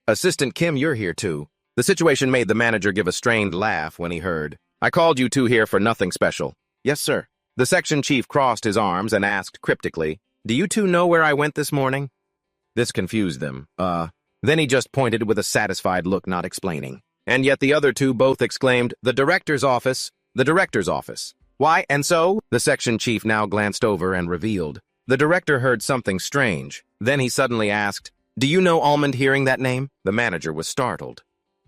Assistant Kim, you're here too. The situation made the manager give a strained laugh when he heard, I called you two here for nothing special. Yes, sir. The section chief crossed his arms and asked cryptically, do you two know where I went this morning? This confused them. Then he just pointed with a satisfied look, not explaining. And yet the other two both exclaimed, the director's office, the director's office. Why, and so? The section chief now glanced over and revealed. The director heard something strange. Then he suddenly asked, do you know Almond? Hearing that name? The manager was startled.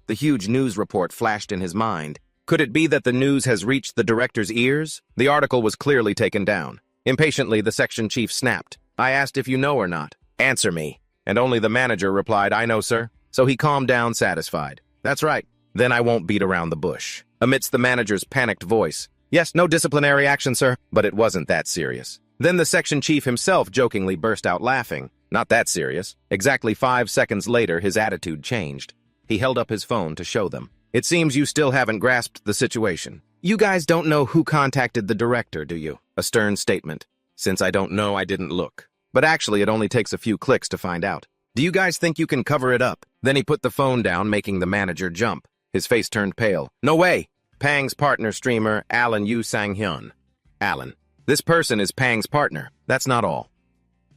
The huge news report flashed in his mind. Could it be that the news has reached the director's ears? The article was clearly taken down. Impatiently, the section chief snapped. I asked if you know or not. Answer me. And only the manager replied, I know, sir. So he calmed down, satisfied. That's right. Then I won't beat around the bush. Amidst the manager's panicked voice. Yes, no disciplinary action, sir. But it wasn't that serious. Then the section chief himself jokingly burst out laughing. Not that serious. Exactly 5 seconds later, his attitude changed. He held up his phone to show them. It seems you still haven't grasped the situation. You guys don't know who contacted the director, do you? A stern statement. Since I don't know, I didn't look. But actually, it only takes a few clicks to find out. Do you guys think you can cover it up? Then he put the phone down, making the manager jump. His face turned pale. No way! Pang's partner streamer, Alan Yu Sang-hyun. Alan. This person is Pang's partner. That's not all.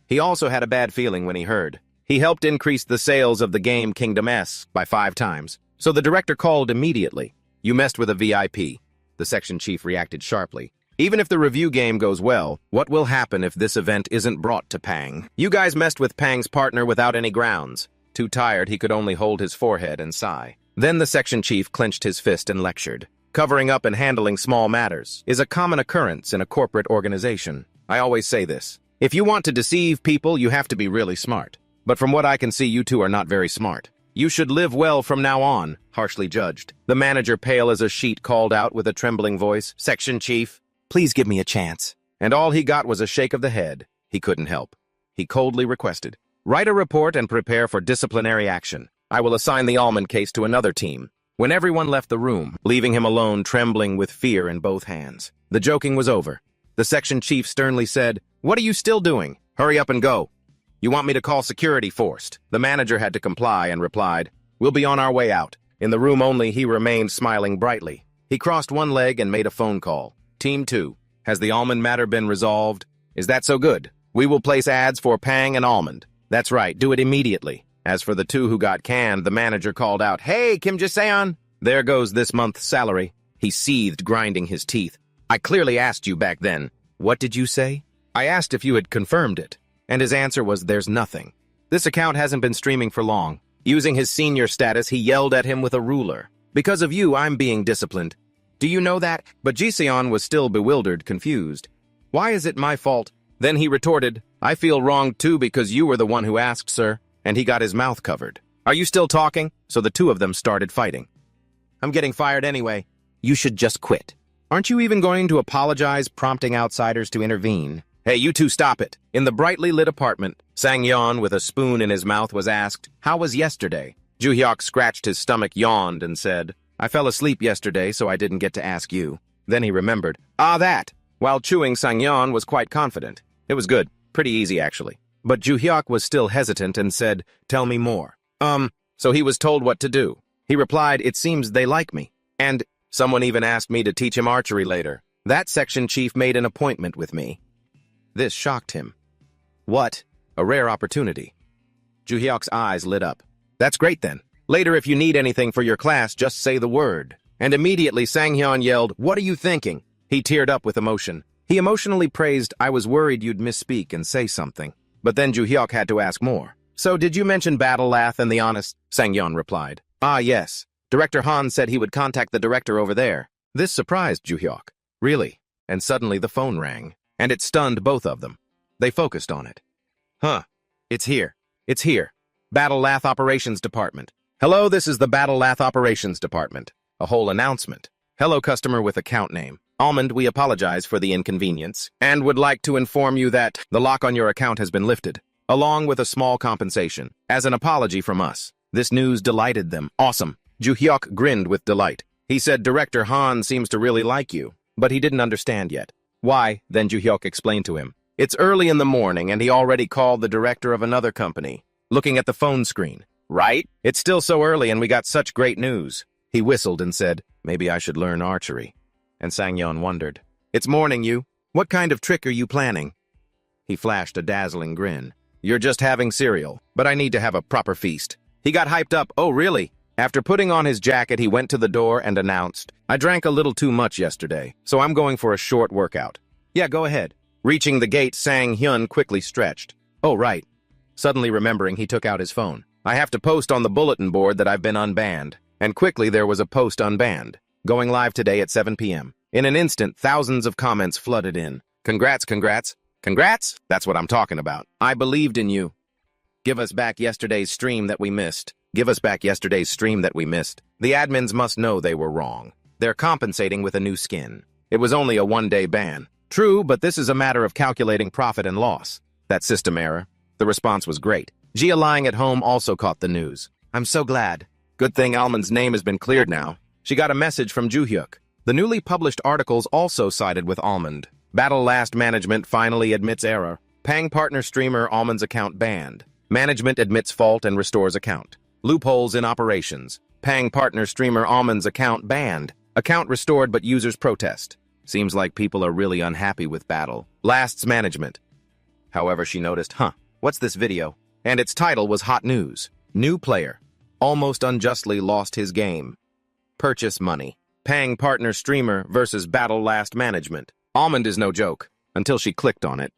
He also had a bad feeling when he heard. He helped increase the sales of the game Kingdom S by 5 times. So the director called immediately. You messed with a VIP. The section chief reacted sharply. Even if the review game goes well, what will happen if this event isn't brought to Pang? You guys messed with Pang's partner without any grounds. Too tired, he could only hold his forehead and sigh. Then the section chief clenched his fist and lectured. Covering up and handling small matters is a common occurrence in a corporate organization. I always say this. If you want to deceive people, you have to be really smart. But from what I can see, you two are not very smart. You should live well from now on, harshly judged. The manager, pale as a sheet, called out with a trembling voice, Section Chief, please give me a chance. And all he got was a shake of the head. He couldn't help. He coldly requested, write a report and prepare for disciplinary action. I will assign the Almond case to another team. When everyone left the room, leaving him alone trembling with fear in both hands, the joking was over. The section chief sternly said, "What are you still doing? Hurry up and go. You want me to call security forced?" The manager had to comply and replied, "We'll be on our way out." In the room only, he remained smiling brightly. He crossed one leg and made a phone call. Team 2, has the Almond matter been resolved? Is that so good? We will place ads for Pang and Almond. That's right, do it immediately. As for the 2 who got canned, the manager called out, "Hey, Kim Jae-seon! There goes this month's salary." He seethed, grinding his teeth. "I clearly asked you back then." "What did you say?" "I asked if you had confirmed it." And his answer was, "There's nothing." This account hasn't been streaming for long. Using his senior status, he yelled at him with a ruler. "Because of you, I'm being disciplined. Do you know that?" But Jae-seon was still bewildered, confused. "Why is it my fault?" Then he retorted, "I feel wronged too because you were the one who asked, sir." And he got his mouth covered. "Are you still talking?" So the 2 of them started fighting. "I'm getting fired anyway." "You should just quit." "Aren't you even going to apologize, prompting outsiders to intervene?" "Hey, you 2 stop it." In the brightly lit apartment, Sang-yeon, with a spoon in his mouth, was asked, "How was yesterday?" Joo-hyuk scratched his stomach, yawned, and said, "I fell asleep yesterday, so I didn't get to ask you." Then he remembered, that. While chewing, Sang-yeon was quite confident. It was good. Pretty easy, actually. But Joo-hyuk was still hesitant and said, "Tell me more." So he was told what to do. He replied, "It seems they like me. And someone even asked me to teach him archery later. That section chief made an appointment with me." This shocked him. What? A rare opportunity. Joo-hyuk's eyes lit up. "That's great then. Later, if you need anything for your class, just say the word." And immediately Sang-yeon yelled, "What are you thinking?" He teared up with emotion. He emotionally praised, "I was worried you'd misspeak and say something." But then Joo-hyuk had to ask more. "So did you mention Battle Lath and the Honest?" Sang-yeon replied. "Ah, yes. Director Han said he would contact the director over there." This surprised Joo-hyuk. "Really?" And suddenly the phone rang, and it stunned both of them. They focused on it. "Huh. It's here. It's here. Battle Lath Operations Department. Hello, this is the Battle Lath Operations Department." A whole announcement. "Hello, customer with account name. Almond, we apologize for the inconvenience, and would like to inform you that the lock on your account has been lifted, along with a small compensation, as an apology from us." This news delighted them. Awesome. Joo-hyuk grinned with delight. He said, "Director Han seems to really like you," but he didn't understand yet. Why? Then Joo-hyuk explained to him. It's early in the morning, and he already called the director of another company, looking at the phone screen. Right? It's still so early, and we got such great news. He whistled and said, "Maybe I should learn archery." And Sang-yeon wondered, "It's morning, you. What kind of trick are you planning?" He flashed a dazzling grin. "You're just having cereal, but I need to have a proper feast." He got hyped up. "Oh, really?" After putting on his jacket, he went to the door and announced, "I drank a little too much yesterday, so I'm going for a short workout." "Yeah, go ahead." Reaching the gate, Sang-hyun quickly stretched. "Oh, right." Suddenly remembering, he took out his phone. "I have to post on the bulletin board that I've been unbanned." And quickly there was a post unbanned. Going live today at 7 p.m. In an instant, thousands of comments flooded in. "Congrats, congrats. Congrats? That's what I'm talking about. I believed in you. Give us back yesterday's stream that we missed. Give us back yesterday's stream that we missed." The admins must know they were wrong. They're compensating with a new skin. It was only a one-day ban. True, but this is a matter of calculating profit and loss. That system error. The response was great. Gia, lying at home, also caught the news. "I'm so glad. Good thing Almond's name has been cleared now." She got a message from Joo-hyuk. The newly published articles also sided with Almond. Battle Last Management finally admits error. Pang partner streamer Almond's account banned. Management admits fault and restores account. Loopholes in operations. Pang partner streamer Almond's account banned. Account restored but users protest. Seems like people are really unhappy with Battle Last's management. However, she noticed, what's this video? And its title was Hot News. New player. Almost unjustly lost his game. Purchase money. Pang partner streamer versus Battle Last Management. Almond is no joke, until she clicked on it.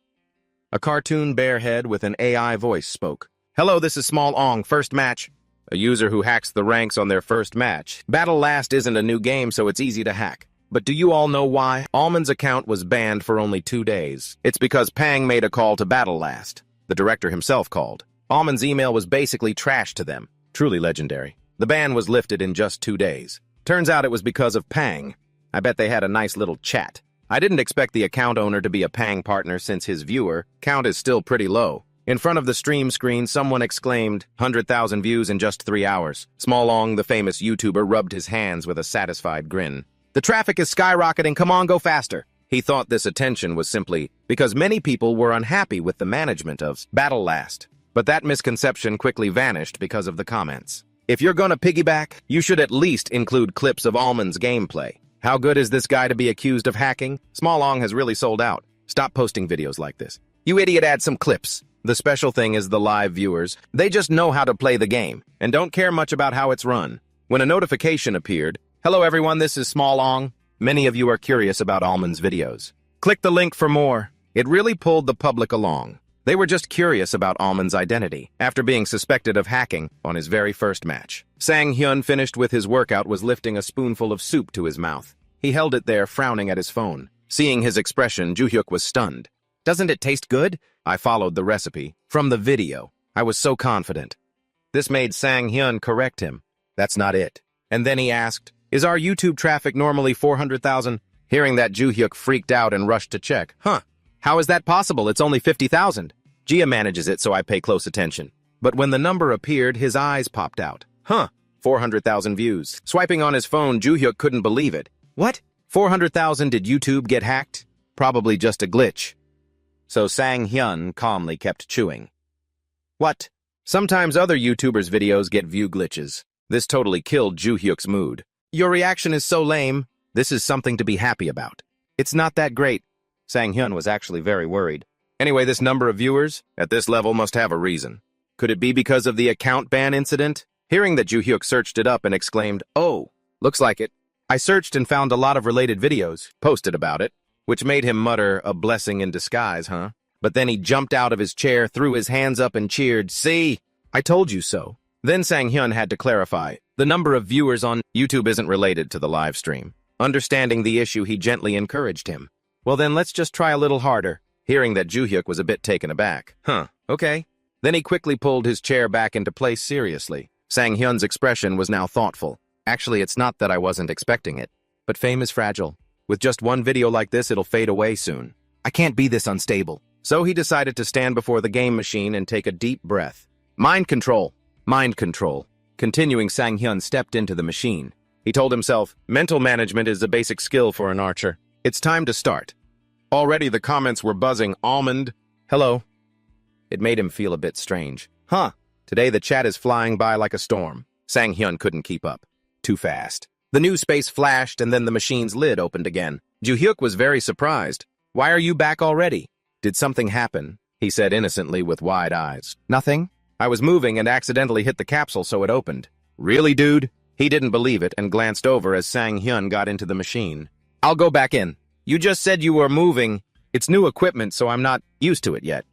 A cartoon bear head with an AI voice spoke. "Hello, this is Small Ong, first match." A user who hacks the ranks on their first match. Battle Last isn't a new game, so it's easy to hack. But do you all know why? Almond's account was banned for only 2 days. It's because Pang made a call to Battle Last. The director himself called. Almond's email was basically trash to them. Truly legendary. The ban was lifted in just 2 days. Turns out it was because of Pang. I bet they had a nice little chat. I didn't expect the account owner to be a Pang partner since his viewer count is still pretty low. In front of the stream screen, someone exclaimed, 100,000 views in just 3 hours. Smallong, the famous YouTuber, rubbed his hands with a satisfied grin. The traffic is skyrocketing, come on, go faster. He thought this attention was simply because many people were unhappy with the management of Battle Last. But that misconception quickly vanished because of the comments. If you're gonna piggyback, you should at least include clips of Almond's gameplay. How good is this guy to be accused of hacking? Smallong has really sold out. Stop posting videos like this. You idiot, add some clips. The special thing is the live viewers. They just know how to play the game and don't care much about how it's run. When a notification appeared, hello everyone, this is Smallong. Many of you are curious about Almond's videos. Click the link for more. It really pulled the public along. They were just curious about Almond's identity after being suspected of hacking on his very first match. Sang Hyun, finished with his workout, was lifting a spoonful of soup to his mouth. He held it there, frowning at his phone. Seeing his expression, Joo-hyuk was stunned. Doesn't it taste good? I followed the recipe from the video. I was so confident. This made Sang Hyun correct him. That's not it. And then he asked, is our YouTube traffic normally 400,000? Hearing that, Joo-hyuk freaked out and rushed to check. Huh, how is that possible? It's only 50,000. Gia manages it, so I pay close attention. But when the number appeared, his eyes popped out. Huh, 400,000 views. Swiping on his phone, Joo-hyuk couldn't believe it. What? 400,000? Did YouTube get hacked? Probably just a glitch. So Sang Hyun calmly kept chewing. What? Sometimes other YouTubers' videos get view glitches. This totally killed Joo-hyuk's mood. Your reaction is so lame. This is something to be happy about. It's not that great. Sang Hyun was actually very worried. Anyway, this number of viewers at this level must have a reason. Could it be because of the account ban incident? Hearing that, Joo-hyuk searched it up and exclaimed, oh, looks like it. I searched and found a lot of related videos posted about it, which made him mutter, a blessing in disguise, huh? But then he jumped out of his chair, threw his hands up and cheered, see? I told you so. Then Sang Hyun had to clarify, the number of viewers on YouTube isn't related to the live stream. Understanding the issue, he gently encouraged him. Well then, let's just try a little harder. Hearing that, Joo-hyuk was a bit taken aback. Huh, okay. Then he quickly pulled his chair back into place seriously. Sang Hyun's expression was now thoughtful. Actually, it's not that I wasn't expecting it, but fame is fragile. With just one video like this, it'll fade away soon. I can't be this unstable. So he decided to stand before the game machine and take a deep breath. Mind control. Mind control. Continuing, Sang Hyun stepped into the machine. He told himself, mental management is a basic skill for an archer. It's time to start. Already the comments were buzzing. Almond, hello. It made him feel a bit strange. Huh, today the chat is flying by like a storm. Sang Hyun couldn't keep up. Too fast. The new space flashed and then the machine's lid opened again. Joo-hyuk was very surprised. Why are you back already? Did something happen? He said innocently with wide eyes. Nothing. I was moving and accidentally hit the capsule so it opened. Really, dude? He didn't believe it and glanced over as Sang Hyun got into the machine. I'll go back in. You just said you were moving. It's new equipment, so I'm not used to it yet.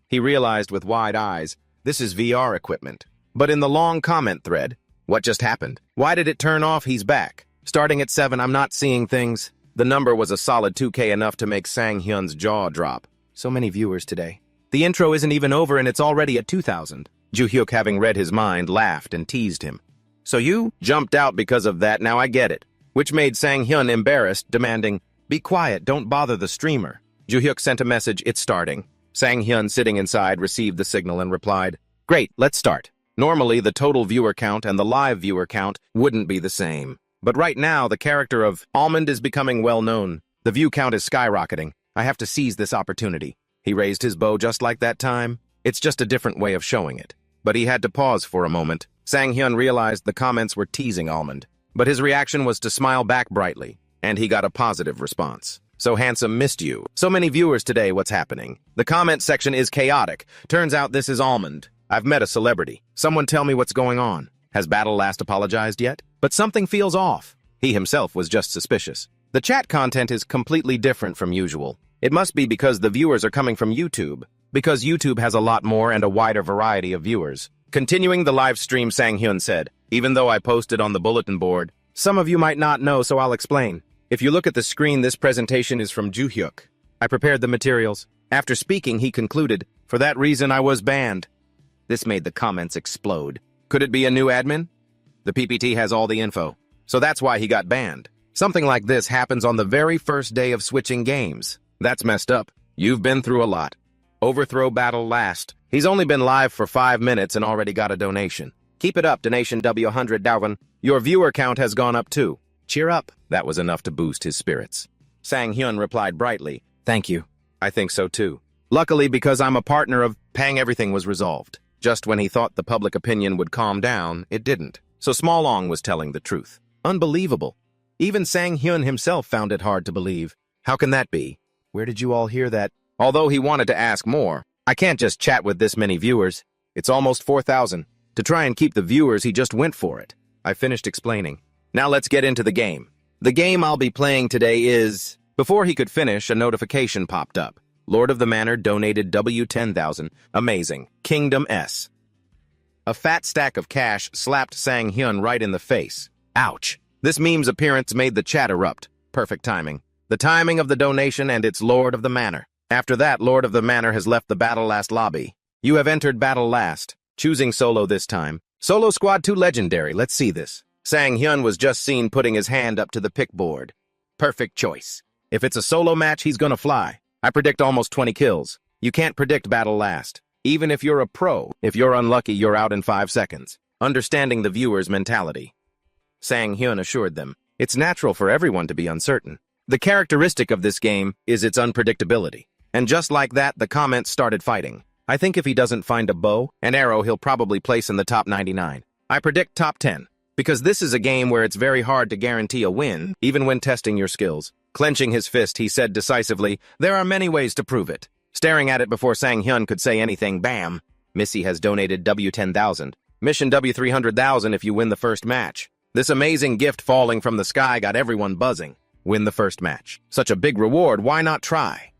He realized with wide eyes, this is VR equipment. But in the long comment thread, what just happened? Why did it turn off? He's back. Starting at 7, I'm not seeing things. The number was a solid 2K, enough to make Sang Hyun's jaw drop. So many viewers today. The intro isn't even over and it's already at 2,000. Joo-hyuk, having read his mind, laughed and teased him. So you jumped out because of that, now I get it. Which made Sang Hyun embarrassed, demanding, be quiet, don't bother the streamer. Joo-hyuk sent a message, it's starting. Sang Hyun, sitting inside, received the signal and replied, great, let's start. Normally, the total viewer count and the live viewer count wouldn't be the same. But right now, the character of Almond is becoming well known. The view count is skyrocketing. I have to seize this opportunity. He raised his bow just like that time. It's just a different way of showing it. But he had to pause for a moment. Sang Hyun realized the comments were teasing Almond. But his reaction was to smile back brightly. And he got a positive response. So handsome, missed you. So many viewers today, what's happening? The comment section is chaotic. Turns out this is Almond. I've met a celebrity. Someone tell me what's going on. Has Battle Last apologized yet? But something feels off. He himself was just suspicious. The chat content is completely different from usual. It must be because the viewers are coming from YouTube. Because YouTube has a lot more and a wider variety of viewers. Continuing the live stream, Sang Hyun said, even though I posted on the bulletin board, some of you might not know, so I'll explain. If you look at the screen, this presentation is from Joo-hyuk. I prepared the materials. After speaking, he concluded, for that reason I was banned. This made the comments explode. Could it be a new admin? The PPT has all the info. So that's why he got banned. Something like this happens on the very first day of switching games. That's messed up. You've been through a lot. Overthrow Battle Last. He's only been live for 5 minutes and already got a donation. Keep it up, donation W100 Darwin. Your viewer count has gone up too. Cheer up. That was enough to boost his spirits. Sang Hyun replied brightly, "Thank you. I think so too. Luckily, because I'm a partner of Pang, everything was resolved. Just when he thought the public opinion would calm down, it didn't. So Smallong was telling the truth. Unbelievable. Even Sang Hyun himself found it hard to believe. How can that be? Where did you all hear that?" Although he wanted to ask more, I can't just chat with this many viewers. It's almost 4,000. To try and keep the viewers, he just went for it. I finished explaining. Now let's get into the game. The game I'll be playing today is... Before he could finish, a notification popped up. Lord of the Manor donated W10,000. Amazing. Kingdom S. A fat stack of cash slapped Sang Hyun right in the face. Ouch. This meme's appearance made the chat erupt. Perfect timing. The timing of the donation and it's Lord of the Manor. After that, Lord of the Manor has left the Battle Last lobby. You have entered Battle Last. Choosing solo this time. Solo Squad 2 legendary. Let's see this. Sang Hyun was just seen putting his hand up to the pick board. Perfect choice. If it's a solo match, he's gonna fly. I predict almost 20 kills. You can't predict Battle Last. Even if you're a pro, if you're unlucky, you're out in 5 seconds. Understanding the viewer's mentality. Sang Hyun assured them. It's natural for everyone to be uncertain. The characteristic of this game is its unpredictability. And just like that, the comments started fighting. I think if he doesn't find a bow and arrow, he'll probably place in the top 99. I predict top 10. Because this is a game where it's very hard to guarantee a win, even when testing your skills. Clenching his fist, he said decisively, "There are many ways to prove it." Staring at it before Sang Hyun could say anything, bam! Missy has donated W10,000. Mission W300,000 if you win the first match. This amazing gift falling from the sky got everyone buzzing. Win the first match. Such a big reward, why not try?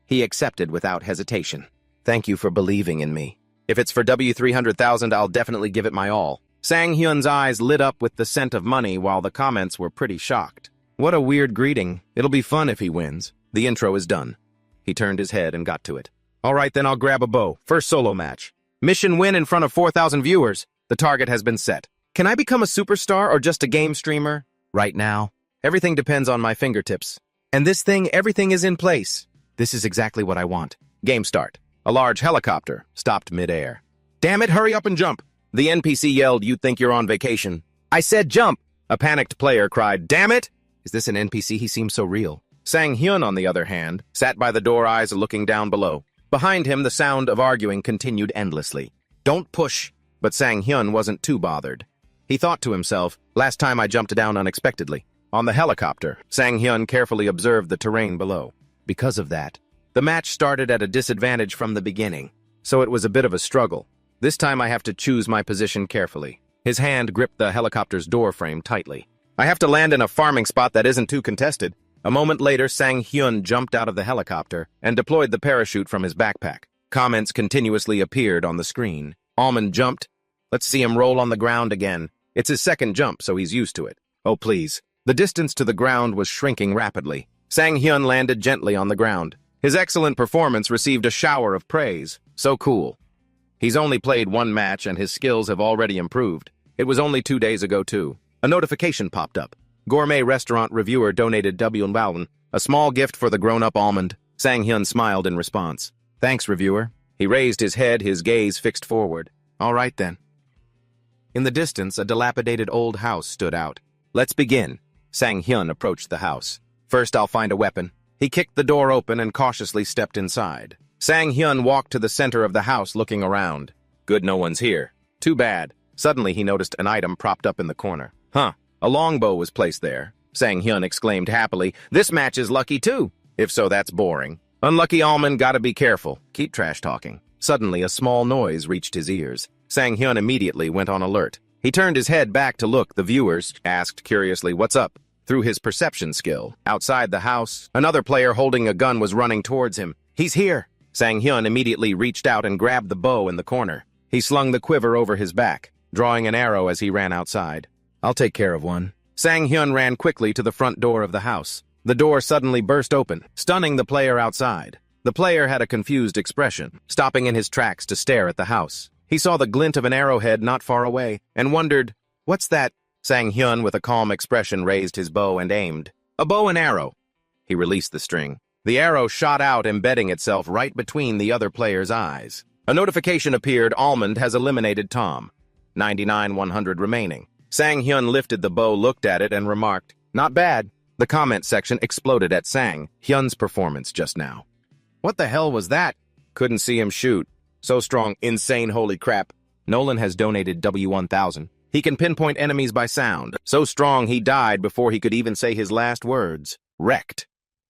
He accepted without hesitation. Thank you for believing in me. If it's for W300,000, I'll definitely give it my all. Sang Hyun's eyes lit up with the scent of money while the comments were pretty shocked. What a weird greeting. It'll be fun if he wins. The intro is done. He turned his head and got to it. All right, then I'll grab a bow. First solo match. Mission win in front of 4,000 viewers. The target has been set. Can I become a superstar or just a game streamer? Right now, everything depends on my fingertips. And this thing, everything is in place. This is exactly what I want. Game start. A large helicopter stopped mid-air. Damn it, hurry up and jump. The NPC yelled, "You think you're on vacation." I said jump. A panicked player cried, "Damn it!" Is this an NPC? He seems so real. Sang Hyun, on the other hand, sat by the door, eyes looking down below. Behind him, the sound of arguing continued endlessly. Don't push. But Sang Hyun wasn't too bothered. He thought to himself, last time I jumped down unexpectedly. On the helicopter, Sang Hyun carefully observed the terrain below. Because of that, the match started at a disadvantage from the beginning, so it was a bit of a struggle. This time I have to choose my position carefully. His hand gripped the helicopter's door frame tightly. I have to land in a farming spot that isn't too contested. A moment later, Sang Hyun jumped out of the helicopter and deployed the parachute from his backpack. Comments continuously appeared on the screen. Almond jumped. Let's see him roll on the ground again. It's his second jump, so he's used to it. Oh, please. The distance to the ground was shrinking rapidly. Sang Hyun landed gently on the ground. His excellent performance received a shower of praise. So cool. He's only played one match and his skills have already improved. It was only 2 days ago, too. A notification popped up. Gourmet restaurant reviewer donated W1000, a small gift for the grown-up Almond. Sang Hyun smiled in response. Thanks, reviewer. He raised his head, his gaze fixed forward. All right, then. In the distance, a dilapidated old house stood out. Let's begin. Sang Hyun approached the house. First, I'll find a weapon. He kicked the door open and cautiously stepped inside. Sang Hyun walked to the center of the house, looking around. Good, no one's here. Too bad. Suddenly, he noticed an item propped up in the corner. Huh, a longbow was placed there. Sang Hyun exclaimed happily, "This match is lucky too." If so, that's boring. Unlucky Almond, gotta be careful. Keep trash talking. Suddenly, a small noise reached his ears. Sang Hyun immediately went on alert. He turned his head back to look. The viewers asked curiously, "What's up?" Through his perception skill, outside the house, another player holding a gun was running towards him. He's here! Sang Hyun immediately reached out and grabbed the bow in the corner. He slung the quiver over his back, drawing an arrow as he ran outside. I'll take care of one. Sang Hyun ran quickly to the front door of the house. The door suddenly burst open, stunning the player outside. The player had a confused expression, stopping in his tracks to stare at the house. He saw the glint of an arrowhead not far away, and wondered, "What's that?" Sang Hyun, with a calm expression, raised his bow and aimed. "A bow and arrow." He released the string. The arrow shot out, embedding itself right between the other player's eyes. A notification appeared. Almond has eliminated Tom. 99-100 remaining. Sang Hyun lifted the bow, looked at it, and remarked, "Not bad." The comment section exploded at Sang Hyun's performance just now. What the hell was that? Couldn't see him shoot. So strong, insane, holy crap. Nolan has donated W1000. He can pinpoint enemies by sound. So strong he died before he could even say his last words. Wrecked.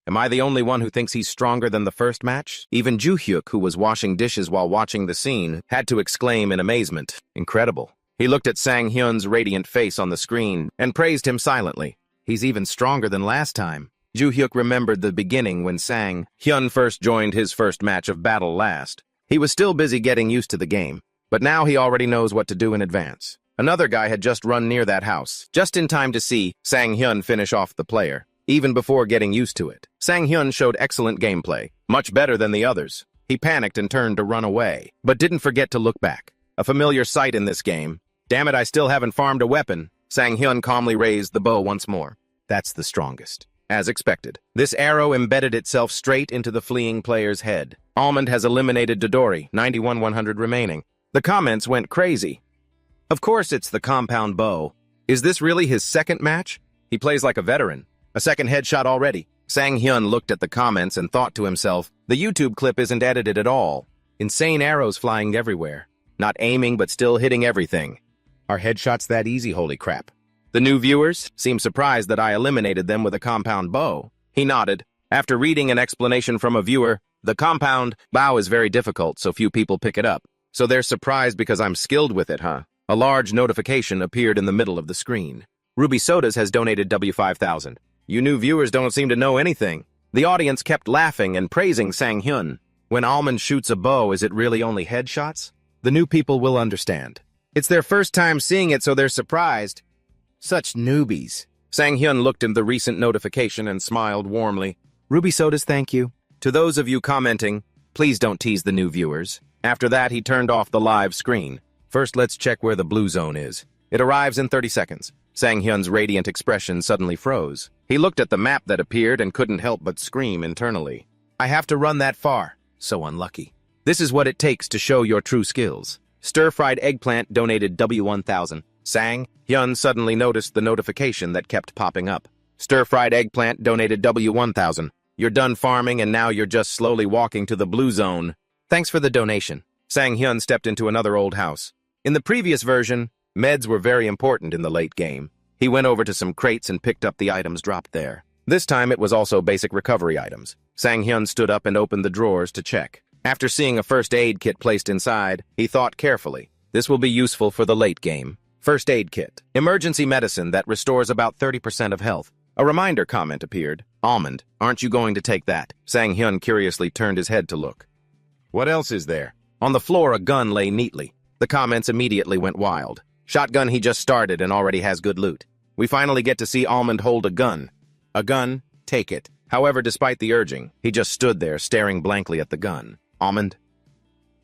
Am I the only one who thinks he's stronger than the first match? Even Joo-hyuk, who was washing dishes while watching the scene, had to exclaim in amazement. Incredible. He looked at Sang Hyun's radiant face on the screen and praised him silently. He's even stronger than last time. Joo-hyuk remembered the beginning when Sang Hyun first joined his first match of battle last. He was still busy getting used to the game, but now he already knows what to do in advance. Another guy had just run near that house, just in time to see Sang Hyun finish off the player, even before getting used to it. Sang Hyun showed excellent gameplay, much better than the others. He panicked and turned to run away, but didn't forget to look back. A familiar sight in this game. Damn it, I still haven't farmed a weapon. Sang Hyun calmly raised the bow once more. That's the strongest. As expected, this arrow embedded itself straight into the fleeing player's head. Almond has eliminated Dodori, 91-100 remaining. The comments went crazy. Of course it's the compound bow. Is this really his second match? He plays like a veteran. A second headshot already. Sang Hyun looked at the comments and thought to himself, the YouTube clip isn't edited at all. Insane arrows flying everywhere. Not aiming, but still hitting everything. Are headshots that easy, holy crap? The new viewers seemed surprised that I eliminated them with a compound bow. He nodded. After reading an explanation from a viewer, the compound bow is very difficult, so few people pick it up. So they're surprised because I'm skilled with it, huh? A large notification appeared in the middle of the screen. Ruby Sodas has donated W5000. You new viewers don't seem to know anything. The audience kept laughing and praising Sang Hyun. When Almond shoots a bow, is it really only headshots? The new people will understand. It's their first time seeing it, so they're surprised. Such newbies. Sang Hyun looked at the recent notification and smiled warmly. Ruby Sodas, thank you. To those of you commenting, please don't tease the new viewers. After that, he turned off the live screen. First, let's check where the blue zone is. It arrives in 30 seconds. Sang Hyun's radiant expression suddenly froze. He looked at the map that appeared and couldn't help but scream internally. I have to run that far. So unlucky. This is what it takes to show your true skills. Stir-fried eggplant donated W1000. Sang Hyun suddenly noticed the notification that kept popping up. Stir-fried eggplant donated W1000. You're done farming and now you're just slowly walking to the blue zone. Thanks for the donation. Sang Hyun stepped into another old house. In the previous version, meds were very important in the late game. He went over to some crates and picked up the items dropped there. This time it was also basic recovery items. Sang Hyun stood up and opened the drawers to check. After seeing a first aid kit placed inside, he thought carefully. This will be useful for the late game. First aid kit. Emergency medicine that restores about 30% of health. A reminder comment appeared. Almond, aren't you going to take that? Sang Hyun curiously turned his head to look. What else is there? On the floor, a gun lay neatly. The comments immediately went wild. Shotgun, he just started and already has good loot. We finally get to see Almond hold a gun. A gun? Take it. However, despite the urging, he just stood there staring blankly at the gun. Almond?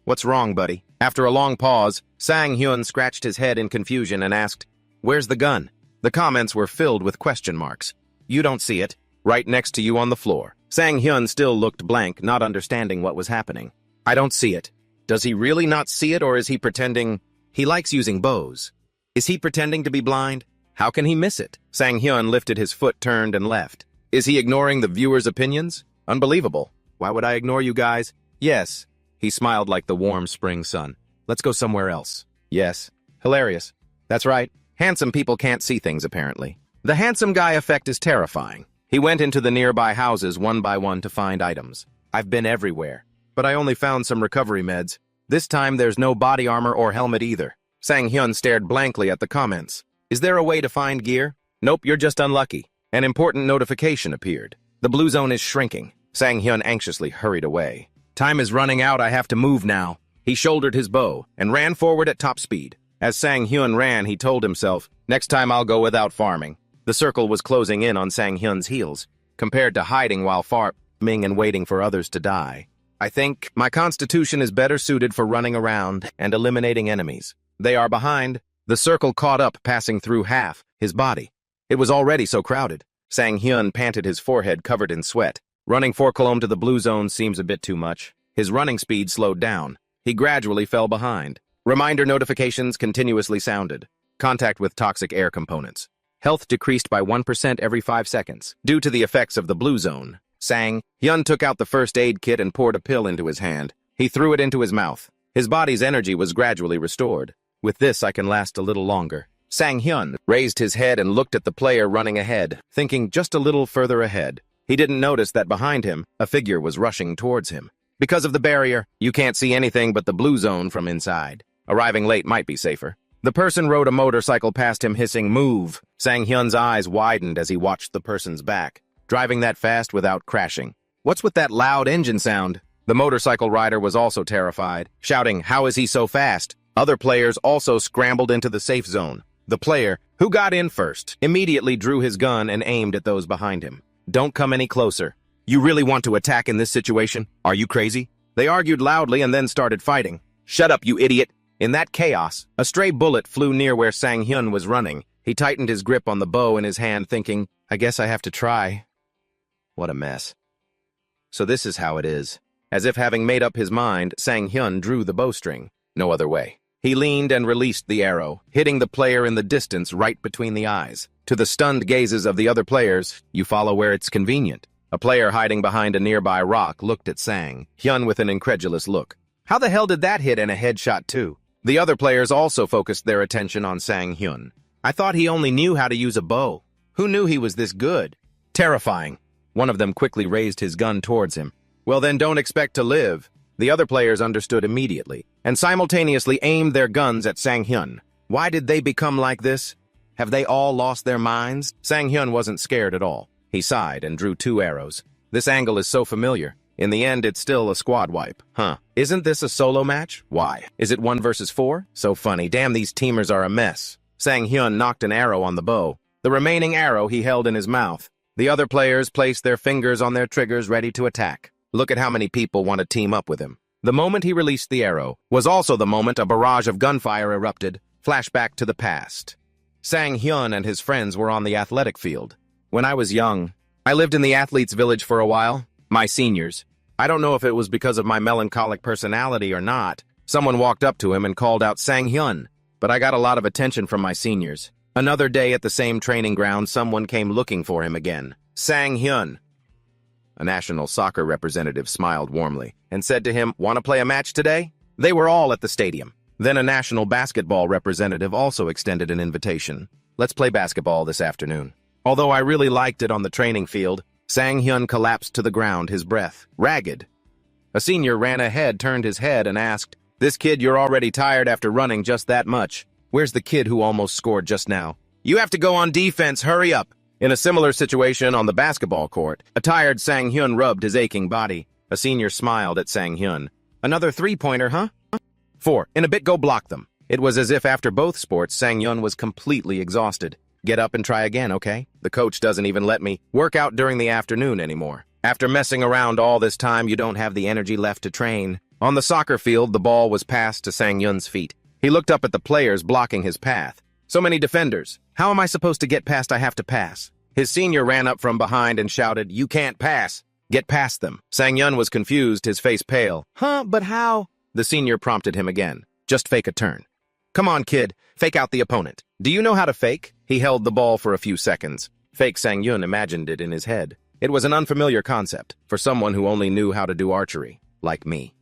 What's wrong, buddy? After a long pause, Sang Hyun scratched his head in confusion and asked, Where's the gun? The comments were filled with question marks. You don't see it. Right next to you on the floor. Sang Hyun still looked blank, not understanding what was happening. I don't see it. Does he really not see it, or is he pretending? He likes using bows. Is he pretending to be blind? How can he miss it? Sang Hyun lifted his foot, turned, and left. Is he ignoring the viewers' opinions? Unbelievable. Why would I ignore you guys? Yes. He smiled like the warm spring sun. Let's go somewhere else. Yes. Hilarious. That's right. Handsome people can't see things, apparently. The handsome guy effect is terrifying. He went into the nearby houses one by one to find items. I've been everywhere, but I only found some recovery meds. This time there's no body armor or helmet either. Sang Hyun stared blankly at the comments. Is there a way to find gear? Nope, you're just unlucky. An important notification appeared. The blue zone is shrinking. Sang Hyun anxiously hurried away. Time is running out, I have to move now. He shouldered his bow and ran forward at top speed. As Sang Hyun ran, he told himself, next time I'll go without farming. The circle was closing in on Sang Hyun's heels, compared to hiding while farming and waiting for others to die. I think my constitution is better suited for running around and eliminating enemies. They are behind. The circle caught up, passing through half his body. It was already so crowded. Sang Hyun panted, his forehead covered in sweat. Running 4 km to the blue zone seems a bit too much. His running speed slowed down. he gradually fell behind. Reminder notifications continuously sounded. Contact with toxic air components. Health decreased by 1% every 5 seconds. Due to the effects of the blue zone. Sang Hyun took out the first aid kit and poured a pill into his hand. He threw it into his mouth. His body's energy was gradually restored. With this, I can last a little longer. Sang Hyun raised his head and looked at the player running ahead, thinking just a little further ahead. He didn't notice that behind him, a figure was rushing towards him. Because of the barrier, you can't see anything but the blue zone from inside. Arriving late might be safer. The person rode a motorcycle past him hissing, "Move!" Sang Hyun's eyes widened as he watched the person's back, driving that fast without crashing. What's with that loud engine sound? The motorcycle rider was also terrified, shouting, "How is he so fast?" Other players also scrambled into the safe zone. The player, who got in first, immediately drew his gun and aimed at those behind him. "Don't come any closer. You really want to attack in this situation? Are you crazy?" They argued loudly and then started fighting. "Shut up, you idiot!" In that chaos, a stray bullet flew near where Sang Hyun was running. He tightened his grip on the bow in his hand, thinking, "I guess I have to try." What a mess. So this is how it is. As if having made up his mind, Sang Hyun drew the bowstring. No other way. He leaned and released the arrow, hitting the player in the distance right between the eyes. To the stunned gazes of the other players, you follow where it's convenient. A player hiding behind a nearby rock looked at Sang Hyun with an incredulous look. How the hell did that hit in a headshot too? The other players also focused their attention on Sang Hyun. I thought he only knew how to use a bow. Who knew he was this good? Terrifying. One of them quickly raised his gun towards him. Well then, don't expect to live. The other players understood immediately, and simultaneously aimed their guns at Sang Hyun. Why did they become like this? Have they all lost their minds? Sang Hyun wasn't scared at all. He sighed and drew 2 arrows. This angle is so familiar. In the end, it's still a squad wipe. Huh. Isn't this a solo match? Why? Is it 1 versus 4? So funny. Damn, these teamers are a mess. Sang Hyun knocked an arrow on the bow. The remaining arrow he held in his mouth. The other players placed their fingers on their triggers ready to attack. Look at how many people want to team up with him. The moment he released the arrow was also the moment a barrage of gunfire erupted. Flashback to the past. Sang Hyun and his friends were on the athletic field. When I was young, I lived in the athletes' village for a while. My seniors. I don't know if it was because of my melancholic personality or not. Someone walked up to him and called out Sang Hyun, but I got a lot of attention from my seniors. Another day at the same training ground, someone came looking for him again. Sang Hyun. A national soccer representative smiled warmly and said to him, "Want to play a match today?" They were all at the stadium. Then a national basketball representative also extended an invitation. "Let's play basketball this afternoon." Although I really liked it on the training field, Sang Hyun collapsed to the ground, his breath ragged. A senior ran ahead, turned his head, and asked, "This kid, you're already tired after running just that much. Where's the kid who almost scored just now? You have to go on defense, hurry up." In a similar situation on the basketball court, a tired Sang Hyun rubbed his aching body. A senior smiled at Sang Hyun. "Another 3-pointer, huh?" 4. In a bit, go block them. It was as if after both sports, Sang Hyun was completely exhausted. "Get up and try again, okay? The coach doesn't even let me work out during the afternoon anymore. After messing around all this time, you don't have the energy left to train." On the soccer field, the ball was passed to Sang Hyun's feet. He looked up at the players blocking his path. So many defenders. How am I supposed to get past? I have to pass. His senior ran up from behind and shouted, "You can't pass. Get past them." Sang Hyun was confused, his face pale. "Huh, but how?" The senior prompted him again. "Just fake a turn. Come on, kid. Fake out the opponent. Do you know how to fake?" He held the ball for a few seconds. Fake Sang Hyun imagined it in his head. It was an unfamiliar concept for someone who only knew how to do archery, like me.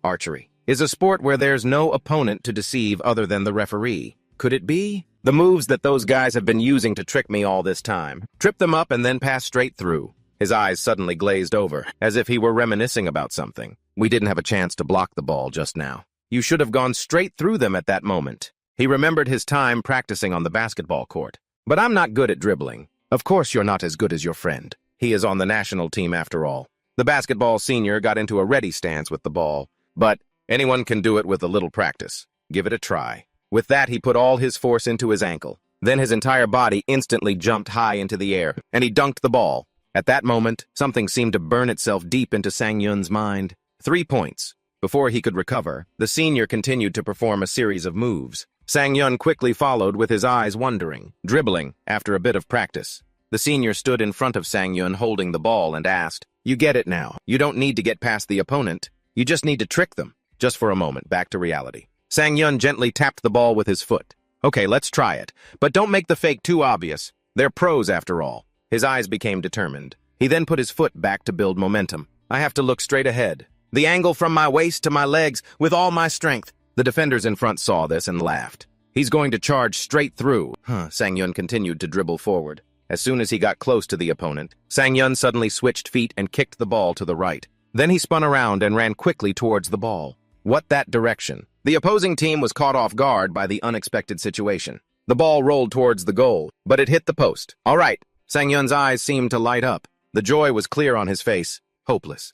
Archery is a sport where there's no opponent to deceive other than the referee. Could it be? The moves that those guys have been using to trick me all this time. Trip them up and then pass straight through. His eyes suddenly glazed over, as if he were reminiscing about something. "We didn't have a chance to block the ball just now. You should have gone straight through them at that moment." He remembered his time practicing on the basketball court. "But I'm not good at dribbling." "Of course you're not as good as your friend. He is on the national team after all." The basketball senior got into a ready stance with the ball. "But anyone can do it with a little practice. Give it a try." With that, he put all his force into his ankle. Then his entire body instantly jumped high into the air, and he dunked the ball. At that moment, something seemed to burn itself deep into Sang Hyun's mind. 3 points. Before he could recover, the senior continued to perform a series of moves. Sang Hyun quickly followed with his eyes wondering, dribbling after a bit of practice. The senior stood in front of Sang Hyun holding the ball and asked, "You get it now. You don't need to get past the opponent. You just need to trick them." Just for a moment, back to reality. Sang-yun gently tapped the ball with his foot. Okay, let's try it. But don't make the fake too obvious. They're pros after all. His eyes became determined. He then put his foot back to build momentum. I have to look straight ahead. The angle from my waist to my legs with all my strength. The defenders in front saw this and laughed. He's going to charge straight through. Sang-yun continued to dribble forward. As soon as he got close to the opponent, Sang-yun suddenly switched feet and kicked the ball to the right. Then he spun around and ran quickly towards the ball. What that direction? The opposing team was caught off guard by the unexpected situation. The ball rolled towards the goal, but it hit the post. All right. Sang-yun's eyes seemed to light up. The joy was clear on his face. Hopeless.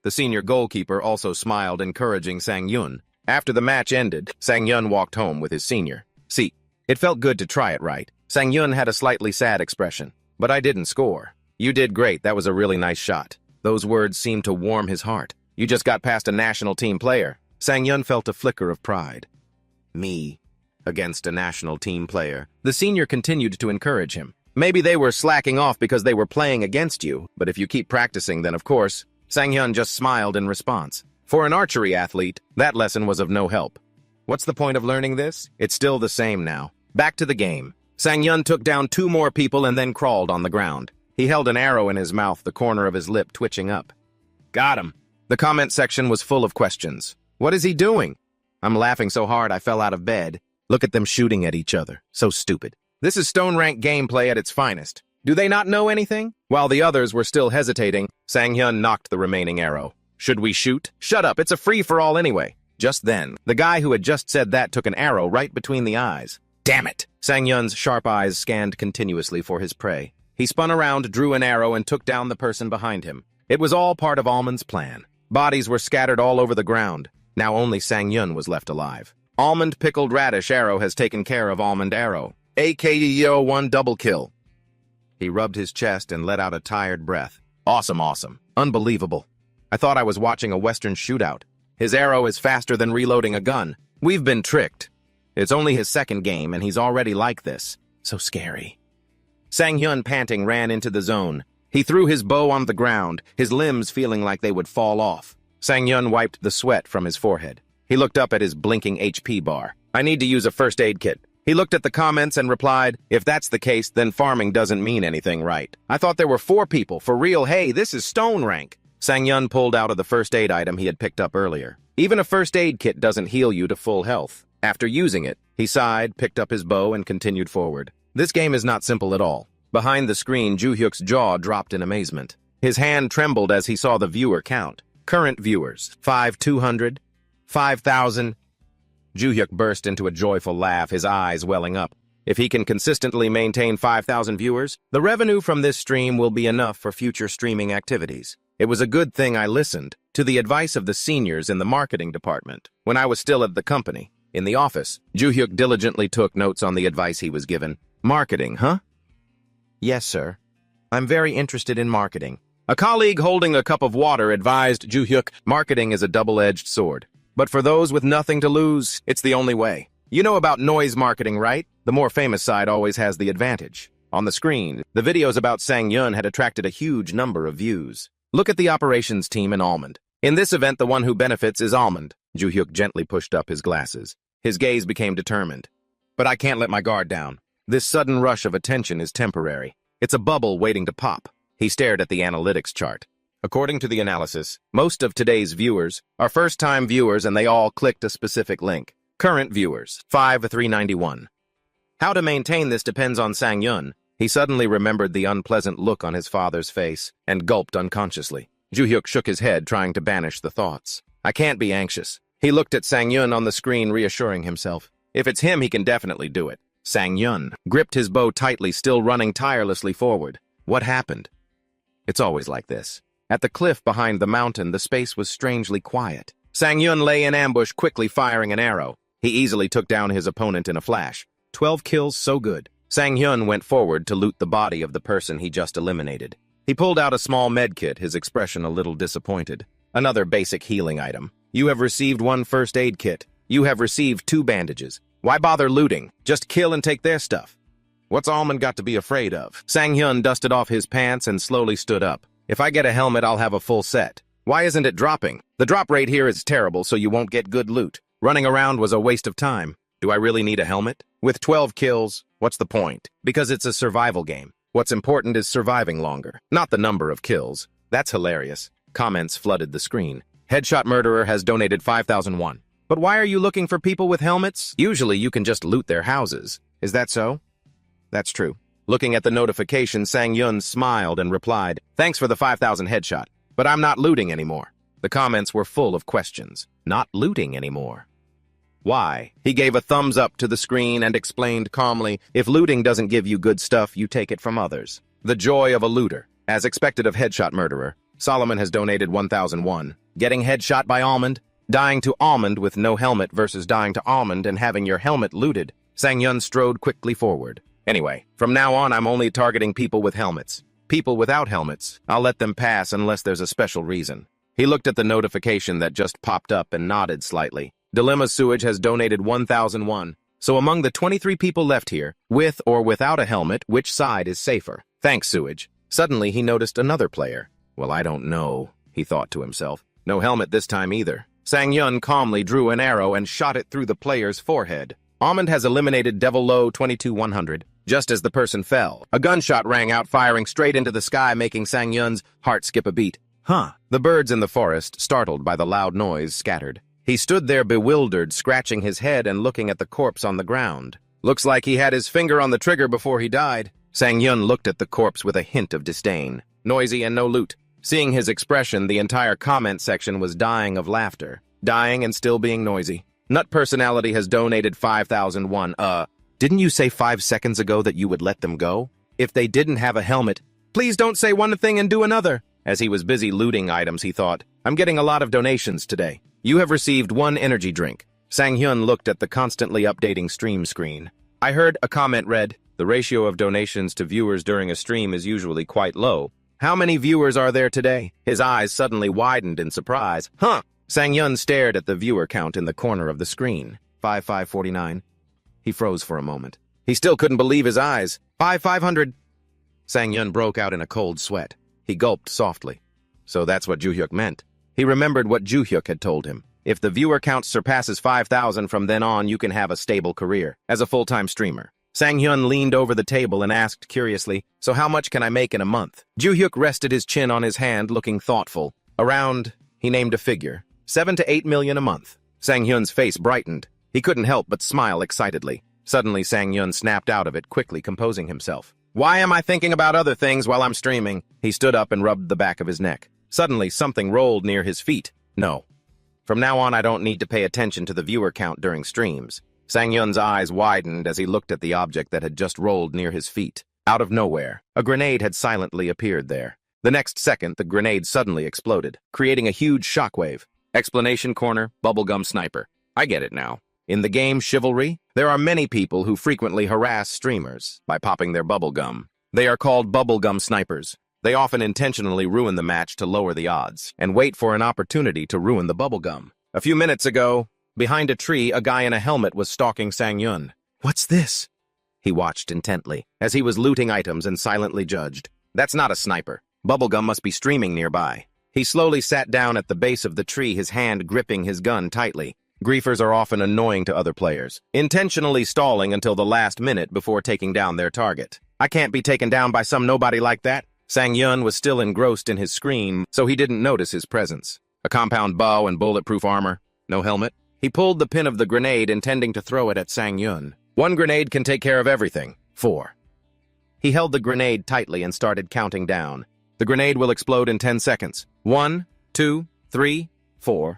The senior goalkeeper also smiled, encouraging Sang-yun. After the match ended, Sang-yun walked home with his senior. See, it felt good to try it, right? Sang-yun had a slightly sad expression. But I didn't score. You did great. That was a really nice shot. Those words seemed to warm his heart. You just got past a national team player. Sang-yun felt a flicker of pride. Me, against a national team player. The senior continued to encourage him. Maybe they were slacking off because they were playing against you, but if you keep practicing, then of course. Sang-yun just smiled in response. For an archery athlete, that lesson was of no help. What's the point of learning this? It's still the same now. Back to the game. Sang-yun took down 2 more people and then crawled on the ground. He held an arrow in his mouth, the corner of his lip twitching up. Got him. The comment section was full of questions. What is he doing? I'm laughing so hard I fell out of bed. Look at them shooting at each other. So stupid. This is Stone Rank gameplay at its finest. Do they not know anything? While the others were still hesitating, Sang-yun knocked the remaining arrow. Should we shoot? Shut up, it's a free-for-all anyway. Just then, the guy who had just said that took an arrow right between the eyes. Damn it! Sang-yun's sharp eyes scanned continuously for his prey. He spun around, drew an arrow, and took down the person behind him. It was all part of Almond's plan. Bodies were scattered all over the ground. Now only Sang-yun was left alive. Almond Pickled Radish Arrow has taken care of Almond Arrow. AKEO 1 double kill. He rubbed his chest and let out a tired breath. Awesome, awesome. Unbelievable. I thought I was watching a Western shootout. His arrow is faster than reloading a gun. We've been tricked. It's only his second game, and he's already like this. So scary. Sang-yun, panting, ran into the zone. He threw his bow on the ground, his limbs feeling like they would fall off. Sang-yun wiped the sweat from his forehead. He looked up at his blinking HP bar. I need to use a first aid kit. He looked at the comments and replied, if that's the case, then farming doesn't mean anything, right? I thought there were 4 people. For real, hey, this is Stone Rank. Sang-yun pulled out of the first aid item he had picked up earlier. Even a first aid kit doesn't heal you to full health. After using it, he sighed, picked up his bow, and continued forward. This game is not simple at all. Behind the screen, Ju-hyuk's jaw dropped in amazement. His hand trembled as he saw the viewer count. Current viewers, 5,200, 5,000. Ju-hyuk burst into a joyful laugh, his eyes welling up. If he can consistently maintain 5,000 viewers, the revenue from this stream will be enough for future streaming activities. It was a good thing I listened to the advice of the seniors in the marketing department when I was still at the company. In the office, Ju-hyuk diligently took notes on the advice he was given. Marketing, huh? Yes, sir. I'm very interested in marketing. A colleague holding a cup of water advised Ju-hyuk, marketing is a double-edged sword. But for those with nothing to lose, it's the only way. You know about noise marketing, right? The more famous side always has the advantage. On the screen, the videos about Sang-yun had attracted a huge number of views. Look at the operations team in Almond. In this event, the one who benefits is Almond. Ju-hyuk gently pushed up his glasses. His gaze became determined. But I can't let my guard down. This sudden rush of attention is temporary. It's a bubble waiting to pop. He stared at the analytics chart. According to the analysis, most of today's viewers are first-time viewers and they all clicked a specific link. Current viewers, 5,391. How to maintain this depends on Sang-yun. He suddenly remembered the unpleasant look on his father's face and gulped unconsciously. Ju-hyuk shook his head, trying to banish the thoughts. I can't be anxious. He looked at Sang-yun on the screen, reassuring himself. If it's him, he can definitely do it. Sang-yun gripped his bow tightly, still running tirelessly forward. What happened? It's always like this. At the cliff behind the mountain, the space was strangely quiet. Sang-yun lay in ambush, quickly firing an arrow. He easily took down his opponent in a flash. 12 kills, so good. Sang-yun went forward to loot the body of the person he just eliminated. He pulled out a small medkit, his expression a little disappointed. Another basic healing item. You have received 1 first aid kit. You have received 2 bandages. Why bother looting? Just kill and take their stuff. What's Almond got to be afraid of? Sang-yun dusted off his pants and slowly stood up. If I get a helmet, I'll have a full set. Why isn't it dropping? The drop rate here is terrible, so you won't get good loot. Running around was a waste of time. Do I really need a helmet? With 12 kills, what's the point? Because it's a survival game. What's important is surviving longer, not the number of kills. That's hilarious. Comments flooded the screen. Headshot Murderer has donated 5,001. But why are you looking for people with helmets? Usually you can just loot their houses. Is that so? That's true. Looking at the notification, Sang-yun smiled and replied, "Thanks for the 5,000 headshot, but I'm not looting anymore." The comments were full of questions. Not looting anymore. Why? He gave a thumbs up to the screen and explained calmly, "If looting doesn't give you good stuff, you take it from others." The joy of a looter. As expected of Headshot Murderer, Solomon has donated 1,001. Getting headshot by Almond? Dying to Almond with no helmet versus dying to Almond and having your helmet looted. Sang-yun strode quickly forward. Anyway, from now on I'm only targeting people with helmets. People without helmets, I'll let them pass unless there's a special reason. He looked at the notification that just popped up and nodded slightly. Dilemma Sewage has donated 1,001. So among the 23 people left here, with or without a helmet, which side is safer? Thanks, Sewage. Suddenly he noticed another player. Well, I don't know, he thought to himself. No helmet this time either. Sang-yun calmly drew an arrow and shot it through the player's forehead. Almond has eliminated Devil Low 22-100. Just as the person fell, a gunshot rang out, firing straight into the sky, making Sang-yun's heart skip a beat. The birds in the forest, startled by the loud noise, scattered. He stood there bewildered, scratching his head and looking at the corpse on the ground. Looks like he had his finger on the trigger before he died. Sang-yun looked at the corpse with a hint of disdain. Noisy and no loot. Seeing his expression, the entire comment section was dying of laughter. Dying and still being noisy. Nut Personality has donated 5,001. Didn't you say 5 seconds ago that you would let them go? If they didn't have a helmet, please don't say one thing and do another. As he was busy looting items, he thought, I'm getting a lot of donations today. You have received 1 energy drink. Sang-hyun looked at the constantly updating stream screen. I heard a comment read, the ratio of donations to viewers during a stream is usually quite low. How many viewers are there today? His eyes suddenly widened in surprise. Sang-yun stared at the viewer count in the corner of the screen. 5549. He froze for a moment. He still couldn't believe his eyes. 500. Sang-yun broke out in a cold sweat. He gulped softly. So that's what Ju-hyuk meant. He remembered what Ju-hyuk had told him. If the viewer count surpasses 5,000 from then on, you can have a stable career as a full-time streamer. Sang-hyun leaned over the table and asked curiously, so how much can I make in a month? Ju-hyuk rested his chin on his hand, looking thoughtful. Around, he named a figure, 7 to 8 million a month. Sang-hyun's face brightened. He couldn't help but smile excitedly. Suddenly, Sang-hyun snapped out of it, quickly composing himself. Why am I thinking about other things while I'm streaming? He stood up and rubbed the back of his neck. Suddenly, something rolled near his feet. No. From now on, I don't need to pay attention to the viewer count during streams. Sang-hyun's eyes widened as he looked at the object that had just rolled near his feet. Out of nowhere, a grenade had silently appeared there. The next second, the grenade suddenly exploded, creating a huge shockwave. Explanation corner, bubblegum sniper. I get it now. In the game Chivalry, there are many people who frequently harass streamers by popping their bubblegum. They are called bubblegum snipers. They often intentionally ruin the match to lower the odds, and wait for an opportunity to ruin the bubblegum. A few minutes ago, behind a tree, a guy in a helmet was stalking Sang-hyun. What's this? He watched intently, as he was looting items and silently judged. That's not a sniper. Bubblegum must be streaming nearby. He slowly sat down at the base of the tree, his hand gripping his gun tightly. Griefers are often annoying to other players, intentionally stalling until the last minute before taking down their target. I can't be taken down by some nobody like that. Sang-hyun was still engrossed in his screen, so he didn't notice his presence. A compound bow and bulletproof armor. No helmet. He pulled the pin of the grenade, intending to throw it at Sang-hyun. 1 grenade can take care of everything. 4. He held the grenade tightly and started counting down. The grenade will explode in 10 seconds. 1, 2, 3, 4.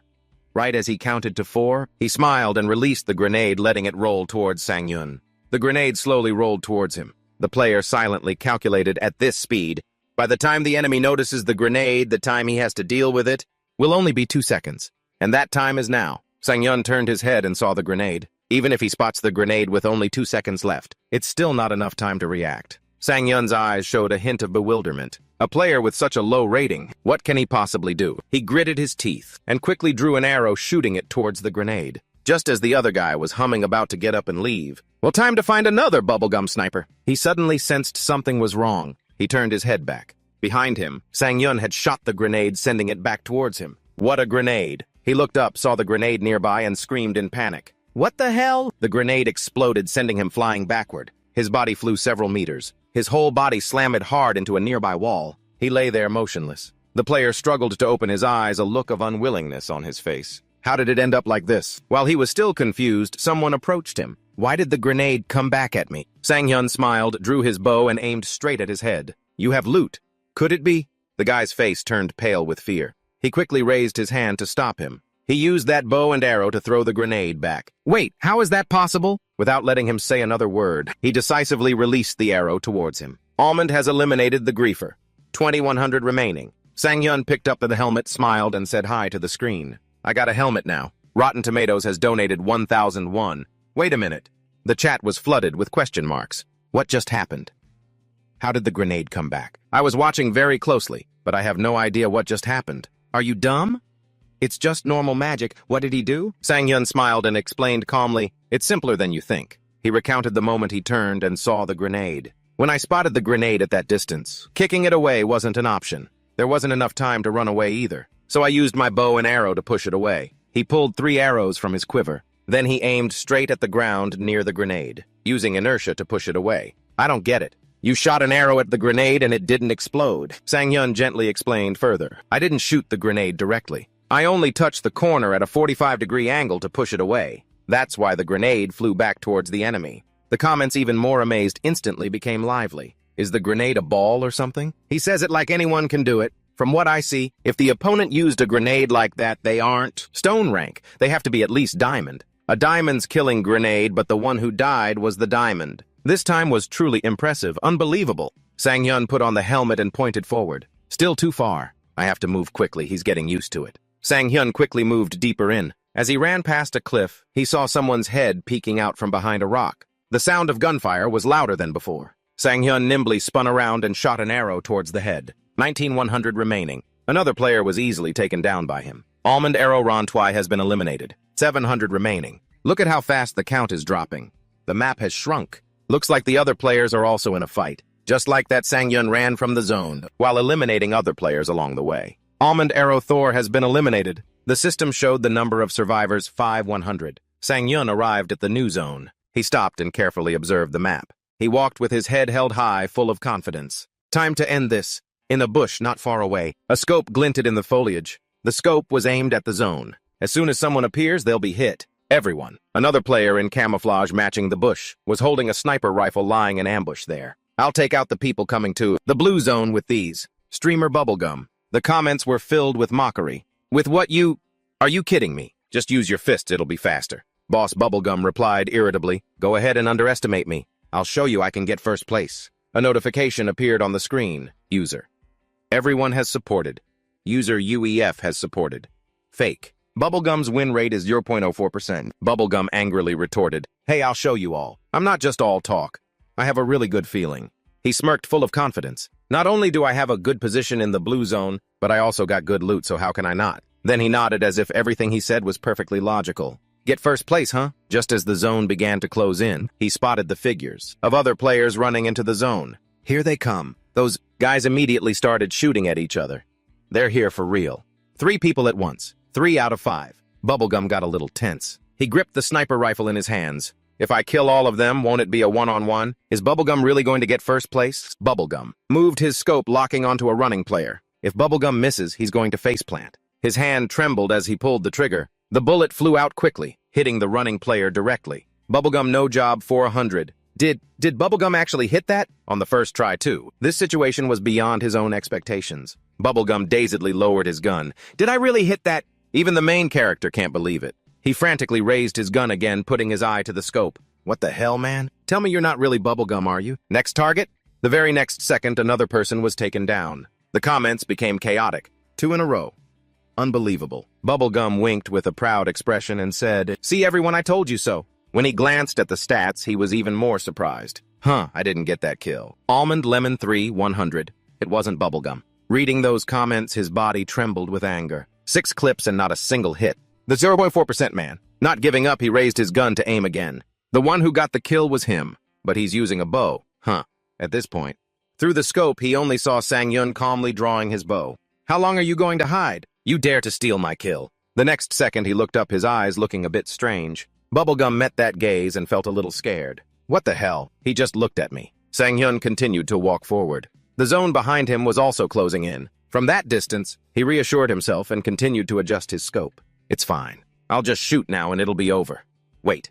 Right as he counted to 4, he smiled and released the grenade, letting it roll towards Sang-hyun. The grenade slowly rolled towards him. The player silently calculated at this speed. By the time the enemy notices the grenade, the time he has to deal with it will only be 2 seconds. And that time is now. Sang-hyun turned his head and saw the grenade. Even if he spots the grenade with only 2 seconds left, it's still not enough time to react. Sang-hyun's eyes showed a hint of bewilderment. A player with such a low rating, what can he possibly do? He gritted his teeth and quickly drew an arrow, shooting it towards the grenade. Just as the other guy was humming about to get up and leave. Well, time to find another bubblegum sniper. He suddenly sensed something was wrong. He turned his head back. Behind him, Sang-yun had shot the grenade, sending it back towards him. What a grenade! He looked up, saw the grenade nearby, and screamed in panic. What the hell? The grenade exploded, sending him flying backward. His body flew several meters. His whole body slammed hard into a nearby wall. He lay there motionless. The player struggled to open his eyes, a look of unwillingness on his face. How did it end up like this? While he was still confused, someone approached him. Why did the grenade come back at me? Sang-yun smiled, drew his bow, and aimed straight at his head. You have loot. Could it be? The guy's face turned pale with fear. He quickly raised his hand to stop him. He used that bow and arrow to throw the grenade back. Wait, how is that possible? Without letting him say another word, he decisively released the arrow towards him. Almond has eliminated the griefer. 2,100 remaining. Sang-yun picked up the helmet, smiled, and said hi to the screen. I got a helmet now. Rotten Tomatoes has donated 1,001. Wait a minute. The chat was flooded with question marks. What just happened? How did the grenade come back? I was watching very closely, but I have no idea what just happened. Are you dumb? It's just normal magic. What did he do? Sang-yun smiled and explained calmly, it's simpler than you think. He recounted the moment he turned and saw the grenade. When I spotted the grenade at that distance, kicking it away wasn't an option. There wasn't enough time to run away either, so I used my bow and arrow to push it away. He pulled 3 arrows from his quiver. Then he aimed straight at the ground near the grenade, using inertia to push it away. I don't get it. You shot an arrow at the grenade and it didn't explode. Sang-yun gently explained further. I didn't shoot the grenade directly. I only touched the corner at a 45-degree angle to push it away. That's why the grenade flew back towards the enemy. The comments, even more amazed, instantly became lively. Is the grenade a ball or something? He says it like anyone can do it. From what I see, if the opponent used a grenade like that, they aren't stone rank. They have to be at least diamond. A diamond's killing grenade, but the one who died was the diamond. This time was truly impressive, unbelievable. Sang-yun put on the helmet and pointed forward. Still too far. I have to move quickly, he's getting used to it. Sang-yun quickly moved deeper in. As he ran past a cliff, he saw someone's head peeking out from behind a rock. The sound of gunfire was louder than before. Sang-yun nimbly spun around and shot an arrow towards the head. 19,100 remaining. Another player was easily taken down by him. Almond Arrow Rontwai has been eliminated. 700 remaining. Look at how fast the count is dropping. The map has shrunk. Looks like the other players are also in a fight. Just like that, Sang-yun ran from the zone, while eliminating other players along the way. Almond Arrow Thor has been eliminated. The system showed the number of survivors 5,100. Sang-yun arrived at the new zone. He stopped and carefully observed the map. He walked with his head held high, full of confidence. Time to end this. In a bush not far away, a scope glinted in the foliage. The scope was aimed at the zone. As soon as someone appears, they'll be hit. Everyone. Another player in camouflage matching the bush was holding a sniper rifle lying in ambush there. I'll take out the people coming to the blue zone with these. Streamer bubblegum. The comments were filled with mockery. With what you... Are you kidding me? Just use your fists, it'll be faster. Boss Bubblegum replied irritably. Go ahead and underestimate me. I'll show you I can get first place. A notification appeared on the screen. User. Everyone has supported. User UEF has supported. Fake. Bubblegum's win rate is 0.04%. Bubblegum angrily retorted. Hey, I'll show you all. I'm not just all talk. I have a really good feeling. He smirked full of confidence. Not only do I have a good position in the blue zone, but I also got good loot, so how can I not? Then he nodded as if everything he said was perfectly logical. Get first place, huh? Just as the zone began to close in, he spotted the figures of other players running into the zone. Here they come. Those guys immediately started shooting at each other. They're here for real. 3 people at once. 3 out of 5. Bubblegum got a little tense. He gripped the sniper rifle in his hands. If I kill all of them, won't it be a one-on-one? Is Bubblegum really going to get first place? Bubblegum moved his scope, locking onto a running player. If Bubblegum misses, he's going to faceplant. His hand trembled as he pulled the trigger. The bullet flew out quickly, hitting the running player directly. Bubblegum no job 400. Did Bubblegum actually hit that? On the first try, too. This situation was beyond his own expectations. Bubblegum dazedly lowered his gun. Did I really hit that? Even the main character can't believe it. He frantically raised his gun again, putting his eye to the scope. What the hell, man? Tell me you're not really Bubblegum, are you? Next target? The very next second, another person was taken down. The comments became chaotic. 2 in a row. Unbelievable. Bubblegum winked with a proud expression and said, See everyone, I told you so. When he glanced at the stats, he was even more surprised. I didn't get that kill. Almond Lemon 3, 100. It wasn't Bubblegum. Reading those comments, his body trembled with anger. 6 clips and not a single hit. The 0.4% man. Not giving up, he raised his gun to aim again. The one who got the kill was him, but he's using a bow. At this point, Through the scope, he only saw Sang-yun calmly drawing his bow. How long are you going to hide? You dare to steal my kill. The next second, he looked up, his eyes looking a bit strange. Bubblegum met that gaze and felt a little scared. What the hell? He just looked at me. Sang-yun continued to walk forward. The zone behind him was also closing in. From that distance, he reassured himself and continued to adjust his scope. It's fine. I'll just shoot now and it'll be over. Wait.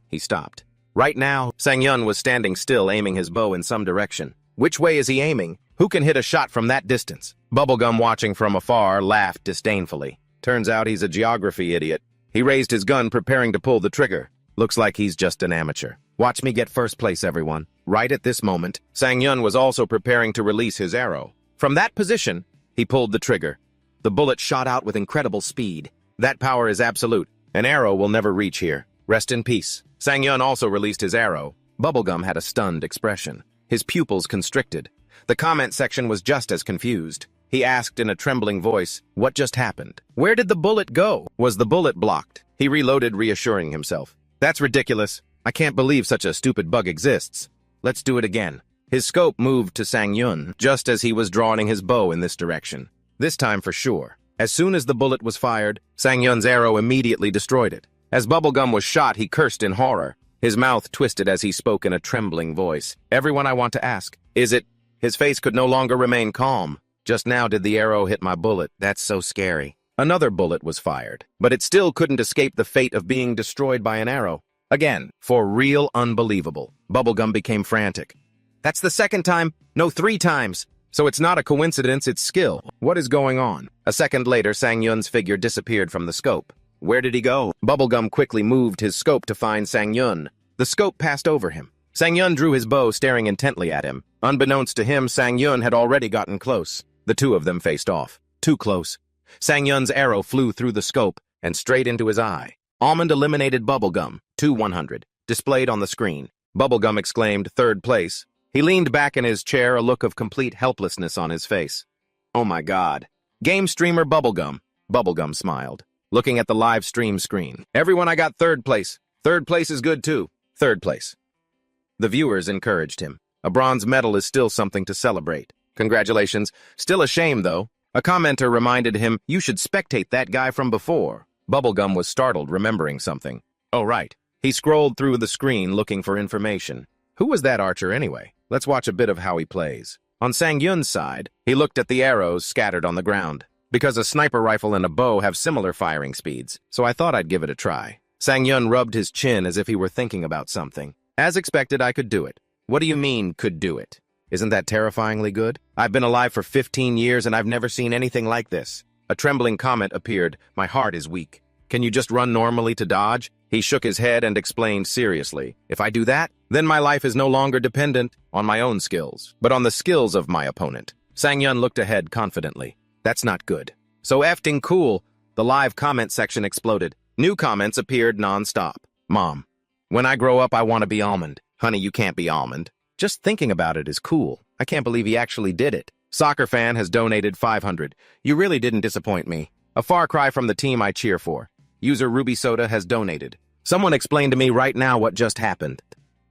He stopped. Right now, Sang-yun was standing still, aiming his bow in some direction. Which way is he aiming? Who can hit a shot from that distance? Bubblegum, watching from afar, laughed disdainfully. Turns out he's a geography idiot. He raised his gun, preparing to pull the trigger. Looks like he's just an amateur. Watch me get first place, everyone. Right at this moment, Sang-yun was also preparing to release his arrow. From that position, he pulled the trigger. The bullet shot out with incredible speed. That power is absolute. An arrow will never reach here. Rest in peace. Sang-yun also released his arrow. Bubblegum had a stunned expression. His pupils constricted. The comment section was just as confused. He asked in a trembling voice, what just happened? Where did the bullet go? Was the bullet blocked? He reloaded, reassuring himself. That's ridiculous. I can't believe such a stupid bug exists. Let's do it again. His scope moved to Sang-yun, just as he was drawing his bow in this direction. This time for sure. As soon as the bullet was fired, Sang-yun's arrow immediately destroyed it. As Bubblegum was shot, he cursed in horror. His mouth twisted as he spoke in a trembling voice. Everyone, I want to ask, is it? His face could no longer remain calm. Just now did the arrow hit my bullet. That's so scary. Another bullet was fired, but it still couldn't escape the fate of being destroyed by an arrow. Again, for real unbelievable. Bubblegum became frantic. That's the second time. No, 3 times. So it's not a coincidence, it's skill. What is going on? A second later, Sang-yun's figure disappeared from the scope. Where did he go? Bubblegum quickly moved his scope to find Sang-yun. The scope passed over him. Sang-yun drew his bow, staring intently at him. Unbeknownst to him, Sang-yun had already gotten close. The two of them faced off. Too close. Sang-yun's arrow flew through the scope and straight into his eye. Almond eliminated Bubblegum, 2-100, displayed on the screen. Bubblegum exclaimed, third place. He leaned back in his chair, a look of complete helplessness on his face. Oh my God. Game streamer Bubblegum. Bubblegum smiled, looking at the live stream screen. Everyone, I got third place. Third place is good too. Third place. The viewers encouraged him. A bronze medal is still something to celebrate. Congratulations. Still a shame, though. A commenter reminded him, you should spectate that guy from before. Bubblegum was startled, remembering something. Oh, right. He scrolled through the screen looking for information. Who was that archer anyway? Let's watch a bit of how he plays. On Sang-yun's side, he looked at the arrows scattered on the ground. Because a sniper rifle and a bow have similar firing speeds, so I thought I'd give it a try. Sang-yun rubbed his chin as if he were thinking about something. As expected, I could do it. What do you mean, could do it? Isn't that terrifyingly good? I've been alive for 15 years and I've never seen anything like this. A trembling comment appeared. My heart is weak. Can you just run normally to dodge? He shook his head and explained seriously. If I do that, then my life is no longer dependent on my own skills, but on the skills of my opponent. Sang-yun looked ahead confidently. That's not good. So effing cool. The live comment section exploded. New comments appeared non-stop. Mom, when I grow up, I want to be Almond. Honey, you can't be Almond. Just thinking about it is cool. I can't believe he actually did it. Soccer fan has donated 500. You really didn't disappoint me. A far cry from the team I cheer for. User Ruby Soda has donated. Someone explain to me right now what just happened.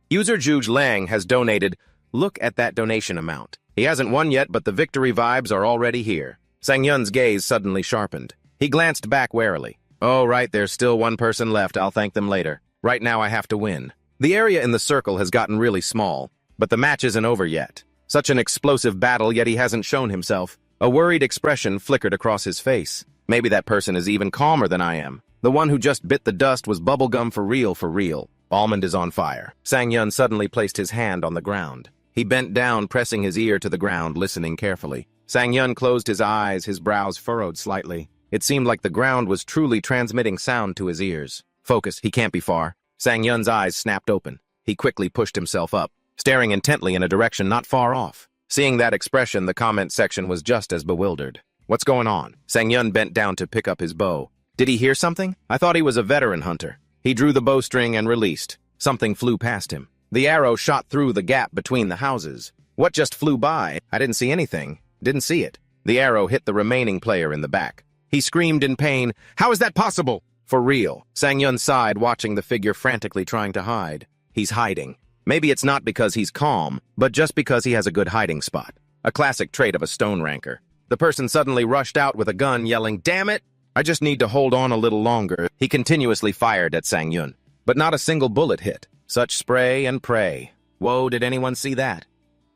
User Juge Lang has donated. Look at that donation amount. He hasn't won yet, but the victory vibes are already here. Sang-yun's gaze suddenly sharpened. He glanced back warily. Oh, right, there's still one person left. I'll thank them later. Right now I have to win. The area in the circle has gotten really small, but the match isn't over yet. Such an explosive battle, yet he hasn't shown himself. A worried expression flickered across his face. Maybe that person is even calmer than I am. The one who just bit the dust was Bubblegum for real, for real. Almond is on fire. Sang-yun suddenly placed his hand on the ground. He bent down, pressing his ear to the ground, listening carefully. Sang-yun closed his eyes, his brows furrowed slightly. It seemed like the ground was truly transmitting sound to his ears. Focus, he can't be far. Sang-yun's eyes snapped open. He quickly pushed himself up, staring intently in a direction not far off. Seeing that expression, the comment section was just as bewildered. What's going on? Sang-yun bent down to pick up his bow. Did he hear something? I thought he was a veteran hunter. He drew the bowstring and released. Something flew past him. The arrow shot through the gap between the houses. What just flew by? I didn't see anything. Didn't see it. The arrow hit the remaining player in the back. He screamed in pain. How is that possible? For real. Sang-yun sighed, watching the figure frantically trying to hide. He's hiding. Maybe it's not because he's calm, but just because he has a good hiding spot. A classic trait of a stone ranker. The person suddenly rushed out with a gun, yelling, "Damn it! I just need to hold on a little longer." He continuously fired at Sang-yun, but not a single bullet hit. Such spray and pray. Whoa, did anyone see that?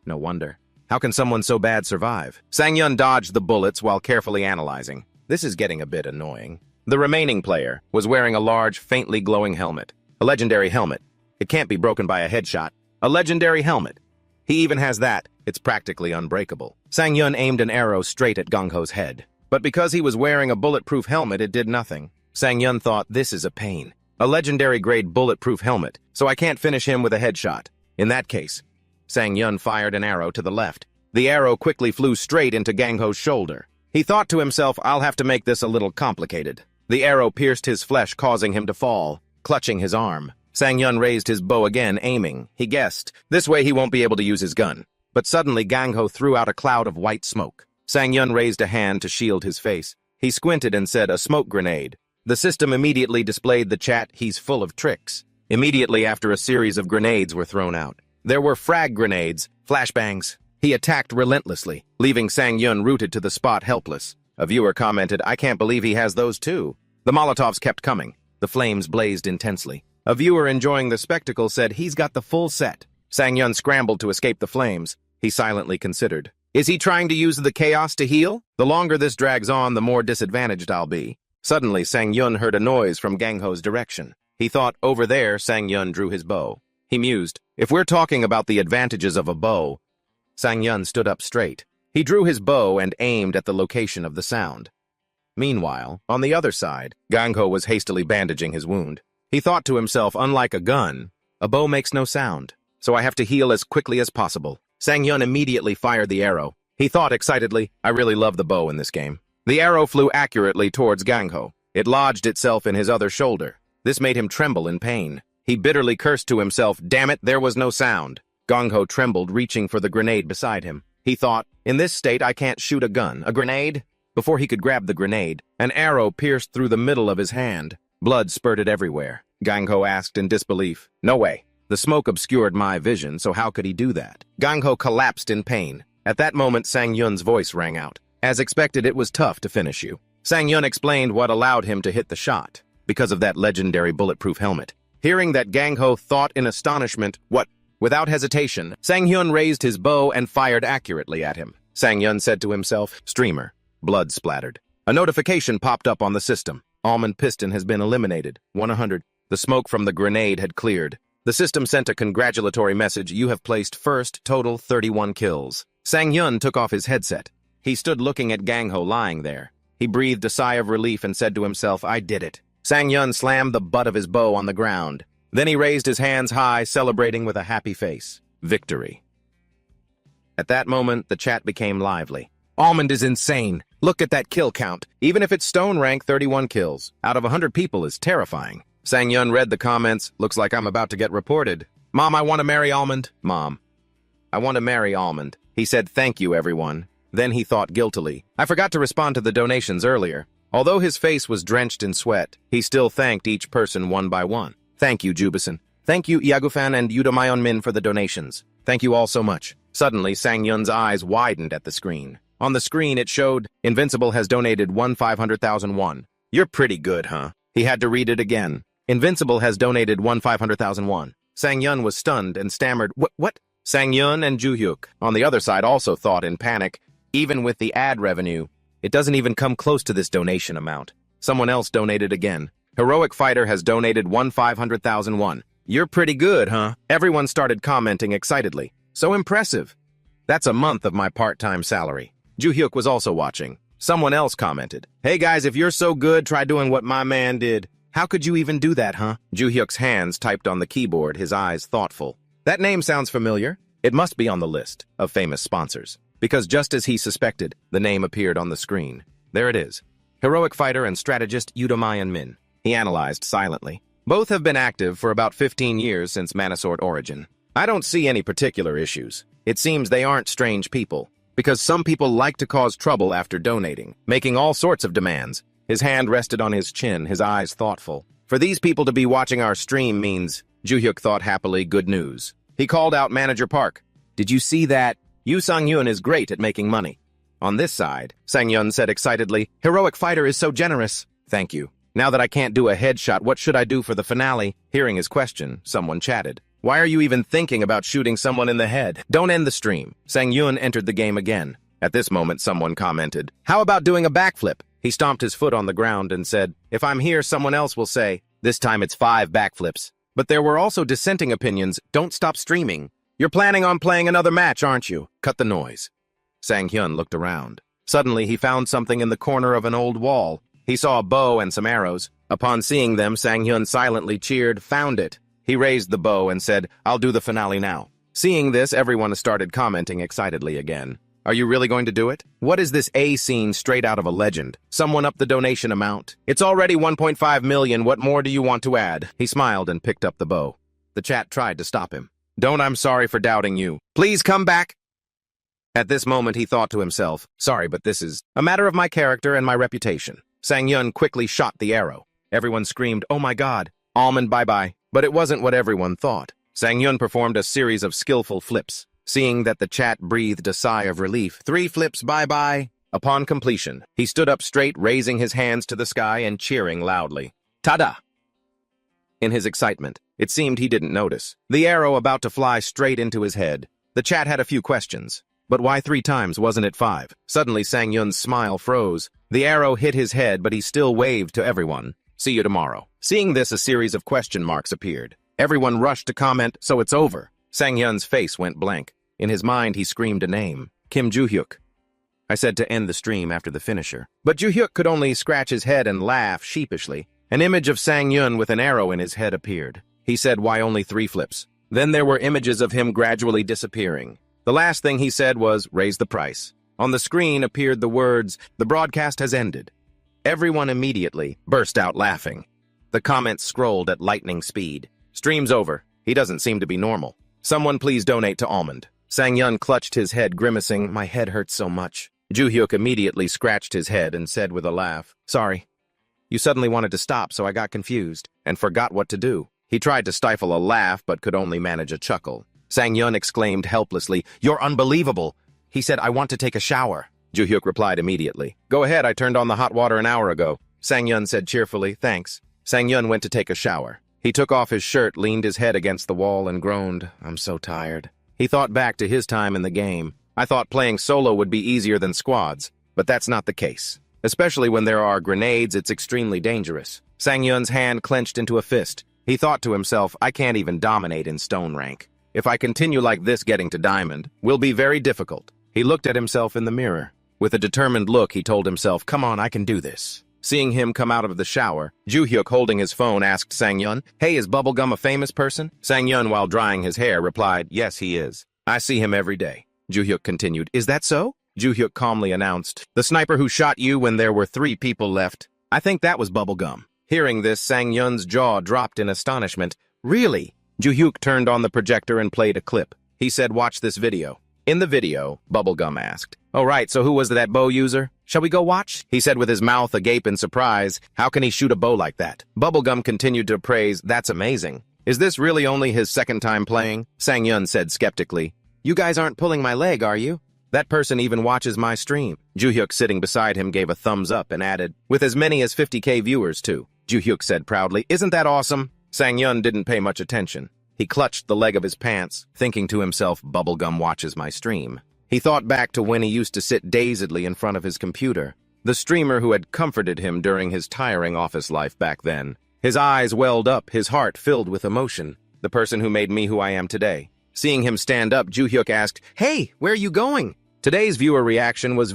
No wonder. How can someone so bad survive? Sang-yun dodged the bullets while carefully analyzing. This is getting a bit annoying. The remaining player was wearing a large, faintly glowing helmet. A legendary helmet. It can't be broken by a headshot. A legendary helmet. He even has that. It's practically unbreakable. Sang-yun aimed an arrow straight at Gangho's head. But because he was wearing a bulletproof helmet, it did nothing. Sang-yun thought, this is a pain. A legendary-grade bulletproof helmet, so I can't finish him with a headshot. In that case, Sang-yun fired an arrow to the left. The arrow quickly flew straight into Gangho's shoulder. He thought to himself, I'll have to make this a little complicated. The arrow pierced his flesh, causing him to fall, clutching his arm. Sang-yun raised his bow again, aiming. He guessed, this way he won't be able to use his gun. But suddenly Gangho threw out a cloud of white smoke. Sang-yun raised a hand to shield his face. He squinted and said, a smoke grenade. The system immediately displayed the chat, he's full of tricks. Immediately after a series of grenades were thrown out. There were frag grenades, flashbangs. He attacked relentlessly, leaving Sang-yun rooted to the spot helpless. A viewer commented, I can't believe he has those too. The Molotovs kept coming. The flames blazed intensely. A viewer enjoying the spectacle said, he's got the full set. Sang-yun scrambled to escape the flames. He silently considered. Is he trying to use the chaos to heal? The longer this drags on, the more disadvantaged I'll be. Suddenly, Sang-yun heard a noise from Gangho's direction. He thought, over there, Sang-yun drew his bow. He mused, if we're talking about the advantages of a bow. Sang-yun stood up straight. He drew his bow and aimed at the location of the sound. Meanwhile, on the other side, Gangho was hastily bandaging his wound. He thought to himself, unlike a gun, a bow makes no sound, so I have to heal as quickly as possible. Sang-yun immediately fired the arrow. He thought excitedly, I really love the bow in this game. The arrow flew accurately towards Gangho. It lodged itself in his other shoulder. This made him tremble in pain. He bitterly cursed to himself, damn it, there was no sound. Gangho trembled, reaching for the grenade beside him. He thought, in this state I can't shoot a gun. A grenade? Before he could grab the grenade, an arrow pierced through the middle of his hand. Blood spurted everywhere. Gangho asked in disbelief, no way. The smoke obscured my vision, so how could he do that? Gangho collapsed in pain. At that moment, Sang-yun's voice rang out. As expected, it was tough to finish you. Sang-yun explained what allowed him to hit the shot. Because of that legendary bulletproof helmet. Hearing that, Gangho thought in astonishment, what? Without hesitation, Sang-yun raised his bow and fired accurately at him. Sang-yun said to himself, streamer. Blood splattered. A notification popped up on the system. Almond piston has been eliminated. 100. The smoke from the grenade had cleared. The system sent a congratulatory message, you have placed first, total 31 kills. Sang-yun took off his headset. He stood looking at Gangho lying there. He breathed a sigh of relief and said to himself, I did it. Sang-yun slammed the butt of his bow on the ground. Then he raised his hands high, celebrating with a happy face. Victory. At that moment, the chat became lively. Almond is insane. Look at that kill count. Even if it's stone rank, 31 kills. Out of 100 people is terrifying. Sang-yun read the comments. Looks like I'm about to get reported. Mom, I want to marry Almond. Mom, I want to marry Almond. He said, thank you, everyone. Then he thought guiltily. I forgot to respond to the donations earlier. Although his face was drenched in sweat, he still thanked each person one by one. Thank you, Jubison. Thank you, Iagufan and Yudomayon Min for the donations. Thank you all so much. Suddenly, Sang-yun's eyes widened at the screen. On the screen, it showed, Invincible has donated 500,000 won. You're pretty good, huh? He had to read it again. Invincible has donated 500,000 won. Sang-yun was stunned and stammered, What? Sang-yun and Ju-hyuk, on the other side, also thought in panic, even with the ad revenue, it doesn't even come close to this donation amount. Someone else donated again. Heroic Fighter has donated 500,000 won. You're pretty good, huh? Everyone started commenting excitedly. So impressive. That's a month of my part-time salary. Ju-hyuk was also watching. Someone else commented, hey guys, if you're so good, try doing what my man did. How could you even do that, huh? Ju-hyuk's hands typed on the keyboard, his eyes thoughtful. That name sounds familiar. It must be on the list of famous sponsors. Because just as he suspected, the name appeared on the screen. There it is. Heroic Fighter and strategist Yudomayan Min. He analyzed silently. Both have been active for about 15 years since Manasort origin. I don't see any particular issues. It seems they aren't strange people. Because some people like to cause trouble after donating, making all sorts of demands. His hand rested on his chin, his eyes thoughtful. For these people to be watching our stream means, Ju-hyuk thought happily, good news. He called out Manager Park. Did you see that? Yu Sang-yun is great at making money. On this side, Sang-yun said excitedly, heroic fighter is so generous. Thank you. Now that I can't do a headshot, what should I do for the finale? Hearing his question, someone chatted. Why are you even thinking about shooting someone in the head? Don't end the stream. Sang-yun entered the game again. At this moment, someone commented, how about doing a backflip? He stomped his foot on the ground and said, if I'm here, someone else will say, this time it's 5 backflips. But there were also dissenting opinions. Don't stop streaming. You're planning on playing another match, aren't you? Cut the noise. Sang-hyun looked around. Suddenly, he found something in the corner of an old wall. He saw a bow and some arrows. Upon seeing them, Sang-hyun silently cheered, found it. He raised the bow and said, I'll do the finale now. Seeing this, everyone started commenting excitedly again. Are you really going to do it? What is this A scene straight out of a legend? Someone up the donation amount. It's already 1.5 million. What more do you want to add? He smiled and picked up the bow. The chat tried to stop him. Don't, I'm sorry for doubting you. Please come back. At this moment, he thought to himself, sorry, but this is a matter of my character and my reputation. Sang-hyun quickly shot the arrow. Everyone screamed, oh my god, Almond bye-bye. But it wasn't what everyone thought. Sang-hyun performed a series of skillful flips. Seeing that the chat breathed a sigh of relief, 3 flips bye-bye. Upon completion, he stood up straight, raising his hands to the sky and cheering loudly. Ta-da! In his excitement, it seemed he didn't notice. The arrow about to fly straight into his head. The chat had a few questions. But why 3 times, wasn't it 5? Suddenly, Sang-hyun's smile froze. The arrow hit his head, but he still waved to everyone. See you tomorrow. Seeing this, a series of question marks appeared. Everyone rushed to comment, so it's over. Sang-hyun's face went blank. In his mind, he screamed a name. Kim Joo-hyuk. I said to end the stream after the finisher. But Joo-hyuk could only scratch his head and laugh sheepishly. An image of Sang-hyun with an arrow in his head appeared. He said, why only 3 flips? Then there were images of him gradually disappearing. The last thing he said was, raise the price. On the screen appeared the words, the broadcast has ended. Everyone immediately burst out laughing. The comments scrolled at lightning speed. Stream's over. He doesn't seem to be normal. Someone please donate to Almond. Sang-hyun clutched his head, grimacing, my head hurts so much. Joo-hyuk immediately scratched his head and said with a laugh, sorry. You suddenly wanted to stop, so I got confused and forgot what to do. He tried to stifle a laugh, but could only manage a chuckle. Sang-hyun exclaimed helplessly, you're unbelievable. He said, I want to take a shower. Joo-hyuk replied immediately, go ahead, I turned on the hot water an hour ago. Sang-hyun said cheerfully, thanks. Sang-hyun went to take a shower. He took off his shirt, leaned his head against the wall, and groaned, I'm so tired. He thought back to his time in the game. I thought playing solo would be easier than squads, but that's not the case. Especially when there are grenades, it's extremely dangerous. Sang-hyun's hand clenched into a fist. He thought to himself, I can't even dominate in stone rank. If I continue like this getting to diamond, will be very difficult. He looked at himself in the mirror. With a determined look, he told himself, come on, I can do this. Seeing him come out of the shower, Joo-hyuk holding his phone asked Sang-hyun, hey, is Bubblegum a famous person? Sang-hyun, while drying his hair, replied, yes, he is. I see him every day. Joo-hyuk continued, is that so? Joo-hyuk calmly announced, the sniper who shot you when there were 3 people left. I think that was Bubblegum. Hearing this, Sang-hyun's jaw dropped in astonishment. Really? Joo-hyuk turned on the projector and played a clip. He said, watch this video. In the video, Bubblegum asked, oh right, so who was that bow user? Shall we go watch? He said with his mouth agape in surprise, how can he shoot a bow like that? Bubblegum continued to praise, that's amazing. Is this really only his 2nd time playing? Sang-hyun said skeptically, you guys aren't pulling my leg, are you? That person even watches my stream. Joo-hyuk sitting beside him gave a thumbs up and added, with as many as 50K viewers too. Joo-hyuk said proudly, isn't that awesome? Sang-hyun didn't pay much attention. He clutched the leg of his pants, thinking to himself, Bubblegum watches my stream. He thought back to when he used to sit dazedly in front of his computer, the streamer who had comforted him during his tiring office life back then. His eyes welled up, his heart filled with emotion, the person who made me who I am today. Seeing him stand up, Joo-hyuk asked, hey, where are you going? Today's viewer reaction was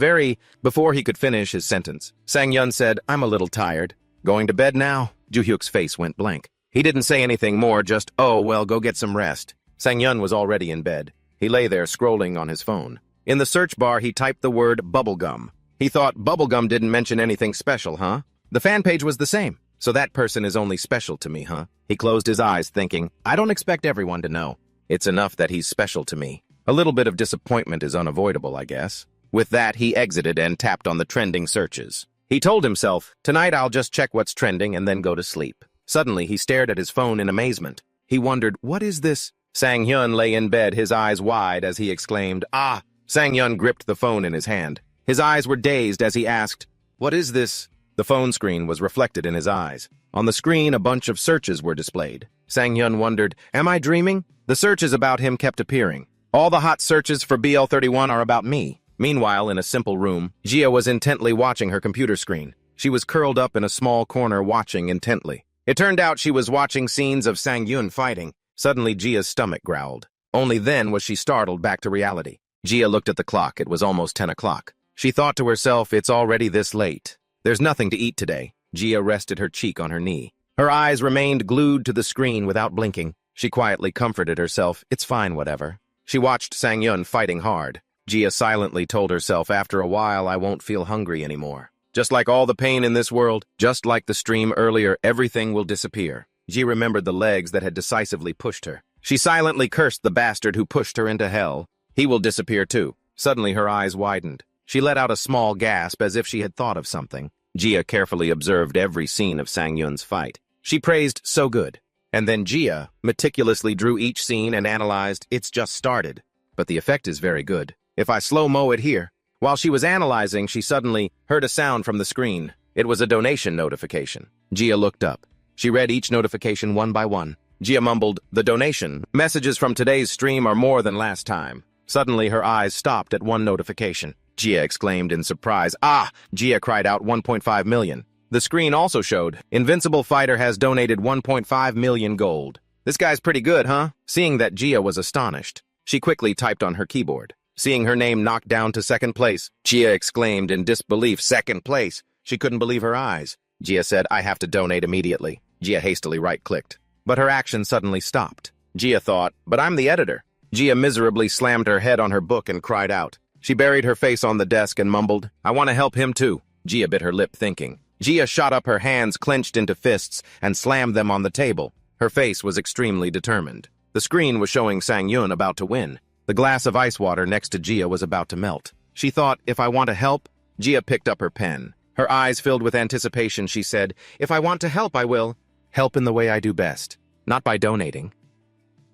before he could finish his sentence. Sang-hyun said, I'm a little tired. Going to bed now? Joo-hyuk's face went blank. He didn't say anything more, just, oh, well, go get some rest. Sang-hyun was already in bed. He lay there scrolling on his phone. In the search bar, he typed the word Bubblegum. He thought Bubblegum didn't mention anything special, huh? The fan page was the same. So that person is only special to me, huh? He closed his eyes, thinking, I don't expect everyone to know. It's enough that he's special to me. A little bit of disappointment is unavoidable, I guess. With that, he exited and tapped on the trending searches. He told himself, tonight I'll just check what's trending and then go to sleep. Suddenly, he stared at his phone in amazement. He wondered, what is this? Sang-hyun lay in bed, his eyes wide as he exclaimed, "Ah!" Sang-hyun gripped the phone in his hand. His eyes were dazed as he asked, "What is this?" The phone screen was reflected in his eyes. On the screen, a bunch of searches were displayed. Sang-hyun wondered, "Am I dreaming?" The searches about him kept appearing. "All the hot searches for BL31 are about me." Meanwhile, in a simple room, Jia was intently watching her computer screen. She was curled up in a small corner watching intently. It turned out she was watching scenes of Sang-hyun fighting. Suddenly, Jia's stomach growled. Only then was she startled back to reality. Jia looked at the clock. It was almost 10 o'clock. She thought to herself, it's already this late. There's nothing to eat today. Jia rested her cheek on her knee. Her eyes remained glued to the screen without blinking. She quietly comforted herself, it's fine, whatever. She watched Sang-hyun fighting hard. Jia silently told herself, after a while, I won't feel hungry anymore. Just like all the pain in this world, just like the stream earlier, everything will disappear. Jia remembered the legs that had decisively pushed her. She silently cursed the bastard who pushed her into hell. He will disappear too. Suddenly her eyes widened. She let out a small gasp as if she had thought of something. Jia carefully observed every scene of Sang-hyun's fight. She praised, so good. And then Jia meticulously drew each scene and analyzed, it's just started. But the effect is very good. If I slow-mo it here. While she was analyzing, she suddenly heard a sound from the screen. It was a donation notification. Jia looked up. She read each notification one by one. Jia mumbled, the donation. Messages from today's stream are more than last time. Suddenly, her eyes stopped at one notification. Jia exclaimed in surprise. Ah! Jia cried out 1.5 million. The screen also showed, Invincible Fighter has donated 1.5 million gold. This guy's pretty good, huh? Seeing that, Jia was astonished. She quickly typed on her keyboard. Seeing her name knocked down to second place, Jia exclaimed in disbelief, second place. She couldn't believe her eyes. Jia said, I have to donate immediately. Jia hastily right-clicked. But her action suddenly stopped. Jia thought, but I'm the editor. Jia miserably slammed her head on her book and cried out. She buried her face on the desk and mumbled, I want to help him too. Jia bit her lip thinking. Jia shot up her hands clenched into fists and slammed them on the table. Her face was extremely determined. The screen was showing Sang-hyun about to win. The glass of ice water next to Jia was about to melt. She thought, if I want to help? Jia picked up her pen. Her eyes filled with anticipation, she said, if I want to help, I will. Help in the way I do best, not by donating.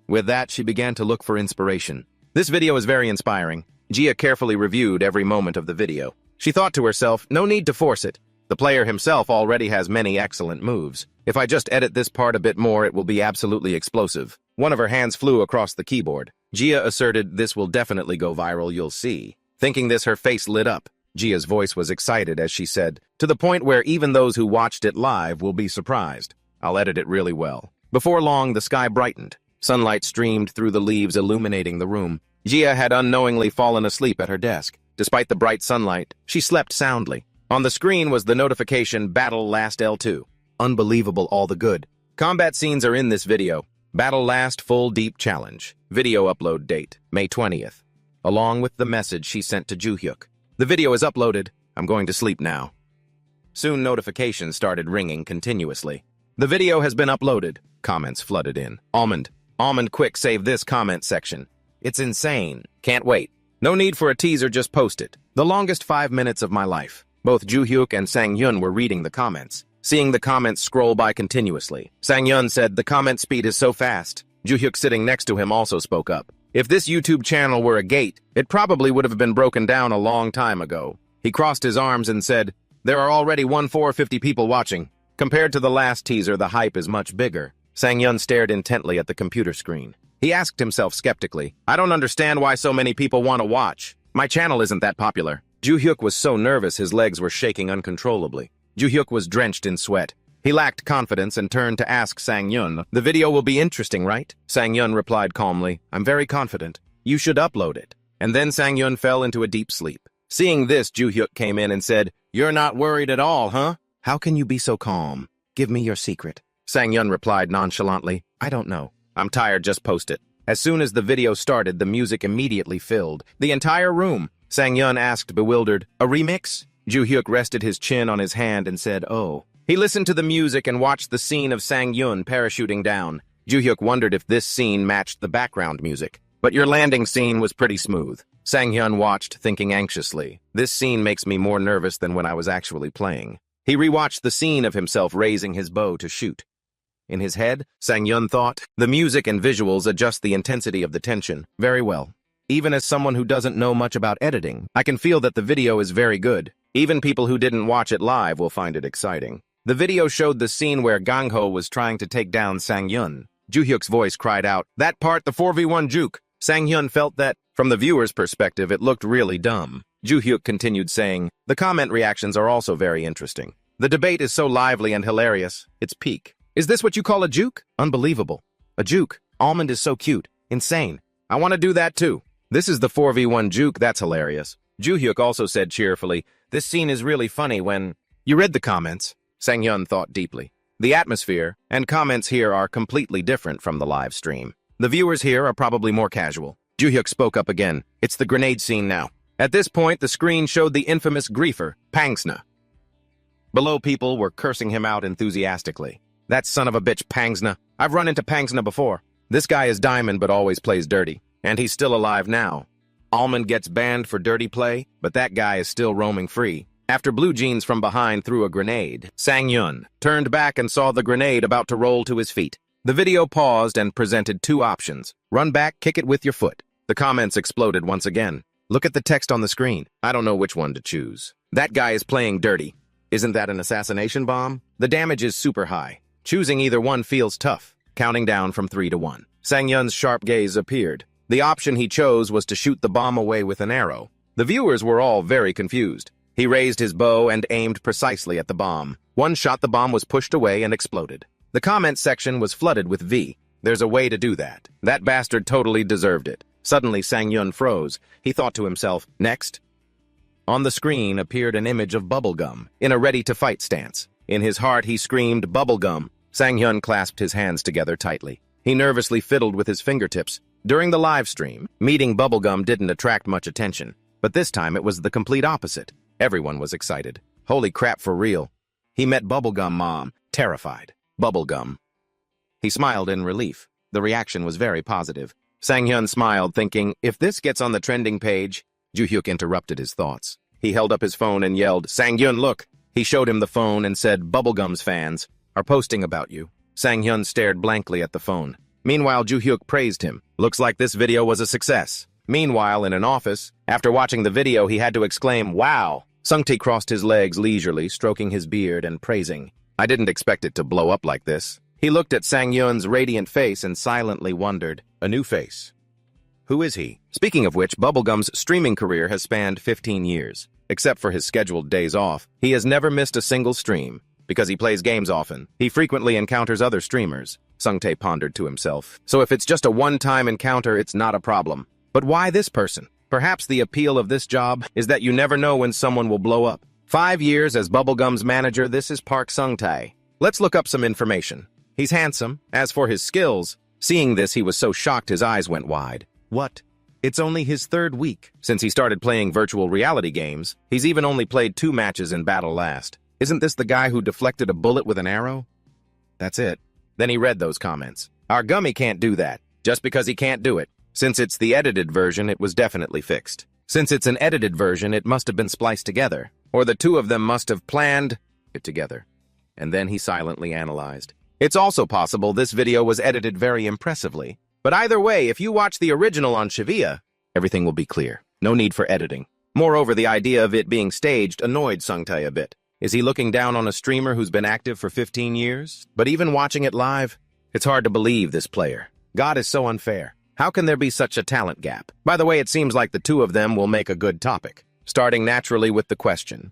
With that, she began to look for inspiration. This video is very inspiring. Jia carefully reviewed every moment of the video. She thought to herself, no need to force it. The player himself already has many excellent moves. If I just edit this part a bit more, it will be absolutely explosive. One of her hands flew across the keyboard. Jia asserted, this will definitely go viral, you'll see. Thinking this, her face lit up. Jia's voice was excited as she said, to the point where even those who watched it live will be surprised. I'll edit it really well. Before long, the sky brightened. Sunlight streamed through the leaves, illuminating the room. Jia had unknowingly fallen asleep at her desk. Despite the bright sunlight, she slept soundly. On the screen was the notification, Battle Last L2. Unbelievable, all the good. Combat scenes are in this video. Battle Last Full Deep Challenge. Video upload date, May 20th. Along with the message she sent to Joohyuk. The video is uploaded. I'm going to sleep now. Soon notifications started ringing continuously. The video has been uploaded. Comments flooded in. Almond, quick, save this comment section. It's insane. Can't wait. No need for a teaser, just post it. The longest 5 minutes of my life. Both Joohyuk and Sang-hyun were reading the comments. Seeing the comments scroll by continuously. Sang-hyun said, the comment speed is so fast. Joohyuk sitting next to him also spoke up. If this YouTube channel were a gate, it probably would have been broken down a long time ago. He crossed his arms and said, there are already 1,450 people watching. Compared to the last teaser, the hype is much bigger. Sang-hyun stared intently at the computer screen. He asked himself skeptically, I don't understand why so many people want to watch. My channel isn't that popular. Joohyuk was so nervous his legs were shaking uncontrollably. Joohyuk was drenched in sweat. He lacked confidence and turned to ask Sang-hyun, the video will be interesting, right? Sang-hyun replied calmly, I'm very confident. You should upload it. And then Sang-hyun fell into a deep sleep. Seeing this, Joohyuk came in and said, you're not worried at all, huh? How can you be so calm? Give me your secret. Sang-hyun replied nonchalantly, I don't know. I'm tired, just post it. As soon as the video started, the music immediately filled the entire room. Sang-hyun asked, bewildered, a remix? Joohyuk rested his chin on his hand and said, oh. He listened to the music and watched the scene of Sang-hyun parachuting down. Joohyuk wondered if this scene matched the background music. But your landing scene was pretty smooth. Sang-hyun watched, thinking anxiously, this scene makes me more nervous than when I was actually playing. He rewatched the scene of himself raising his bow to shoot. In his head, Sang-yun thought, the music and visuals adjust the intensity of the tension very well. Even as someone who doesn't know much about editing, I can feel that the video is very good. Even people who didn't watch it live will find it exciting. The video showed the scene where Gang-ho was trying to take down Sang-yun. Joo-hyuk's voice cried out, "That part, the 4v1 juke." Sang-yun felt that, from the viewer's perspective, it looked really dumb. Joo-hyuk continued saying, "The comment reactions are also very interesting. The debate is so lively and hilarious, it's peak. Is this what you call a juke? Unbelievable. A juke. Almond is so cute. Insane. I want to do that too. This is the 4v1 juke, that's hilarious." Joo-hyuk also said cheerfully, "This scene is really funny when..." You read the comments. Sang-yun thought deeply. The atmosphere and comments here are completely different from the live stream. The viewers here are probably more casual. Joo-hyuk spoke up again. "It's the grenade scene now." At this point, the screen showed the infamous griefer, Pangsna. Below, people were cursing him out enthusiastically. "That son of a bitch, Pangsna. I've run into Pangsna before. This guy is diamond but always plays dirty. And he's still alive now. Almond gets banned for dirty play, but that guy is still roaming free." After Blue Jeans from behind threw a grenade, Sang-yun turned back and saw the grenade about to roll to his feet. The video paused and presented two options. Run back, kick it with your foot. The comments exploded once again. Look at the text on the screen. I don't know which one to choose. That guy is playing dirty. Isn't that an assassination bomb? The damage is super high. Choosing either one feels tough. Counting down from 3 to 1. Sang-yun's sharp gaze appeared. The option he chose was to shoot the bomb away with an arrow. The viewers were all very confused. He raised his bow and aimed precisely at the bomb. One shot, the bomb was pushed away and exploded. The comment section was flooded with V. There's a way to do that. That bastard totally deserved it. Suddenly, Sang-yun froze. He thought to himself, next? On the screen appeared an image of Bubblegum, in a ready-to-fight stance. In his heart, he screamed, "Bubblegum!" Sang-yun clasped his hands together tightly. He nervously fiddled with his fingertips. During the live stream, meeting Bubblegum didn't attract much attention. But this time, it was the complete opposite. Everyone was excited. Holy crap, for real. He met Bubblegum Mom, terrified. Bubblegum. He smiled in relief. The reaction was very positive. Sang-yun smiled, thinking, if this gets on the trending page... Joo-hyuk interrupted his thoughts. He held up his phone and yelled, "Sang-yun, look!" He showed him the phone and said, "Bubblegum's fans are posting about you." Sang-yun stared blankly at the phone. Meanwhile, Joo-hyuk praised him. "Looks like this video was a success." Meanwhile, in an office, after watching the video, he had to exclaim, "Wow!" Sung-tae crossed his legs leisurely, stroking his beard and praising. "I didn't expect it to blow up like this." He looked at Sang-yun's radiant face and silently wondered, a new face. Who is he? Speaking of which, Bubblegum's streaming career has spanned 15 years. Except for his scheduled days off, he has never missed a single stream. Because he plays games often, he frequently encounters other streamers. Sung-tae pondered to himself. So if it's just a one-time encounter, it's not a problem. But why this person? Perhaps the appeal of this job is that you never know when someone will blow up. 5 years as Bubblegum's manager, this is Park Sung-tae. Let's look up some information. He's handsome. As for his skills, seeing this, he was so shocked his eyes went wide. What? It's only his 3rd week. Since he started playing virtual reality games, he's even only played 2 matches in Battle Last. Isn't this the guy who deflected a bullet with an arrow? That's it. Then he read those comments. Our gummy can't do that, just because he can't do it. Since it's the edited version, it was definitely fixed. Since it's an edited version, it must have been spliced together. Or the two of them must have planned it together. And then he silently analyzed. It's also possible this video was edited very impressively. But either way, if you watch the original on Shivia, everything will be clear. No need for editing. Moreover, the idea of it being staged annoyed Sung-tae a bit. Is he looking down on a streamer who's been active for 15 years? But even watching it live, it's hard to believe this player. God is so unfair. How can there be such a talent gap? By the way, it seems like the two of them will make a good topic. Starting naturally with the question,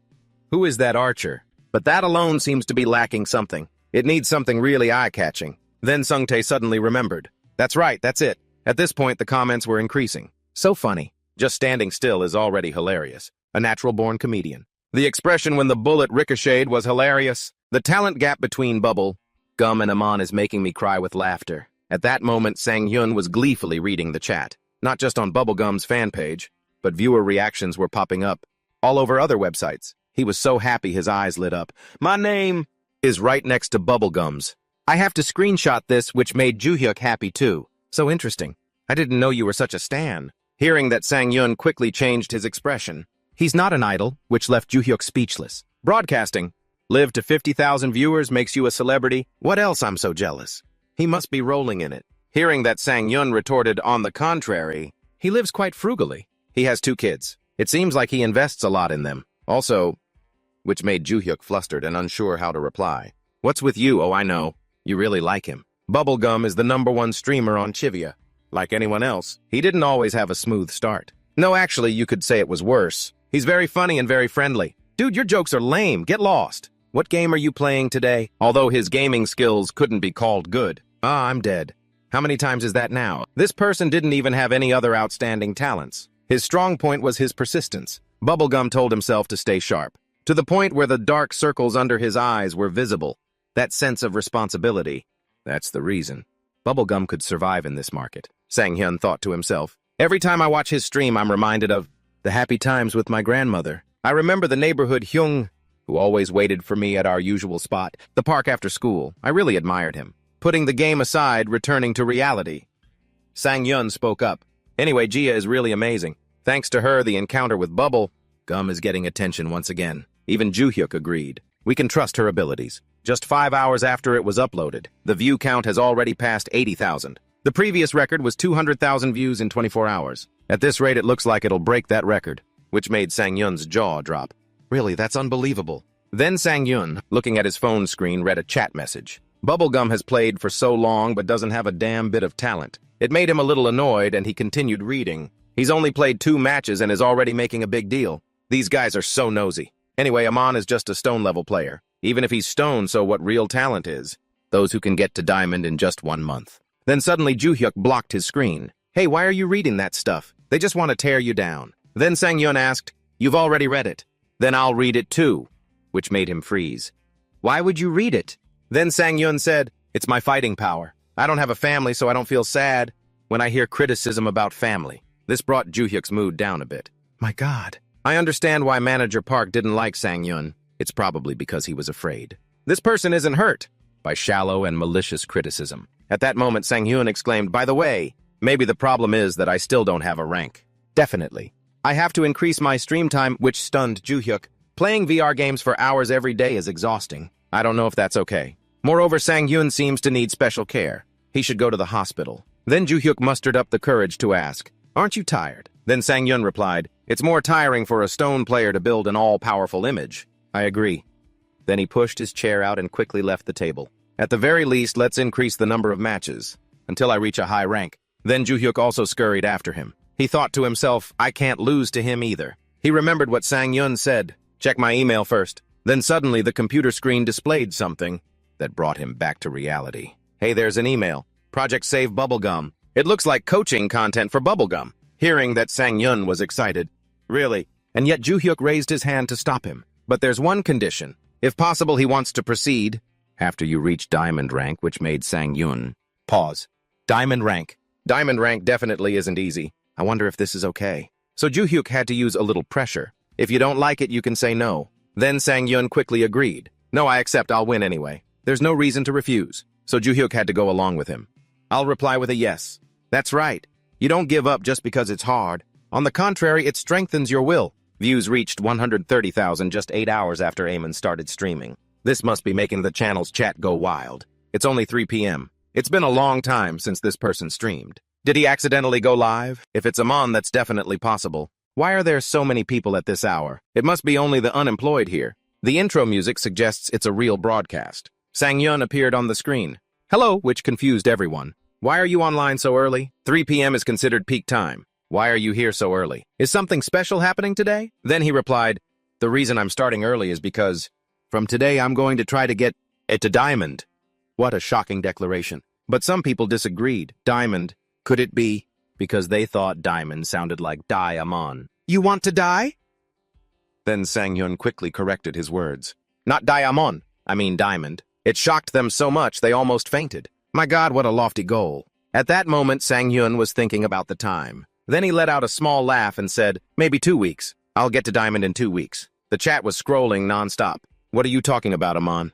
who is that archer? But that alone seems to be lacking something. It needs something really eye-catching. Then Sung-tae suddenly remembered. That's right, that's it. At this point, the comments were increasing. So funny. Just standing still is already hilarious. A natural-born comedian. The expression when the bullet ricocheted was hilarious. The talent gap between Bubblegum and Amon is making me cry with laughter. At that moment, Sang-yun was gleefully reading the chat. Not just on Bubblegum's fan page, but viewer reactions were popping up all over other websites. He was so happy his eyes lit up. My name is right next to Bubblegum's. I have to screenshot this, which made Joo-hyuk happy too. So interesting. I didn't know you were such a stan. Hearing that, Sang-yun quickly changed his expression. He's not an idol, which left Joo-hyuk speechless. Broadcasting. Live to 50,000 viewers makes you a celebrity. What else? I'm so jealous. He must be rolling in it. Hearing that, Sang-yun retorted, on the contrary, he lives quite frugally. He has 2 kids. It seems like he invests a lot in them. Also, which made Joo-hyuk flustered and unsure how to reply. What's with you? Oh, I know. You really like him. Bubblegum is the #1 streamer on Chivia. Like anyone else, he didn't always have a smooth start. No, actually, you could say it was worse. He's very funny and very friendly. Dude, your jokes are lame. Get lost. What game are you playing today? Although his gaming skills couldn't be called good. Ah, I'm dead. How many times is that now? This person didn't even have any other outstanding talents. His strong point was his persistence. Bubblegum told himself to stay sharp, to the point where the dark circles under his eyes were visible. That sense of responsibility. That's the reason. Bubblegum could survive in this market, Sang-hyun thought to himself. Every time I watch his stream, I'm reminded of the happy times with my grandmother. I remember the neighborhood Hyung, who always waited for me at our usual spot, the park after school. I really admired him. Putting the game aside, returning to reality. Sang-yun spoke up. Anyway, Jia is really amazing. Thanks to her, the encounter with Gum is getting attention once again. Even Joo-hyuk agreed. We can trust her abilities. Just 5 hours after it was uploaded, the view count has already passed 80,000. The previous record was 200,000 views in 24 hours. At this rate, it looks like it'll break that record, which made Sang-yun's jaw drop. Really, that's unbelievable. Then Sang-yun, looking at his phone screen, read a chat message. Bubblegum has played for so long but doesn't have a damn bit of talent. It made him a little annoyed and he continued reading. He's only played 2 matches and is already making a big deal. These guys are so nosy. Anyway, Amon is just a stone-level player. Even if he's stone, so what real talent is? Those who can get to diamond in just 1 month. Then suddenly Joo-hyuk blocked his screen. Hey, why are you reading that stuff? They just want to tear you down. Then Sang-yun asked, you've already read it. Then I'll read it too, which made him freeze. Why would you read it? Then Sang-yun said, it's my fighting power. I don't have a family, so I don't feel sad when I hear criticism about family. This brought Joo-hyuk's mood down a bit. My God. I understand why Manager Park didn't like Sang-yun. It's probably because he was afraid. This person isn't hurt by shallow and malicious criticism. At that moment, Sang-hyun exclaimed, by the way, maybe the problem is that I still don't have a rank. Definitely. I have to increase my stream time, which stunned Joo-hyuk. Playing VR games for hours every day is exhausting. I don't know if that's okay. Moreover, Sang-hyun seems to need special care. He should go to the hospital. Then Joo-hyuk mustered up the courage to ask, aren't you tired? Then Sang-hyun replied, it's more tiring for a stone player to build an all-powerful image. I agree. Then he pushed his chair out and quickly left the table. At the very least, let's increase the number of matches until I reach a high rank. Then Joo-hyuk also scurried after him. He thought to himself, I can't lose to him either. He remembered what Sang-hyun said. Check my email first. Then suddenly the computer screen displayed something that brought him back to reality. Hey, there's an email. Project Save Bubblegum. It looks like coaching content for Bubblegum. Hearing that, Sang-hyun was excited. Really? And yet Joo-hyuk raised his hand to stop him. But there's one condition. If possible, he wants to proceed after you reach diamond rank, which made Sang-hyun pause. Diamond rank. Diamond rank definitely isn't easy. I wonder if this is okay. So Joo-hyuk had to use a little pressure. If you don't like it, you can say no. Then Sang-hyun quickly agreed. No, I accept. I'll win anyway. There's no reason to refuse. So Joo-hyuk had to go along with him. I'll reply with a yes. That's right. You don't give up just because it's hard. On the contrary, it strengthens your will. Views reached 130,000 just 8 hours after Eamon started streaming. This must be making the channel's chat go wild. It's only 3 p.m. It's been a long time since this person streamed. Did he accidentally go live? If it's Amon, that's definitely possible. Why are there so many people at this hour? It must be only the unemployed here. The intro music suggests it's a real broadcast. Sang-hyun appeared on the screen. Hello, which confused everyone. Why are you online so early? 3 p.m. is considered peak time. Why are you here so early? Is something special happening today? Then he replied, the reason I'm starting early is because from today I'm going to try to get it to diamond. What a shocking declaration. But some people disagreed. Diamond. Could it be? Because they thought diamond sounded like diamond. You want to die? Then Sang-hyun quickly corrected his words. Not diamond. I mean diamond. It shocked them so much they almost fainted. My God, what a lofty goal. At that moment, Sang-hyun was thinking about the time. Then he let out a small laugh and said, maybe 2 weeks. I'll get to diamond in 2 weeks. The chat was scrolling nonstop. What are you talking about, Amon?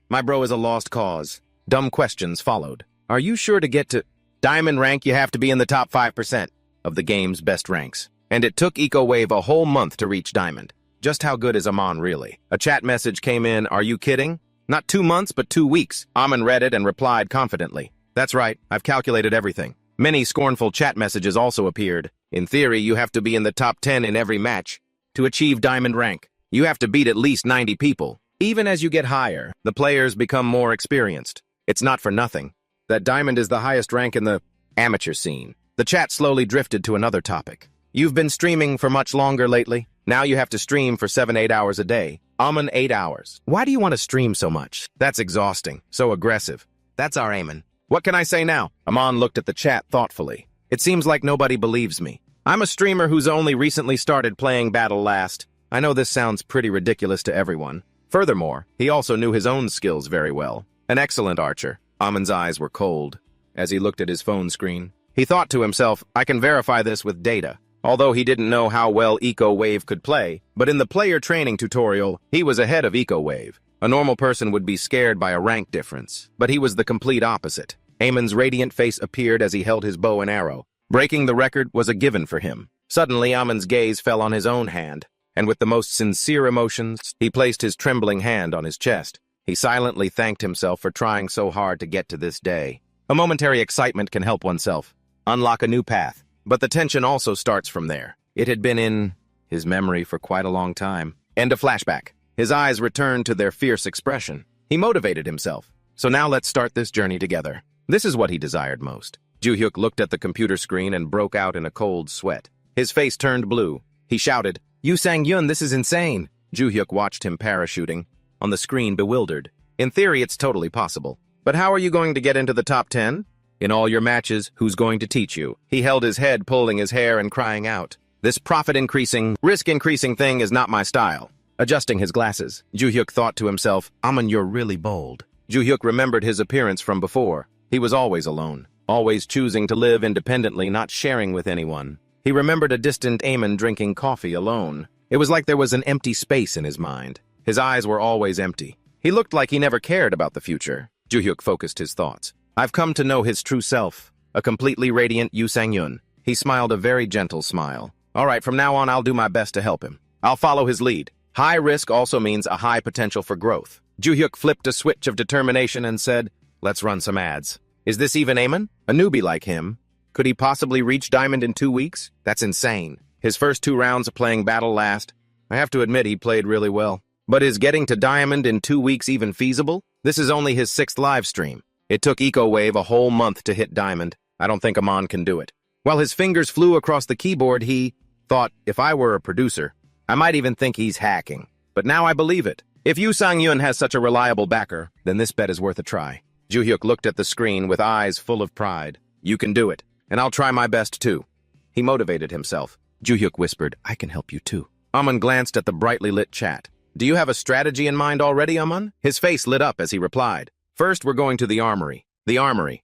My bro is a lost cause. Dumb questions followed. Are you sure to get to diamond rank? You have to be in the top 5% of the game's best ranks. And it took EcoWave a whole month to reach diamond. Just how good is Amon really? A chat message came in, are you kidding? Not 2 months, but 2 weeks. Amon read it and replied confidently. That's right, I've calculated everything. Many scornful chat messages also appeared. In theory, you have to be in the top 10 in every match. To achieve diamond rank, you have to beat at least 90 people. Even as you get higher, the players become more experienced. It's not for nothing that diamond is the highest rank in the amateur scene. The chat slowly drifted to another topic. You've been streaming for much longer lately. Now you have to stream for 7-8 hours a day. Amon 8 hours. Why do you want to stream so much? That's exhausting. So aggressive. That's our Amon. What can I say now? Amon looked at the chat thoughtfully. It seems like nobody believes me. I'm a streamer who's only recently started playing Battle Last. I know this sounds pretty ridiculous to everyone. Furthermore, he also knew his own skills very well. An excellent archer. Amon's eyes were cold as he looked at his phone screen. He thought to himself, I can verify this with data. Although he didn't know how well Eco Wave could play, but in the player training tutorial, he was ahead of Eco Wave. A normal person would be scared by a rank difference, but he was the complete opposite. Amon's radiant face appeared as he held his bow and arrow. Breaking the record was a given for him. Suddenly, Amon's gaze fell on his own hand, and with the most sincere emotions, he placed his trembling hand on his chest. He silently thanked himself for trying so hard to get to this day. A momentary excitement can help oneself unlock a new path, but the tension also starts from there. It had been in his memory for quite a long time. End of flashback. His eyes returned to their fierce expression. He motivated himself. So now let's start this journey together. This is what he desired most. Ju-hyuk looked at the computer screen and broke out in a cold sweat. His face turned blue. He shouted, "Yu Sang-yun, this is insane!" Ju-hyuk watched him parachuting on the screen, bewildered. In theory, it's totally possible. But how are you going to get into the top 10? In all your matches, who's going to teach you? He held his head, pulling his hair and crying out. This profit-increasing, risk-increasing thing is not my style. Adjusting his glasses, Ju-hyuk thought to himself, Amon, you're really bold. Ju-hyuk remembered his appearance from before. He was always alone, always choosing to live independently, not sharing with anyone. He remembered a distant Amon drinking coffee alone. It was like there was an empty space in his mind. His eyes were always empty. He looked like he never cared about the future. Ju-hyuk focused his thoughts. I've come to know his true self, a completely radiant Yu Sang-yun. He smiled a very gentle smile. All right, from now on, I'll do my best to help him. I'll follow his lead. High risk also means a high potential for growth. Ju-hyuk flipped a switch of determination and said, let's run some ads. Is this even Amon? A newbie like him? Could he possibly reach Diamond in 2 weeks? That's insane. His first 2 rounds of playing Battle Last, I have to admit he played really well. But is getting to Diamond in 2 weeks even feasible? This is only his 6th live stream. It took Eco Wave a whole month to hit Diamond. I don't think Amon can do it. While his fingers flew across the keyboard, he thought, if I were a producer, I might even think he's hacking. But now I believe it. If Yu Sang-yun has such a reliable backer, then this bet is worth a try. Ju-hyuk looked at the screen with eyes full of pride. You can do it, and I'll try my best too. He motivated himself. Ju-hyuk whispered, I can help you too. Amon glanced at the brightly lit chat. Do you have a strategy in mind already, Amon? His face lit up as he replied. First, we're going to the armory. The armory.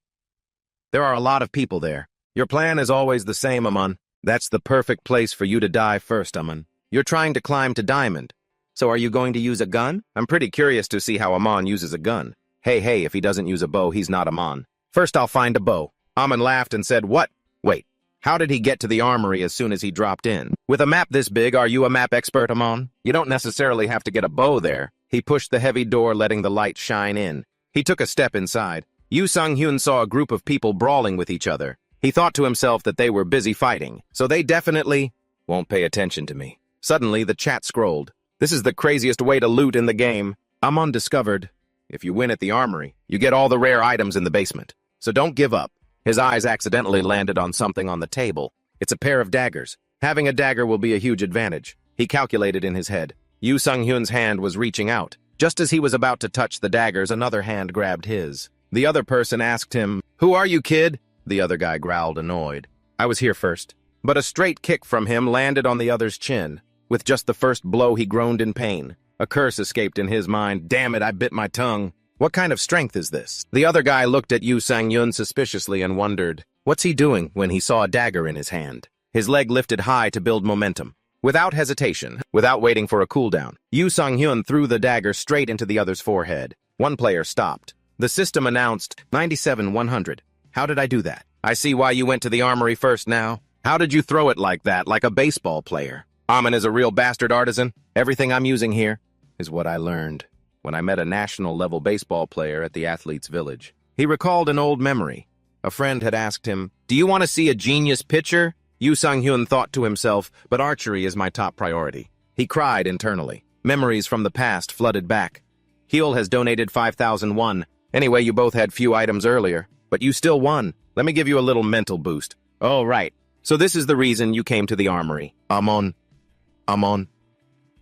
There are a lot of people there. Your plan is always the same, Amon. That's the perfect place for you to die first, Amon. You're trying to climb to Diamond. So are you going to use a gun? I'm pretty curious to see how Amon uses a gun. Hey, if he doesn't use a bow, he's not Amon. First, I'll find a bow. Amon laughed and said, what? Wait, how did he get to the armory as soon as he dropped in? With a map this big, are you a map expert, Amon? You don't necessarily have to get a bow there. He pushed the heavy door, letting the light shine in. He took a step inside. Yu Sang-hyun saw a group of people brawling with each other. He thought to himself that they were busy fighting, so they definitely won't pay attention to me. Suddenly, the chat scrolled. This is the craziest way to loot in the game. Amon discovered, if you win at the armory, you get all the rare items in the basement. So don't give up. His eyes accidentally landed on something on the table. It's a pair of daggers. Having a dagger will be a huge advantage. He calculated in his head. Yu Sang-hyun's hand was reaching out. Just as he was about to touch the daggers, another hand grabbed his. The other person asked him, Who are you, kid? The other guy growled, annoyed. I was here first. But a straight kick from him landed on the other's chin. With just the first blow, he groaned in pain. A curse escaped in his mind. Damn it, I bit my tongue. What kind of strength is this? The other guy looked at Yu Sang-yun suspiciously and wondered, what's he doing when he saw a dagger in his hand? His leg lifted high to build momentum. Without hesitation, without waiting for a cooldown, Yu Sang-hyun threw the dagger straight into the other's forehead. One player stopped. The system announced, 97-100. How did I do that? I see why you went to the armory first now. How did you throw it like that, like a baseball player? Amon is a real bastard artisan. Everything I'm using here is what I learned when I met a national-level baseball player at the athlete's village. He recalled an old memory. A friend had asked him, "Do you want to see a genius pitcher?" Yoo Sang-hyun thought to himself, "But archery is my top priority." He cried internally. Memories from the past flooded back. Heel has donated 5,001. Anyway, you both had few items earlier, but you still won. Let me give you a little mental boost. Oh, right. So this is the reason you came to the armory. Amon.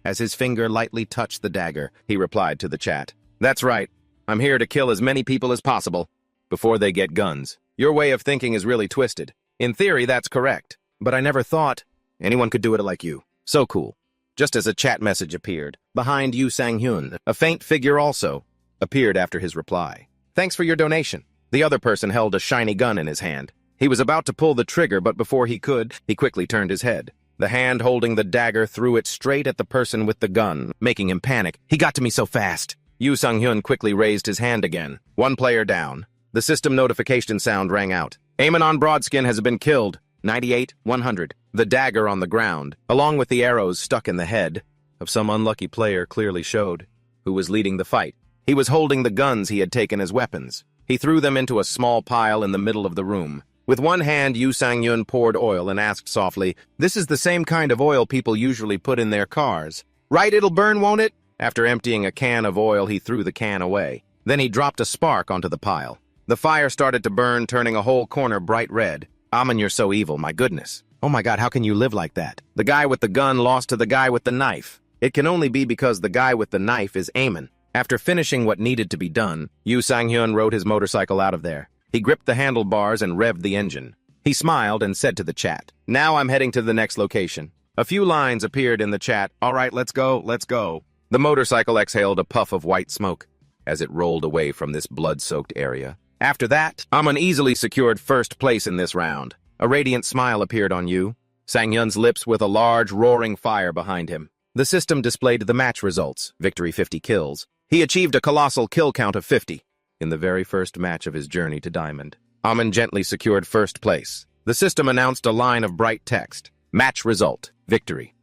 As his finger lightly touched the dagger, he replied to the chat. That's right. I'm here to kill as many people as possible before they get guns. Your way of thinking is really twisted. In theory, that's correct. But I never thought anyone could do it like you. So cool. Just as a chat message appeared, behind Yoo Sang-hyun, a faint figure also appeared after his reply. Thanks for your donation. The other person held a shiny gun in his hand. He was about to pull the trigger, but before he could, he quickly turned his head. The hand holding the dagger threw it straight at the person with the gun, making him panic. He got to me so fast. Yoo Sang-hyun quickly raised his hand again. One player down. The system notification sound rang out. Amon Broadskin has been killed. 98-100. The dagger on the ground, along with the arrows stuck in the head of some unlucky player, clearly showed who was leading the fight. He was holding the guns he had taken as weapons. He threw them into a small pile in the middle of the room. With one hand, Yoo Sang-hyun poured oil and asked softly, "This is the same kind of oil people usually put in their cars. Right, it'll burn, won't it?" After emptying a can of oil, he threw the can away. Then he dropped a spark onto the pile. The fire started to burn, turning a whole corner bright red. Amon, you're so evil, my goodness. Oh my god, how can you live like that? The guy with the gun lost to the guy with the knife. It can only be because the guy with the knife is Amon. After finishing what needed to be done, Yoo Sang-hyun rode his motorcycle out of there. He gripped the handlebars and revved the engine. He smiled and said to the chat, "Now I'm heading to the next location." A few lines appeared in the chat. "All right, let's go, let's go." The motorcycle exhaled a puff of white smoke as it rolled away from this blood-soaked area. After that, Amon easily secured first place in this round. A radiant smile appeared on Yoo Sang-hyun's lips with a large, roaring fire behind him. The system displayed the match results. Victory 50 kills. He achieved a colossal kill count of 50. In the very first match of his journey to Diamond, Amon gently secured first place. The system announced a line of bright text. Match result. Victory.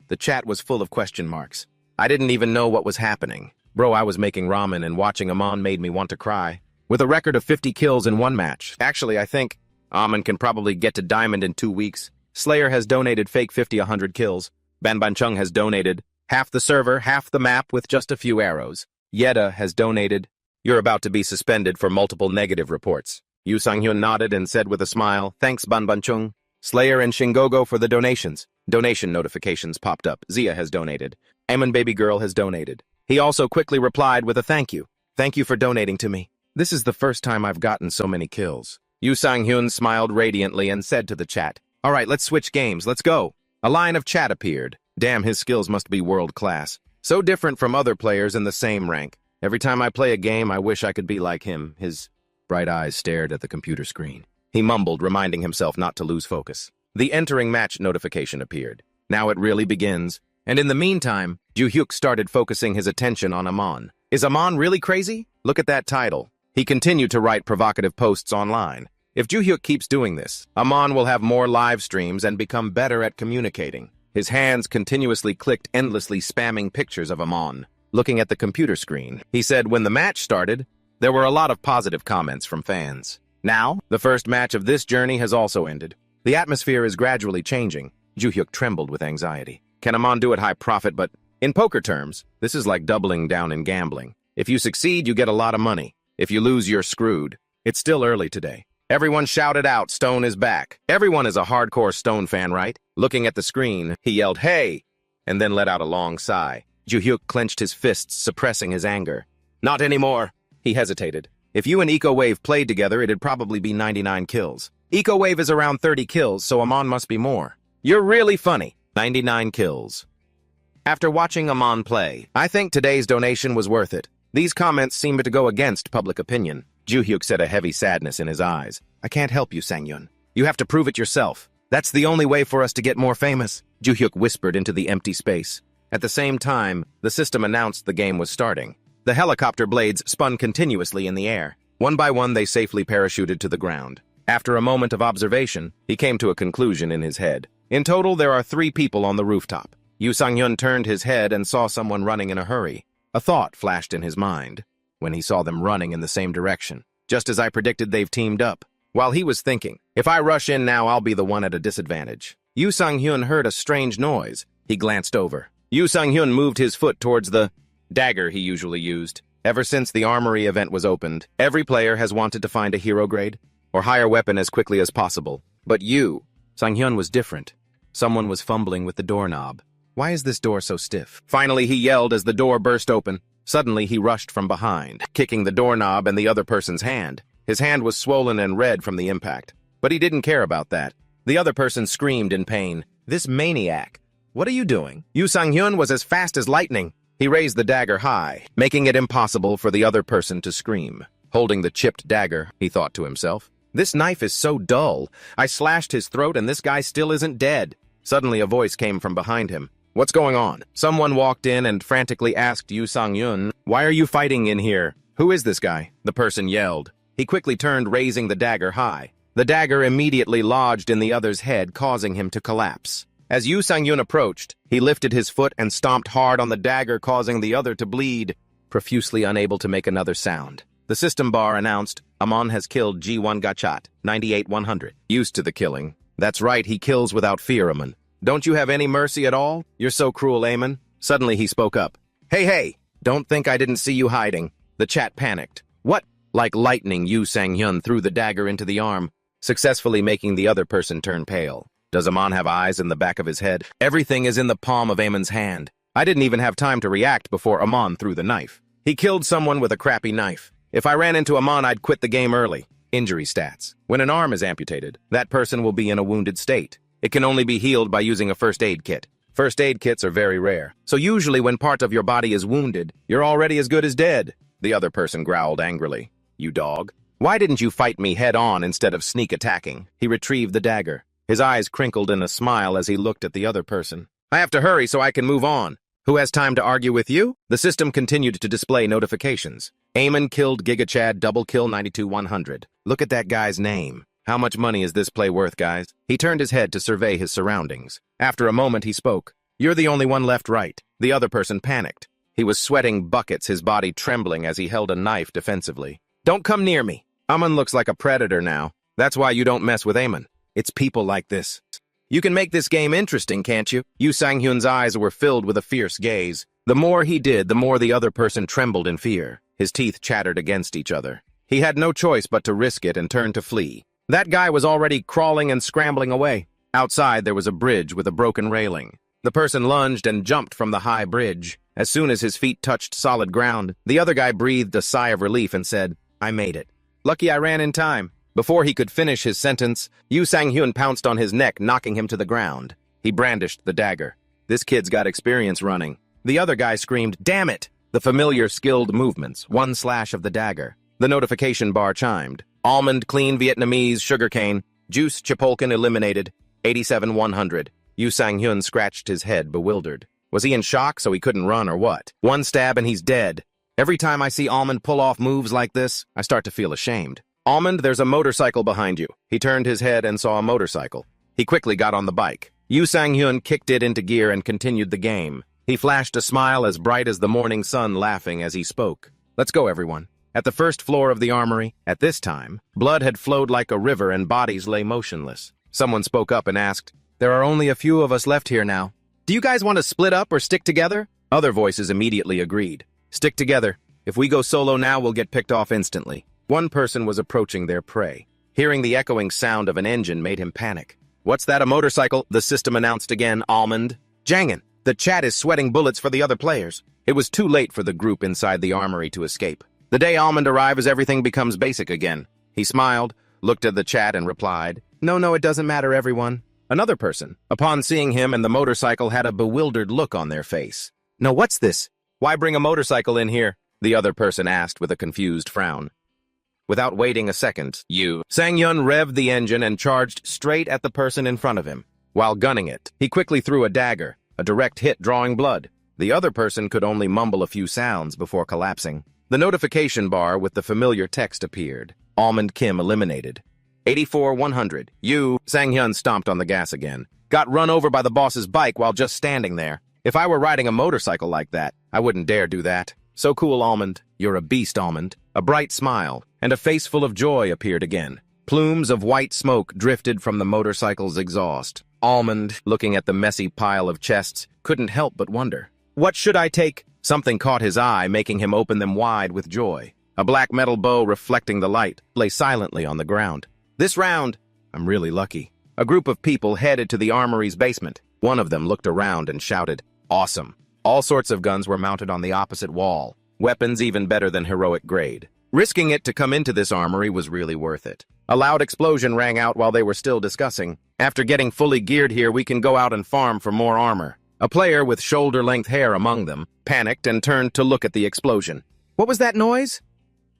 The chat was full of question marks. I didn't even know what was happening. Bro, I was making ramen and watching Amon made me want to cry. With a record of 50 kills in one match. Actually, I think Amon can probably get to Diamond in 2 weeks. Slayer has donated fake 50-100 kills. Banbanchung has donated half the server, half the map with just a few arrows. Yeda has donated. You're about to be suspended for multiple negative reports. Yoo Sang-hyun nodded and said with a smile, "Thanks, Banbanchung." Slayer and Shingogo for the donations. Donation notifications popped up. Zia has donated. Amon Baby Girl has donated. He also quickly replied with a thank you. "Thank you for donating to me. This is the first time I've gotten so many kills." Yoo Sang-hyun smiled radiantly and said to the chat, "All right, let's switch games. Let's go." A line of chat appeared. Damn, his skills must be world-class. So different from other players in the same rank. Every time I play a game, I wish I could be like him. His bright eyes stared at the computer screen. He mumbled, reminding himself not to lose focus. The entering match notification appeared. Now it really begins. And in the meantime, Ju-hyuk started focusing his attention on Amon. Is Amon really crazy? Look at that title. He continued to write provocative posts online. If Ju-hyuk keeps doing this, Amon will have more live streams and become better at communicating. His hands continuously clicked, endlessly spamming pictures of Amon. Looking at the computer screen, he said when the match started, there were a lot of positive comments from fans. Now, the first match of this journey has also ended. The atmosphere is gradually changing. Ju-hyuk trembled with anxiety. Can Amon do it high profit? But in poker terms, this is like doubling down in gambling. If you succeed, you get a lot of money. If you lose, you're screwed. It's still early today. Everyone shouted out, "Stone is back." Everyone is a hardcore Stone fan, right? Looking at the screen, he yelled, "Hey!" and then let out a long sigh. Ju-hyuk clenched his fists, suppressing his anger. "Not anymore." He hesitated. If you and Eco Wave played together, it'd probably be 99 kills. Eco Wave is around 30 kills, so Amon must be more. You're really funny. 99 kills. After watching Amon play, I think today's donation was worth it. These comments seemed to go against public opinion. Ju-hyuk said, a heavy sadness in his eyes. I can't help you, Sang-hyun. You have to prove it yourself. That's the only way for us to get more famous. Ju-hyuk whispered into the empty space. At the same time, the system announced the game was starting. The helicopter blades spun continuously in the air. One by one, they safely parachuted to the ground. After a moment of observation, he came to a conclusion in his head. In total, there are 3 people on the rooftop. Yu Sang-hyun turned his head and saw someone running in a hurry. A thought flashed in his mind when he saw them running in the same direction. Just as I predicted, they've teamed up. While he was thinking, if I rush in now, I'll be the one at a disadvantage. Yu Sang-hyun heard a strange noise. He glanced over. Yu Sang-hyun moved his foot towards the dagger he usually used. Ever since the armory event was opened, every player has wanted to find a hero grade or higher weapon as quickly as possible. But Yu Sang-hyun was different. Someone was fumbling with the doorknob. Why is this door so stiff? Finally, he yelled as the door burst open. Suddenly, he rushed from behind, kicking the doorknob and the other person's hand. His hand was swollen and red from the impact. But he didn't care about that. The other person screamed in pain. This maniac! What are you doing? Yu Sang-hyun was as fast as lightning. He raised the dagger high, making it impossible for the other person to scream. Holding the chipped dagger, he thought to himself, this knife is so dull. I slashed his throat and this guy still isn't dead. Suddenly a voice came from behind him. What's going on? Someone walked in and frantically asked Yu Sang-hyun, why are you fighting in here? Who is this guy? The person yelled. He quickly turned, raising the dagger high. The dagger immediately lodged in the other's head, causing him to collapse. As Yu Sang-hyun approached, he lifted his foot and stomped hard on the dagger, causing the other to bleed, profusely unable to make another sound. The system bar announced, Amon has killed G1 Gachat, 98-100. Used to the killing. That's right, he kills without fear, Amon. Don't you have any mercy at all? You're so cruel, Amon. Suddenly he spoke up. Hey, don't think I didn't see you hiding. The chat panicked. What? Like lightning, Yu Sang-hyun threw the dagger into the arm, successfully making the other person turn pale. Does Amon have eyes in the back of his head? Everything is in the palm of Amon's hand. I didn't even have time to react before Amon threw the knife. He killed someone with a crappy knife. If I ran into Amon, I'd quit the game early. Injury stats. When an arm is amputated, that person will be in a wounded state. It can only be healed by using a first aid kit. First aid kits are very rare, so usually when part of your body is wounded, you're already as good as dead. The other person growled angrily. You dog. Why didn't you fight me head-on instead of sneak attacking? He retrieved the dagger. His eyes crinkled in a smile as he looked at the other person. I have to hurry so I can move on. Who has time to argue with you? The system continued to display notifications. Amon killed GigaChad, double kill 92-100. Look at that guy's name. How much money is this play worth, guys? He turned his head to survey his surroundings. After a moment, he spoke. You're the only one left, right? The other person panicked. He was sweating buckets, his body trembling as he held a knife defensively. Don't come near me. Amon looks like a predator now. That's why you don't mess with Amon. It's people like this. You can make this game interesting, can't you? Yu Sang-hyun's eyes were filled with a fierce gaze. The more he did, the more the other person trembled in fear. His teeth chattered against each other. He had no choice but to risk it and turn to flee. That guy was already crawling and scrambling away. Outside, there was a bridge with a broken railing. The person lunged and jumped from the high bridge. As soon as his feet touched solid ground, the other guy breathed a sigh of relief and said, I made it. Lucky I ran in time. Before he could finish his sentence, Yu Sang-hyun pounced on his neck, knocking him to the ground. He brandished the dagger. This kid's got experience running. The other guy screamed, damn it! The familiar skilled movements, one slash of the dagger. The notification bar chimed. Almond, clean Vietnamese, sugarcane, juice, chipolkan eliminated, 87-100. Yu Sang-hyun scratched his head, bewildered. Was he in shock so he couldn't run or what? One stab and he's dead. Every time I see Almond pull off moves like this, I start to feel ashamed. Almond, there's a motorcycle behind you. He turned his head and saw a motorcycle. He quickly got on the bike. Yu Sang-hyun kicked it into gear and continued the game. He flashed a smile as bright as the morning sun, laughing as he spoke. Let's go, everyone. At the first floor of the armory, at this time, blood had flowed like a river and bodies lay motionless. Someone spoke up and asked, there are only a few of us left here now. Do you guys want to split up or stick together? Other voices immediately agreed. Stick together. If we go solo now, we'll get picked off instantly. One person was approaching their prey. Hearing the echoing sound of an engine made him panic. What's that, a motorcycle? The system announced again, Almond. Jangin, the chat is sweating bullets for the other players. It was too late for the group inside the armory to escape. The day Almond arrives, everything becomes basic again. He smiled, looked at the chat and replied, No, it doesn't matter, everyone. Another person, upon seeing him and the motorcycle, had a bewildered look on their face. No, what's this? Why bring a motorcycle in here? The other person asked with a confused frown. Without waiting a second, Yu Sang-hyun revved the engine and charged straight at the person in front of him. While gunning it, he quickly threw a dagger, a direct hit drawing blood. The other person could only mumble a few sounds before collapsing. The notification bar with the familiar text appeared. Almond Kim eliminated. 84-100. Yu Sang-hyun stomped on the gas again. Got run over by the boss's bike while just standing there. If I were riding a motorcycle like that, I wouldn't dare do that. So cool, Almond. You're a beast, Almond. A bright smile and a face full of joy appeared again. Plumes of white smoke drifted from the motorcycle's exhaust. Almond, looking at the messy pile of chests, couldn't help but wonder. What should I take? Something caught his eye, making him open them wide with joy. A black metal bow reflecting the light lay silently on the ground. This round, I'm really lucky. A group of people headed to the armory's basement. One of them looked around and shouted, "Awesome." All sorts of guns were mounted on the opposite wall. Weapons even better than heroic grade. Risking it to come into this armory was really worth it. A loud explosion rang out while they were still discussing. After getting fully geared here, we can go out and farm for more armor. A player with shoulder-length hair among them panicked and turned to look at the explosion. What was that noise?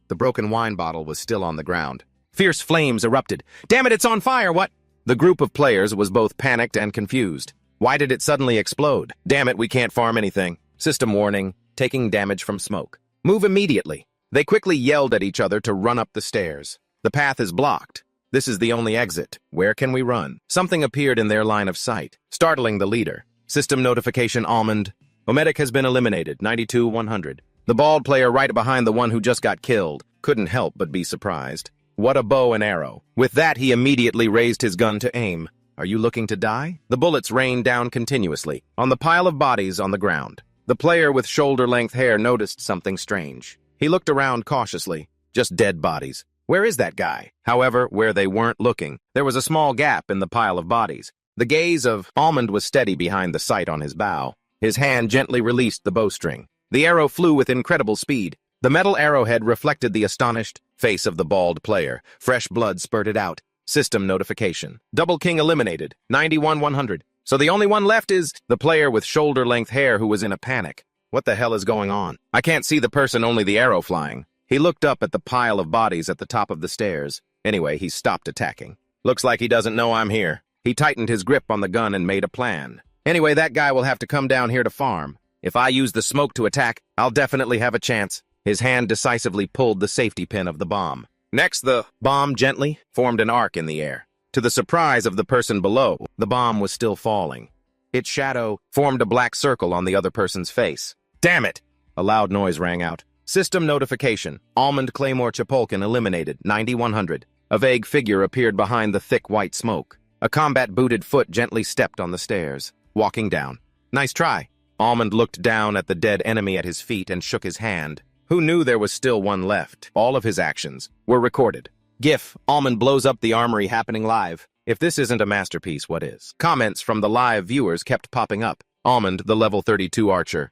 The broken wine bottle was still on the ground. Fierce flames erupted. Damn it, it's on fire, what? The group of players was both panicked and confused. Why did it suddenly explode? Damn it, we can't farm anything. System warning, taking damage from smoke. Move immediately. They quickly yelled at each other to run up the stairs. The path is blocked. This is the only exit. Where can we run? Something appeared in their line of sight, startling the leader. System notification, Almond. Omedic has been eliminated, 92-100. The bald player right behind the one who just got killed couldn't help but be surprised. What a bow and arrow. With that, he immediately raised his gun to aim. Are you looking to die? The bullets rained down continuously on the pile of bodies on the ground. The player with shoulder-length hair noticed something strange. He looked around cautiously. Just dead bodies. Where is that guy? However, where they weren't looking, there was a small gap in the pile of bodies. The gaze of Almond was steady behind the sight on his bow. His hand gently released the bowstring. The arrow flew with incredible speed. The metal arrowhead reflected the astonished face of the bald player. Fresh blood spurted out. System notification. Double King eliminated, 91-100. So the only one left is the player with shoulder-length hair who was in a panic. What the hell is going on? I can't see the person, only the arrow flying. He looked up at the pile of bodies at the top of the stairs. Anyway, he stopped attacking. Looks like he doesn't know I'm here. He tightened his grip on the gun and made a plan. Anyway, that guy will have to come down here to farm. If I use the smoke to attack, I'll definitely have a chance. His hand decisively pulled the safety pin of the bomb. Next, the bomb gently formed an arc in the air. To the surprise of the person below, the bomb was still falling. Its shadow formed a black circle on the other person's face. Damn it! A loud noise rang out. System notification. Almond Claymore Chapulkin eliminated, 90-100. A vague figure appeared behind the thick white smoke. A combat-booted foot gently stepped on the stairs, walking down. Nice try. Almond looked down at the dead enemy at his feet and shook his hand. Who knew there was still one left? All of his actions were recorded. GIF, Almond blows up the armory happening live. If this isn't a masterpiece, what is? Comments from the live viewers kept popping up. Almond, the level 32 archer.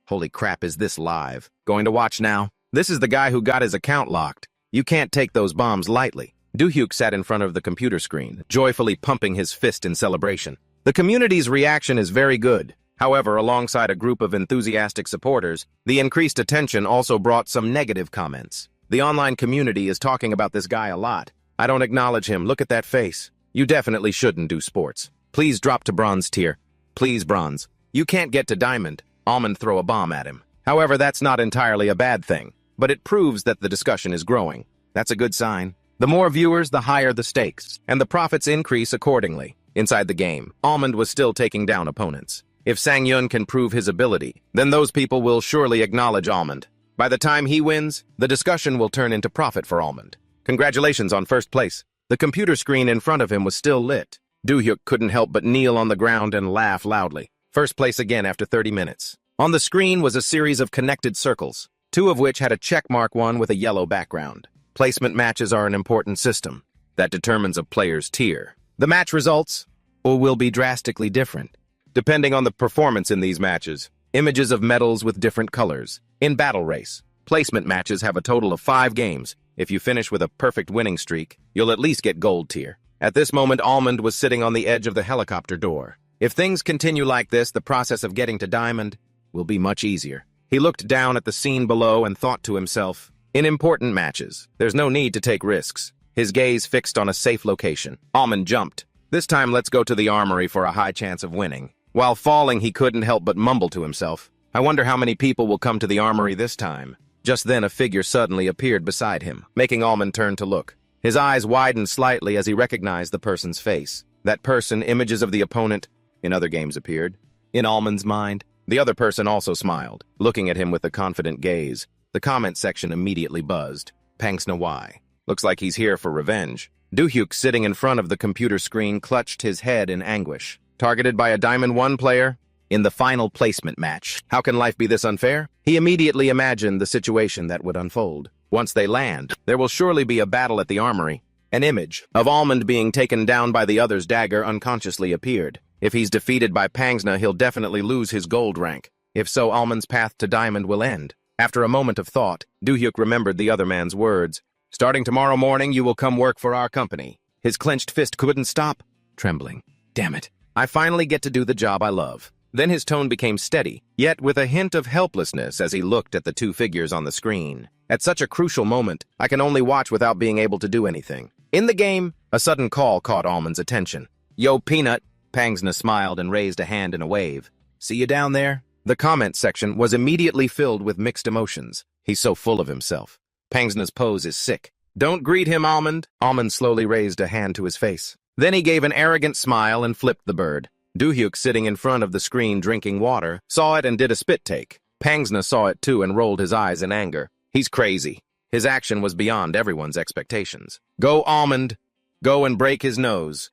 Holy crap, is this live? Going to watch now? This is the guy who got his account locked. You can't take those bombs lightly. Doohyuk sat in front of the computer screen, joyfully pumping his fist in celebration. The community's reaction is very good. However, alongside a group of enthusiastic supporters, the increased attention also brought some negative comments. The online community is talking about this guy a lot. I don't acknowledge him. Look at that face. You definitely shouldn't do sports. Please drop to bronze tier. Please, bronze. You can't get to diamond. Almond throw a bomb at him. However, that's not entirely a bad thing, but it proves that the discussion is growing. That's a good sign. The more viewers, the higher the stakes, and the profits increase accordingly. Inside the game, Almond was still taking down opponents. If Sang-yun can prove his ability, then those people will surely acknowledge Almond. By the time he wins, the discussion will turn into profit for Almond. Congratulations on first place. The computer screen in front of him was still lit. Doohyuk couldn't help but kneel on the ground and laugh loudly. First place again after 30 minutes. On the screen was a series of connected circles, two of which had a checkmark, one with a yellow background. Placement matches are an important system that determines a player's tier. The match results will be drastically different, depending on the performance in these matches. Images of medals with different colors. In Battle Race, placement matches have a total of 5 games. If you finish with a perfect winning streak, you'll at least get gold tier. At this moment, Almond was sitting on the edge of the helicopter door. If things continue like this, the process of getting to diamond will be much easier. He looked down at the scene below and thought to himself, in important matches, there's no need to take risks. His gaze fixed on a safe location. Almond jumped. This time, let's go to the armory for a high chance of winning. While falling, he couldn't help but mumble to himself, I wonder how many people will come to the armory this time. Just then, a figure suddenly appeared beside him, making Almond turn to look. His eyes widened slightly as he recognized the person's face. That person, images of the opponent in other games appeared. In Almond's mind, the other person also smiled, looking at him with a confident gaze. The comment section immediately buzzed. Pangsna why? Looks like he's here for revenge. Doohyuk, sitting in front of the computer screen, clutched his head in anguish. Targeted by a Diamond 1 player? In the final placement match. How can life be this unfair? He immediately imagined the situation that would unfold. Once they land, there will surely be a battle at the armory. An image of Almond being taken down by the other's dagger unconsciously appeared. If he's defeated by Pangsna, he'll definitely lose his gold rank. If so, Almond's path to diamond will end. After a moment of thought, Doohyuk remembered the other man's words. Starting tomorrow morning, you will come work for our company. His clenched fist couldn't stop trembling. Damn it. I finally get to do the job I love. Then his tone became steady, yet with a hint of helplessness as he looked at the two figures on the screen. At such a crucial moment, I can only watch without being able to do anything. In the game, a sudden call caught Almond's attention. Yo, Peanut! Pangsna smiled and raised a hand in a wave. See you down there? The comment section was immediately filled with mixed emotions. He's so full of himself. Pangsna's pose is sick. Don't greet him, Almond. Almond slowly raised a hand to his face. Then he gave an arrogant smile and flipped the bird. Doohyuk, sitting in front of the screen drinking water, saw it and did a spit take. Pangsna saw it too and rolled his eyes in anger. He's crazy. His action was beyond everyone's expectations. Go, Almond. Go and break his nose.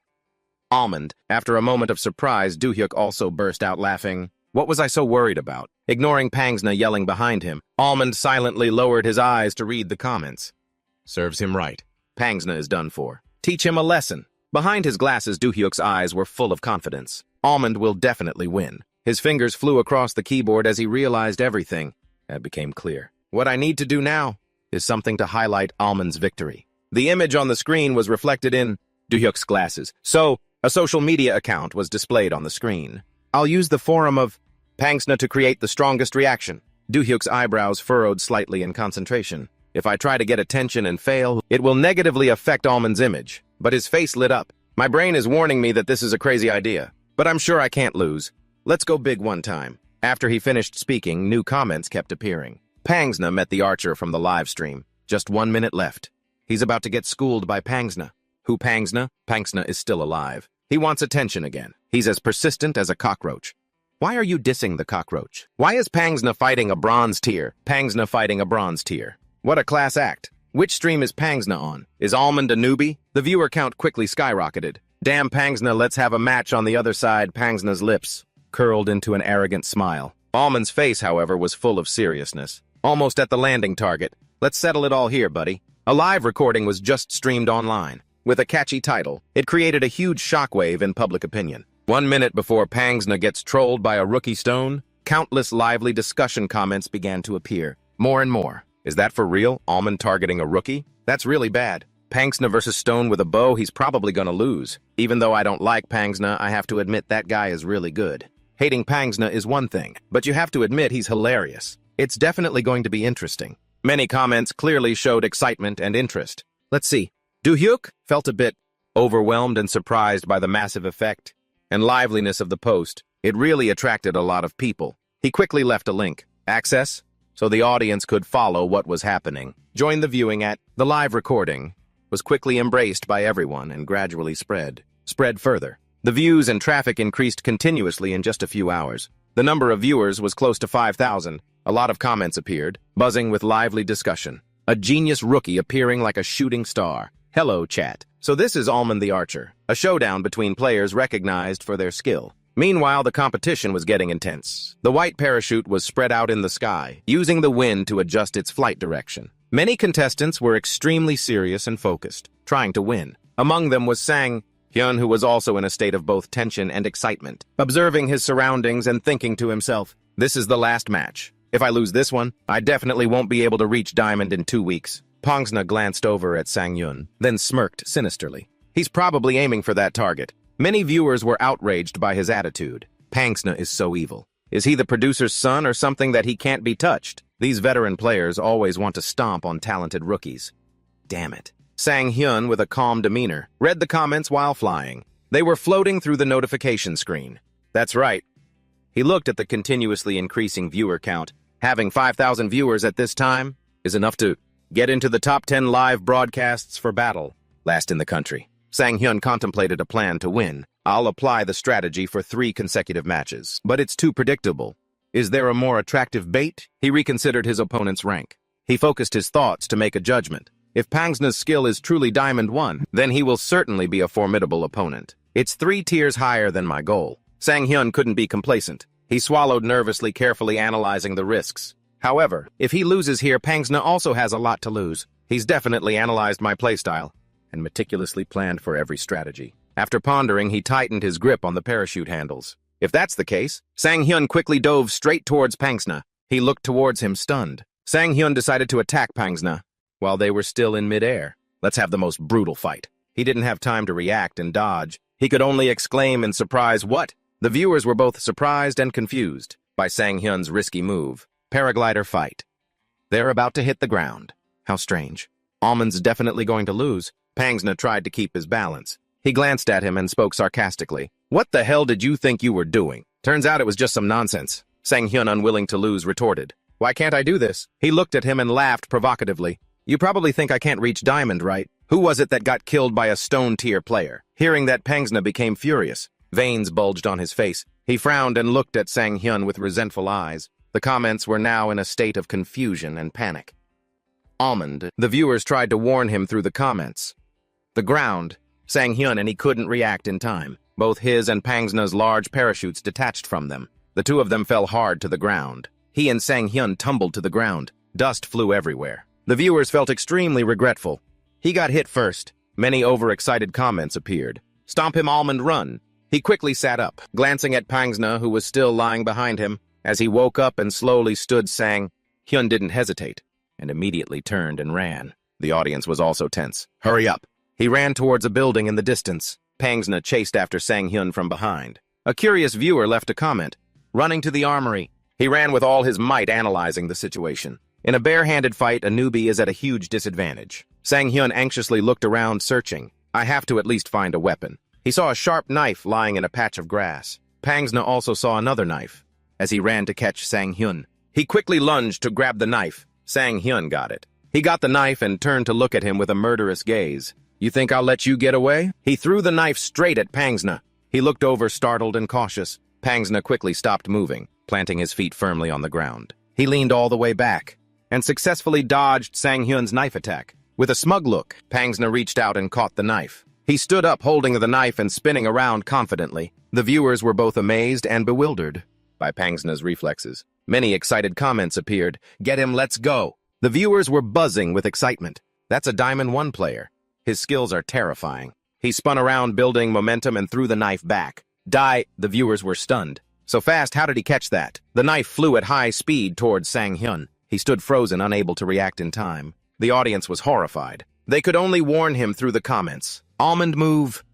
Almond. After a moment of surprise, Doohyuk also burst out laughing. What was I so worried about? Ignoring Pangsna yelling behind him, Almond silently lowered his eyes to read the comments. Serves him right. Pangsna is done for. Teach him a lesson. Behind his glasses, Doohyuk's eyes were full of confidence. Almond will definitely win. His fingers flew across the keyboard as he realized everything. It became clear. What I need to do now is something to highlight Almond's victory. The image on the screen was reflected in Doohyuk's glasses, so a social media account was displayed on the screen. I'll use the forum of Pangsna to create the strongest reaction. Doohyuk's eyebrows furrowed slightly in concentration. If I try to get attention and fail, it will negatively affect Almond's image. But his face lit up. My brain is warning me that this is a crazy idea. But I'm sure I can't lose. Let's go big one time. After he finished speaking, new comments kept appearing. Pangsna met the archer from the live stream. Just 1 minute left. He's about to get schooled by Pangsna. Who Pangsna? Pangsna is still alive. He wants attention again. He's as persistent as a cockroach. Why are you dissing the cockroach? Why is Pangsna fighting a bronze tier? Pangsna fighting a bronze tier. What a class act. Which stream is Pangsna on? Is Almond a newbie? The viewer count quickly skyrocketed. Damn Pangsna, let's have a match on the other side. Pangsna's lips curled into an arrogant smile. Almond's face, however, was full of seriousness. Almost at the landing target. Let's settle it all here, buddy. A live recording was just streamed online. With a catchy title, it created a huge shockwave in public opinion. 1 minute before Pangsna gets trolled by a rookie stone, countless lively discussion comments began to appear. More and more. Is that for real? Almond targeting a rookie? That's really bad. Pangsna versus Stone with a bow, he's probably gonna lose. Even though I don't like Pangsna, I have to admit that guy is really good. Hating Pangsna is one thing, but you have to admit he's hilarious. It's definitely going to be interesting. Many comments clearly showed excitement and interest. Let's see. Doohyuk felt a bit overwhelmed and surprised by the massive effect and liveliness of the post. It really attracted a lot of people. He quickly left a link. Access? So the audience could follow what was happening. Join the viewing at the live recording was quickly embraced by everyone and gradually spread further. The views and traffic increased continuously in just a few hours. The number of viewers was close to 5,000. A lot of comments appeared, buzzing with lively discussion. A genius rookie appearing like a shooting star. Hello, chat. So this is Almond the Archer, a showdown between players recognized for their skill. Meanwhile, the competition was getting intense. The white parachute was spread out in the sky, using the wind to adjust its flight direction. Many contestants were extremely serious and focused, trying to win. Among them was Sang Hyun, who was also in a state of both tension and excitement, observing his surroundings and thinking to himself, this is the last match. If I lose this one, I definitely won't be able to reach diamond in 2 weeks. Pangsna glanced over at Sang Hyun, then smirked sinisterly. He's probably aiming for that target. Many viewers were outraged by his attitude. Pangsna is so evil. Is he the producer's son or something that he can't be touched? These veteran players always want to stomp on talented rookies. Damn it. Sang Hyun, with a calm demeanor, read the comments while flying. They were floating through the notification screen. That's right. He looked at the continuously increasing viewer count. Having 5,000 viewers at this time is enough to get into the top 10 live broadcasts for battle. Last in the country. Sang Hyun contemplated a plan to win. I'll apply the strategy for 3 consecutive matches, but it's too predictable. Is there a more attractive bait? He reconsidered his opponent's rank. He focused his thoughts to make a judgment. If Pangsna's skill is truly Diamond 1, then he will certainly be a formidable opponent. It's 3 tiers higher than my goal. Sang Hyun couldn't be complacent. He swallowed nervously, carefully analyzing the risks. However, if he loses here, Pangsna also has a lot to lose. He's definitely analyzed my playstyle and meticulously planned for every strategy. After pondering, he tightened his grip on the parachute handles. If that's the case, Sang Hyun quickly dove straight towards Pangsna. He looked towards him, stunned. Sang Hyun decided to attack Pangsna while they were still in midair. Let's have the most brutal fight. He didn't have time to react and dodge. He could only exclaim in surprise, "What?" The viewers were both surprised and confused by Sang Hyun's risky move. Paraglider fight. They're about to hit the ground. How strange. Almond's definitely going to lose. Pangsna tried to keep his balance. He glanced at him and spoke sarcastically. "What the hell did you think you were doing? Turns out it was just some nonsense." Sang Hyun, unwilling to lose, retorted. "Why can't I do this?" He looked at him and laughed provocatively. "You probably think I can't reach Diamond, right? Who was it that got killed by a stone-tier player?" Hearing that, Pangsna became furious. Veins bulged on his face. He frowned and looked at Sang Hyun with resentful eyes. The comments were now in a state of confusion and panic. Almond. The viewers tried to warn him through the comments. The ground. Sang Hyun, and he couldn't react in time. Both his and Pangsna's large parachutes detached from them. The two of them fell hard to the ground. He and Sang Hyun tumbled to the ground. Dust flew everywhere. The viewers felt extremely regretful. He got hit first. Many overexcited comments appeared. "Stomp him, Almond, run." He quickly sat up, glancing at Pangsna, who was still lying behind him. As he woke up and slowly stood, Sang Hyun didn't hesitate and immediately turned and ran. The audience was also tense. "Hurry up." He ran towards a building in the distance. Pangsna chased after Sang Hyun from behind. A curious viewer left a comment. "Running to the armory." He ran with all his might, analyzing the situation. In a bare-handed fight, a newbie is at a huge disadvantage. Sang Hyun anxiously looked around, searching. "I have to at least find a weapon." He saw a sharp knife lying in a patch of grass. Pangsna also saw another knife. As he ran to catch Sang Hyun, he quickly lunged to grab the knife. Sang Hyun got it. He got the knife and turned to look at him with a murderous gaze. "You think I'll let you get away?" He threw the knife straight at Pangsna. He looked over, startled and cautious. Pangsna quickly stopped moving, planting his feet firmly on the ground. He leaned all the way back and successfully dodged Sang Hyun's knife attack. With a smug look, Pangsna reached out and caught the knife. He stood up, holding the knife and spinning around confidently. The viewers were both amazed and bewildered by Pangsna's reflexes. Many excited comments appeared. "Get him, let's go." The viewers were buzzing with excitement. That's a Diamond 1 player. His skills are terrifying. He spun around, building momentum, and threw the knife back. The viewers were stunned. So fast, how did he catch that? The knife flew at high speed towards Sang Hyun. He stood frozen, unable to react in time. The audience was horrified. They could only warn him through the comments. "Almond, move."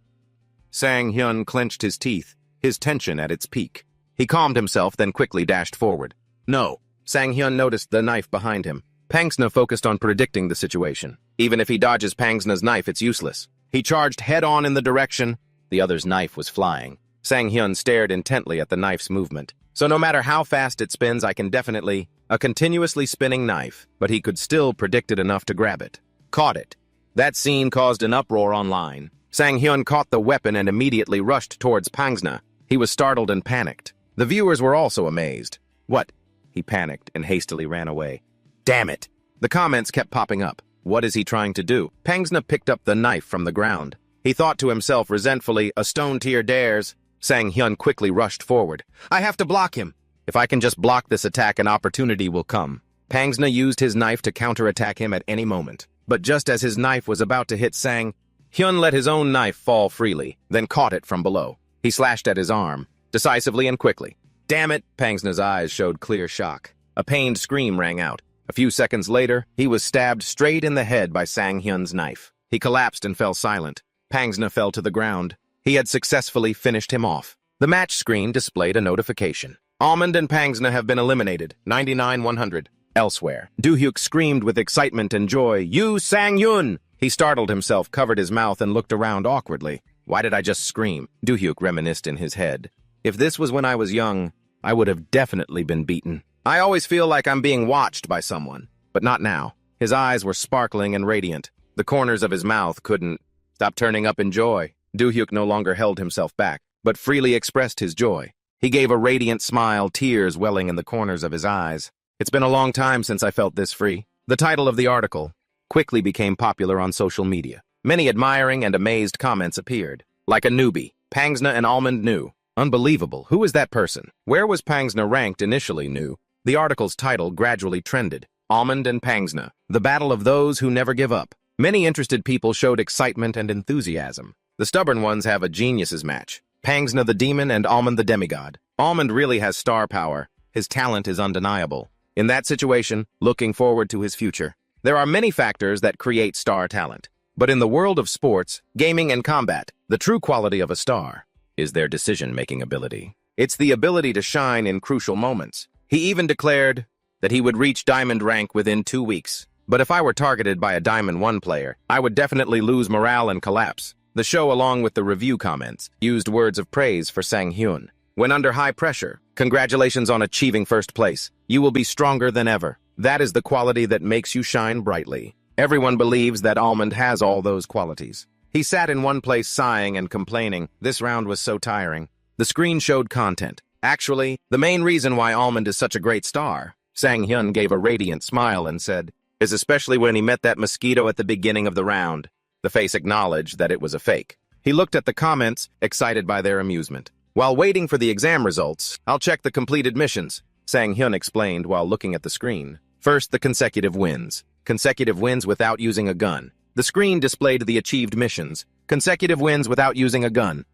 Sang Hyun clenched his teeth, his tension at its peak. He calmed himself, then quickly dashed forward. "No." Sang Hyun noticed the knife behind him. Pangsna focused on predicting the situation. Even if he dodges Pangsna's knife, it's useless. He charged head-on in the direction. The other's knife was flying. Sang Hyun stared intently at the knife's movement. So no matter how fast it spins, I can definitely... A continuously spinning knife, but he could still predict it enough to grab it. Caught it. That scene caused an uproar online. Sang Hyun caught the weapon and immediately rushed towards Pangsna. He was startled and panicked. The viewers were also amazed. "What?" He panicked and hastily ran away. "Damn it!" The comments kept popping up. What is he trying to do? Pangsna picked up the knife from the ground. He thought to himself resentfully, "A stone tier dares." Sang Hyun quickly rushed forward. "I have to block him. If I can just block this attack, an opportunity will come." Pangsna used his knife to counterattack him at any moment. But just as his knife was about to hit Sang, Hyun let his own knife fall freely, then caught it from below. He slashed at his arm, decisively and quickly. "Damn it!" Pangsna's eyes showed clear shock. A pained scream rang out. A few seconds later, he was stabbed straight in the head by Sang Hyun's knife. He collapsed and fell silent. Pangsna fell to the ground. He had successfully finished him off. The match screen displayed a notification. Almond and Pangsna have been eliminated, 99-100. Elsewhere, Do-hyuk screamed with excitement and joy, "You, Sang Hyun!" He startled himself, covered his mouth, and looked around awkwardly. Why did I just scream? Do-hyuk reminisced in his head. If this was when I was young, I would have definitely been beaten. I always feel like I'm being watched by someone, but not now. His eyes were sparkling and radiant. The corners of his mouth couldn't Stop turning up in joy. Do-hyuk no longer held himself back, but freely expressed his joy. He gave a radiant smile, tears welling in the corners of his eyes. It's been a long time since I felt this free. The title of the article quickly became popular on social media. Many admiring and amazed comments appeared. Like a newbie, Pangsna and Almond knew. Unbelievable. Who is that person? Where was Pangsna ranked initially new? The article's title gradually trended. Almond and Pangsna, the battle of those who never give up. Many interested people showed excitement and enthusiasm. The stubborn ones have a geniuses match. Pangsna the demon and Almond the demigod. Almond really has star power. His talent is undeniable. In that situation, looking forward to his future. There are many factors that create star talent. But in the world of sports, gaming, and combat, the true quality of a star is their decision-making ability. It's the ability to shine in crucial moments. He even declared that he would reach Diamond rank within 2 weeks. But if I were targeted by a Diamond 1 player, I would definitely lose morale and collapse. The show, along with the review comments, used words of praise for Sang-hyun. When under high pressure, congratulations on achieving first place. You will be stronger than ever. That is the quality that makes you shine brightly. Everyone believes that Almond has all those qualities. He sat in one place sighing and complaining. This round was so tiring. The screen showed content. Actually, the main reason why Almond is such a great star, Sang-hyun gave a radiant smile and said, is especially when he met that mosquito at the beginning of the round. The face acknowledged that it was a fake. He looked at the comments, excited by their amusement. While waiting for the exam results, I'll check the completed missions, Sang-hyun explained while looking at the screen. First, the consecutive wins. Consecutive wins without using a gun. The screen displayed the achieved missions. Consecutive wins without using a gun.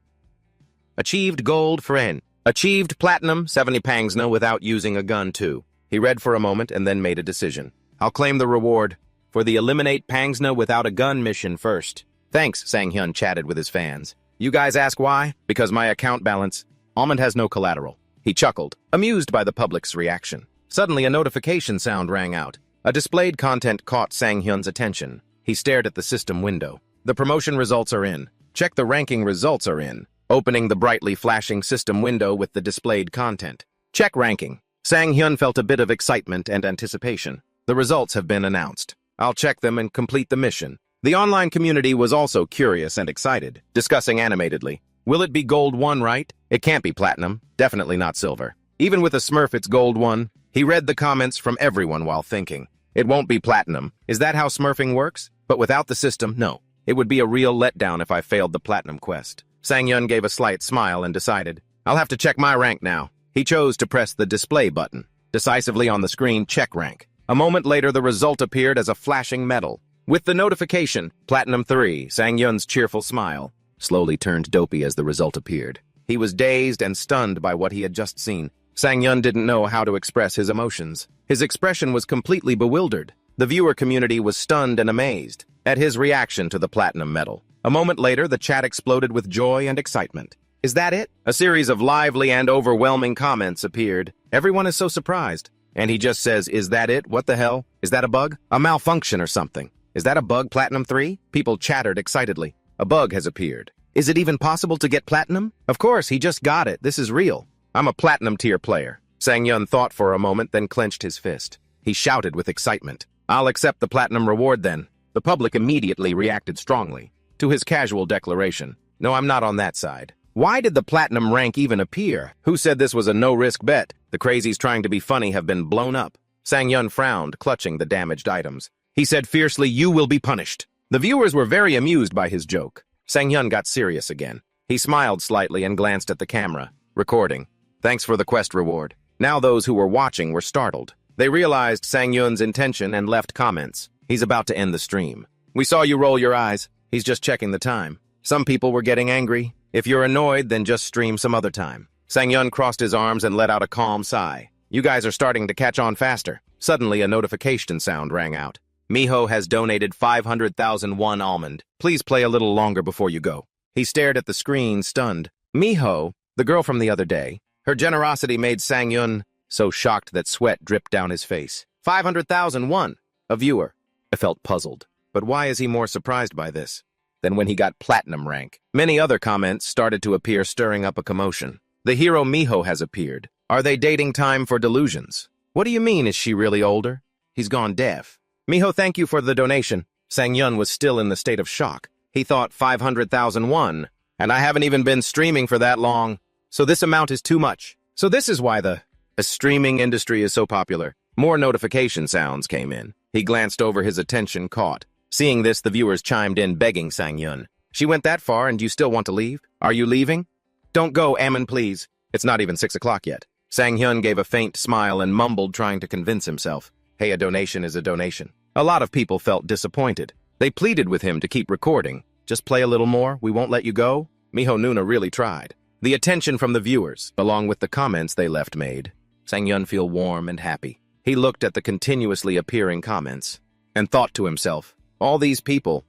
Achieved gold for N. Achieved platinum, 70 Pangsna without using a gun too. He read for a moment and then made a decision. I'll claim the reward for the eliminate Pangsna without a gun mission first. Thanks, Sang-hyun chatted with his fans. You guys ask why? Because my account balance. Almond has no collateral. He chuckled, amused by the public's reaction. Suddenly, a notification sound rang out. A displayed content caught Sang-hyun's attention. He stared at the system window. The promotion results are in. Check the ranking results are in. Opening the brightly flashing system window with the displayed content. Check ranking. Sang-hyun felt a bit of excitement and anticipation. The results have been announced. I'll check them and complete the mission. The online community was also curious and excited, discussing animatedly. Will it be gold 1, right? It can't be platinum. Definitely not silver. Even with a smurf, it's gold 1. He read the comments from everyone while thinking. It won't be platinum. Is that how smurfing works? But without the system, no. It would be a real letdown if I failed the platinum quest. Sang-hyun gave a slight smile and decided, I'll have to check my rank now. He chose to press the display button. Decisively on the screen, check rank. A moment later, the result appeared as a flashing medal. With the notification, Platinum 3, Sang-hyun's cheerful smile slowly turned dopey as the result appeared. He was dazed and stunned by what he had just seen. Sang-hyun didn't know how to express his emotions. His expression was completely bewildered. The viewer community was stunned and amazed at his reaction to the platinum medal. A moment later, the chat exploded with joy and excitement. Is that it? A series of lively and overwhelming comments appeared. Everyone is so surprised. And he just says, is that it? What the hell? Is that a bug? A malfunction or something? Is that a bug, Platinum 3? People chattered excitedly. A bug has appeared. Is it even possible to get platinum? Of course, he just got it. This is real. I'm a platinum tier player. Sang-hyun thought for a moment, then clenched his fist. He shouted with excitement. I'll accept the platinum reward then. The public immediately reacted strongly to his casual declaration. No, I'm not on that side. Why did the platinum rank even appear? Who said this was a no-risk bet? The crazies trying to be funny have been blown up. Sang-hyun frowned, clutching the damaged items. He said fiercely, you will be punished. The viewers were very amused by his joke. Sang-hyun got serious again. He smiled slightly and glanced at the camera. Recording. Thanks for the quest reward. Now those who were watching were startled. They realized Sang-hyun's intention and left comments. He's about to end the stream. We saw you roll your eyes. He's just checking the time. Some people were getting angry. If you're annoyed, then just stream some other time. Sang-hyun crossed his arms and let out a calm sigh. You guys are starting to catch on faster. Suddenly, a notification sound rang out. Miho has donated 500,000 won Almond. Please play a little longer before you go. He stared at the screen, stunned. Miho, the girl from the other day. Her generosity made Sang-hyun so shocked that sweat dripped down his face. 500,000 won. A viewer. I felt puzzled. But why is he more surprised by this than when he got platinum rank? Many other comments started to appear, stirring up a commotion. The hero Miho has appeared. Are they dating time for delusions? What do you mean, is she really older? He's gone deaf. Miho, thank you for the donation. Sang-hyun was still in the state of shock. He thought 500,000 won, and I haven't even been streaming for that long, so this amount is too much. So this is why the streaming industry is so popular. More notification sounds came in. He glanced over, his attention caught. Seeing this, the viewers chimed in, begging Sang-yun. She went that far and you still want to leave? Are you leaving? Don't go, Amon, please. It's not even 6 o'clock yet. Sang-hyun gave a faint smile and mumbled, trying to convince himself. Hey, a donation is a donation. A lot of people felt disappointed. They pleaded with him to keep recording. Just play a little more, we won't let you go. Miho Nuna really tried. The attention from the viewers, along with the comments they left, made Sang-hyun feel warm and happy. He looked at the continuously appearing comments and thought to himself, all these people,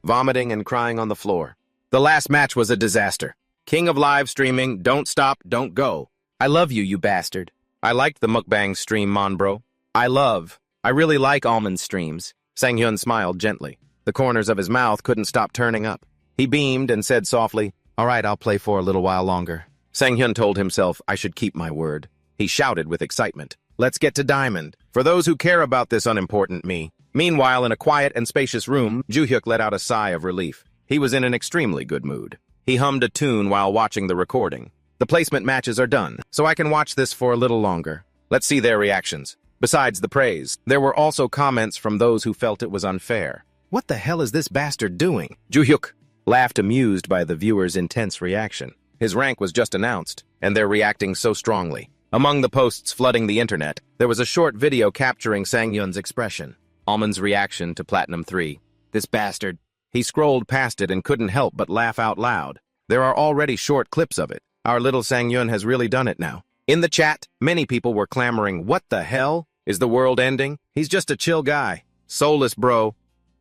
vomiting and crying on the floor. The last match was a disaster. King of live streaming, don't stop, don't go. I love you, you bastard. I liked the mukbang stream, Monbro. I really like Almond's streams. Sang-hyun smiled gently. The corners of his mouth couldn't stop turning up. He beamed and said softly, all right, I'll play for a little while longer. Sang-hyun told himself, I should keep my word. He shouted with excitement, let's get to Diamond, for those who care about this unimportant me. Meanwhile, in a quiet and spacious room, Joo-hyuk let out a sigh of relief. He was in an extremely good mood. He hummed a tune while watching the recording. The placement matches are done, so I can watch this for a little longer. Let's see their reactions. Besides the praise, there were also comments from those who felt it was unfair. What the hell is this bastard doing? Joo-hyuk laughed, amused by the viewers' intense reaction. His rank was just announced, and they're reacting so strongly. Among the posts flooding the internet, there was a short video capturing Sang-hyun's expression. Almond's reaction to Platinum 3. This bastard. He scrolled past it and couldn't help but laugh out loud. There are already short clips of it. Our little Sang-hyun has really done it now. In the chat, many people were clamoring, what the hell? Is the world ending? He's just a chill guy. Soulless bro.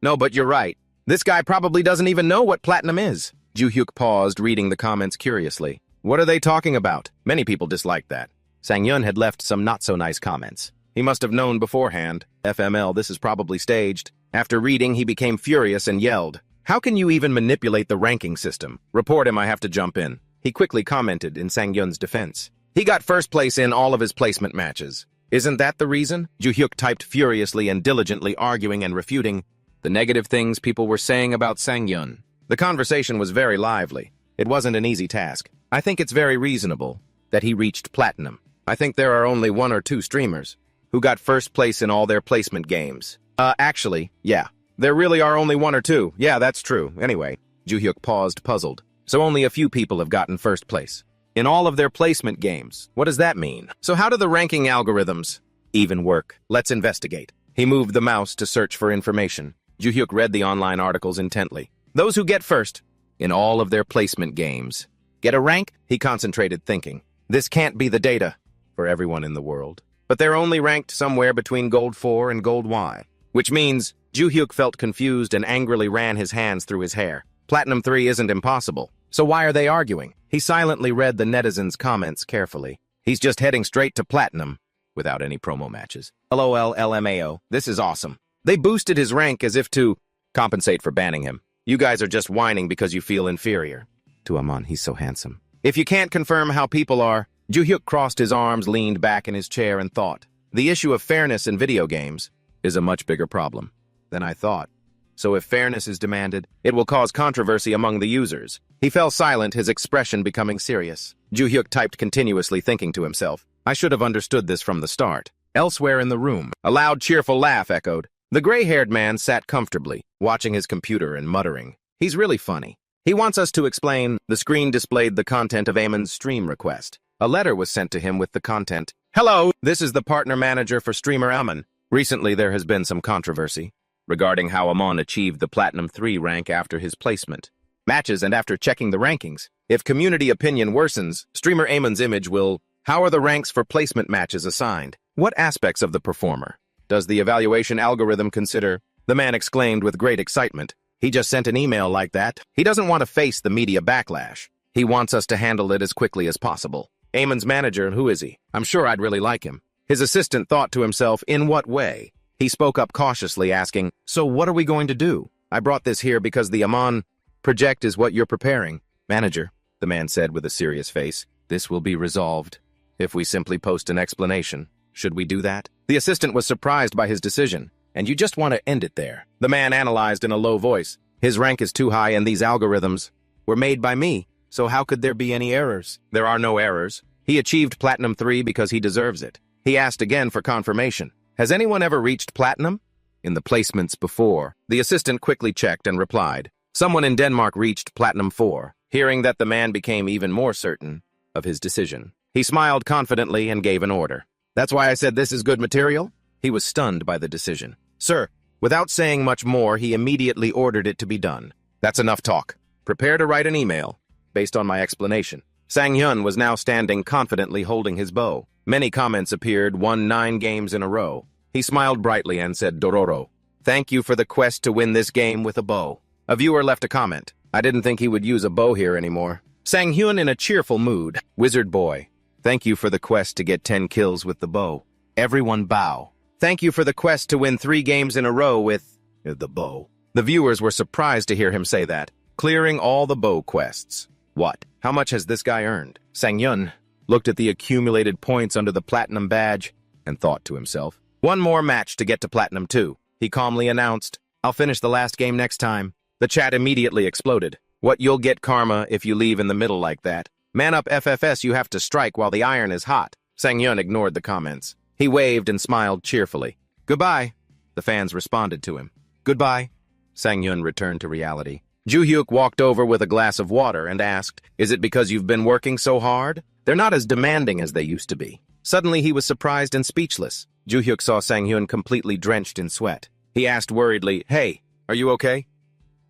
No, but you're right. This guy probably doesn't even know what platinum is. Joo-hyuk paused, reading the comments curiously. What are they talking about? Many people disliked that. Sang-hyun had left some not-so-nice comments. He must have known beforehand. FML, this is probably staged. After reading, he became furious and yelled, how can you even manipulate the ranking system? Report him, I have to jump in. He quickly commented in Sang-hyun's defense. He got first place in all of his placement matches. Isn't that the reason? Joo-hyuk typed furiously and diligently, arguing and refuting the negative things people were saying about Sang-hyun. The conversation was very lively. It wasn't an easy task. I think it's very reasonable that he reached platinum. I think there are only 1 or 2 streamers who got first place in all their placement games. Actually, yeah. There really are only 1 or 2. Yeah, that's true. Anyway, Joo-hyuk paused, puzzled. So only a few people have gotten first place in all of their placement games. What does that mean? So how do the ranking algorithms even work? Let's investigate. He moved the mouse to search for information. Joo-hyuk read the online articles intently. Those who get first in all of their placement games get a rank? He concentrated, thinking. This can't be the data for everyone in the world. But they're only ranked somewhere between Gold 4 and Gold Y, which means Joo-hyuk felt confused and angrily ran his hands through his hair. Platinum 3 isn't impossible, so why are they arguing? He silently read the netizens' comments carefully. He's just heading straight to Platinum, without any promo matches. LOL LMAO, this is awesome. They boosted his rank as if to compensate for banning him. You guys are just whining because you feel inferior. To Amon, he's so handsome. If you can't confirm how people are, Joo-hyuk crossed his arms, leaned back in his chair, and thought, the issue of fairness in video games is a much bigger problem than I thought. So if fairness is demanded, it will cause controversy among the users. He fell silent, his expression becoming serious. Joo-hyuk typed continuously, thinking to himself, I should have understood this from the start. Elsewhere in the room, a loud, cheerful laugh echoed. The gray-haired man sat comfortably, watching his computer and muttering. He's really funny. He wants us to explain. The screen displayed the content of Amon's stream request. A letter was sent to him with the content. Hello, this is the partner manager for streamer Amon. Recently, there has been some controversy regarding how Amon achieved the Platinum 3 rank after his placement matches and after checking the rankings. If community opinion worsens, streamer Amon's image will... How are the ranks for placement matches assigned? What aspects of the performer does the evaluation algorithm consider? The man exclaimed with great excitement. He just sent an email like that. He doesn't want to face the media backlash. He wants us to handle it as quickly as possible. Amon's manager, who is he? I'm sure I'd really like him. His assistant thought to himself, in what way? He spoke up cautiously, asking, so what are we going to do? I brought this here because the Amon project is what you're preparing. Manager, the man said with a serious face, this will be resolved if we simply post an explanation. Should we do that? The assistant was surprised by his decision. And you just want to end it there. The man analyzed in a low voice. His rank is too high and these algorithms were made by me, so how could there be any errors? There are no errors. He achieved Platinum 3 because he deserves it. He asked again for confirmation. Has anyone ever reached Platinum? In the placements before, the assistant quickly checked and replied. Someone in Denmark reached Platinum 4. Hearing that, the man became even more certain of his decision. He smiled confidently and gave an order. That's why I said this is good material? He was stunned by the decision. Sir, without saying much more, he immediately ordered it to be done. That's enough talk. Prepare to write an email, based on my explanation. Sang-hyun was now standing confidently holding his bow. Many comments appeared, won 9 games in a row. He smiled brightly and said, Dororo, thank you for the quest to win this game with a bow. A viewer left a comment. I didn't think he would use a bow here anymore. Sang-hyun in a cheerful mood. Wizard boy, thank you for the quest to get 10 kills with the bow. Everyone bow. Thank you for the quest to win 3 games in a row with the bow. The viewers were surprised to hear him say that. Clearing all the bow quests. What? How much has this guy earned? Sang-hyun looked at the accumulated points under the Platinum badge and thought to himself, one more match to get to Platinum 2. He calmly announced, I'll finish the last game next time. The chat immediately exploded. What, you'll get karma if you leave in the middle like that. Man up FFS, you have to strike while the iron is hot. Sang-hyun ignored the comments. He waved and smiled cheerfully. Goodbye. The fans responded to him. Goodbye. Sang-hyun returned to reality. Joo-hyuk walked over with a glass of water and asked, Is it because you've been working so hard? They're not as demanding as they used to be. Suddenly he was surprised and speechless. Joo-hyuk saw Sang-hyun completely drenched in sweat. He asked worriedly, Hey, are you okay?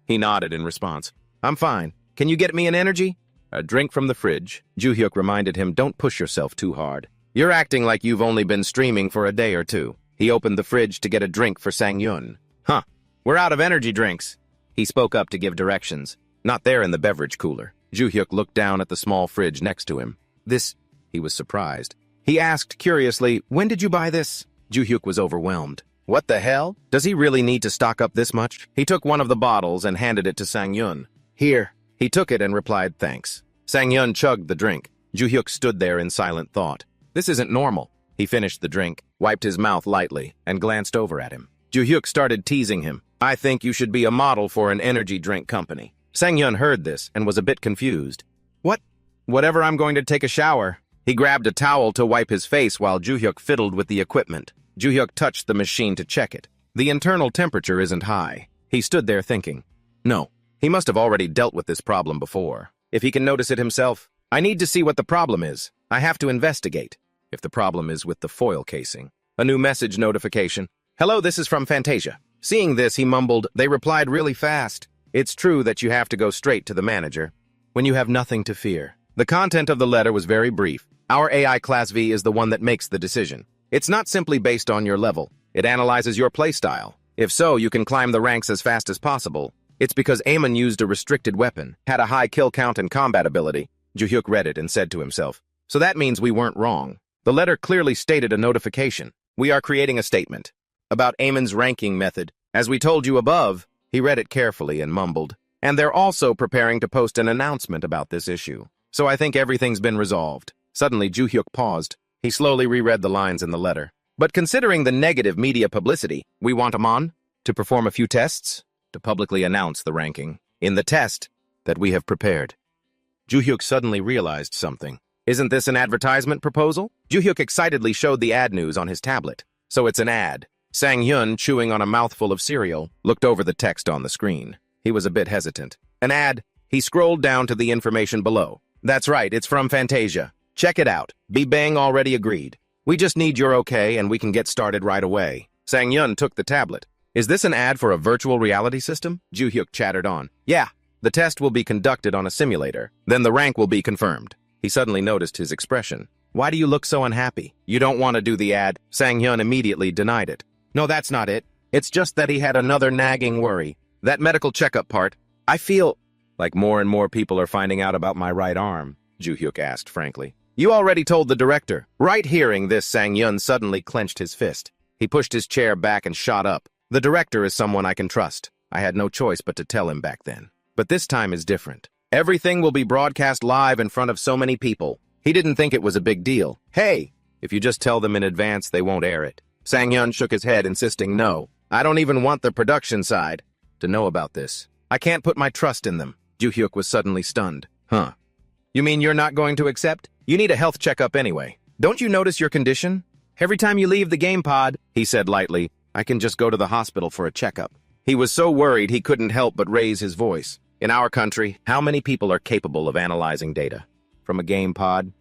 He nodded in response. I'm fine. Can you get me an energy? A drink from the fridge. Joo-hyuk reminded him, Don't push yourself too hard. You're acting like you've only been streaming for a day or two. He opened the fridge to get a drink for Sang-hyun. Huh, we're out of energy drinks. He spoke up to give directions. Not there in the beverage cooler. Joo-hyuk looked down at the small fridge next to him. This, he was surprised. He asked curiously, When did you buy this? Joo-hyuk was overwhelmed. What the hell? Does he really need to stock up this much? He took one of the bottles and handed it to Sang-hyun. Here. He took it and replied thanks. Sang-hyun chugged the drink. Joo-hyuk stood there in silent thought. This isn't normal. He finished the drink, wiped his mouth lightly, and glanced over at him. Joo-hyuk started teasing him. I think you should be a model for an energy drink company. Sang-hyun heard this and was a bit confused. What? Whatever, I'm going to take a shower. He grabbed a towel to wipe his face while Joo-hyuk fiddled with the equipment. Joo-hyuk touched the machine to check it. The internal temperature isn't high. He stood there thinking. No, he must have already dealt with this problem before. If he can notice it himself, I need to see what the problem is. I have to investigate. If the problem is with the foil casing. A new message notification. Hello, this is from Fantasia. Seeing this, he mumbled, They replied really fast. It's true that you have to go straight to the manager when you have nothing to fear. The content of the letter was very brief. Our AI Class V is the one that makes the decision. It's not simply based on your level. It analyzes your playstyle. If so, you can climb the ranks as fast as possible. It's because Amon used a restricted weapon, had a high kill count and combat ability. Joo-hyuk read it and said to himself, So that means we weren't wrong. The letter clearly stated a notification. We are creating a statement about Amon's ranking method. As we told you above, he read it carefully and mumbled. And they're also preparing to post an announcement about this issue. So I think everything's been resolved. Suddenly, Joo-hyuk paused. He slowly reread the lines in the letter. But considering the negative media publicity, we want Amon to perform a few tests to publicly announce the ranking in the test that we have prepared. Joo-hyuk suddenly realized something. Isn't this an advertisement proposal? Joo-hyuk excitedly showed the ad news on his tablet. So it's an ad. Sang-hyun, chewing on a mouthful of cereal, looked over the text on the screen. He was a bit hesitant. An ad. He scrolled down to the information below. That's right, it's from Fantasia. Check it out. B-Bang already agreed. We just need your okay and we can get started right away. Sang-hyun took the tablet. Is this an ad for a virtual reality system? Joo-hyuk chattered on. Yeah, the test will be conducted on a simulator. Then the rank will be confirmed. He suddenly noticed his expression. Why do you look so unhappy? You don't want to do the ad. Sang-hyun immediately denied it. No, that's not it. It's just that he had another nagging worry. That medical checkup part. I feel like more and more people are finding out about my right arm, Joo-hyuk asked frankly. You already told the director. Right hearing this, Sang-hyun suddenly clenched his fist. He pushed his chair back and shot up. The director is someone I can trust. I had no choice but to tell him back then. But this time is different. Everything will be broadcast live in front of so many people. He didn't think it was a big deal. Hey, if you just tell them in advance, they won't air it. Sang-hyun shook his head, insisting, No, I don't even want the production side to know about this. I can't put my trust in them. Ju-hyuk was suddenly stunned. Huh. You mean you're not going to accept? You need a health checkup anyway. Don't you notice your condition? Every time you leave the game pod, he said lightly, I can just go to the hospital for a checkup. He was so worried he couldn't help but raise his voice. In our country, how many people are capable of analyzing data? From a game pod,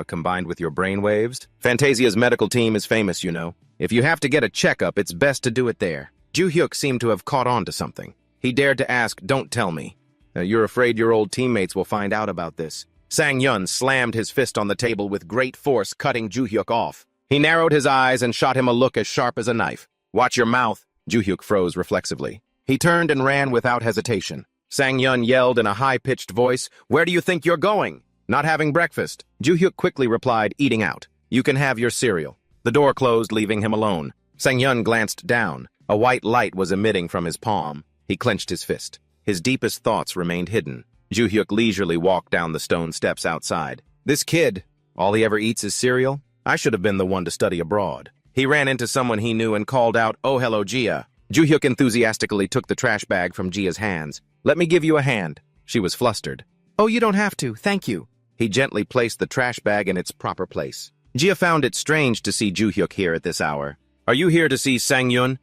combined with your brainwaves? Fantasia's medical team is famous, you know. If you have to get a checkup, it's best to do it there. Ju-hyuk seemed to have caught on to something. He dared to ask, don't tell me. You're afraid your old teammates will find out about this. Sang-yun slammed his fist on the table with great force, cutting Ju-hyuk off. He narrowed his eyes and shot him a look as sharp as a knife. Watch your mouth. Ju-hyuk froze reflexively. He turned and ran without hesitation. Sang-yun yelled in a high-pitched voice, Where do you think you're going? Not having breakfast. Ju-hyuk quickly replied, eating out. You can have your cereal. The door closed, leaving him alone. Sang-yun glanced down. A white light was emitting from his palm. He clenched his fist. His deepest thoughts remained hidden. Ju-hyuk leisurely walked down the stone steps outside. This kid, all he ever eats is cereal? I should have been the one to study abroad. He ran into someone he knew and called out, Oh, hello, Gia. Ju-hyuk enthusiastically took the trash bag from Gia's hands. Let me give you a hand. She was flustered. Oh, you don't have to, thank you. He gently placed the trash bag in its proper place. Gia found it strange to see Ju-hyuk here at this hour. Are you here to see Sang-yun?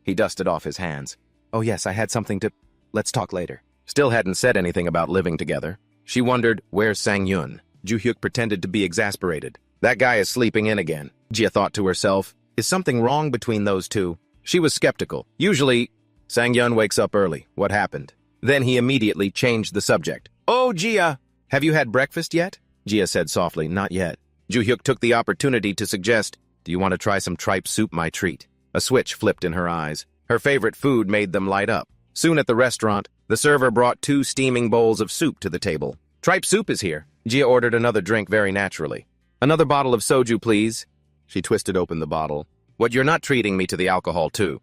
He dusted off his hands. Oh yes, I had something to... Let's talk later. Still hadn't said anything about living together. She wondered, where's Sang-yun? Ju-hyuk pretended to be exasperated. That guy is sleeping in again. Gia thought to herself, is something wrong between those two? She was skeptical. Usually, Sang-yun wakes up early. What happened? Then he immediately changed the subject. Oh, Gia! Have you had breakfast yet? Gia said softly, not yet. Ju-hyuk took the opportunity to suggest, do you want to try some tripe soup, my treat? A switch flipped in her eyes. Her favorite food made them light up. Soon at the restaurant, the server brought 2 steaming bowls of soup to the table. Tripe soup is here. Gia ordered another drink very naturally. Another bottle of soju, please. She twisted open the bottle. What, you're not treating me to the alcohol, too?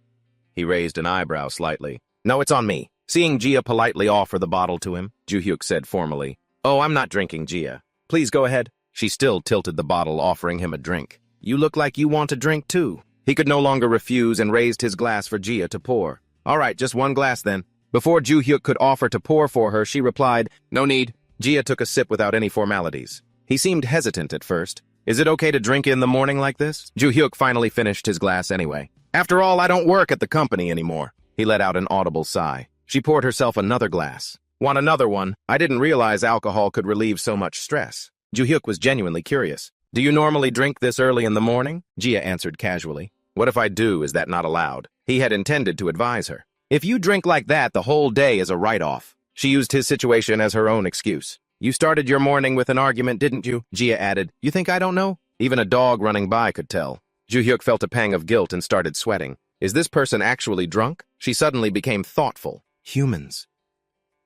He raised an eyebrow slightly. No, it's on me. Seeing Gia politely offer the bottle to him, Ju-hyuk said formally. Oh, I'm not drinking, Gia. Please go ahead. She still tilted the bottle, offering him a drink. You look like you want a drink, too. He could no longer refuse and raised his glass for Gia to pour. All right, just one glass then. Before Ju-hyuk could offer to pour for her, she replied, No need. Gia took a sip without any formalities. He seemed hesitant at first. Is it okay to drink in the morning like this? Ju-hyuk finally finished his glass anyway. After all, I don't work at the company anymore. He let out an audible sigh. She poured herself another glass. Want another one? I didn't realize alcohol could relieve so much stress. Ju-hyuk was genuinely curious. Do you normally drink this early in the morning? Gia answered casually. What if I do? Is that not allowed? He had intended to advise her. If you drink like that, the whole day is a write-off. She used his situation as her own excuse. You started your morning with an argument, didn't you? Gia added. You think I don't know? Even a dog running by could tell. Ju-hyuk felt a pang of guilt and started sweating. Is this person actually drunk? She suddenly became thoughtful. Humans.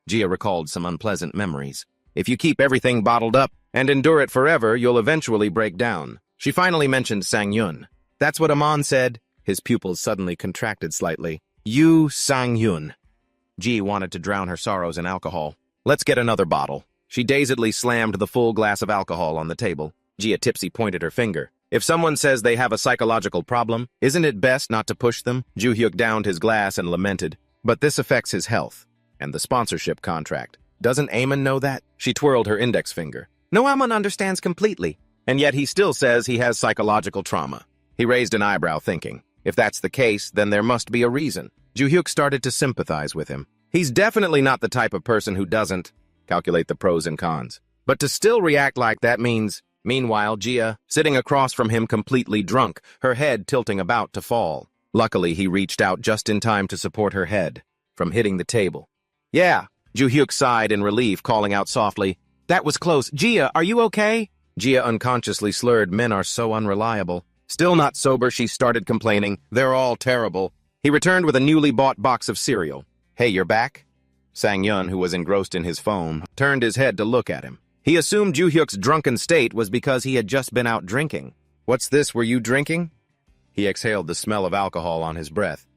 Gia recalled some unpleasant memories. If you keep everything bottled up and endure it forever, you'll eventually break down. She finally mentioned Sang-yun. That's what Amon said. His pupils suddenly contracted slightly. You, Sang-yun. Ji wanted to drown her sorrows in alcohol. Let's get another bottle. She dazedly slammed the full glass of alcohol on the table. Gia tipsy pointed her finger. If someone says they have a psychological problem, isn't it best not to push them? Ju-hyuk downed his glass and lamented. But this affects his health. And the sponsorship contract. Doesn't Amon know that? She twirled her index finger. No, Amon understands completely. And yet he still says he has psychological trauma. He raised an eyebrow, thinking. If that's the case, then there must be a reason. Ju-hyuk started to sympathize with him. He's definitely not the type of person who doesn't calculate the pros and cons. But to still react like that means... Meanwhile, Gia, sitting across from him completely drunk, her head tilting about to fall. Luckily, he reached out just in time to support her head from hitting the table. Yeah, Ju-hyuk sighed in relief, calling out softly, That was close. Gia, are you okay? Gia unconsciously slurred, men are so unreliable. Still not sober, she started complaining. They're all terrible. He returned with a newly bought box of cereal. Hey, you're back? Sang-yun, who was engrossed in his phone, turned his head to look at him. He assumed Ju-hyuk's drunken state was because he had just been out drinking. What's this, were you drinking? He exhaled the smell of alcohol on his breath.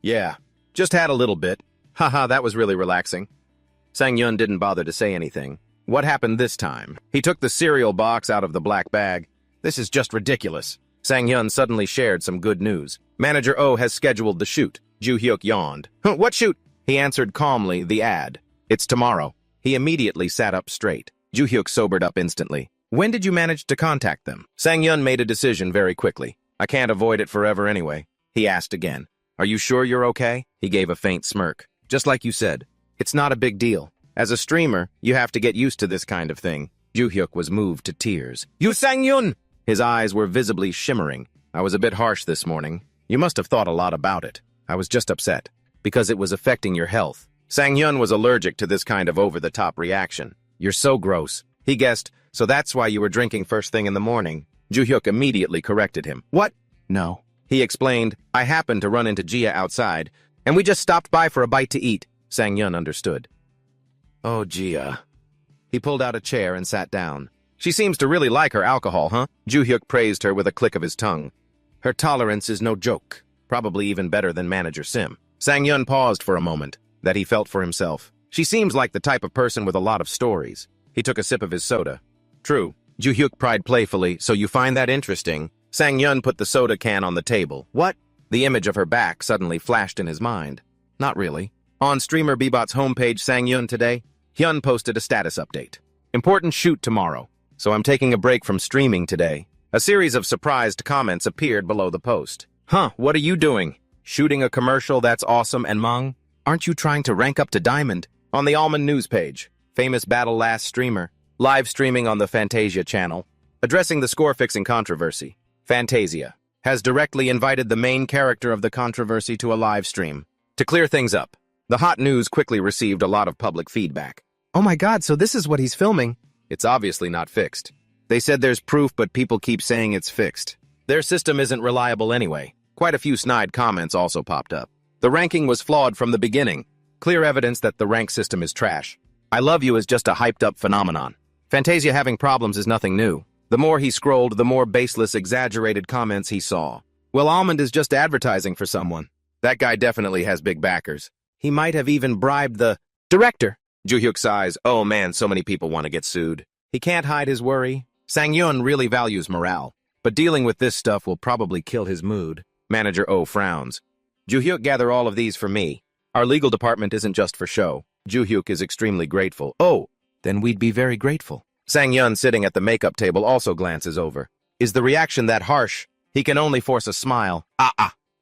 Yeah, just had a little bit. Haha, that was really relaxing. Sang-yun didn't bother to say anything. What happened this time? He took the cereal box out of the black bag. This is just ridiculous. Sang-yun suddenly shared some good news. Manager Oh has scheduled the shoot. Ju-hyuk yawned. What shoot? He answered calmly the ad. It's tomorrow. He immediately sat up straight. Ju-hyuk sobered up instantly. When did you manage to contact them? Sang-yun made a decision very quickly. I can't avoid it forever anyway. He asked again. Are you sure you're okay? He gave a faint smirk. Just like you said. It's not a big deal. As a streamer, you have to get used to this kind of thing. Ju-hyuk was moved to tears. You Sang-yun! His eyes were visibly shimmering. I was a bit harsh this morning. You must have thought a lot about it. I was just upset. Because it was affecting your health. Sang-yun was allergic to this kind of over-the-top reaction. You're so gross. He guessed, so that's why you were drinking first thing in the morning. Ju-hyuk immediately corrected him. What? No. He explained, I happened to run into Jia outside, and we just stopped by for a bite to eat. Sang-yun understood. Oh, Jia. He pulled out a chair and sat down. She seems to really like her alcohol, huh? Ju-hyuk praised her with a click of his tongue. Her tolerance is no joke. Probably even better than Manager Sim. Sang-yun paused for a moment, that he felt for himself. She seems like the type of person with a lot of stories. He took a sip of his soda. True. Ju-hyuk pried playfully, so you find that interesting? Sang-yun put the soda can on the table. What? The image of her back suddenly flashed in his mind. Not really. On Streamer Bebot's homepage Sang-yun today, Hyun posted a status update. Important shoot tomorrow, so I'm taking a break from streaming today. A series of surprised comments appeared below the post. Huh, what are you doing? Shooting a commercial that's awesome and Mung? Aren't you trying to rank up to Diamond? On the Almond news page, famous Battle Last streamer, live streaming on the Fantasia channel, addressing the score-fixing controversy. Fantasia has directly invited the main character of the controversy to a live stream. To clear things up, the hot news quickly received a lot of public feedback. Oh my god, so this is what he's filming? It's obviously not fixed. They said there's proof, but people keep saying it's fixed. Their system isn't reliable anyway. Quite a few snide comments also popped up. The ranking was flawed from the beginning. Clear evidence that the rank system is trash. I Love You is just a hyped-up phenomenon. Fantasia having problems is nothing new. The more he scrolled, the more baseless, exaggerated comments he saw. Well, Almond is just advertising for someone. That guy definitely has big backers. He might have even bribed the director. Ju-hyuk sighs, oh man, so many people want to get sued. He can't hide his worry. Sang-yun really values morale, but dealing with this stuff will probably kill his mood. Manager O frowns. Ju-hyuk, gather all of these for me. Our legal department isn't just for show. Ju-hyuk is extremely grateful. Oh, then we'd be very grateful. Sang-yun, sitting at the makeup table, also glances over. Is the reaction that harsh? He can only force a smile.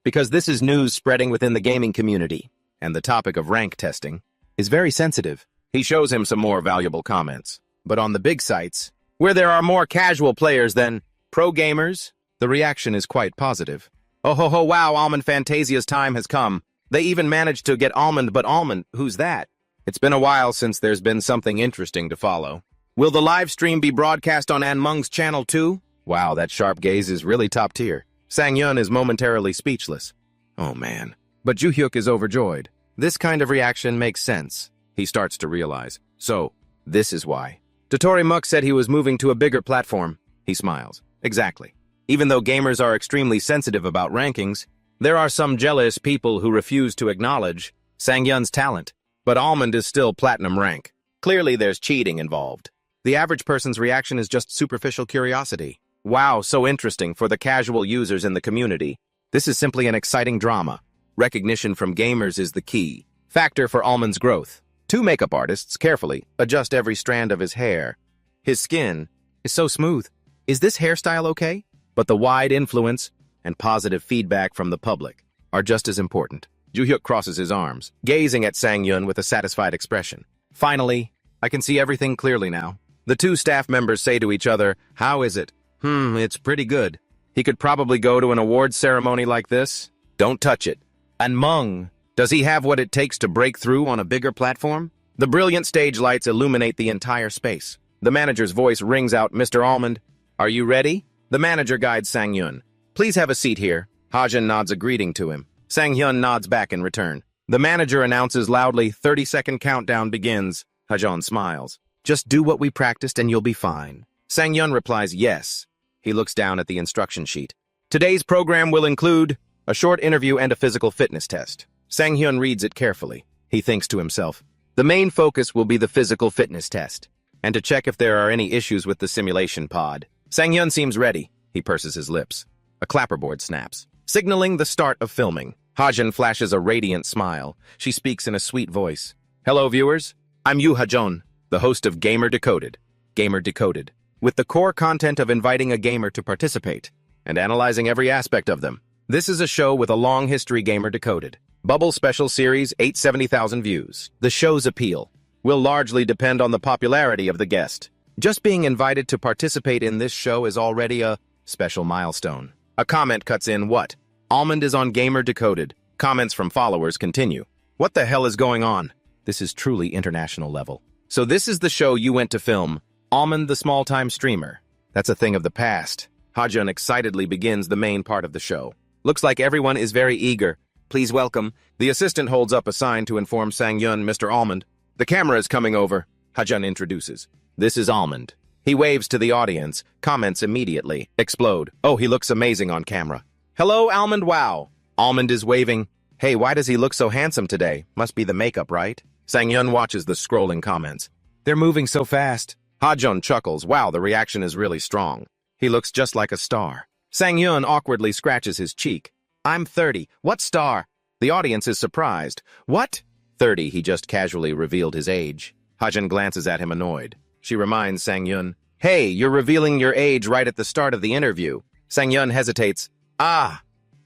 Because this is news spreading within the gaming community, and the topic of rank testing is very sensitive. He shows him some more valuable comments. But on the big sites, where there are more casual players than pro gamers, the reaction is quite positive. Oh ho ho, wow, Almond Fantasia's time has come. They even managed to get Almond, but Almond, who's that? It's been a while since there's been something interesting to follow. Will the live stream be broadcast on Anmung's channel too? Wow, that sharp gaze is really top tier. Sang-yun is momentarily speechless. Oh man. But Ju-hyuk is overjoyed. This kind of reaction makes sense. He starts to realize. So, this is why. Dotori Muk said he was moving to a bigger platform. He smiles. Exactly. Even though gamers are extremely sensitive about rankings, there are some jealous people who refuse to acknowledge Sang-yun's talent. But Almond is still platinum rank. Clearly there's cheating involved. The average person's reaction is just superficial curiosity. Wow, so interesting for the casual users in the community. This is simply an exciting drama. Recognition from gamers is the key factor for Almond's growth. Two makeup artists carefully adjust every strand of his hair. His skin is so smooth. Is this hairstyle okay? But the wide influence and positive feedback from the public are just as important. Ju-hyuk crosses his arms, gazing at Sang-yun with a satisfied expression. Finally, I can see everything clearly now. The two staff members say to each other, how is it? It's pretty good. He could probably go to an awards ceremony like this. Don't touch it. And Mung, does he have what it takes to break through on a bigger platform? The brilliant stage lights illuminate the entire space. The manager's voice rings out, Mr. Almond, are you ready? The manager guides Sang-yun. Please have a seat here. Hajin nods a greeting to him. Sang-yun nods back in return. The manager announces loudly, 30-second countdown begins. Hajin smiles. Just do what we practiced and you'll be fine. Sang-yun replies, yes. He looks down at the instruction sheet. Today's program will include a short interview and a physical fitness test. Sang-hyun reads it carefully. He thinks to himself, the main focus will be the physical fitness test, and to check if there are any issues with the simulation pod. Sang-hyun seems ready. He purses his lips. A clapperboard snaps, signaling the start of filming. Hajun flashes a radiant smile. She speaks in a sweet voice. Hello, viewers. I'm Yu Hajun, the host of Gamer Decoded. Gamer Decoded, with the core content of inviting a gamer to participate and analyzing every aspect of them. This is a show with a long history. Gamer Decoded. Bubble Special Series, 870,000 views. The show's appeal will largely depend on the popularity of the guest. Just being invited to participate in this show is already a special milestone. A comment cuts in, what? Almond is on Gamer Decoded. Comments from followers continue. What the hell is going on? This is truly international level. So this is the show you went to film. Almond the small-time streamer. That's a thing of the past. Hajun excitedly begins the main part of the show. Looks like everyone is very eager. Please welcome. The assistant holds up a sign to inform Sang-yun, Mr. Almond. The camera is coming over. Hajun introduces. This is Almond. He waves to the audience. Comments immediately. Explode. Oh, he looks amazing on camera. Hello, Almond, wow. Almond is waving. Hey, why does he look so handsome today? Must be the makeup, right? Sang-yun watches the scrolling comments. They're moving so fast. Hajun chuckles. Wow, the reaction is really strong. He looks just like a star. Sang-yun awkwardly scratches his cheek. I'm 30. What star? The audience is surprised. What? 30, he just casually revealed his age. Hajun glances at him annoyed. She reminds Sang-yun, hey, you're revealing your age right at the start of the interview. Sang-yun hesitates. Ah!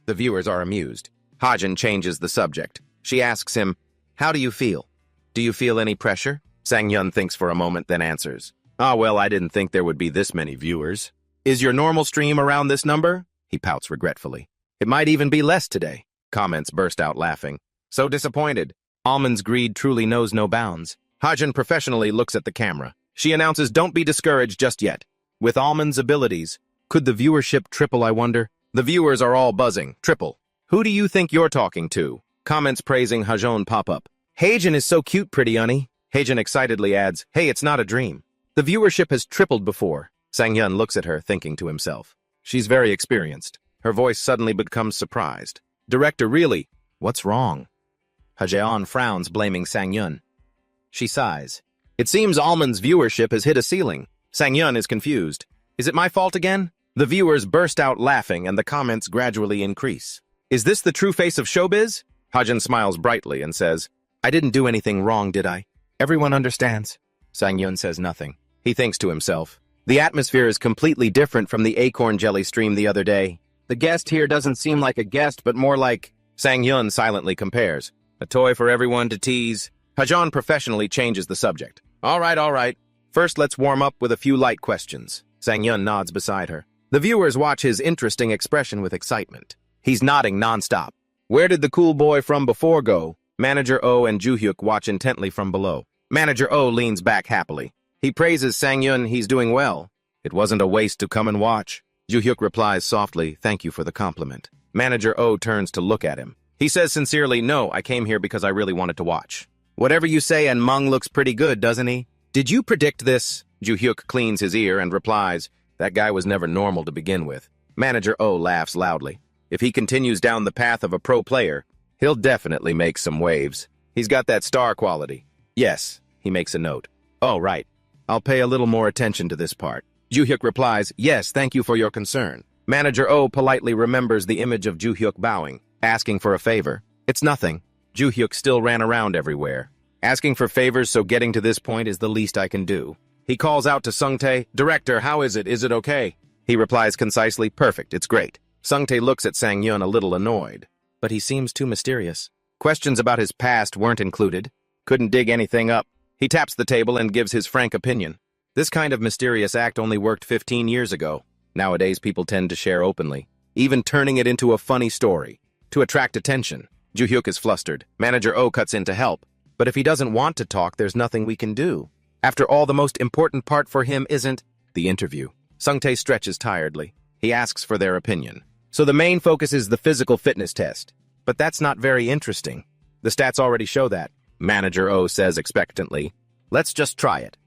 The viewers are amused. Hajun changes the subject. She asks him, how do you feel? Do you feel any pressure? Sang-yun thinks for a moment, then answers. Ah, well, I didn't think there would be this many viewers. Is your normal stream around this number? He pouts regretfully. It might even be less today. Comments burst out laughing. So disappointed. Almond's greed truly knows no bounds. Hajun professionally looks at the camera. She announces, don't be discouraged just yet. With Almond's abilities, could the viewership triple, I wonder? The viewers are all buzzing. Triple. Who do you think you're talking to? Comments praising Hajun pop up. Hajun is so cute, pretty honey. Hajun excitedly adds, hey, it's not a dream. The viewership has tripled before. Sang-yun looks at her, thinking to himself. She's very experienced. Her voice suddenly becomes surprised. Director, really? What's wrong? Hajun frowns, blaming Sang-yun. She sighs. It seems Almond's viewership has hit a ceiling. Sang-yun is confused. Is it my fault again? The viewers burst out laughing and the comments gradually increase. Is this the true face of showbiz? Hajun smiles brightly and says, I didn't do anything wrong, did I? Everyone understands. Sang-yun says nothing. He thinks to himself. The atmosphere is completely different from the acorn jelly stream the other day. The guest here doesn't seem like a guest, but more like... Sang-yun silently compares. A toy for everyone to tease. Hajun professionally changes the subject. All right. First, let's warm up with a few light questions. Sang-yun nods beside her. The viewers watch his interesting expression with excitement. He's nodding nonstop. Where did the cool boy from before go? Manager Oh and Ju-hyuk watch intently from below. Manager Oh leans back happily. He praises Sang-yun, he's doing well. It wasn't a waste to come and watch. Ju-hyuk replies softly, thank you for the compliment. Manager Oh turns to look at him. He says sincerely, no, I came here because I really wanted to watch. Whatever you say, and Mung looks pretty good, doesn't he? Did you predict this? Ju-hyuk cleans his ear and replies, that guy was never normal to begin with. Manager Oh laughs loudly. If he continues down the path of a pro player, he'll definitely make some waves. He's got that star quality. Yes, he makes a note. Oh, right. I'll pay a little more attention to this part. Ju-hyuk replies, yes, thank you for your concern. Manager Oh politely remembers the image of Ju-hyuk bowing, asking for a favor. It's nothing. Ju-hyuk still ran around everywhere. Asking for favors, so getting to this point is the least I can do. He calls out to Sung-tae, Director, how is it? Is it okay? He replies concisely, perfect, it's great. Sung-tae looks at Sang-yun a little annoyed, but he seems too mysterious. Questions about his past weren't included. Couldn't dig anything up. He taps the table and gives his frank opinion. This kind of mysterious act only worked 15 years ago. Nowadays, people tend to share openly, even turning it into a funny story, to attract attention. Ju-hyuk is flustered. Manager Oh cuts in to help. But if he doesn't want to talk, there's nothing we can do. After all, the most important part for him isn't the interview. Sung-tae stretches tiredly. He asks for their opinion. So the main focus is the physical fitness test. But that's not very interesting. The stats already show that. Manager Oh says expectantly, let's just try it.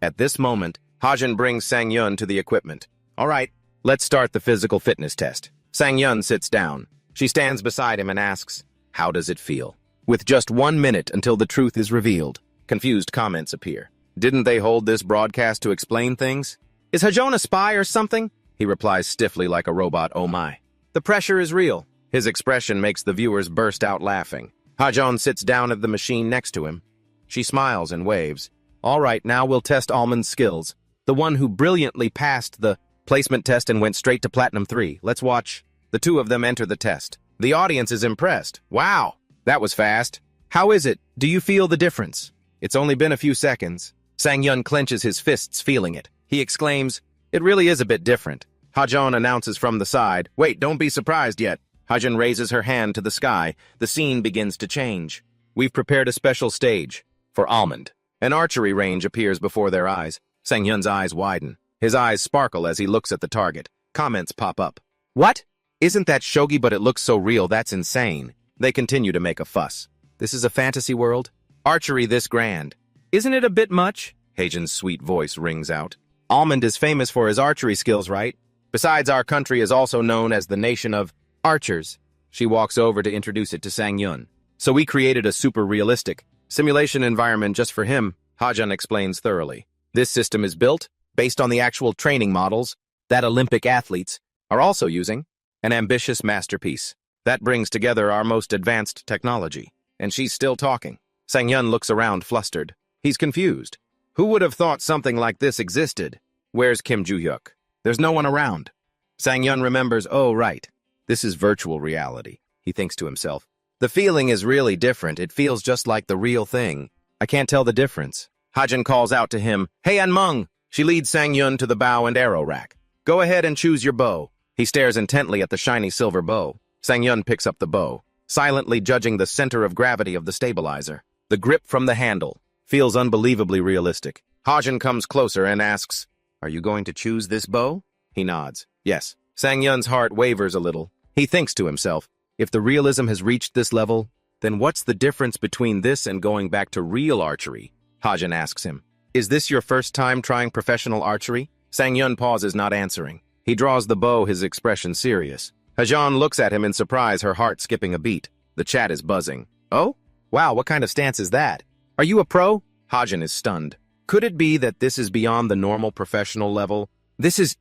At this moment, Hajun brings Sang-yun to the equipment. All right, let's start the physical fitness test. Sang-yun sits down. She stands beside him and asks, how does it feel? With just 1 minute until the truth is revealed, confused comments appear. Didn't they hold this broadcast to explain things? Is Hajun a spy or something? He replies stiffly like a robot, oh my. The pressure is real. His expression makes the viewers burst out laughing. Hajon sits down at the machine next to him. She smiles and waves. All right, now we'll test Almond's skills. The one who brilliantly passed the placement test and went straight to Platinum 3. Let's watch. The two of them enter the test. The audience is impressed. Wow, that was fast. How is it? Do you feel the difference? It's only been a few seconds. Sang-yun clenches his fists, feeling it. He exclaims, it really is a bit different. Hajon announces from the side, wait, don't be surprised yet. Hajon raises her hand to the sky. The scene begins to change. We've prepared a special stage for Almond. An archery range appears before their eyes. Sang-yun's eyes widen. His eyes sparkle as he looks at the target. Comments pop up. What? Isn't that shogi, but it looks so real, that's insane. They continue to make a fuss. This is a fantasy world? Archery this grand. Isn't it a bit much? Hajon's sweet voice rings out. Almond is famous for his archery skills, right? Besides, our country is also known as the nation of archers. She walks over to introduce it to Sang-yun. So we created a super realistic simulation environment just for him, Hajon explains thoroughly. This system is built based on the actual training models that Olympic athletes are also using. An ambitious masterpiece that brings together our most advanced technology. And she's still talking. Sang-yun looks around flustered. He's confused. Who would have thought something like this existed? Where's Kim Joo-hyuk? There's no one around. Sang-yun remembers, oh, right. This is virtual reality, he thinks to himself. The feeling is really different. It feels just like the real thing. I can't tell the difference. Hajon calls out to him, hey, Anmung! She leads Sang-yun to the bow and arrow rack. Go ahead and choose your bow. He stares intently at the shiny silver bow. Sang-yun picks up the bow, silently judging the center of gravity of the stabilizer. The grip from the handle feels unbelievably realistic. Hajon comes closer and asks, are you going to choose this bow? He nods. Yes. Sang-yun's heart wavers a little. He thinks to himself, if the realism has reached this level, then what's the difference between this and going back to real archery? Hajon asks him. Is this your first time trying professional archery? Sang-yun pauses, not answering. He draws the bow, his expression serious. Hajon looks at him in surprise, her heart skipping a beat. The chat is buzzing. Oh? Wow, what kind of stance is that? Are you a pro? Hajon is stunned. Could it be that this is beyond the normal professional level? This is...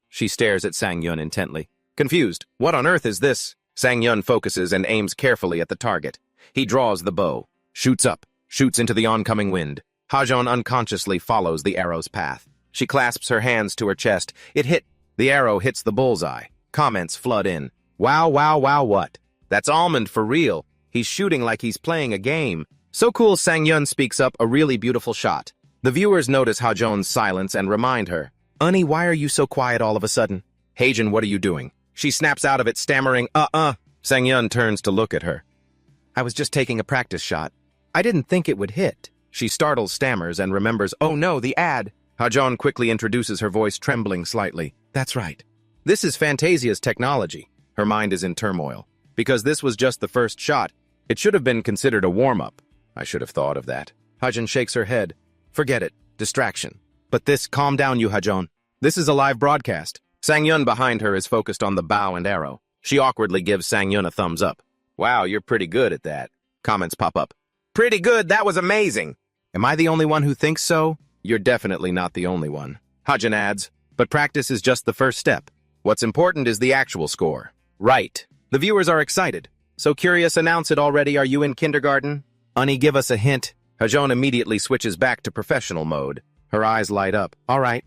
She stares at Sang-yun intently. Confused. What on earth is this? Sang-yun focuses and aims carefully at the target. He draws the bow, shoots up, shoots into the oncoming wind. Hajon unconsciously follows the arrow's path. She clasps her hands to her chest. It hit. The arrow hits the bullseye. Comments flood in. Wow, wow, wow, what? That's Almond for real. He's shooting like he's playing a game. So cool, Sang-yun speaks up, a really beautiful shot. The viewers notice Hajon's silence and remind her, Unnie, why are you so quiet all of a sudden? Hajon, what are you doing? She snaps out of it, stammering, Sang-yun turns to look at her. I was just taking a practice shot. I didn't think it would hit. She startles, stammers, and remembers, oh no, the ad. Hajon quickly introduces her voice, trembling slightly. That's right. This is Fantasia's technology. Her mind is in turmoil. Because this was just the first shot, it should have been considered a warm-up. I should have thought of that. Hajon shakes her head. Forget it. Distraction. But this, calm down, you Hajon. This is a live broadcast. Sang-yun behind her is focused on the bow and arrow. She awkwardly gives Sang-yun a thumbs up. Wow, you're pretty good at that. Comments pop up. Pretty good, that was amazing. Am I the only one who thinks so? You're definitely not the only one. Hajon adds, but practice is just the first step. What's important is the actual score. Right. The viewers are excited. So curious, announce it already. Are you in kindergarten? Unnie, give us a hint. Hajon immediately switches back to professional mode. Her eyes light up. All right,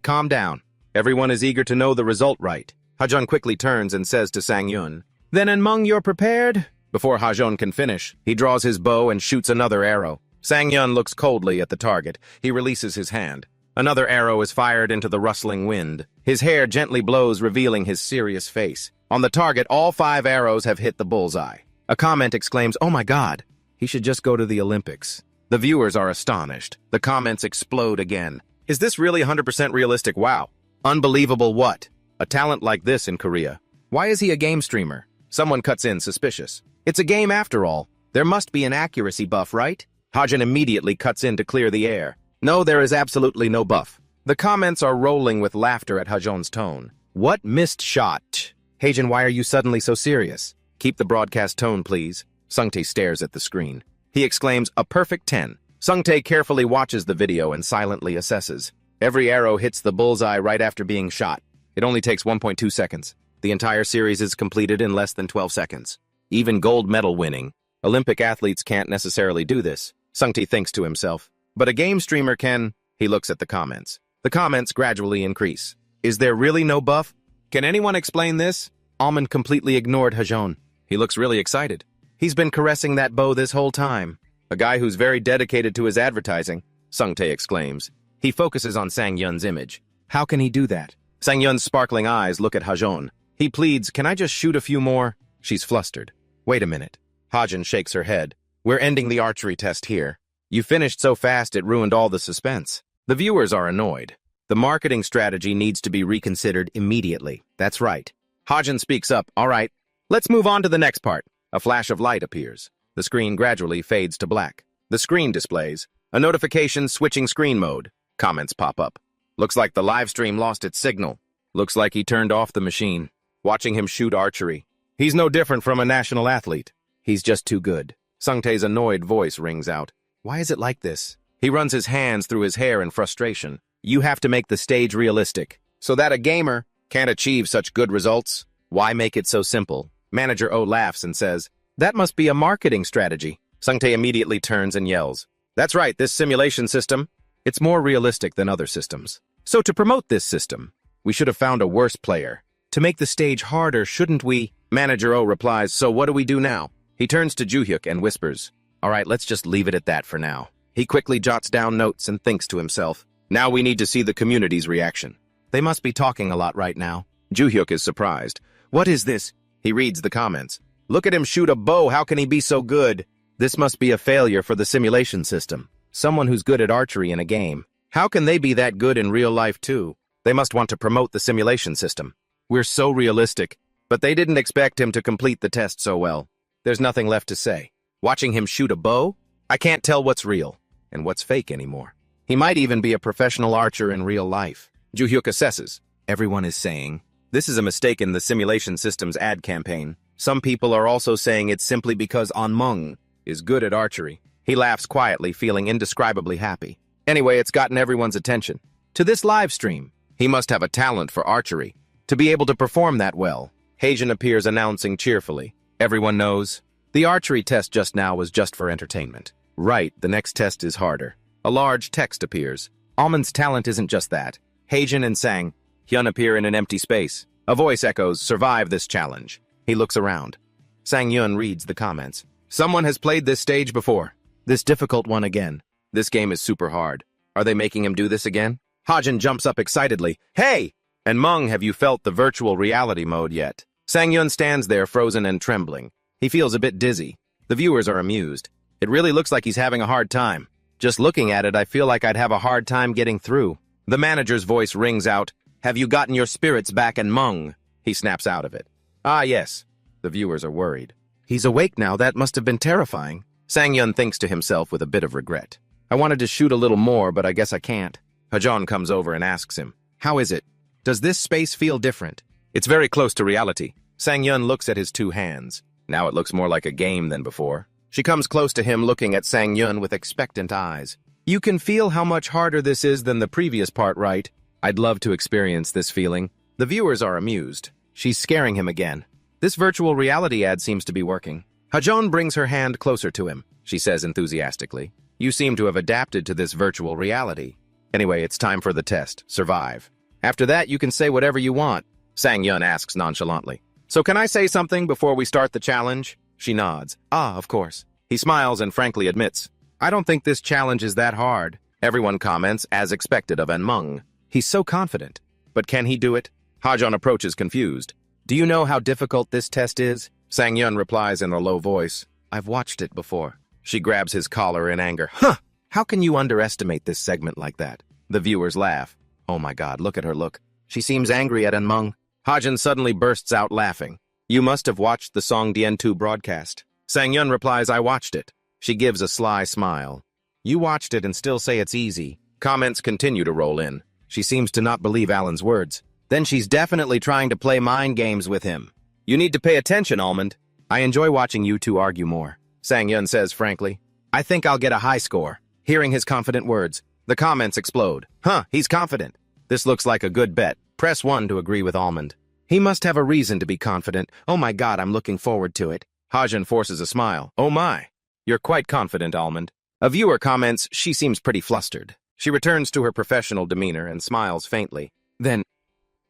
calm down. Everyone is eager to know the result, right? Hajon quickly turns and says to Sang-yun, then Anmung, you're prepared? Before Hajon can finish, he draws his bow and shoots another arrow. Sang-yun looks coldly at the target. He releases his hand. Another arrow is fired into the rustling wind. His hair gently blows, revealing his serious face. On the target, all 5 arrows have hit the bullseye. A comment exclaims, oh my god, he should just go to the Olympics. The viewers are astonished. The comments explode again. Is this really 100% realistic? Wow. Unbelievable what? A talent like this in Korea. Why is he a game streamer? Someone cuts in, suspicious. It's a game after all. There must be an accuracy buff, right? Hajon immediately cuts in to clear the air. No, there is absolutely no buff. The comments are rolling with laughter at Hajon's tone. What missed shot? Hajon, why are you suddenly so serious? Keep the broadcast tone, please. Sungtae stares at the screen. He exclaims, a perfect 10. Sungtae carefully watches the video and silently assesses. Every arrow hits the bullseye right after being shot. It only takes 1.2 seconds. The entire series is completed in less than 12 seconds. Even gold medal winning Olympic athletes can't necessarily do this, Sungtae thinks to himself. But a game streamer can. He looks at the comments. The comments gradually increase. Is there really no buff? Can anyone explain this? Almond completely ignored Hajon. He looks really excited. He's been caressing that bow this whole time. A guy who's very dedicated to his advertising, Sungtae exclaims. He focuses on Sang-Yun's image. How can he do that? Sang-Yun's sparkling eyes look at Hajon. He pleads, can I just shoot a few more? She's flustered. Wait a minute. Hajon shakes her head. We're ending the archery test here. You finished so fast it ruined all the suspense. The viewers are annoyed. The marketing strategy needs to be reconsidered immediately. That's right. Hajon speaks up. All right, let's move on to the next part. A flash of light appears. The screen gradually fades to black. The screen displays a notification switching screen mode. Comments pop up. Looks like the live stream lost its signal. Looks like he turned off the machine. Watching him shoot archery. He's no different from a national athlete. He's just too good. Sungtae's annoyed voice rings out. Why is it like this? He runs his hands through his hair in frustration. You have to make the stage realistic, so that a gamer can't achieve such good results. Why make it so simple? Manager O laughs and says, that must be a marketing strategy. Sungtae immediately turns and yells. That's right, this simulation system, it's more realistic than other systems. So to promote this system, we should have found a worse player. To make the stage harder, shouldn't we? Manager O replies, so what do we do now? He turns to Juhyuk and whispers, all right, let's just leave it at that for now. He quickly jots down notes and thinks to himself, now we need to see the community's reaction. They must be talking a lot right now. Juhyuk is surprised. What is this? He reads the comments. Look at him shoot a bow, how can he be so good? This must be a failure for the simulation system. Someone who's good at archery in a game. How can they be that good in real life too? They must want to promote the simulation system. We're so realistic, but they didn't expect him to complete the test so well. There's nothing left to say. Watching him shoot a bow? I can't tell what's real and what's fake anymore. He might even be a professional archer in real life. Juhyuk assesses. Everyone is saying, this is a mistake in the simulation system's ad campaign. Some people are also saying it's simply because Almond is good at archery. He laughs quietly, feeling indescribably happy. Anyway, it's gotten everyone's attention. To this live stream, he must have a talent for archery. To be able to perform that well, Hajon appears announcing cheerfully. Everyone knows. The archery test just now was just for entertainment. Right, the next test is harder. A large text appears. Almond's talent isn't just that. Hajon and Sang-Hyun appear in an empty space. A voice echoes, survive this challenge. He looks around. Sang-Hyun reads the comments. Someone has played this stage before. This difficult one again. This game is super hard. Are they making him do this again? Hajon jumps up excitedly. Hey! And Mung, have you felt the virtual reality mode yet? Sang-Hyun stands there frozen and trembling. He feels a bit dizzy. The viewers are amused. It really looks like he's having a hard time. Just looking at it, I feel like I'd have a hard time getting through. The manager's voice rings out. Have you gotten your spirits back and Mung? He snaps out of it. Ah, yes. The viewers are worried. He's awake now, that must have been terrifying. Sang-Hyun thinks to himself with a bit of regret. I wanted to shoot a little more, but I guess I can't. Hajon comes over and asks him, how is it? Does this space feel different? It's very close to reality. Sang-Hyun looks at his two hands. Now it looks more like a game than before. She comes close to him, looking at Sang-Hyun with expectant eyes. You can feel how much harder this is than the previous part, right? I'd love to experience this feeling. The viewers are amused. She's scaring him again. This virtual reality ad seems to be working. Hajon brings her hand closer to him. She says enthusiastically, you seem to have adapted to this virtual reality. Anyway, it's time for the test. Survive. After that, you can say whatever you want. Sang-Hyun asks nonchalantly. So can I say something before we start the challenge? She nods. Ah, of course. He smiles and frankly admits, I don't think this challenge is that hard. Everyone comments, as expected of Mung. He's so confident. But can he do it? Hajon approaches confused. Do you know how difficult this test is? Sang-Hyun replies in a low voice. I've watched it before. She grabs his collar in anger. Huh! How can you underestimate this segment like that? The viewers laugh. Oh my god, look at her look. She seems angry at Mung. Hajon suddenly bursts out laughing. You must have watched the Song Dien2 broadcast. Sang-Hyun replies, I watched it. She gives a sly smile. You watched it and still say it's easy. Comments continue to roll in. She seems to not believe Alan's words. Then she's definitely trying to play mind games with him. You need to pay attention, Almond. I enjoy watching you two argue more. Sang-Hyun says frankly. I think I'll get a high score. Hearing his confident words, the comments explode. Huh, he's confident. This looks like a good bet. Press 1 to agree with Almond. He must have a reason to be confident. Oh my god, I'm looking forward to it. Hajin forces a smile. Oh my. You're quite confident, Almond. A viewer comments she seems pretty flustered. She returns to her professional demeanor and smiles faintly. Then,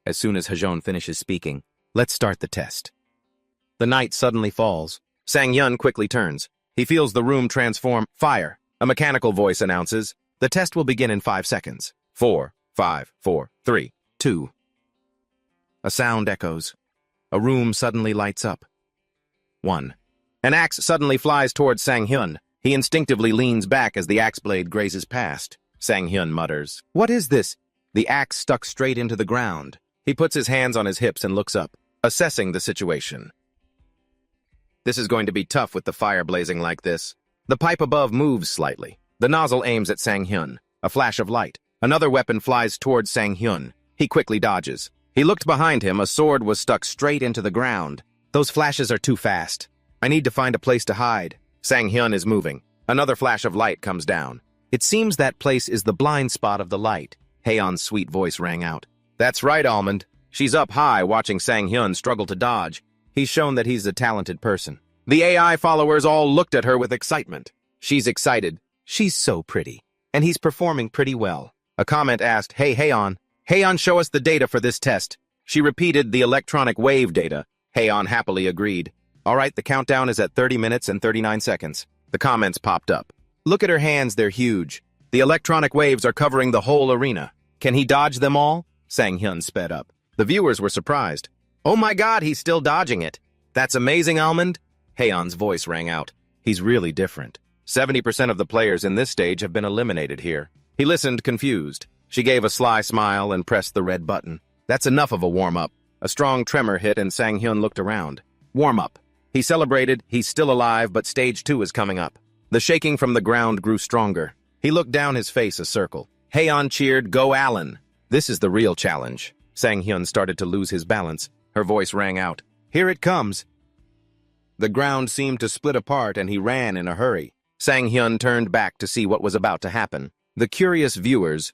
as soon as Hajon finishes speaking, let's start the test. The night suddenly falls. Sang-hyun quickly turns. He feels the room transform. Fire. A mechanical voice announces, the test will begin in 5 seconds. 4, 5, 4, 3, 2. A sound echoes. A room suddenly lights up. 1. An axe suddenly flies towards Sang-hyun. He instinctively leans back as the axe blade grazes past. Sang-hyun mutters, "What is this?" The axe stuck straight into the ground. He puts his hands on his hips and looks up, assessing the situation. This is going to be tough with the fire blazing like this. The pipe above moves slightly. The nozzle aims at Sang-hyun. A flash of light. Another weapon flies towards Sang-hyun. He quickly dodges. He looked behind him. A sword was stuck straight into the ground. Those flashes are too fast. I need to find a place to hide. Sang-hyun is moving. Another flash of light comes down. It seems that place is the blind spot of the light. Haeon's sweet voice rang out. That's right, Almond. She's up high watching Sang-hyun struggle to dodge. He's shown that he's a talented person. The AI followers all looked at her with excitement. She's excited. She's so pretty. And he's performing pretty well. A comment asked, "Hey, Haeon. Haeon, show us the data for this test." She repeated the electronic wave data. Haeon happily agreed. All right, the countdown is at 30 minutes and 39 seconds. The comments popped up. Look at her hands, they're huge. The electronic waves are covering the whole arena. Can he dodge them all? Sang-hyun sped up. The viewers were surprised. Oh my god, he's still dodging it. That's amazing, Almond. Haeon's voice rang out. He's really different. 70% of the players in this stage have been eliminated here. He listened, confused. She gave a sly smile and pressed the red button. That's enough of a warm-up. A strong tremor hit and Sang-hyun looked around. Warm-up. He celebrated. He's still alive, but stage 2 is coming up. The shaking from the ground grew stronger. He looked down, his face a circle. Haeon cheered, "Go Alan." This is the real challenge. Sang-hyun started to lose his balance. Her voice rang out. Here it comes. The ground seemed to split apart and he ran in a hurry. Sang-hyun turned back to see what was about to happen. The curious viewers.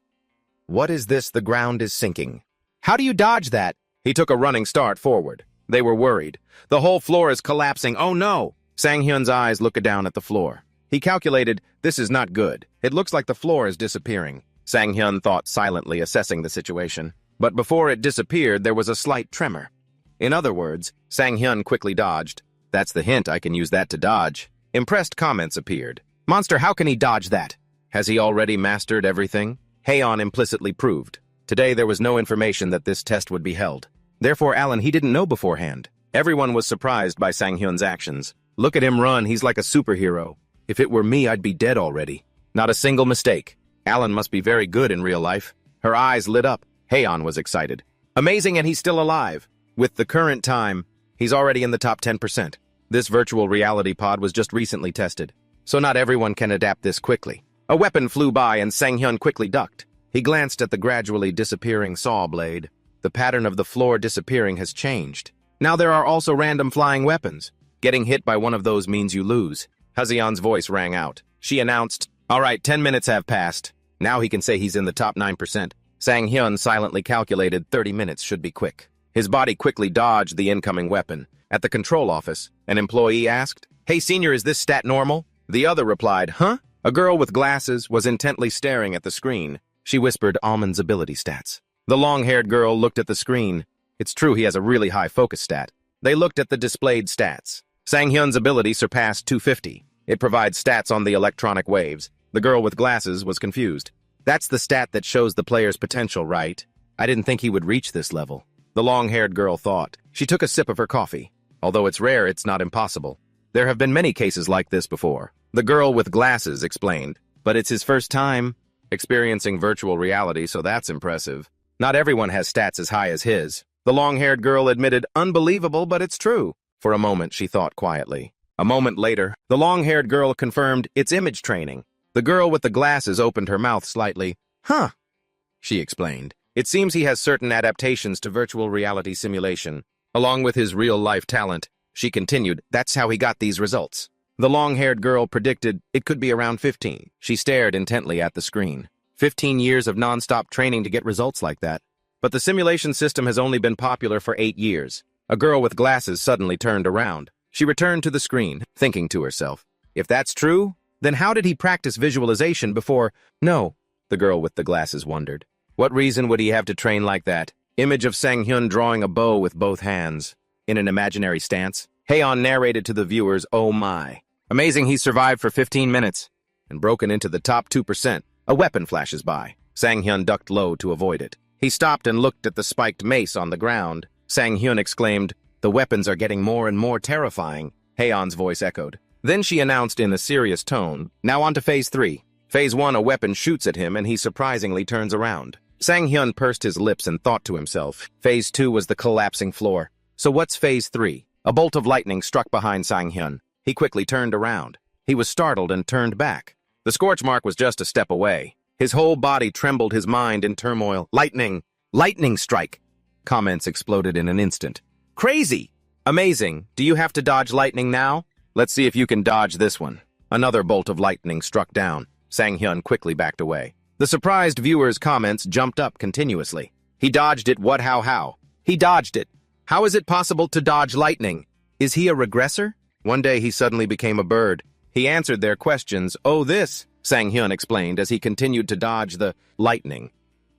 What is this? The ground is sinking. How do you dodge that? He took a running start forward. They were worried. The whole floor is collapsing. Oh no! Sang-hyun's eyes looked down at the floor. He calculated, this is not good. It looks like the floor is disappearing. Sang-hyun thought silently, assessing the situation. But before it disappeared, there was a slight tremor. In other words, Sang-hyun quickly dodged. That's the hint, I can use that to dodge. Impressed comments appeared. Monster, how can he dodge that? Has he already mastered everything? Haeon implicitly proved. Today there was no information that this test would be held. Therefore, Alan, he didn't know beforehand. Everyone was surprised by Sang-hyun's actions. Look at him run, he's like a superhero. If it were me, I'd be dead already. Not a single mistake. Alan must be very good in real life. Her eyes lit up. Haeon was excited. Amazing, and he's still alive. With the current time, he's already in the top 10%. This virtual reality pod was just recently tested, so not everyone can adapt this quickly. A weapon flew by and Sang-hyun quickly ducked. He glanced at the gradually disappearing saw blade. The pattern of the floor disappearing has changed. Now there are also random flying weapons. Getting hit by one of those means you lose. Haseon's voice rang out. She announced, all right, 10 minutes have passed. Now he can say he's in the top 9%. Sang-hyun silently calculated 30 minutes should be quick. His body quickly dodged the incoming weapon. At the control office, an employee asked, Hey senior, is this stat normal? The other replied, Huh? A girl with glasses was intently staring at the screen. She whispered Almond's ability stats. The long-haired girl looked at the screen. It's true he has a really high focus stat. They looked at the displayed stats. Sang-hyun's ability surpassed 250. It provides stats on the electronic waves. The girl with glasses was confused. That's the stat that shows the player's potential, right? I didn't think he would reach this level. The long-haired girl thought. She took a sip of her coffee. Although it's rare, it's not impossible. There have been many cases like this before. The girl with glasses explained. But it's his first time experiencing virtual reality, so that's impressive. Not everyone has stats as high as his. The long-haired girl admitted, Unbelievable, but it's true. For a moment, she thought quietly. A moment later, the long-haired girl confirmed it's image training. The girl with the glasses opened her mouth slightly. Huh, she explained. It seems he has certain adaptations to virtual reality simulation. Along with his real-life talent, she continued, that's how he got these results. The long-haired girl predicted it could be around 15. She stared intently at the screen. 15 years of non-stop training to get results like that. But the simulation system has only been popular for 8 years. A girl with glasses suddenly turned around. She returned to the screen, thinking to herself, if that's true, then how did he practice visualization before? No, the girl with the glasses wondered. What reason would he have to train like that? Image of Sang-hyun drawing a bow with both hands, in an imaginary stance. Haeon narrated to the viewers, oh my. Amazing he survived for 15 minutes and broken into the top 2%. A weapon flashes by. Sang-hyun ducked low to avoid it. He stopped and looked at the spiked mace on the ground. Sang-hyun exclaimed, the weapons are getting more and more terrifying. Haeon's voice echoed. Then she announced in a serious tone, now on to Phase 3. Phase 1, a weapon shoots at him and he surprisingly turns around. Sang-hyun pursed his lips and thought to himself. Phase 2 was the collapsing floor. So what's Phase 3? A bolt of lightning struck behind Sang-hyun. He quickly turned around. He was startled and turned back. The scorch mark was just a step away. His whole body trembled, his mind in turmoil. Lightning! Lightning strike! Comments exploded in an instant. Crazy! Amazing! Do you have to dodge lightning now? Let's see if you can dodge this one. Another bolt of lightning struck down. Sang-hyun quickly backed away. The surprised viewers' comments jumped up continuously. He dodged it, what, how? He dodged it. How is it possible to dodge lightning? Is he a regressor? One day he suddenly became a bird. He answered their questions. Oh, this, Sang-hyun explained as he continued to dodge the lightning.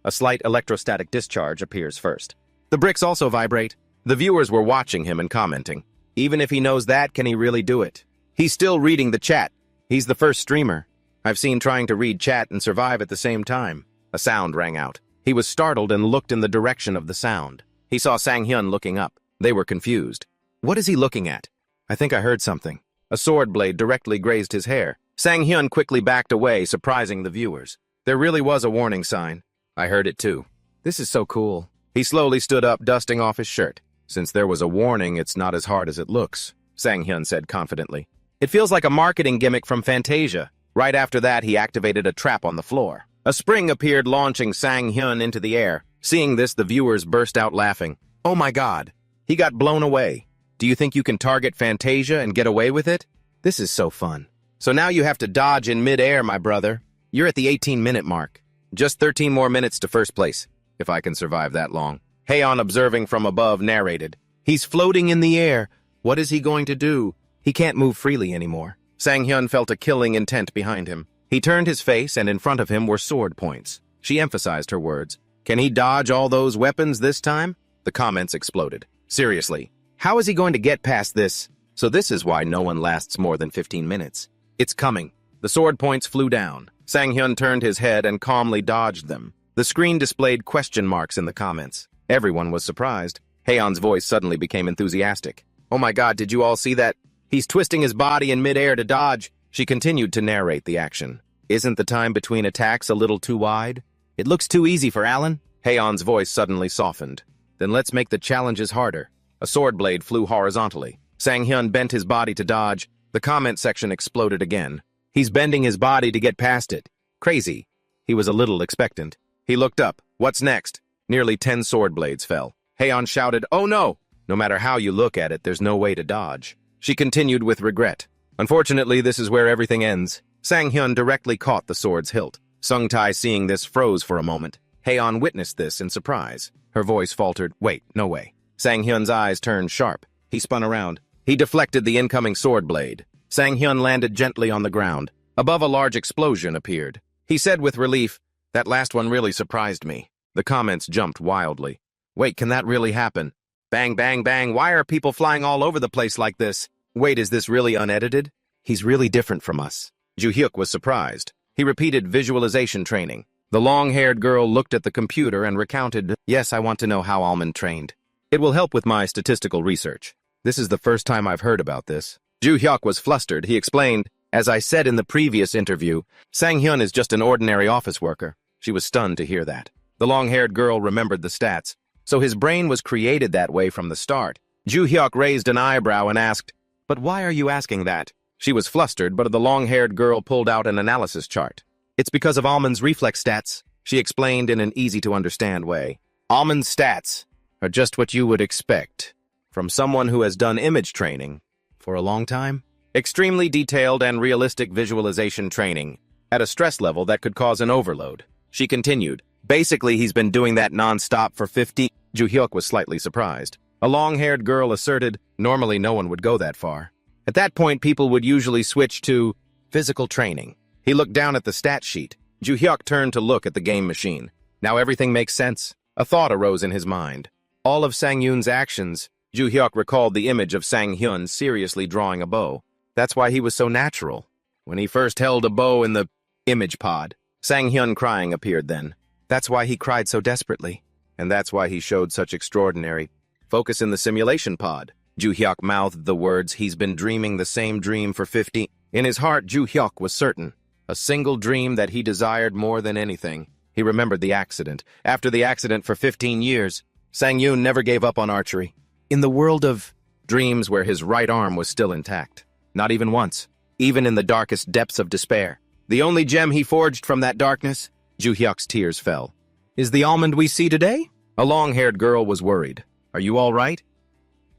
A slight electrostatic discharge appears first. The bricks also vibrate. The viewers were watching him and commenting. Even if he knows that, can he really do it? He's still reading the chat. He's the first streamer I've seen trying to read chat and survive at the same time. A sound rang out. He was startled and looked in the direction of the sound. He saw Sang-hyun looking up. They were confused. What is he looking at? I think I heard something. A sword blade directly grazed his hair. Sang-hyun quickly backed away, surprising the viewers. There really was a warning sign. I heard it too. This is so cool. He slowly stood up, dusting off his shirt. Since there was a warning, it's not as hard as it looks, Sang-hyun said confidently. It feels like a marketing gimmick from Fantasia. Right after that, he activated a trap on the floor. A spring appeared, launching Sang-hyun into the air. Seeing this, the viewers burst out laughing. Oh my god! He got blown away. Do you think you can target Fantasia and get away with it? This is so fun. So now you have to dodge in mid-air, my brother. You're at the 18-minute mark. Just 13 more minutes to first place, if I can survive that long. Haeon, observing from above, narrated. He's floating in the air. What is he going to do? He can't move freely anymore. Sang-hyun felt a killing intent behind him. He turned his face, and in front of him were sword points. She emphasized her words. Can he dodge all those weapons this time? The comments exploded. Seriously, how is he going to get past this? So this is why no one lasts more than 15 minutes. It's coming. The sword points flew down. Sang-hyun turned his head and calmly dodged them. The screen displayed question marks in the comments. Everyone was surprised. Haeon's voice suddenly became enthusiastic. Oh my god, did you all see that? He's twisting his body in midair to dodge. She continued to narrate the action. Isn't the time between attacks a little too wide? It looks too easy for Alan. Haeon's voice suddenly softened. Then let's make the challenges harder. A sword blade flew horizontally. Sang-hyun bent his body to dodge. The comment section exploded again. He's bending his body to get past it. Crazy. He was a little expectant. He looked up. What's next? Nearly 10 sword blades fell. Haeon shouted, oh no! No matter how you look at it, there's no way to dodge. She continued with regret. Unfortunately, this is where everything ends. Sang-hyun directly caught the sword's hilt. Sung-tae, seeing this, froze for a moment. Haeon witnessed this in surprise. Her voice faltered. Wait, no way. Sang-hyun's eyes turned sharp. He spun around. He deflected the incoming sword blade. Sang-hyun landed gently on the ground. Above, a large explosion appeared. He said with relief, that last one really surprised me. The comments jumped wildly. Wait, can that really happen? Bang, bang, bang, why are people flying all over the place like this? Wait, is this really unedited? He's really different from us. Ju-hyuk was surprised. He repeated visualization training. The long-haired girl looked at the computer and recounted, yes, I want to know how Almond trained. It will help with my statistical research. This is the first time I've heard about this. Ju-hyuk was flustered. He explained, as I said in the previous interview, Sang-hyun is just an ordinary office worker. She was stunned to hear that. The long-haired girl remembered the stats. So his brain was created that way from the start. Ju-hyuk raised an eyebrow and asked, but why are you asking that? She was flustered, but the long-haired girl pulled out an analysis chart. It's because of Almond's reflex stats, she explained in an easy-to-understand way. Almond's stats are just what you would expect from someone who has done image training for a long time. Extremely detailed and realistic visualization training at a stress level that could cause an overload. She continued, Basically, he's been doing that non-stop for 50. Ju-hyuk was slightly surprised. A long-haired girl asserted, normally no one would go that far. At that point, people would usually switch to physical training. He looked down at the stat sheet. Ju-hyuk turned to look at the game machine. Now everything makes sense. A thought arose in his mind. All of Sang-hyun's actions, Ju-hyuk recalled the image of Sang-hyun seriously drawing a bow. That's why he was so natural. When he first held a bow in the image pod, Sang-hyun crying appeared then. That's why he cried so desperately. And that's why he showed such extraordinary focus in the simulation pod. Ju-hyuk mouthed the words, he's been dreaming the same dream for 50. In his heart, Ju-hyuk was certain. A single dream that he desired more than anything. He remembered the accident. After the accident for 15 years, Sang-hyun never gave up on archery. In the world of dreams where his right arm was still intact. Not even once. Even in the darkest depths of despair. The only gem he forged from that darkness, Ju-hyuk's tears fell. Is the almond we see today? A long-haired girl was worried. Are you all right?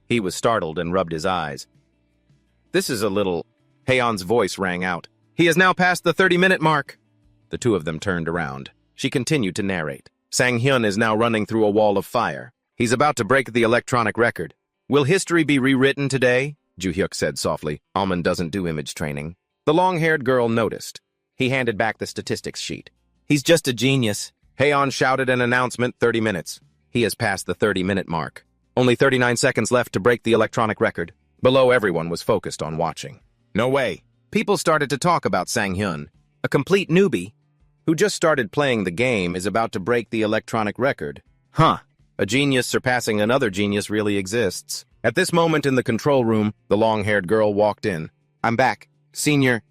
He was startled and rubbed his eyes. This is a little... Haeon's voice rang out. He has now passed the 30-minute mark. The two of them turned around. She continued to narrate. Sang-hyun is now running through a wall of fire. He's about to break the electronic record. Will history be rewritten today? Ju-hyuk said softly. Almond doesn't do image training. The long-haired girl noticed. He handed back the statistics sheet. He's just a genius. Haeon shouted an announcement, 30 minutes. He has passed the 30-minute mark. Only 39 seconds left to break the electronic record. Below, everyone was focused on watching. No way. People started to talk about Sang-hyun. A complete newbie who just started playing the game is about to break the electronic record. Huh. A genius surpassing another genius really exists. At this moment in the control room, the long-haired girl walked in. I'm back. Senior.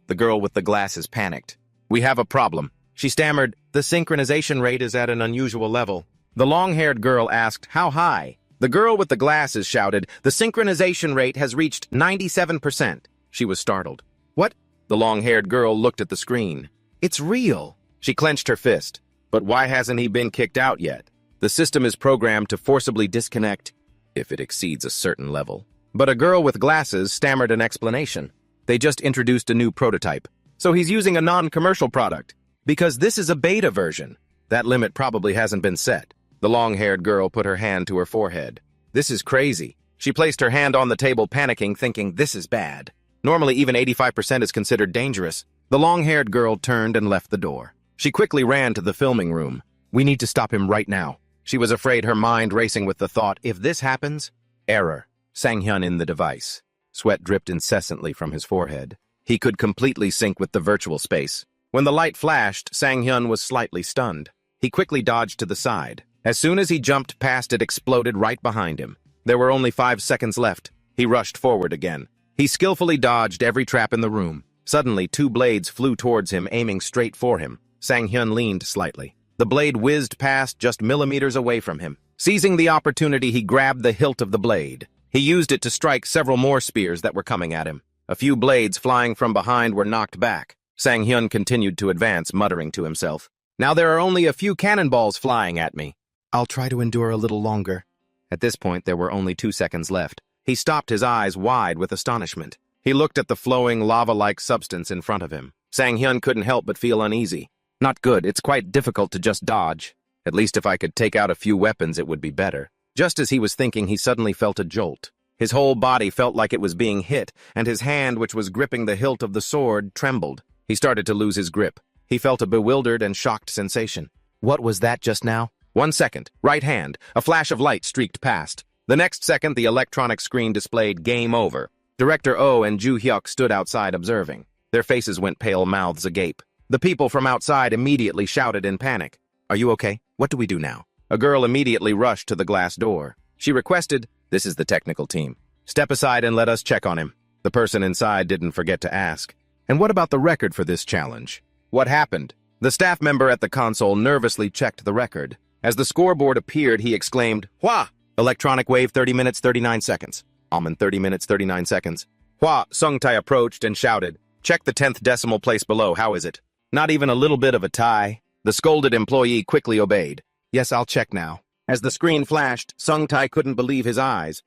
The girl with the glasses panicked. We have a problem. She stammered, the synchronization rate is at an unusual level. The long-haired girl asked, how high? The girl with the glasses shouted, the synchronization rate has reached 97%. She was startled. What? The long-haired girl looked at the screen. It's real. She clenched her fist. But why hasn't he been kicked out yet? The system is programmed to forcibly disconnect if it exceeds a certain level. But a girl with glasses stammered an explanation. They just introduced a new prototype. So he's using a non-commercial product. Because this is a beta version. That limit probably hasn't been set. The long-haired girl put her hand to her forehead. This is crazy. She placed her hand on the table, panicking, thinking, this is bad. Normally, even 85% is considered dangerous. The long-haired girl turned and left the door. She quickly ran to the filming room. We need to stop him right now. She was afraid, her mind racing with the thought, if this happens... Error. Sang-hyun in the device. Sweat dripped incessantly from his forehead. He could completely sync with the virtual space. When the light flashed, Sang-hyun was slightly stunned. He quickly dodged to the side. As soon as he jumped past, it exploded right behind him. There were only 5 seconds left. He rushed forward again. He skillfully dodged every trap in the room. Suddenly, 2 blades flew towards him, aiming straight for him. Sang-hyun leaned slightly. The blade whizzed past just millimeters away from him. Seizing the opportunity, he grabbed the hilt of the blade. He used it to strike several more spears that were coming at him. A few blades flying from behind were knocked back. Sang-hyun continued to advance, muttering to himself. Now there are only a few cannonballs flying at me. I'll try to endure a little longer. At this point, there were only 2 seconds left. He stopped, his eyes wide with astonishment. He looked at the flowing lava-like substance in front of him. Sang-hyun couldn't help but feel uneasy. Not good, it's quite difficult to just dodge. At least if I could take out a few weapons, it would be better. Just as he was thinking, he suddenly felt a jolt. His whole body felt like it was being hit, and his hand, which was gripping the hilt of the sword, trembled. He started to lose his grip. He felt a bewildered and shocked sensation. What was that just now? 1 second. Right hand. A flash of light streaked past. The next second, the electronic screen displayed Game Over. Director Oh and Ju-hyuk stood outside observing. Their faces went pale, mouths agape. The people from outside immediately shouted in panic. Are you okay? What do we do now? A girl immediately rushed to the glass door. She requested, this is the technical team. Step aside and let us check on him. The person inside didn't forget to ask. And what about the record for this challenge? What happened? The staff member at the console nervously checked the record. As the scoreboard appeared, he exclaimed, Hwa! Electronic wave 30 minutes 39 seconds. Almond 30 minutes 39 seconds. Hwa! Sung-tae approached and shouted, check the 10th decimal place below, how is it? Not even a little bit of a tie. The scolded employee quickly obeyed. Yes, I'll check now. As the screen flashed, Sung-tae couldn't believe his eyes.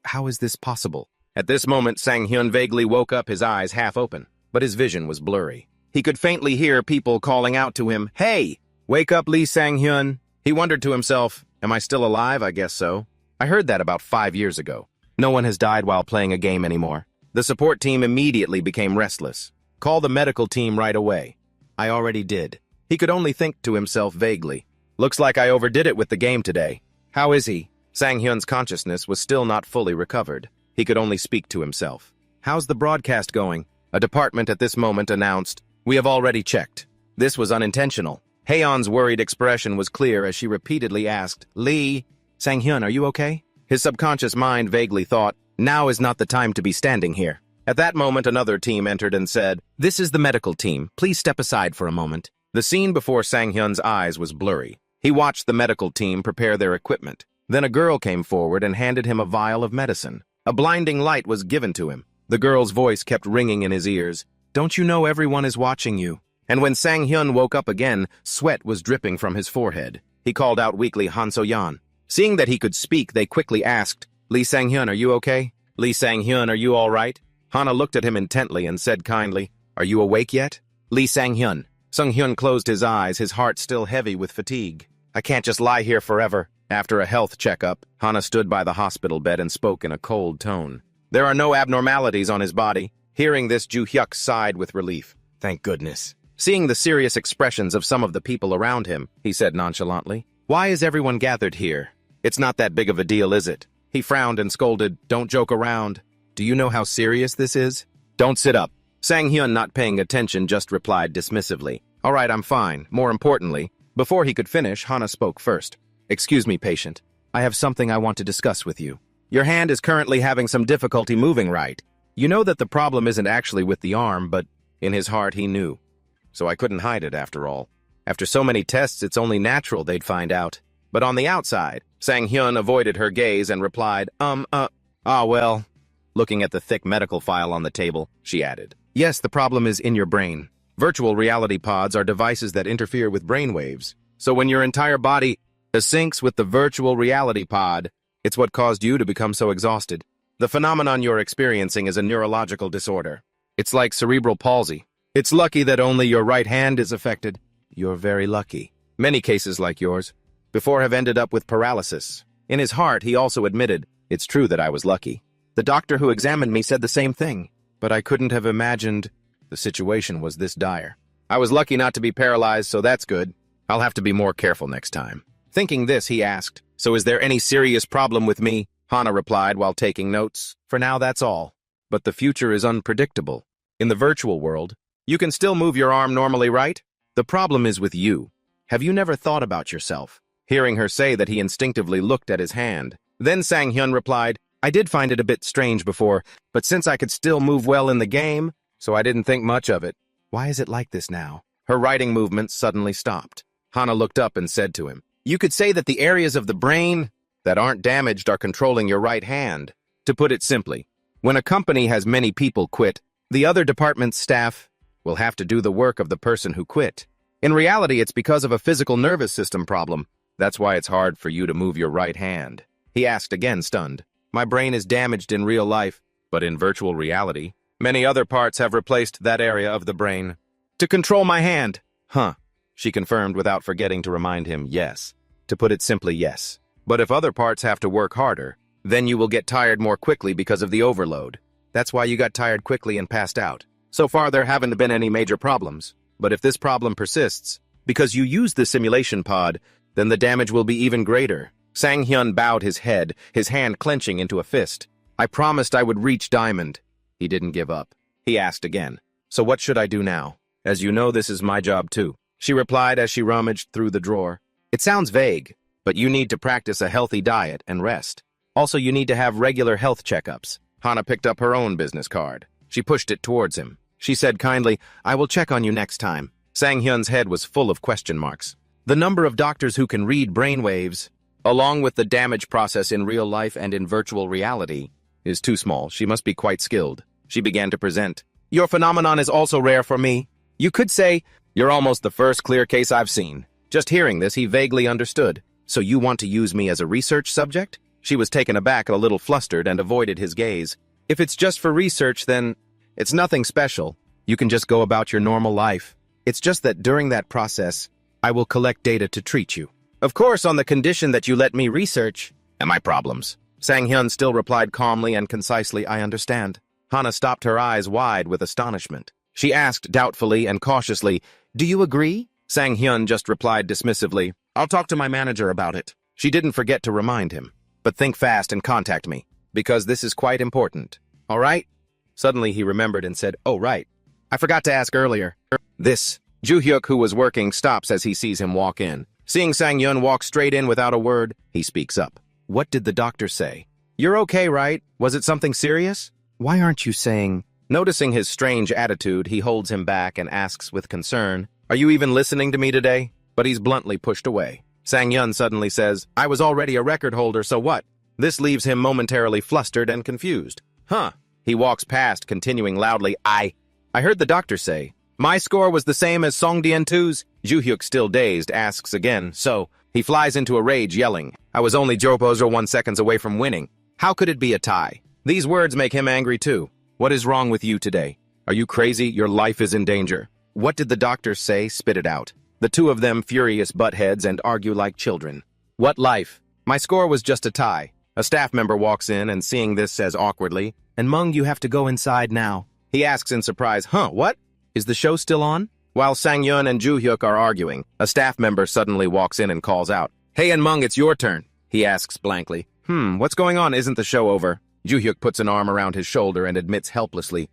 How is this possible? At this moment, Sang-hyun vaguely woke up, his eyes half open, but his vision was blurry. He could faintly hear people calling out to him, Hey! Wake up, Lee Sang-hyun. He wondered to himself, am I still alive? I guess so. I heard that about 5 years ago. No one has died while playing a game anymore. The support team immediately became restless. Call the medical team right away. I already did. He could only think to himself vaguely. Looks like I overdid it with the game today. How is he? Sang-hyun's consciousness was still not fully recovered. He could only speak to himself. How's the broadcast going? A department at this moment announced, we have already checked. This was unintentional. Haeon's worried expression was clear as she repeatedly asked, Lee, Sang-hyun, are you okay? His subconscious mind vaguely thought, now is not the time to be standing here. At that moment, another team entered and said, this is the medical team. Please step aside for a moment. The scene before Sang-hyun's eyes was blurry. He watched the medical team prepare their equipment. Then a girl came forward and handed him a vial of medicine. A blinding light was given to him. The girl's voice kept ringing in his ears. Don't you know everyone is watching you? And when Sang-hyun woke up again, sweat was dripping from his forehead. He called out weakly, Han So-yeon. Seeing that he could speak, they quickly asked, Lee Sang-hyun, are you okay? Lee Sang-hyun, are you all right? Hana looked at him intently and said kindly, are you awake yet? Lee Sang-hyun. Sung-hyun closed his eyes, his heart still heavy with fatigue. I can't just lie here forever. After a health checkup, Hana stood by the hospital bed and spoke in a cold tone. There are no abnormalities on his body. Hearing this, Ju-hyuk sighed with relief. Thank goodness. Seeing the serious expressions of some of the people around him, he said nonchalantly, why is everyone gathered here? It's not that big of a deal, is it? He frowned and scolded, don't joke around. Do you know how serious this is? Don't sit up. Sang-hyun, not paying attention, just replied dismissively. All right, I'm fine. More importantly, before he could finish, Hana spoke first. Excuse me, patient. I have something I want to discuss with you. Your hand is currently having some difficulty moving right. You know that the problem isn't actually with the arm, but in his heart he knew. So I couldn't hide it after all. After so many tests, it's only natural they'd find out. But on the outside, Sang-hyun avoided her gaze and replied, well. Looking at the thick medical file on the table, she added, yes, the problem is in your brain. Virtual reality pods are devices that interfere with brainwaves. So when your entire body syncs with the virtual reality pod, it's what caused you to become so exhausted. The phenomenon you're experiencing is a neurological disorder. It's like cerebral palsy. It's lucky that only your right hand is affected. You're very lucky. Many cases like yours before have ended up with paralysis. In his heart, he also admitted, it's true that I was lucky. The doctor who examined me said the same thing, but I couldn't have imagined the situation was this dire. I was lucky not to be paralyzed, so that's good. I'll have to be more careful next time. Thinking this, he asked, so is there any serious problem with me? Hana replied while taking notes. For now, that's all. But the future is unpredictable. In the virtual world, you can still move your arm normally, right? The problem is with you. Have you never thought about yourself? Hearing her say that, he instinctively looked at his hand. Then Sang-hyun replied, I did find it a bit strange before, but since I could still move well in the game, so I didn't think much of it. Why is it like this now? Her writing movements suddenly stopped. Hana looked up and said to him, you could say that the areas of the brain that aren't damaged are controlling your right hand. To put it simply, when a company has many people quit, the other department's staff will have to do the work of the person who quit. In reality, it's because of a physical nervous system problem. That's why it's hard for you to move your right hand. He asked again, stunned. My brain is damaged in real life, but in virtual reality, many other parts have replaced that area of the brain. To control my hand. Huh. She confirmed without forgetting to remind him, yes. To put it simply, yes. But if other parts have to work harder, then you will get tired more quickly because of the overload. That's why you got tired quickly and passed out. So far, there haven't been any major problems. But if this problem persists, because you use the simulation pod, then the damage will be even greater. Sang-hyun bowed his head, his hand clenching into a fist. I promised I would reach Diamond. He didn't give up. He asked again, so what should I do now? As you know, this is my job too. She replied as she rummaged through the drawer. It sounds vague, but you need to practice a healthy diet and rest. Also, you need to have regular health checkups. Hana picked up her own business card. She pushed it towards him. She said kindly, I will check on you next time. Sang-hyun's head was full of question marks. The number of doctors who can read brainwaves, along with the damage process in real life and in virtual reality, is too small. She must be quite skilled. She began to present. Your phenomenon is also rare for me. You could say, you're almost the first clear case I've seen. Just hearing this, he vaguely understood. So you want to use me as a research subject? She was taken aback, a little flustered, and avoided his gaze. If it's just for research, then it's nothing special. You can just go about your normal life. It's just that during that process, I will collect data to treat you. Of course, on the condition that you let me research my problems. Sang-hyun still replied calmly and concisely, I understand. Hana stopped her eyes wide with astonishment. She asked doubtfully and cautiously, do you agree? Sang-hyun just replied dismissively, I'll talk to my manager about it. She didn't forget to remind him, but think fast and contact me, because this is quite important. All right? Suddenly he remembered and said, oh, right. I forgot to ask earlier. This. Joo-hyuk, who was working, stops as he sees him walk in. Seeing Sang-hyun walk straight in without a word, he speaks up. What did the doctor say? You're okay, right? Was it something serious? Why aren't you saying... Noticing his strange attitude, he holds him back and asks with concern, are you even listening to me today? But he's bluntly pushed away. Sang-hyun suddenly says, I was already a record holder, so what? This leaves him momentarily flustered and confused. Huh. He walks past, continuing loudly, I heard the doctor say. My score was the same as Songdien-2's. Joo-hyuk, still dazed, asks again, so... He flies into a rage, yelling, I was only Jopozo 1 second away from winning. How could it be a tie? These words make him angry too. What is wrong with you today? Are you crazy? Your life is in danger. What did the doctor say? Spit it out. The two of them furious butt heads and argue like children. What life? My score was just a tie. A staff member walks in and seeing this says awkwardly, and Mung, you have to go inside now. He asks in surprise, huh, what? Is the show still on? While Sang-hyun and Joo-hyuk are arguing, a staff member suddenly walks in and calls out, Hey, and Mung, it's your turn. He asks blankly, what's going on? Isn't the show over? Joo-hyuk puts an arm around his shoulder and admits helplessly,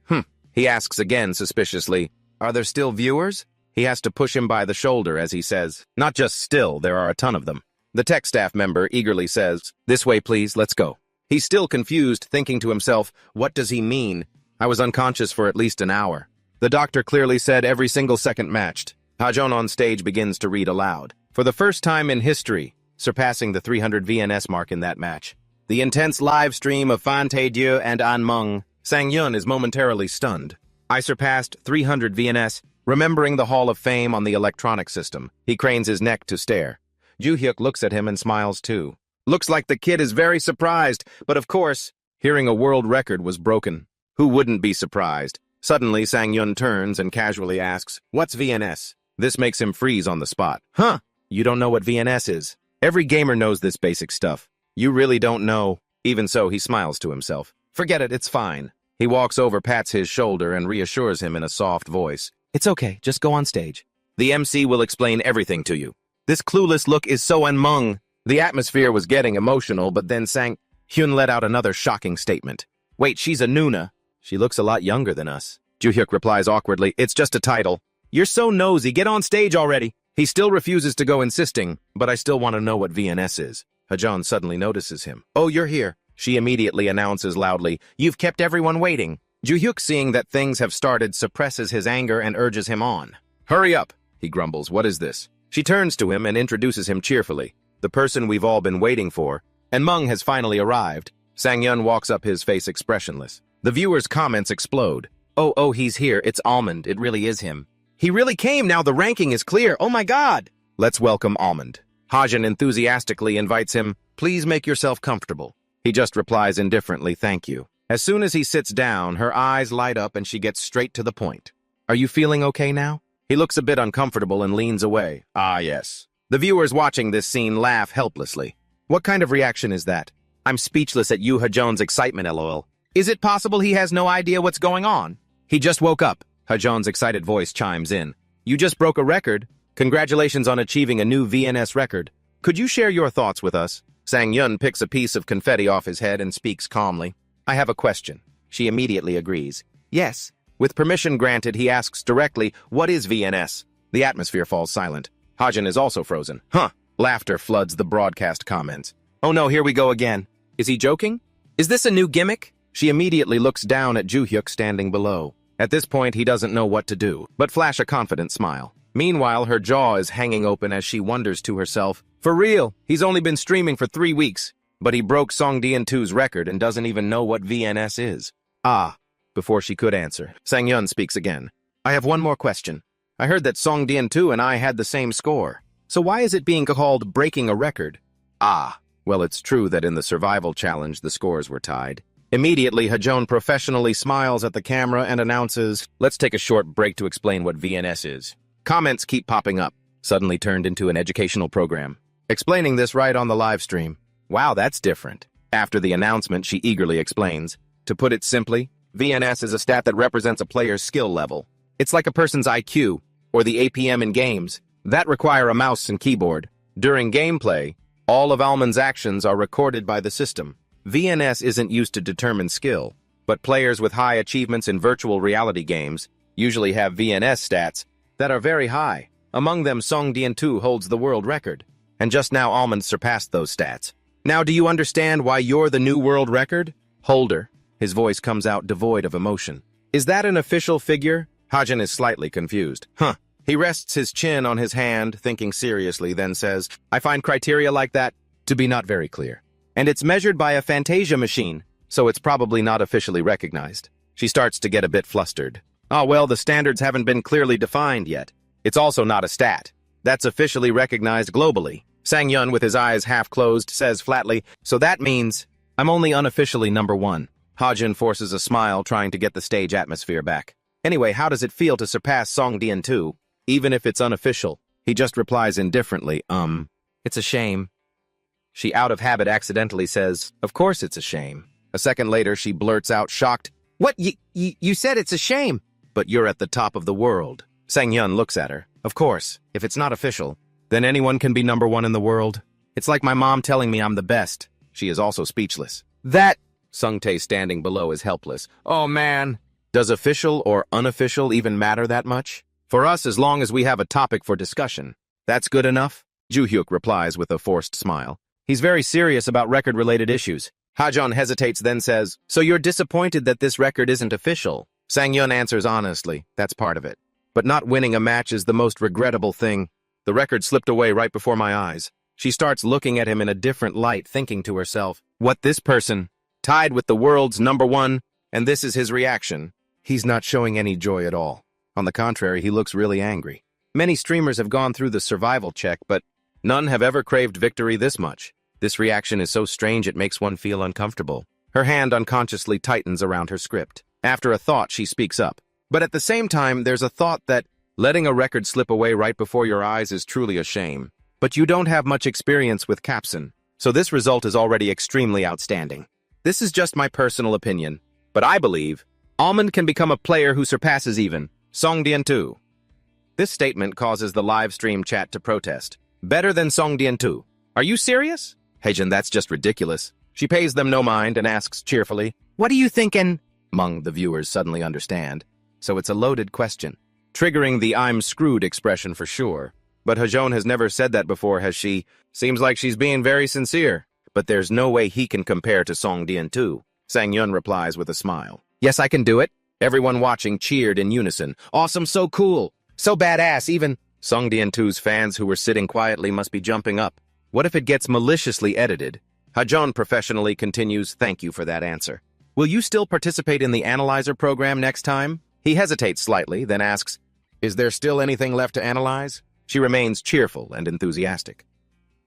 He asks again suspiciously, Are there still viewers? He has to push him by the shoulder as he says, Not just still, there are a ton of them. The tech staff member eagerly says, This way, please, let's go. He's still confused, thinking to himself, What does he mean? I was unconscious for at least an hour. The doctor clearly said every single second matched. Hajon on stage begins to read aloud. For the first time in history, surpassing the 300 VNS mark in that match. The intense live stream of Fan Tae-dieu and An Mung. Sang-hyun is momentarily stunned. I surpassed 300 VNS, remembering the Hall of Fame on the electronic system. He cranes his neck to stare. Joo-hyuk looks at him and smiles too. Looks like the kid is very surprised, but of course, hearing a world record was broken. Who wouldn't be surprised? Suddenly, Sang-hyun turns and casually asks, What's VNS? This makes him freeze on the spot. Huh? You don't know what VNS is? Every gamer knows this basic stuff. You really don't know. Even so, he smiles to himself. Forget it, it's fine. He walks over, pats his shoulder, and reassures him in a soft voice. It's okay, just go on stage. The MC will explain everything to you. This clueless look is so unmung. The atmosphere was getting emotional, but then Sang-hyun let out another shocking statement. Wait, she's a Nuna. She looks a lot younger than us. Joo-hyuk replies awkwardly, It's just a title. You're so nosy, get on stage already. He still refuses to go, insisting, but I still want to know what VNS is. Hajon suddenly notices him. Oh, you're here. She immediately announces loudly, You've kept everyone waiting. Joo-hyuk, seeing that things have started, suppresses his anger and urges him on. Hurry up, he grumbles. What is this? She turns to him and introduces him cheerfully. The person we've all been waiting for. And Mung has finally arrived. Sang-hyun walks up, his face expressionless. The viewers' comments explode. Oh, he's here. It's Almond. It really is him. He really came. Now the ranking is clear. Oh my God. Let's welcome Almond. Hajan enthusiastically invites him. Please make yourself comfortable. He just replies indifferently, thank you. As soon as he sits down, her eyes light up and she gets straight to the point. Are you feeling okay now? He looks a bit uncomfortable and leans away. Ah, yes. The viewers watching this scene laugh helplessly. What kind of reaction is that? I'm speechless at Yoo Ha-jon's excitement, lol. Is it possible he has no idea what's going on? He just woke up. Ha-jon's excited voice chimes in. You just broke a record. Congratulations on achieving a new VNS record. Could you share your thoughts with us? Sang-hyun picks a piece of confetti off his head and speaks calmly. I have a question. She immediately agrees. Yes. With permission granted, he asks directly, what is VNS? The atmosphere falls silent. Hajan is also frozen. Huh. Laughter floods the broadcast comments. Oh no, here we go again. Is he joking? Is this a new gimmick? She immediately looks down at Joo-hyuk standing below. At this point, he doesn't know what to do, but flash a confident smile. Meanwhile, her jaw is hanging open as she wonders to herself, for real, he's only been streaming for 3 weeks, but he broke Songdien-2's record and doesn't even know what VNS is. Ah, before she could answer, Sang-hyun speaks again. I have one more question. I heard that Songdien-2 and I had the same score. So why is it being called breaking a record? Ah, well, it's true that in the survival challenge the scores were tied. Immediately, Ha-jon professionally smiles at the camera and announces, let's take a short break to explain what VNS is. Comments keep popping up. suddenly turned into an educational program. Explaining this right on the live stream. Wow, that's different. After the announcement, she eagerly explains. To put it simply, VNS is a stat that represents a player's skill level. It's like a person's IQ, or the APM in games, that require a mouse and keyboard. During gameplay, all of Almond's actions are recorded by the system. VNS isn't used to determine skill, but players with high achievements in virtual reality games usually have VNS stats that are very high. Among them, Song Dian-tu holds the world record, and just now Almond surpassed those stats. Now do you understand why you're the new world record holder? His voice comes out devoid of emotion. Is that an official figure? Hajin is slightly confused. He rests his chin on his hand, thinking seriously, then says, I find criteria like that to be not very clear. And it's measured by a Fantasia machine, so it's probably not officially recognized. She starts to get a bit flustered. Oh, well, the standards haven't been clearly defined yet. It's also not a stat. That's officially recognized globally. Sang-yun, with his eyes half closed, says flatly, so that means I'm only unofficially number one. Hajin forces a smile, trying to get the stage atmosphere back. Anyway, how does it feel to surpass Song Dian-tu? Even if it's unofficial, he just replies indifferently, it's a shame. She out of habit accidentally says, of course it's a shame. A second later, she blurts out, shocked, what, you said it's a shame? But you're at the top of the world. Sang-yun looks at her. Of course, if it's not official, then anyone can be number one in the world. It's like my mom telling me I'm the best. She is also speechless. That, Sung-tae standing below is helpless. Oh man, does official or unofficial even matter that much? For us, as long as we have a topic for discussion. That's good enough? Ju-hyuk replies with a forced smile. He's very serious about record-related issues. Hajon hesitates, then says, so you're disappointed that this record isn't official? Sang-yun answers honestly, that's part of it. But not winning a match is the most regrettable thing. The record slipped away right before my eyes. She starts looking at him in a different light, thinking to herself, what, this person? Tied with the world's number one, and this is his reaction. He's not showing any joy at all. On the contrary, he looks really angry. Many streamers have gone through the survival check, but none have ever craved victory this much. This reaction is so strange it makes one feel uncomfortable. Her hand unconsciously tightens around her script. After a thought, she speaks up. But at the same time, there's a thought that letting a record slip away right before your eyes is truly a shame. But you don't have much experience with capsen, so this result is already extremely outstanding. This is just my personal opinion, but I believe Almond can become a player who surpasses even Song Dian-tu. This statement causes the live stream chat to protest. Better than Song Dian-tu. Are you serious? Heijin, that's just ridiculous. She pays them no mind and asks cheerfully, what are you thinking? Among the viewers suddenly understand. So it's a loaded question, triggering the I'm screwed expression for sure. But Hajon has never said that before, has she? Seems like she's being very sincere. But there's no way he can compare to Song Dian-tu. Sang-yun replies with a smile. Yes, I can do it. Everyone watching cheered in unison. Awesome, so cool, so badass, even Song Dian-tu's fans who were sitting quietly must be jumping up. What if it gets maliciously edited? Hajon professionally continues, thank you for that answer. Will you still participate in the analyzer program next time? He hesitates slightly, then asks, is there still anything left to analyze? She remains cheerful and enthusiastic.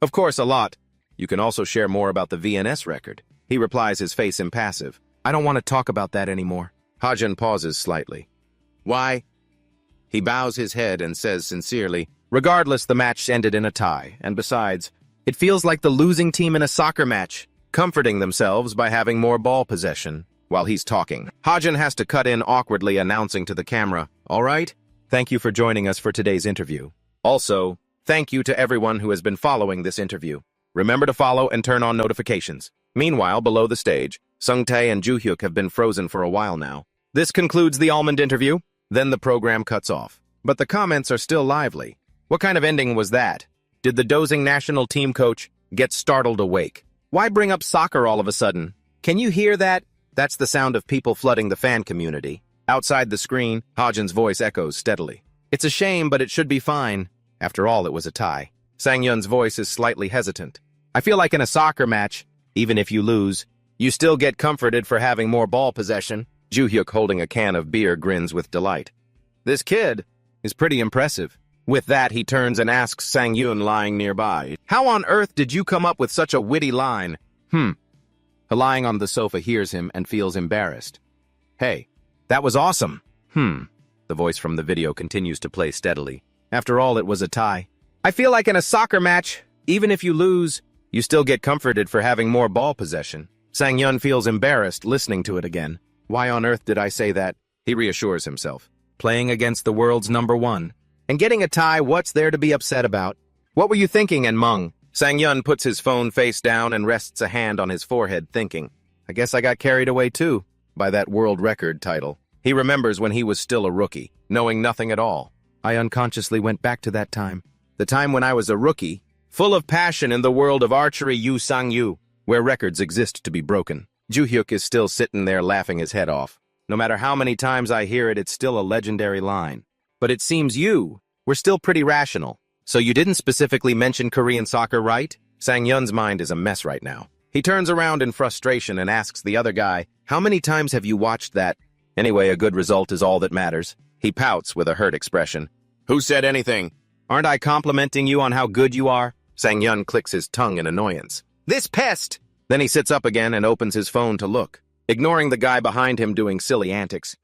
Of course, a lot. You can also share more about the VNS record. He replies, his face impassive. I don't want to talk about that anymore. Hajon pauses slightly. Why? He bows his head and says sincerely, regardless, the match ended in a tie, and besides, it feels like the losing team in a soccer match, comforting themselves by having more ball possession. While he's talking, Hajon has to cut in awkwardly, announcing to the camera, all right, thank you for joining us for today's interview. Also, thank you to everyone who has been following this interview. Remember to follow and turn on notifications. Meanwhile, below the stage, Sung-tae and Ju-hyuk have been frozen for a while now. This concludes the Almond interview. Then the program cuts off. But the comments are still lively. What kind of ending was that? Did the dozing national team coach get startled awake? Why bring up soccer all of a sudden? Can you hear that? That's the sound of people flooding the fan community. Outside the screen, Hajon's voice echoes steadily. It's a shame, but it should be fine. After all, it was a tie. Sang-yun's voice is slightly hesitant. I feel like in a soccer match, even if you lose, you still get comforted for having more ball possession. Ju-hyuk, holding a can of beer, grins with delight. This kid is pretty impressive. With that, he turns and asks Sang-yun, lying nearby, how on earth did you come up with such a witty line? Lying on the sofa hears him and feels embarrassed. Hey, that was awesome. The voice from the video continues to play steadily. After all, it was a tie. I feel like in a soccer match, even if you lose, you still get comforted for having more ball possession. Sang-yun feels embarrassed listening to it again. Why on earth did I say that? He reassures himself. Playing against the world's #1. And getting a tie, what's there to be upset about? What were you thinking, Enmung? Sang-yun puts his phone face down and rests a hand on his forehead, thinking, I guess I got carried away too, by that world record title. He remembers when he was still a rookie, knowing nothing at all. I unconsciously went back to that time. The time when I was a rookie, full of passion in the world of archery Yu Sang-yu, where records exist to be broken. Ju-hyuk is still sitting there laughing his head off. No matter how many times I hear it, it's still a legendary line. But it seems you were still pretty rational. So you didn't specifically mention Korean soccer, right? Sang-yun's mind is a mess right now. He turns around in frustration and asks the other guy, how many times have you watched that? Anyway, a good result is all that matters. He pouts with a hurt expression. Who said anything? Aren't I complimenting you on how good you are? Sang-yun clicks his tongue in annoyance. This pest! Then he sits up again and opens his phone to look, ignoring the guy behind him doing silly antics.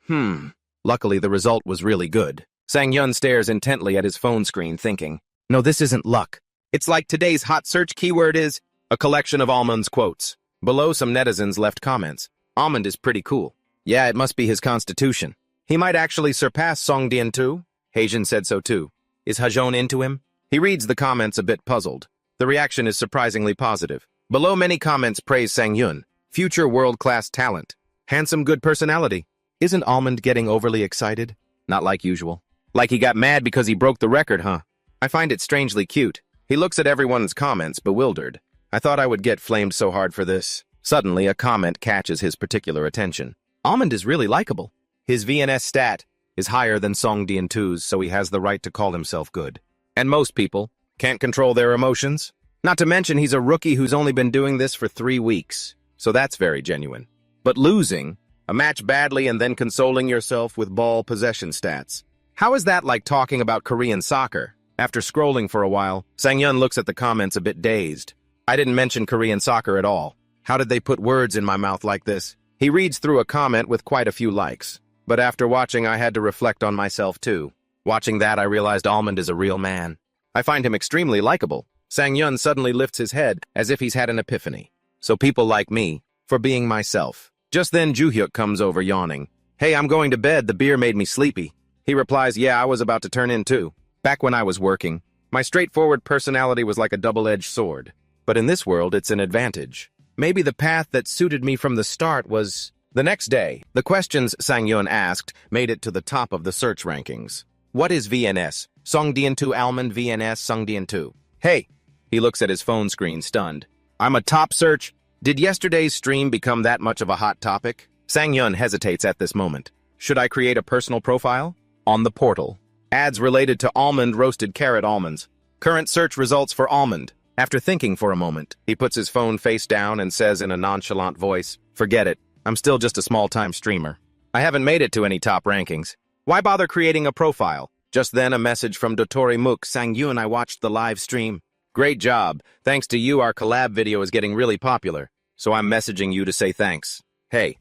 Luckily, the result was really good. Sang-yun stares intently at his phone screen, thinking, no, this isn't luck. It's like today's hot search keyword is a collection of Almond's quotes. Below, some netizens left comments. Almond is pretty cool. Yeah, it must be his constitution. He might actually surpass Songdian too. Heijin said so too. Is Hajon into him? He reads the comments a bit puzzled. The reaction is surprisingly positive. Below, many comments praise Sang-yun. Future world-class talent. Handsome, good personality. Isn't Almond getting overly excited? Not like usual. Like he got mad because he broke the record, huh? I find it strangely cute. He looks at everyone's comments, bewildered. I thought I would get flamed so hard for this. Suddenly, a comment catches his particular attention. Almond is really likable. His VNS stat is higher than Songdian 2's, so he has the right to call himself good. And most people can't control their emotions. Not to mention he's a rookie who's only been doing this for 3 weeks, so that's very genuine. But losing a match badly and then consoling yourself with ball possession stats. How is that like talking about Korean soccer? After scrolling for a while, Sang-yun looks at the comments a bit dazed. I didn't mention Korean soccer at all. How did they put words in my mouth like this? He reads through a comment with quite a few likes. But after watching, I had to reflect on myself too. Watching that, I realized Almond is a real man. I find him extremely likable. Sang-yun suddenly lifts his head as if he's had an epiphany. So people like me, for being myself. Just then, Ju-hyuk comes over yawning. Hey, I'm going to bed. The beer made me sleepy. He replies, yeah, I was about to turn in too. Back when I was working, my straightforward personality was like a double-edged sword. But in this world, it's an advantage. Maybe the path that suited me from the start was... The next day, the questions Sang-yun asked made it to the top of the search rankings. What is VNS? Songdian 2 Almond VNS Songdian 2. Hey! He looks at his phone screen, stunned. I'm a top search. Did yesterday's stream become that much of a hot topic? Sang-yun hesitates at this moment. Should I create a personal profile? On the portal. Ads related to almond roasted carrot almonds. Current search results for almond. After thinking for a moment, he puts his phone face down and says in a nonchalant voice, forget it. I'm still just a small-time streamer. I haven't made it to any top rankings. Why bother creating a profile? Just then, a message from Dotori Mook. Sang-yun, I watched the live stream. Great job. Thanks to you, our collab video is getting really popular. So I'm messaging you to say thanks. Hey.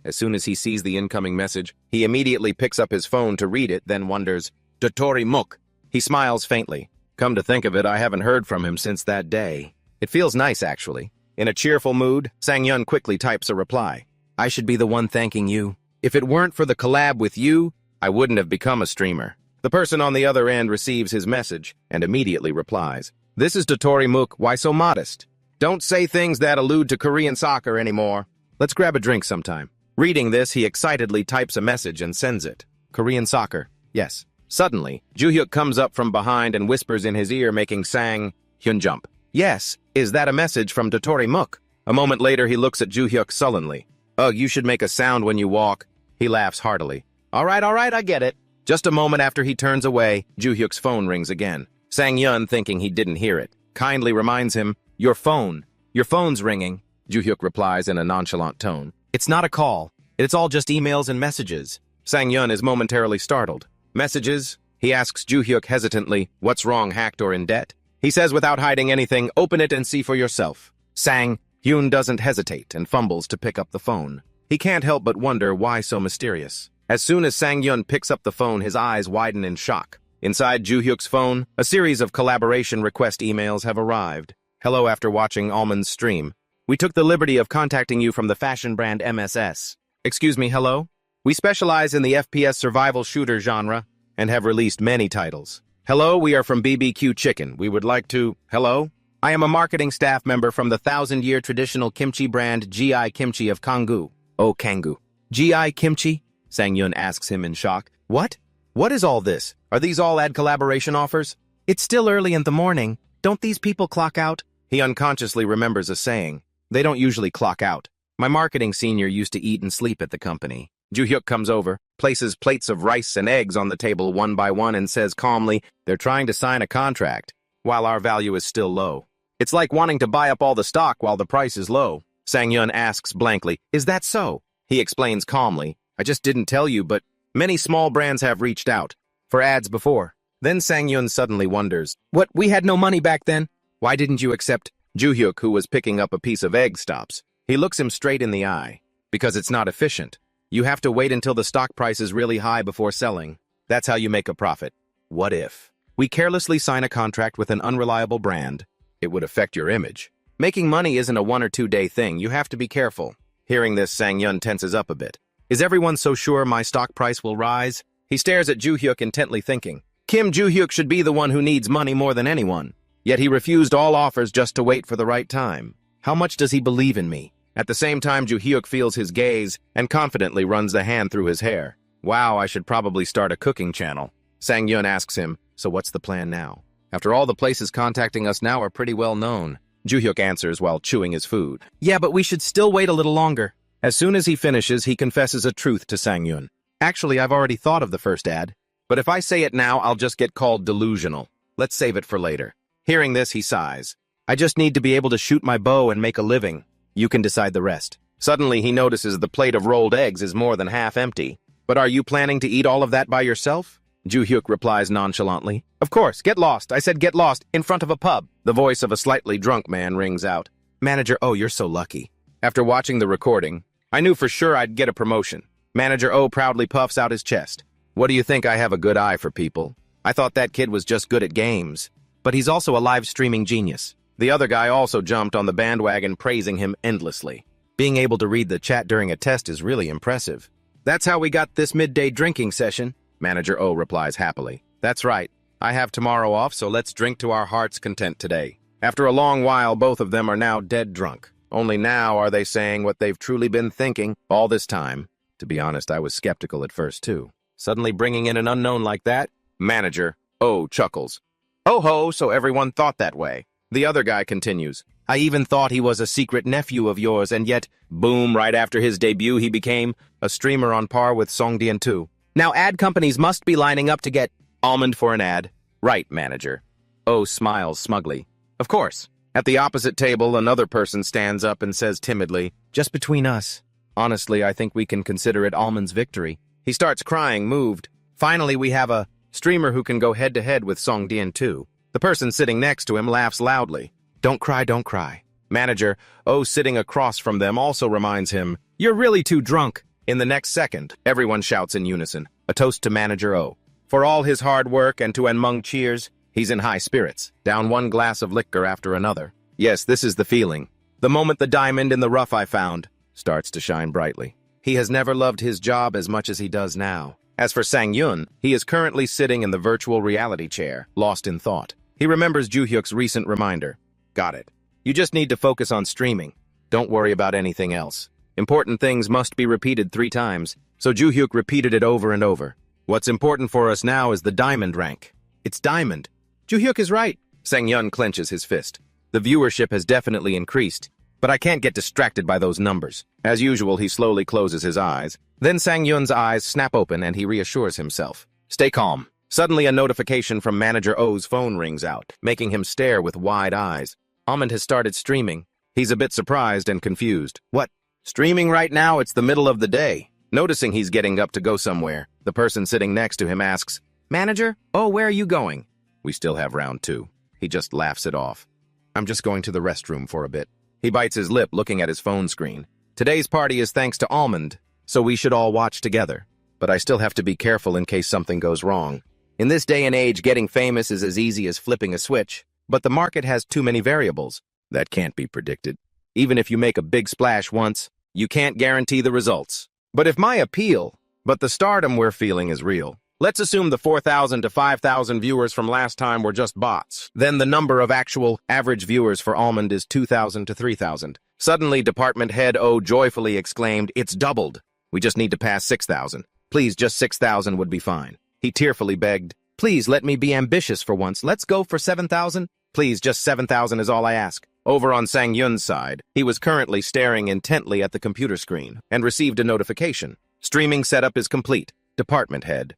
As soon as he sees the incoming message, he immediately picks up his phone to read it, then wonders, Dotori Mook. He smiles faintly. Come to think of it, I haven't heard from him since that day. It feels nice, actually. In a cheerful mood, Sang-yun quickly types a reply. I should be the one thanking you. If it weren't for the collab with you, I wouldn't have become a streamer. The person on the other end receives his message and immediately replies. This is Dotori Mook, why so modest? Don't say things that allude to Korean soccer anymore. Let's grab a drink sometime. Reading this, he excitedly types a message and sends it. Korean soccer, yes. Suddenly, Ju-hyuk comes up from behind and whispers in his ear, making Sang-hyun jump. Yes, is that a message from Dotori Mook? A moment later, he looks at Ju-hyuk sullenly. Ugh, you should make a sound when you walk. He laughs heartily. All right, I get it. Just a moment after he turns away, Ju-hyuk's phone rings again. Sang-yun, thinking he didn't hear it, kindly reminds him, Your phone's ringing. Ju-hyuk replies in a nonchalant tone. It's not a call. It's all just emails and messages. Sang-yun is momentarily startled. Messages? He asks Ju-hyuk hesitantly, what's wrong, hacked or in debt? He says without hiding anything, open it and see for yourself. Sang-hyun doesn't hesitate and fumbles to pick up the phone. He can't help but wonder why so mysterious. As soon as Sang-yun picks up the phone, his eyes widen in shock. Inside Joo-hyuk's phone, a series of collaboration request emails have arrived. Hello, after watching Almond's stream. We took the liberty of contacting you from the fashion brand MSS. Excuse me, hello? We specialize in the FPS survival shooter genre and have released many titles. Hello, we are from BBQ Chicken. We would like to... Hello? I am a marketing staff member from the 1,000-year traditional kimchi brand GI Kimchi of Kanggu. Oh, Kanggu. GI Kimchi? Sang-yun asks him in shock. What? What is all this? Are these all ad collaboration offers? It's still early in the morning. Don't these people clock out? He unconsciously remembers a saying. They don't usually clock out. My marketing senior used to eat and sleep at the company. Joo-hyuk comes over, places plates of rice and eggs on the table one by one and says calmly, they're trying to sign a contract, while our value is still low. It's like wanting to buy up all the stock while the price is low. Sang-yun asks blankly, is that so? He explains calmly, I just didn't tell you, but many small brands have reached out for ads before. Then Sang-yun suddenly wonders, what, we had no money back then? Why didn't you accept? Joo-hyuk, who was picking up a piece of egg, stops. He looks him straight in the eye. Because it's not efficient. You have to wait until the stock price is really high before selling. That's how you make a profit. What if we carelessly sign a contract with an unreliable brand? It would affect your image. Making money isn't a 1 or 2 day thing. You have to be careful. Hearing this, Sang-yun tenses up a bit. Is everyone so sure my stock price will rise? He stares at Joo-hyuk intently thinking. Kim Joo-hyuk should be the one who needs money more than anyone. Yet he refused all offers just to wait for the right time. How much does he believe in me? At the same time, Joo-hyuk feels his gaze and confidently runs the hand through his hair. Wow, I should probably start a cooking channel. Sang-yun asks him, so what's the plan now? After all, the places contacting us now are pretty well known. Joo-hyuk answers while chewing his food. Yeah, but we should still wait a little longer. As soon as he finishes, he confesses a truth to Sang-yun. Actually, I've already thought of the first ad. But if I say it now, I'll just get called delusional. Let's save it for later. Hearing this, he sighs. I just need to be able to shoot my bow and make a living. You can decide the rest. Suddenly, he notices the plate of rolled eggs is more than half empty. But are you planning to eat all of that by yourself? Joo-hyuk replies nonchalantly. Of course, get lost. I said get lost, in front of a pub. The voice of a slightly drunk man rings out. Manager, oh, you're so lucky. After watching the recording, I knew for sure I'd get a promotion. Manager O proudly puffs out his chest. What do you think? I have a good eye for people? I thought that kid was just good at games. But he's also a live streaming genius. The other guy also jumped on the bandwagon, praising him endlessly. Being able to read the chat during a test is really impressive. That's how we got this midday drinking session, Manager O replies happily. That's right. I have tomorrow off, so let's drink to our heart's content today. After a long while, both of them are now dead drunk. Only now are they saying what they've truly been thinking all this time. To be honest, I was skeptical at first, too. Suddenly bringing in an unknown like that? Manager O chuckles. Oh ho, so everyone thought that way. The other guy continues. I even thought he was a secret nephew of yours, and yet, boom, right after his debut, he became a streamer on par with Songdian too. Now ad companies must be lining up to get Almond for an ad. Right, Manager. O smiles smugly. Of course. At the opposite table, another person stands up and says timidly, just between us. Honestly, I think we can consider it Almond's victory. He starts crying, moved. Finally, we have a streamer who can go head-to-head with Songdian too. The person sitting next to him laughs loudly. Don't cry, don't cry. Manager O sitting across from them also reminds him, you're really too drunk. In the next second, everyone shouts in unison, a toast to Manager O. For all his hard work and to Enmung cheers, he's in high spirits, down one glass of liquor after another. Yes, this is the feeling. The moment the diamond in the rough I found starts to shine brightly. He has never loved his job as much as he does now. As for Sang-yun, he is currently sitting in the virtual reality chair, lost in thought. He remembers Joo-hyuk's recent reminder. Got it. You just need to focus on streaming. Don't worry about anything else. Important things must be repeated 3 times, so Joo-hyuk repeated it over and over. What's important for us now is the diamond rank. It's diamond. Joo-hyuk is right. Sang-yun clenches his fist. The viewership has definitely increased, but I can't get distracted by those numbers. As usual, he slowly closes his eyes. Then Sang-yun's eyes snap open and he reassures himself. Stay calm. Suddenly, a notification from Manager O's phone rings out, making him stare with wide eyes. Almond has started streaming. He's a bit surprised and confused. What? Streaming right now? It's the middle of the day. Noticing he's getting up to go somewhere, the person sitting next to him asks, Manager? Oh, where are you going? We still have round 2. He just laughs it off. I'm just going to the restroom for a bit. He bites his lip, looking at his phone screen. Today's party is thanks to Almond, so we should all watch together. But I still have to be careful in case something goes wrong. In this day and age, getting famous is as easy as flipping a switch, but the market has too many variables that can't be predicted. Even if you make a big splash once, you can't guarantee the results. But the stardom we're feeling is real. Let's assume the 4,000 to 5,000 viewers from last time were just bots. Then the number of actual average viewers for Almond is 2,000 to 3,000. Suddenly, Department Head O joyfully exclaimed, "It's doubled. We just need to pass 6,000. Please, just 6,000 would be fine." He tearfully begged, "Please let me be ambitious for once. Let's go for 7,000. Please, just 7,000 is all I ask." Over on Sang Yun's side, he was currently staring intently at the computer screen and received a notification. Streaming setup is complete. Department Head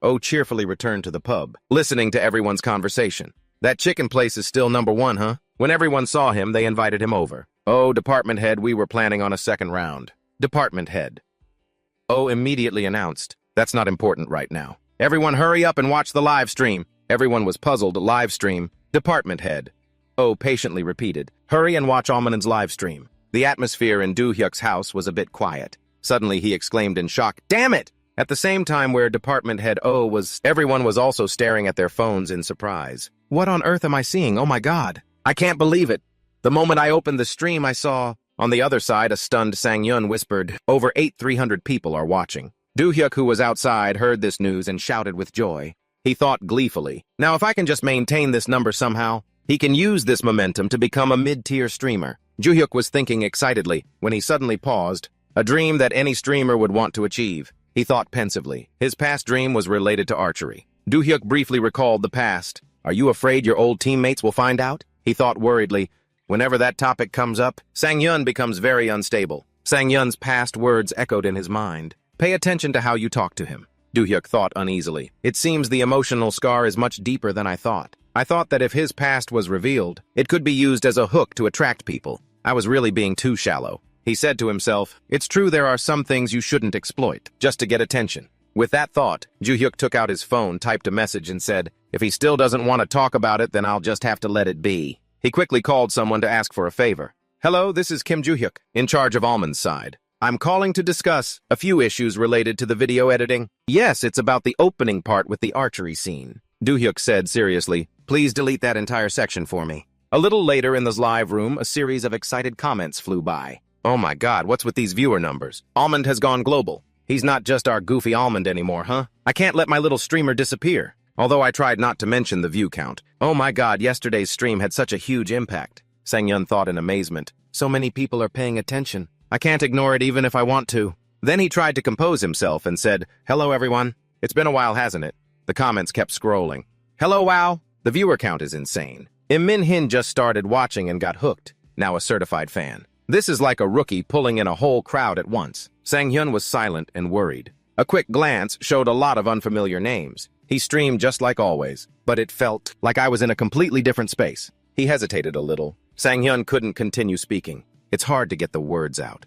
O cheerfully returned to the pub, listening to everyone's conversation. "That chicken place is still number one, huh?" When everyone saw him, they invited him over. "Oh, Department Head, we were planning on a second round." Department Head O immediately announced, "That's not important right now. Everyone hurry up and watch the live stream." Everyone was puzzled. Live stream. Department Head O patiently repeated, "Hurry and watch Almond's live stream." The atmosphere in Do-hyuk's house was a bit quiet. Suddenly he exclaimed in shock, "Damn it!" At the same time where Department Head O was, everyone was also staring at their phones in surprise. "What on earth am I seeing? Oh my god! I can't believe it!" The moment I opened the stream, I saw... On the other side, a stunned Sang Yun whispered, "Over 8,300 people are watching." Do-hyuk, who was outside, heard this news and shouted with joy. He thought gleefully, "Now if I can just maintain this number somehow, he can use this momentum to become a mid-tier streamer." Do-hyuk was thinking excitedly when he suddenly paused, a dream that any streamer would want to achieve. He thought pensively. His past dream was related to archery. Do-hyuk briefly recalled the past. "Are you afraid your old teammates will find out?" He thought worriedly. Whenever that topic comes up, Sang Yun becomes very unstable. Sang Yun's past words echoed in his mind. "Pay attention to how you talk to him." Do-hyuk thought uneasily. "It seems the emotional scar is much deeper than I thought. I thought that if his past was revealed, it could be used as a hook to attract people. I was really being too shallow." He said to himself, "It's true there are some things you shouldn't exploit, just to get attention." With that thought, Do-hyuk took out his phone, typed a message, and said, "If he still doesn't want to talk about it, then I'll just have to let it be." He quickly called someone to ask for a favor. "Hello, this is Kim Do-hyuk, in charge of Almond's side. I'm calling to discuss a few issues related to the video editing." "Yes, it's about the opening part with the archery scene," Do-hyuk said seriously. "Please delete that entire section for me." A little later in the live room, a series of excited comments flew by. "Oh my god, what's with these viewer numbers? Almond has gone global. He's not just our goofy Almond anymore, huh? I can't let my little streamer disappear." Although I tried not to mention the view count. Oh my god, yesterday's stream had such a huge impact. Sang Yun thought in amazement. So many people are paying attention. I can't ignore it even if I want to. Then he tried to compose himself and said, "Hello everyone. It's been a while, hasn't it?" The comments kept scrolling. "Hello, wow. The viewer count is insane. Im Min Hin just started watching and got hooked. Now a certified fan. This is like a rookie pulling in a whole crowd at once." Sang Hyun was silent and worried. A quick glance showed a lot of unfamiliar names. He streamed just like always, but it felt like I was in a completely different space. He hesitated a little. Sang Hyun couldn't continue speaking. It's hard to get the words out.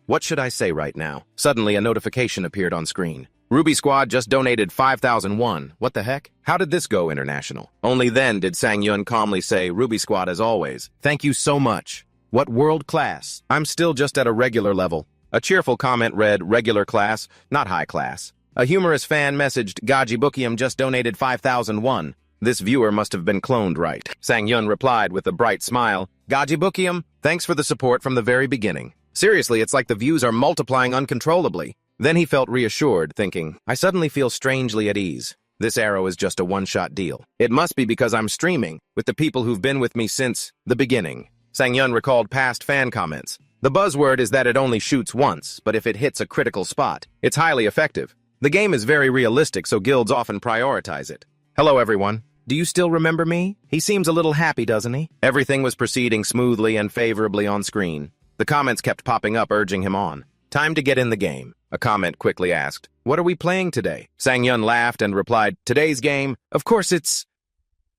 What should I say right now? Suddenly, a notification appeared on screen. Ruby Squad just donated 5,001. What the heck? How did this go international? Only then did Sang Hyun calmly say, "Ruby Squad as always. Thank you so much. What world class? I'm still just at a regular level." A cheerful comment read, "Regular class, not high class." A humorous fan messaged, "Gaji Bookium just donated 5,001. This viewer must have been cloned right." Sang Yun replied with a bright smile, "Gaji Bookium, thanks for the support from the very beginning. Seriously, it's like the views are multiplying uncontrollably." Then he felt reassured, thinking, "I suddenly feel strangely at ease. This arrow is just a one-shot deal. It must be because I'm streaming with the people who've been with me since the beginning." Sang Yun recalled past fan comments. The buzzword is that it only shoots once, but if it hits a critical spot, it's highly effective. The game is very realistic, so guilds often prioritize it. "Hello, everyone. Do you still remember me?" He seems a little happy, doesn't he? Everything was proceeding smoothly and favorably on screen. The comments kept popping up, urging him on. "Time to get in the game." A comment quickly asked, "What are we playing today?" Sang Yun laughed and replied, "Today's game? Of course it's..."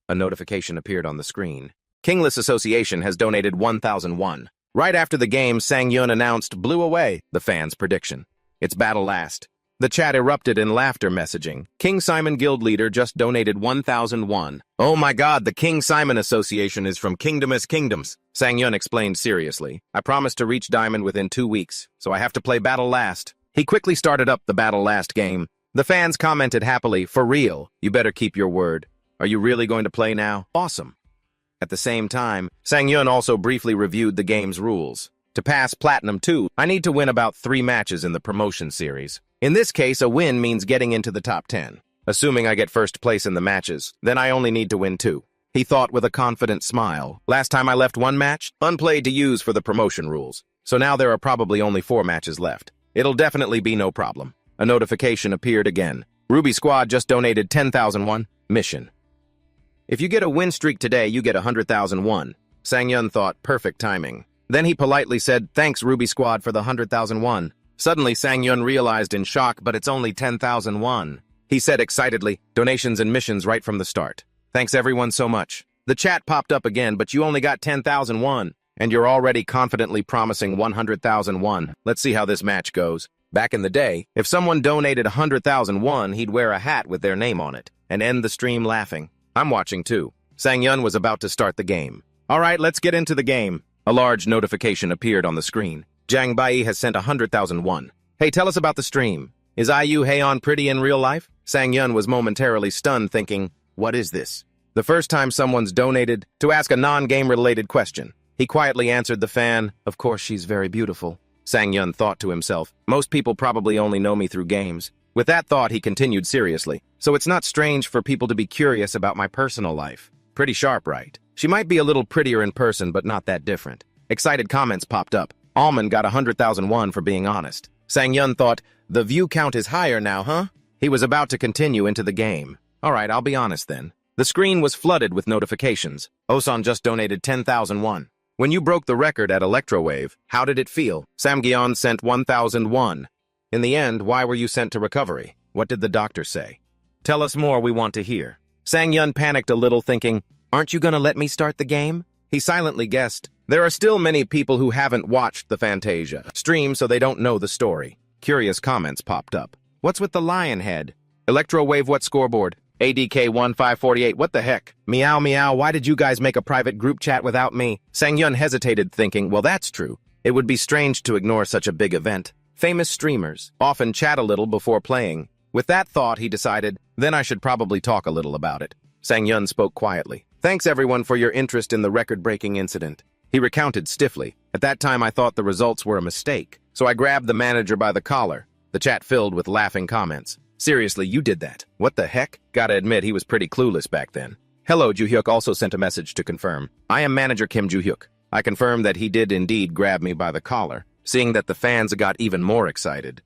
A notification appeared on the screen. Kingless Association has donated 1,001. Right after the game, Sang Yun announced, "Blew away," the fans' prediction. It's battle last. The chat erupted in laughter messaging. King Simon Guild Leader just donated 1,001. "Oh my god, the King Simon Association is from Kingdomous Kingdoms," Sang Yun explained seriously. "I promised to reach Diamond within 2 weeks, so I have to play Battle Last." He quickly started up the Battle Last game. The fans commented happily, "For real, you better keep your word. Are you really going to play now? Awesome." At the same time, Sang-yeon also briefly reviewed the game's rules. To pass Platinum 2, I need to win about 3 matches in the promotion series. In this case, a win means getting into the top 10. Assuming I get first place in the matches, then I only need to win 2. He thought with a confident smile. Last time I left 1 match, unplayed to use for the promotion rules. So now there are probably only 4 matches left. It'll definitely be no problem. A notification appeared again. Ruby Squad just donated 10,000 won. Mission. If you get a win streak today, you get 100,000 won. Sang-yeon thought, perfect timing. Then he politely said, "Thanks, Ruby Squad, for the 100,000 won." Suddenly, Sang-yeon realized in shock, but it's only 10,000 won. He said excitedly, "Donations and missions right from the start. Thanks everyone so much." The chat popped up again, "But you only got 10,000 won, and you're already confidently promising 100,000 won. Let's see how this match goes." Back in the day, if someone donated 100,000 won, he'd wear a hat with their name on it and end the stream laughing. I'm watching too. Sang-yeon was about to start the game. "All right, let's get into the game." A large notification appeared on the screen. Jang Bai has sent 100,000 won. "Hey, tell us about the stream. Is IU Haeon pretty in real life?" Sang-yeon was momentarily stunned, thinking, what is this? The first time someone's donated to ask a non-game-related question. He quietly answered the fan, "Of course she's very beautiful." Sang-yeon thought to himself, "Most people probably only know me through games." With that thought, he continued seriously, "So it's not strange for people to be curious about my personal life. Pretty sharp, right? She might be a little prettier in person, but not that different." Excited comments popped up. Almond got 100,000 won for being honest. Sang-yeon thought, the view count is higher now, huh? He was about to continue into the game. All right, I'll be honest then. The screen was flooded with notifications. Osan just donated 10,000 won. When you broke the record at Electrowave, how did it feel? Samgyeon sent 1,000 won. In the end, why were you sent to recovery? What did the doctor say? Tell us more, we want to hear. Sang-yeon panicked a little, thinking, aren't you gonna let me start the game? He silently guessed, there are still many people who haven't watched the Fantasia stream, so they don't know the story. Curious comments popped up. What's with the lion head? Electrowave what scoreboard? ADK 1548, what the heck? Meow meow, why did you guys make a private group chat without me? Sang-yeon hesitated, thinking, well, that's true. It would be strange to ignore such a big event. Famous streamers often chat a little before playing. With that thought, he decided, then I should probably talk a little about it. Sang-yeon spoke quietly. Thanks everyone for your interest in the record-breaking incident. He recounted stiffly. At that time, I thought the results were a mistake, so I grabbed the manager by the collar. The chat filled with laughing comments. Seriously, you did that. What the heck? Gotta admit, he was pretty clueless back then. Hello, Joo-hyuk also sent a message to confirm. I am manager Kim Joo-hyuk. I confirm that he did indeed grab me by the collar, seeing that the fans got even more excited.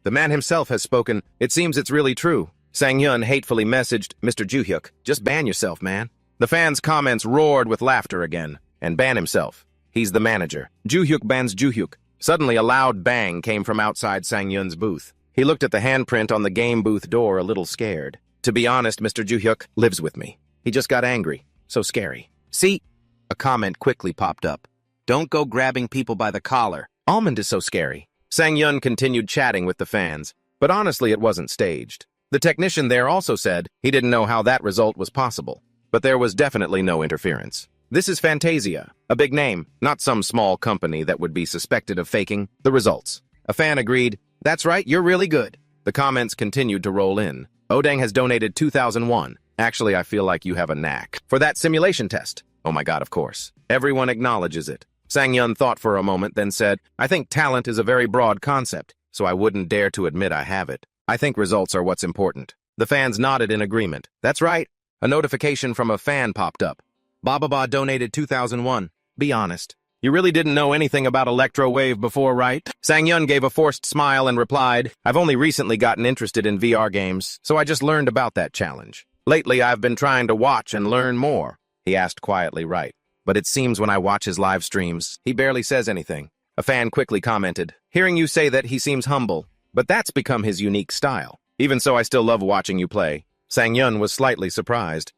The man himself has spoken. It seems it's really true. Sang-yeon hatefully messaged, Mr. Joo-hyuk, just ban yourself, man. The fans' comments roared with laughter again, and ban himself. He's the manager. Joo-hyuk bans Joo-hyuk. Suddenly, a loud bang came from outside Sang-yeon's booth. He looked at the handprint on the game booth door a little scared. To be honest, Mr. Joo-hyuk lives with me. He just got angry. So scary. See? A comment quickly popped up. Don't go grabbing people by the collar. Almond is so scary. Sang-yeon continued chatting with the fans, but honestly it wasn't staged. The technician there also said he didn't know how that result was possible, but there was definitely no interference. This is Fantasia, a big name, not some small company that would be suspected of faking the results. A fan agreed, that's right, you're really good. The comments continued to roll in. Odang has donated 2001. Actually, I feel like you have a knack for that simulation test. Oh my god, of course. Everyone acknowledges it. Sang-yeon thought for a moment, then said, I think talent is a very broad concept, so I wouldn't dare to admit I have it. I think results are what's important. The fans nodded in agreement. That's right. A notification from a fan popped up. Bababa donated 2001. Be honest. You really didn't know anything about Electrowave before, right? Sang-yeon gave a forced smile and replied, I've only recently gotten interested in VR games, so I just learned about that challenge. Lately, I've been trying to watch and learn more. He asked quietly, right. But it seems when I watch his live streams, he barely says anything. A fan quickly commented, hearing you say that he seems humble, but that's become his unique style. Even so, I still love watching you play. Sang-yeon was slightly surprised.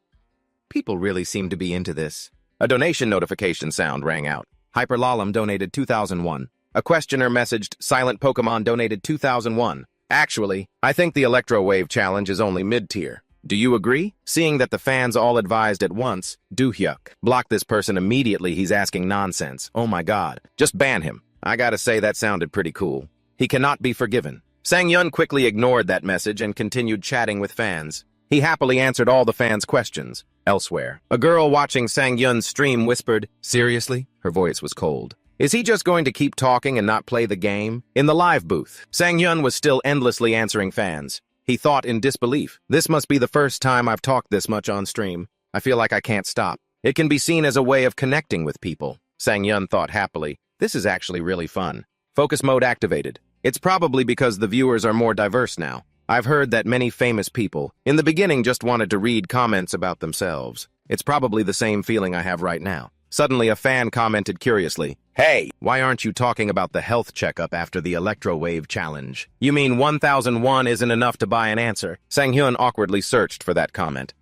People really seem to be into this. A donation notification sound rang out. Hyperlalam donated 2001. A questioner messaged, Silent Pokemon donated 2001. Actually, I think the Electrowave challenge is only mid-tier. Do you agree? Seeing that the fans all advised at once, Joo-hyuk, block this person immediately, he's asking nonsense. Oh my god, just ban him. I gotta say that sounded pretty cool. He cannot be forgiven. Sang-yun quickly ignored that message and continued chatting with fans. He happily answered all the fans' questions. Elsewhere, a girl watching Sang-yun's stream whispered, "Seriously?" Her voice was cold. "Is he just going to keep talking and not play the game?" In the live booth, Sang-yun was still endlessly answering fans. He thought in disbelief, "This must be the first time I've talked this much on stream. I feel like I can't stop. It can be seen as a way of connecting with people." Sang-yun thought happily, "This is actually really fun." Focus mode activated. It's probably because the viewers are more diverse now. I've heard that many famous people, in the beginning, just wanted to read comments about themselves. It's probably the same feeling I have right now. Suddenly, a fan commented curiously, "Hey, why aren't you talking about the health checkup after the electrowave challenge? You mean 1001 isn't enough to buy an answer?" Sang-hyun awkwardly searched for that comment.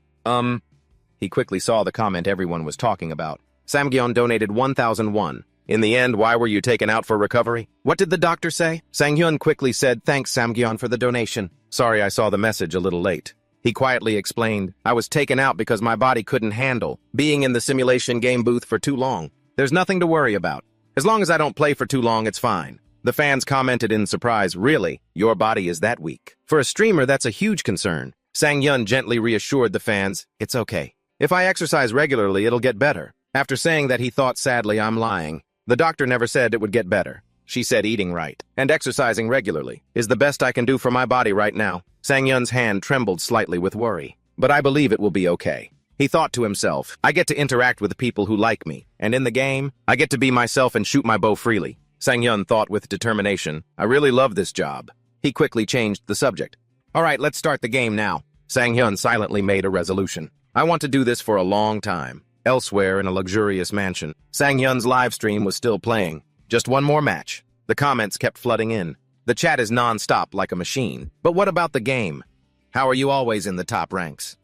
He quickly saw the comment everyone was talking about. Sang-hyun donated 1001. In the end, why were you taken out for recovery? What did the doctor say? Sang-hyun quickly said, "Thanks, Sang-hyun, for the donation. Sorry, I saw the message a little late." He quietly explained, "I was taken out because my body couldn't handle being in the simulation game booth for too long. There's nothing to worry about. As long as I don't play for too long, it's fine." The fans commented in surprise, "Really? Your body is that weak?" For a streamer, that's a huge concern. Sang-hyun gently reassured the fans, "It's okay. If I exercise regularly, it'll get better." After saying that, he thought sadly, "I'm lying. The doctor never said it would get better. She said eating right and exercising regularly is the best I can do for my body right now." Sang-hyun's hand trembled slightly with worry. "But I believe it will be okay." He thought to himself, "I get to interact with people who like me, and in the game, I get to be myself and shoot my bow freely." Sang-hyun thought with determination, "I really love this job." He quickly changed the subject. "All right, let's start the game now." Sang-hyun silently made a resolution. "I want to do this for a long time." Elsewhere in a luxurious mansion, Sang-hyun's live stream was still playing. Just one more match. The comments kept flooding in. The chat is non-stop like a machine. But what about the game? "How are you always in the top ranks?"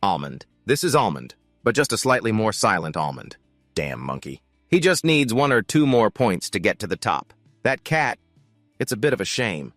"Almond. This is Almond, but just a slightly more silent Almond. Damn monkey. He just needs 1 or 2 more points to get to the top. That cat, it's a bit of a shame."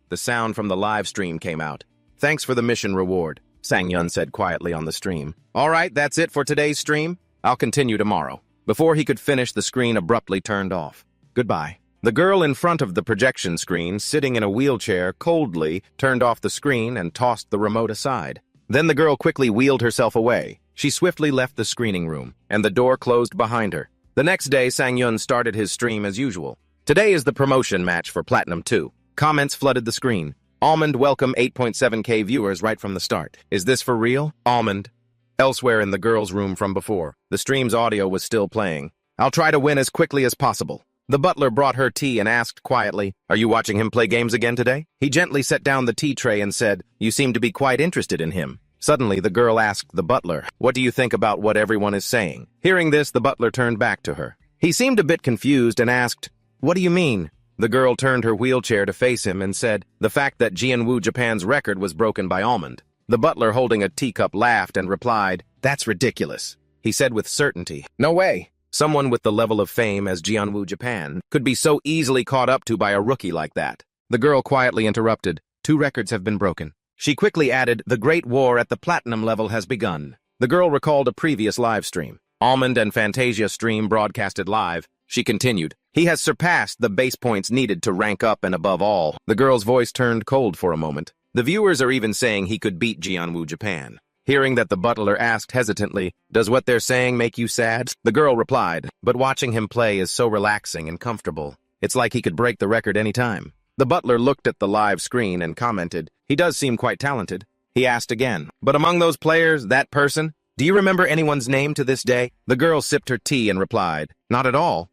The sound from the live stream came out. "Thanks for the mission reward," Sang-hyun said quietly on the stream. "All right, that's it for today's stream. I'll continue tomorrow." Before he could finish, the screen abruptly turned off. "Goodbye." The girl in front of the projection screen, sitting in a wheelchair, coldly turned off the screen and tossed the remote aside. Then the girl quickly wheeled herself away. She swiftly left the screening room, and the door closed behind her. The next day, Sang-hyun started his stream as usual. Today is the promotion match for Platinum 2. Comments flooded the screen. "Almond welcome 8.7k viewers right from the start. Is this for real? Almond." Elsewhere in the girl's room from before, the stream's audio was still playing. "I'll try to win as quickly as possible." The butler brought her tea and asked quietly, "Are you watching him play games again today?" He gently set down the tea tray and said, "You seem to be quite interested in him." Suddenly, the girl asked the butler, "What do you think about what everyone is saying?" Hearing this, the butler turned back to her. He seemed a bit confused and asked, "What do you mean?" The girl turned her wheelchair to face him and said, "The fact that Jianwoo Japan's record was broken by Almond." The butler, holding a teacup, laughed and replied, "That's ridiculous." He said with certainty, "No way. Someone with the level of fame as Jianwoo Japan could be so easily caught up to by a rookie like that." The girl quietly interrupted, "2 records have been broken." She quickly added, "The great war at the platinum level has begun." The girl recalled a previous live stream. Almond and Fantasia stream broadcasted live. She continued, "He has surpassed the base points needed to rank up, and above all." The girl's voice turned cold for a moment. "The viewers are even saying he could beat Jianwoo Japan." Hearing that, the butler asked hesitantly, "Does what they're saying make you sad?" The girl replied, "But watching him play is so relaxing and comfortable. It's like he could break the record any time." The butler looked at the live screen and commented, "He does seem quite talented." He asked again, "But among those players, that person? Do you remember anyone's name to this day?" The girl sipped her tea and replied, "Not at all."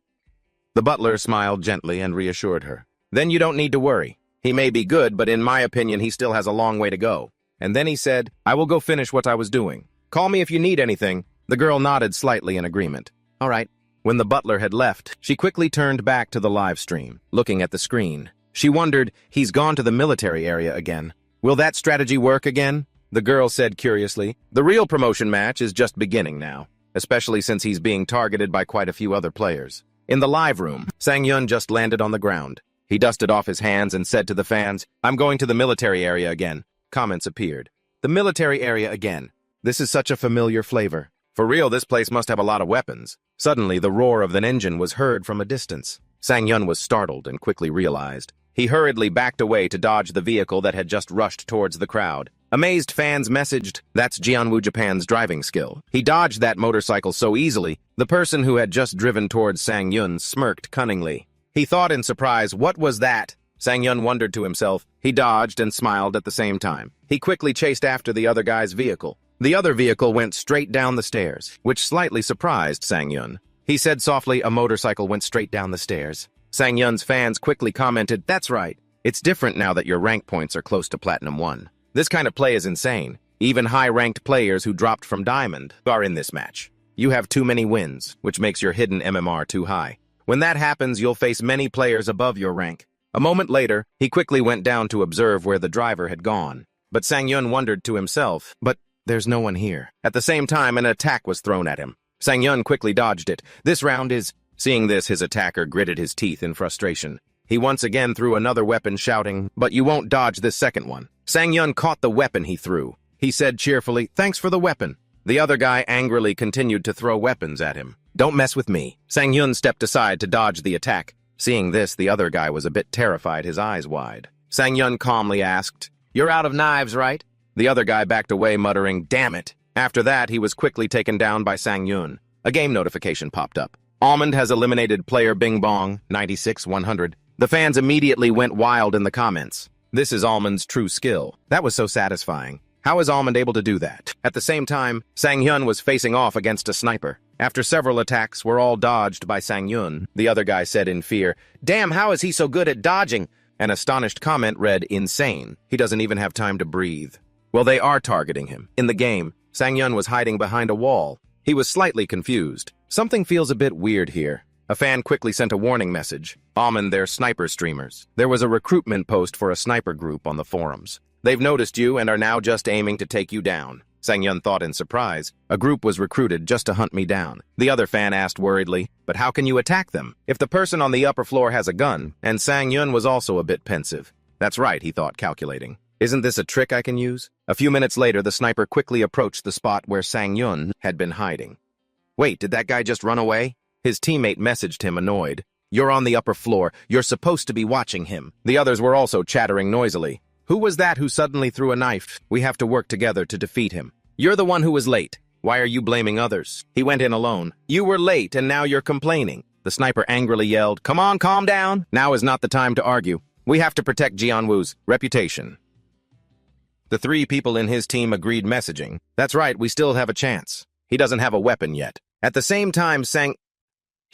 The butler smiled gently and reassured her. "Then you don't need to worry. He may be good, but in my opinion, he still has a long way to go." And then he said, "I will go finish what I was doing. Call me if you need anything." The girl nodded slightly in agreement. "All right." When the butler had left, she quickly turned back to the live stream, looking at the screen. She wondered, he's gone to the military area again. Will that strategy work again? The girl said curiously, "The real promotion match is just beginning now, especially since he's being targeted by quite a few other players." In the live room, Sang-hyun just landed on the ground. He dusted off his hands and said to the fans, "I'm going to the military area again." Comments appeared. "The military area again. This is such a familiar flavor. For real, this place must have a lot of weapons." Suddenly, the roar of an engine was heard from a distance. Sang Yun was startled and quickly realized. He hurriedly backed away to dodge the vehicle that had just rushed towards the crowd. Amazed fans messaged, "That's Jeonwoo Japan's driving skill. He dodged that motorcycle so easily." The person who had just driven towards Sang Yun smirked cunningly. He thought in surprise, "What was that?" Sang Yun wondered to himself. He dodged and smiled at the same time. He quickly chased after the other guy's vehicle. The other vehicle went straight down the stairs, which slightly surprised Sang Yun. He said softly, "A motorcycle went straight down the stairs." Sang Yun's fans quickly commented, "That's right. It's different now that your rank points are close to Platinum 1. This kind of play is insane. Even high-ranked players who dropped from Diamond are in this match. You have too many wins, which makes your hidden MMR too high. When that happens, you'll face many players above your rank." A moment later, he quickly went down to observe where the driver had gone. But Sang Yun wondered to himself, "But there's no one here." At the same time, an attack was thrown at him. Sang Yun quickly dodged it. "This round is..." Seeing this, his attacker gritted his teeth in frustration. He once again threw another weapon, shouting, "But you won't dodge this second one." Sang Yun caught the weapon he threw. He said cheerfully, "Thanks for the weapon." The other guy angrily continued to throw weapons at him. "Don't mess with me." Sang Yun stepped aside to dodge the attack. Seeing this, the other guy was a bit terrified, his eyes wide. Sang Yun calmly asked, "You're out of knives, right?" The other guy backed away, muttering, "Damn it." After that, he was quickly taken down by Sang Yun. A game notification popped up. Almond has eliminated player Bing Bong, 96-100. The fans immediately went wild in the comments. This is Almond's true skill. That was so satisfying. How is Almond able to do that? At the same time, Sang Yun was facing off against a sniper. After several attacks were all dodged by Sang Yun, the other guy said in fear, "Damn, how is he so good at dodging?" An astonished comment read, "Insane. He doesn't even have time to breathe." Well, they are targeting him. In the game, Sang Yun was hiding behind a wall. He was slightly confused. Something feels a bit weird here. A fan quickly sent a warning message. Almond, they're sniper streamers. There was a recruitment post for a sniper group on the forums. They've noticed you and are now just aiming to take you down. Sang Yun thought in surprise. A group was recruited just to hunt me down. The other fan asked worriedly, "But how can you attack them? If the person on the upper floor has a gun," and Sang Yun was also a bit pensive. "That's right," he thought, calculating. "Isn't this a trick I can use?" A few minutes later, the sniper quickly approached the spot where Sang Yun had been hiding. "Wait, did that guy just run away?" His teammate messaged him, annoyed. "You're on the upper floor. You're supposed to be watching him." The others were also chattering noisily. "Who was that who suddenly threw a knife? We have to work together to defeat him." "You're the one who was late. Why are you blaming others? He went in alone." "You were late and now you're complaining." The sniper angrily yelled, "Come on, calm down. Now is not the time to argue. We have to protect Jeonwoo's reputation." The three people in his team agreed, messaging, "That's right, we still have a chance. He doesn't have a weapon yet." At the same time, Sang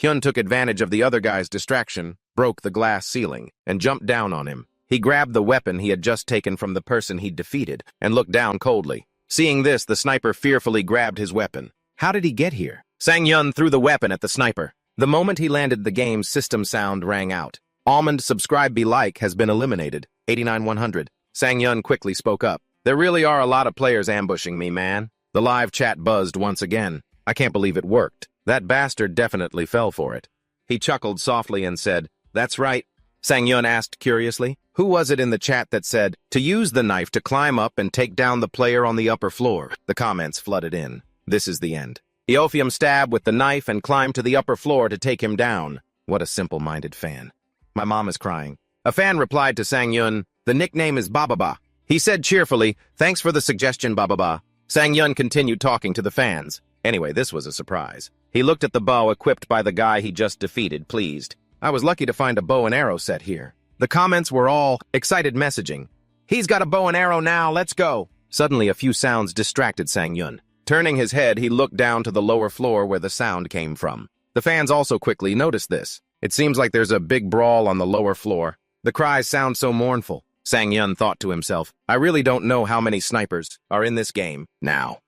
Hyun took advantage of the other guy's distraction, broke the glass ceiling, and jumped down on him. He grabbed the weapon he had just taken from the person he'd defeated, and looked down coldly. Seeing this, the sniper fearfully grabbed his weapon. How did he get here? Sang Yun threw the weapon at the sniper. The moment he landed, the game's system sound rang out. Almond, subscribe, be like, has been eliminated. 89-100. Sang Yun quickly spoke up. "There really are a lot of players ambushing me, man." The live chat buzzed once again. "I can't believe it worked. That bastard definitely fell for it." He chuckled softly and said, "That's right." Sang Yun asked curiously, "Who was it in the chat that said, to use the knife to climb up and take down the player on the upper floor?" The comments flooded in. This is the end. Eophium stabbed with the knife and climbed to the upper floor to take him down. What a simple-minded fan. My mom is crying. A fan replied to Sang Yun, "The nickname is Bababa." He said cheerfully, "Thanks for the suggestion, Bababa." Sang Yun continued talking to the fans. Anyway, this was a surprise. He looked at the bow equipped by the guy he just defeated, pleased. "I was lucky to find a bow and arrow set here." The comments were all excited messaging. "He's got a bow and arrow now, let's go." Suddenly, a few sounds distracted Sang Yun. Turning his head, he looked down to the lower floor where the sound came from. The fans also quickly noticed this. It seems like there's a big brawl on the lower floor. The cries sound so mournful. Sang Yun thought to himself, "I really don't know how many snipers are in this game now."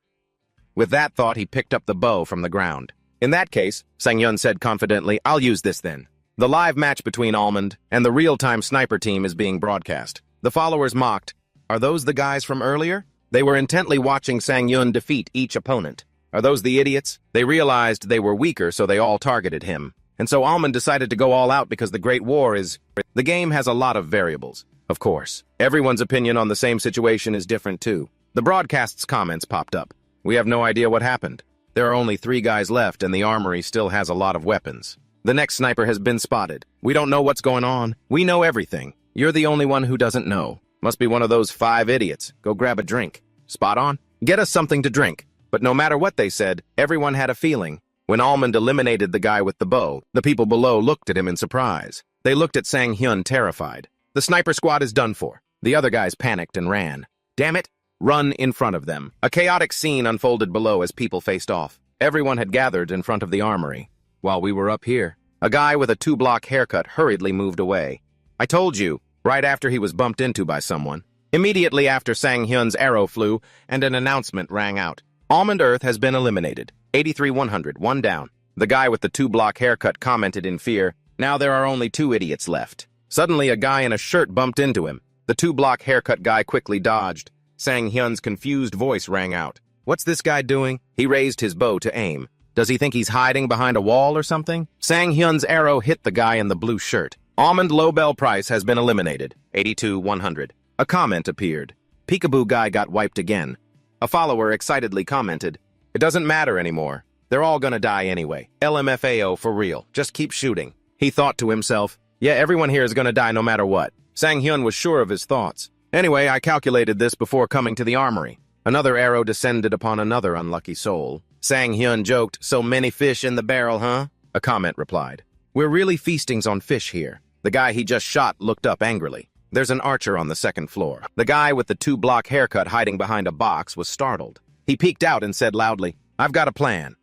With that thought, he picked up the bow from the ground. "In that case," Sang Yun said confidently, "I'll use this then." The live match between Almond and the real-time sniper team is being broadcast. The followers mocked, "Are those the guys from earlier?" They were intently watching Sang Yun defeat each opponent. "Are those the idiots?" They realized they were weaker, so they all targeted him. And so Almond decided to go all out because the Great War is... The game has a lot of variables. Of course, everyone's opinion on the same situation is different too. The broadcast's comments popped up. "We have no idea what happened. There are only 3 guys left and the armory still has a lot of weapons." The next sniper has been spotted. We don't know what's going on. We know everything. You're the only one who doesn't know. Must be one of those 5 idiots. Go grab a drink. Spot on. Get us something to drink. But no matter what they said, everyone had a feeling. When Almond eliminated the guy with the bow, the people below looked at him in surprise. They looked at Sang-hyun terrified. The sniper squad is done for. The other guys panicked and ran. Damn it! Run in front of them. A chaotic scene unfolded below as people faced off. Everyone had gathered in front of the armory. While we were up here, a guy with a 2-block haircut hurriedly moved away. I told you, right after he was bumped into by someone. Immediately after Sang-hyun's arrow flew and an announcement rang out. Almond Earth has been eliminated. 83-100, 1 down. The guy with the 2-block haircut commented in fear, now there are only 2 idiots left. Suddenly a guy in a shirt bumped into him. The 2-block haircut guy quickly dodged. Sang-hyun's confused voice rang out. What's this guy doing? He raised his bow to aim. Does he think he's hiding behind a wall or something? Sang-hyun's arrow hit the guy in the blue shirt. Almond Low-Bell Price has been eliminated. 82-100. A comment appeared. Peekaboo guy got wiped again. A follower excitedly commented, it doesn't matter anymore. They're all gonna die anyway. LMFAO for real. Just keep shooting. He thought to himself, yeah, everyone here is gonna die no matter what. Sang-hyun was sure of his thoughts. Anyway, I calculated this before coming to the armory. Another arrow descended upon another unlucky soul. Sang-hyun joked, so many fish in the barrel, huh? A comment replied. We're really feastings on fish here. The guy he just shot looked up angrily. There's an archer on the 2nd floor. The guy with the 2-block haircut hiding behind a box was startled. He peeked out and said loudly, I've got a plan.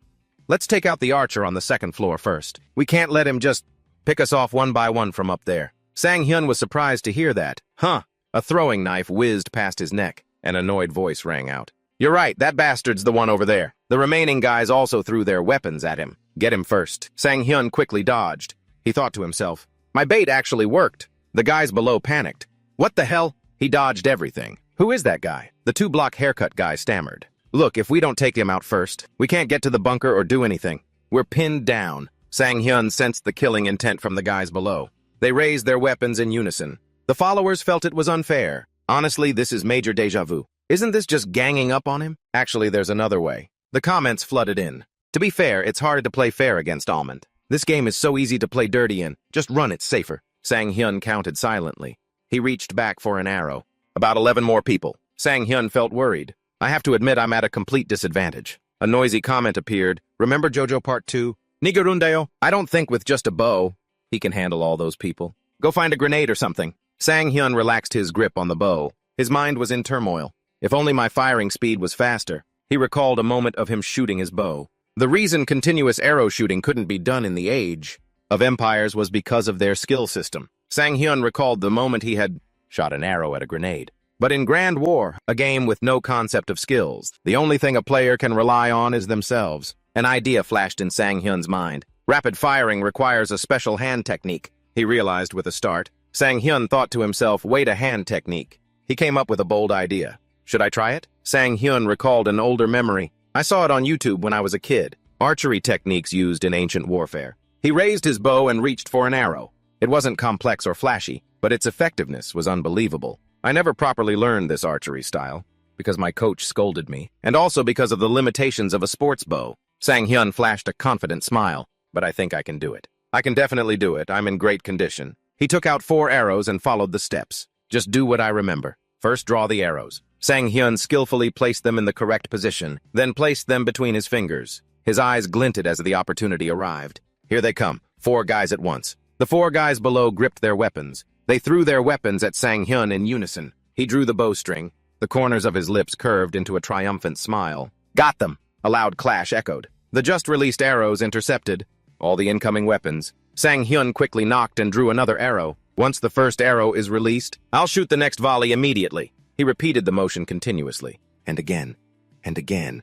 Let's take out the archer on the 2nd floor first. We can't let him just pick us off one by one from up there. Sang-hyun was surprised to hear that. Huh. A throwing knife whizzed past his neck. An annoyed voice rang out. You're right, that bastard's the one over there. The remaining guys also threw their weapons at him. Get him first. Sang-hyun quickly dodged. He thought to himself, my bait actually worked. The guys below panicked. What the hell? He dodged everything. Who is that guy? The 2-block haircut guy stammered. Look, if we don't take him out first, we can't get to the bunker or do anything. We're pinned down. Sang-hyun sensed the killing intent from the guys below. They raised their weapons in unison. The followers felt it was unfair. Honestly, this is major deja vu. Isn't this just ganging up on him? Actually, there's another way. The comments flooded in. To be fair, it's hard to play fair against Almond. This game is so easy to play dirty in. Just run it safer. Sang-hyun counted silently. He reached back for an arrow. About 11 more people. Sang-hyun felt worried. I have to admit I'm at a complete disadvantage. A noisy comment appeared. Remember JoJo Part 2? Nigarundeo? I don't think with just a bow he can handle all those people. Go find a grenade or something. Sang-hyun relaxed his grip on the bow. His mind was in turmoil. If only my firing speed was faster. He recalled a moment of him shooting his bow. The reason continuous arrow shooting couldn't be done in the age of empires was because of their skill system. Sang-hyun recalled the moment he had shot an arrow at a grenade. But in Grand War, a game with no concept of skills, the only thing a player can rely on is themselves. An idea flashed in Sang-hyun's mind. Rapid firing requires a special hand technique, he realized with a start. Sang-hyun thought to himself, wait, a hand technique. He came up with a bold idea. Should I try it? Sang-hyun recalled an older memory. I saw it on YouTube when I was a kid. Archery techniques used in ancient warfare. He raised his bow and reached for an arrow. It wasn't complex or flashy, but its effectiveness was unbelievable. I never properly learned this archery style, because my coach scolded me, and also because of the limitations of a sports bow. Sang-hyun flashed a confident smile, but I think I can do it. I can definitely do it. I'm in great condition. He took out 4 arrows and followed the steps. Just do what I remember. First, draw the arrows. Sang-hyun skillfully placed them in the correct position, then placed them between his fingers. His eyes glinted as the opportunity arrived. Here they come, 4 guys at once. The 4 guys below gripped their weapons. They threw their weapons at Sang-hyun in unison. He drew the bowstring. The corners of his lips curved into a triumphant smile. Got them! A loud clash echoed. The just-released arrows intercepted all the incoming weapons. Sang-hyun quickly knocked and drew another arrow. Once the first arrow is released, I'll shoot the next volley immediately. He repeated the motion continuously. And again. And again.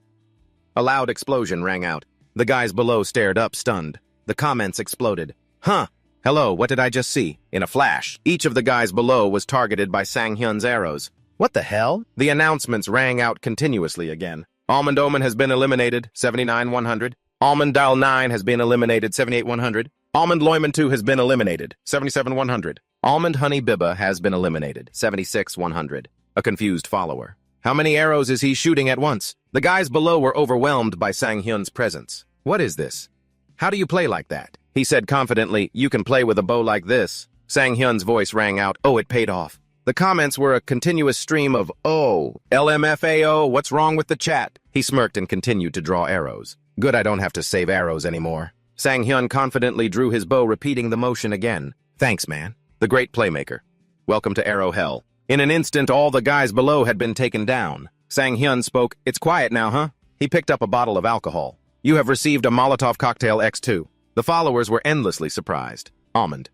A loud explosion rang out. The guys below stared up, stunned. The comments exploded. Huh! Hello, what did I just see? In a flash, each of the guys below was targeted by Sang-hyun's arrows. What the hell? The announcements rang out continuously again. Almond Omen has been eliminated, 79-100. Almond Dial 9 has been eliminated, 78-100. Almond Loyman 2 has been eliminated, 77-100. Almond Honey Bibba has been eliminated, 76-100. A confused follower. How many arrows is he shooting at once? The guys below were overwhelmed by Sang-hyun's presence. What is this? How do you play like that? He said confidently, "You can play with a bow like this." Sang Hyun's voice rang out. Oh, it paid off. The comments were a continuous stream of, "Oh, LMFAO, what's wrong with the chat?" He smirked and continued to draw arrows. "Good, I don't have to save arrows anymore." Sang Hyun confidently drew his bow, repeating the motion again. "Thanks, man. The great playmaker. Welcome to Arrow Hell." In an instant, all the guys below had been taken down. Sang Hyun spoke. "It's quiet now, huh?" He picked up a bottle of alcohol. "You have received a Molotov cocktail X2. The followers were endlessly surprised. "Almond,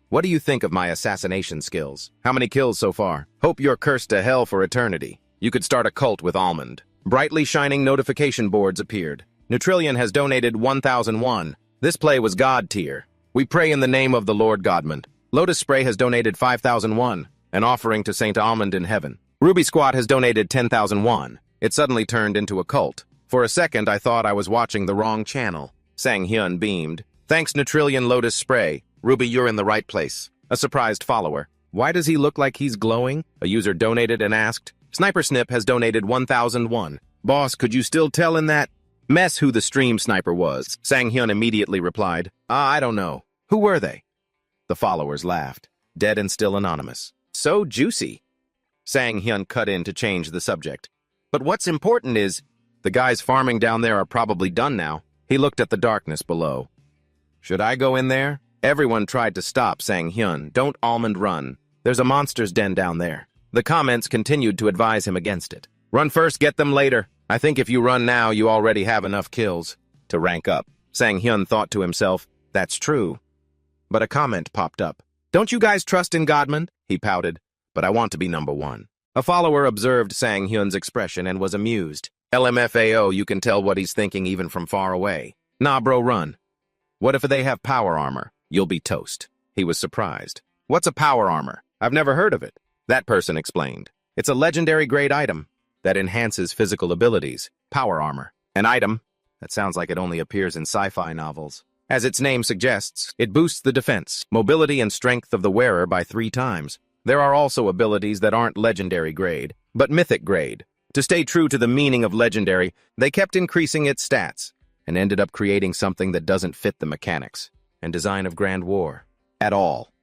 what do you think of my assassination skills? How many kills so far? Hope you're cursed to hell for eternity. You could start a cult with Almond." Brightly shining notification boards appeared. Neutrillion has donated 1,001. This play was God tier. We pray in the name of the Lord Godmund. Lotus Spray has donated 5,001, an offering to Saint Almond in heaven. Ruby Squat has donated 10,001. It suddenly turned into a cult. For a second, I thought I was watching the wrong channel. Sang Hyun beamed. "Thanks, Neutrillion Lotus Spray. Ruby, you're in the right place." A surprised follower. "Why does he look like he's glowing?" A user donated and asked. Sniper Snip has donated 1,001. "Boss, could you still tell in that mess who the stream sniper was?" Sang Hyun immediately replied. I don't know. Who were they?" The followers laughed. Dead and still anonymous. "So juicy." Sang Hyun cut in to change the subject. "But what's important is, the guys farming down there are probably done now." He looked at the darkness below. "Should I go in there?" Everyone tried to stop Sang Hyun. "Don't Almond run. There's a monster's den down there." The comments continued to advise him against it. "Run first, get them later. I think if you run now, you already have enough kills to rank up." Sang Hyun thought to himself, "That's true." But a comment popped up. "Don't you guys trust in Godmund?" He pouted. "But I want to be number one." A follower observed Sang Hyun's expression and was amused. "LMFAO, you can tell what he's thinking even from far away." "Nah, bro, run." "What if they have power armor? You'll be toast." He was surprised. "What's a power armor? I've never heard of it." That person explained. "It's a legendary grade item that enhances physical abilities. Power armor. An item? That sounds like it only appears in sci-fi novels. As its name suggests, it boosts the defense, mobility, and strength of the wearer by 3 times. There are also abilities that aren't legendary grade, but mythic grade. To stay true to the meaning of legendary, they kept increasing its stats, and ended up creating something that doesn't fit the mechanics and design of Grand War at all."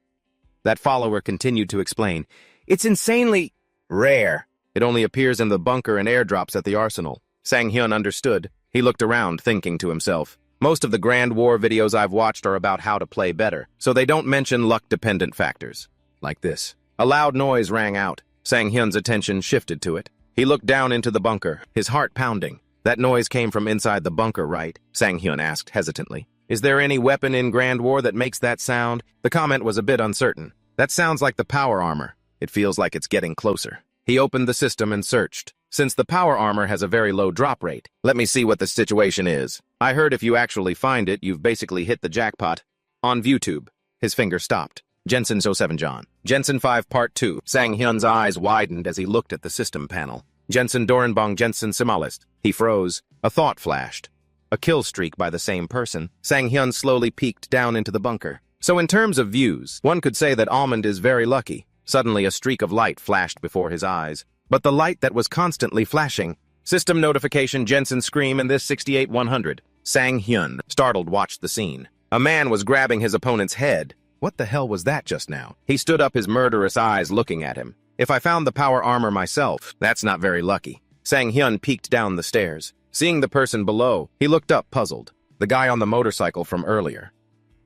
That follower continued to explain. "It's insanely rare. It only appears in the bunker and airdrops at the arsenal." Sang Hyun understood. He looked around, thinking to himself, "Most of the Grand War videos I've watched are about how to play better, so they don't mention luck-dependent factors. Like this." A loud noise rang out. Sang Hyun's attention shifted to it. He looked down into the bunker, his heart pounding. "That noise came from inside the bunker, right?" Sang Hyun asked hesitantly. "Is there any weapon in Grand War that makes that sound?" The comment was a bit uncertain. "That sounds like the power armor. It feels like it's getting closer." He opened the system and searched. "Since the power armor has a very low drop rate, let me see what the situation is. I heard if you actually find it, you've basically hit the jackpot." On ViewTube, his finger stopped. Jensen 07 John. Jensen 5 Part 2. Sang Hyun's eyes widened as he looked at the system panel. Jensen Dorenbong Jensen Simalist. He froze. A thought flashed. A kill streak by the same person. Sang Hyun slowly peeked down into the bunker. So in terms of views, one could say that Almond is very lucky. Suddenly a streak of light flashed before his eyes. But the light that was constantly flashing. System notification, Jensen scream in this 68-100. Sang Hyun, startled, watched the scene. A man was grabbing his opponent's head. What the hell was that just now? He stood up, his murderous eyes looking at him. "If I found the power armor myself, that's not very lucky." Sang Hyun peeked down the stairs. Seeing the person below, he looked up, puzzled. The guy on the motorcycle from earlier.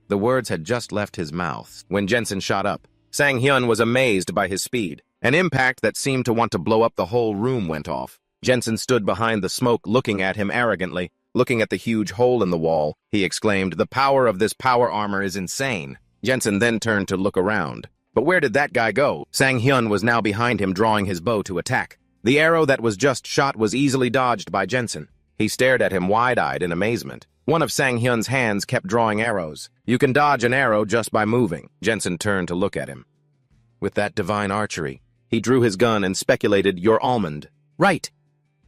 The words had just left his mouth when Jensen shot up. Sang Hyun was amazed by his speed. An impact that seemed to want to blow up the whole room went off. Jensen stood behind the smoke, looking at him arrogantly. Looking at the huge hole in the wall, he exclaimed, "The power of this power armor is insane." Jensen then turned to look around. But where did that guy go? Sang Hyun was now behind him, drawing his bow to attack. The arrow that was just shot was easily dodged by Jensen. He stared at him wide-eyed in amazement. One of Sang Hyun's hands kept drawing arrows. "You can dodge an arrow just by moving." Jensen turned to look at him. With that divine archery, he drew his gun and speculated, "You're Almond." "Right."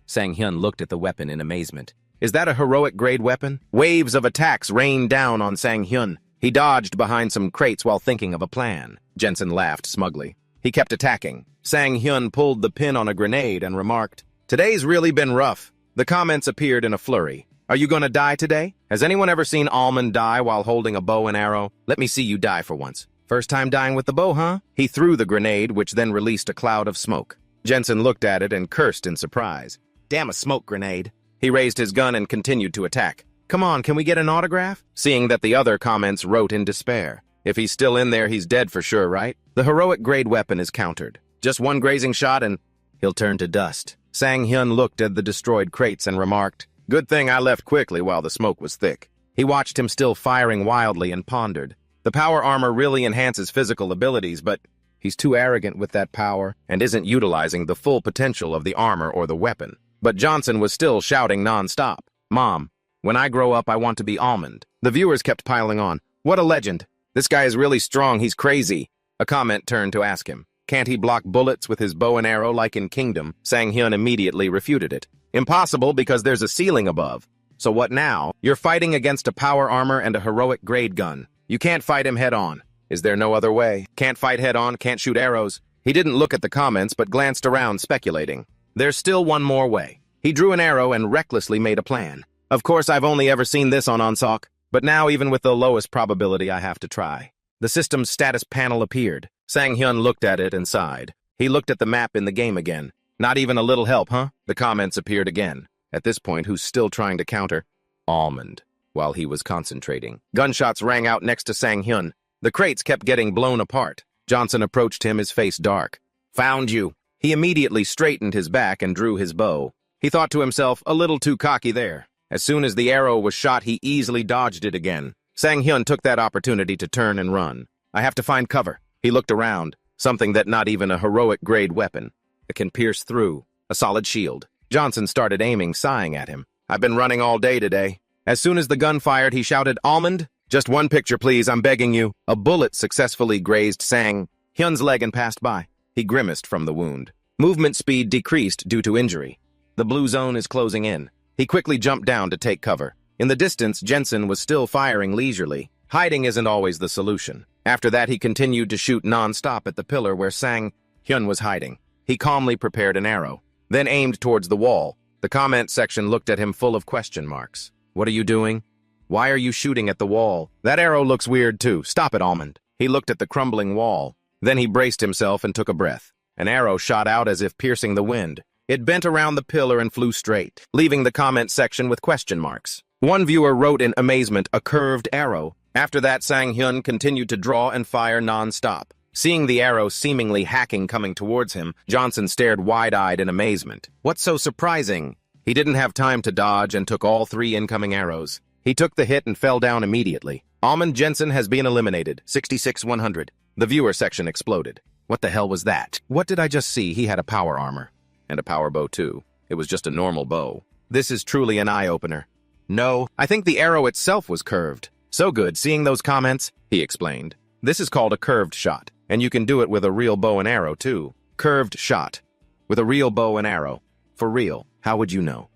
Sang Hyun looked at the weapon in amazement. "Is that a heroic grade weapon?" Waves of attacks rained down on Sang Hyun. He dodged behind some crates while thinking of a plan. Jensen laughed smugly. He kept attacking. Sang Hyun pulled the pin on a grenade and remarked, "Today's really been rough." The comments appeared in a flurry. Are you gonna die today? Has anyone ever seen Almond die while holding a bow and arrow? Let me see you die for once. First time dying with the bow, huh? He threw the grenade, which then released a cloud of smoke. Jensen looked at it and cursed in surprise. Damn, a smoke grenade. He raised his gun and continued to attack. Come on, can we get an autograph? Seeing that the other comments wrote in despair. If he's still in there, he's dead for sure, right? The heroic grade weapon is countered. Just one grazing shot and he'll turn to dust. Sang-hyun looked at the destroyed crates and remarked, "Good thing I left quickly while the smoke was thick." He watched him still firing wildly and pondered. The power armor really enhances physical abilities, but he's too arrogant with that power and isn't utilizing the full potential of the armor or the weapon. But Johnson was still shouting non-stop. "Mom, when I grow up, I want to be Almond." The viewers kept piling on. "What a legend. This guy is really strong, he's crazy." A comment turned to ask him, "Can't he block bullets with his bow and arrow like in Kingdom?" Sang-hyun immediately refuted it. "Impossible because there's a ceiling above. So what now? You're fighting against a power armor and a heroic grade gun. You can't fight him head-on. Is there no other way? Can't fight head-on, can't shoot arrows." He didn't look at the comments but glanced around speculating. There's still one more way. He drew an arrow and recklessly made a plan. Of course, I've only ever seen this on Onsock, but now even with the lowest probability I have to try. The system's status panel appeared. Sang-hyun looked at it and sighed. He looked at the map in the game again. Not even a little help, huh? The comments appeared again. At this point, who's still trying to counter? Almond. While he was concentrating, gunshots rang out next to Sang-hyun. The crates kept getting blown apart. Johnson approached him, his face dark. "Found you." He immediately straightened his back and drew his bow. He thought to himself, a little too cocky there. As soon as the arrow was shot, he easily dodged it again. Sang-hyun took that opportunity to turn and run. "I have to find cover." He looked around. Something that not even a heroic-grade weapon. It can pierce through. A solid shield. Johnson started aiming, sighing at him. "I've been running all day today." As soon as the gun fired, he shouted, "Almond, just one picture, please, I'm begging you." A bullet successfully grazed Sang-hyun's leg and passed by. He grimaced from the wound. Movement speed decreased due to injury. The blue zone is closing in. He quickly jumped down to take cover. In the distance, Jensen was still firing leisurely. Hiding isn't always the solution. After that, he continued to shoot non-stop at the pillar where Sang-hyun was hiding. He calmly prepared an arrow, then aimed towards the wall. The comment section looked at him full of question marks. "What are you doing? Why are you shooting at the wall? That arrow looks weird too. Stop it, Almond." He looked at the crumbling wall. Then he braced himself and took a breath. An arrow shot out as if piercing the wind. It bent around the pillar and flew straight, leaving the comment section with question marks. One viewer wrote in amazement, "A curved arrow." After that, Sang-hyun continued to draw and fire non-stop. Seeing the arrow seemingly hacking coming towards him, Johnson stared wide-eyed in amazement. What's so surprising? He didn't have time to dodge and took all 3 incoming arrows. He took the hit and fell down immediately. Almond Jensen has been eliminated, 66-100. The viewer section exploded. What the hell was that? What did I just see? He had a power armor. And a power bow too. It was just a normal bow. This is truly an eye-opener. No, I think the arrow itself was curved. So good, seeing those comments, he explained. This is called a curved shot, and you can do it with a real bow and arrow too. Curved shot. With a real bow and arrow. For real, how would you know?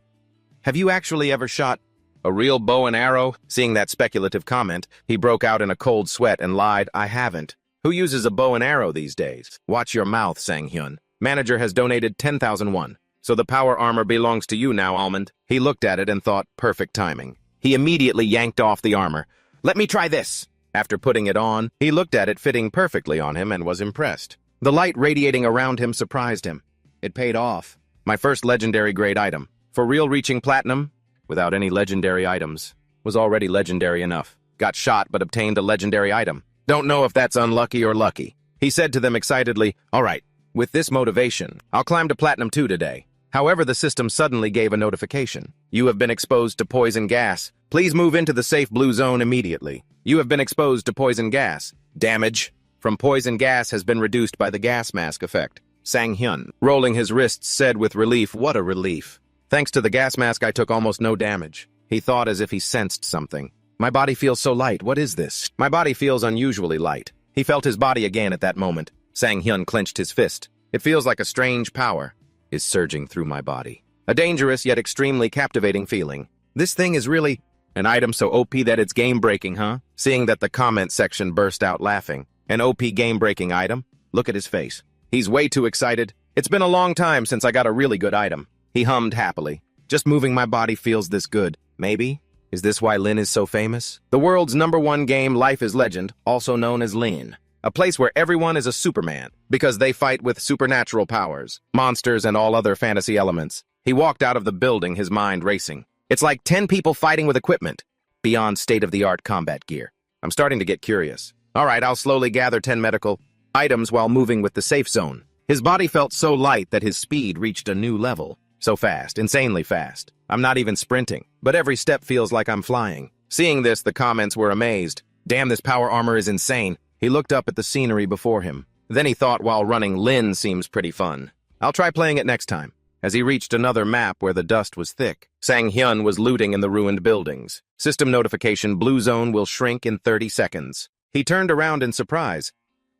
Have you actually ever shot a real bow and arrow? Seeing that speculative comment, he broke out in a cold sweat and lied, "I haven't." Who uses a bow and arrow these days? Watch your mouth, Sang-hyun. Manager has donated 10,001. So the power armor belongs to you now, Almond. He looked at it and thought, perfect timing. He immediately yanked off the armor. "Let me try this." After putting it on, he looked at it fitting perfectly on him and was impressed. The light radiating around him surprised him. It paid off. My first legendary grade item. For real, reaching platinum, without any legendary items, was already legendary enough. Got shot but obtained a legendary item. Don't know if that's unlucky or lucky. He said to them excitedly, "All right, with this motivation, I'll climb to Platinum 2 today." However, the system suddenly gave a notification. "You have been exposed to poison gas. Please move into the safe blue zone immediately. You have been exposed to poison gas. Damage from poison gas has been reduced by the gas mask effect." Sang-hyun, rolling his wrists, said with relief, "What a relief. Thanks to the gas mask, I took almost no damage." He thought as if he sensed something. "My body feels so light. What is this? My body feels unusually light." He felt his body again at that moment. Sang-hyun clenched his fist. "It feels like a strange power is surging through my body. A dangerous yet extremely captivating feeling. This thing is really an item so OP that it's game-breaking, huh?" Seeing that the comment section burst out laughing. An OP game-breaking item? Look at his face. He's way too excited. "It's been a long time since I got a really good item." He hummed happily. "Just moving my body feels this good. Maybe? Is this why Lin is so famous? The world's #1 game, Life is Legend, also known as Lin. A place where everyone is a Superman, because they fight with supernatural powers, monsters, and all other fantasy elements. He walked out of the building, his mind racing. It's like 10 people fighting with equipment, beyond state-of-the-art combat gear. I'm starting to get curious. All right, I'll slowly gather 10 medical items while moving with the safe zone. His body felt so light that his speed reached a new level. So fast, insanely fast. I'm not even sprinting, but every step feels like I'm flying. Seeing this, the comments were amazed. Damn, this power armor is insane. He looked up at the scenery before him. Then he thought, while running, Lin seems pretty fun. I'll try playing it next time. As he reached another map where the dust was thick, Sang-hyun was looting in the ruined buildings. System notification: blue zone will shrink in 30 seconds. He turned around in surprise.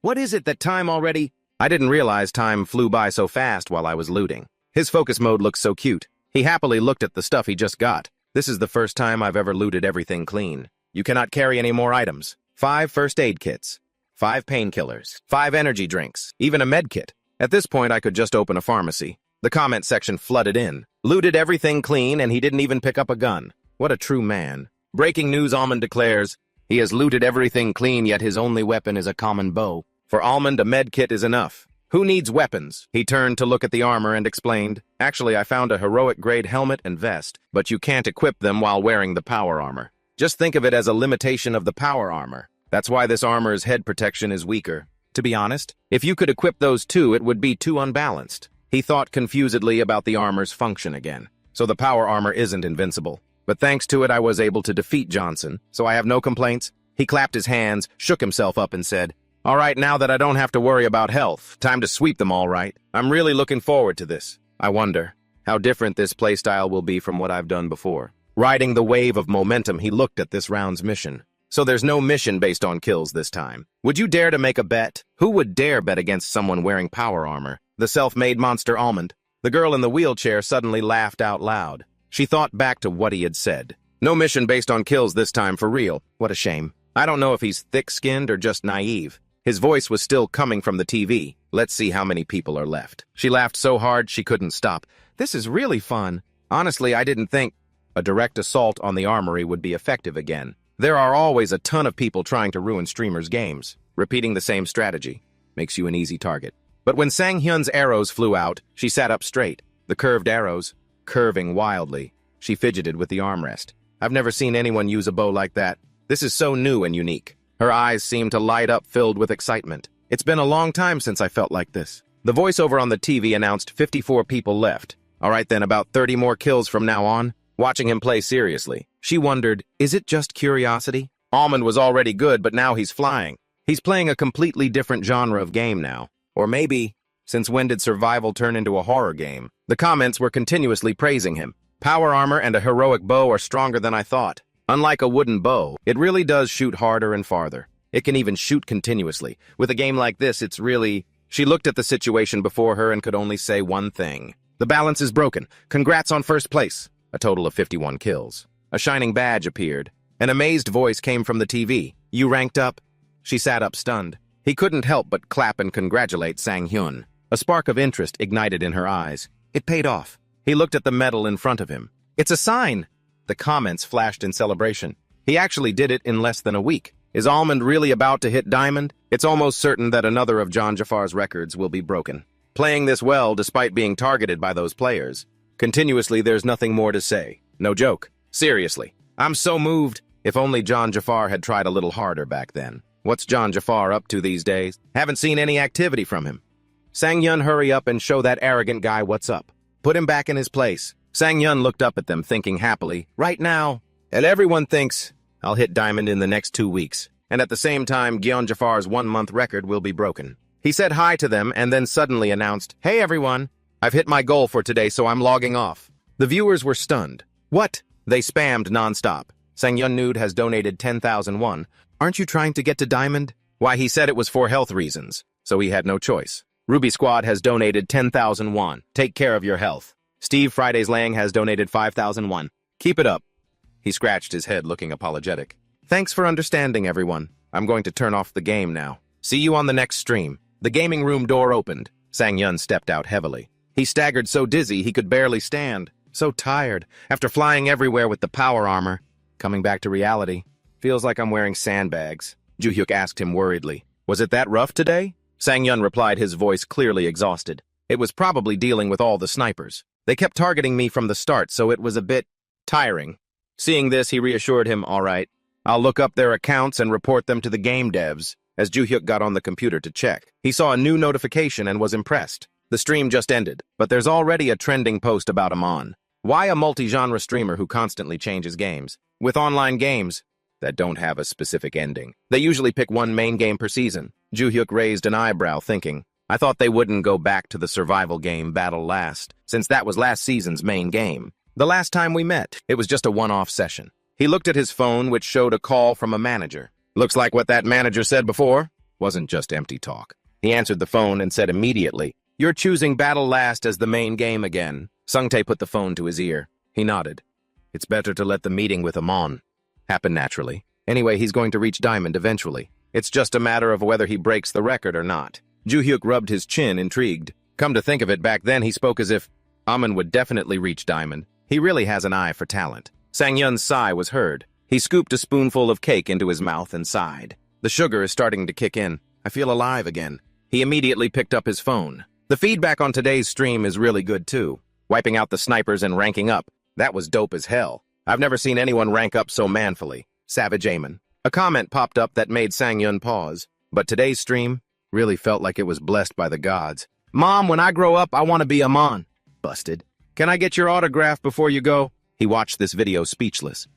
What is it, that time already? I didn't realize time flew by so fast while I was looting. His focus mode looked so cute. He happily looked at the stuff he just got. This is the first time I've ever looted everything clean. You cannot carry any more items. 5 first aid kits. 5 painkillers. 5 energy drinks. Even a med kit. At this point, I could just open a pharmacy. The comment section flooded in. Looted everything clean, and he didn't even pick up a gun. What a true man. Breaking news: Almond declares he has looted everything clean, yet his only weapon is a common bow. For Almond, a med kit is enough. Who needs weapons? He turned to look at the armor and explained, Actually, I found a heroic-grade helmet and vest, but you can't equip them while wearing the power armor. Just think of it as a limitation of the power armor. That's why this armor's head protection is weaker. To be honest, if you could equip those two, it would be too unbalanced. He thought confusedly about the armor's function again. So the power armor isn't invincible. But thanks to it, I was able to defeat Johnson, so I have no complaints. He clapped his hands, shook himself up, and said, All right, now that I don't have to worry about health, time to sweep them all right. I'm really looking forward to this. I wonder how different this playstyle will be from what I've done before. Riding the wave of momentum, he looked at this round's mission. So there's no mission based on kills this time. Would you dare to make a bet? Who would dare bet against someone wearing power armor? The self-made monster Almond. The girl in the wheelchair suddenly laughed out loud. She thought back to what he had said. No mission based on kills this time, for real. What a shame. I don't know if he's thick-skinned or just naive. His voice was still coming from the TV. Let's see how many people are left. She laughed so hard she couldn't stop. This is really fun. Honestly, I didn't think a direct assault on the armory would be effective again. There are always a ton of people trying to ruin streamers' games. Repeating the same strategy makes you an easy target. But when Sang-hyun's arrows flew out, she sat up straight. The curved arrows, curving wildly. She fidgeted with the armrest. I've never seen anyone use a bow like that. This is so new and unique. Her eyes seemed to light up, filled with excitement. It's been a long time since I felt like this. The voiceover on the TV announced 54 people left. All right then, about 30 more kills from now on. Watching him play seriously, she wondered, is it just curiosity? Almond was already good, but now he's flying. He's playing a completely different genre of game now. Or maybe, since when did survival turn into a horror game? The comments were continuously praising him. Power armor and a heroic bow are stronger than I thought. Unlike a wooden bow, it really does shoot harder and farther. It can even shoot continuously. With a game like this, it's really... She looked at the situation before her and could only say one thing. The balance is broken. Congrats on first place. A total of 51 kills. A shining badge appeared. An amazed voice came from the TV. You ranked up? She sat up stunned. He couldn't help but clap and congratulate Sang-hyun. A spark of interest ignited in her eyes. It paid off. He looked at the medal in front of him. It's a sign! The comments flashed in celebration. He actually did it in less than a week. Is Almond really about to hit diamond? It's almost certain that another of John Jafar's records will be broken. Playing this well despite being targeted by those players. Continuously, there's nothing more to say. No joke. Seriously. I'm so moved. If only John Jafar had tried a little harder back then. What's John Jafar up to these days? Haven't seen any activity from him. Sang-hyun, hurry up and show that arrogant guy what's up. Put him back in his place. Sang-hyun looked up at them, thinking happily, right now. And everyone thinks, I'll hit diamond in the next 2 weeks. And at the same time, Gyeon Jafar's 1-month record will be broken. He said hi to them and then suddenly announced, Hey everyone, I've hit my goal for today, so I'm logging off. The viewers were stunned. What? They spammed nonstop. Sang-hyun Nude has donated 10,000 won. Aren't you trying to get to diamond? Why, he said it was for health reasons, so he had no choice. Ruby Squad has donated 10,000 won. Take care of your health. Steve Fridays Lang has donated 5,000 won. Keep it up. He scratched his head, looking apologetic. Thanks for understanding, everyone. I'm going to turn off the game now. See you on the next stream. The gaming room door opened. Sang-hyun stepped out heavily. He staggered so dizzy he could barely stand. So tired, after flying everywhere with the power armor. Coming back to reality. Feels like I'm wearing sandbags. Ju-hyuk asked him worriedly. Was it that rough today? Sang-yun replied, his voice clearly exhausted. It was probably dealing with all the snipers. They kept targeting me from the start, so it was a bit tiring. Seeing this, he reassured him, all right. I'll look up their accounts and report them to the game devs. As Ju-hyuk got on the computer to check, he saw a new notification and was impressed. The stream just ended, but there's already a trending post about Amon. Why a multi-genre streamer who constantly changes games? With online games that don't have a specific ending, they usually pick one main game per season. Ju-hyuk raised an eyebrow, thinking, I thought they wouldn't go back to the survival game Battle Last, since that was last season's main game. The last time we met, it was just a one-off session. He looked at his phone, which showed a call from a manager. Looks like what that manager said before wasn't just empty talk. He answered the phone and said immediately, You're choosing Battle Last as the main game again. Sungtae put the phone to his ear. He nodded. It's better to let the meeting with Amon happen naturally. Anyway, he's going to reach Diamond eventually. It's just a matter of whether he breaks the record or not. Ju-hyuk rubbed his chin, intrigued. Come to think of it, back then he spoke as if Amon would definitely reach Diamond. He really has an eye for talent. Sang-yun's sigh was heard. He scooped a spoonful of cake into his mouth and sighed. The sugar is starting to kick in. I feel alive again. He immediately picked up his phone. The feedback on today's stream is really good too. Wiping out the snipers and ranking up. That was dope as hell. I've never seen anyone rank up so manfully. Savage Amon. A comment popped up that made Sang-yun pause. But today's stream really felt like it was blessed by the gods. Mom, when I grow up, I want to be Amon. Busted. Can I get your autograph before you go? He watched this video speechless.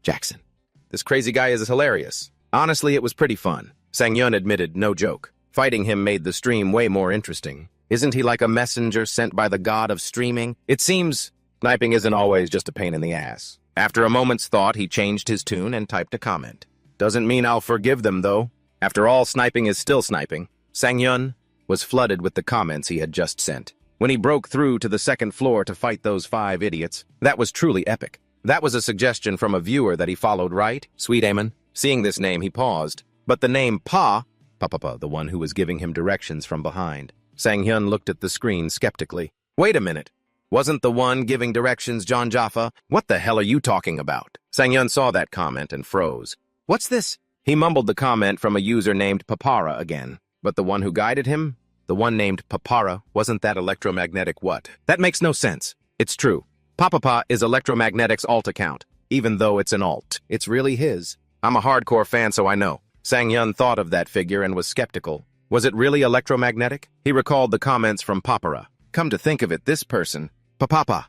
Jackson. This crazy guy is hilarious. Honestly, it was pretty fun. Sang-yun admitted, no joke. Fighting him made the stream way more interesting. Isn't he like a messenger sent by the god of streaming? It seems sniping isn't always just a pain in the ass. After a moment's thought, he changed his tune and typed a comment. Doesn't mean I'll forgive them, though. After all, sniping is still sniping. Sang-yun was flooded with the comments he had just sent. When he broke through to the second floor to fight those 5 idiots, that was truly epic. That was a suggestion from a viewer that he followed, right? Sweet Amon. Seeing this name, he paused. But the name Papa, the one who was giving him directions from behind. Sang-hyun looked at the screen skeptically. Wait a minute. Wasn't the one giving directions John Jaffa? What the hell are you talking about? Sang-hyun saw that comment and froze. What's this? He mumbled the comment from a user named Papara again. But the one who guided him? The one named Papara, wasn't that electromagnetic what? That makes no sense. It's true. Papapa is Electromagnetic's alt account. Even though it's an alt, it's really his. I'm a hardcore fan, so I know. Sang-hyun thought of that figure and was skeptical. Was it really electromagnetic? He recalled the comments from Papara. Come to think of it, this person, Papapa.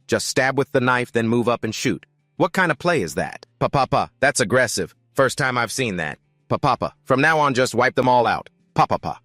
Just stab with the knife, then move up and shoot. What kind of play is that? Papapa, that's aggressive. First time I've seen that. Papapa, from now on just wipe them all out. Papapa.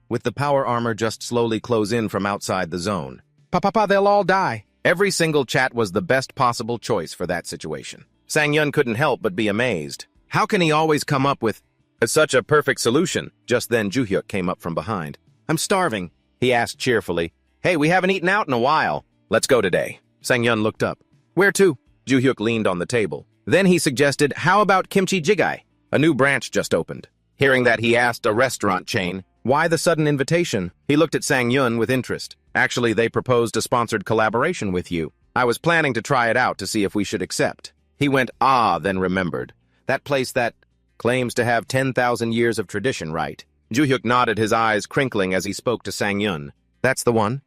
With the power armor just slowly close in from outside the zone. Papapa, they'll all die. Every single chat was the best possible choice for that situation. Sang-hyun couldn't help but be amazed. How can he always come up with such a perfect solution? Just then Ju-hyuk came up from behind. I'm starving, he asked cheerfully. Hey, we haven't eaten out in a while. Let's go today. Sang-hyun looked up. Where to? Ju-hyuk leaned on the table. Then he suggested, how about Kimchi Jigae? A new branch just opened. Hearing that, he asked a restaurant chain, why the sudden invitation? He looked at Sang-hyun with interest. Actually, they proposed a sponsored collaboration with you. I was planning to try it out to see if we should accept. He went, then remembered. That place that claims to have 10,000 years of tradition, right? Ju-hyuk nodded, his eyes crinkling as he spoke to Sang-hyun. That's the one.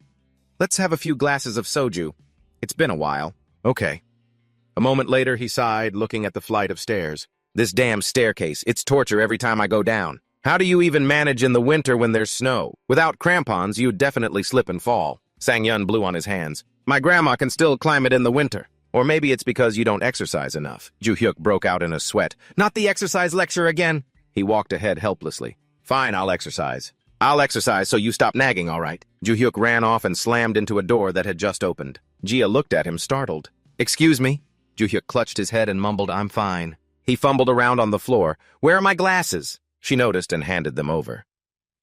Let's have a few glasses of soju. It's been a while. Okay. A moment later, he sighed, looking at the flight of stairs. This damn staircase, it's torture every time I go down. How do you even manage in the winter when there's snow? Without crampons, you'd definitely slip and fall. Sang-hyun blew on his hands. My grandma can still climb it in the winter. Or maybe it's because you don't exercise enough. Ju-hyuk broke out in a sweat. Not the exercise lecture again. He walked ahead helplessly. Fine, I'll exercise. I'll exercise so you stop nagging, all right. Ju-hyuk ran off and slammed into a door that had just opened. Jia looked at him, startled. Excuse me? Ju-hyuk clutched his head and mumbled, I'm fine. He fumbled around on the floor. Where are my glasses? She noticed and handed them over.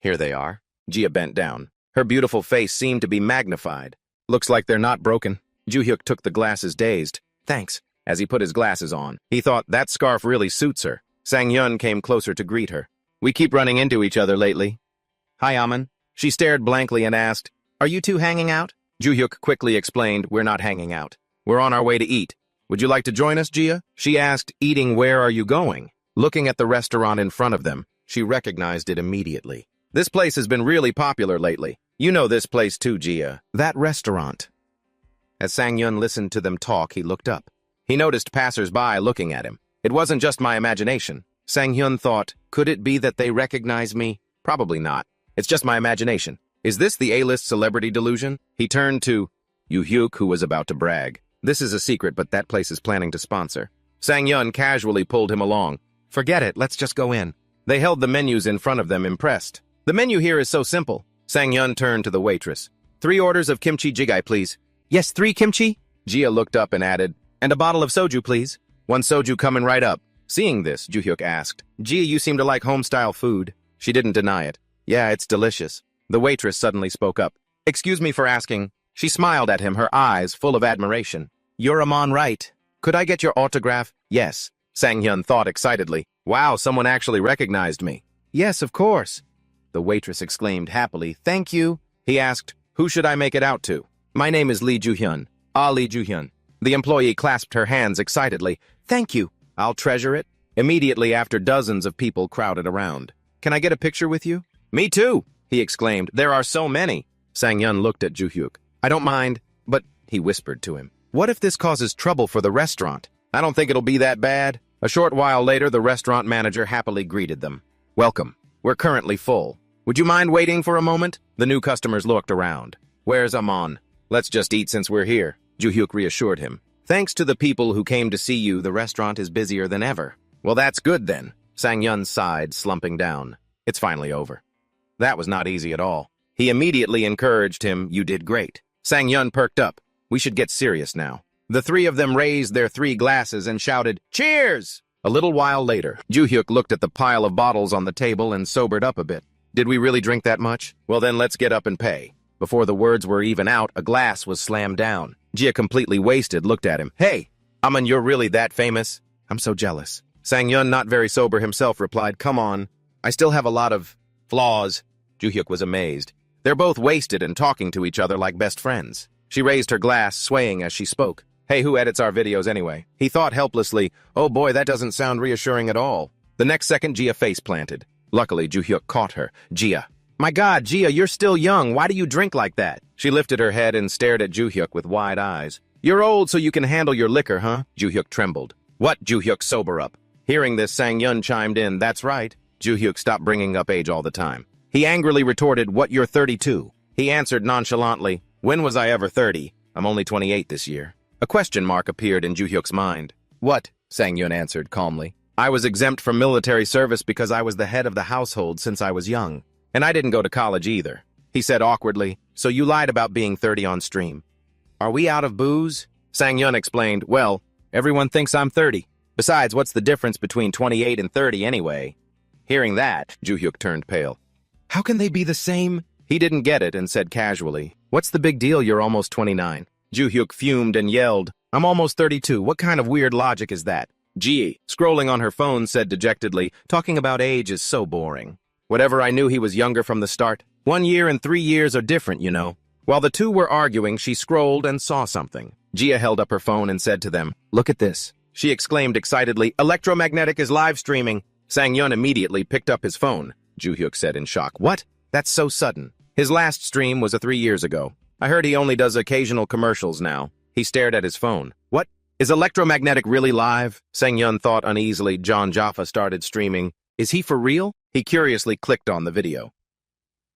Here they are. Jia bent down. Her beautiful face seemed to be magnified. Looks like they're not broken. Ju-hyuk took the glasses dazed. Thanks. As he put his glasses on, he thought that scarf really suits her. Sang-hyun came closer to greet her. We keep running into each other lately. Hi, Amon. She stared blankly and asked, Are you two hanging out? Joo-hyuk quickly explained, we're not hanging out. We're on our way to eat. Would you like to join us, Jia? She asked, eating, where are you going? Looking at the restaurant in front of them, she recognized it immediately. This place has been really popular lately. You know this place too, Jia. That restaurant. As Sang-yun listened to them talk, he looked up. He noticed passers-by looking at him. It wasn't just my imagination. Sang-hyun thought, could it be that they recognize me? Probably not. It's just my imagination. Is this the A-list celebrity delusion? He turned to Yoo-hyuk, who was about to brag. This is a secret, but that place is planning to sponsor. Sang-yun casually pulled him along. Forget it, let's just go in. They held the menus in front of them, impressed. The menu here is so simple. Sang-yun turned to the waitress. 3 orders of kimchi jjigae, please. Yes, 3 kimchi? Jia looked up and added, and a bottle of soju, please. 1 soju coming right up. Seeing this, Joo-hyuk asked, Jia, you seem to like home-style food. She didn't deny it. Yeah, it's delicious. The waitress suddenly spoke up. Excuse me for asking. She smiled at him, her eyes full of admiration. You're Amon, right? Could I get your autograph? Yes. Sang-hyun thought excitedly. Wow, someone actually recognized me. Yes, of course. The waitress exclaimed happily. Thank you. He asked, who should I make it out to? My name is Lee Joo-hyun. Lee Joo-hyun. The employee clasped her hands excitedly. Thank you. I'll treasure it. Immediately after, dozens of people crowded around. Can I get a picture with you? Me too, he exclaimed. There are so many. Sang-yun looked at Joo-hyuk. I don't mind, but, he whispered to him, what if this causes trouble for the restaurant? I don't think it'll be that bad. A short while later, the restaurant manager happily greeted them. Welcome. We're currently full. Would you mind waiting for a moment? The new customers looked around. Where's Amon? Let's just eat since we're here, Joo-hyuk reassured him. Thanks to the people who came to see you, the restaurant is busier than ever. Well, that's good then. Sang-yun sighed, slumping down. It's finally over. That was not easy at all. He immediately encouraged him, you did great. Sang-yun perked up. We should get serious now. The 3 of them raised their 3 glasses and shouted, Cheers! A little while later, Joo-hyuk looked at the pile of bottles on the table and sobered up a bit. Did we really drink that much? Well then, let's get up and pay. Before the words were even out, a glass was slammed down. Jia, completely wasted, looked at him. Hey, Amon, you're really that famous? I'm so jealous. Sang-yun, not very sober himself, replied, come on. I still have a lot of flaws. Joo-hyuk was amazed. They're both wasted and talking to each other like best friends. She raised her glass, swaying as she spoke. Hey, who edits our videos anyway? He thought helplessly, oh boy, that doesn't sound reassuring at all. The next second, Jia face planted. Luckily, Joo-hyuk caught her. Jia. My God, Jia, you're still young. Why do you drink like that? She lifted her head and stared at Joo-hyuk with wide eyes. You're old so you can handle your liquor, huh? Joo-hyuk trembled. What? Joo-hyuk, sober up. Hearing this, Sang-yun chimed in. That's right. Joo-hyuk stopped bringing up age all the time. He angrily retorted, what, you're 32? He answered nonchalantly, when was I ever 30? I'm only 28 this year. A question mark appeared in Joo-hyuk's mind. What? Sang-yun answered calmly. I was exempt from military service because I was the head of the household since I was young. And I didn't go to college either. He said awkwardly, so you lied about being 30 on stream. Are we out of booze? Sang-yun explained, well, everyone thinks I'm 30. Besides, what's the difference between 28 and 30 anyway? Hearing that, Joo-hyuk turned pale. How can they be the same? He didn't get it and said casually, what's the big deal, you're almost 29. Joo-hyuk fumed and yelled, I'm almost 32, what kind of weird logic is that? Ji, scrolling on her phone, said dejectedly, talking about age is so boring. Whatever, I knew he was younger from the start. 1 year and 3 years are different, you know. While the two were arguing, she scrolled and saw something. Jia held up her phone and said to them, look at this. She exclaimed excitedly, Electromagnetic is live streaming. Sang-yun immediately picked up his phone. Joo-hyuk said in shock, what? That's so sudden. His last stream was 3 years ago. I heard he only does occasional commercials now. He stared at his phone. What? Is Electromagnetic really live? Sang-yun thought uneasily. John Jaffa started streaming. Is he for real? He curiously clicked on the video.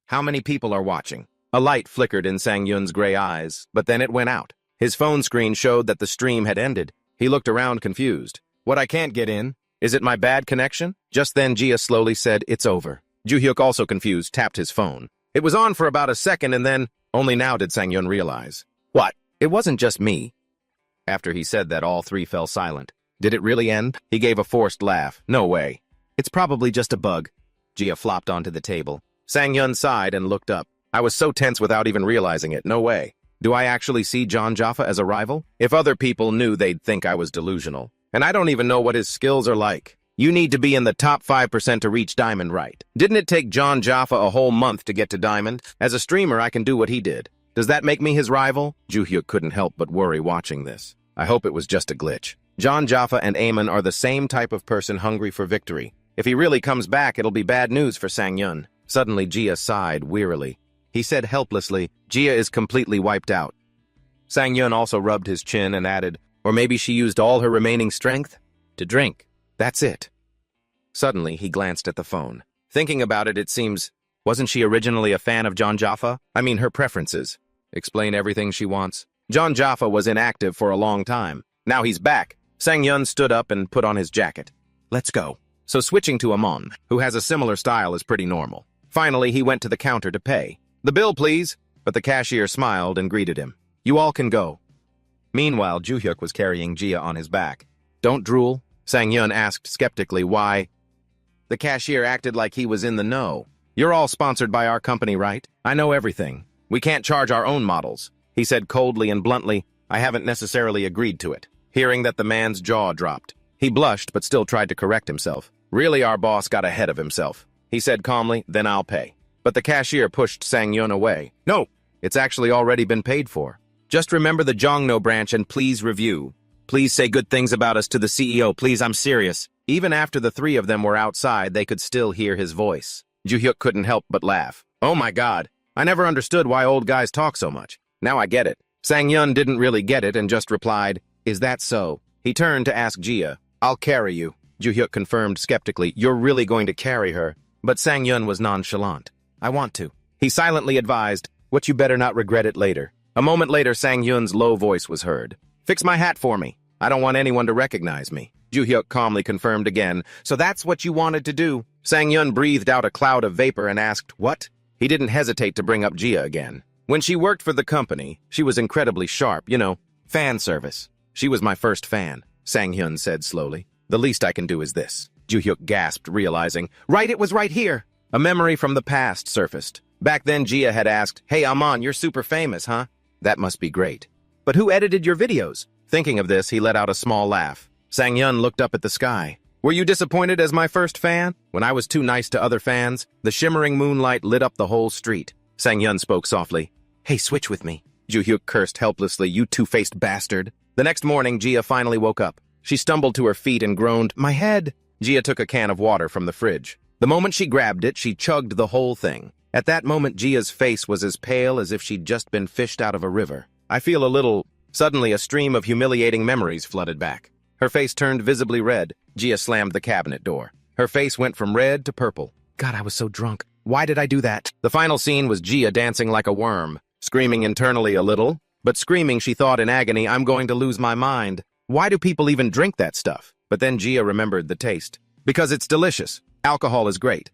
How many people are watching? A light flickered in Sang-yun's gray eyes, but then it went out. His phone screen showed that the stream had ended. He looked around confused. What, I can't get in? Is it my bad connection? Just then Jia slowly said, it's over. Joo-hyuk, also confused, tapped his phone. It was on for about a second and then, only now did Sang-yun realize. What? It wasn't just me. After he said that, all 3 fell silent. Did it really end? He gave a forced laugh. No way. It's probably just a bug. Jia flopped onto the table. Sang-yun sighed and looked up. I was so tense without even realizing it. No way. Do I actually see John Jaffa as a rival? If other people knew, they'd think I was delusional. And I don't even know what his skills are like. You need to be in the top 5% to reach Diamond, right? Didn't it take John Jaffa a whole month to get to Diamond? As a streamer, I can do what he did. Does that make me his rival? Ju-hyuk couldn't help but worry watching this. I hope it was just a glitch. John Jaffa and Amon are the same type of person hungry for victory. If he really comes back, it'll be bad news for Sang-yun. Suddenly, Jia sighed wearily. He said helplessly, Jia is completely wiped out. Sang-yun also rubbed his chin and added, or maybe she used all her remaining strength to drink. That's it. Suddenly, he glanced at the phone. Thinking about it, it seems, wasn't she originally a fan of John Jaffa? I mean, her preferences. Explain everything she wants. John Jaffa was inactive for a long time. Now he's back. Sang-yun stood up and put on his jacket. Let's go. So switching to Amon, who has a similar style, is pretty normal. Finally, he went to the counter to pay. The bill, please. But the cashier smiled and greeted him. You all can go. Meanwhile, Ju-hyuk was carrying Jia on his back. Don't drool? Sang-yun asked skeptically why. The cashier acted like he was in the know. You're all sponsored by our company, right? I know everything. We can't charge our own models. He said coldly and bluntly, I haven't necessarily agreed to it. Hearing that, the man's jaw dropped. He blushed but still tried to correct himself. Really, our boss got ahead of himself. He said calmly, then I'll pay. But the cashier pushed Sang-yun away. No, it's actually already been paid for. Just remember the Jongno branch and please review. Please say good things about us to the CEO, please, I'm serious. Even after the three of them were outside, they could still hear his voice. Ju-hyuk couldn't help but laugh. Oh my god, I never understood why old guys talk so much. Now I get it. Sang-yun didn't really get it and just replied, is that so? He turned to ask Jia. I'll carry you. Ju-hyuk confirmed skeptically, you're really going to carry her. But Sang-yun was nonchalant. I want to. He silently advised, what you better not regret it later. A moment later, Sang-yun's low voice was heard. Fix my hat for me. I don't want anyone to recognize me. Ju-hyuk calmly confirmed again, so that's what you wanted to do. Sang-yun breathed out a cloud of vapor and asked, what? He didn't hesitate to bring up Jia again. When she worked for the company, she was incredibly sharp, fan service. She was my first fan, Sang-hyun said slowly. The least I can do is this. Ju-hyuk gasped, realizing, right, it was right here. A memory from the past surfaced. Back then, Jia had asked, hey, Almond, you're super famous, huh? That must be great. But who edited your videos? Thinking of this, he let out a small laugh. Sang-yun looked up at the sky. Were you disappointed as my first fan? When I was too nice to other fans, the shimmering moonlight lit up the whole street. Sang-yun spoke softly. Hey, switch with me. Ju-hyuk cursed helplessly, you two-faced bastard. The next morning, Jia finally woke up. She stumbled to her feet and groaned, my head. Jia took a can of water from the fridge. The moment she grabbed it, she chugged the whole thing. At that moment, Jia's face was as pale as if she'd just been fished out of a river. I feel a little... Suddenly, a stream of humiliating memories flooded back. Her face turned visibly red. Jia slammed the cabinet door. Her face went from red to purple. God, I was so drunk. Why did I do that? The final scene was Jia dancing like a worm, screaming internally a little, but screaming she thought in agony, I'm going to lose my mind. Why do people even drink that stuff? But then Jia remembered the taste. Because it's delicious. Alcohol is great.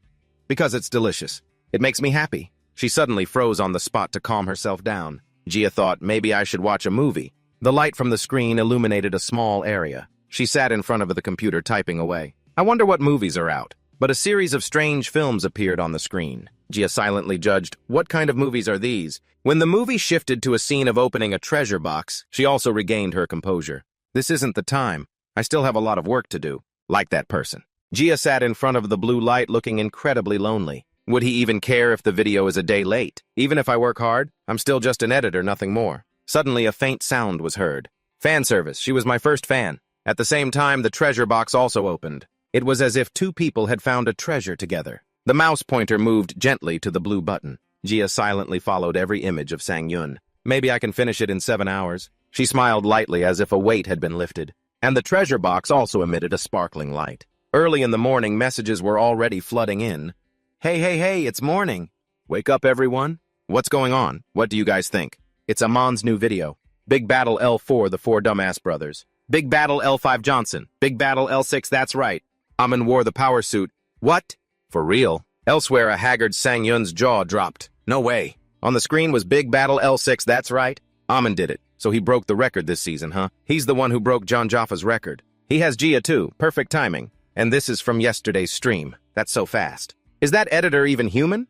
Because it's delicious. It makes me happy. She suddenly froze on the spot to calm herself down. Jia thought, maybe I should watch a movie. The light from the screen illuminated a small area. She sat in front of the computer typing away. I wonder what movies are out. But a series of strange films appeared on the screen. Jia silently judged, what kind of movies are these? When the movie shifted to a scene of opening a treasure box, she also regained her composure. This isn't the time. I still have a lot of work to do. Like that person. Jia sat in front of the blue light looking incredibly lonely. Would he even care if the video is a day late? Even if I work hard, I'm still just an editor, nothing more. Suddenly, a faint sound was heard. Fan service. She was my first fan. At the same time, the treasure box also opened. It was as if two people had found a treasure together. The mouse pointer moved gently to the blue button. Jia silently followed every image of Sang-yun. Maybe I can finish it in 7 hours. She smiled lightly as if a weight had been lifted. And the treasure box also emitted a sparkling light. Early in the morning, messages were already flooding in. Hey, it's morning. Wake up, everyone. What's going on? What do you guys think? It's Amon's new video. Big Battle L4, the 4 Dumbass Brothers. Big Battle L5 Johnson. Big Battle L6, that's right. Amon wore the power suit. What? For real? Elsewhere, a haggard Sang-yun's jaw dropped. No way. On the screen was Big Battle L6, that's right. Amon did it. So he broke the record this season, huh? He's the one who broke John Jaffa's record. He has Jia too. Perfect timing. And this is from yesterday's stream. That's so fast. Is that editor even human?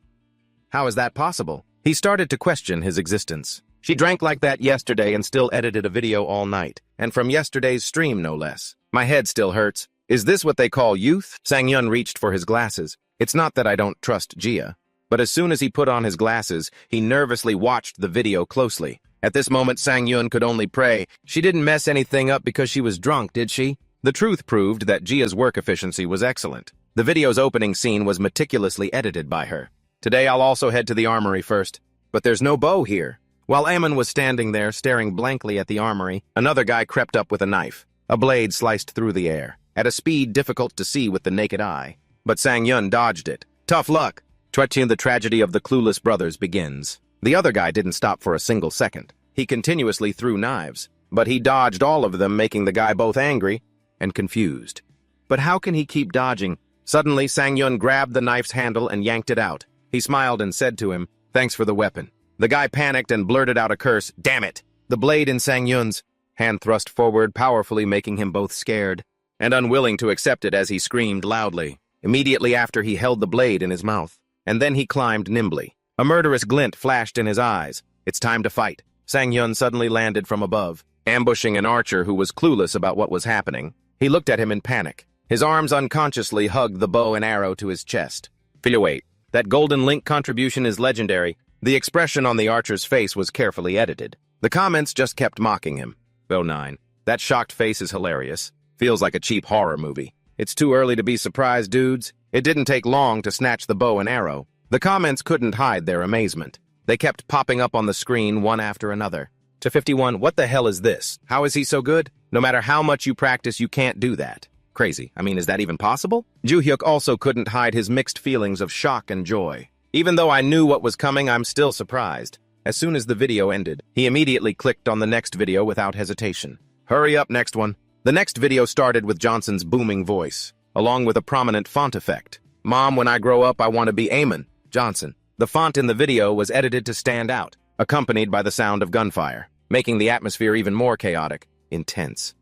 How is that possible? He started to question his existence. She drank like that yesterday and still edited a video all night. And from yesterday's stream, no less. My head still hurts. Is this what they call youth? Sang-yun reached for his glasses. It's not that I don't trust Jia. But as soon as he put on his glasses, he nervously watched the video closely. At this moment, Sang-yun could only pray. She didn't mess anything up because she was drunk, did she? The truth proved that Jia's work efficiency was excellent. The video's opening scene was meticulously edited by her. Today I'll also head to the armory first. But there's no bow here. While Amon was standing there, staring blankly at the armory, another guy crept up with a knife. A blade sliced through the air, at a speed difficult to see with the naked eye. But Sang-yun dodged it. Tough luck! The tragedy of the clueless brothers begins. The other guy didn't stop for a single second. He continuously threw knives, but he dodged all of them, making the guy both angry and confused. But how can he keep dodging? Suddenly, Sang-yun grabbed the knife's handle and yanked it out. He smiled and said to him, "Thanks for the weapon." The guy panicked and blurted out a curse. "Damn it!" The blade in Sang-yun's hand thrust forward powerfully, making him both scared and unwilling to accept it as he screamed loudly. Immediately after, he held the blade in his mouth, and then he climbed nimbly. A murderous glint flashed in his eyes. It's time to fight. Sang-yun suddenly landed from above, ambushing an archer who was clueless about what was happening. He looked at him in panic. His arms unconsciously hugged the bow and arrow to his chest. Wait, that golden link contribution is legendary. The expression on the archer's face was carefully edited. The comments just kept mocking him. Oh 9. That shocked face is hilarious. Feels like a cheap horror movie. It's too early to be surprised, dudes. It didn't take long to snatch the bow and arrow. The comments couldn't hide their amazement. They kept popping up on the screen one after another. To 51, what the hell is this? How is he so good? No matter how much you practice, you can't do that. Crazy. I mean, is that even possible? Joo-hyuk also couldn't hide his mixed feelings of shock and joy. Even though I knew what was coming, I'm still surprised. As soon as the video ended, he immediately clicked on the next video without hesitation. Hurry up, next one. The next video started with Johnson's booming voice, along with a prominent font effect. "Mom, when I grow up, I want to be Amon Johnson." The font in the video was edited to stand out, accompanied by the sound of gunfire, making the atmosphere even more chaotic, intense.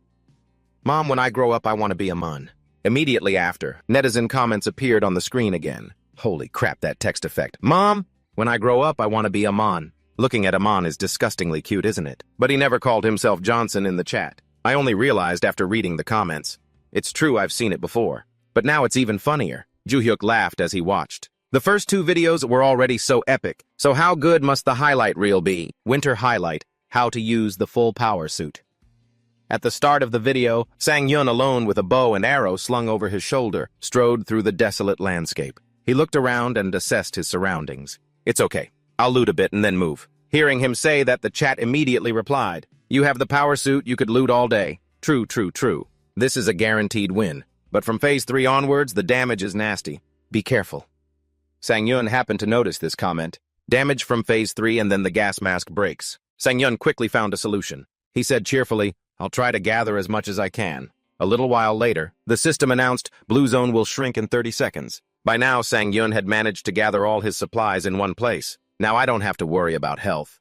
"Mom, when I grow up, I want to be Amon." Immediately after, netizen comments appeared on the screen again. Holy crap, that text effect. "Mom, when I grow up, I want to be Amon." Looking at Amon is disgustingly cute, isn't it? But he never called himself Johnson in the chat. I only realized after reading the comments. It's true, I've seen it before. But now it's even funnier. Joo-hyuk laughed as he watched. The first two videos were already so epic, so how good must the highlight reel be? Winter highlight, how to use the full power suit. At the start of the video, Sang-yun, alone with a bow and arrow slung over his shoulder, strode through the desolate landscape. He looked around and assessed his surroundings. "It's okay. I'll loot a bit and then move." Hearing him say that, the chat immediately replied, "You have the power suit, you could loot all day." True, true, true. This is a guaranteed win. But from Phase 3 onwards, the damage is nasty. Be careful. Sang-yun happened to notice this comment. Damage from Phase 3 and then the gas mask breaks. Sang-yun quickly found a solution. He said cheerfully, "I'll try to gather as much as I can." A little while later, the system announced, "Blue zone will shrink in 30 seconds. By now, Sang-yun had managed to gather all his supplies in one place. Now I don't have to worry about health.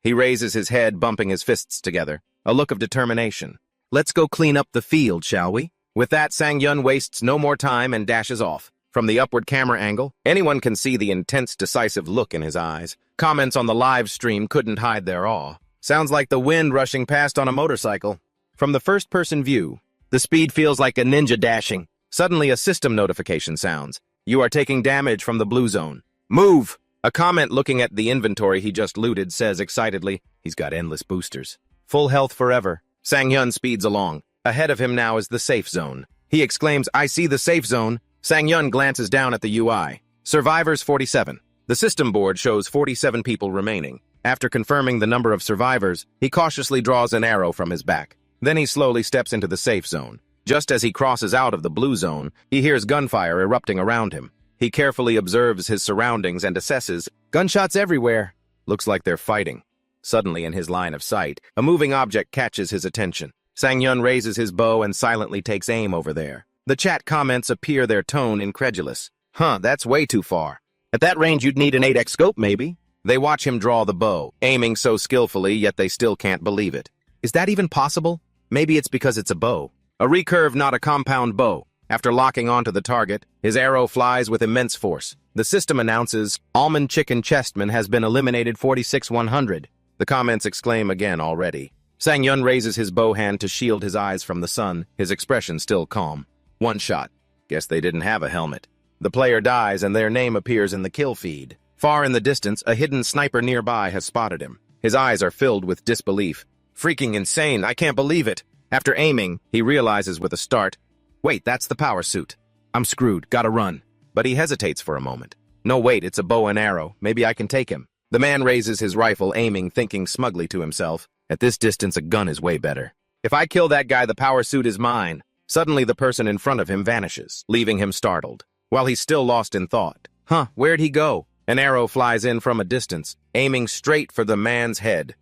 He raises his head, bumping his fists together, a look of determination. "Let's go clean up the field, shall we?" With that, Sang-yun wastes no more time and dashes off. From the upward camera angle, anyone can see the intense, decisive look in his eyes. Comments on the live stream couldn't hide their awe. Sounds like the wind rushing past on a motorcycle. From the first-person view, the speed feels like a ninja dashing. Suddenly, a system notification sounds. "You are taking damage from the blue zone. Move!" A comment looking at the inventory he just looted says excitedly, "He's got endless boosters. Full health forever." Sang-yun speeds along. Ahead of him now is the safe zone. He exclaims, "I see the safe zone." Sang-yun glances down at the UI. Survivors 47. The system board shows 47 people remaining. After confirming the number of survivors, he cautiously draws an arrow from his back. Then he slowly steps into the safe zone. Just as he crosses out of the blue zone, he hears gunfire erupting around him. He carefully observes his surroundings and assesses. Gunshots everywhere. Looks like they're fighting. Suddenly, in his line of sight, a moving object catches his attention. Sang-yun raises his bow and silently takes aim over there. The chat comments appear their tone incredulous. That's way too far. At that range, you'd need an 8x scope, maybe." They watch him draw the bow, aiming so skillfully, yet they still can't believe it. Is that even possible? Maybe it's because it's a bow. A recurve, not a compound bow. After locking onto the target, his arrow flies with immense force. The system announces, "Almond Chicken Chestman has been eliminated 46-100. The comments exclaim again already. Sang-yun raises his bow hand to shield his eyes from the sun, his expression still calm. One shot. Guess they didn't have a helmet. The player dies and their name appears in the kill feed. Far in the distance, a hidden sniper nearby has spotted him. His eyes are filled with disbelief. Freaking insane, I can't believe it. After aiming, he realizes with a start, wait, that's the power suit. I'm screwed, gotta run. But he hesitates for a moment. No, wait, it's a bow and arrow. Maybe I can take him. The man raises his rifle, aiming, thinking smugly to himself, at this distance a gun is way better. If I kill that guy, the power suit is mine. Suddenly the person in front of him vanishes, leaving him startled. While he's still lost in thought. Where'd he go? An arrow flies in from a distance, aiming straight for the man's head.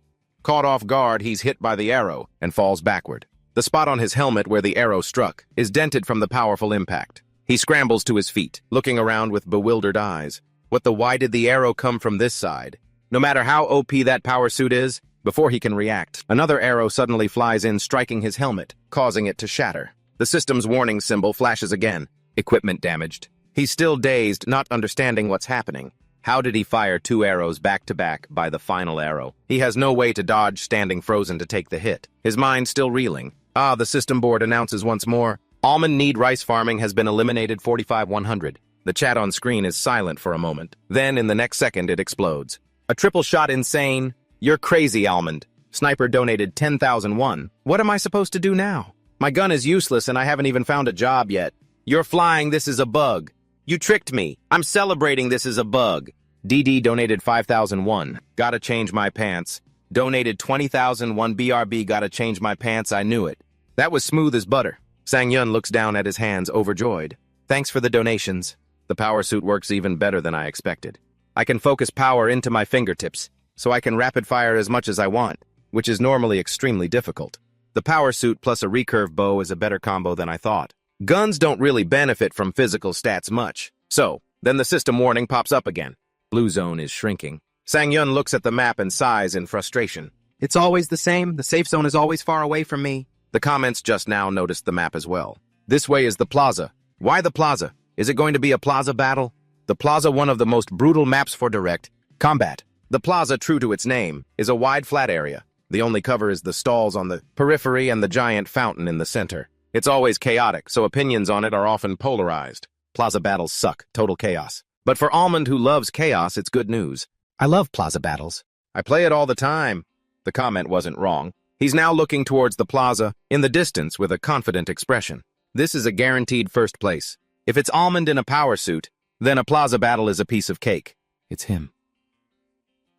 Caught off guard, he's hit by the arrow and falls backward. The spot on his helmet where the arrow struck is dented from the powerful impact. He scrambles to his feet, looking around with bewildered eyes. Why did the arrow come from this side? No matter how OP that power suit is, before he can react, another arrow suddenly flies in, striking his helmet, causing it to shatter. The system's warning symbol flashes again. Equipment damaged. He's still dazed, not understanding what's happening. How did he fire 2 arrows back-to-back by the final arrow? He has no way to dodge, standing frozen to take the hit. His mind still reeling. The system board announces once more, Almond need rice farming has been eliminated 45-100. The chat on screen is silent for a moment. Then, in the next second, it explodes. A triple shot insane. You're crazy, Almond. Sniper donated 10,001. What am I supposed to do now? My gun is useless and I haven't even found a job yet. You're flying, this is a bug. You tricked me. I'm celebrating, this is a bug. DD donated 5,001. Gotta change my pants. Donated 20,001. BRB gotta change my pants, I knew it. That was smooth as butter. Sang-Yun looks down at his hands, overjoyed. Thanks for the donations. The power suit works even better than I expected. I can focus power into my fingertips, so I can rapid fire as much as I want, which is normally extremely difficult. The power suit plus a recurve bow is a better combo than I thought. Guns don't really benefit from physical stats much. So, then the system warning pops up again. Blue zone is shrinking. Sang-Yun looks at the map and sighs in frustration. It's always the same. The safe zone is always far away from me. The comments just now noticed the map as well. This way is the plaza. Why the plaza? Is it going to be a plaza battle? The plaza, one of the most brutal maps for direct combat. The plaza, true to its name, is a wide flat area. The only cover is the stalls on the periphery and the giant fountain in the center. It's always chaotic, so opinions on it are often polarized. Plaza battles suck, total chaos. But for Almond, who loves chaos, it's good news. I love plaza battles. I play it all the time. The comment wasn't wrong. He's now looking towards the plaza, in the distance, with a confident expression. This is a guaranteed first place. If it's Almond in a power suit, then a plaza battle is a piece of cake. It's him.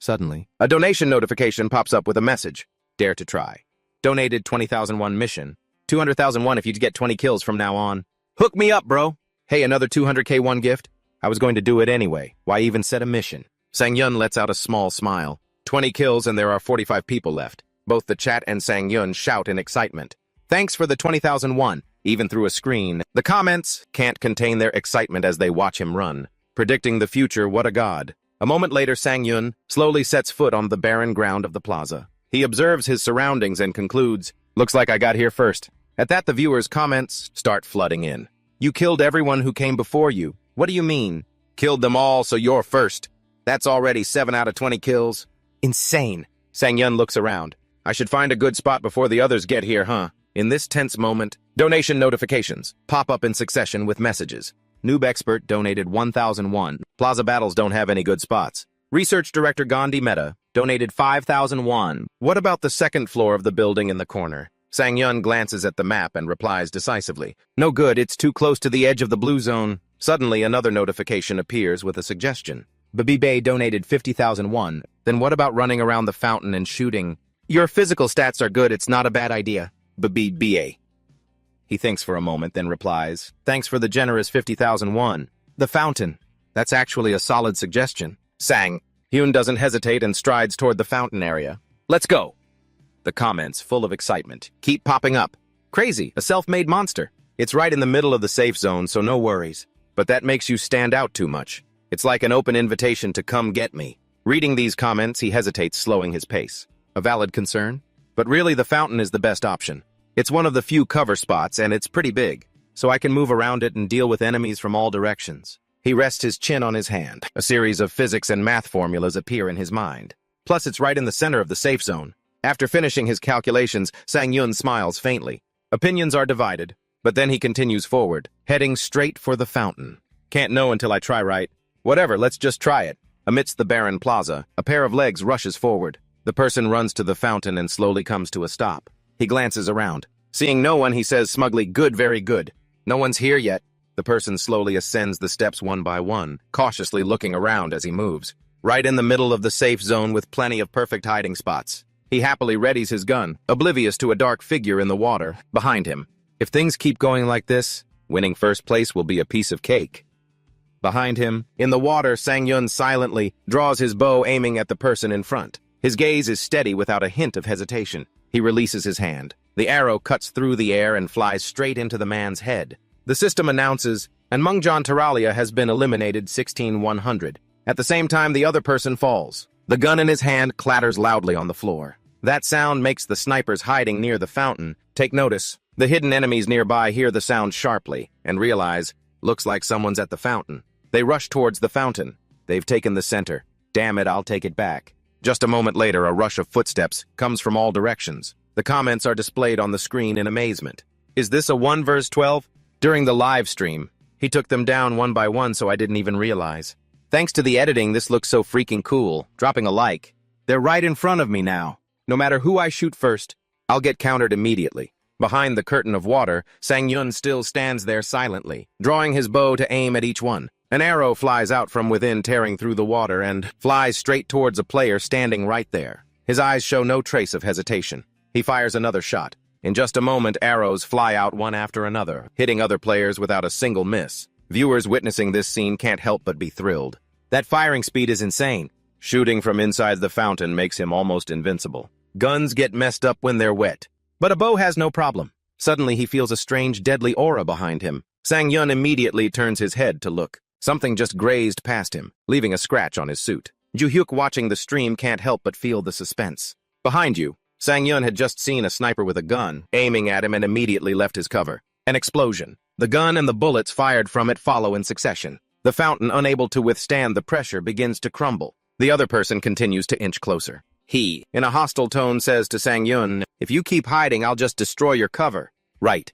Suddenly, a donation notification pops up with a message. Dare to try. Donated 20,001 mission. 200,001 if you get 20 kills from now on. Hook me up, bro. Hey, another 200K1 gift? I was going to do it anyway. Why even set a mission? Sang-Yun lets out a small smile. 20 kills and there are 45 people left. Both the chat and Sang-Yun shout in excitement. Thanks for the 20,001. Even through a screen, the comments can't contain their excitement as they watch him run. Predicting the future, what a god. A moment later, Sang-Yun slowly sets foot on the barren ground of the plaza. He observes his surroundings and concludes, looks like I got here first. At that, the viewers' comments start flooding in. You killed everyone who came before you. What do you mean? Killed them all, so you're first. That's already 7 out of 20 kills. Insane. Sang-Yun looks around. I should find a good spot before the others get here, huh? In this tense moment, donation notifications pop up in succession with messages. Noob Expert donated 1,001. Plaza battles don't have any good spots. Research Director Gandhi Mehta donated 5,001. What about the second floor of the building in the corner? Sang-Yun glances at the map and replies decisively. No good, it's too close to the edge of the blue zone. Suddenly, another notification appears with a suggestion. Babe donated 50,001. Then what about running around the fountain and shooting? Your physical stats are good, it's not a bad idea. BA. He thinks for a moment, then replies, thanks for the generous 50,001. The fountain. That's actually a solid suggestion. Sang-Yun doesn't hesitate and strides toward the fountain area. Let's go. The comments, full of excitement, keep popping up. Crazy, a self-made monster. It's right in the middle of the safe zone, so no worries. But that makes you stand out too much. It's like an open invitation to come get me. Reading these comments, he hesitates, slowing his pace. A valid concern? But really, the fountain is the best option. It's one of the few cover spots, and it's pretty big, so I can move around it and deal with enemies from all directions. He rests his chin on his hand. A series of physics and math formulas appear in his mind. Plus, it's right in the center of the safe zone. After finishing his calculations, Sang-Yun smiles faintly. Opinions are divided, but then he continues forward, heading straight for the fountain. Can't know until I try, right? Whatever, let's just try it. Amidst the barren plaza, a pair of legs rushes forward. The person runs to the fountain and slowly comes to a stop. He glances around. Seeing no one, he says smugly, "Good, very good. No one's here yet." The person slowly ascends the steps one by one, cautiously looking around as he moves. Right in the middle of the safe zone with plenty of perfect hiding spots. He happily readies his gun, oblivious to a dark figure in the water behind him. If things keep going like this, winning first place will be a piece of cake. Behind him, in the water, Sang-yun silently draws his bow, aiming at the person in front. His gaze is steady without a hint of hesitation. He releases his hand. The arrow cuts through the air and flies straight into the man's head. The system announces, and Mungjan Taralia has been eliminated 16-100. At the same time, the other person falls. The gun in his hand clatters loudly on the floor. That sound makes the snipers hiding near the fountain take notice. The hidden enemies nearby hear the sound sharply and realize, looks like someone's at the fountain. They rush towards the fountain. They've taken the center. Damn it, I'll take it back. Just a moment later, a rush of footsteps comes from all directions. The comments are displayed on the screen in amazement. Is this a 1 vs 12? During the live stream, he took them down one by one so I didn't even realize. Thanks to the editing, this looks so freaking cool. Dropping a like. They're right in front of me now. No matter who I shoot first, I'll get countered immediately. Behind the curtain of water, Sang-yun still stands there silently, drawing his bow to aim at each one. An arrow flies out from within, tearing through the water, and flies straight towards a player standing right there. His eyes show no trace of hesitation. He fires another shot. In just a moment, arrows fly out one after another, hitting other players without a single miss. Viewers witnessing this scene can't help but be thrilled. That firing speed is insane. Shooting from inside the fountain makes him almost invincible. Guns get messed up when they're wet. But a bow has no problem. Suddenly, he feels a strange, deadly aura behind him. Sang-yun immediately turns his head to look. Something just grazed past him, leaving a scratch on his suit. Ju-hyuk watching the stream can't help but feel the suspense. Behind you, Sang-yun had just seen a sniper with a gun, aiming at him and immediately left his cover. An explosion. The gun and the bullets fired from it follow in succession. The fountain, unable to withstand the pressure, begins to crumble. The other person continues to inch closer. He, in a hostile tone, says to Sang-yun, "If you keep hiding, I'll just destroy your cover." Right.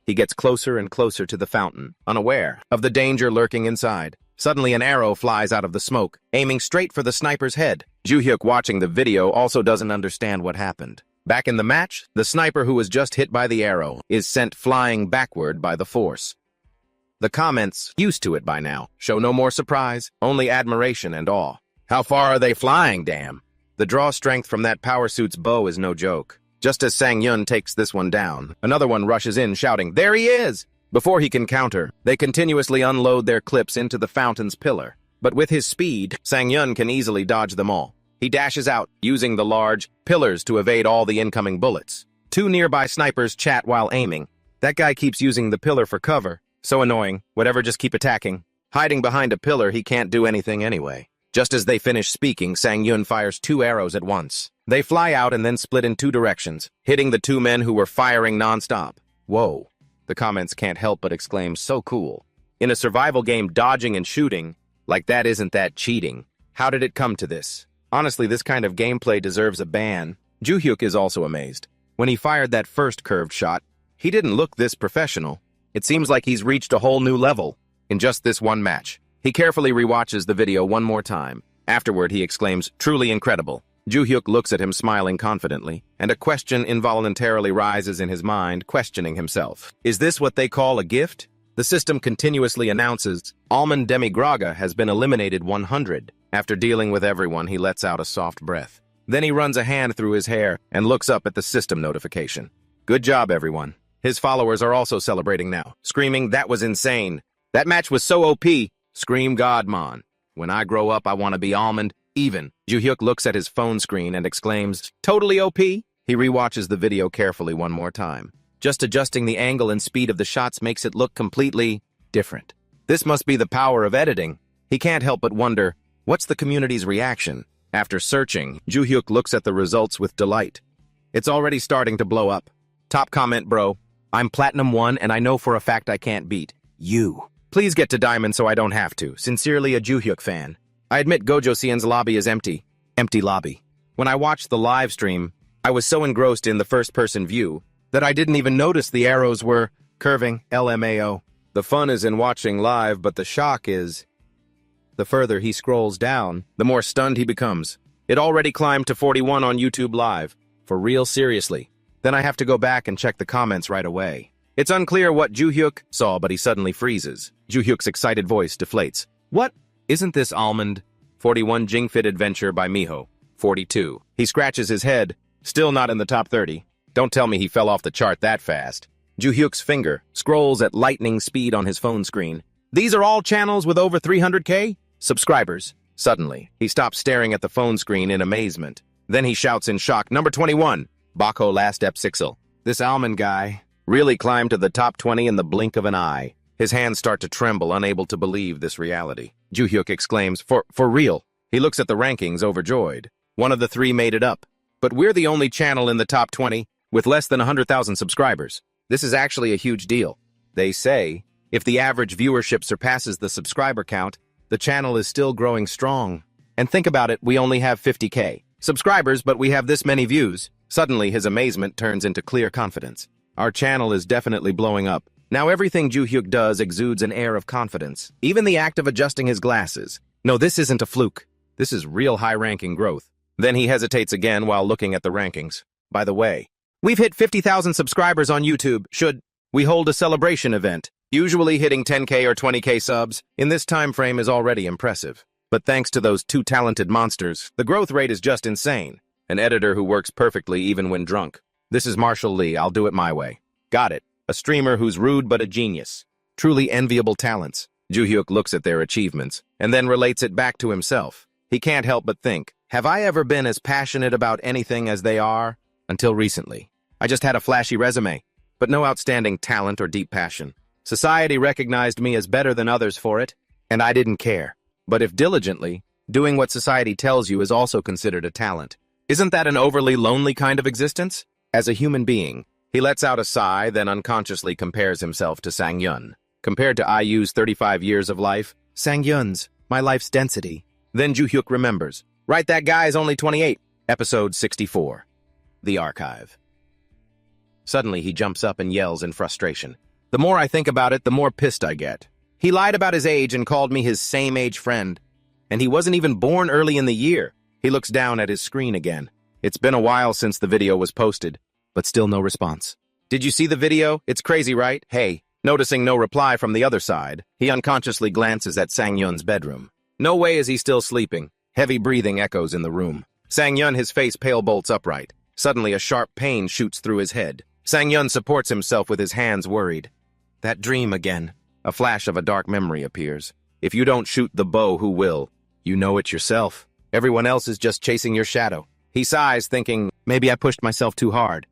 He gets closer and closer to the fountain, unaware of the danger lurking inside. Suddenly, an arrow flies out of the smoke, aiming straight for the sniper's head. Ju-hyuk, watching the video, also doesn't understand what happened. Back in the match, the sniper who was just hit by the arrow is sent flying backward by the force. The comments, used to it by now, show no more surprise, only admiration and awe. How far are they flying, damn? The draw strength from that power suit's bow is no joke. Just as Sang-yun takes this one down, another one rushes in shouting, "There he is!" Before he can counter, they continuously unload their clips into the fountain's pillar. But with his speed, Sang-yun can easily dodge them all. He dashes out, using the large pillars to evade all the incoming bullets. Two nearby snipers chat while aiming. That guy keeps using the pillar for cover. So annoying. Whatever, just keep attacking. Hiding behind a pillar, he can't do anything anyway. Just as they finish speaking, Sang-yun fires 2 arrows at once. They fly out and then split in 2 directions, hitting the 2 men who were firing non-stop. Whoa. The comments can't help but exclaim, "So cool." In a survival game, dodging and shooting, like that isn't that cheating. How did it come to this? Honestly, this kind of gameplay deserves a ban. Ju-hyuk is also amazed. When he fired that first curved shot, he didn't look this professional. It seems like he's reached a whole new level in just this one match. He carefully rewatches the video one more time. Afterward, he exclaims, "Truly incredible." Ju-hyuk looks at him smiling confidently, and a question involuntarily rises in his mind, questioning himself. Is this what they call a gift? The system continuously announces, Almond Demigraga has been eliminated 100. After dealing with everyone, he lets out a soft breath. Then he runs a hand through his hair and looks up at the system notification. Good job, everyone. His followers are also celebrating now, screaming, "That was insane. That match was so OP. Scream Godmon. When I grow up, I want to be Almond. Even." Ju-hyuk looks at his phone screen and exclaims, "Totally OP?" He rewatches the video carefully one more time. Just adjusting the angle and speed of the shots makes it look completely different. This must be the power of editing. He can't help but wonder, what's the community's reaction? After searching, Ju-hyuk looks at the results with delight. It's already starting to blow up. Top comment, bro. I'm Platinum 1 and I know for a fact I can't beat you. Please get to Diamond so I don't have to. Sincerely, a Ju-hyuk fan. I admit Gojo Sien's lobby is empty. Empty lobby. When I watched the live stream, I was so engrossed in the first-person view that I didn't even notice the arrows were curving. LMAO. The fun is in watching live, but the shock is... The further he scrolls down, the more stunned he becomes. It already climbed to 41 on YouTube Live. For real, seriously. Then I have to go back and check the comments right away. It's unclear what Juhyuk saw, but he suddenly freezes. Juhyuk's excited voice deflates. What? Isn't this Almond? 41 Jingfit Adventure by Miho. 42. He scratches his head. Still not in the top 30. Don't tell me he fell off the chart that fast. Juhyuk's finger scrolls at lightning speed on his phone screen. These are all channels with over 300K subscribers. Suddenly, he stops staring at the phone screen in amazement. Then he shouts in shock, number 21, Bako Last Ep Sixel. This Almond guy really climbed to the top 20 in the blink of an eye. His hands start to tremble, unable to believe this reality. Juhyuk exclaims, for real. He looks at the rankings, overjoyed. One of the three made it up. But we're the only channel in the top 20 with less than 100,000 subscribers. This is actually a huge deal. They say, if the average viewership surpasses the subscriber count, the channel is still growing strong. And think about it, we only have 50K subscribers, but we have this many views. Suddenly, his amazement turns into clear confidence. Our channel is definitely blowing up. Now everything Juhyuk does exudes an air of confidence. Even the act of adjusting his glasses. No, this isn't a fluke. This is real high-ranking growth. Then he hesitates again while looking at the rankings. By the way, we've hit 50,000 subscribers on YouTube. Should we hold a celebration event? Usually hitting 10K or 20K subs in this time frame is already impressive. But thanks to those two talented monsters, the growth rate is just insane. An editor who works perfectly even when drunk. This is Marshall Lee, I'll do it my way. Got it. A streamer who's rude but a genius. Truly enviable talents. Juhyuk looks at their achievements and then relates it back to himself. He can't help but think, have I ever been as passionate about anything as they are? Until recently. I just had a flashy resume, but no outstanding talent or deep passion. Society recognized me as better than others for it, and I didn't care. But if diligently, doing what society tells you is also considered a talent. Isn't that an overly lonely kind of existence? As a human being, he lets out a sigh, then unconsciously compares himself to Sang-yun. Compared to IU's 35 years of life, Sang-yun's, my life's density. Then Juhyuk remembers. Right, that guy is only 28. Episode 64. The Archive. Suddenly, he jumps up and yells in frustration. The more I think about it, the more pissed I get. He lied about his age and called me his same-age friend. And he wasn't even born early in the year. He looks down at his screen again. It's been a while since the video was posted, but still no response. Did you see the video? It's crazy, right? Hey. Noticing no reply from the other side, he unconsciously glances at Sang-yun's bedroom. No way is he still sleeping. Heavy breathing echoes in the room. Sang-yun, his face pale, bolts upright. Suddenly, a sharp pain shoots through his head. Sang-yun supports himself with his hands, worried. That dream again. A flash of a dark memory appears. If you don't shoot the bow, who will? You know it yourself. Everyone else is just chasing your shadow. He sighs, thinking, maybe I pushed myself too hard.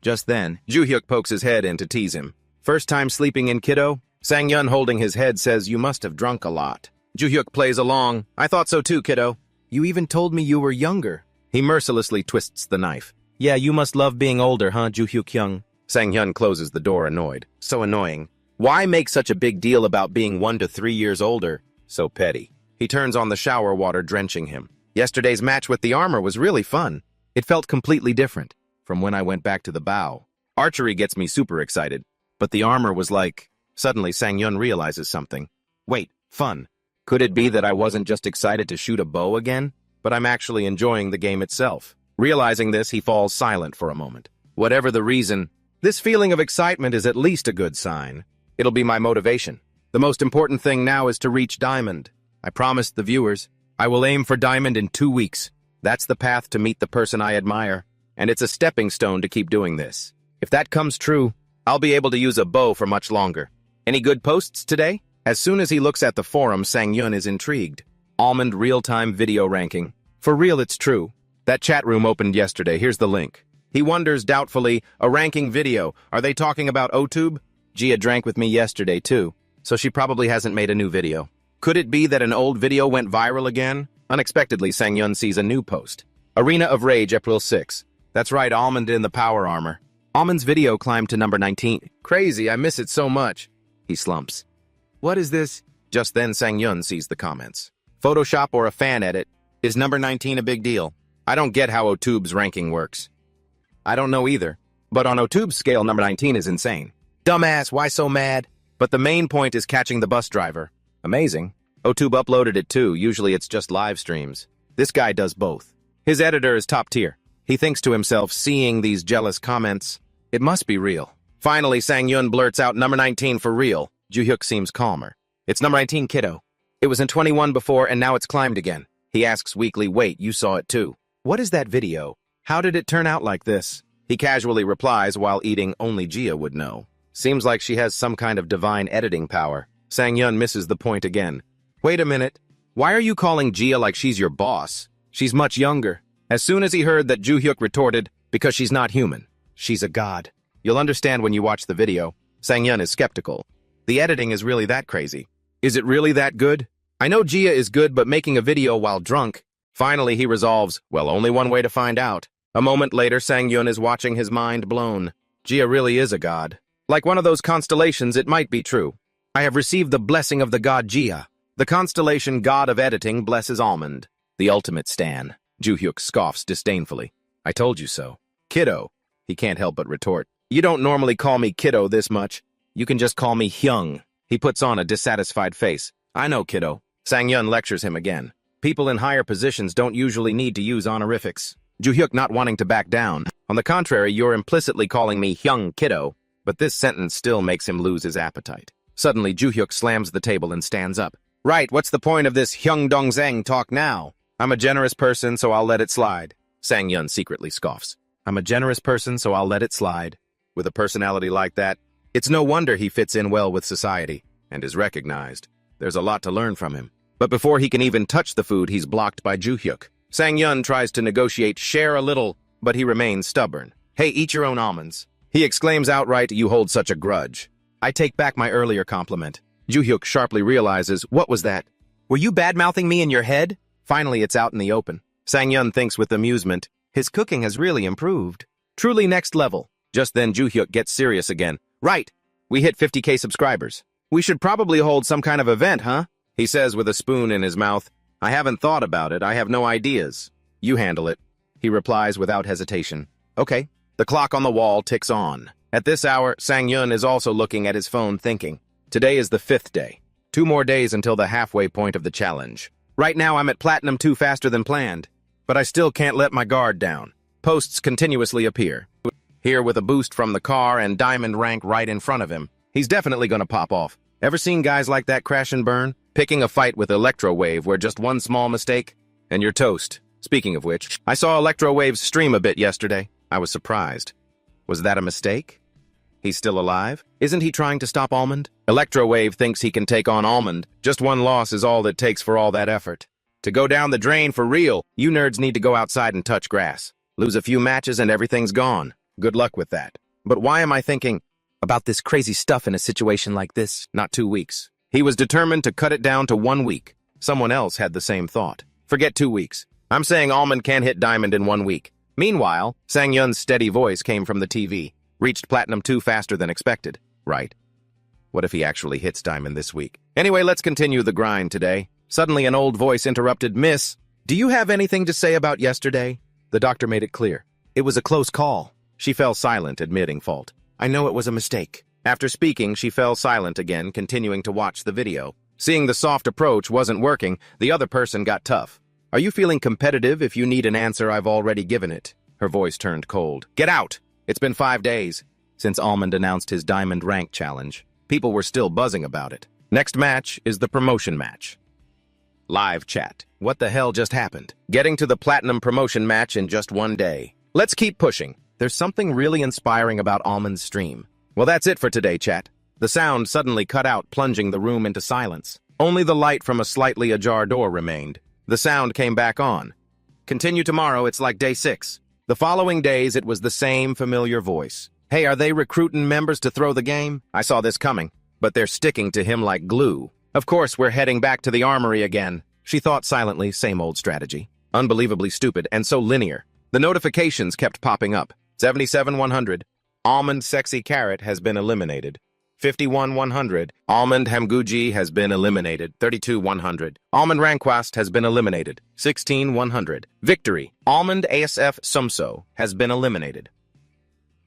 Just then, Juhyuk pokes his head in to tease him. First time sleeping in, kiddo? Sang-yun, holding his head, says, you must have drunk a lot. Juhyuk plays along. I thought so too, kiddo. You even told me you were younger. He mercilessly twists the knife. Yeah, you must love being older, huh, Juhyuk-young? Sang-yun closes the door, annoyed. So annoying. Why make such a big deal about being 1 to 3 years older? So petty. He turns on the shower water, drenching him. Yesterday's match with the armor was really fun. It felt completely different from when I went back to the bow. Archery gets me super excited, but the armor was like... Suddenly, Sang-yun realizes something. Wait, fun. Could it be that I wasn't just excited to shoot a bow again, but I'm actually enjoying the game itself? Realizing this, he falls silent for a moment. Whatever the reason, this feeling of excitement is at least a good sign. It'll be my motivation. The most important thing now is to reach Diamond. I promised the viewers, I will aim for Diamond in 2 weeks. That's the path to meet the person I admire, and it's a stepping stone to keep doing this. If that comes true, I'll be able to use a bow for much longer. Any good posts today? As soon as he looks at the forum, Sang-yun is intrigued. Almond real-time video ranking. For real, it's true. That chat room opened yesterday. Here's the link. He wonders doubtfully, a ranking video. Are they talking about OTube? Gia drank with me yesterday, too, so she probably hasn't made a new video. Could it be that an old video went viral again? Unexpectedly, Sang-yun sees a new post. Arena of Rage, April 6. That's right, Almond in the power armor. Almond's video climbed to number 19. Crazy, I miss it so much. He slumps. What is this? Just then, Sang-yun sees the comments. Photoshop or a fan edit? Is number 19 a big deal? I don't get how OTube's ranking works. I don't know either, but on OTube's scale, number 19 is insane. Dumbass, why so mad? But the main point is catching the bus driver. Amazing. OTube uploaded it too. Usually it's just live streams. This guy does both. His editor is top tier. He thinks to himself, seeing these jealous comments, it must be real. Finally, Sang-yun blurts out number 19 for real. Ju-hyuk seems calmer. It's number 19, kiddo. It was in 21 before and now it's climbed again. He asks weakly, wait, you saw it too. What is that video? How did it turn out like this? He casually replies while eating only Gia would know. Seems like she has some kind of divine editing power. Sang-yun misses the point again. Wait a minute. Why are you calling Gia like she's your boss? She's much younger. As soon as he heard that, Ju-hyuk retorted, because she's not human. She's a god. You'll understand when you watch the video. Sang-yun is skeptical. The editing is really that crazy. Is it really that good? I know Gia is good, but making a video while drunk. Finally, he resolves, well, only one way to find out. A moment later, Sang-yun is watching his mind blown. Gia really is a god. Like one of those constellations, it might be true. I have received the blessing of the god Gia. The constellation god of editing blesses Almond. The ultimate stan. Ju-hyuk scoffs disdainfully. I told you so. Kiddo. He can't help but retort. You don't normally call me kiddo this much. You can just call me Hyung. He puts on a dissatisfied face. I know, kiddo. Sang-yun lectures him again. People in higher positions don't usually need to use honorifics. Ju-hyuk not wanting to back down. On the contrary, you're implicitly calling me Hyung kiddo. But this sentence still makes him lose his appetite. Suddenly, Ju-hyuk slams the table and stands up. Right, what's the point of this Hyung Dong-zeng talk now? I'm a generous person, so I'll let it slide. Sang-yun secretly scoffs. I'm a generous person, so I'll let it slide. With a personality like that, it's no wonder he fits in well with society and is recognized. There's a lot to learn from him. But before he can even touch the food, he's blocked by Ju-hyuk. Sang-yun tries to negotiate, share a little, but he remains stubborn. Hey, eat your own almonds. He exclaims outright, you hold such a grudge. I take back my earlier compliment. Ju-hyuk sharply realizes, what was that? Were you bad-mouthing me in your head? Finally, it's out in the open. Sang-yun thinks with amusement, his cooking has really improved. Truly next level. Just then, Ju-hyuk gets serious again. Right, we hit 50K subscribers. We should probably hold some kind of event, huh? He says with a spoon in his mouth. I haven't thought about it. I have no ideas. You handle it. He replies without hesitation. Okay. The clock on the wall ticks on. At this hour, Sang-yun is also looking at his phone thinking. Today is the 5th day. 2 more days until the halfway point of the challenge. Right now, I'm at Platinum 2 faster than planned. But I still can't let my guard down. Posts continuously appear. Here with a boost from the car and diamond rank right in front of him. He's definitely gonna pop off. Ever seen guys like that crash and burn? Picking a fight with Electrowave where just one small mistake, and you're toast. Speaking of which, I saw Electrowave's stream a bit yesterday. I was surprised. Was that a mistake? He's still alive? Isn't he trying to stop Almond? Electrowave thinks he can take on Almond. Just one loss is all it takes for all that effort. To go down the drain for real, you nerds need to go outside and touch grass. Lose a few matches and everything's gone. Good luck with that. But why am I thinking about this crazy stuff in a situation like this? Not 2 weeks. He was determined to cut it down to 1 week. Someone else had the same thought. Forget 2 weeks. I'm saying Almond can't hit Diamond in 1 week. Meanwhile, Sang-yun's steady voice came from the TV. Reached Platinum 2 faster than expected. Right. What if he actually hits Diamond this week? Anyway, let's continue the grind today. Suddenly an old voice interrupted. Miss, do you have anything to say about yesterday? The doctor made it clear. It was a close call. She fell silent, admitting fault. I know it was a mistake. After speaking, she fell silent again, continuing to watch the video. Seeing the soft approach wasn't working, the other person got tough. Are you feeling competitive? If you need an answer, I've already given it. Her voice turned cold. Get out! It's been 5 days since Almond announced his Diamond Rank challenge. People were still buzzing about it. Next match is the promotion match. Live chat. What the hell just happened? Getting to the Platinum promotion match in just 1 day. Let's keep pushing. There's something really inspiring about Almond's stream. Well, that's it for today, chat. The sound suddenly cut out, plunging the room into silence. Only the light from a slightly ajar door remained. The sound came back on. Continue tomorrow, it's like day 6. The following days, it was the same familiar voice. Hey, are they recruiting members to throw the game? I saw this coming, but they're sticking to him like glue. Of course, we're heading back to the armory again. She thought silently, same old strategy. Unbelievably stupid and so linear. The notifications kept popping up. 77-100. Almond Sexy Carrot has been eliminated. 51-100. Almond Hamguji has been eliminated. 32-100. Almond Ranquast has been eliminated. 16-100. Victory. Almond ASF Sumso has been eliminated.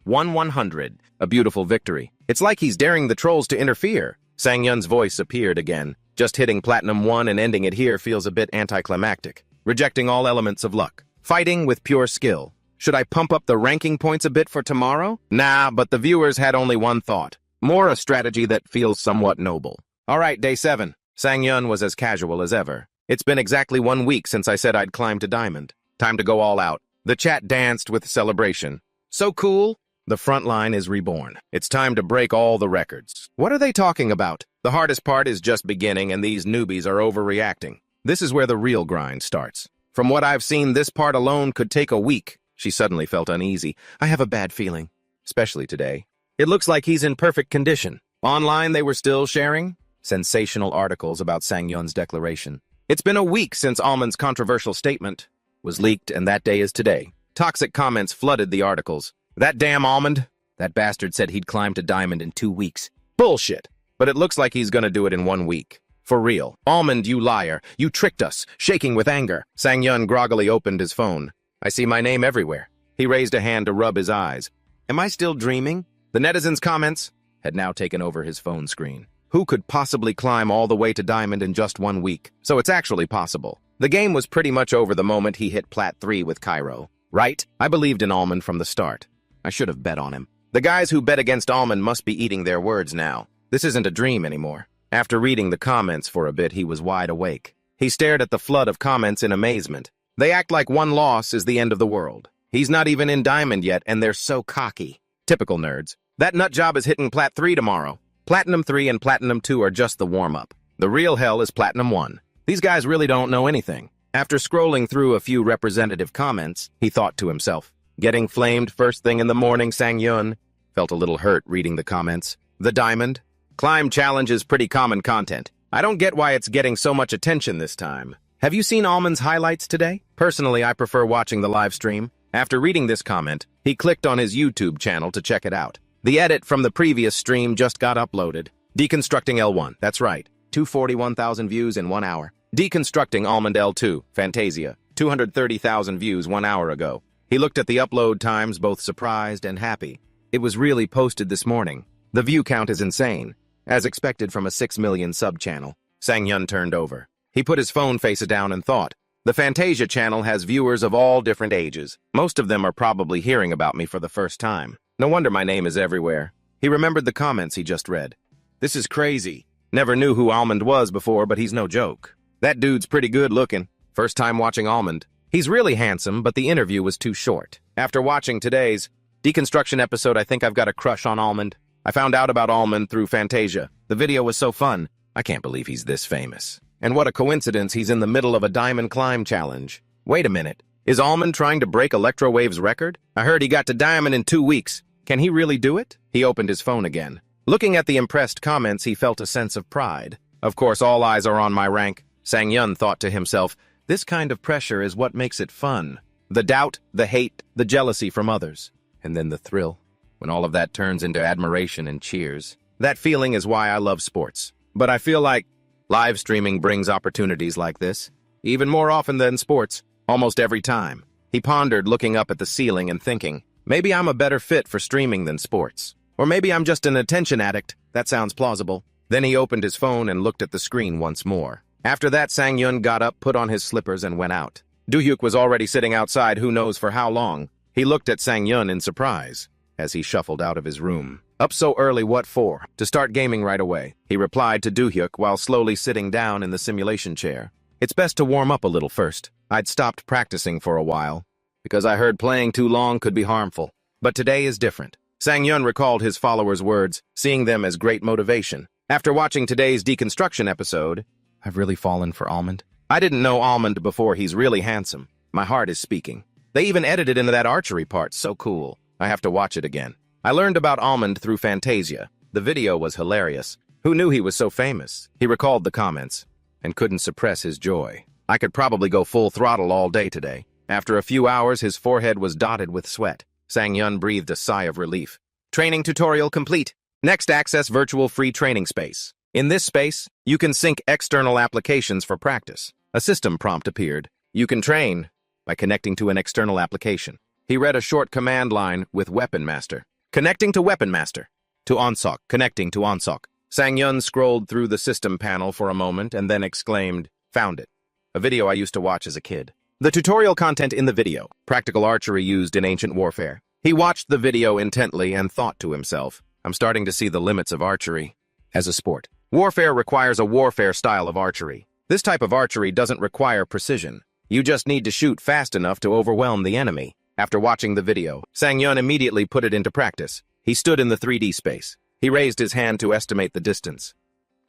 100. A beautiful victory. It's like he's daring the trolls to interfere. Sang Yun's voice appeared again. Just hitting Platinum 1 and ending it here feels a bit anticlimactic. Rejecting all elements of luck. Fighting with pure skill. Should I pump up the ranking points a bit for tomorrow? Nah, but the viewers had only one thought. More a strategy that feels somewhat noble. Alright, day 7. Sang Yun was as casual as ever. It's been exactly 1 week since I said I'd climb to Diamond. Time to go all out. The chat danced with celebration. So cool. The front line is reborn. It's time to break all the records. What are they talking about? The hardest part is just beginning and these newbies are overreacting. This is where the real grind starts. From what I've seen, this part alone could take a week. She suddenly felt uneasy. I have a bad feeling, especially today. It looks like he's in perfect condition. Online, they were still sharing sensational articles about Sang Yun's declaration. It's been a week since Almond's controversial statement was leaked, and that day is today. Toxic comments flooded the articles. That damn Almond. That bastard said he'd climb to Diamond in 2 weeks. Bullshit. But it looks like he's gonna do it in 1 week. For real. Almond, you liar. You tricked us. Shaking with anger. Sang Yun groggily opened his phone. I see my name everywhere. He raised a hand to rub his eyes. Am I still dreaming? The netizens' comments had now taken over his phone screen. Who could possibly climb all the way to Diamond in just 1 week? So it's actually possible. The game was pretty much over the moment he hit Plat 3 with Cairo. Right? I believed in Almond from the start. I should have bet on him. The guys who bet against Almond must be eating their words now. This isn't a dream anymore. After reading the comments for a bit, he was wide awake. He stared at the flood of comments in amazement. They act like one loss is the end of the world. He's not even in Diamond yet, and they're so cocky. Typical nerds. That nut job is hitting Plat 3 tomorrow. Platinum 3 and Platinum 2 are just the warm-up. The real hell is Platinum 1. These guys really don't know anything. After scrolling through a few representative comments, he thought to himself, getting flamed first thing in the morning, Sang Yun felt a little hurt reading the comments. The Diamond Climb Challenge is pretty common content. I don't get why it's getting so much attention this time. Have you seen Almond's highlights today? Personally, I prefer watching the live stream. After reading this comment, he clicked on his YouTube channel to check it out. The edit from the previous stream just got uploaded. Deconstructing L1, that's right. 241,000 views in 1 hour. Deconstructing Almond L2, Fantasia. 230,000 views 1 hour ago. He looked at the upload times, both surprised and happy. It was really posted this morning. The view count is insane, as expected from a 6 million sub channel. Sang Yun turned over. He put his phone face down and thought. The Fantasia channel has viewers of all different ages. Most of them are probably hearing about me for the first time. No wonder my name is everywhere. He remembered the comments he just read. This is crazy. Never knew who Almond was before, but he's no joke. That dude's pretty good looking. First time watching Almond. He's really handsome, but the interview was too short. After watching today's deconstruction episode, I think I've got a crush on Almond. I found out about Almond through Fantasia. The video was so fun. I can't believe he's this famous. And what a coincidence, he's in the middle of a diamond climb challenge. Wait a minute. Is Almond trying to break Electrowave's record? I heard he got to Diamond in 2 weeks. Can he really do it? He opened his phone again. Looking at the impressed comments, he felt a sense of pride. Of course, all eyes are on my rank. Sang Yun thought to himself, this kind of pressure is what makes it fun. The doubt, the hate, the jealousy from others. And then the thrill, when all of that turns into admiration and cheers. That feeling is why I love sports. But I feel like live streaming brings opportunities like this. Even more often than sports, almost every time. He pondered, looking up at the ceiling and thinking, maybe I'm a better fit for streaming than sports. Or maybe I'm just an attention addict. That sounds plausible. Then he opened his phone and looked at the screen once more. After that, Sang Yun got up, put on his slippers, and went out. Do-hyuk was already sitting outside who knows for how long. He looked at Sang Yun in surprise as he shuffled out of his room. Up so early, what for? To start gaming right away, he replied to Do-hyuk while slowly sitting down in the simulation chair. It's best to warm up a little first. I'd stopped practicing for a while, because I heard playing too long could be harmful. But today is different. Sang Yun recalled his followers' words, seeing them as great motivation. After watching today's deconstruction episode, I've really fallen for Almond. I didn't know Almond before. He's really handsome. My heart is speaking. They even edited into that archery part. So cool. I have to watch it again. I learned about Almond through Fantasia. The video was hilarious. Who knew he was so famous? He recalled the comments and couldn't suppress his joy. I could probably go full throttle all day today. After a few hours, his forehead was dotted with sweat. Sang Yun breathed a sigh of relief. Training tutorial complete. Next, access virtual free training space. In this space, you can sync external applications for practice. A system prompt appeared. You can train by connecting to an external application. He read a short command line with Weapon Master. Connecting to Weapon Master. To Onsok. Connecting to Onsok. Sang-yun scrolled through the system panel for a moment and then exclaimed, "Found it." A video I used to watch as a kid. The tutorial content in the video. Practical archery used in ancient warfare. He watched the video intently and thought to himself, "I'm starting to see the limits of archery as a sport. Warfare requires a warfare style of archery. This type of archery doesn't require precision. You just need to shoot fast enough to overwhelm the enemy." After watching the video, Sang-yun immediately put it into practice. He stood in the 3D space. He raised his hand to estimate the distance.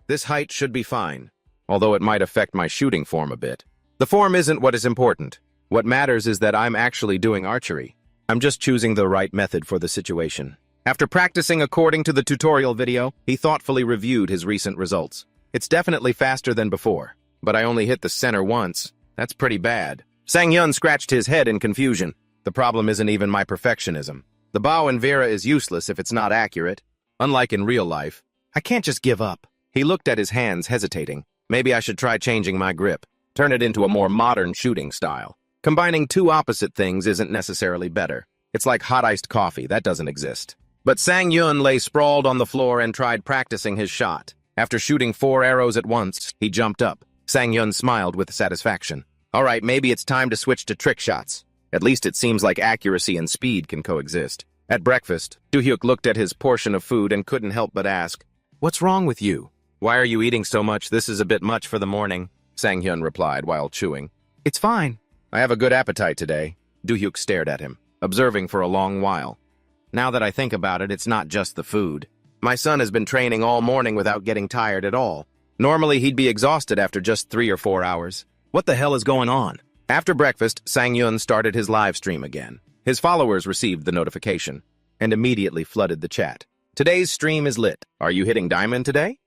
This height should be fine, although it might affect my shooting form a bit. The form isn't what is important. What matters is that I'm actually doing archery. I'm just choosing the right method for the situation. After practicing according to the tutorial video, he thoughtfully reviewed his recent results. It's definitely faster than before, but I only hit the center once. That's pretty bad. Sang-yun scratched his head in confusion. The problem isn't even my perfectionism. The bow and Vera is useless if it's not accurate. Unlike in real life, I can't just give up. He looked at his hands, hesitating. Maybe I should try changing my grip. Turn it into a more modern shooting style. Combining two opposite things isn't necessarily better. It's like hot iced coffee, that doesn't exist. But Sang-yun lay sprawled on the floor and tried practicing his shot. After shooting 4 arrows at once, he jumped up. Sang-yun smiled with satisfaction. All right, maybe it's time to switch to trick shots. At least it seems like accuracy and speed can coexist. At breakfast, Do-hyuk looked at his portion of food and couldn't help but ask, "What's wrong with you? Why are you eating so much? This is a bit much for the morning," Sang-hyun replied while chewing. "It's fine. I have a good appetite today." Do-hyuk stared at him, observing for a long while. "Now that I think about it, it's not just the food. My son has been training all morning without getting tired at all. Normally, he'd be exhausted after just 3 or 4 hours. What the hell is going on?" After breakfast, Sang-yun started his live stream again. His followers received the notification and immediately flooded the chat. "Today's stream is lit. Are you hitting diamond today?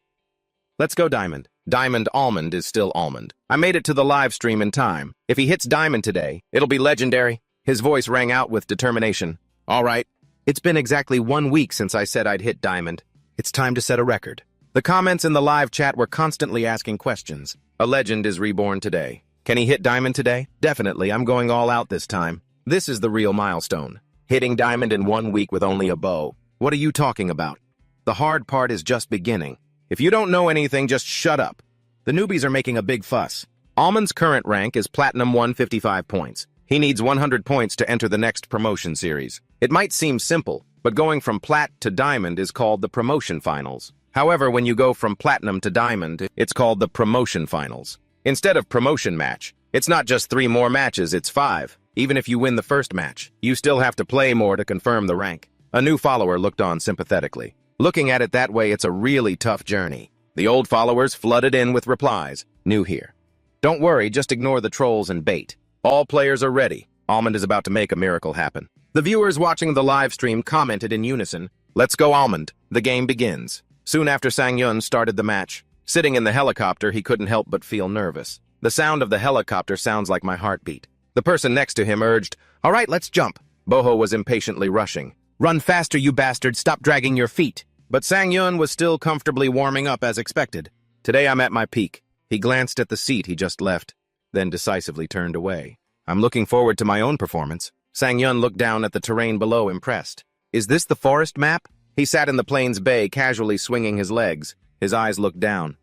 Let's go diamond. Diamond Almond is still Almond. I made it to the live stream in time. If he hits diamond today, it'll be legendary." His voice rang out with determination. "All right. It's been exactly 1 week since I said I'd hit diamond. It's time to set a record." The comments in the live chat were constantly asking questions. A legend is reborn today. Can he hit diamond today? Definitely, I'm going all out this time. This is the real milestone. Hitting diamond in 1 week with only a bow. What are you talking about? The hard part is just beginning. If you don't know anything, just shut up. The newbies are making a big fuss. Almond's current rank is Platinum 155 points. He needs 100 points to enter the next promotion series. It might seem simple, but going from Plat to Diamond is called the Promotion Finals. However, when you go from Platinum to Diamond, it's called the Promotion Finals. Instead of promotion match, it's not just 3 more matches, it's 5. Even if you win the first match, you still have to play more to confirm the rank. A new follower looked on sympathetically. Looking at it that way, it's a really tough journey. The old followers flooded in with replies. "New here. Don't worry, just ignore the trolls and bait. All players are ready. Almond is about to make a miracle happen." The viewers watching the live stream commented in unison, "Let's go Almond. The game begins." Soon after Sang-yun started the match. Sitting in the helicopter, he couldn't help but feel nervous. The sound of the helicopter sounds like my heartbeat. The person next to him urged, "All right, let's jump." Boho was impatiently rushing. "Run faster, you bastard, stop dragging your feet." But Sang-yun was still comfortably warming up as expected. "Today I'm at my peak." He glanced at the seat he just left, then decisively turned away. "I'm looking forward to my own performance." Sang-yun looked down at the terrain below, impressed. "Is this the forest map?" He sat in the plains bay, casually swinging his legs. His eyes looked down.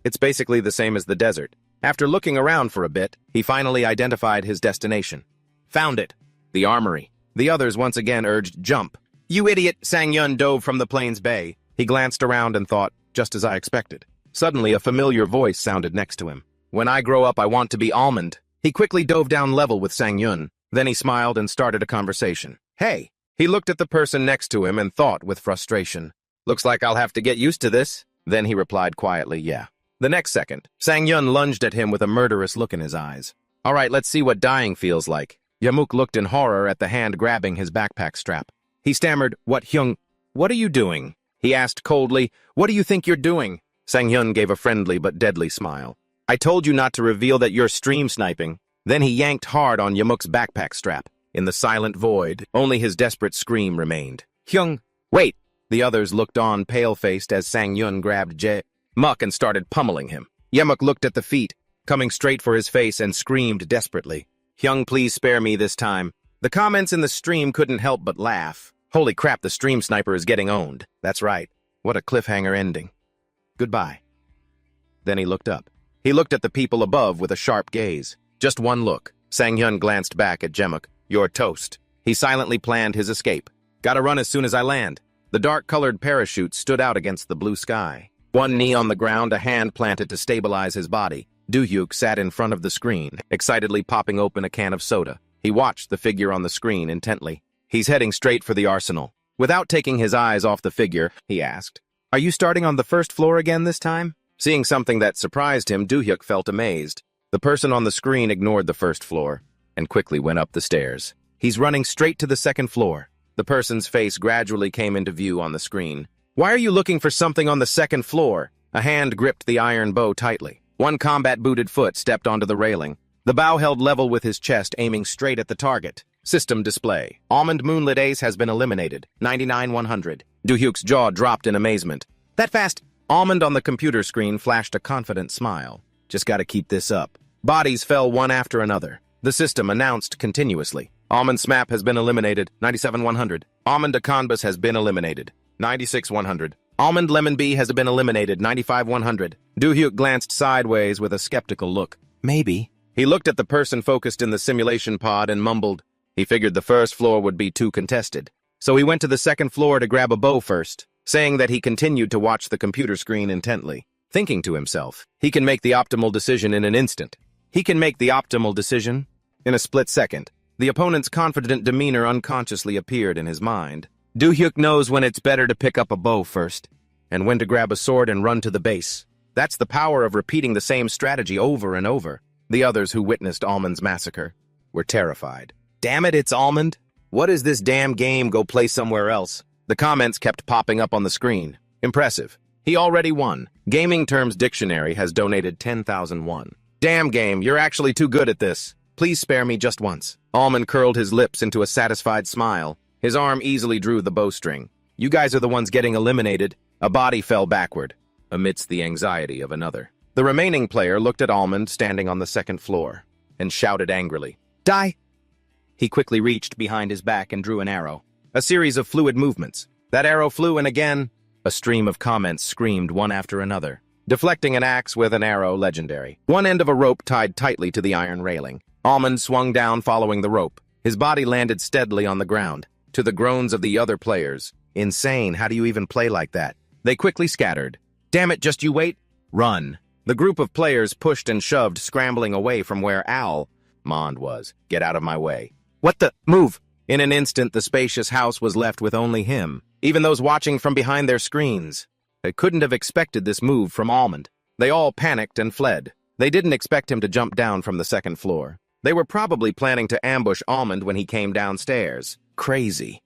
It's basically the same as the desert. After looking around for a bit, he finally identified his destination. "Found it." The armory. The others once again urged, "Jump." "You idiot!" Sang-yun dove from the plains bay. He glanced around and thought, just as I expected. Suddenly, a familiar voice sounded next to him. "When I grow up, I want to be Almond." He quickly dove down level with Sang-yun. Then he smiled and started a conversation. "Hey!" He looked at the person next to him and thought with frustration. "Looks like I'll have to get used to this." Then he replied quietly, "Yeah." The next second, Sang-yun lunged at him with a murderous look in his eyes. "All right, let's see what dying feels like." Yamuk looked in horror at the hand grabbing his backpack strap. He stammered, "What, Hyung? What are you doing?" He asked coldly, "What do you think you're doing?" Sang-yun gave a friendly but deadly smile. "I told you not to reveal that you're stream sniping." Then he yanked hard on Yamuk's backpack strap. In the silent void, only his desperate scream remained. "Hyung, wait!" The others looked on pale-faced as Sang-yun grabbed Muck and started pummeling him. Yamuk looked at the feet, coming straight for his face, and screamed desperately. "Hyung, please spare me this time." The comments in the stream couldn't help but laugh. Holy crap, the stream sniper is getting owned. That's right. What a cliffhanger ending. Goodbye. Then he looked up. He looked at the people above with a sharp gaze. Just one look. Sang-hyun glanced back at Jemuk. You're toast. He silently planned his escape. Gotta run as soon as I land. The dark-colored parachute stood out against the blue sky. One knee on the ground, a hand planted to stabilize his body. Do-hyuk sat in front of the screen, excitedly popping open a can of soda. He watched the figure on the screen intently. He's heading straight for the arsenal. Without taking his eyes off the figure, he asked, Are you starting on the first floor again this time? Seeing something that surprised him, Do-hyuk felt amazed. The person on the screen ignored the first floor and quickly went up the stairs. He's running straight to the second floor. The person's face gradually came into view on the screen. Why are you looking for something on the second floor? A hand gripped the iron bow tightly. One combat-booted foot stepped onto the railing. The bow held level with his chest, aiming straight at the target. System display. Almond Moonlit Ace has been eliminated. 99-100. Do-hyuk's jaw dropped in amazement. That fast? Almond on the computer screen flashed a confident smile. Just gotta keep this up. Bodies fell one after another. The system announced continuously. Almond Smap has been eliminated. 97-100. Almond Akonbus has been eliminated. 96-100. Almond Lemon Bee has been eliminated. 95-100. Do-hyuk glanced sideways with a skeptical look. Maybe. He looked at the person focused in the simulation pod and mumbled. He figured the first floor would be too contested. So he went to the second floor to grab a bow first, saying that he continued to watch the computer screen intently, thinking to himself, he can make the optimal decision in an instant. He can make the optimal decision in a split second. The opponent's confident demeanor unconsciously appeared in his mind. Do-hyuk knows when it's better to pick up a bow first, and when to grab a sword and run to the base. That's the power of repeating the same strategy over and over. The others who witnessed Almond's massacre were terrified. Damn it, it's Almond. What is this damn game? Go play somewhere else. The comments kept popping up on the screen. Impressive. He already won. Gaming Terms Dictionary has donated 10,000 won. Damn game, you're actually too good at this. Please spare me just once. Almond curled his lips into a satisfied smile. His arm easily drew the bowstring. You guys are the ones getting eliminated. A body fell backward, amidst the anxiety of another. The remaining player looked at Almond standing on the second floor and shouted angrily, Die! He quickly reached behind his back and drew an arrow. A series of fluid movements. That arrow flew, and again, a stream of comments screamed one after another. Deflecting an axe with an arrow, legendary. One end of a rope tied tightly to the iron railing. Almond swung down following the rope. His body landed steadily on the ground. To the groans of the other players. Insane, how do you even play like that? They quickly scattered. Damn it, just you wait. Run. The group of players pushed and shoved, scrambling away from where Almond was. Get out of my way. What the? Move! In an instant, the spacious house was left with only him. Even those watching from behind their screens. They couldn't have expected this move from Almond. They all panicked and fled. They didn't expect him to jump down from the second floor. They were probably planning to ambush Almond when he came downstairs. Crazy.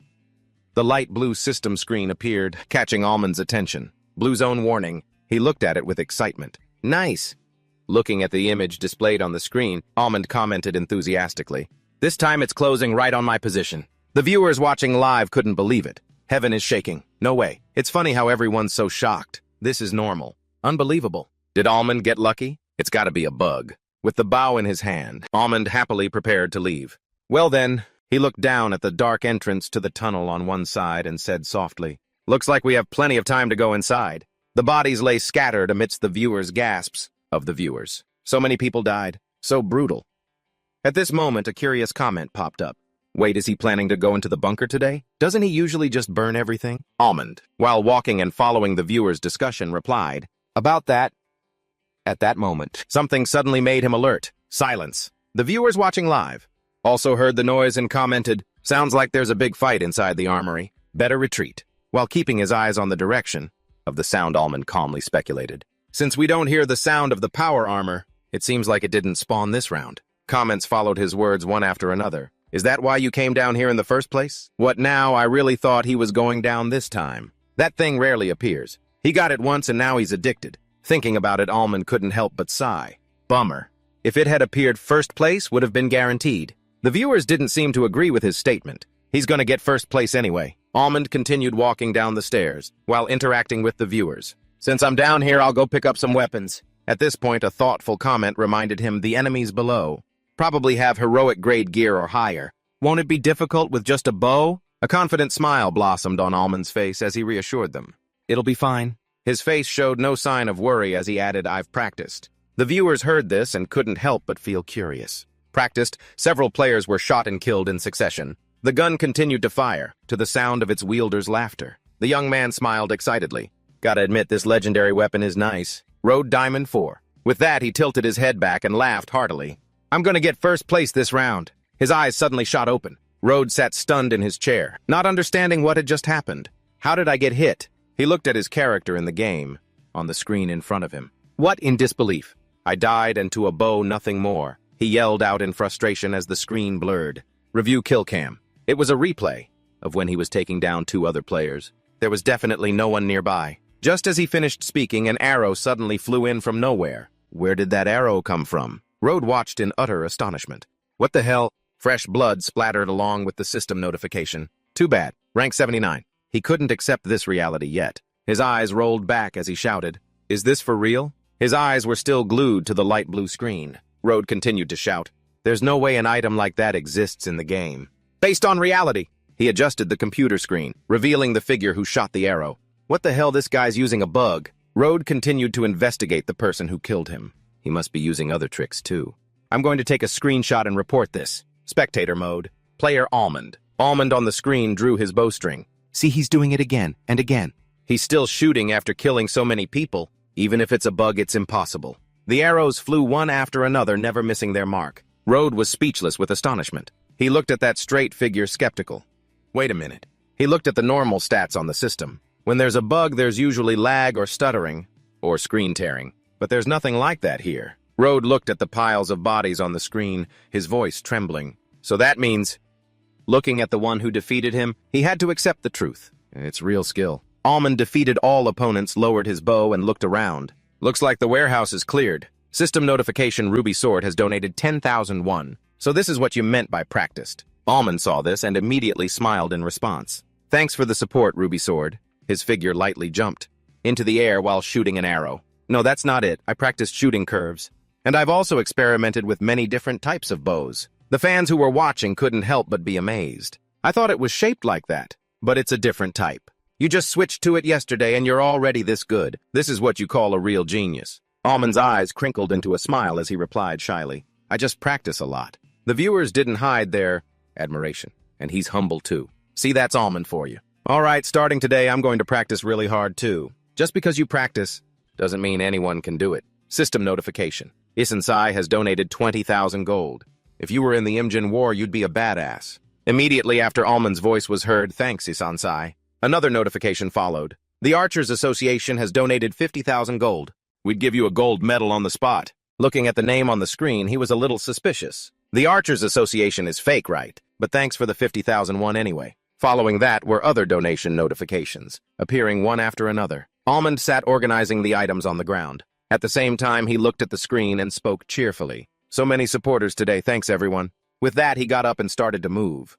The light blue system screen appeared, catching Almond's attention. Blue zone warning. He looked at it with excitement. Nice. Looking at the image displayed on the screen, Almond commented enthusiastically. This time it's closing right on my position. The viewers watching live couldn't believe it. Heaven is shaking. No way. It's funny how everyone's so shocked. This is normal. Unbelievable. Did Almond get lucky? It's gotta be a bug. With the bow in his hand, Almond happily prepared to leave. Well then, he looked down at the dark entrance to the tunnel on one side and said softly, Looks like we have plenty of time to go inside. The bodies lay scattered amidst the viewers' gasps of the viewers. So many people died. So brutal. At this moment, a curious comment popped up. Wait, is he planning to go into the bunker today? Doesn't he usually just burn everything? Almond, while walking and following the viewers' discussion, replied, About that. At that moment, something suddenly made him alert. Silence. The viewers watching live also heard the noise and commented, Sounds like there's a big fight inside the armory. Better retreat. While keeping his eyes on the direction of the sound, Almond calmly speculated. Since we don't hear the sound of the power armor, it seems like it didn't spawn this round. Comments followed his words one after another. Is that why you came down here in the first place? What now? I really thought he was going down this time. That thing rarely appears. He got it once and now he's addicted. Thinking about it, Almond couldn't help but sigh. Bummer. If it had appeared first place, would have been guaranteed. The viewers didn't seem to agree with his statement. He's gonna get first place anyway. Almond continued walking down the stairs, while interacting with the viewers. Since I'm down here, I'll go pick up some weapons. At this point, a thoughtful comment reminded him the enemies below probably have heroic grade gear or higher. Won't it be difficult with just a bow? A confident smile blossomed on Almond's face as he reassured them. It'll be fine. His face showed no sign of worry as he added, I've practiced. The viewers heard this and couldn't help but feel curious. Practiced, several players were shot and killed in succession. The gun continued to fire, to the sound of its wielder's laughter. The young man smiled excitedly. Gotta admit, this legendary weapon is nice. Road Diamond 4. With that, he tilted his head back and laughed heartily. I'm gonna get first place this round. His eyes suddenly shot open. Road sat stunned in his chair, not understanding what had just happened. How did I get hit? He looked at his character in the game, on the screen in front of him. What in disbelief? I died, and to a bow, nothing more. He yelled out in frustration as the screen blurred. Review kill cam. It was a replay of when he was taking down 2 other players. There was definitely no one nearby. Just as he finished speaking, an arrow suddenly flew in from nowhere. Where did that arrow come from? Road watched in utter astonishment. What the hell? Fresh blood splattered along with the system notification. Too bad. Rank 79. He couldn't accept this reality yet. His eyes rolled back as he shouted, Is this for real? His eyes were still glued to the light blue screen. Road continued to shout, There's no way an item like that exists in the game. Based on reality. He adjusted the computer screen, revealing the figure who shot the arrow. What the hell, this guy's using a bug? Road continued to investigate the person who killed him. He must be using other tricks too. I'm going to take a screenshot and report this. Spectator mode. Player Almond. Almond on the screen drew his bowstring. See, he's doing it again and again. He's still shooting after killing so many people. Even if it's a bug, it's impossible. The arrows flew one after another, never missing their mark. Road was speechless with astonishment. He looked at that straight figure skeptical. Wait a minute. He looked at the normal stats on the system. When there's a bug, there's usually lag or stuttering, or screen tearing. But there's nothing like that here. Road looked at the piles of bodies on the screen, his voice trembling. So that means, looking at the one who defeated him, he had to accept the truth. It's real skill. Almond defeated all opponents, lowered his bow, and looked around. Looks like the warehouse is cleared. System notification Ruby Sword has donated 10,001. So this is what you meant by practiced. Almond saw this and immediately smiled in response. Thanks for the support, Ruby Sword. His figure lightly jumped into the air while shooting an arrow. No, that's not it. I practiced shooting curves. And I've also experimented with many different types of bows. The fans who were watching couldn't help but be amazed. I thought it was shaped like that, but it's a different type. You just switched to it yesterday and you're already this good. This is what you call a real genius. Almond's eyes crinkled into a smile as he replied shyly, I just practice a lot. The viewers didn't hide their admiration, and he's humble too. See, that's Almond for you. All right, starting today, I'm going to practice really hard too. Just because you practice doesn't mean anyone can do it. System notification. Isansai has donated 20,000 gold. If you were in the Imjin War, you'd be a badass. Immediately after Almond's voice was heard, thanks, Isansai. Another notification followed. The Archers Association has donated 50,000 gold. We'd give you a gold medal on the spot. Looking at the name on the screen, he was a little suspicious. The Archers Association is fake, right? But thanks for the 50,001 anyway. Following that were other donation notifications, appearing one after another. Almond sat organizing the items on the ground. At the same time, he looked at the screen and spoke cheerfully. So many supporters today, thanks everyone. With that, he got up and started to move.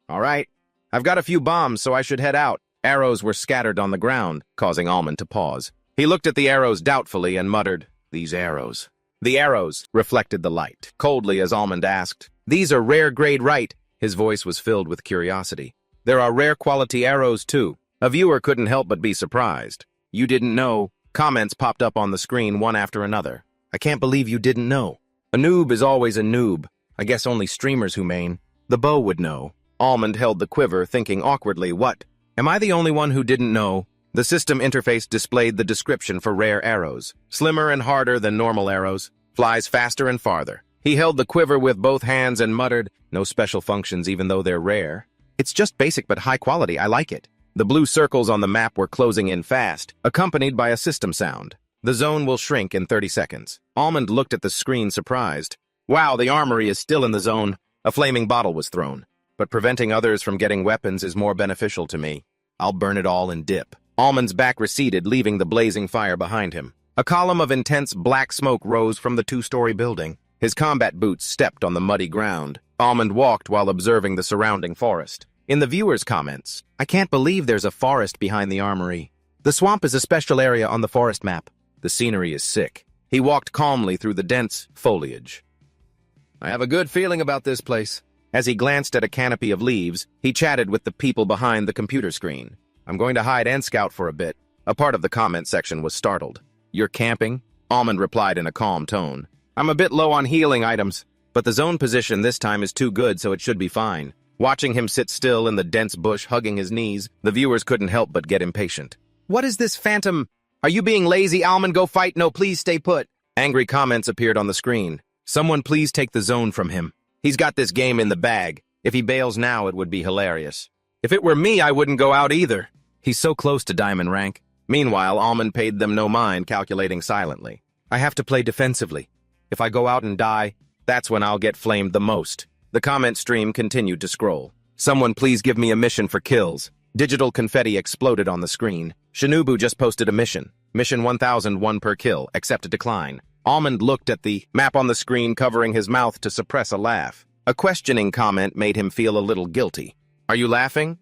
All right, I've got a few bombs, so I should head out. Arrows were scattered on the ground, causing Almond to pause. He looked at the arrows doubtfully and muttered, These arrows. The arrows reflected the light, coldly as Almond asked, These are rare grade, right? His voice was filled with curiosity. There are rare quality arrows, too. A viewer couldn't help but be surprised. You didn't know. Comments popped up on the screen one after another. I can't believe you didn't know. A noob is always a noob. I guess only streamers who main. The bow would know. Almond held the quiver, thinking awkwardly, what? Am I the only one who didn't know? The system interface displayed the description for rare arrows. Slimmer and harder than normal arrows. Flies faster and farther. He held the quiver with both hands and muttered, no special functions even though they're rare. It's just basic but high quality, I like it. The blue circles on the map were closing in fast, accompanied by a system sound. The zone will shrink in 30 seconds. Almond looked at the screen surprised. Wow, the armory is still in the zone. A flaming bottle was thrown. But preventing others from getting weapons is more beneficial to me. I'll burn it all and dip. Almond's back receded, leaving the blazing fire behind him. A column of intense black smoke rose from the two-story building. His combat boots stepped on the muddy ground. Almond walked while observing the surrounding forest. In the viewers' comments, I can't believe there's a forest behind the armory. The swamp is a special area on the forest map. The scenery is sick. He walked calmly through the dense foliage. I have a good feeling about this place. As he glanced at a canopy of leaves, he chatted with the people behind the computer screen. I'm going to hide and scout for a bit. A part of the comment section was startled. You're camping? Almond replied in a calm tone. I'm a bit low on healing items, but the zone position this time is too good, so it should be fine. Watching him sit still in the dense bush hugging his knees, the viewers couldn't help but get impatient. What is this phantom? Are you being lazy, Almond? Go fight. No, please stay put. Angry comments appeared on the screen. Someone please take the zone from him. He's got this game in the bag. If he bails now, it would be hilarious. If it were me, I wouldn't go out either. He's so close to diamond rank. Meanwhile, Almond paid them no mind, calculating silently. I have to play defensively. If I go out and die, that's when I'll get flamed the most. The comment stream continued to scroll. Someone please give me a mission for kills. Digital confetti exploded on the screen. Shinobu just posted a mission. Mission 1001 per kill, accept a decline. Almond looked at the map on the screen, covering his mouth to suppress a laugh. A questioning comment made him feel a little guilty. Are you laughing?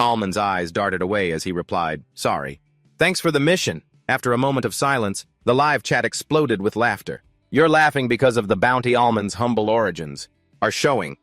Almond's eyes darted away as he replied, sorry. Thanks for the mission. After a moment of silence, the live chat exploded with laughter. You're laughing because of the bounty Almond's humble origins are showing.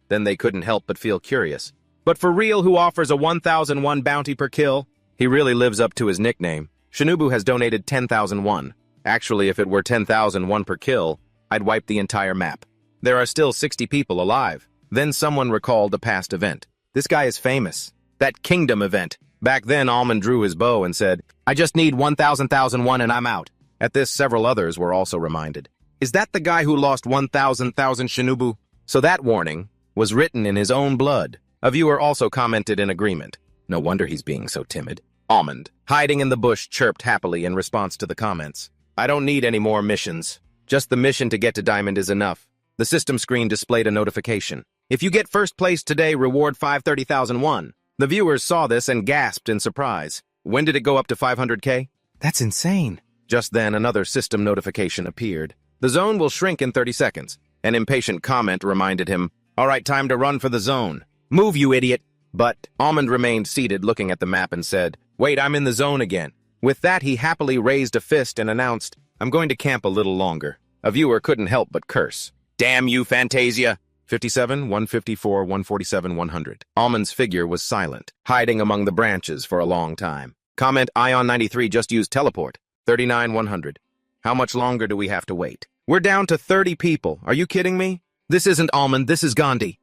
Then they couldn't help but feel curious. But for real, who offers a 1001 bounty per kill? He really lives up to his nickname. Shinobu has donated 10,001. Actually, if it were 10,001 per kill, I'd wipe the entire map. There are still 60 people alive. Then someone recalled a past event. This guy is famous. That Kingdom event. Back then, Almond drew his bow and said, I just need 1,000,001 and I'm out. At this, several others were also reminded. Is that the guy who lost 1,000,000 Shinobu? So that warning was written in his own blood. A viewer also commented in agreement. No wonder he's being so timid. Almond, hiding in the bush, chirped happily in response to the comments. I don't need any more missions. Just the mission to get to Diamond is enough. The system screen displayed a notification. If you get first place today, reward 530,001. The viewers saw this and gasped in surprise. When did it go up to 500K? That's insane. Just then, another system notification appeared. The zone will shrink in 30 seconds. An impatient comment reminded him, all right, time to run for the zone. Move, you idiot. But Almond remained seated looking at the map and said, wait, I'm in the zone again. With that, he happily raised a fist and announced, I'm going to camp a little longer. A viewer couldn't help but curse. Damn you, Fantasia! 57, 154, 147, 100. Almond's figure was silent, hiding among the branches for a long time. Comment Ion93 just used teleport. 39, 100. How much longer do we have to wait? We're down to 30 people. Are you kidding me? This isn't Almond, this is Gandhi.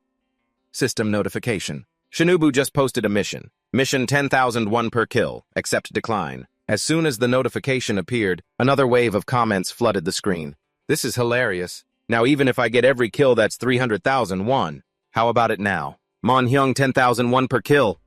System notification. Shinobu just posted a mission. Mission 10,001 per kill, accept decline. As soon as the notification appeared, another wave of comments flooded the screen. This is hilarious. Now even if I get every kill, that's 300,001. How about it now? Monhyung 10,001 per kill.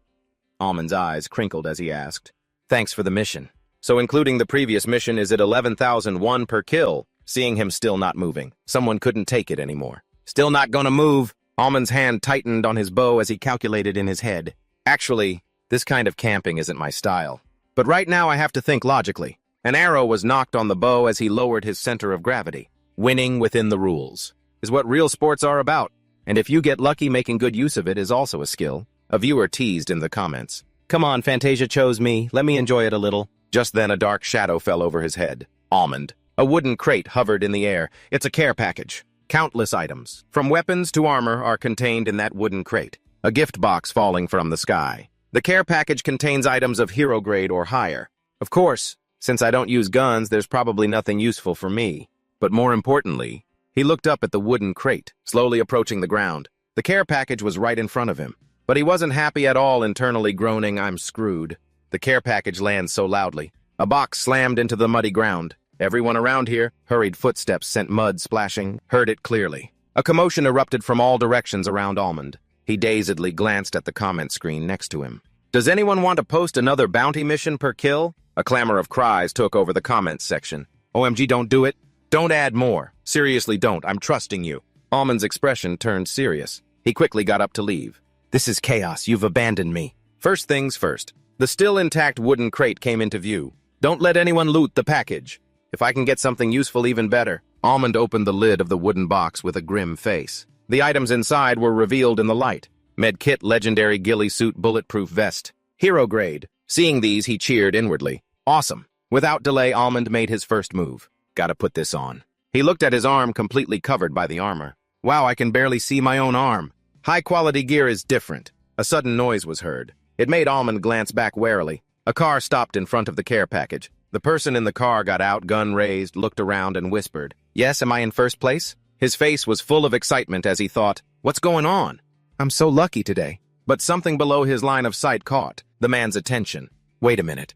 Almond's eyes crinkled as he asked. Thanks for the mission. So including the previous mission, is it 11,001 per kill? Seeing him still not moving, someone couldn't take it anymore. Still not gonna move. Almond's hand tightened on his bow as he calculated in his head. Actually, this kind of camping isn't my style. But right now I have to think logically. An arrow was knocked on the bow as he lowered his center of gravity. Winning within the rules is what real sports are about. And if you get lucky, making good use of it is also a skill. A viewer teased in the comments. Come on, Fantasia chose me. Let me enjoy it a little. Just then a dark shadow fell over his head. Almond. A wooden crate hovered in the air. It's a care package. Countless items, from weapons to armor, are contained in that wooden crate. A gift box falling from the sky. The care package contains items of hero grade or higher. Of course, since I don't use guns, there's probably nothing useful for me. But more importantly, he looked up at the wooden crate, slowly approaching the ground. The care package was right in front of him. But he wasn't happy at all, internally groaning, I'm screwed. The care package lands so loudly. A box slammed into the muddy ground. Everyone around here, hurried footsteps sent mud splashing, heard it clearly. A commotion erupted from all directions around Almond. He dazedly glanced at the comment screen next to him. Does anyone want to post another bounty mission per kill? A clamor of cries took over the comments section. OMG, don't do it. Don't add more. Seriously, don't. I'm trusting you. Almond's expression turned serious. He quickly got up to leave. This is chaos. You've abandoned me. First things first. The still intact wooden crate came into view. Don't let anyone loot the package. If I can get something useful, even better. Almond opened the lid of the wooden box with a grim face. The items inside were revealed in the light. Medkit, legendary ghillie suit, bulletproof vest. Hero grade. Seeing these, he cheered inwardly. Awesome. Without delay, Almond made his first move. Gotta put this on. He looked at his arm completely covered by the armor. Wow, I can barely see my own arm. High-quality gear is different. A sudden noise was heard. It made Almond glance back warily. A car stopped in front of the care package. The person in the car got out, gun raised, looked around, and whispered, "Yes, am I in first place?" His face was full of excitement as he thought, "What's going on? I'm so lucky today." But something below his line of sight caught the man's attention. "Wait a minute.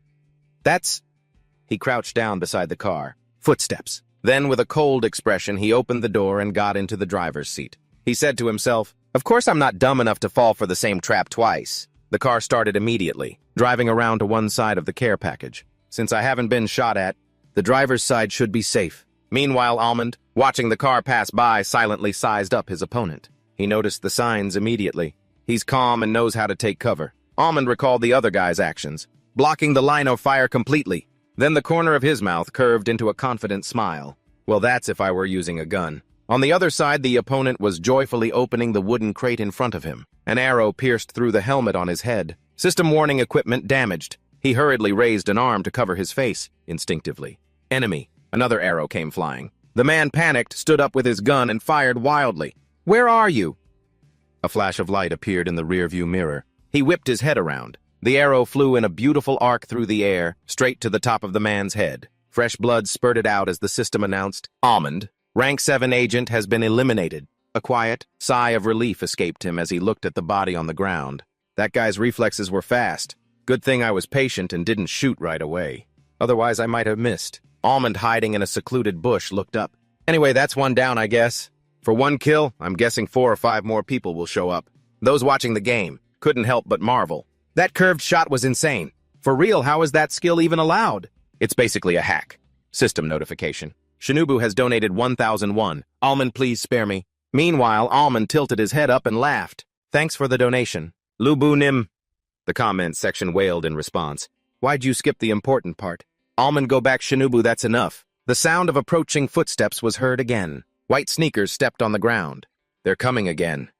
That's..." He crouched down beside the car. Footsteps. Then, with a cold expression, he opened the door and got into the driver's seat. He said to himself, "Of course I'm not dumb enough to fall for the same trap twice." The car started immediately, driving around to one side of the care package. Since I haven't been shot at, the driver's side should be safe. Meanwhile, Almond, watching the car pass by, silently sized up his opponent. He noticed the signs immediately. He's calm and knows how to take cover. Almond recalled the other guy's actions, blocking the line of fire completely. Then the corner of his mouth curved into a confident smile. Well, that's if I were using a gun. On the other side, the opponent was joyfully opening the wooden crate in front of him. An arrow pierced through the helmet on his head. System warning equipment damaged. He hurriedly raised an arm to cover his face, instinctively. Enemy. Another arrow came flying. The man panicked, stood up with his gun, and fired wildly. "Where are you?" A flash of light appeared in the rearview mirror. He whipped his head around. The arrow flew in a beautiful arc through the air, straight to the top of the man's head. Fresh blood spurted out as the system announced, "Almond, Rank 7 agent has been eliminated." A quiet sigh of relief escaped him as he looked at the body on the ground. That guy's reflexes were fast. Good thing I was patient and didn't shoot right away. Otherwise, I might have missed. Almond, hiding in a secluded bush, looked up. "Anyway, that's one down, I guess. For one kill, I'm guessing 4 or 5 more people will show up." Those watching the game couldn't help but marvel. That curved shot was insane. For real, how is that skill even allowed? It's basically a hack. System notification. Shinobu has donated 1,001. Almond, please spare me. Meanwhile, Almond tilted his head up and laughed. "Thanks for the donation." "Lubu Nim." The comments section wailed in response. "Why'd you skip the important part?" "Almond, go back, Shinobu, that's enough." The sound of approaching footsteps was heard again. White sneakers stepped on the ground. "They're coming again."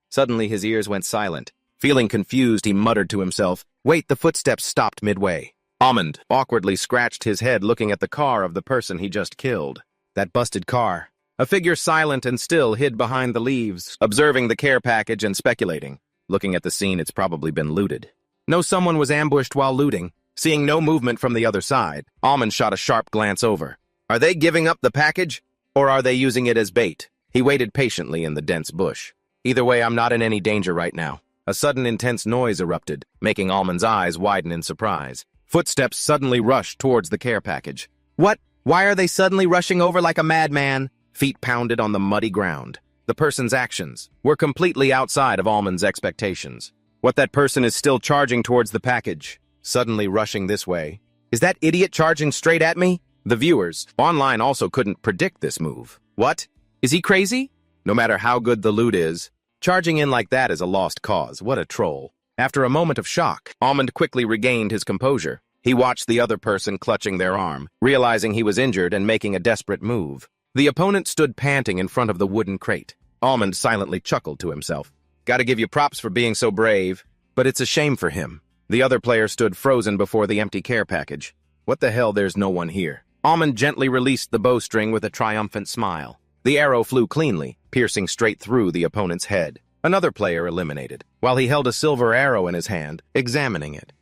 Suddenly his ears went silent. Feeling confused, he muttered to himself, "Wait," the footsteps stopped midway. Almond awkwardly scratched his head looking at the car of the person he just killed. That busted car. A figure silent and still hid behind the leaves, observing the care package and speculating. Looking at the scene, it's probably been looted. No, someone was ambushed while looting. Seeing no movement from the other side, Almond shot a sharp glance over. Are they giving up the package, or are they using it as bait? He waited patiently in the dense bush. Either way, I'm not in any danger right now. A sudden intense noise erupted, making Almond's eyes widen in surprise. Footsteps suddenly rushed towards the care package. What? Why are they suddenly rushing over like a madman? Feet pounded on the muddy ground. The person's actions were completely outside of Almond's expectations. What, that person is still charging towards the package, suddenly rushing this way. Is that idiot charging straight at me? The viewers online also couldn't predict this move. What? Is he crazy? No matter how good the loot is, charging in like that is a lost cause. What a troll. After a moment of shock, Almond quickly regained his composure. He watched the other person clutching their arm, realizing he was injured and making a desperate move. The opponent stood panting in front of the wooden crate. Almond silently chuckled to himself. Gotta give you props for being so brave, but it's a shame for him. The other player stood frozen before the empty care package. What the hell, there's no one here. Almond gently released the bowstring with a triumphant smile. The arrow flew cleanly, piercing straight through the opponent's head. Another player eliminated, while he held a silver arrow in his hand, examining it.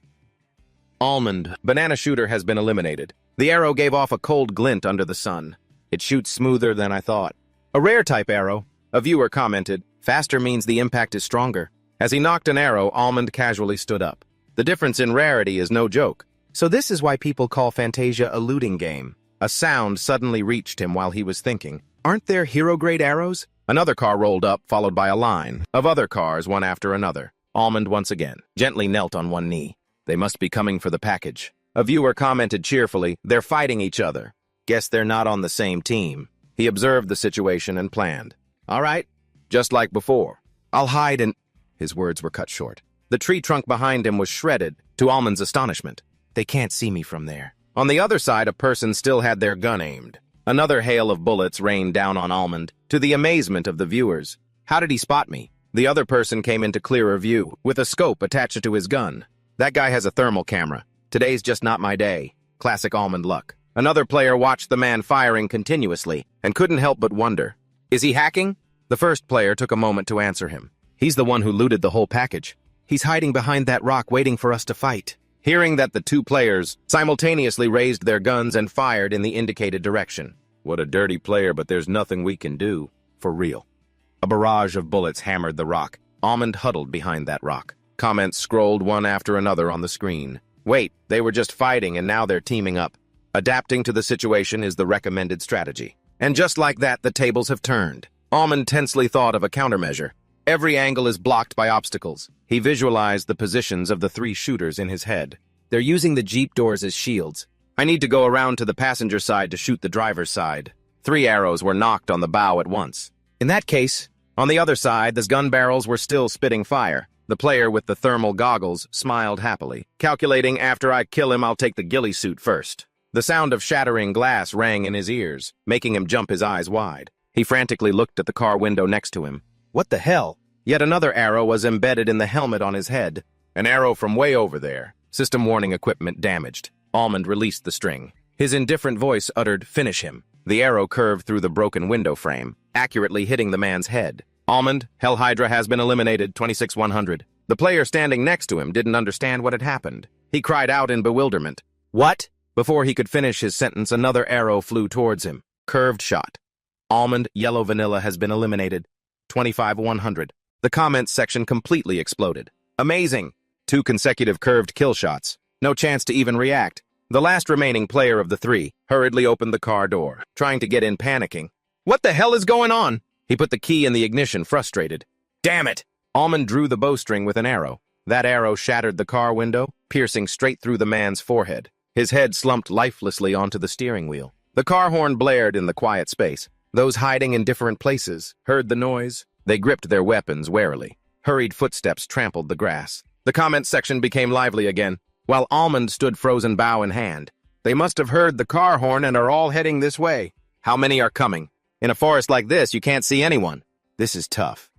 Almond, banana shooter, has been eliminated. The arrow gave off a cold glint under the sun. It shoots smoother than I thought. A rare type arrow. A viewer commented, faster means the impact is stronger. As he knocked an arrow, Almond casually stood up. The difference in rarity is no joke. So this is why people call Fantasia a looting game. A sound suddenly reached him while he was thinking. Aren't there hero-grade arrows? Another car rolled up, followed by a line of other cars, one after another. Almond once again gently knelt on one knee. They must be coming for the package. A viewer commented cheerfully, they're fighting each other. Guess they're not on the same team. He observed the situation and planned. All right, just like before. I'll hide and... His words were cut short. The tree trunk behind him was shredded, to Almond's astonishment. They can't see me from there. On the other side, a person still had their gun aimed. Another hail of bullets rained down on Almond, to the amazement of the viewers. How did he spot me? The other person came into clearer view, with a scope attached to his gun. That guy has a thermal camera. Today's just not my day. Classic Almond luck. Another player watched the man firing continuously, and couldn't help but wonder. Is he hacking? The first player took a moment to answer him. He's the one who looted the whole package. He's hiding behind that rock waiting for us to fight. Hearing that, the two players simultaneously raised their guns and fired in the indicated direction. What a dirty player, but there's nothing we can do. For real. A barrage of bullets hammered the rock. Almond huddled behind that rock. Comments scrolled one after another on the screen. Wait, they were just fighting and now they're teaming up. Adapting to the situation is the recommended strategy. And just like that, the tables have turned. Almond tensely thought of a countermeasure. Every angle is blocked by obstacles. He visualized the positions of the three shooters in his head. They're using the Jeep doors as shields. I need to go around to the passenger side to shoot the driver's side. 3 arrows were knocked on the bow at once. In that case, on the other side, the gun barrels were still spitting fire. The player with the thermal goggles smiled happily, calculating after I kill him, I'll take the ghillie suit first. The sound of shattering glass rang in his ears, making him jump his eyes wide. He frantically looked at the car window next to him. What the hell? Yet another arrow was embedded in the helmet on his head. An arrow from way over there. System warning equipment damaged. Almond released the string. His indifferent voice uttered, "Finish him." The arrow curved through the broken window frame, accurately hitting the man's head. Almond, Hell Hydra has been eliminated, 26-100. The player standing next to him didn't understand what had happened. He cried out in bewilderment. What? Before he could finish his sentence, another arrow flew towards him. Curved shot. Almond, Yellow Vanilla has been eliminated, 25-100. The comments section completely exploded. Amazing! 2 consecutive curved kill shots. No chance to even react. The last remaining player of the 3 hurriedly opened the car door, trying to get in, panicking. What the hell is going on? He put the key in the ignition, frustrated. Damn it! Almond drew the bowstring with an arrow. That arrow shattered the car window, piercing straight through the man's forehead. His head slumped lifelessly onto the steering wheel. The car horn blared in the quiet space. Those hiding in different places heard the noise. They gripped their weapons warily. Hurried footsteps trampled the grass. The comments section became lively again, while Almond stood frozen, bow in hand. They must have heard the car horn and are all heading this way. How many are coming? In a forest like this, you can't see anyone. This is tough.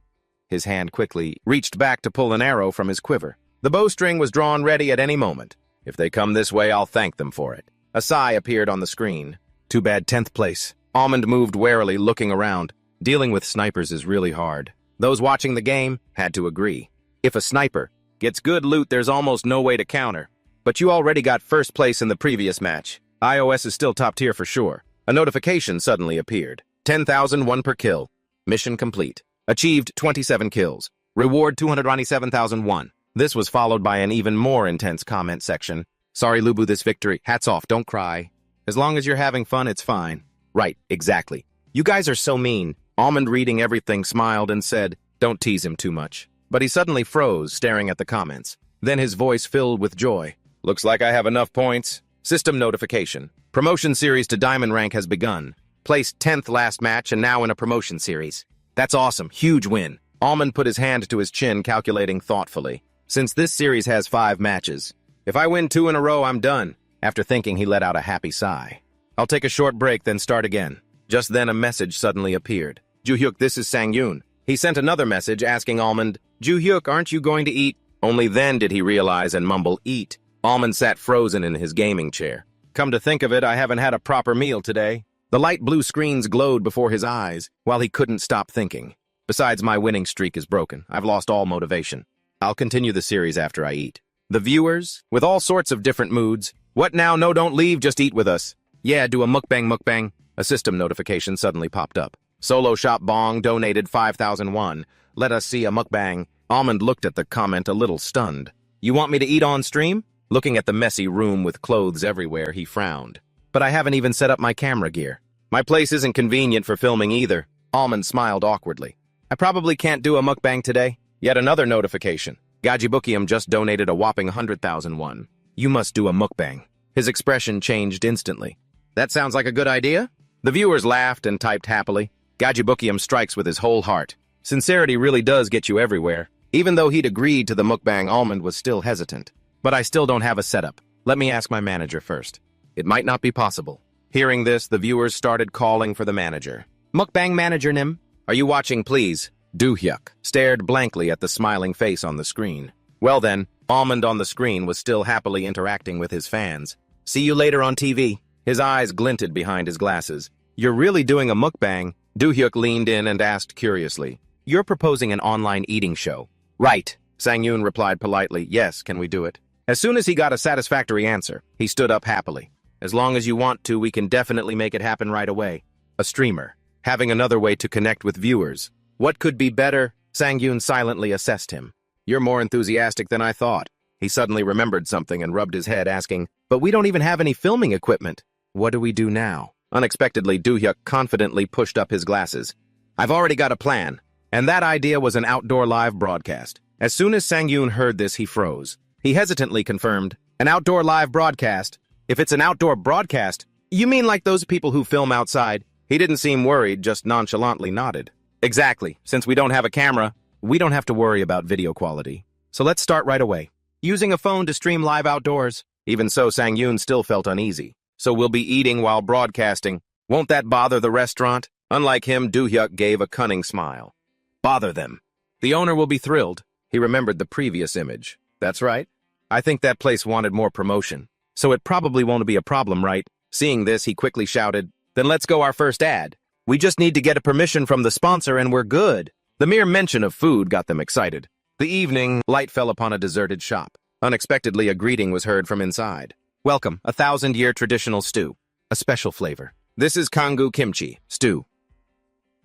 His hand quickly reached back to pull an arrow from his quiver. The bowstring was drawn ready at any moment. If they come this way, I'll thank them for it. A sigh appeared on the screen. Too bad, 10th place. Almond moved warily, looking around. Dealing with snipers is really hard. Those watching the game had to agree. If a sniper gets good loot, there's almost no way to counter. But you already got first place in the previous match. iOS is still top tier for sure. A notification suddenly appeared. 10,001 per kill. Mission complete. Achieved 27 kills. Reward 297,001. This was followed by an even more intense comment section. Sorry, Lubu, this victory. Hats off, don't cry. As long as you're having fun, it's fine. Right, exactly. You guys are so mean. Almond, reading everything, smiled and said, don't tease him too much. But he suddenly froze, staring at the comments. Then his voice filled with joy. Looks like I have enough points. System notification. Promotion series to Diamond rank has begun. Placed 10th last match and now in a promotion series. That's awesome. Huge win. Almond put his hand to his chin, calculating thoughtfully. Since this series has 5 matches, if I win 2 in a row, I'm done. After thinking, he let out a happy sigh. I'll take a short break, then start again. Just then a message suddenly appeared. Ju-hyuk, this is Sang-yoon. He sent another message asking Almond, Ju-hyuk, aren't you going to eat? Only then did he realize and mumble, eat. Almond sat frozen in his gaming chair. Come to think of it, I haven't had a proper meal today. The light blue screens glowed before his eyes, while he couldn't stop thinking. Besides, my winning streak is broken. I've lost all motivation. I'll continue the series after I eat. The viewers, with all sorts of different moods. What now? No, don't leave, just eat with us. Yeah, do a mukbang. A system notification suddenly popped up. Solo Shop Bong donated 5,001. Let us see a mukbang. Almond looked at the comment a little stunned. You want me to eat on stream? Looking at the messy room with clothes everywhere, he frowned. But I haven't even set up my camera gear. My place isn't convenient for filming either. Almond smiled awkwardly. I probably can't do a mukbang today. Yet another notification. Gajibukium just donated a whopping 100,001. You must do a mukbang. His expression changed instantly. That sounds like a good idea? The viewers laughed and typed happily. Gajibukium strikes with his whole heart. Sincerity really does get you everywhere. Even though he'd agreed to the mukbang, Almond was still hesitant. But I still don't have a setup. Let me ask my manager first. It might not be possible. Hearing this, the viewers started calling for the manager. Mukbang manager Nim, are you watching, please? Do-hyuk stared blankly at the smiling face on the screen. Well then, Almond on the screen was still happily interacting with his fans. See you later on TV. His eyes glinted behind his glasses. You're really doing a mukbang? Do-hyuk leaned in and asked curiously. You're proposing an online eating show. Right. Sang-yoon replied politely, yes, can we do it? As soon as he got a satisfactory answer, he stood up happily. As long as you want to, we can definitely make it happen right away. A streamer. Having another way to connect with viewers. What could be better? Sang-yoon silently assessed him. You're more enthusiastic than I thought. He suddenly remembered something and rubbed his head, asking, but we don't even have any filming equipment. What do we do now? Unexpectedly, Do-hyuk confidently pushed up his glasses. I've already got a plan. And that idea was an outdoor live broadcast. As soon as Sang-yoon heard this, he froze. He hesitantly confirmed, an outdoor live broadcast? If it's an outdoor broadcast, you mean like those people who film outside? He didn't seem worried, just nonchalantly nodded. Exactly. Since we don't have a camera, we don't have to worry about video quality. So let's start right away. Using a phone to stream live outdoors. Even so, Sang-yoon still felt uneasy. So we'll be eating while broadcasting. Won't that bother the restaurant? Unlike him, Do-hyuk gave a cunning smile. Bother them. The owner will be thrilled. He remembered the previous image. That's right. I think that place wanted more promotion. So it probably won't be a problem, right? Seeing this, he quickly shouted, then let's go our first ad. We just need to get a permission from the sponsor and we're good. The mere mention of food got them excited. The evening, light fell upon a deserted shop. Unexpectedly, a greeting was heard from inside. Welcome, 1,000-year traditional stew. A special flavor. This is Kanggu kimchi, stew.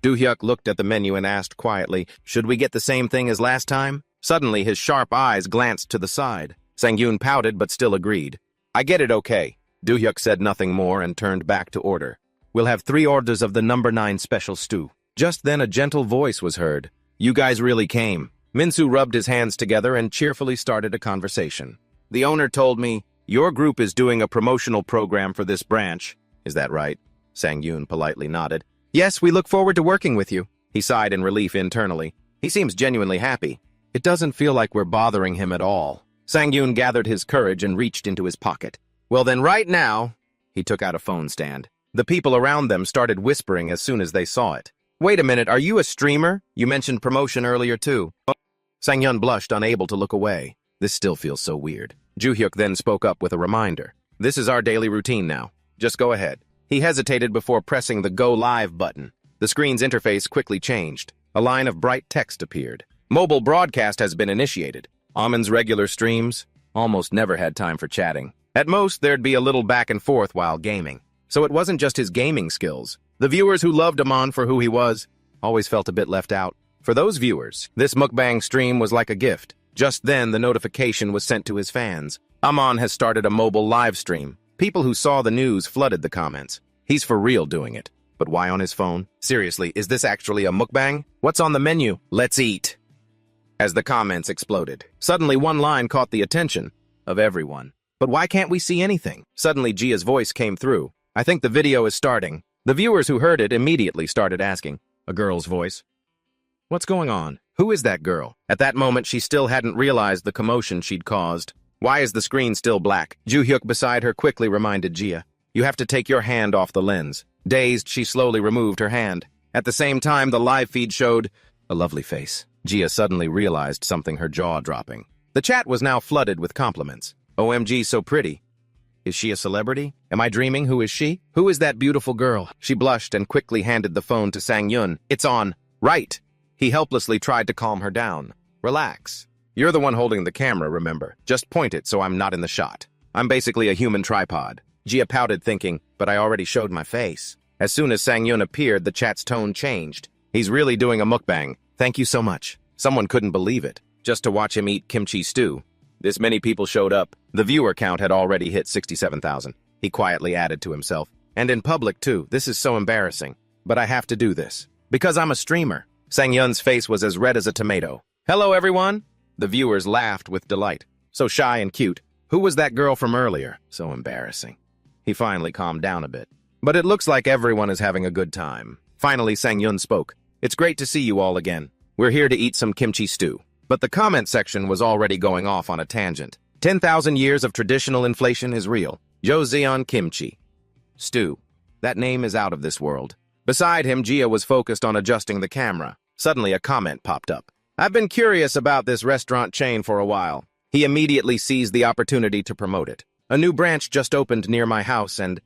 Do-hyuk looked at the menu and asked quietly, should we get the same thing as last time? Suddenly, his sharp eyes glanced to the side. Sang-yoon pouted but still agreed. I get it okay. Do-hyuk said nothing more and turned back to order. We'll have 3 orders of the number 9 special stew. Just then a gentle voice was heard. You guys really came. Minsu rubbed his hands together and cheerfully started a conversation. The owner told me, your group is doing a promotional program for this branch. Is that right? Sang-yoon politely nodded. Yes, we look forward to working with you. He sighed in relief internally. He seems genuinely happy. It doesn't feel like we're bothering him at all. Sang-yoon gathered his courage and reached into his pocket. Well then right now, he took out a phone stand. The people around them started whispering as soon as they saw it. Wait a minute, are you a streamer? You mentioned promotion earlier too. Sang-yoon blushed, unable to look away. This still feels so weird. Do-hyuk then spoke up with a reminder. This is our daily routine now. Just go ahead. He hesitated before pressing the Go Live button. The screen's interface quickly changed. A line of bright text appeared. Mobile broadcast has been initiated. Almond's regular streams almost never had time for chatting. At most, there'd be a little back and forth while gaming. So it wasn't just his gaming skills. The viewers who loved Almond for who he was always felt a bit left out. For those viewers, this mukbang stream was like a gift. Just then, the notification was sent to his fans. Almond has started a mobile live stream. People who saw the news flooded the comments. He's for real doing it. But why on his phone? Seriously, is this actually a mukbang? What's on the menu? Let's eat. As the comments exploded, suddenly one line caught the attention of everyone. But why can't we see anything? Suddenly, Jia's voice came through. I think the video is starting. The viewers who heard it immediately started asking. A girl's voice. What's going on? Who is that girl? At that moment, she still hadn't realized the commotion she'd caused. Why is the screen still black? Do-hyuk beside her quickly reminded Jia. You have to take your hand off the lens. Dazed, she slowly removed her hand. At the same time, the live feed showed a lovely face. Jia suddenly realized something, her jaw dropping. The chat was now flooded with compliments. OMG, so pretty. Is she a celebrity? Am I dreaming? Who is she? Who is that beautiful girl? She blushed and quickly handed the phone to Sang-yoon. It's on. Right. He helplessly tried to calm her down. Relax. You're the one holding the camera, remember? Just point it so I'm not in the shot. I'm basically a human tripod. Jia pouted, thinking, but I already showed my face. As soon as Sang-yoon appeared, the chat's tone changed. He's really doing a mukbang. Thank you so much. Someone couldn't believe it. Just to watch him eat kimchi stew. This many people showed up. The viewer count had already hit 67,000. He quietly added to himself. And in public, too. This is so embarrassing. But I have to do this. Because I'm a streamer. Sang-yoon's face was as red as a tomato. Hello, everyone. The viewers laughed with delight. So shy and cute. Who was that girl from earlier? So embarrassing. He finally calmed down a bit. But it looks like everyone is having a good time. Finally, Sang-yoon spoke. It's great to see you all again. We're here to eat some kimchi stew. But the comment section was already going off on a tangent. 10,000 years of traditional inflation is real. Joseon kimchi. Stew. That name is out of this world. Beside him, Jia was focused on adjusting the camera. Suddenly, a comment popped up. I've been curious about this restaurant chain for a while. He immediately seized the opportunity to promote it. A new branch just opened near my house and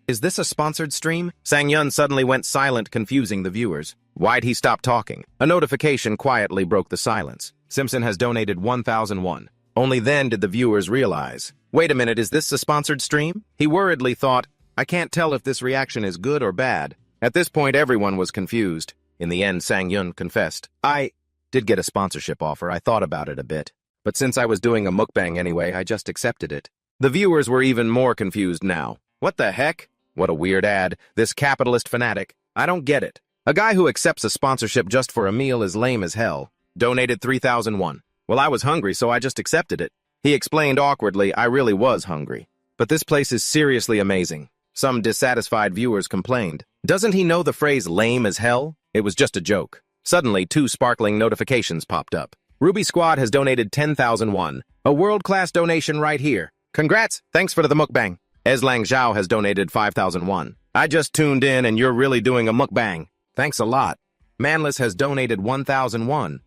Is this a sponsored stream? Sang-yun suddenly went silent, confusing the viewers. Why'd he stop talking? A notification quietly broke the silence. Simpson has donated 1,001. Only then did the viewers realize, wait a minute, is this a sponsored stream? He worriedly thought, I can't tell if this reaction is good or bad. At this point, everyone was confused. In the end, Sang-yun confessed, I did get a sponsorship offer. I thought about it a bit. But since I was doing a mukbang anyway, I just accepted it. The viewers were even more confused now. What the heck? What a weird ad. This capitalist fanatic. I don't get it. A guy who accepts a sponsorship just for a meal is lame as hell. Donated 3,001. Well, I was hungry, so I just accepted it. He explained awkwardly, I really was hungry. But this place is seriously amazing. Some dissatisfied viewers complained. Doesn't he know the phrase lame as hell? It was just a joke. Suddenly, 2 sparkling notifications popped up. Ruby Squad has donated 10,001. A world-class donation right here. Congrats! Thanks for the mukbang. Eslang Zhao has donated 5,001. I just tuned in and you're really doing a mukbang. Thanks a lot. Manless has donated 1,001.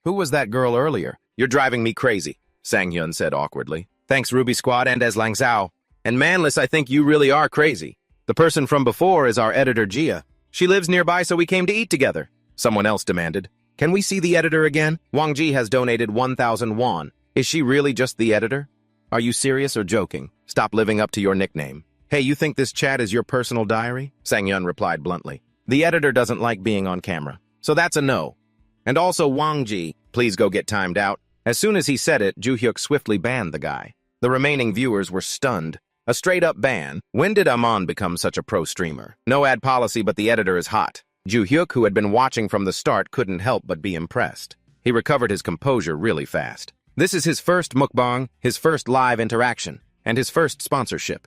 Who was that girl earlier? You're driving me crazy, Sang-yun said awkwardly. Thanks Ruby Squad and Eslang Zhao. And Manless, I think you really are crazy. The person from before is our editor Jia. She lives nearby, so we came to eat together. Someone else demanded. Can we see the editor again? Wang Ji has donated 1,000 won. Is she really just the editor? Are you serious or joking? Stop living up to your nickname. Hey, you think this chat is your personal diary? Sang-yun replied bluntly. The editor doesn't like being on camera, so that's a no. And also Wang Ji, please go get timed out. As soon as he said it, Ju-hyuk swiftly banned the guy. The remaining viewers were stunned. A straight-up ban? When did Almond become such a pro streamer? No ad policy, but the editor is hot. Ju-hyuk, who had been watching from the start, couldn't help but be impressed. He recovered his composure really fast. This is his first mukbang, his first live interaction, and his first sponsorship.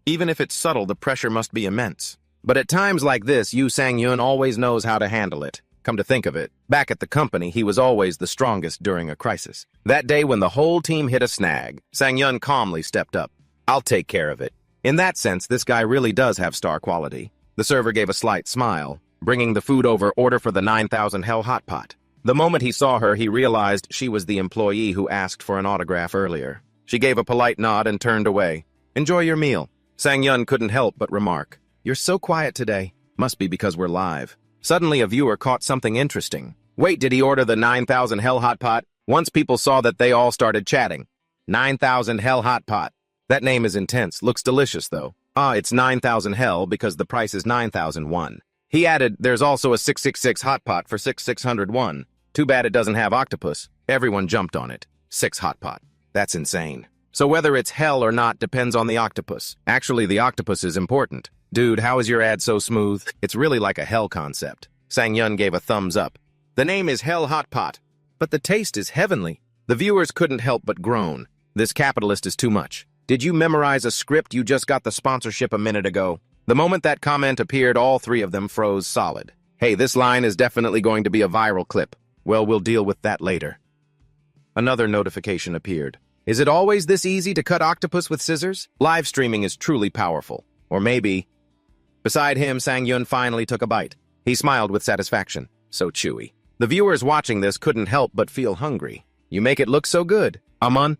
Even if it's subtle, the pressure must be immense. But at times like this, Yu Sang-yun always knows how to handle it. Come to think of it, back at the company, he was always the strongest during a crisis. That day when the whole team hit a snag, Sang-yun calmly stepped up. I'll take care of it. In that sense, this guy really does have star quality. The server gave a slight smile, bringing the food over. Order for the 9,000 hell hot pot. The moment he saw her, he realized she was the employee who asked for an autograph earlier. She gave a polite nod and turned away. Enjoy your meal. Sang-yun couldn't help but remark. You're so quiet today. Must be because we're live. Suddenly a viewer caught something interesting. Wait, did he order the 9,000 hell hot pot? Once people saw that, they all started chatting. 9,000 hell hot pot. That name is intense. Looks delicious, though. It's 9,000 hell because the price is 9,001. He added, there's also a 666 hot pot for 6,601. Too bad it doesn't have octopus. Everyone jumped on it. 6 hot pot. That's insane. So whether it's hell or not depends on the octopus. Actually, the octopus is important. Dude, how is your ad so smooth? It's really like a hell concept. Sang-yun gave a thumbs up. The name is Hell Hot Pot, but the taste is heavenly. The viewers couldn't help but groan. This capitalist is too much. Did you memorize a script? You just got the sponsorship a minute ago. The moment that comment appeared, all 3 of them froze solid. Hey, this line is definitely going to be a viral clip. Well, we'll deal with that later. Another notification appeared. Is it always this easy to cut octopus with scissors? Live streaming is truly powerful. Or maybe... Beside him, Sang-yun finally took a bite. He smiled with satisfaction. So chewy. The viewers watching this couldn't help but feel hungry. You make it look so good. Amon,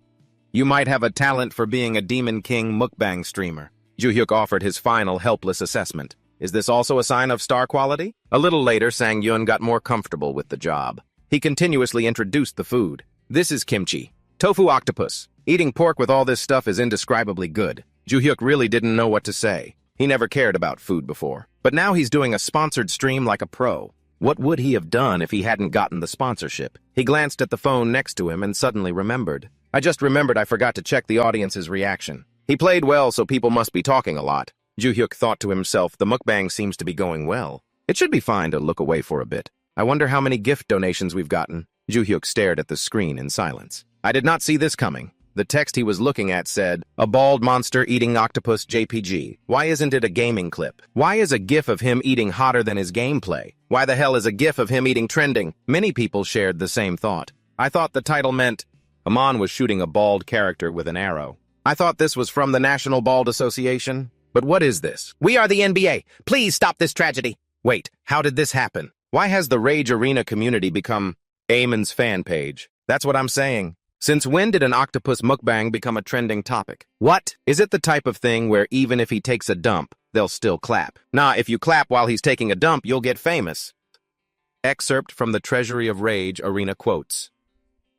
you might have a talent for being a Demon King mukbang streamer. Ju-hyuk offered his final helpless assessment. Is this also a sign of star quality? A little later, Sang-yun got more comfortable with the job. He continuously introduced the food. This is kimchi. Tofu octopus. Eating pork with all this stuff is indescribably good. Ju-hyuk really didn't know what to say. He never cared about food before. But now he's doing a sponsored stream like a pro. What would he have done if he hadn't gotten the sponsorship? He glanced at the phone next to him and suddenly remembered. I just remembered I forgot to check the audience's reaction. He played well, so people must be talking a lot. Ju-hyuk thought to himself, the mukbang seems to be going well. It should be fine to look away for a bit. I wonder how many gift donations we've gotten. Ju-hyuk stared at the screen in silence. I did not see this coming. The text he was looking at said, a bald monster eating octopus JPG. Why isn't it a gaming clip? Why is a gif of him eating hotter than his gameplay? Why the hell is a gif of him eating trending? Many people shared the same thought. I thought the title meant Amon was shooting a bald character with an arrow. I thought this was from the National Bald Association. But what is this? We are the NBA. Please stop this tragedy. Wait, how did this happen? Why has the Rage Arena community become Eamon's fan page? That's what I'm saying. Since when did an octopus mukbang become a trending topic? What? Is it the type of thing where even if he takes a dump, they'll still clap. Nah, if you clap while he's taking a dump, you'll get famous. Excerpt from the Treasury of Rage Arena Quotes.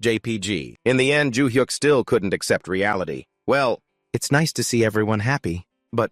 JPG. In the end, Joo-hyuk still couldn't accept reality. Well, it's nice to see everyone happy, but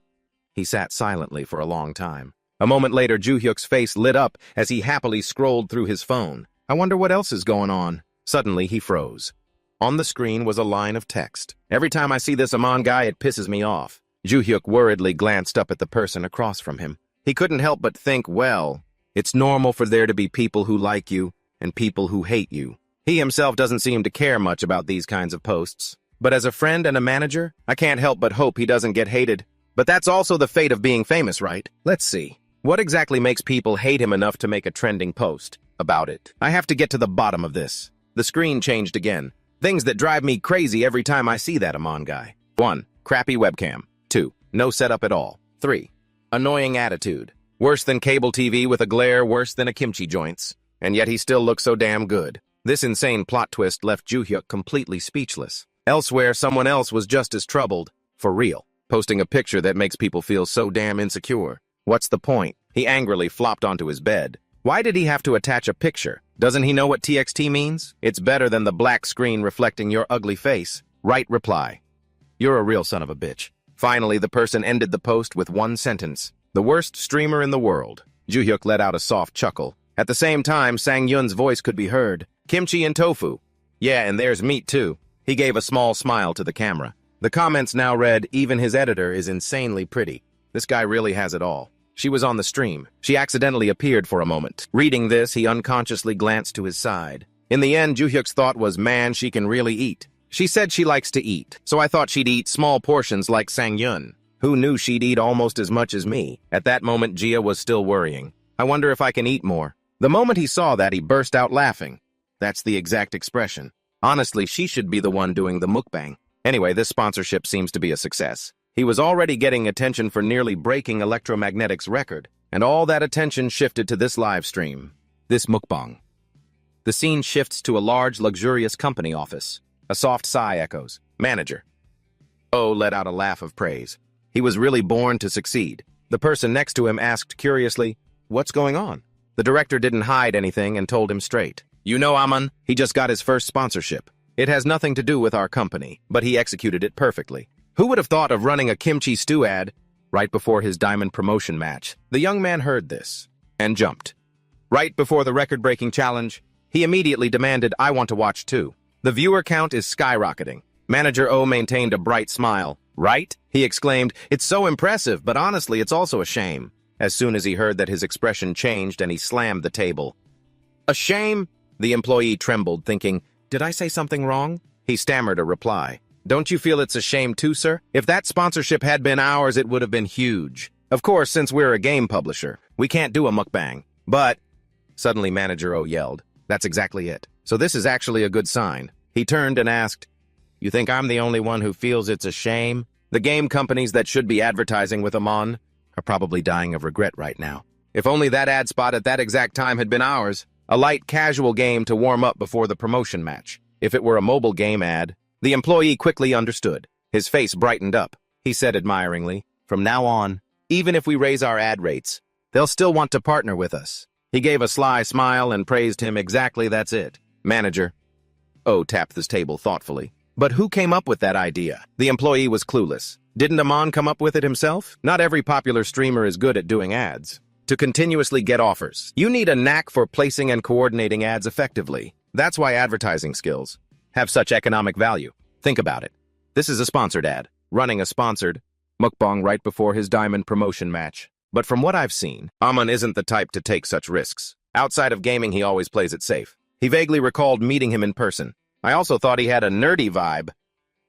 he sat silently for a long time. A moment later, Joo-hyuk's face lit up as he happily scrolled through his phone. I wonder what else is going on. Suddenly, he froze. On the screen was a line of text. Every time I see this Amon guy, it pisses me off. Joo-hyuk worriedly glanced up at the person across from him. He couldn't help but think, well, it's normal for there to be people who like you and people who hate you. He himself doesn't seem to care much about these kinds of posts. But as a friend and a manager, I can't help but hope he doesn't get hated. But that's also the fate of being famous, right? Let's see. What exactly makes people hate him enough to make a trending post about it? I have to get to the bottom of this. The screen changed again. Things that drive me crazy every time I see that Amon guy. 1. Crappy webcam. 2. No setup at all. 3. Annoying attitude. Worse than cable TV with a glare worse than a kimchi joints. And yet he still looks so damn good. This insane plot twist left Joo-hyuk completely speechless. Elsewhere, someone else was just as troubled. For real. Posting a picture that makes people feel so damn insecure. What's the point? He angrily flopped onto his bed. Why did he have to attach a picture? Doesn't he know what TXT means? It's better than the black screen reflecting your ugly face. Right reply. You're a real son of a bitch. Finally, the person ended the post with one sentence. The worst streamer in the world. Joo-hyuk let out a soft chuckle. At the same time, Sang-yun's voice could be heard. Kimchi and tofu. Yeah, and there's meat too. He gave a small smile to the camera. The comments now read, even his editor is insanely pretty. This guy really has it all. She was on the stream. She accidentally appeared for a moment. Reading this, he unconsciously glanced to his side. In the end, Joo-hyuk's thought was, man, she can really eat. She said she likes to eat, so I thought she'd eat small portions like Sang-yun. Who knew she'd eat almost as much as me? At that moment, Gia was still worrying. I wonder if I can eat more. The moment he saw that, he burst out laughing. That's the exact expression. Honestly, she should be the one doing the mukbang. Anyway, this sponsorship seems to be a success. He was already getting attention for nearly breaking Electromagnetic's record, and all that attention shifted to this live stream, this mukbang. The scene shifts to a large, luxurious company office. A soft sigh echoes. Manager. Oh let out a laugh of praise. He was really born to succeed. The person next to him asked curiously, what's going on? The director didn't hide anything and told him straight. You know, Amon, he just got his first sponsorship. It has nothing to do with our company, but he executed it perfectly. Who would have thought of running a kimchi stew ad right before his diamond promotion match? The young man heard this and jumped. Right before the record-breaking challenge, he immediately demanded, I want to watch too. The viewer count is skyrocketing. Manager O maintained a bright smile. Right? He exclaimed, it's so impressive, but honestly, it's also a shame. As soon as he heard that, his expression changed and he slammed the table. A shame? The employee trembled, thinking, did I say something wrong? He stammered a reply. Don't you feel it's a shame too, sir? If that sponsorship had been ours, it would have been huge. Of course, since we're a game publisher, we can't do a mukbang. But, suddenly Manager O yelled, that's exactly it. So this is actually a good sign. He turned and asked, you think I'm the only one who feels it's a shame? The game companies that should be advertising with Amon are probably dying of regret right now. If only that ad spot at that exact time had been ours. A light, casual game to warm up before the promotion match. If it were a mobile game ad, the employee quickly understood. His face brightened up. He said admiringly, from now on, even if we raise our ad rates, they'll still want to partner with us. He gave a sly smile and praised him. Exactly, that's it. Manager. O tapped this table thoughtfully. But who came up with that idea? The employee was clueless. Didn't Amon come up with it himself? Not every popular streamer is good at doing ads. To continuously get offers, you need a knack for placing and coordinating ads effectively. That's why advertising skills have such economic value. Think about it. This is a sponsored ad, running a sponsored mukbang right before his diamond promotion match. But from what I've seen, Amon isn't the type to take such risks. Outside of gaming, he always plays it safe. He vaguely recalled meeting him in person. I also thought he had a nerdy vibe.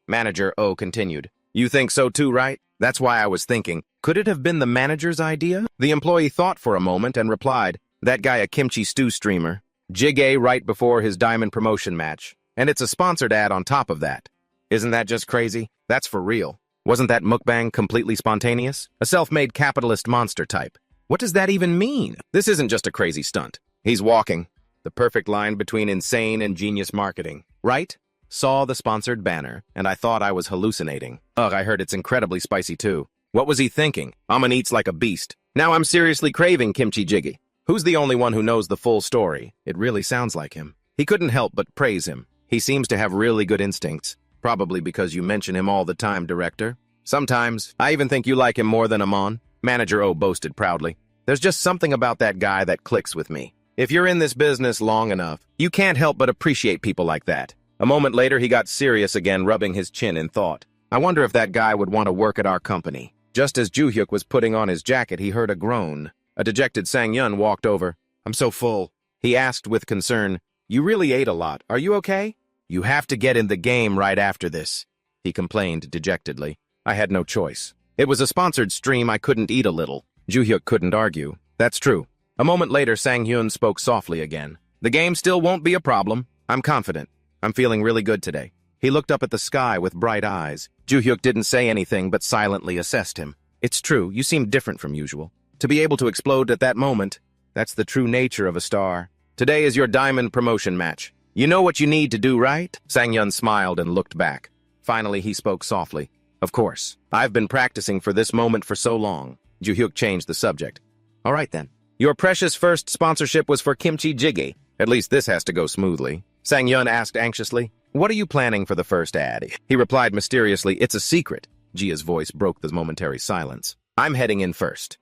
Manager O continued. You think so too, right? That's why I was thinking, could it have been the manager's idea? The employee thought for a moment and replied, that guy a kimchi stew streamer. Jigay right before his diamond promotion match. And it's a sponsored ad on top of that. Isn't that just crazy? That's for real. Wasn't that mukbang completely spontaneous? A self-made capitalist monster type. What does that even mean? This isn't just a crazy stunt. He's walking. The perfect line between insane and genius marketing. Right? Saw the sponsored banner, and I thought I was hallucinating. Ugh, I heard it's incredibly spicy too. What was he thinking? Amen eats like a beast. Now I'm seriously craving kimchi jjigae. Who's the only one who knows the full story? It really sounds like him. He couldn't help but praise him. He seems to have really good instincts. Probably because you mention him all the time, director. Sometimes, I even think you like him more than Amon. Manager O boasted proudly. There's just something about that guy that clicks with me. If you're in this business long enough, you can't help but appreciate people like that. A moment later, he got serious again, rubbing his chin in thought. I wonder if that guy would want to work at our company. Just as Joo-hyuk was putting on his jacket, he heard a groan. A dejected Sang-yun walked over. I'm so full. He asked with concern, You really ate a lot. Are you okay? You have to get in the game right after this, he complained dejectedly. I had no choice. It was a sponsored stream. I couldn't eat a little. Joo-hyuk couldn't argue. That's true. A moment later, Sang-hyun spoke softly again. The game still won't be a problem. I'm confident. I'm feeling really good today. He looked up at the sky with bright eyes. Joo-hyuk didn't say anything but silently assessed him. It's true, you seem different from usual. To be able to explode at that moment, that's the true nature of a star. Today is your diamond promotion match. You know what you need to do, right? Sang-yun smiled and looked back. Finally, he spoke softly. Of course. I've been practicing for this moment for so long. Joo-hyuk changed the subject. All right then. Your precious first sponsorship was for kimchi jjigae. At least this has to go smoothly. Sang-yun asked anxiously. What are you planning for the first ad? He replied mysteriously, It's a secret. Jia's voice broke the momentary silence. I'm heading in first.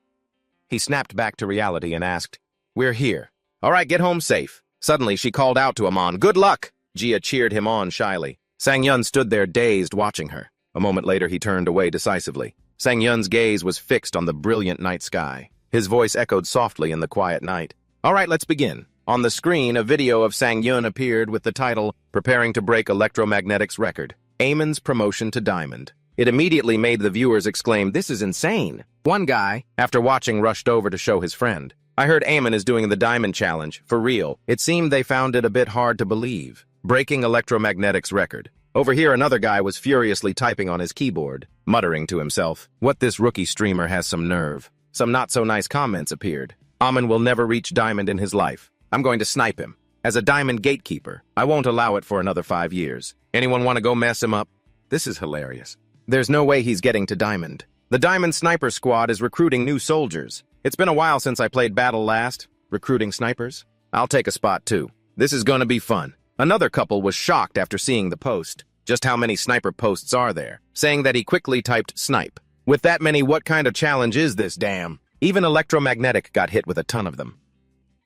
He snapped back to reality and asked, We're here. All right, get home safe. Suddenly, she called out to Amon, Good luck! Jia cheered him on shyly. Sang-yun stood there dazed, watching her. A moment later, he turned away decisively. Sang-yun's gaze was fixed on the brilliant night sky. His voice echoed softly in the quiet night. All right, let's begin. On the screen, a video of Sang-yun appeared with the title, Preparing to Break Electromagnetic's Record, Amon's Promotion to Diamond. It immediately made the viewers exclaim, This is insane. One guy, after watching, rushed over to show his friend. I heard Amon is doing the Diamond Challenge, for real. It seemed they found it a bit hard to believe. Breaking Electromagnetic's record. Over here, another guy was furiously typing on his keyboard, muttering to himself, What this rookie streamer has some nerve. Some not-so-nice comments appeared. Amon will never reach Diamond in his life. I'm going to snipe him. As a Diamond gatekeeper, I won't allow it for another 5 years. Anyone want to go mess him up? This is hilarious. There's no way he's getting to Diamond. The Diamond Sniper Squad is recruiting new soldiers. It's been a while since I played Battle last. Recruiting snipers? I'll take a spot too. This is gonna be fun. Another couple was shocked after seeing the post. Just how many sniper posts are there? Saying that he quickly typed snipe. With that many, what kind of challenge is this, damn? Even Electromagnetic got hit with a ton of them.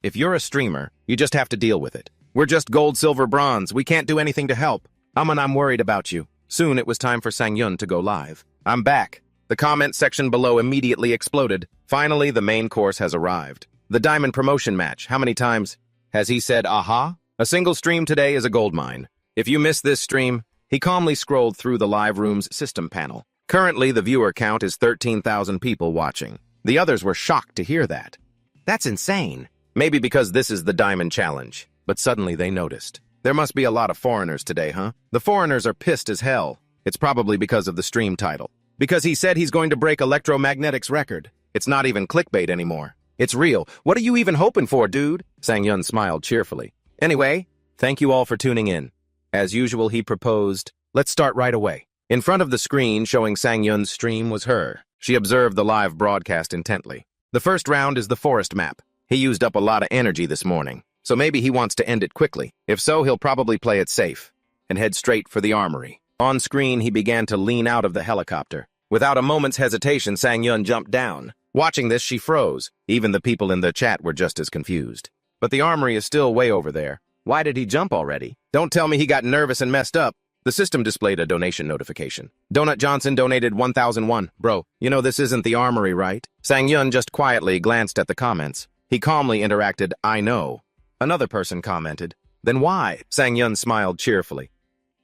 If you're a streamer, you just have to deal with it. We're just gold, silver, bronze. We can't do anything to help. Amon, I'm worried about you. Soon it was time for Sang-yun to go live. I'm back. The comment section below immediately exploded. Finally, the main course has arrived. The Diamond Promotion match. How many times has he said, aha? A single stream today is a goldmine. If you missed this stream, he calmly scrolled through the live room's system panel. Currently, the viewer count is 13,000 people watching. The others were shocked to hear that. That's insane. Maybe because this is the Diamond Challenge. But suddenly they noticed. There must be a lot of foreigners today, huh? The foreigners are pissed as hell. It's probably because of the stream title. Because he said he's going to break Electromagnetic's record. It's not even clickbait anymore. It's real. What are you even hoping for, dude? Sang-yun smiled cheerfully. Anyway, thank you all for tuning in. As usual, he proposed, let's start right away. In front of the screen showing Sang-yun's stream was her. She observed the live broadcast intently. The first round is the forest map. He used up a lot of energy this morning, so maybe he wants to end it quickly. If so, he'll probably play it safe and head straight for the armory. On screen, he began to lean out of the helicopter. Without a moment's hesitation, Sang-yun jumped down. Watching this, she froze. Even the people in the chat were just as confused. But the armory is still way over there. Why did he jump already? Don't tell me he got nervous and messed up. The system displayed a donation notification. Donut Johnson donated 1,001. Bro, you know this isn't the armory, right? Sang-yun just quietly glanced at the comments. He calmly interacted, I know. Another person commented, Then why? Sang-yun smiled cheerfully.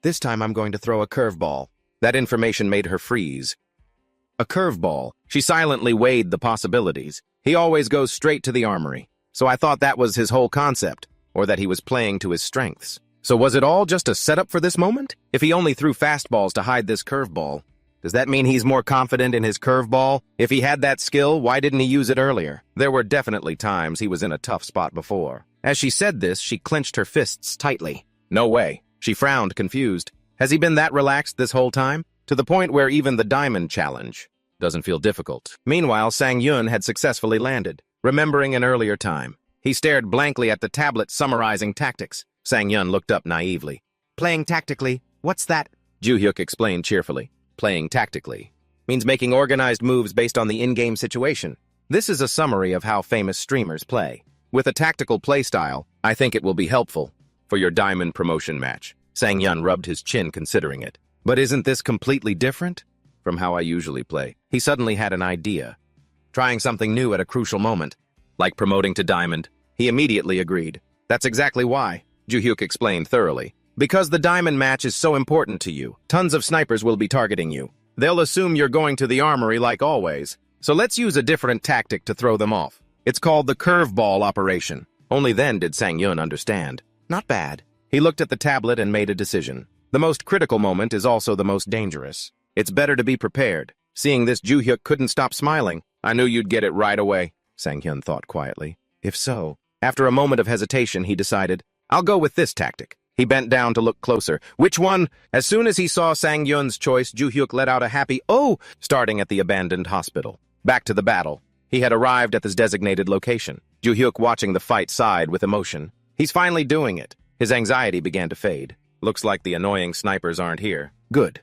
This time I'm going to throw a curveball. That information made her freeze. A curveball. She silently weighed the possibilities. He always goes straight to the armory. So I thought that was his whole concept, or that he was playing to his strengths. So was it all just a setup for this moment? If he only threw fastballs to hide this curveball, does that mean he's more confident in his curveball? If he had that skill, why didn't he use it earlier? There were definitely times he was in a tough spot before. As she said this, she clenched her fists tightly. No way. She frowned, confused. Has he been that relaxed this whole time? To the point where even the Diamond Challenge Doesn't feel difficult. Meanwhile, Sang Yun had successfully landed. Remembering an earlier time, he stared blankly at the tablet summarizing tactics. Sang Yun looked up naively. Playing tactically? What's that? Ju Hyuk explained cheerfully. Playing tactically means making organized moves based on the in-game situation. This is a summary of how famous streamers play. With a tactical playstyle, I think it will be helpful for your diamond promotion match. Sang Yun rubbed his chin considering it. But isn't this completely different from how I usually play? He suddenly had an idea. Trying something new at a crucial moment, like promoting to diamond. He immediately agreed. That's exactly why, Ju Hyuk explained thoroughly. Because the diamond match is so important to you, tons of snipers will be targeting you. They'll assume you're going to the armory like always. So let's use a different tactic to throw them off. It's called the curveball operation. Only then did Sang Yun understand. Not bad. He looked at the tablet and made a decision. The most critical moment is also the most dangerous. It's better to be prepared. Seeing this, Ju Hyuk couldn't stop smiling. I knew you'd get it right away, Sang Hyun thought quietly. If so, after a moment of hesitation, he decided, I'll go with this tactic. He bent down to look closer. Which one? As soon as he saw Sang Yun's choice, Ju Hyuk let out a happy "oh!" starting at the abandoned hospital. Back to the battle. He had arrived at his designated location. Ju Hyuk, watching the fight, sighed with emotion. He's finally doing it. His anxiety began to fade. Looks like the annoying snipers aren't here. Good.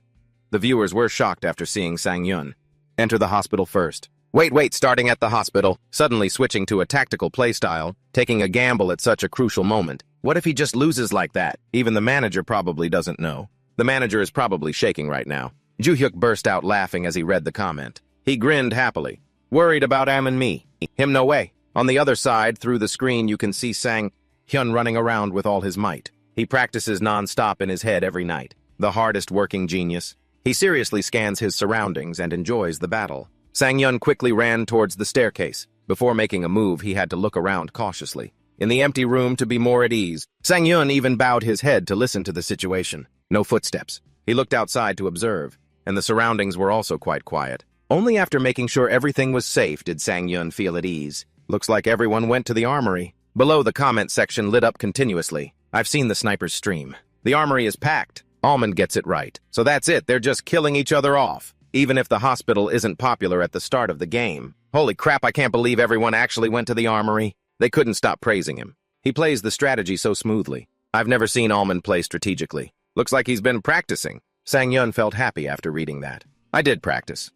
The viewers were shocked after seeing Sang Yun enter the hospital first. Wait, starting at the hospital, suddenly switching to a tactical playstyle, taking a gamble at such a crucial moment. What if he just loses like that? Even the manager probably doesn't know. The manager is probably shaking right now. Ju Hyuk burst out laughing as he read the comment. He grinned happily. Worried about Am and me. Him no way. On the other side, through the screen, you can see Sang Hyun running around with all his might. He practices non-stop in his head every night. The hardest working genius. He seriously scans his surroundings and enjoys the battle. Sang Yun quickly ran towards the staircase. Before making a move, he had to look around cautiously. In the empty room, to be more at ease, Sang Yun even bowed his head to listen to the situation. No footsteps. He looked outside to observe, and the surroundings were also quite quiet. Only after making sure everything was safe did Sang Yun feel at ease. Looks like everyone went to the armory. Below, the comment section lit up continuously. I've seen the snipers stream. The armory is packed. Almond gets it right. So that's it, they're just killing each other off. Even if the hospital isn't popular at the start of the game. Holy crap, I can't believe everyone actually went to the armory. They couldn't stop praising him. He plays the strategy so smoothly. I've never seen Almond play strategically. Looks like he's been practicing. Sang Yun felt happy after reading that. I did practice.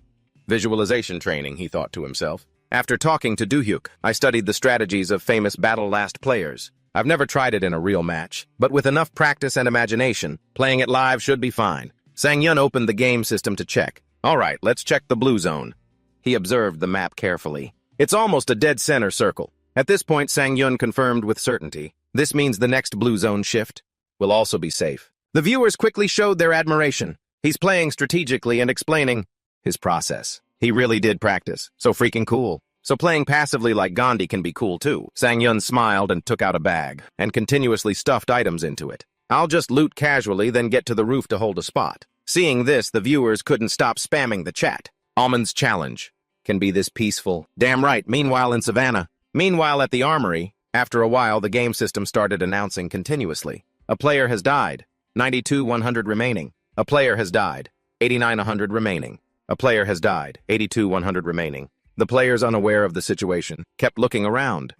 Visualization training, he thought to himself. After talking to Ju Hyuk, I studied the strategies of famous battle-last players. I've never tried it in a real match, but with enough practice and imagination, playing it live should be fine. Sang Yun opened the game system to check. All right, let's check the blue zone. He observed the map carefully. It's almost a dead center circle. At this point, Sang Yun confirmed with certainty. This means the next blue zone shift will also be safe. The viewers quickly showed their admiration. He's playing strategically and explaining his process. He really did practice. So freaking cool. So playing passively like Gandhi can be cool too. Sang Yun smiled and took out a bag and continuously stuffed items into it. I'll just loot casually, then get to the roof to hold a spot. Seeing this, the viewers couldn't stop spamming the chat. Almond's challenge can be this peaceful. Damn right. Meanwhile, in Savannah. Meanwhile, at the armory, after a while, the game system started announcing continuously. A player has died. 92-100 remaining. A player has died. 89-100 remaining. A player has died. 82-100 remaining. The players, unaware of the situation, kept looking around.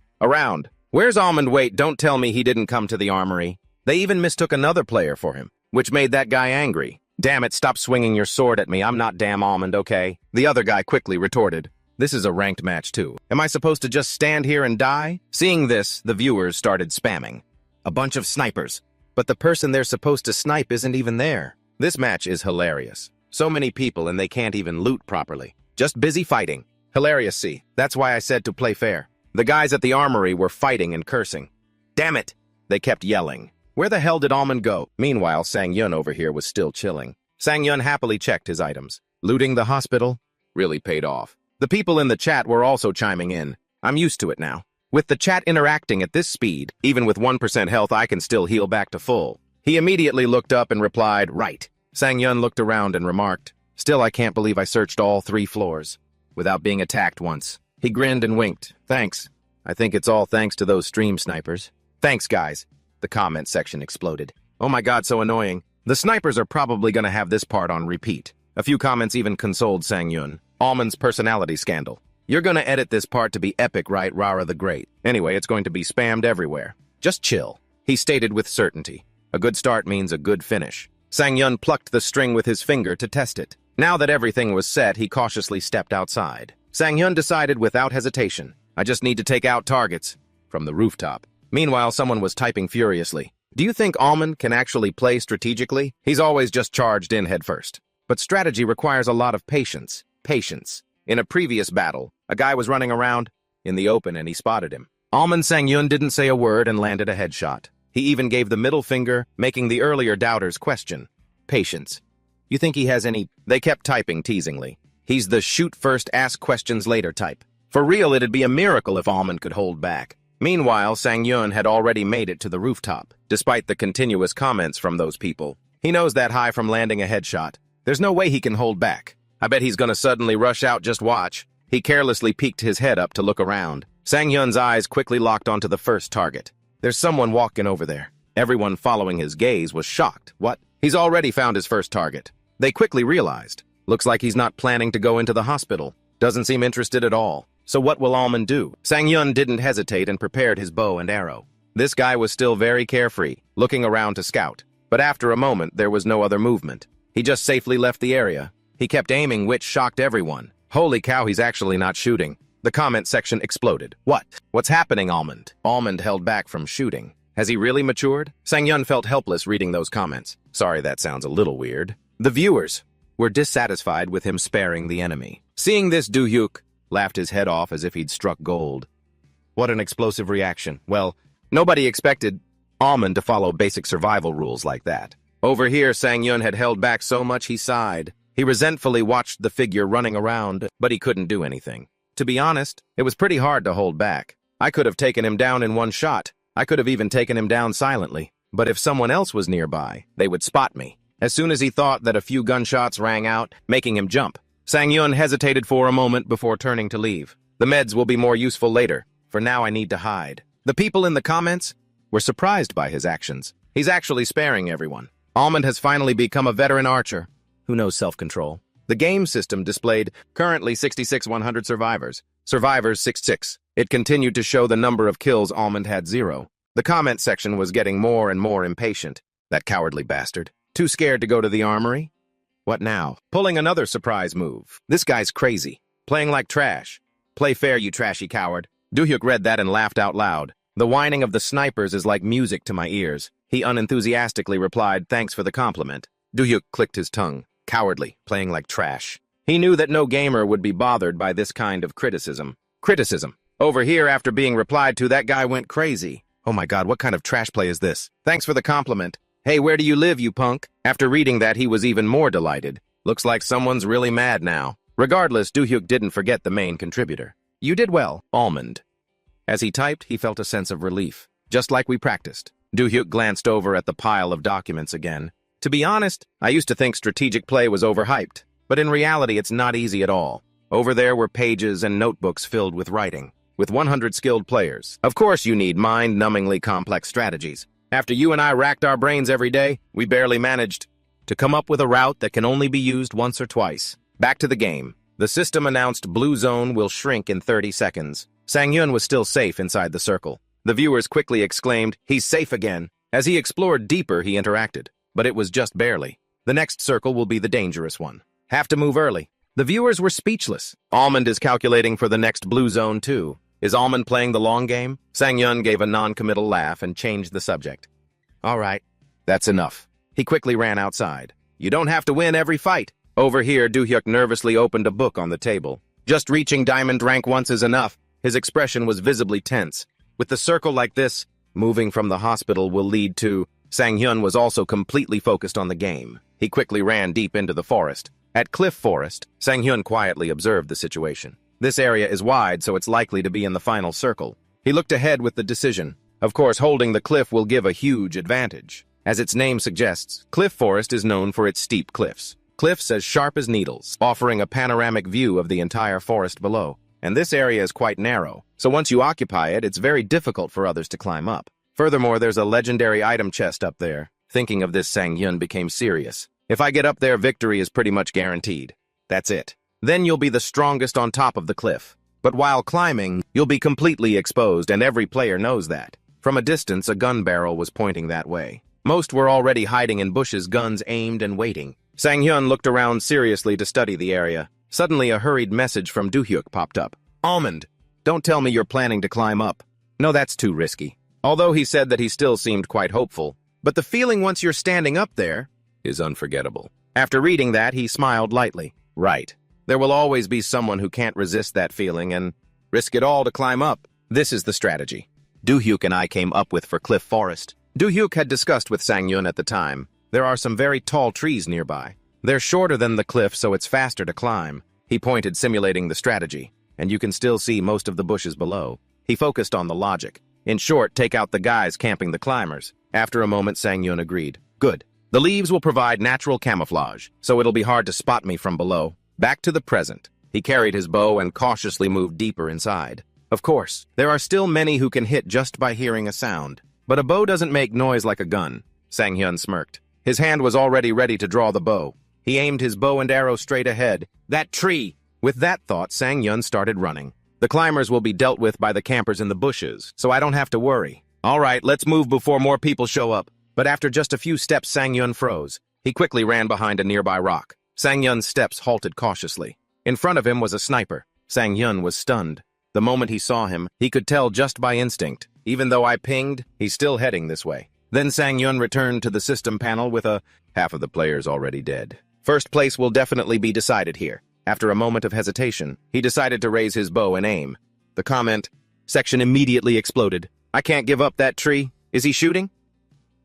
Where's Almond? Wait, don't tell me he didn't come to the armory. They even mistook another player for him, which made that guy angry. Damn it, stop swinging your sword at me. I'm not damn Almond, okay? The other guy quickly retorted. This is a ranked match too. Am I supposed to just stand here and die? Seeing this, the viewers started spamming. A bunch of snipers. But the person they're supposed to snipe isn't even there. This match is hilarious. So many people and they can't even loot properly. Just busy fighting. Hilarious, see. That's why I said to play fair. The guys at the armory were fighting and cursing. Damn it! They kept yelling. Where the hell did Almond go? Meanwhile, Sang Yun over here was still chilling. Sang Yun happily checked his items. Looting the hospital really paid off. The people in the chat were also chiming in. I'm used to it now. With the chat interacting at this speed, even with 1% health, I can still heal back to full. He immediately looked up and replied, right. Sang Yun looked around and remarked, still I can't believe I searched all 3 floors without being attacked once. He grinned and winked. Thanks. I think it's all thanks to those stream snipers. Thanks, guys. The comment section exploded. Oh my god, so annoying. The snipers are probably gonna have this part on repeat. A few comments even consoled Sang Yun. Almond's personality scandal. You're gonna edit this part to be epic, right, Rara the Great? Anyway, it's going to be spammed everywhere. Just chill, he stated with certainty. A good start means a good finish. Sang-yun plucked the string with his finger to test it. Now that everything was set, he cautiously stepped outside. Sang-yun decided without hesitation, I just need to take out targets from the rooftop. Meanwhile, someone was typing furiously. Do you think Almond can actually play strategically? He's always just charged in headfirst. But strategy requires a lot of patience. Patience. In a previous battle, a guy was running around in the open and he spotted him. Almond Sang-yun didn't say a word and landed a headshot. He even gave the middle finger, making the earlier doubters question. Patience. You think he has any? They kept typing teasingly. He's the shoot first, ask questions later type. For real, it'd be a miracle if Almond could hold back. Meanwhile, Sang-yun had already made it to the rooftop, despite the continuous comments from those people. He knows that high from landing a headshot. There's no way he can hold back. I bet he's gonna suddenly rush out, just watch. He carelessly peeked his head up to look around. Sang-yun's eyes quickly locked onto the first target. There's someone walking over there. Everyone following his gaze was shocked. What? He's already found his first target. They quickly realized. Looks like he's not planning to go into the hospital. Doesn't seem interested at all. So what will Almond do? Sang-yun didn't hesitate and prepared his bow and arrow. This guy was still very carefree, looking around to scout. But after a moment, there was no other movement. He just safely left the area. He kept aiming, which shocked everyone. Holy cow, he's actually not shooting. The comment section exploded. What? What's happening, Almond? Almond held back from shooting. Has he really matured? Sang-yun felt helpless reading those comments. Sorry, that sounds a little weird. The viewers were dissatisfied with him sparing the enemy. Seeing this, Do-hyuk laughed his head off as if he'd struck gold. What an explosive reaction. Well, nobody expected Almond to follow basic survival rules like that. Over here, Sang-yun had held back so much he sighed. He resentfully watched the figure running around, but he couldn't do anything. To be honest, it was pretty hard to hold back. I could have taken him down in one shot. I could have even taken him down silently. But if someone else was nearby, they would spot me. As soon as he thought that a few gunshots rang out, making him jump. Sang-yun hesitated for a moment before turning to leave. The meds will be more useful later. For now, I need to hide. The people in the comments were surprised by his actions. He's actually sparing everyone. Almond has finally become a veteran archer. Who knows self-control? The game system displayed currently 66,100 survivors. Survivors 66. It continued to show the number of kills. Almond had 0. The comment section was getting more and more impatient. That cowardly bastard. Too scared to go to the armory? What now? Pulling another surprise move. This guy's crazy. Playing like trash. Play fair, you trashy coward. Do-hyuk read that and laughed out loud. The whining of the snipers is like music to my ears. He unenthusiastically replied, thanks for the compliment. Do-hyuk clicked his tongue. Cowardly, playing like trash. He knew that no gamer would be bothered by this kind of criticism. Criticism. Over here, after being replied to, that guy went crazy. Oh my god, what kind of trash play is this? Thanks for the compliment. Hey, where do you live, you punk? After reading that, he was even more delighted. Looks like someone's really mad now. Regardless, Do-hyuk didn't forget the main contributor. You did well, Almond. As he typed, he felt a sense of relief. Just like we practiced. Do-hyuk glanced over at the pile of documents again. To be honest, I used to think strategic play was overhyped, but in reality it's not easy at all. Over there were pages and notebooks filled with writing, with 100 skilled players. Of course you need mind-numbingly complex strategies. After you and I racked our brains every day, we barely managed to come up with a route that can only be used once or twice. Back to the game. The system announced blue zone will shrink in 30 seconds. Sang-yun was still safe inside the circle. The viewers quickly exclaimed, he's safe again. As he explored deeper, he interacted. But it was just barely. The next circle will be the dangerous one. Have to move early. The viewers were speechless. Almond is calculating for the next blue zone too. Is Almond playing the long game? Sang-yun gave a non-committal laugh and changed the subject. All right, that's enough. He quickly ran outside. You don't have to win every fight. Over here, Do-hyuk nervously opened a book on the table. Just reaching diamond rank once is enough. His expression was visibly tense. With the circle like this, moving from the hospital will lead to... Sang-yun was also completely focused on the game. He quickly ran deep into the forest. At Cliff Forest, Sang-yun quietly observed the situation. This area is wide, so it's likely to be in the final circle. He looked ahead with the decision. Of course, holding the cliff will give a huge advantage. As its name suggests, Cliff Forest is known for its steep cliffs. Cliffs as sharp as needles, offering a panoramic view of the entire forest below. And this area is quite narrow, so once you occupy it, it's very difficult for others to climb up. Furthermore, there's a legendary item chest up there. Thinking of this, Sang-yun became serious. If I get up there, victory is pretty much guaranteed. That's it. Then you'll be the strongest on top of the cliff. But while climbing, you'll be completely exposed, and every player knows that. From a distance, a gun barrel was pointing that way. Most were already hiding in bushes, guns aimed and waiting. Sang-hyun looked around seriously to study the area. Suddenly, a hurried message from Do-hyuk popped up. Almond, don't tell me you're planning to climb up. No, that's too risky. Although he said that he still seemed quite hopeful. But the feeling once you're standing up there is unforgettable. After reading that, he smiled lightly. Right. There will always be someone who can't resist that feeling and risk it all to climb up. This is the strategy Do-hyuk and I came up with for Cliff Forest. Do-hyuk had discussed with Sang-hyun at the time. There are some very tall trees nearby. They're shorter than the cliff, so it's faster to climb. He pointed, simulating the strategy, and you can still see most of the bushes below. He focused on the logic. In short, take out the guys camping the climbers. After a moment, Sang-hyun agreed. Good. The leaves will provide natural camouflage, so it'll be hard to spot me from below. Back to the present. He carried his bow and cautiously moved deeper inside. Of course, there are still many who can hit just by hearing a sound. But a bow doesn't make noise like a gun. Sang-hyun smirked. His hand was already ready to draw the bow. He aimed his bow and arrow straight ahead. That tree! With that thought, Sang-hyun started running. The climbers will be dealt with by the campers in the bushes, so I don't have to worry. All right, let's move before more people show up. But after just a few steps, Sang-hyun froze. He quickly ran behind a nearby rock. Sang-hyun's steps halted cautiously. In front of him was a sniper. Sang-hyun was stunned. The moment he saw him, he could tell just by instinct. Even though I pinged, he's still heading this way. Then Sang-hyun returned to the system panel with half of the players already dead. First place will definitely be decided here. After a moment of hesitation, he decided to raise his bow and aim. The comment section immediately exploded. I can't give up that tree. Is he shooting?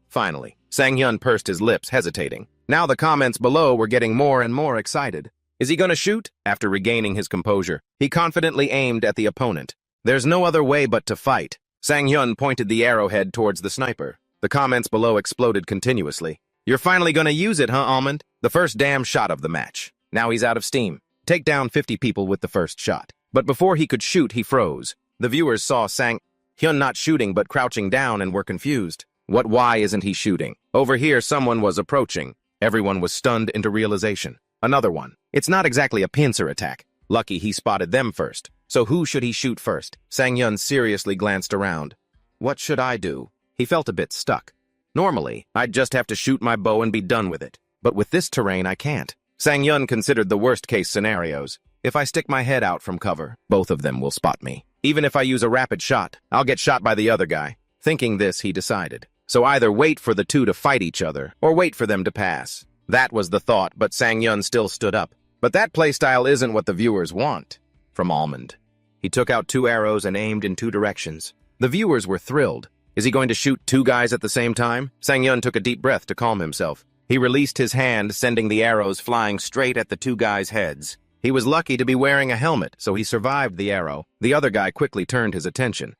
Finally, Sang-hyun pursed his lips, hesitating. Now the comments below were getting more and more excited. Is he going to shoot? After regaining his composure, he confidently aimed at the opponent. There's no other way but to fight. Sang-hyun pointed the arrowhead towards the sniper. The comments below exploded continuously. You're finally going to use it, huh, Almond? The first damn shot of the match. Now he's out of steam. Take down 50 people with the first shot. But before he could shoot, he froze. The viewers saw Sang-hyun not shooting but crouching down and were confused. Why isn't he shooting? Over here, someone was approaching. Everyone was stunned into realization. Another one. It's not exactly a pincer attack. Lucky he spotted them first. So who should he shoot first? Sang-hyun seriously glanced around. What should I do? He felt a bit stuck. Normally, I'd just have to shoot my bow and be done with it. But with this terrain, I can't. Sang-hyun considered the worst-case scenarios. If I stick my head out from cover, both of them will spot me. Even if I use a rapid shot, I'll get shot by the other guy. Thinking this, he decided. So either wait for the two to fight each other, or wait for them to pass. That was the thought, but Sang-hyun still stood up. But that playstyle isn't what the viewers want. From Almond. He took out 2 arrows and aimed in 2 directions. The viewers were thrilled. Is he going to shoot 2 guys at the same time? Sang-hyun took a deep breath to calm himself. He released his hand, sending the arrows flying straight at the 2 guys' heads. He was lucky to be wearing a helmet, so he survived the arrow. The other guy quickly turned his attention.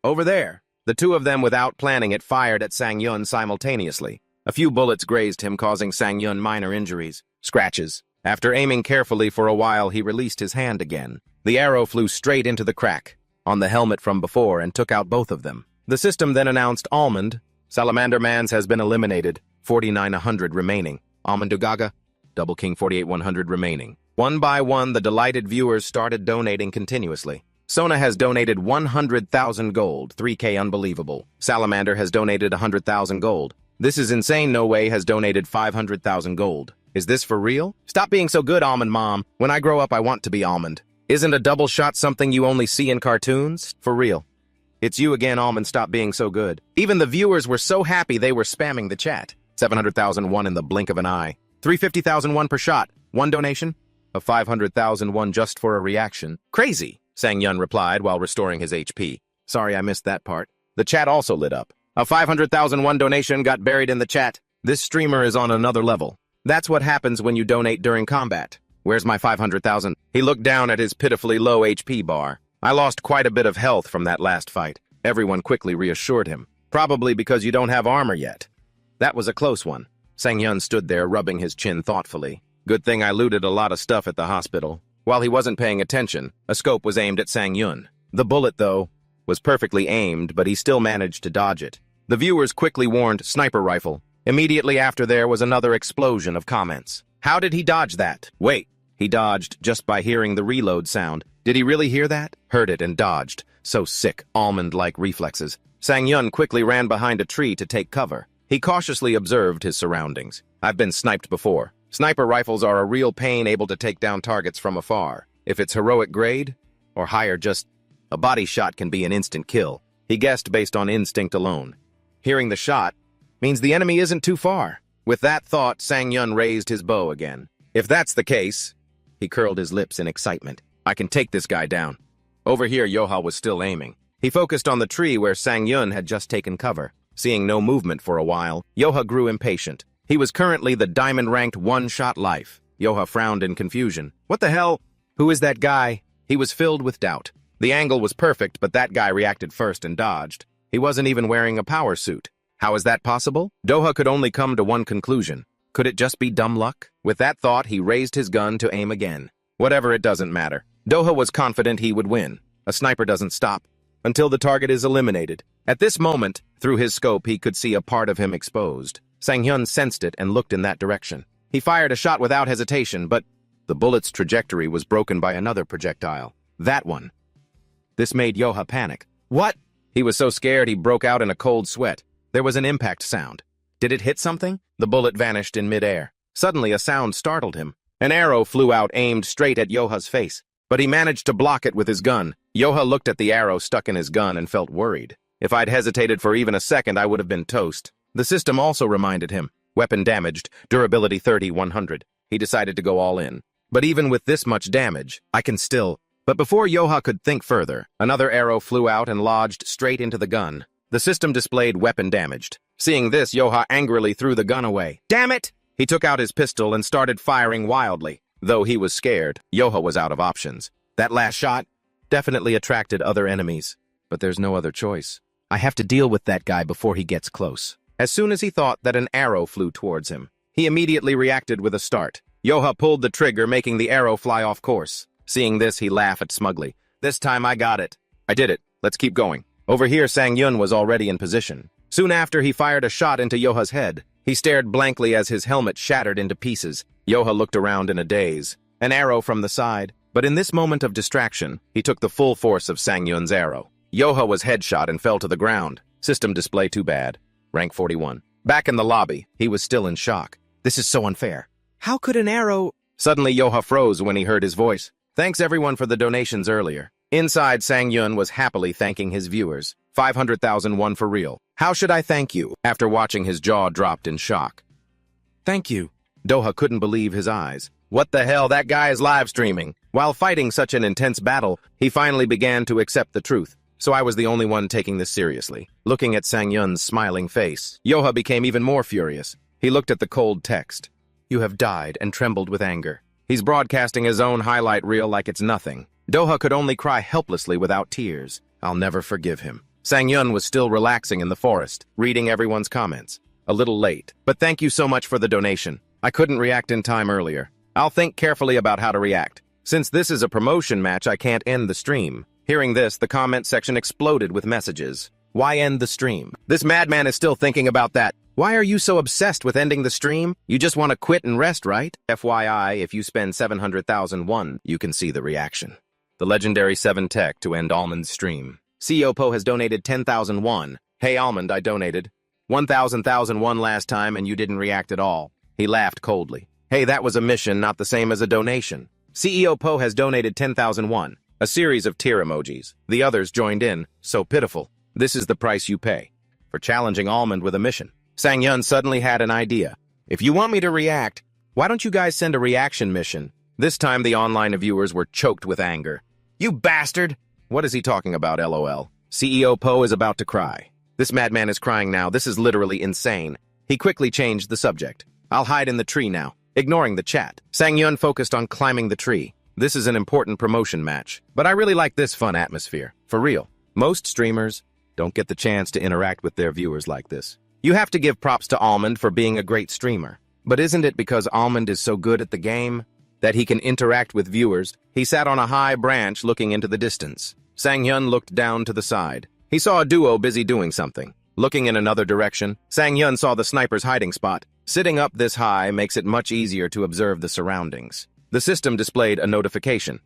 Over there. The 2 of them, without planning it, fired at Sang-hyun simultaneously. A few bullets grazed him, causing Sang-hyun minor injuries. Scratches. After aiming carefully for a while, he released his hand again. The arrow flew straight into the crack on the helmet from before and took out both of them. The system then announced Almond. Salamander Mans has been eliminated. 49,100 remaining. Almond Ugaga. Double King 48,100 remaining. One by one, the delighted viewers started donating continuously. Sona has donated 100,000 gold. 3K unbelievable. Salamander has donated 100,000 gold. This is insane. No Way has donated 500,000 gold. Is this for real? Stop being so good, Almond Mom. When I grow up, I want to be Almond. Isn't a double shot something you only see in cartoons? For real. It's you again, Almond. Stop being so good. Even the viewers were so happy they were spamming the chat. 700,001 in the blink of an eye. 350,001 per shot. 1 donation? Of 500,001 just for a reaction. Crazy, Sang-hyun replied while restoring his HP. Sorry, I missed that part. The chat also lit up. A 500,001 donation got buried in the chat. This streamer is on another level. That's what happens when you donate during combat. Where's my 500,000? He looked down at his pitifully low HP bar. I lost quite a bit of health from that last fight. Everyone quickly reassured him. Probably because you don't have armor yet. That was a close one. Sang-hyun stood there, rubbing his chin thoughtfully. Good thing I looted a lot of stuff at the hospital. While he wasn't paying attention, a scope was aimed at Sang-hyun. The bullet, though, was perfectly aimed, but he still managed to dodge it. The viewers quickly warned sniper rifle. Immediately after there was another explosion of comments. How did he dodge that? Wait, He dodged just by hearing the reload sound. Did he really hear that? Heard it and dodged. So sick, almond-like reflexes. Sang-yun quickly ran behind a tree to take cover. He cautiously observed his surroundings. I've been sniped before. Sniper rifles are a real pain, able to take down targets from afar. If it's heroic grade, or higher, just a body shot can be an instant kill. He guessed based on instinct alone. Hearing the shot means the enemy isn't too far. With that thought, Sang-yun raised his bow again. If that's the case, he curled his lips in excitement. I can take this guy down. Over here, Yoha was still aiming. He focused on the tree where Sang-yun had just taken cover. Seeing no movement for a while, Yoha grew impatient. He was currently the diamond-ranked one-shot life. Yoha frowned in confusion. What the hell? Who is that guy? He was filled with doubt. The angle was perfect, but that guy reacted first and dodged. He wasn't even wearing a power suit. How is that possible? Doha could only come to one conclusion. Could it just be dumb luck? With that thought, he raised his gun to aim again. Whatever, it doesn't matter. Doha was confident he would win. A sniper doesn't stop until the target is eliminated. At this moment, through his scope, he could see a part of him exposed. Sang-hyun sensed it and looked in that direction. He fired a shot without hesitation, but the bullet's trajectory was broken by another projectile. That one. This made Yoha panic. What? He was so scared he broke out in a cold sweat. There was an impact sound. Did it hit something? The bullet vanished in midair. Suddenly, a sound startled him. An arrow flew out, aimed straight at Yoha's face. But he managed to block it with his gun. Yoha looked at the arrow stuck in his gun and felt worried. If I'd hesitated for even a second, I would have been toast. The system also reminded him. Weapon damaged, durability 30-100. He decided to go all in. But even with this much damage, I can still... But before Yoha could think further, another arrow flew out and lodged straight into the gun. The system displayed weapon damaged. Seeing this, Yoha angrily threw the gun away. Damn it! He took out his pistol and started firing wildly. Though he was scared, Yoha was out of options. That last shot definitely attracted other enemies. But there's no other choice. I have to deal with that guy before he gets close. As soon as he thought that an arrow flew towards him, he immediately reacted with a start. Yoha pulled the trigger, making the arrow fly off course. Seeing this, he laughed smugly. This time I got it. I did it. Let's keep going. Over here, Sang-yun was already in position. Soon after, he fired a shot into Yoha's head. He stared blankly as his helmet shattered into pieces. Yoha looked around in a daze. An arrow from the side. But in this moment of distraction, he took the full force of Sang-yun's arrow. Yoha was headshot and fell to the ground. System display too bad. Rank 41. Back in the lobby, he was still in shock. This is so unfair. How could an arrow... Suddenly, Yoha froze when he heard his voice. Thanks everyone for the donations earlier. Inside, Sang-yun was happily thanking his viewers. 500,000 won for real. How should I thank you? After watching, his jaw dropped in shock. Thank you. Doha couldn't believe his eyes. What the hell, that guy is live streaming. While fighting such an intense battle, he finally began to accept the truth. So I was the only one taking this seriously. Looking at Sang-yun's smiling face, Yoha became even more furious. He looked at the cold text. You have died, and trembled with anger. He's broadcasting his own highlight reel like it's nothing. Doha could only cry helplessly without tears. I'll never forgive him. Sang-yun was still relaxing in the forest, reading everyone's comments. A little late, but thank you so much for the donation. I couldn't react in time earlier. I'll think carefully about how to react. Since this is a promotion match, I can't end the stream. Hearing this, the comment section exploded with messages. Why end the stream? This madman is still thinking about that. Why are you so obsessed with ending the stream? You just want to quit and rest, right? FYI, if you spend 700,000 won, you can see the reaction. The legendary 7 Tech to end Almond's stream. CEO Po has donated 10,000 won. Hey Almond, I donated 1,000 won last time and you didn't react at all. He laughed coldly. Hey, that was a mission, not the same as a donation. CEO Po has donated 10,000 won. A series of tear emojis. The others joined in. So pitiful. This is the price you pay for challenging Almond with a mission. Sang-yun suddenly had an idea. If you want me to react, why don't you guys send a reaction mission? This time the online viewers were choked with anger. You bastard! What is he talking about, LOL? CEO Po is about to cry. This madman is crying now. This is literally insane. He quickly changed the subject. I'll hide in the tree now, ignoring the chat. Sang-yun focused on climbing the tree. This is an important promotion match, but I really like this fun atmosphere. For real. Most streamers don't get the chance to interact with their viewers like this. You have to give props to Almond for being a great streamer. But isn't it because Almond is so good at the game that he can interact with viewers? He sat on a high branch looking into the distance. Sang-yun looked down to the side. He saw a duo busy doing something. Looking in another direction, Sang-yun saw the sniper's hiding spot. Sitting up this high makes it much easier to observe the surroundings. The system displayed a notification.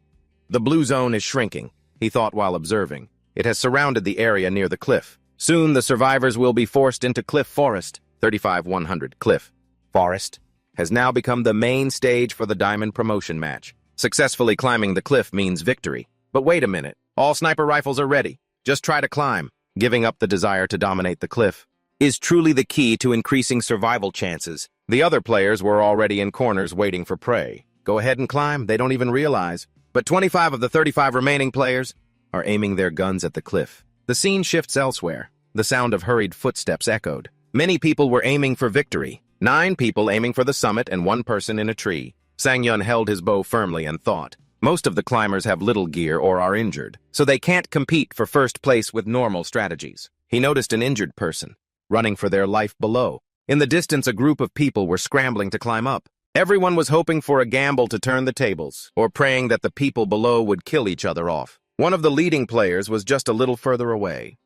The blue zone is shrinking, he thought while observing. It has surrounded the area near the cliff. Soon the survivors will be forced into Cliff Forest. 35-100 Cliff Forest has now become the main stage for the Diamond promotion match. Successfully climbing the cliff means victory. But wait a minute, all sniper rifles are ready. Just try to climb. Giving up the desire to dominate the cliff is truly the key to increasing survival chances. The other players were already in corners waiting for prey. Go ahead and climb, they don't even realize. But 25 of the 35 remaining players are aiming their guns at the cliff. The scene shifts elsewhere. The sound of hurried footsteps echoed. Many people were aiming for victory. 9 people aiming for the summit and 1 person in a tree. Sang-yun held his bow firmly and thought. Most of the climbers have little gear or are injured, so they can't compete for first place with normal strategies. He noticed an injured person, running for their life below. In the distance, a group of people were scrambling to climb up. Everyone was hoping for a gamble to turn the tables, or praying that the people below would kill each other off. One of the leading players was just a little further away.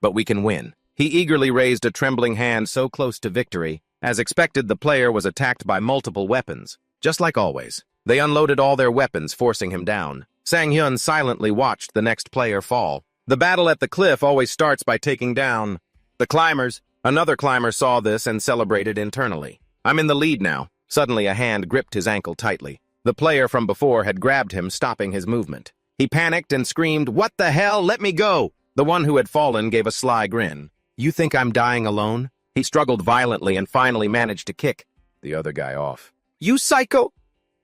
But we can win. He eagerly raised a trembling hand so close to victory. As expected, the player was attacked by multiple weapons. Just like always, they unloaded all their weapons, forcing him down. Sang-hyun silently watched the next player fall. The battle at the cliff always starts by taking down the climbers. Another climber saw this and celebrated internally. I'm in the lead now. Suddenly, a hand gripped his ankle tightly. The player from before had grabbed him, stopping his movement. He panicked and screamed, "What the hell? Let me go!" The one who had fallen gave a sly grin. "You think I'm dying alone?" He struggled violently and finally managed to kick the other guy off. "You psycho!"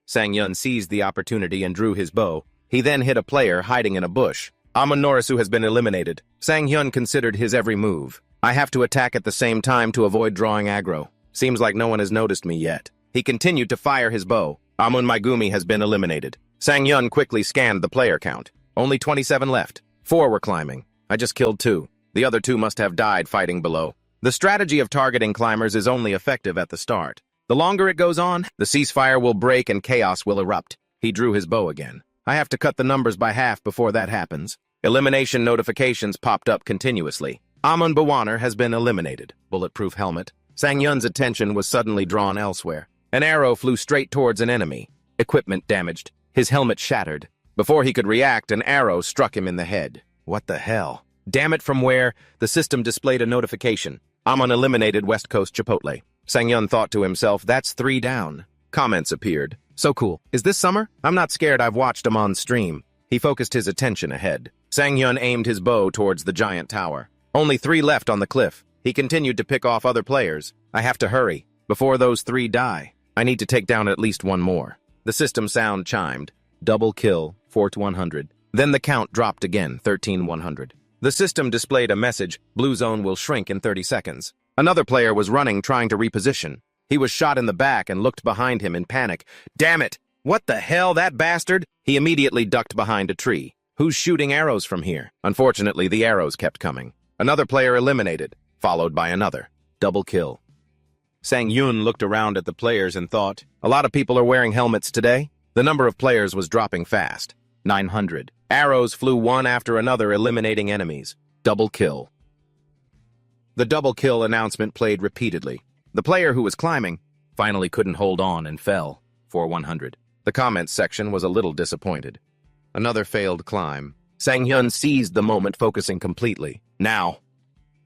Sang-yun seized the opportunity and drew his bow. He then hit a player hiding in a bush. Norisu has been eliminated. Sang-hyun considered his every move. I have to attack at the same time to avoid drawing aggro. Seems like no one has noticed me yet. He continued to fire his bow. Megumi has been eliminated. Sang-yun quickly scanned the player count. Only 27 left. 4 were climbing. I just killed 2. The other 2 must have died fighting below. The strategy of targeting climbers is only effective at the start. The longer it goes on, the ceasefire will break and chaos will erupt. He drew his bow again. I have to cut the numbers by half before that happens. Elimination notifications popped up continuously. Amon Bawaner has been eliminated. Bulletproof helmet. Sang-yun's attention was suddenly drawn elsewhere. An arrow flew straight towards an enemy. Equipment damaged. His helmet shattered. Before he could react, an arrow struck him in the head. What the hell? Damn it, from where? The system displayed a notification. Amon eliminated West Coast Chipotle. Sang-yun thought to himself, that's 3 down. Comments appeared. So cool. Is this summer? I'm not scared, I've watched Amon's stream. He focused his attention ahead. Sang-yun aimed his bow towards the giant tower. Only 3 left on the cliff. He continued to pick off other players. I have to hurry. Before those 3 die, I need to take down at least 1 more. The system sound chimed. Double kill, 4-100. Then the count dropped again, 13-100. The system displayed a message, blue zone will shrink in 30 seconds. Another player was running, trying to reposition. He was shot in the back and looked behind him in panic. Damn it! What the hell, that bastard? He immediately ducked behind a tree. Who's shooting arrows from here? Unfortunately, the arrows kept coming. Another player eliminated, followed by another. Double kill. Sang-yun looked around at the players and thought, a lot of people are wearing helmets today. The number of players was dropping fast. 900. Arrows flew one after another, eliminating enemies. Double kill. The double kill announcement played repeatedly. The player who was climbing finally couldn't hold on and fell. 4-100. The comments section was a little disappointed. Another failed climb. Sang-hyun seized the moment, focusing completely. Now.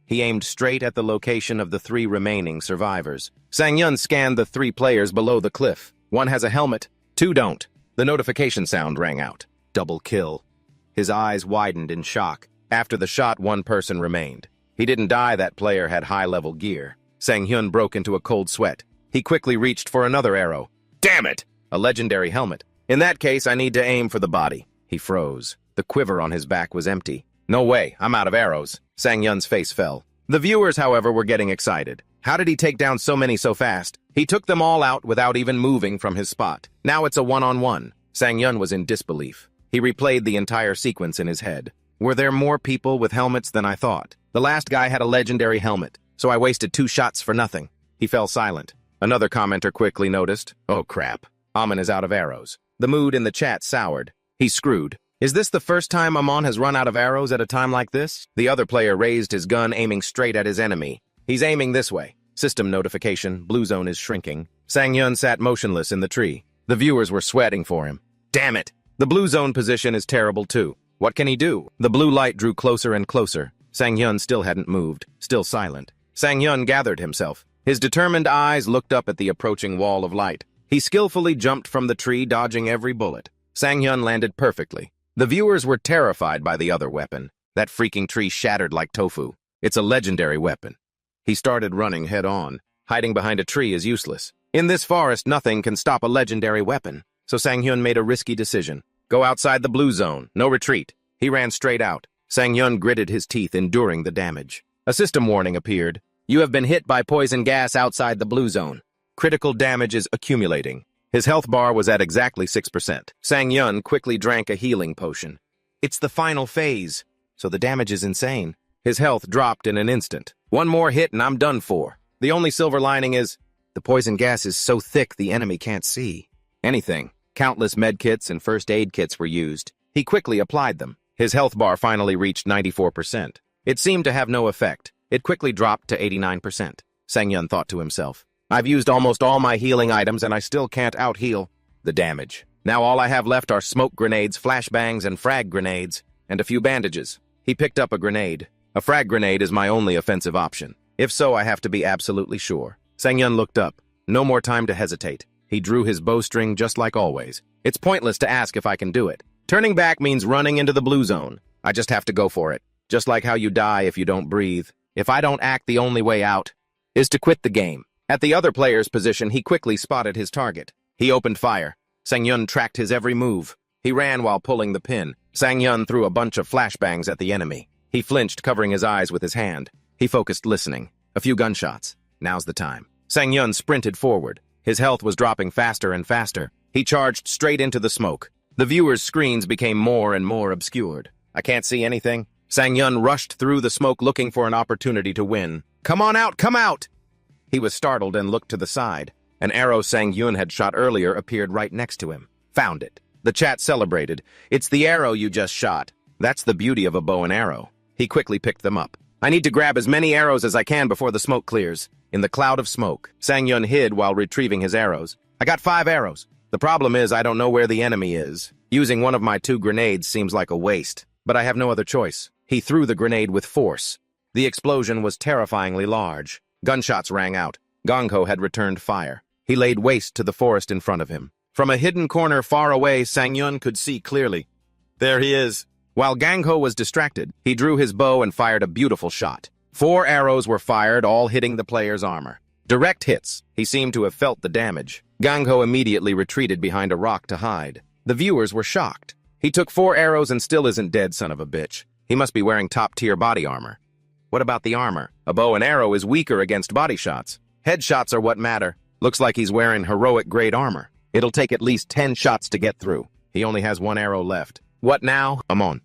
He aimed straight at the location of the 3 remaining survivors. Sang-hyun scanned the 3 players below the cliff. 1 has a helmet, 2 don't. The notification sound rang out. Double kill. His eyes widened in shock. After the shot, 1 person remained. He didn't die, that player had high-level gear. Sang-hyun broke into a cold sweat. He quickly reached for another arrow. Damn it! A legendary helmet. In that case, I need to aim for the body. He froze. The quiver on his back was empty. No way, I'm out of arrows. Sang-hyun's face fell. The viewers, however, were getting excited. How did he take down so many so fast? He took them all out without even moving from his spot. Now it's a one-on-one. Sang-hyun was in disbelief. He replayed the entire sequence in his head. Were there more people with helmets than I thought? The last guy had a legendary helmet, so I wasted 2 shots for nothing. He fell silent. Another commenter quickly noticed, oh crap, Amon is out of arrows. The mood in the chat soured. He's screwed. Is this the first time Amon has run out of arrows at a time like this? The other player raised his gun, aiming straight at his enemy. He's aiming this way. System notification, blue zone is shrinking. Sang-hyun sat motionless in the tree. The viewers were sweating for him. Damn it! The blue zone position is terrible too. What can he do? The blue light drew closer and closer. Sang-hyun still hadn't moved, still silent. Sang-hyun gathered himself. His determined eyes looked up at the approaching wall of light. He skillfully jumped from the tree, dodging every bullet. Sang-hyun landed perfectly. The viewers were terrified by the other weapon. That freaking tree shattered like tofu. It's a legendary weapon. He started running head-on. Hiding behind a tree is useless. In this forest, nothing can stop a legendary weapon. So Sang-hyun made a risky decision. Go outside the blue zone. No retreat. He ran straight out. Sang-hyun gritted his teeth, enduring the damage. A system warning appeared. You have been hit by poison gas outside the blue zone. Critical damage is accumulating. His health bar was at exactly 6%. Sang-hyun quickly drank a healing potion. It's the final phase, so the damage is insane. His health dropped in an instant. One more hit and I'm done for. The only silver lining is, the poison gas is so thick the enemy can't see anything. Countless medkits and first aid kits were used. He quickly applied them. His health bar finally reached 94%. It seemed to have no effect. It quickly dropped to 89%. Sang-hyun thought to himself, I've used almost all my healing items and I still can't out-heal the damage. Now all I have left are smoke grenades, flashbangs, and frag grenades, and a few bandages. He picked up a grenade. A frag grenade is my only offensive option. If so, I have to be absolutely sure. Sang-hyun looked up. No more time to hesitate. He drew his bowstring just like always. It's pointless to ask if I can do it. Turning back means running into the blue zone. I just have to go for it. Just like how you die if you don't breathe. If I don't act, the only way out is to quit the game. At the other player's position, he quickly spotted his target. He opened fire. Sang-hyun tracked his every move. He ran while pulling the pin. Sang-hyun threw a bunch of flashbangs at the enemy. He flinched, covering his eyes with his hand. He focused, listening. A few gunshots. Now's the time. Sang-hyun sprinted forward. His health was dropping faster and faster. He charged straight into the smoke. The viewers' screens became more and more obscured. I can't see anything. Sang-hyun rushed through the smoke looking for an opportunity to win. Come on out! Come out! He was startled and looked to the side. An arrow Sang-hyun had shot earlier appeared right next to him. Found it. The chat celebrated. It's the arrow you just shot. That's the beauty of a bow and arrow. He quickly picked them up. I need to grab as many arrows as I can before the smoke clears. In the cloud of smoke, Sang-hyun hid while retrieving his arrows. I got 5 arrows. The problem is I don't know where the enemy is. Using one of my 2 grenades seems like a waste, but I have no other choice. He threw the grenade with force. The explosion was terrifyingly large. Gunshots rang out. Gongho had returned fire. He laid waste to the forest in front of him. From a hidden corner far away, Sang-hyun could see clearly. There he is. While Gangho was distracted, he drew his bow and fired a beautiful shot. 4 arrows were fired, all hitting the player's armor. Direct hits. He seemed to have felt the damage. Gangho immediately retreated behind a rock to hide. The viewers were shocked. He took 4 arrows and still isn't dead, son of a bitch. He must be wearing top-tier body armor. What about the armor? A bow and arrow is weaker against body shots. Headshots are what matter. Looks like he's wearing heroic-grade armor. It'll take at least 10 shots to get through. He only has 1 arrow left. What now? Amon.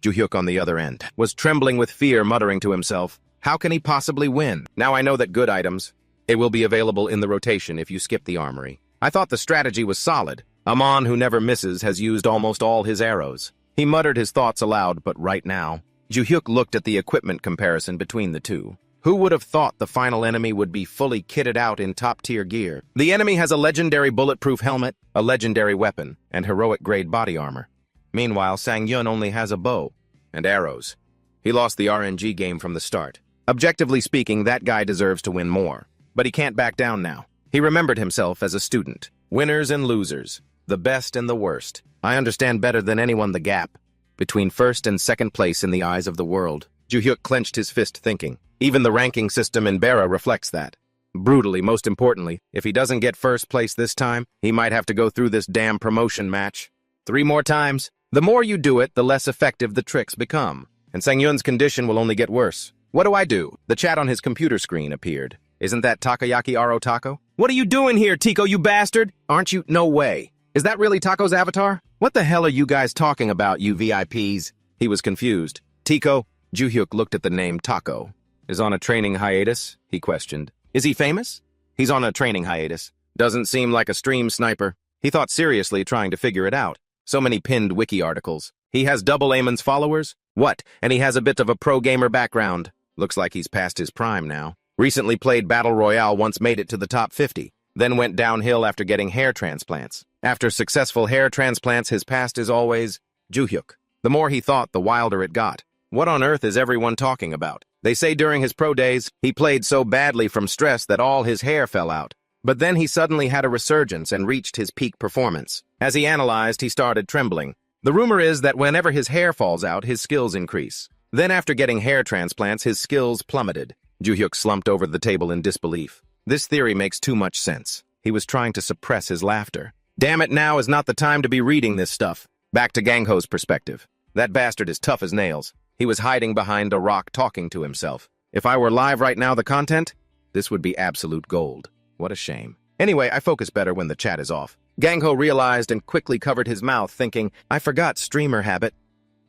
Ju-hyuk on the other end was trembling with fear, muttering to himself, how can he possibly win? Now I know that good items, it will be available in the rotation if you skip the armory. I thought the strategy was solid. Amon, who never misses, has used almost all his arrows. He muttered his thoughts aloud, but right now, Ju-hyuk looked at the equipment comparison between the two. Who would have thought the final enemy would be fully kitted out in top-tier gear? The enemy has a legendary bulletproof helmet, a legendary weapon, and heroic-grade body armor. Meanwhile, Sang-hyun only has a bow and arrows. He lost the RNG game from the start. Objectively speaking, that guy deserves to win more. But he can't back down now. He remembered himself as a student. Winners and losers. The best and the worst. I understand better than anyone the gap between first and second place in the eyes of the world. Ju-hyuk clenched his fist, thinking. Even the ranking system in Bara reflects that. Brutally, most importantly, if he doesn't get first place this time, he might have to go through this damn promotion match 3 more times. The more you do it, the less effective the tricks become. And Sang-hyun's condition will only get worse. What do I do? The chat on his computer screen appeared. Isn't that Takoyaki Aro Taco? What are you doing here, Tico, you bastard? Aren't you? No way. Is that really Taco's avatar? What the hell are you guys talking about, you VIPs? He was confused. Tico, Ju-hyuk looked at the name Taco. Is on a training hiatus? He questioned. Is he famous? He's on a training hiatus. Doesn't seem like a stream sniper. He thought seriously, trying to figure it out. So many pinned wiki articles. He has double Amon's followers? What? And he has a bit of a pro-gamer background. Looks like he's past his prime now. Recently played Battle Royale, once made it to the top 50. then went downhill after getting hair transplants. After successful hair transplants, his past is always Juhyuk. The more he thought, the wilder it got. What on earth is everyone talking about? They say during his pro days, he played so badly from stress that all his hair fell out. But then he suddenly had a resurgence and reached his peak performance. As he analyzed, he started trembling. The rumor is that whenever his hair falls out, his skills increase. Then after getting hair transplants, his skills plummeted. Juhyuk slumped over the table in disbelief. This theory makes too much sense. He was trying to suppress his laughter. Damn it, now is not the time to be reading this stuff. Back to Gangho's perspective. That bastard is tough as nails. He was hiding behind a rock talking to himself. If I were live right now, the content, this would be absolute gold. What a shame. Anyway, I focus better when the chat is off. Gangho realized and quickly covered his mouth, thinking, I forgot streamer habit.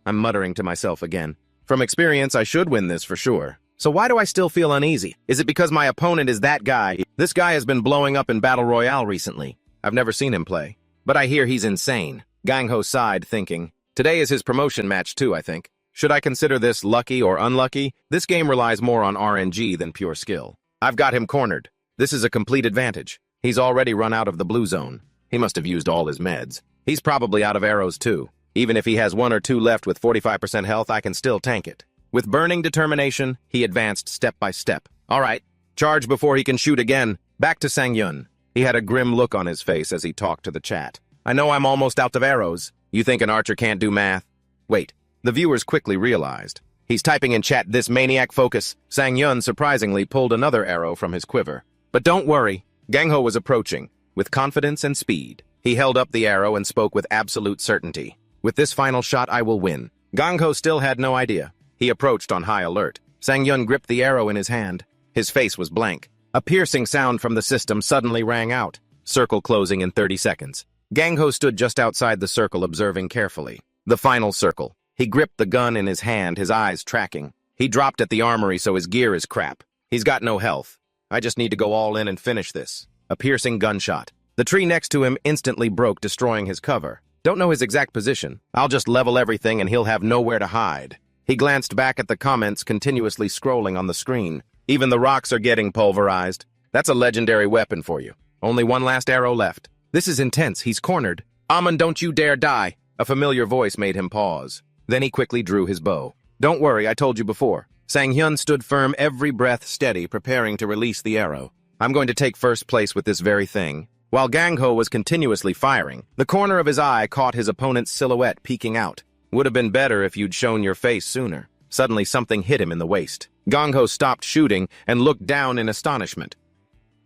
I'm muttering to myself again. From experience, I should win this for sure. So why do I still feel uneasy? Is it because my opponent is that guy? This guy has been blowing up in Battle Royale recently. I've never seen him play, but I hear he's insane. Gangho sighed, thinking, today is his promotion match too, I think. Should I consider this lucky or unlucky? This game relies more on RNG than pure skill. I've got him cornered. This is a complete advantage. He's already run out of the blue zone. He must have used all his meds. He's probably out of arrows too. Even if he has 1 or 2 left with 45% health, I can still tank it. With burning determination, he advanced step by step. All right, charge before he can shoot again. Back to Sang-yun. He had a grim look on his face as he talked to the chat. I know I'm almost out of arrows. You think an archer can't do math? Wait, the viewers quickly realized. He's typing in chat, this maniac focus. Sang-yun surprisingly pulled another arrow from his quiver. But don't worry, Gangho was approaching, with confidence and speed. He held up the arrow and spoke with absolute certainty. With this final shot, I will win. Gangho still had no idea. He approached on high alert. Sang-yun gripped the arrow in his hand. His face was blank. A piercing sound from the system suddenly rang out. Circle closing in 30 seconds. Gangho stood just outside the circle, observing carefully. The final circle. He gripped the gun in his hand, his eyes tracking. He dropped at the armory, so his gear is crap. He's got no health. I just need to go all in and finish this. A piercing gunshot. The tree next to him instantly broke, destroying his cover. Don't know his exact position. I'll just level everything and he'll have nowhere to hide. He glanced back at the comments continuously scrolling on the screen. Even the rocks are getting pulverized. That's a legendary weapon for you. Only one last arrow left. This is intense. He's cornered. Almond, don't you dare die. A familiar voice made him pause. Then he quickly drew his bow. Don't worry, I told you before. Sang-hyun stood firm, every breath steady, preparing to release the arrow. I'm going to take first place with this very thing. While Gangho was continuously firing, the corner of his eye caught his opponent's silhouette peeking out. Would have been better if you'd shown your face sooner. Suddenly something hit him in the waist. Gangho stopped shooting and looked down in astonishment.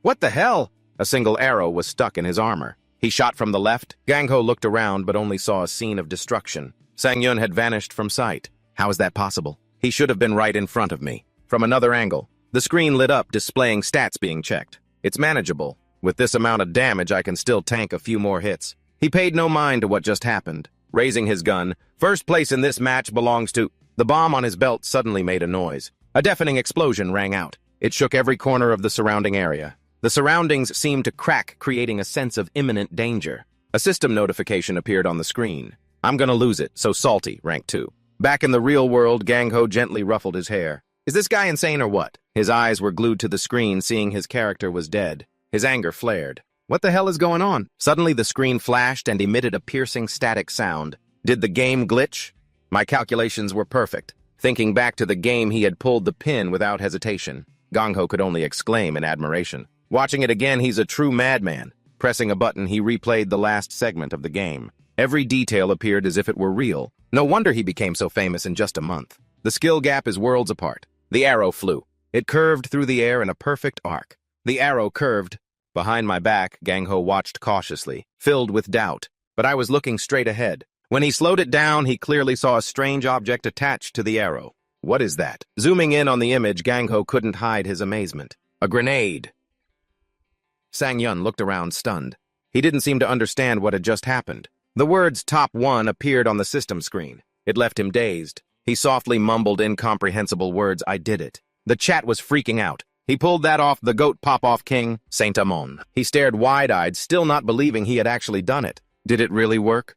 What the hell? A single arrow was stuck in his armor. He shot from the left. Gangho looked around but only saw a scene of destruction. Sang-yun had vanished from sight. How is that possible? He should have been right in front of me. From another angle, the screen lit up, displaying stats being checked. It's manageable. With this amount of damage, I can still tank a few more hits. He paid no mind to what just happened. Raising his gun, first place in this match belongs to... The bomb on his belt suddenly made a noise. A deafening explosion rang out. It shook every corner of the surrounding area. The surroundings seemed to crack, creating a sense of imminent danger. A system notification appeared on the screen. I'm gonna lose it, so salty, rank 2. Back in the real world, Gangho gently ruffled his hair. Is this guy insane or what? His eyes were glued to the screen, seeing his character was dead. His anger flared. What the hell is going on? Suddenly the screen flashed and emitted a piercing static sound. Did the game glitch? My calculations were perfect. Thinking back to the game, he had pulled the pin without hesitation. Gangho could only exclaim in admiration. Watching it again, he's a true madman. Pressing a button, he replayed the last segment of the game. Every detail appeared as if it were real. No wonder he became so famous in just a month. The skill gap is worlds apart. The arrow flew. It curved through the air in a perfect arc. The arrow curved. Behind my back, Gangho watched cautiously, filled with doubt. But I was looking straight ahead. When he slowed it down, he clearly saw a strange object attached to the arrow. What is that? Zooming in on the image, Gangho couldn't hide his amazement. A grenade. Sang-yun looked around, stunned. He didn't seem to understand what had just happened. The words top 1 appeared on the system screen. It left him dazed. He softly mumbled incomprehensible words, I did it. The chat was freaking out. He pulled that off the goat pop-off king, Saint Amon. He stared wide-eyed, still not believing he had actually done it. Did it really work?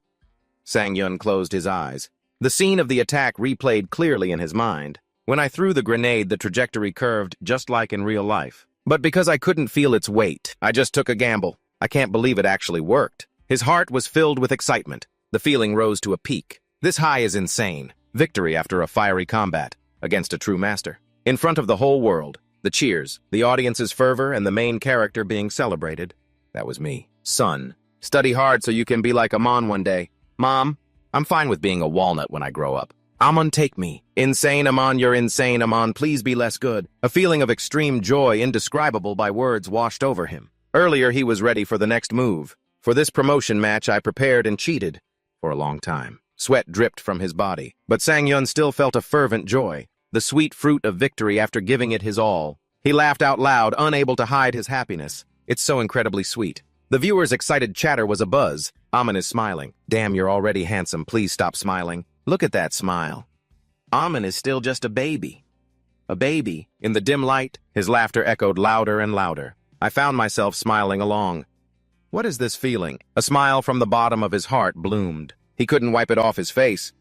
Sang-yun closed his eyes. The scene of the attack replayed clearly in his mind. When I threw the grenade, the trajectory curved just like in real life. But because I couldn't feel its weight, I just took a gamble. I can't believe it actually worked. His heart was filled with excitement. The feeling rose to a peak. This high is insane. Victory after a fiery combat against a true master. In front of the whole world, the cheers, the audience's fervor, and the main character being celebrated. That was me. Son, study hard so you can be like Amon one day. Mom, I'm fine with being a walnut when I grow up. Amon, take me. Insane, Amon, you're insane, Amon, please be less good. A feeling of extreme joy indescribable by words washed over him. Earlier, he was ready for the next move. For this promotion match, I prepared and cheated for a long time. Sweat dripped from his body, but Sang-yun still felt a fervent joy, the sweet fruit of victory after giving it his all. He laughed out loud, unable to hide his happiness. It's so incredibly sweet. The viewer's excited chatter was abuzz. Amon is smiling. Damn, you're already handsome. Please stop smiling. Look at that smile. Amon is still just a baby. A baby. In the dim light, his laughter echoed louder and louder. I found myself smiling along. What is this feeling? A smile from the bottom of his heart bloomed. He couldn't wipe it off his face.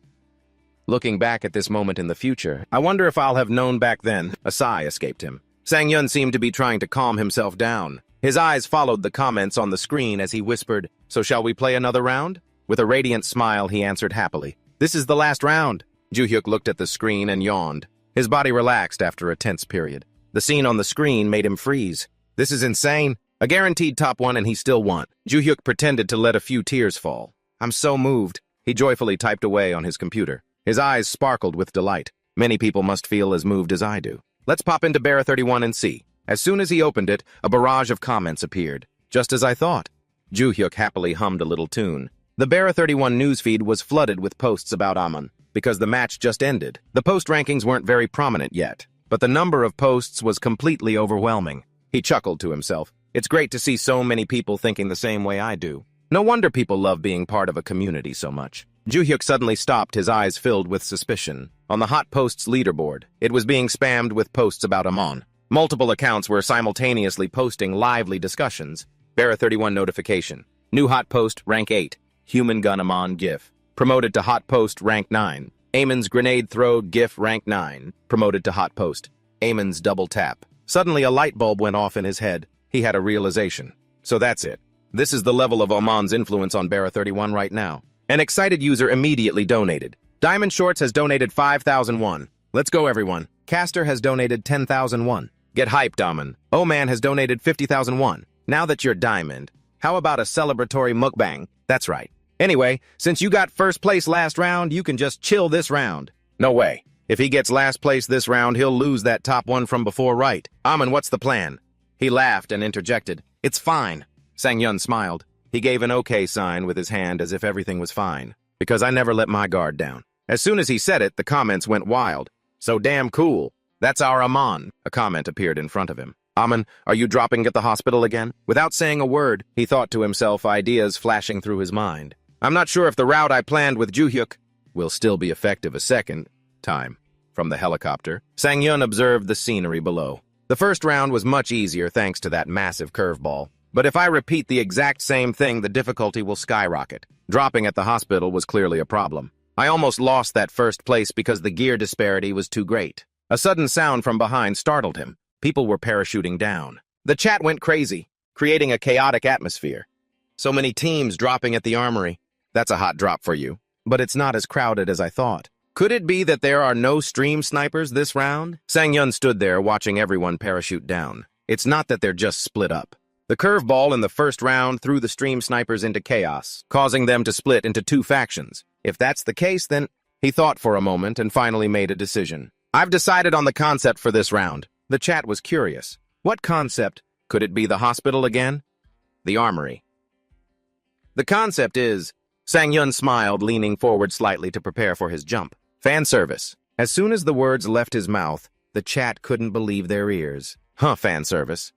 Looking back at this moment in the future, I wonder if I'll have known back then. A sigh escaped him. Sang-yun seemed to be trying to calm himself down. His eyes followed the comments on the screen as he whispered, "So shall we play another round?" With a radiant smile, he answered happily, "This is the last round." Joo-hyuk looked at the screen and yawned. His body relaxed after a tense period. The scene on the screen made him freeze. This is insane. A guaranteed top one and he still won. Joo-hyuk pretended to let a few tears fall. I'm so moved. He joyfully typed away on his computer. His eyes sparkled with delight. Many people must feel as moved as I do. Let's pop into Bara 31 and see. As soon as he opened it, a barrage of comments appeared. Just as I thought. Joo-hyuk happily hummed a little tune. The Bara 31 newsfeed was flooded with posts about Amon. Because the match just ended, the post rankings weren't very prominent yet. But the number of posts was completely overwhelming. He chuckled to himself. It's great to see so many people thinking the same way I do. No wonder people love being part of a community so much. Joo-hyuk suddenly stopped, his eyes filled with suspicion. On the Hot Posts leaderboard, it was being spammed with posts about Amon. Multiple accounts were simultaneously posting lively discussions. Bara 31 notification. New Hot Post, rank 8. Human Gun Amon GIF. Promoted to Hot Post, rank 9. Amon's Grenade Throw GIF, rank 9. Promoted to Hot Post. Amon's Double Tap. Suddenly a light bulb went off in his head. He had a realization. So that's it. This is the level of Amon's influence on Bara 31 right now. An excited user immediately donated. Diamond Shorts has donated 5,001. Let's go, everyone. Caster has donated 10,001. Get hyped, Amon. O-Man has donated 50,001. Now that you're Diamond, how about a celebratory mukbang? That's right. Anyway, since you got first place last round, you can just chill this round. No way. If he gets last place this round, he'll lose that top one from before, right? Amon, what's the plan? He laughed and interjected. It's fine. Sang-yun smiled. He gave an okay sign with his hand as if everything was fine. Because I never let my guard down. As soon as he said it, the comments went wild. So damn cool. That's our Amon. A comment appeared in front of him. Amon, are you dropping at the hospital again? Without saying a word, he thought to himself, ideas flashing through his mind. I'm not sure if the route I planned with Joo-hyuk will still be effective a second time. From the helicopter, Sang-yun observed the scenery below. The first round was much easier thanks to that massive curveball. But if I repeat the exact same thing, the difficulty will skyrocket. Dropping at the hospital was clearly a problem. I almost lost that first place because the gear disparity was too great. A sudden sound from behind startled him. People were parachuting down. The chat went crazy, creating a chaotic atmosphere. So many teams dropping at the armory. That's a hot drop for you. But it's not as crowded as I thought. Could it be that there are no stream snipers this round? Sang-yun stood there watching everyone parachute down. It's not that they're just split up. The curveball in the first round threw the stream snipers into chaos, causing them to split into two factions. If that's the case, then... He thought for a moment and finally made a decision. I've decided on the concept for this round. The chat was curious. What concept? Could it be the hospital again? The armory. The concept is... Sang-yun smiled, leaning forward slightly to prepare for his jump. Fan service. As soon as the words left his mouth, the chat couldn't believe their ears. Fan service.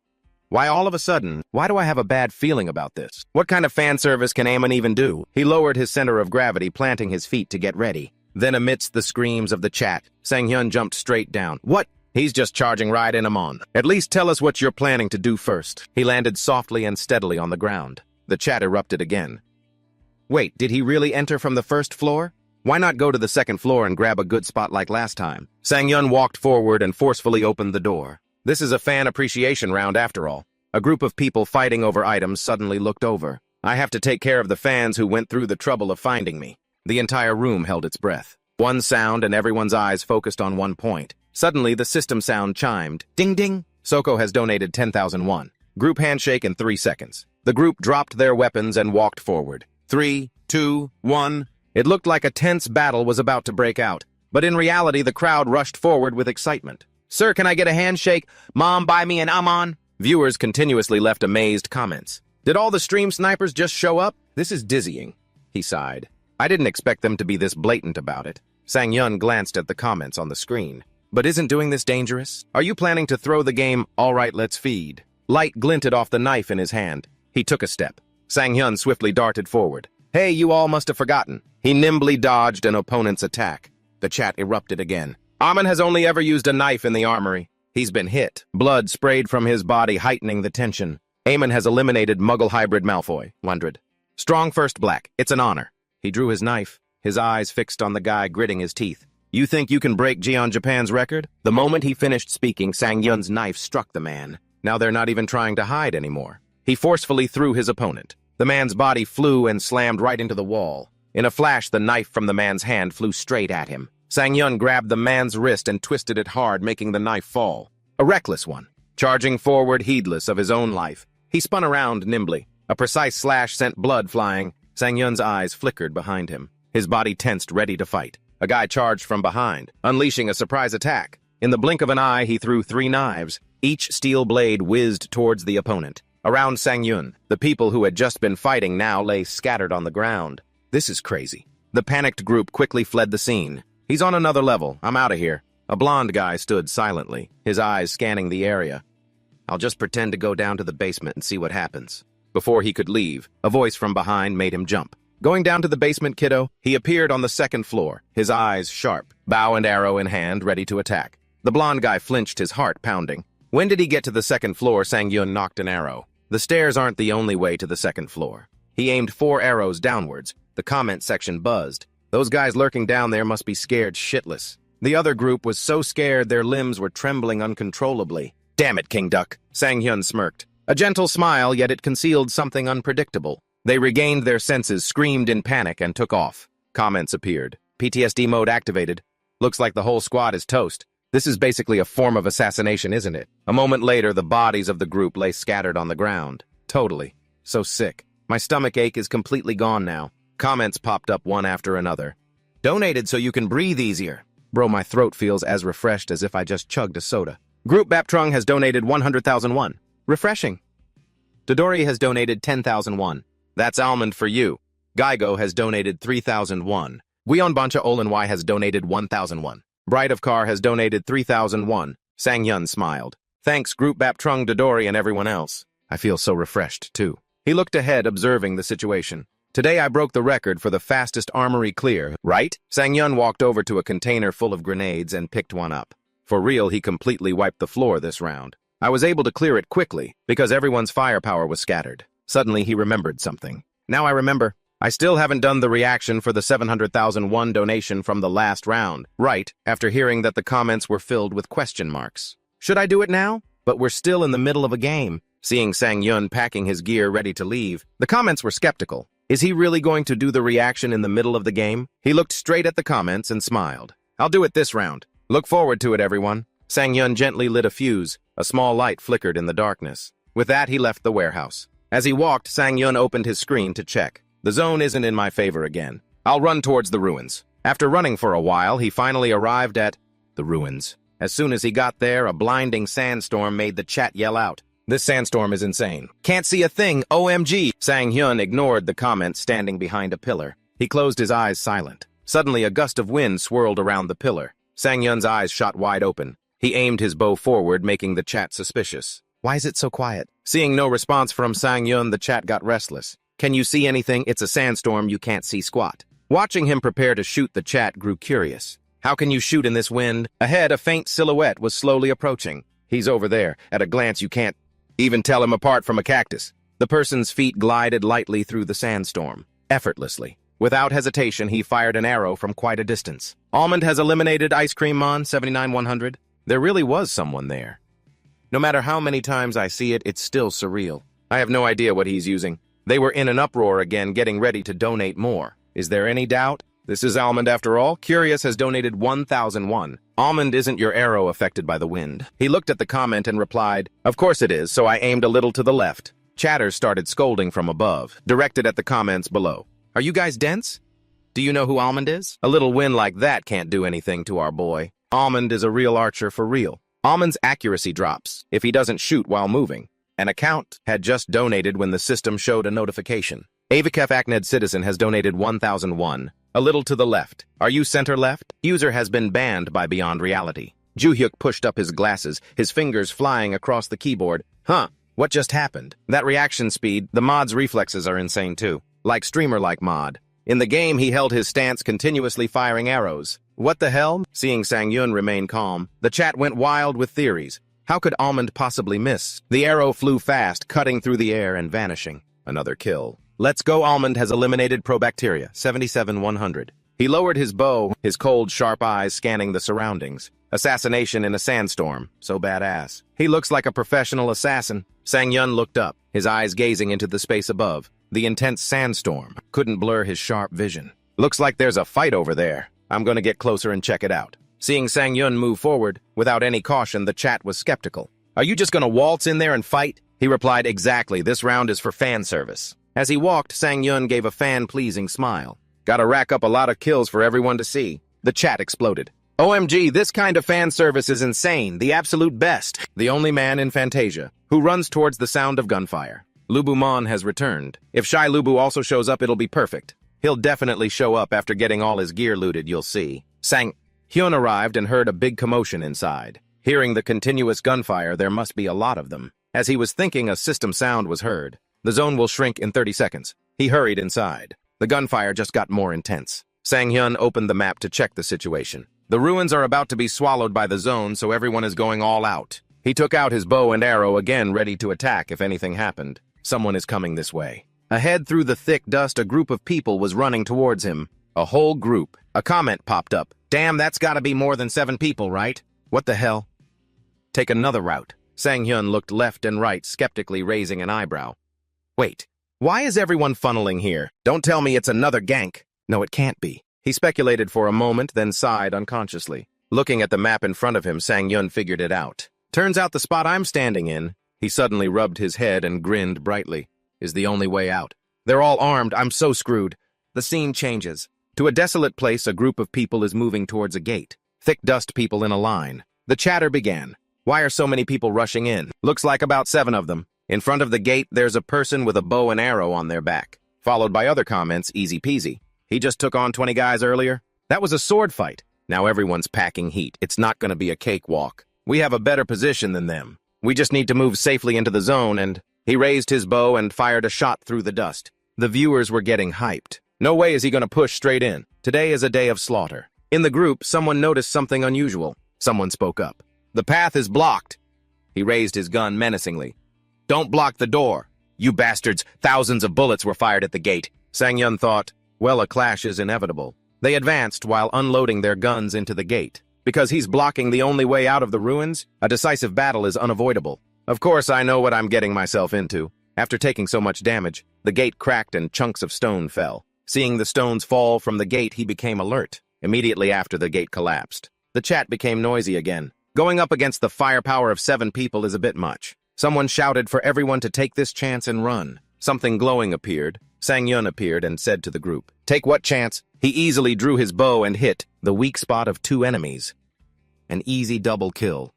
Why all of a sudden? Why do I have a bad feeling about this? What kind of fan service can Amon even do? He lowered his center of gravity, planting his feet to get ready. Then amidst the screams of the chat, Sang-hyun jumped straight down. What? He's just charging right in Amon. At least tell us what you're planning to do first. He landed softly and steadily on the ground. The chat erupted again. Wait, did he really enter from the first floor? Why not go to the second floor and grab a good spot like last time? Sang-hyun walked forward and forcefully opened the door. This is a fan appreciation round after all. A group of people fighting over items suddenly looked over. I have to take care of the fans who went through the trouble of finding me. The entire room held its breath. One sound and everyone's eyes focused on one point. Suddenly, the system sound chimed. Ding ding! Soko has donated 10,000 won. Group handshake in 3 seconds. The group dropped their weapons and walked forward. 3, 2, 1. It looked like a tense battle was about to break out, but in reality, the crowd rushed forward with excitement. Sir, can I get a handshake? Mom, buy me an Amon. Viewers continuously left amazed comments. Did all the stream snipers just show up? This is dizzying, he sighed. I didn't expect them to be this blatant about it. Sang Yun glanced at the comments on the screen. But isn't doing this dangerous? Are you planning to throw the game, all right, let's feed? Light glinted off the knife in his hand. He took a step. Sang Hyun swiftly darted forward. Hey, you all must have forgotten. He nimbly dodged an opponent's attack. The chat erupted again. Almond has only ever used a knife in the armory. He's been hit. Blood sprayed from his body, heightening the tension. Amon has eliminated Muggle hybrid Malfoy. 100. Strong first black. It's an honor. He drew his knife, his eyes fixed on the guy gritting his teeth. You think you can break Jeon Japan's record? The moment he finished speaking, Sang Yun's knife struck the man. Now they're not even trying to hide anymore. He forcefully threw his opponent. The man's body flew and slammed right into the wall. In a flash, the knife from the man's hand flew straight at him. Sang Yun grabbed the man's wrist and twisted it hard, making the knife fall. A reckless one. Charging forward, heedless of his own life. He spun around nimbly. A precise slash sent blood flying. Sang Yun's eyes flickered behind him. His body tensed, ready to fight. A guy charged from behind, unleashing a surprise attack. In the blink of an eye, he threw 3 knives. Each steel blade whizzed towards the opponent. Around Sang Yun, the people who had just been fighting now lay scattered on the ground. This is crazy. The panicked group quickly fled the scene. He's on another level. I'm out of here. A blonde guy stood silently, his eyes scanning the area. I'll just pretend to go down to the basement and see what happens. Before he could leave, a voice from behind made him jump. Going down to the basement, kiddo, he appeared on the 2nd floor, his eyes sharp, bow and arrow in hand, ready to attack. The blonde guy flinched, his heart pounding. When did he get to the 2nd floor? Sang Yun knocked an arrow. The stairs aren't the only way to the 2nd floor. He aimed 4 arrows downwards. The comment section buzzed. Those guys lurking down there must be scared shitless. The other group was so scared their limbs were trembling uncontrollably. Damn it, King Duck, Sang Hyun smirked. A gentle smile, yet it concealed something unpredictable. They regained their senses, screamed in panic, and took off. Comments appeared. PTSD mode activated. Looks like the whole squad is toast. This is basically a form of assassination, isn't it? A moment later, the bodies of the group lay scattered on the ground. Totally. So sick. My stomach ache is completely gone now. Comments popped up one after another. Donated so you can breathe easier. Bro, my throat feels as refreshed as if I just chugged a soda. Group Baptrung has donated 100,000 won. Refreshing. Dodori has donated 10,000 won. That's Almond for you. Gaigo has donated 3,000 won. Guion Bancha Olenwai has donated 1,000 won. Bride of Car has donated 3,000 won. Sang Yun smiled. Thanks, Group Baptrung, Dodori, and everyone else. I feel so refreshed, too. He looked ahead, observing the situation. Today I broke the record for the fastest armory clear, right? Sang Yun walked over to a container full of grenades and picked one up. For real, he completely wiped the floor this round. I was able to clear it quickly, because everyone's firepower was scattered. Suddenly, he remembered something. Now I remember. I still haven't done the reaction for the 700,000 won donation from the last round, right, after hearing that the comments were filled with question marks. Should I do it now? But we're still in the middle of a game. Seeing Sang Yun packing his gear ready to leave, the comments were skeptical. Is he really going to do the reaction in the middle of the game? He looked straight at the comments and smiled. I'll do it this round. Look forward to it, everyone. Sang Yun gently lit a fuse. A small light flickered in the darkness. With that, he left the warehouse. As he walked, Sang Yun opened his screen to check. The zone isn't in my favor again. I'll run towards the ruins. After running for a while, he finally arrived at the ruins. As soon as he got there, a blinding sandstorm made the chat yell out. This sandstorm is insane. Can't see a thing, OMG! Sang Hyun ignored the comment standing behind a pillar. He closed his eyes silent. Suddenly, a gust of wind swirled around the pillar. Sang Hyun's eyes shot wide open. He aimed his bow forward, making the chat suspicious. Why is it so quiet? Seeing no response from Sang Hyun, the chat got restless. Can you see anything? It's a sandstorm, you can't see squat. Watching him prepare to shoot, the chat grew curious. How can you shoot in this wind? Ahead, a faint silhouette was slowly approaching. He's over there. At a glance, you can't even tell him apart from a cactus. The person's feet glided lightly through the sandstorm, effortlessly. Without hesitation, he fired an arrow from quite a distance. Almond has eliminated Ice Cream Mon, 79-100. There really was someone there. No matter how many times I see it, it's still surreal. I have no idea what he's using. They were in an uproar again, getting ready to donate more. Is there any doubt? This is Almond after all. Curious has donated 1,001. Almond isn't your arrow affected by the wind. He looked at the comment and replied, "Of course it is, so I aimed a little to the left." Chatter started scolding from above, directed at the comments below. Are you guys dense? Do you know who Almond is? A little win like that can't do anything to our boy. Almond is a real archer for real. Almond's accuracy drops if he doesn't shoot while moving. An account had just donated when the system showed a notification. Avakef Akned Citizen has donated 1,001. A little to the left. Are you center left? User has been banned by Beyond Reality. Juhyuk pushed up his glasses, his fingers flying across the keyboard. Huh, what just happened? That reaction speed, the mod's reflexes are insane too. Like streamer-like mod. In the game, he held his stance, continuously firing arrows. What the hell? Seeing Sang-yun remain calm, the chat went wild with theories. How could Almond possibly miss? The arrow flew fast, cutting through the air and vanishing. Another kill. Let's go. Almond has eliminated Probacteria, 77-100. He lowered his bow, his cold, sharp eyes scanning the surroundings. Assassination in a sandstorm. So badass. He looks like a professional assassin. Sang-yun looked up, his eyes gazing into the space above. The intense sandstorm couldn't blur his sharp vision. Looks like there's a fight over there. I'm gonna get closer and check it out. Seeing Sang-yun move forward, without any caution, the chat was skeptical. Are you just gonna waltz in there and fight? He replied, exactly, this round is for fan service. As he walked, Sang-yun gave a fan-pleasing smile. Gotta rack up a lot of kills for everyone to see. The chat exploded. OMG, this kind of fan service is insane, the absolute best. The only man in Fantasia, who runs towards the sound of gunfire. Lubumon has returned. If Shy Lubu also shows up, it'll be perfect. He'll definitely show up after getting all his gear looted, you'll see. Sang-hyun arrived and heard a big commotion inside. Hearing the continuous gunfire, there must be a lot of them. As he was thinking, a system sound was heard. The zone will shrink in 30 seconds. He hurried inside. The gunfire just got more intense. Sang-hyun opened the map to check the situation. The ruins are about to be swallowed by the zone, so everyone is going all out. He took out his bow and arrow again, ready to attack if anything happened. Someone is coming this way. Ahead through the thick dust, a group of people was running towards him. A whole group. A comment popped up. Damn, that's gotta be more than 7 people, right? What the hell? Take another route. Sang-hyun looked left and right, skeptically raising an eyebrow. Wait, why is everyone funneling here? Don't tell me it's another gank. No, it can't be. He speculated for a moment, then sighed unconsciously. Looking at the map in front of him, Sang-hyun figured it out. Turns out the spot I'm standing in, he suddenly rubbed his head and grinned brightly, is the only way out. They're all armed, I'm so screwed. The scene changes. To a desolate place, a group of people is moving towards a gate. Thick dust people in a line. The chatter began. Why are so many people rushing in? Looks like about 7 of them. In front of the gate, there's a person with a bow and arrow on their back. Followed by other comments, easy peasy. He just took on 20 guys earlier. That was a sword fight. Now everyone's packing heat. It's not going to be a cakewalk. We have a better position than them. We just need to move safely into the zone, and he raised his bow and fired a shot through the dust. The viewers were getting hyped. No way is he going to push straight in. Today is a day of slaughter. In the group, someone noticed something unusual. Someone spoke up. The path is blocked. He raised his gun menacingly. Don't block the door. You bastards, thousands of bullets were fired at the gate. Sang-hyun thought, well, a clash is inevitable. They advanced while unloading their guns into the gate. Because he's blocking the only way out of the ruins, a decisive battle is unavoidable. Of course, I know what I'm getting myself into. After taking so much damage, the gate cracked and chunks of stone fell. Seeing the stones fall from the gate, he became alert. Immediately after the gate collapsed. The chat became noisy again. Going up against the firepower of 7 people is a bit much. Someone shouted for everyone to take this chance and run. Something glowing appeared. Sang-hyun appeared and said to the group, take what chance? He easily drew his bow and hit the weak spot of 2 enemies. An easy double kill.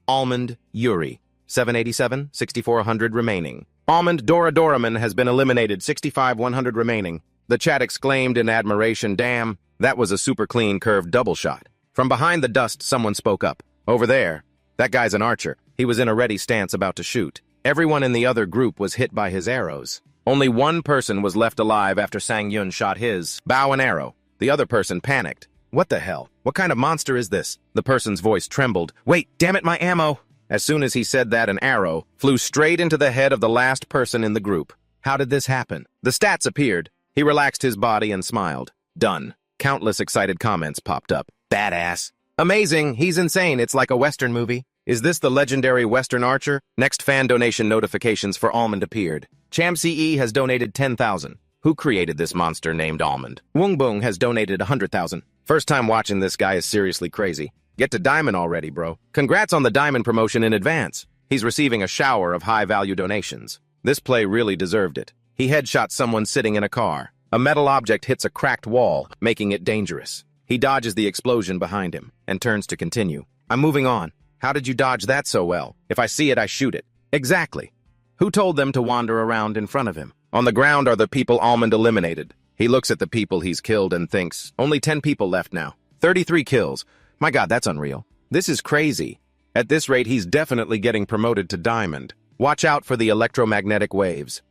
Almond, Yuri, 787, 6400 remaining. Almond, Dora Doraman has been eliminated, 65-100 remaining. The chat exclaimed in admiration, damn, that was a super clean curved double shot. From behind the dust, someone spoke up. Over there. That guy's an archer. He was in a ready stance about to shoot. Everyone in the other group was hit by his arrows. Only one person was left alive after Sang-hyun shot his bow and arrow. The other person panicked. What the hell? What kind of monster is this? The person's voice trembled. Wait, damn it, my ammo! As soon as he said that, an arrow flew straight into the head of the last person in the group. How did this happen? The stats appeared. He relaxed his body and smiled. Done. Countless excited comments popped up. Badass. Amazing. He's insane. It's like a Western movie. Is this the legendary Western archer? Next fan donation notifications for Almond appeared. Cham CE has donated 10,000. Who created this monster named Almond? Woong Boong has donated 100,000. First time watching this guy is seriously crazy. Get to Diamond already, bro. Congrats on the Diamond promotion in advance. He's receiving a shower of high-value donations. This play really deserved it. He headshot someone sitting in a car. A metal object hits a cracked wall, making it dangerous. He dodges the explosion behind him and turns to continue. I'm moving on. How did you dodge that so well? If I see it, I shoot it. Exactly. Who told them to wander around in front of him? On the ground are the people Almond eliminated. He looks at the people he's killed and thinks, only 10 people left now. 33 kills. My God, that's unreal. This is crazy. At this rate, he's definitely getting promoted to Diamond. Watch out for the electromagnetic waves.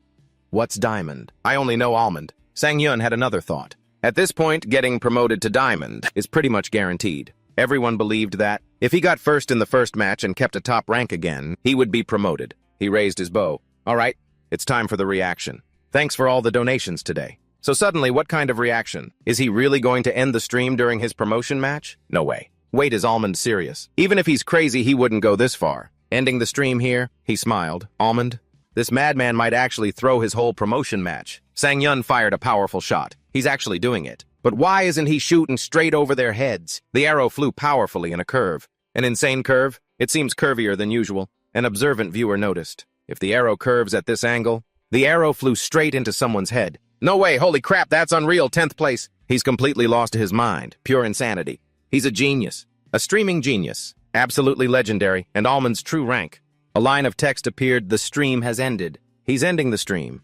What's Diamond? I only know Almond. Sang Yun had another thought. At this point, getting promoted to Diamond is pretty much guaranteed. Everyone believed that, if he got first in the first match and kept a top rank again, he would be promoted. He raised his bow. All right, it's time for the reaction. Thanks for all the donations today. So suddenly, what kind of reaction? Is he really going to end the stream during his promotion match? No way. Wait, is Almond serious? Even if he's crazy, he wouldn't go this far. Ending the stream here, he smiled. Almond, this madman might actually throw his whole promotion match. Sang Yun fired a powerful shot. He's actually doing it. But why isn't he shooting straight over their heads? The arrow flew powerfully in a curve. An insane curve? It seems curvier than usual. An observant viewer noticed. If the arrow curves at this angle, the arrow flew straight into someone's head. No way, holy crap, that's unreal, 10th place. He's completely lost his mind. Pure insanity. He's a genius. A streaming genius. Absolutely legendary, and Almond's true rank. A line of text appeared, the stream has ended. He's ending the stream.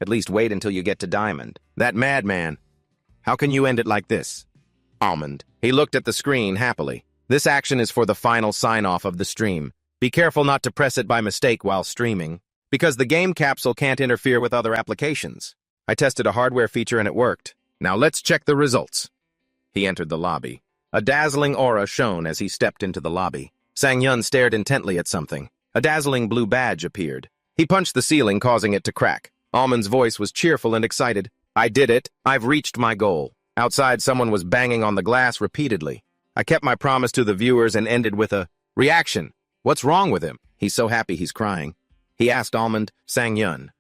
At least wait until you get to Diamond. That madman. How can you end it like this? Almond. He looked at the screen happily. This action is for the final sign-off of the stream. Be careful not to press it by mistake while streaming, because the game capsule can't interfere with other applications. I tested a hardware feature and it worked. Now let's check the results. He entered the lobby. A dazzling aura shone as he stepped into the lobby. Sang Yun stared intently at something. A dazzling blue badge appeared. He punched the ceiling, causing it to crack. Almond's voice was cheerful and excited. I did it. I've reached my goal. Outside, someone was banging on the glass repeatedly. I kept my promise to the viewers and ended with a reaction. What's wrong with him? He's so happy he's crying. He asked Almond. Sang Yun.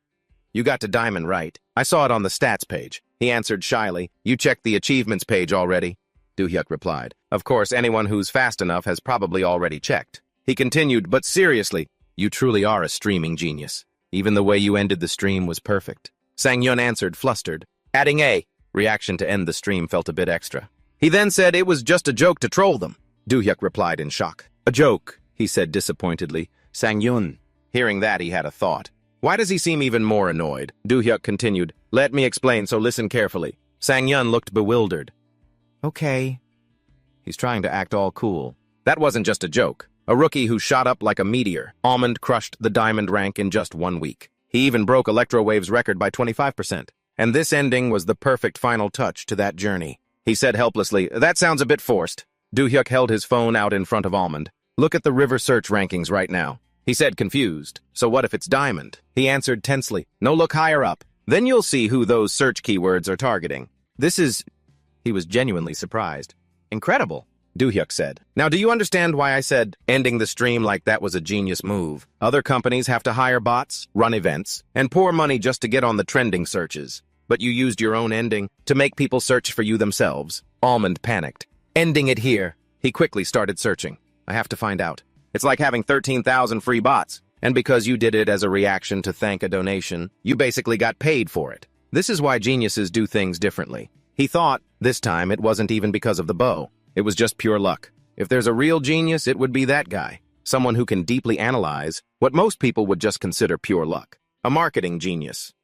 You got to Diamond, right? I saw it on the stats page. He answered shyly. You checked the achievements page already? Do-hyuk replied. Of course, anyone who's fast enough has probably already checked. He continued, but seriously, you truly are a streaming genius. Even the way you ended the stream was perfect. Sang Yun answered, flustered. Adding a reaction to end the stream felt a bit extra. He then said it was just a joke to troll them. Do-hyuk replied in shock. A joke, he said disappointedly. Sang Yun. Hearing that, he had a thought. Why does he seem even more annoyed? Do-hyuk continued. Let me explain, so listen carefully. Sang Yun looked bewildered. Okay. He's trying to act all cool. That wasn't just a joke. A rookie who shot up like a meteor. Almond crushed the Diamond rank in just 1 week. He even broke Electrowave's record by 25%. And this ending was the perfect final touch to that journey. He said helplessly, that sounds a bit forced. Do-hyuk held his phone out in front of Almond. Look at the river search rankings right now. He said confused. So what if it's Diamond? He answered tensely. No, look higher up. Then you'll see who those search keywords are targeting. This is... He was genuinely surprised. Incredible, Do-hyuk said. Now, do you understand why I said ending the stream like that was a genius move? Other companies have to hire bots, run events, and pour money just to get on the trending searches. But you used your own ending to make people search for you themselves. Almond panicked. Ending it here. He quickly started searching. I have to find out. It's like having 13,000 free bots. And because you did it as a reaction to thank a donation, you basically got paid for it. This is why geniuses do things differently. He thought, this time, it wasn't even because of the bow. It was just pure luck. If there's a real genius, it would be that guy. Someone who can deeply analyze what most people would just consider pure luck. A marketing genius.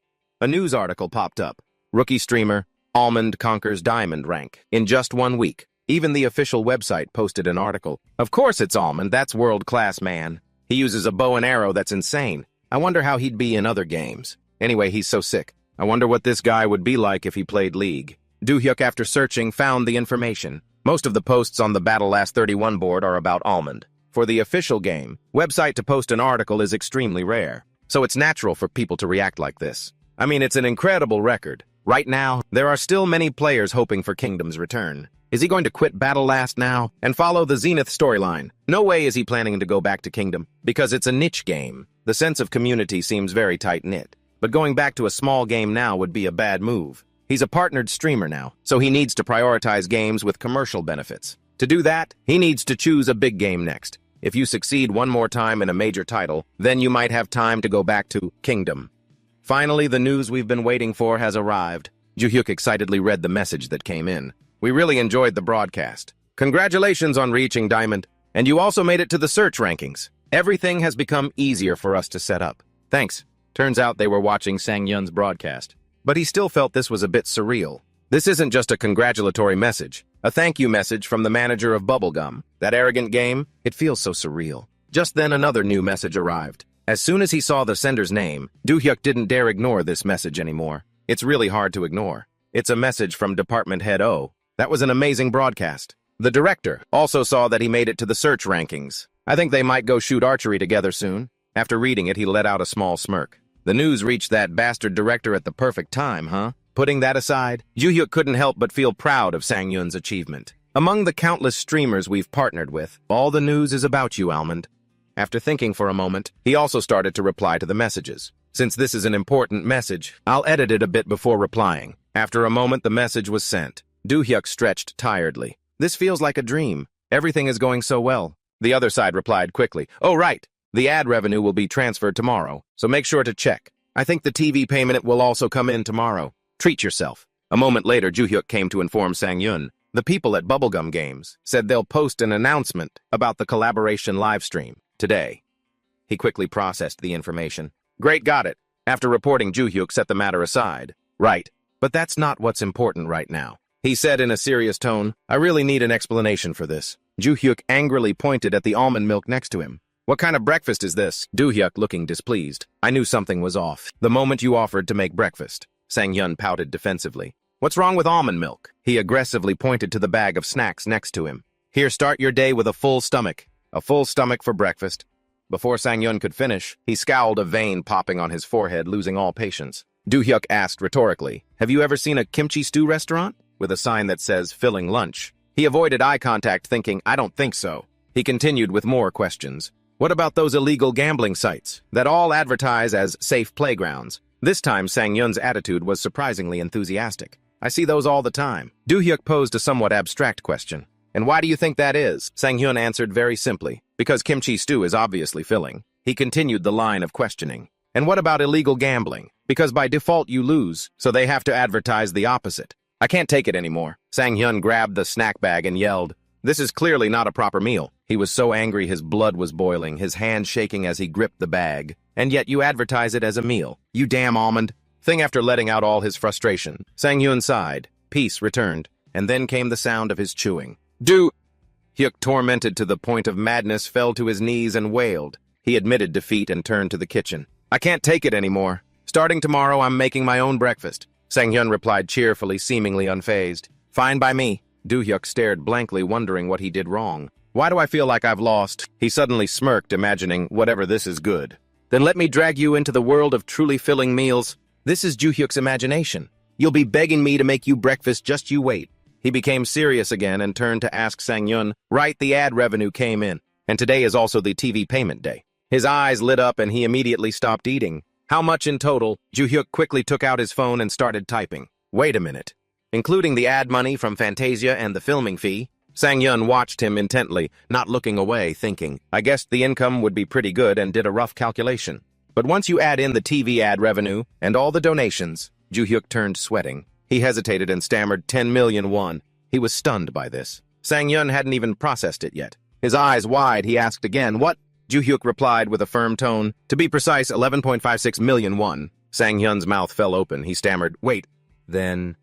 A news article popped up. Rookie streamer, Almond conquers Diamond rank in just 1 week. Even the official website posted an article. Of course it's Almond, that's world-class, man. He uses a bow and arrow that's insane. I wonder how he'd be in other games. Anyway, he's so sick. I wonder what this guy would be like if he played League. Do-hyuk, after searching, found the information. Most of the posts on the Battle Last 31 board are about Almond. For the official game, website to post an article is extremely rare. So it's natural for people to react like this. I mean, it's an incredible record. Right now, there are still many players hoping for Kingdom's return. Is he going to quit Battle Last now and follow the Zenith storyline? No way is he planning to go back to Kingdom, because it's a niche game. The sense of community seems very tight-knit. But going back to a small game now would be a bad move. He's a partnered streamer now, so he needs to prioritize games with commercial benefits. To do that, he needs to choose a big game next. If you succeed one more time in a major title, then you might have time to go back to Kingdom. Finally, the news we've been waiting for has arrived. Ju-hyuk excitedly read the message that came in. We really enjoyed the broadcast. Congratulations on reaching Diamond, and you also made it to the search rankings. Everything has become easier for us to set up. Thanks. Turns out they were watching Sang-yeon's broadcast. But he still felt this was a bit surreal. This isn't just a congratulatory message, a thank you message from the manager of Bubblegum. That arrogant game, it feels so surreal. Just then another new message arrived. As soon as he saw the sender's name, Do-hyuk didn't dare ignore this message anymore. It's really hard to ignore. It's a message from Department Head O. That was an amazing broadcast. The director also saw that he made it to the search rankings. I think they might go shoot archery together soon. After reading it, he let out a small smirk. The news reached that bastard director at the perfect time, huh? Putting that aside, Ju-hyuk couldn't help but feel proud of Sang-yeon's achievement. Among the countless streamers we've partnered with, all the news is about you, Almond. After thinking for a moment, he also started to reply to the messages. Since this is an important message, I'll edit it a bit before replying. After a moment, the message was sent. Do-hyuk stretched tiredly. This feels like a dream. Everything is going so well. The other side replied quickly. Oh, right. The ad revenue will be transferred tomorrow, so make sure to check. I think the TV payment will also come in tomorrow. Treat yourself. A moment later, Ju-hyuk came to inform Sang-yeon. The people at Bubblegum Games said they'll post an announcement about the collaboration livestream today. He quickly processed the information. Great, got it. After reporting, Ju-hyuk set the matter aside. Right, but that's not what's important right now. He said in a serious tone, I really need an explanation for this. Ju-hyuk angrily pointed at the almond milk next to him. What kind of breakfast is this? Do-hyuk looking displeased. I knew something was off the moment you offered to make breakfast. Sang-yeon pouted defensively. What's wrong with almond milk? He aggressively pointed to the bag of snacks next to him. Here, start your day with a full stomach. A full stomach for breakfast. Before Sang-yeon could finish, he scowled, a vein popping on his forehead, losing all patience. Do-hyuk asked rhetorically, have you ever seen a kimchi stew restaurant? With a sign that says, filling lunch. He avoided eye contact, thinking, I don't think so. He continued with more questions. What about those illegal gambling sites that all advertise as safe playgrounds? This time, Sang-yeon's attitude was surprisingly enthusiastic. I see those all the time. Do-hyuk posed a somewhat abstract question. And why do you think that is? Sang-yeon answered very simply. Because kimchi stew is obviously filling. He continued the line of questioning. And what about illegal gambling? Because by default you lose, so they have to advertise the opposite. I can't take it anymore. Sang-yeon grabbed the snack bag and yelled, this is clearly not a proper meal. He was so angry his blood was boiling, his hand shaking as he gripped the bag. And yet you advertise it as a meal. You damn almond. Thing after letting out all his frustration, Sang-yeon sighed. Peace returned, and then came the sound of his chewing. Do-hyuk, tormented to the point of madness, fell to his knees and wailed. He admitted defeat and turned to the kitchen. I can't take it anymore. Starting tomorrow, I'm making my own breakfast. Sang-yeon replied cheerfully, seemingly unfazed. Fine by me. Do-hyuk stared blankly, wondering what he did wrong. Why do I feel like I've lost? He suddenly smirked, imagining, whatever this is good. Then let me drag you into the world of truly filling meals. This is Ju-hyuk's imagination. You'll be begging me to make you breakfast, just you wait. He became serious again and turned to ask Sang-yeon, right, the ad revenue came in, and today is also the TV payment day. His eyes lit up and he immediately stopped eating. How much in total? Ju-hyuk quickly took out his phone and started typing. Wait a minute. Including the ad money from Fantasia and the filming fee? Sang-yeon watched him intently, not looking away, thinking, I guessed the income would be pretty good, and did a rough calculation. But once you add in the TV ad revenue and all the donations, Ju-hyuk turned sweating. He hesitated and stammered 10 million won. He was stunned by this. Sang-yeon hadn't even processed it yet. His eyes wide, he asked again, what? Ju-hyuk replied with a firm tone. To be precise, 11.56 million won. Sang-yeon's mouth fell open. He stammered, wait, then...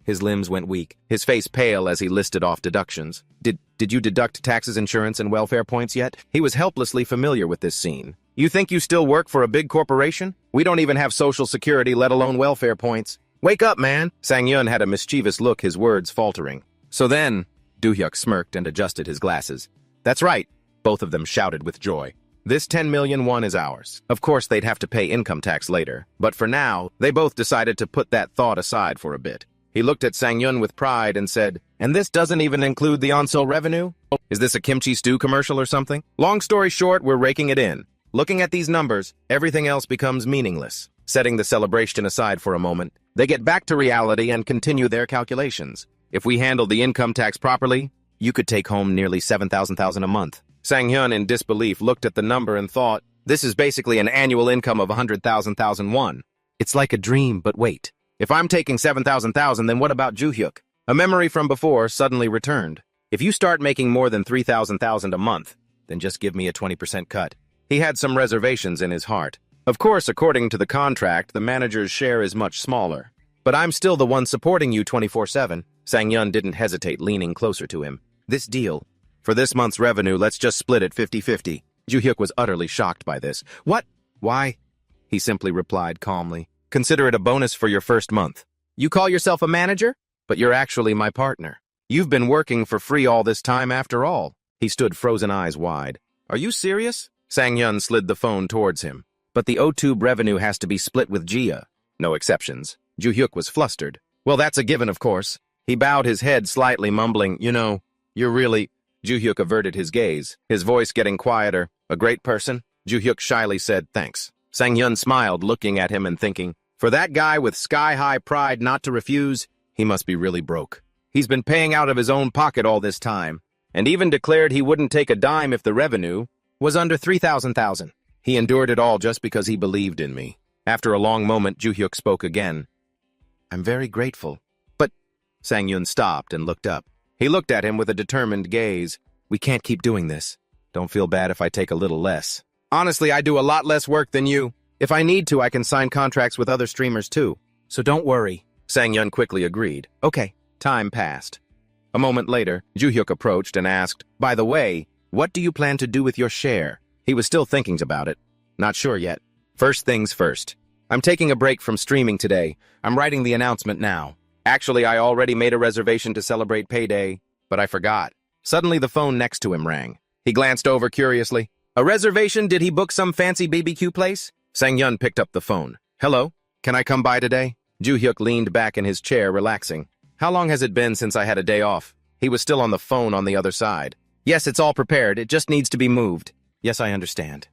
His limbs went weak, his face pale as he listed off deductions. Did you deduct taxes, insurance, and welfare points yet? He was helplessly familiar with this scene. You think you still work for a big corporation? We don't even have social security, let alone welfare points. Wake up, man! Sang-yeon had a mischievous look, his words faltering. So then, Do-hyuk smirked and adjusted his glasses. That's right, both of them shouted with joy. This 10 million won is ours. Of course, they'd have to pay income tax later, but for now, they both decided to put that thought aside for a bit. He looked at Sang-yun with pride and said, "And this doesn't even include the on-sale revenue? Is this a kimchi stew commercial or something?" Long story short, we're raking it in. Looking at these numbers, everything else becomes meaningless. Setting the celebration aside for a moment, they get back to reality and continue their calculations. If we handle the income tax properly, you could take home nearly 7,000 a month. Sang-hyun, in disbelief, looked at the number and thought, this is basically an annual income of 100,000 won. It's like a dream, but wait. If I'm taking 7,000, then what about Ju-hyuk? A memory from before suddenly returned. If you start making more than 3,000 a month, then just give me a 20% cut. He had some reservations in his heart. Of course, according to the contract, the manager's share is much smaller. But I'm still the one supporting you 24/7. Sang-yun didn't hesitate, leaning closer to him. This deal. For this month's revenue, let's just split it 50-50. Ju-hyuk was utterly shocked by this. What? Why? He simply replied calmly. Consider it a bonus for your first month. You call yourself a manager? But you're actually my partner. You've been working for free all this time after all. He stood, frozen eyes wide. Are you serious? Sang-yun slid the phone towards him. But the O-tube revenue has to be split with Jia. No exceptions. Ju-hyuk was flustered. Well, that's a given, of course. He bowed his head slightly, mumbling, you're really... Ju-hyuk averted his gaze, his voice getting quieter. A great person? Ju-hyuk shyly said, thanks. Sang-yun smiled, looking at him and thinking, for that guy with sky-high pride not to refuse, he must be really broke. He's been paying out of his own pocket all this time, and even declared he wouldn't take a dime if the revenue was under 3,000. He endured it all just because he believed in me. After a long moment, Ju-hyuk spoke again. I'm very grateful. But... Sang-yun stopped and looked up. He looked at him with a determined gaze. We can't keep doing this. Don't feel bad if I take a little less. Honestly, I do a lot less work than you. If I need to, I can sign contracts with other streamers too. So don't worry. Sang-yun quickly agreed. Okay. Time passed. A moment later, Ju-hyuk approached and asked, by the way, what do you plan to do with your share? He was still thinking about it. Not sure yet. First things first. I'm taking a break from streaming today. I'm writing the announcement now. Actually, I already made a reservation to celebrate payday, but I forgot. Suddenly, the phone next to him rang. He glanced over curiously. A reservation? Did he book some fancy BBQ place? Sang-yun picked up the phone. Hello? Can I come by today? Ju-hyuk leaned back in his chair, relaxing. How long has it been since I had a day off? He was still on the phone on the other side. Yes, it's all prepared. It just needs to be moved. Yes, I understand.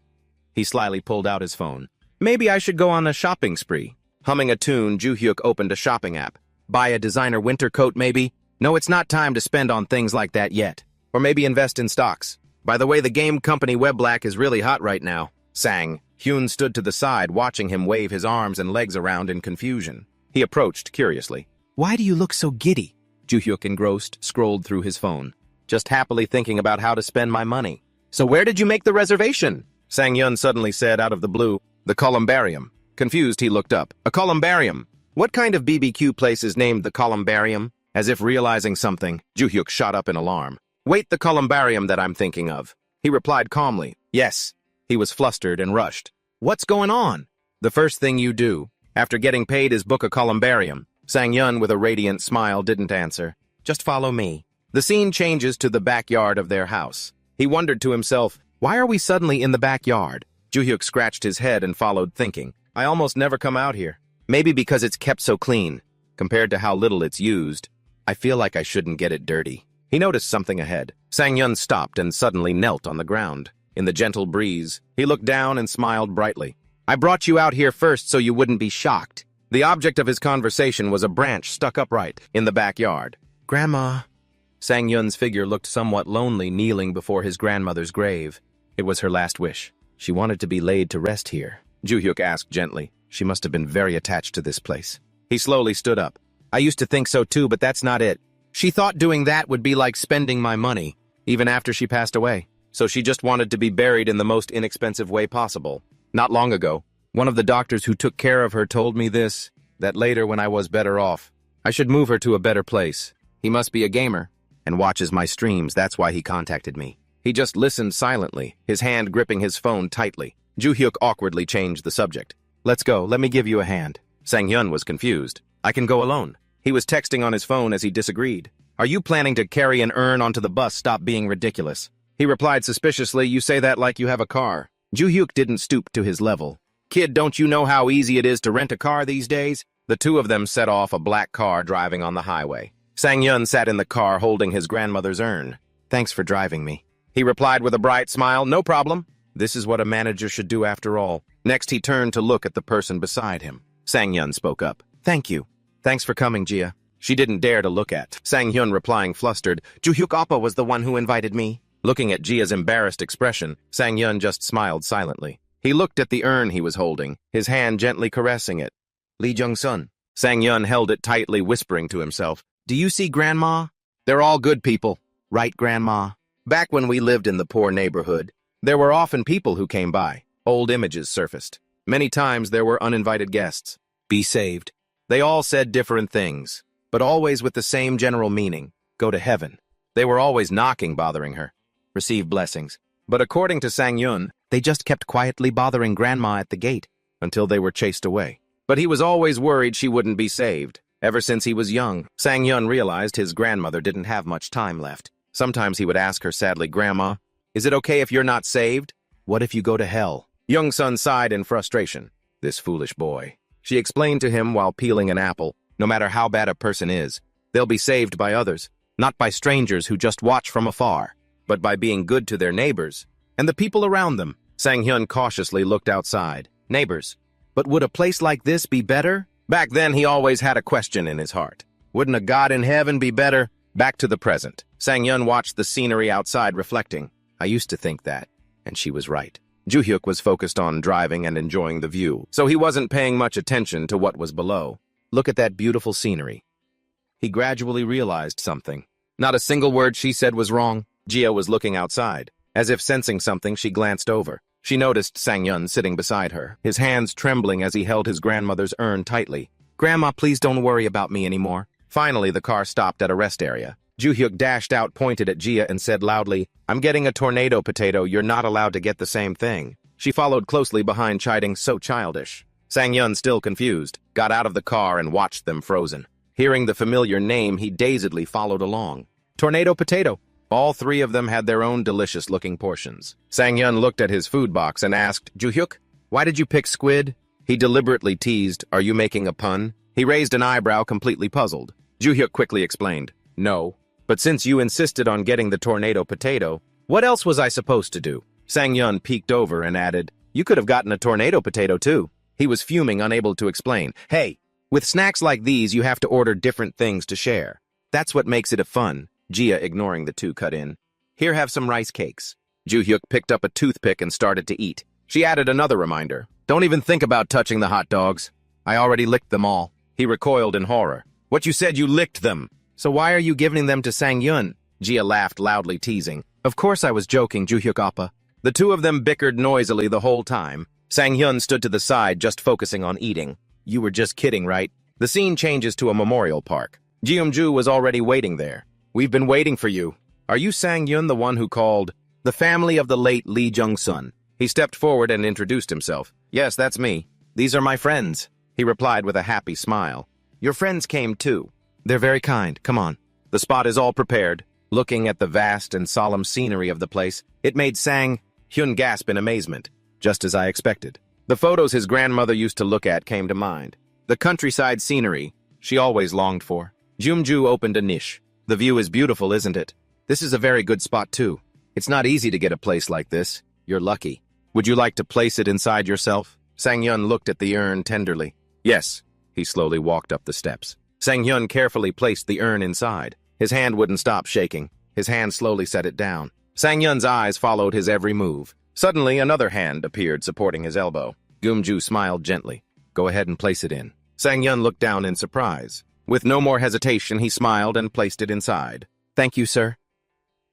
He slyly pulled out his phone. Maybe I should go on a shopping spree. Humming a tune, Ju-hyuk opened a shopping app. Buy a designer winter coat, maybe? No, it's not time to spend on things like that yet. Or maybe invest in stocks. By the way, the game company Weblak is really hot right now. Sang. Hyun stood to the side, watching him wave his arms and legs around in confusion. He approached curiously. Why do you look so giddy? Ju-hyuk, engrossed, scrolled through his phone. Just happily thinking about how to spend my money. So where did you make the reservation? Sang-yun suddenly said out of the blue. The Columbarium. Confused, he looked up. A Columbarium? What kind of BBQ place is named the Columbarium? As if realizing something, Ju-hyuk shot up in alarm. Wait, the Columbarium that I'm thinking of. He replied calmly. Yes. He was flustered and rushed. What's going on? The first thing you do, after getting paid, is book a Columbarium. Sang-yun, with a radiant smile, didn't answer. Just follow me. The scene changes to the backyard of their house. He wondered to himself, why are we suddenly in the backyard? Ju-hyuk scratched his head and followed, thinking, I almost never come out here. Maybe because it's kept so clean. Compared to how little it's used, I feel like I shouldn't get it dirty. He noticed something ahead. Sang-yun stopped and suddenly knelt on the ground. In the gentle breeze, he looked down and smiled brightly. I brought you out here first so you wouldn't be shocked. The object of his conversation was a branch stuck upright in the backyard. Grandma. Sang-yun's figure looked somewhat lonely, kneeling before his grandmother's grave. It was her last wish. She wanted to be laid to rest here. Ju-hyuk asked gently. She must have been very attached to this place. He slowly stood up. I used to think so too, but that's not it. She thought doing that would be like spending my money, even after she passed away. So she just wanted to be buried in the most inexpensive way possible. Not long ago, one of the doctors who took care of her told me this, that later when I was better off, I should move her to a better place. He must be a gamer and watches my streams. That's why he contacted me. He just listened silently, his hand gripping his phone tightly. Ju-hyuk awkwardly changed the subject. Let's go, let me give you a hand. Sang-yun was confused. I can go alone. He was texting on his phone as he disagreed. Are you planning to carry an urn onto the bus? Stop being ridiculous. He replied suspiciously, you say that like you have a car. Ju-hyuk didn't stoop to his level. Kid, don't you know how easy it is to rent a car these days? The two of them set off a black car driving on the highway. Sang-yun sat in the car holding his grandmother's urn. Thanks for driving me. He replied with a bright smile, no problem. This is what a manager should do after all. Next, he turned to look at the person beside him. Sang-yun spoke up. Thank you. Thanks for coming, Jia. She didn't dare to look at Sang-hyun, replying flustered, Ju-hyuk Oppa was the one who invited me. Looking at Jia's embarrassed expression, Sang-hyun just smiled silently. He looked at the urn he was holding, his hand gently caressing it. Lee Jung-sun. Sang-hyun held it tightly, whispering to himself, Do you see Grandma? They're all good people. Right, Grandma? Back when we lived in the poor neighborhood, there were often people who came by. Old images surfaced. Many times there were uninvited guests. Be saved. They all said different things, but always with the same general meaning. Go to heaven. They were always knocking, bothering her. Receive blessings. But according to Sang-hyun, they just kept quietly bothering Grandma at the gate until they were chased away. But he was always worried she wouldn't be saved. Ever since he was young, Sang-hyun realized his grandmother didn't have much time left. Sometimes he would ask her sadly, Grandma, is it okay if you're not saved? What if you go to hell? Young-sun sighed in frustration. This foolish boy. She explained to him while peeling an apple, no matter how bad a person is, they'll be saved by others, not by strangers who just watch from afar, but by being good to their neighbors and the people around them. Sang-hyun cautiously looked outside. Neighbors. But would a place like this be better? Back then, he always had a question in his heart. Wouldn't a God in heaven be better? Back to the present. Sang-hyun watched the scenery outside, reflecting. I used to think that, and she was right. Ju-hyuk was focused on driving and enjoying the view, so he wasn't paying much attention to what was below. Look at that beautiful scenery. He gradually realized something. Not a single word she said was wrong. Jia was looking outside. As if sensing something, she glanced over. She noticed Sang-hyun sitting beside her, his hands trembling as he held his grandmother's urn tightly. Grandma, please don't worry about me anymore. Finally, the car stopped at a rest area. Ju-hyuk dashed out, pointed at Jia, and said loudly, I'm getting a tornado potato, you're not allowed to get the same thing. She followed closely behind, chiding, so childish. Sang-hyun, still confused, got out of the car and watched them frozen. Hearing the familiar name, he dazedly followed along. Tornado potato. All three of them had their own delicious-looking portions. Sang-hyun looked at his food box and asked, Ju-hyuk, why did you pick squid? He deliberately teased, are you making a pun? He raised an eyebrow, completely puzzled. Ju-hyuk quickly explained, no. But since you insisted on getting the tornado potato, what else was I supposed to do? Sang-hyun peeked over and added, you could have gotten a tornado potato too. He was fuming, unable to explain. Hey, with snacks like these, you have to order different things to share. That's what makes it a fun. Jia, ignoring the two, cut in. Here, have some rice cakes. Ju-hyuk picked up a toothpick and started to eat. She added another reminder. Don't even think about touching the hot dogs. I already licked them all. He recoiled in horror. What, you said you licked them? So why are you giving them to Sang-hyun? Jia laughed loudly, teasing. Of course I was joking, Ju-hyuk Oppa. The two of them bickered noisily the whole time. Sang-hyun stood to the side, just focusing on eating. You were just kidding, right? The scene changes to a memorial park. Jeum-ju was already waiting there. We've been waiting for you. Are you Sang-hyun, the one who called? The family of the late Lee Jung-sun. He stepped forward and introduced himself. Yes, that's me. These are my friends. He replied with a happy smile. Your friends came too. They're very kind. Come on. The spot is all prepared. Looking at the vast and solemn scenery of the place, it made Sang-hyun gasp in amazement, just as I expected. The photos his grandmother used to look at came to mind. The countryside scenery she always longed for. Jeum-ju opened a niche. The view is beautiful, isn't it? This is a very good spot, too. It's not easy to get a place like this. You're lucky. Would you like to place it inside yourself? Sang-hyun looked at the urn tenderly. Yes. He slowly walked up the steps. Sang-hyun carefully placed the urn inside. His hand wouldn't stop shaking. His hand slowly set it down. Sang-hyun's eyes followed his every move. Suddenly, another hand appeared supporting his elbow. Jeum-ju smiled gently. Go ahead and place it in. Sang-hyun looked down in surprise. With no more hesitation, he smiled and placed it inside. Thank you, sir.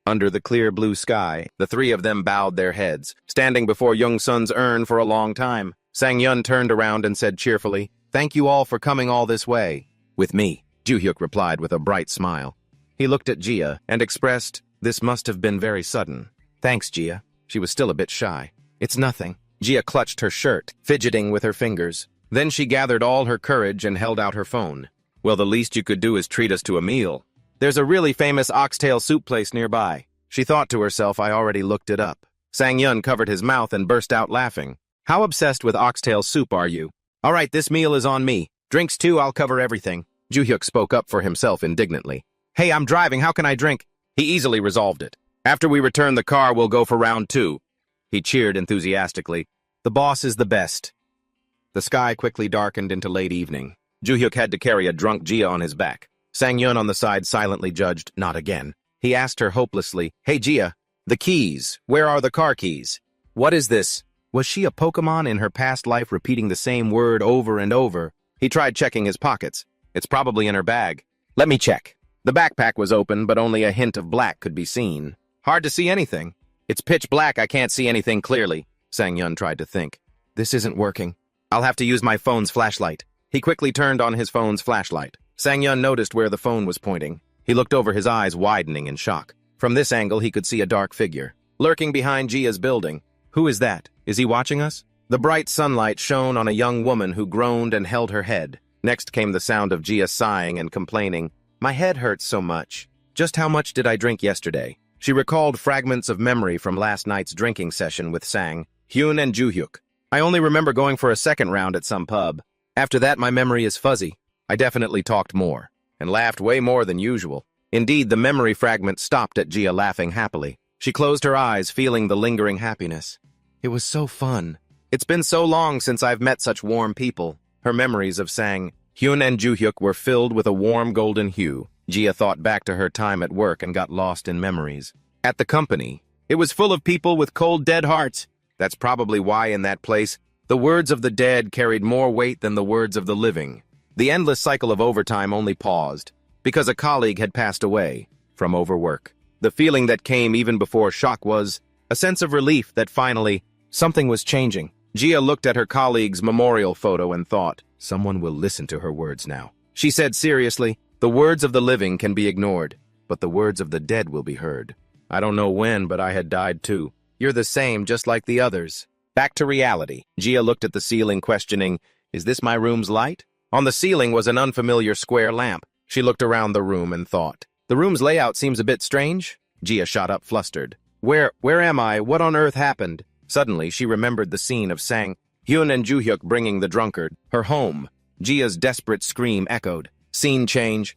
Under the clear blue sky, the three of them bowed their heads, standing before Young-sun's urn for a long time. Sang-hyun turned around and said cheerfully, Thank you all for coming all this way. With me, Ju-hyuk replied with a bright smile. He looked at Jia and expressed, This must have been very sudden. Thanks, Jia. She was still a bit shy. It's nothing. Jia clutched her shirt, fidgeting with her fingers. Then she gathered all her courage and held out her phone. Well, the least you could do is treat us to a meal. There's a really famous oxtail soup place nearby. She thought to herself, I already looked it up. Sang-yun covered his mouth and burst out laughing. How obsessed with oxtail soup are you? All right, this meal is on me. Drinks too, I'll cover everything. Joo-hyuk spoke up for himself indignantly. Hey, I'm driving, how can I drink? He easily resolved it. After we return the car, we'll go for round 2. He cheered enthusiastically. The boss is the best. The sky quickly darkened into late evening. Joo-hyuk had to carry a drunk Jia on his back. Sang-yun on the side silently judged, not again. He asked her hopelessly, Hey Jia, the keys. Where are the car keys? What is this? Was she a Pokemon in her past life repeating the same word over and over? He tried checking his pockets. It's probably in her bag. Let me check. The backpack was open, but only a hint of black could be seen. Hard to see anything. It's pitch black, I can't see anything clearly. Sang-yun tried to think. This isn't working. I'll have to use my phone's flashlight. He quickly turned on his phone's flashlight. Sang-yun noticed where the phone was pointing. He looked over, his eyes widening in shock. From this angle, he could see a dark figure, lurking behind Jia's building. Who is that? Is he watching us? The bright sunlight shone on a young woman who groaned and held her head. Next came the sound of Jia sighing and complaining. My head hurts so much. Just how much did I drink yesterday? She recalled fragments of memory from last night's drinking session with Sang, Hyun, and Joo-hyuk. I only remember going for a second round at some pub. After that, my memory is fuzzy. I definitely talked more, and laughed way more than usual. Indeed, the memory fragment stopped at Jia laughing happily. She closed her eyes, feeling the lingering happiness. It was so fun. It's been so long since I've met such warm people. Her memories of Sang, Hyun, and Joo-hyuk were filled with a warm golden hue. Jia thought back to her time at work and got lost in memories. At the company, it was full of people with cold, dead hearts. That's probably why in that place, the words of the dead carried more weight than the words of the living. The endless cycle of overtime only paused because a colleague had passed away from overwork. The feeling that came even before shock was a sense of relief that finally something was changing. Jia looked at her colleague's memorial photo and thought, someone will listen to her words now. She said seriously, the words of the living can be ignored, but the words of the dead will be heard. I don't know when, but I had died too. You're the same, just like the others. Back to reality. Jia looked at the ceiling, questioning, is this my room's light? On the ceiling was an unfamiliar square lamp. She looked around the room and thought, the room's layout seems a bit strange. Jia shot up, flustered. Where am I? What on earth happened? Suddenly, she remembered the scene of Sang, Hyun, and Joo-hyuk bringing the drunkard, her home. Jia's desperate scream echoed. Scene change.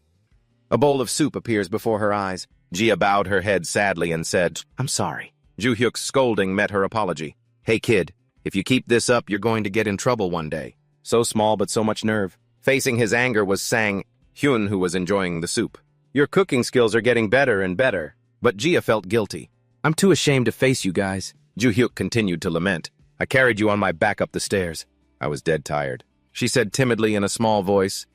A bowl of soup appears before her eyes. Jia bowed her head sadly and said, I'm sorry. Joo-hyuk's scolding met her apology. Hey kid, if you keep this up, you're going to get in trouble one day. So small but so much nerve. Facing his anger was Sang, Hyun, who was enjoying the soup. Your cooking skills are getting better and better. But Jia felt guilty. I'm too ashamed to face you guys. Joo-hyuk continued to lament. I carried you on my back up the stairs. I was dead tired. She said timidly in a small voice,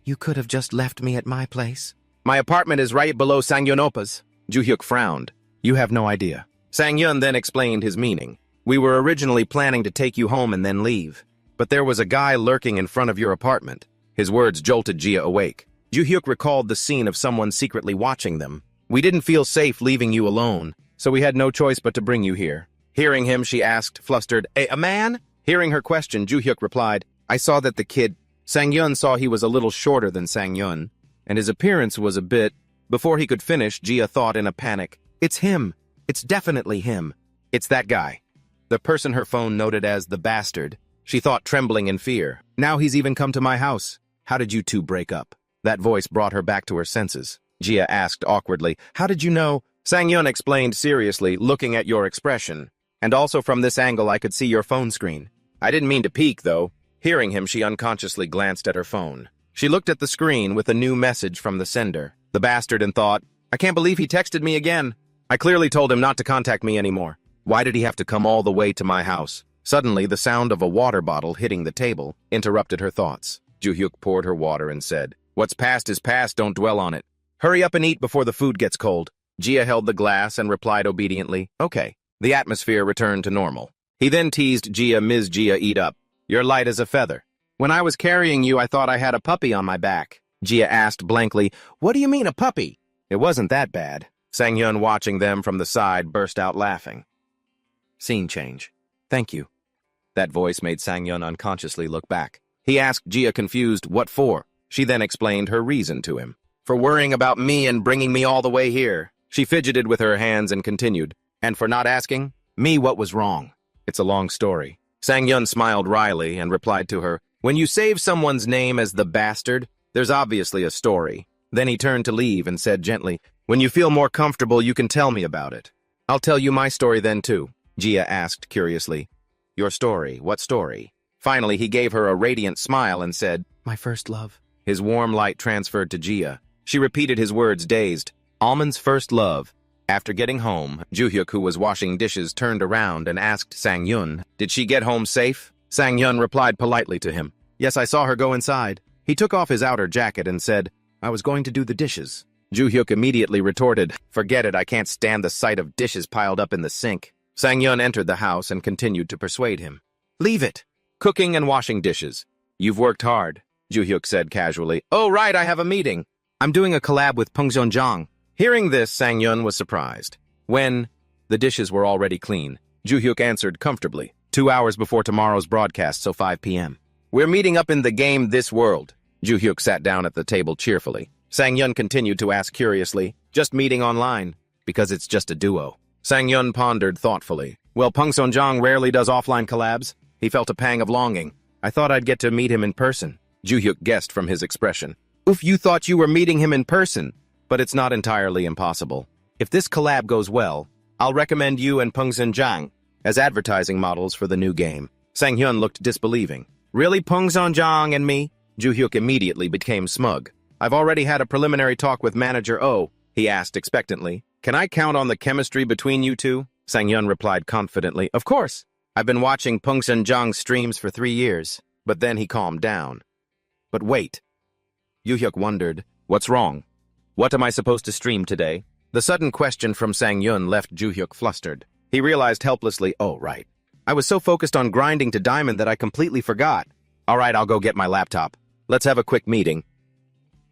You could have just left me at my place. My apartment is right below Sang-yun Oppa's. Joo-hyuk frowned. You have no idea. Sang-yun then explained his meaning. We were originally planning to take you home and then leave. But there was a guy lurking in front of your apartment. His words jolted Jia awake. Joo-hyuk recalled the scene of someone secretly watching them. We didn't feel safe leaving you alone, so we had no choice but to bring you here. Hearing him, she asked, flustered, a man? Hearing her question, Joo-hyuk replied, I saw that the kid, Sang-yun saw he was a little shorter than Sang-yun, and his appearance was a bit. Before he could finish, Jia thought in a panic, It's him. It's definitely him. It's that guy. The person her phone noted as the bastard. She thought, trembling in fear. Now he's even come to my house. How did you two break up? That voice brought her back to her senses. Jia asked awkwardly, How did you know? Sang-yun explained seriously, looking at your expression. And also from this angle I could see your phone screen. I didn't mean to peek, though. Hearing him, she unconsciously glanced at her phone. She looked at the screen with a new message from the sender, the bastard, and thought, I can't believe he texted me again. I clearly told him not to contact me anymore. Why did he have to come all the way to my house? Suddenly, the sound of a water bottle hitting the table interrupted her thoughts. Joo-hyuk poured her water and said, What's past is past, don't dwell on it. Hurry up and eat before the food gets cold. Jia held the glass and replied obediently, Okay. The atmosphere returned to normal. He then teased Jia, Ms. Jia, eat up. You're light as a feather. When I was carrying you, I thought I had a puppy on my back. Jia asked blankly, What do you mean a puppy? It wasn't that bad. Sang-yun, watching them from the side, burst out laughing. Scene change. Thank you. That voice made Sang-yun unconsciously look back. He asked Jia, confused, what for? She then explained her reason to him. For worrying about me and bringing me all the way here. She fidgeted with her hands and continued. And for not asking? Me, what was wrong? It's a long story. Sang-yun smiled wryly and replied to her, when you save someone's name as the bastard, there's obviously a story. Then he turned to leave and said gently, when you feel more comfortable, you can tell me about it. I'll tell you my story then too, Jia asked curiously. Your story? What story? Finally, he gave her a radiant smile and said, my first love. His warm light transferred to Jia. She repeated his words dazed. Almond's first love. After getting home, Juhyuk, who was washing dishes, turned around and asked Sang-yun, did she get home safe? Sang-yun replied politely to him, yes, I saw her go inside. He took off his outer jacket and said, I was going to do the dishes. Juhyuk immediately retorted, forget it, I can't stand the sight of dishes piled up in the sink. Sang-yun entered the house and continued to persuade him. Leave it. Cooking and washing dishes. You've worked hard, Juhyuk said casually. Oh, right, I have a meeting. I'm doing a collab with Pungseonjang. Hearing this, Sang-yun was surprised. When the dishes were already clean, Juhyuk answered comfortably. 2 hours before tomorrow's broadcast, so 5 p.m. We're meeting up in the game This World. Juhyuk sat down at the table cheerfully. Sang-yun continued to ask curiously, just meeting online, because it's just a duo. Sang-yun pondered thoughtfully. Well, Pungseonjang rarely does offline collabs. He felt a pang of longing. I thought I'd get to meet him in person. Juhyuk guessed from his expression. Oof, you thought you were meeting him in person. But it's not entirely impossible. If this collab goes well, I'll recommend you and Pungseonjang as advertising models for the new game. Sang-hyun looked disbelieving. Really, Pungseonjang and me? Juhyuk immediately became smug. I've already had a preliminary talk with Manager Oh, he asked expectantly. Can I count on the chemistry between you two? Sang-hyun replied confidently. Of course. I've been watching Pungseonjang's streams for 3 years. But then he calmed down. But wait. Juhyuk wondered, what's wrong? What am I supposed to stream today? The sudden question from Sang-yun left Juhyuk flustered. He realized helplessly, oh, right. I was so focused on grinding to diamond that I completely forgot. All right, I'll go get my laptop. Let's have a quick meeting.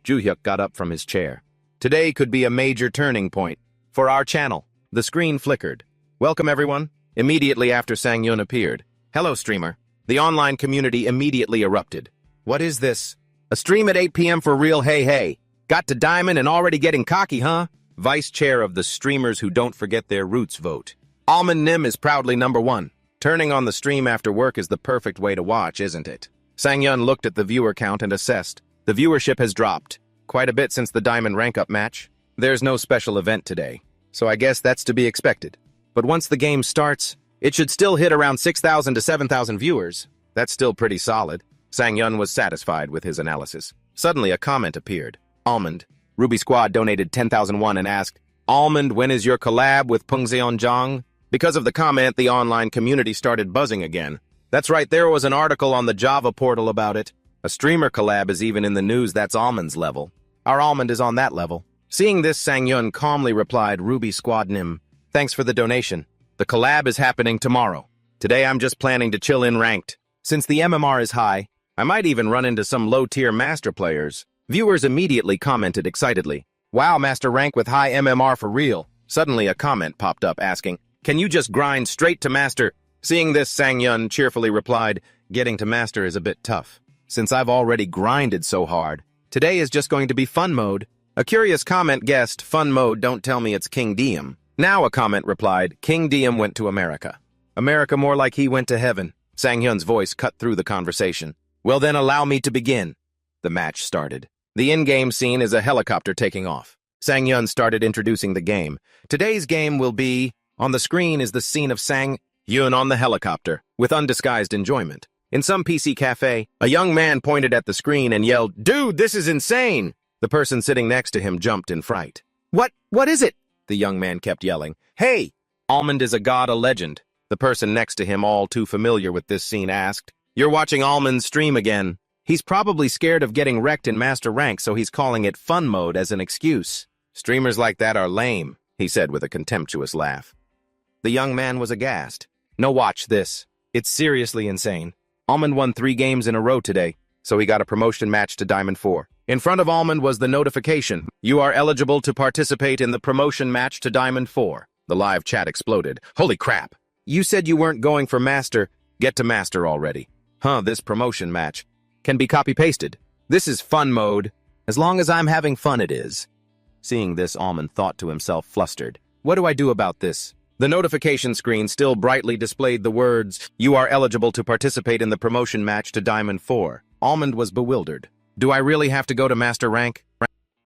Juhyuk got up from his chair. Today could be a major turning point for our channel. The screen flickered. Welcome, everyone. Immediately after Sang-yun appeared. Hello, streamer. The online community immediately erupted. What is this? A stream at 8 p.m. for real, hey. Got to diamond and already getting cocky, huh? Vice chair of the streamers who don't forget their roots vote. Almond Nim is proudly #1. Turning on the stream after work is the perfect way to watch, isn't it? Sang-yun looked at the viewer count and assessed. The viewership has dropped. Quite a bit since the diamond rank-up match. There's no special event today, so I guess that's to be expected. But once the game starts, it should still hit around 6,000 to 7,000 viewers. That's still pretty solid. Sang-yun was satisfied with his analysis. Suddenly, a comment appeared. Almond. Ruby Squad donated 10,000 won and asked, Almond, when is your collab with Pungseonjang? Because of the comment, the online community started buzzing again. That's right, there was an article on the Java portal about it. A streamer collab is even in the news. That's Almond's level. Our Almond is on that level. Seeing this, Sang-yun calmly replied, Ruby Squad Nim, thanks for the donation. The collab is happening tomorrow. Today I'm just planning to chill in ranked. Since the MMR is high, I might even run into some low-tier master players. Viewers immediately commented excitedly, wow, master rank with high MMR for real. Suddenly a comment popped up asking, can you just grind straight to master? Seeing this, Sang-yun cheerfully replied, getting to master is a bit tough. Since I've already grinded so hard, today is just going to be fun mode. A curious comment guessed, fun mode, don't tell me it's King Diem. Now a comment replied, King Diem went to America. America more like he went to heaven. Sang-hyun's voice cut through the conversation. Well then, allow me to begin. The match started. The in-game scene is a helicopter taking off. Sang-yun started introducing the game. Today's game will be, on the screen is the scene of Sang-yun on the helicopter, with undisguised enjoyment. In some PC cafe, a young man pointed at the screen and yelled, dude, this is insane! The person sitting next to him jumped in fright. What is it? The young man kept yelling. Hey! Almond is a god, a legend. The person next to him, all too familiar with this scene, asked, you're watching Almond's stream again. He's probably scared of getting wrecked in master rank, so he's calling it fun mode as an excuse. Streamers like that are lame, he said with a contemptuous laugh. The young man was aghast. No, watch this. It's seriously insane. Almond won 3 games in a row today, so he got a promotion match to Diamond 4. In front of Almond was the notification. You are eligible to participate in the promotion match to Diamond 4. The live chat exploded. Holy crap! You said you weren't going for master. Get to master already. Huh, this promotion match can be copy-pasted. This is fun mode. As long as I'm having fun, it is. Seeing this, Almond thought to himself, flustered. What do I do about this? The notification screen still brightly displayed the words, "You are eligible to participate in the promotion match to Diamond 4. Almond was bewildered. Do I really have to go to Master Rank?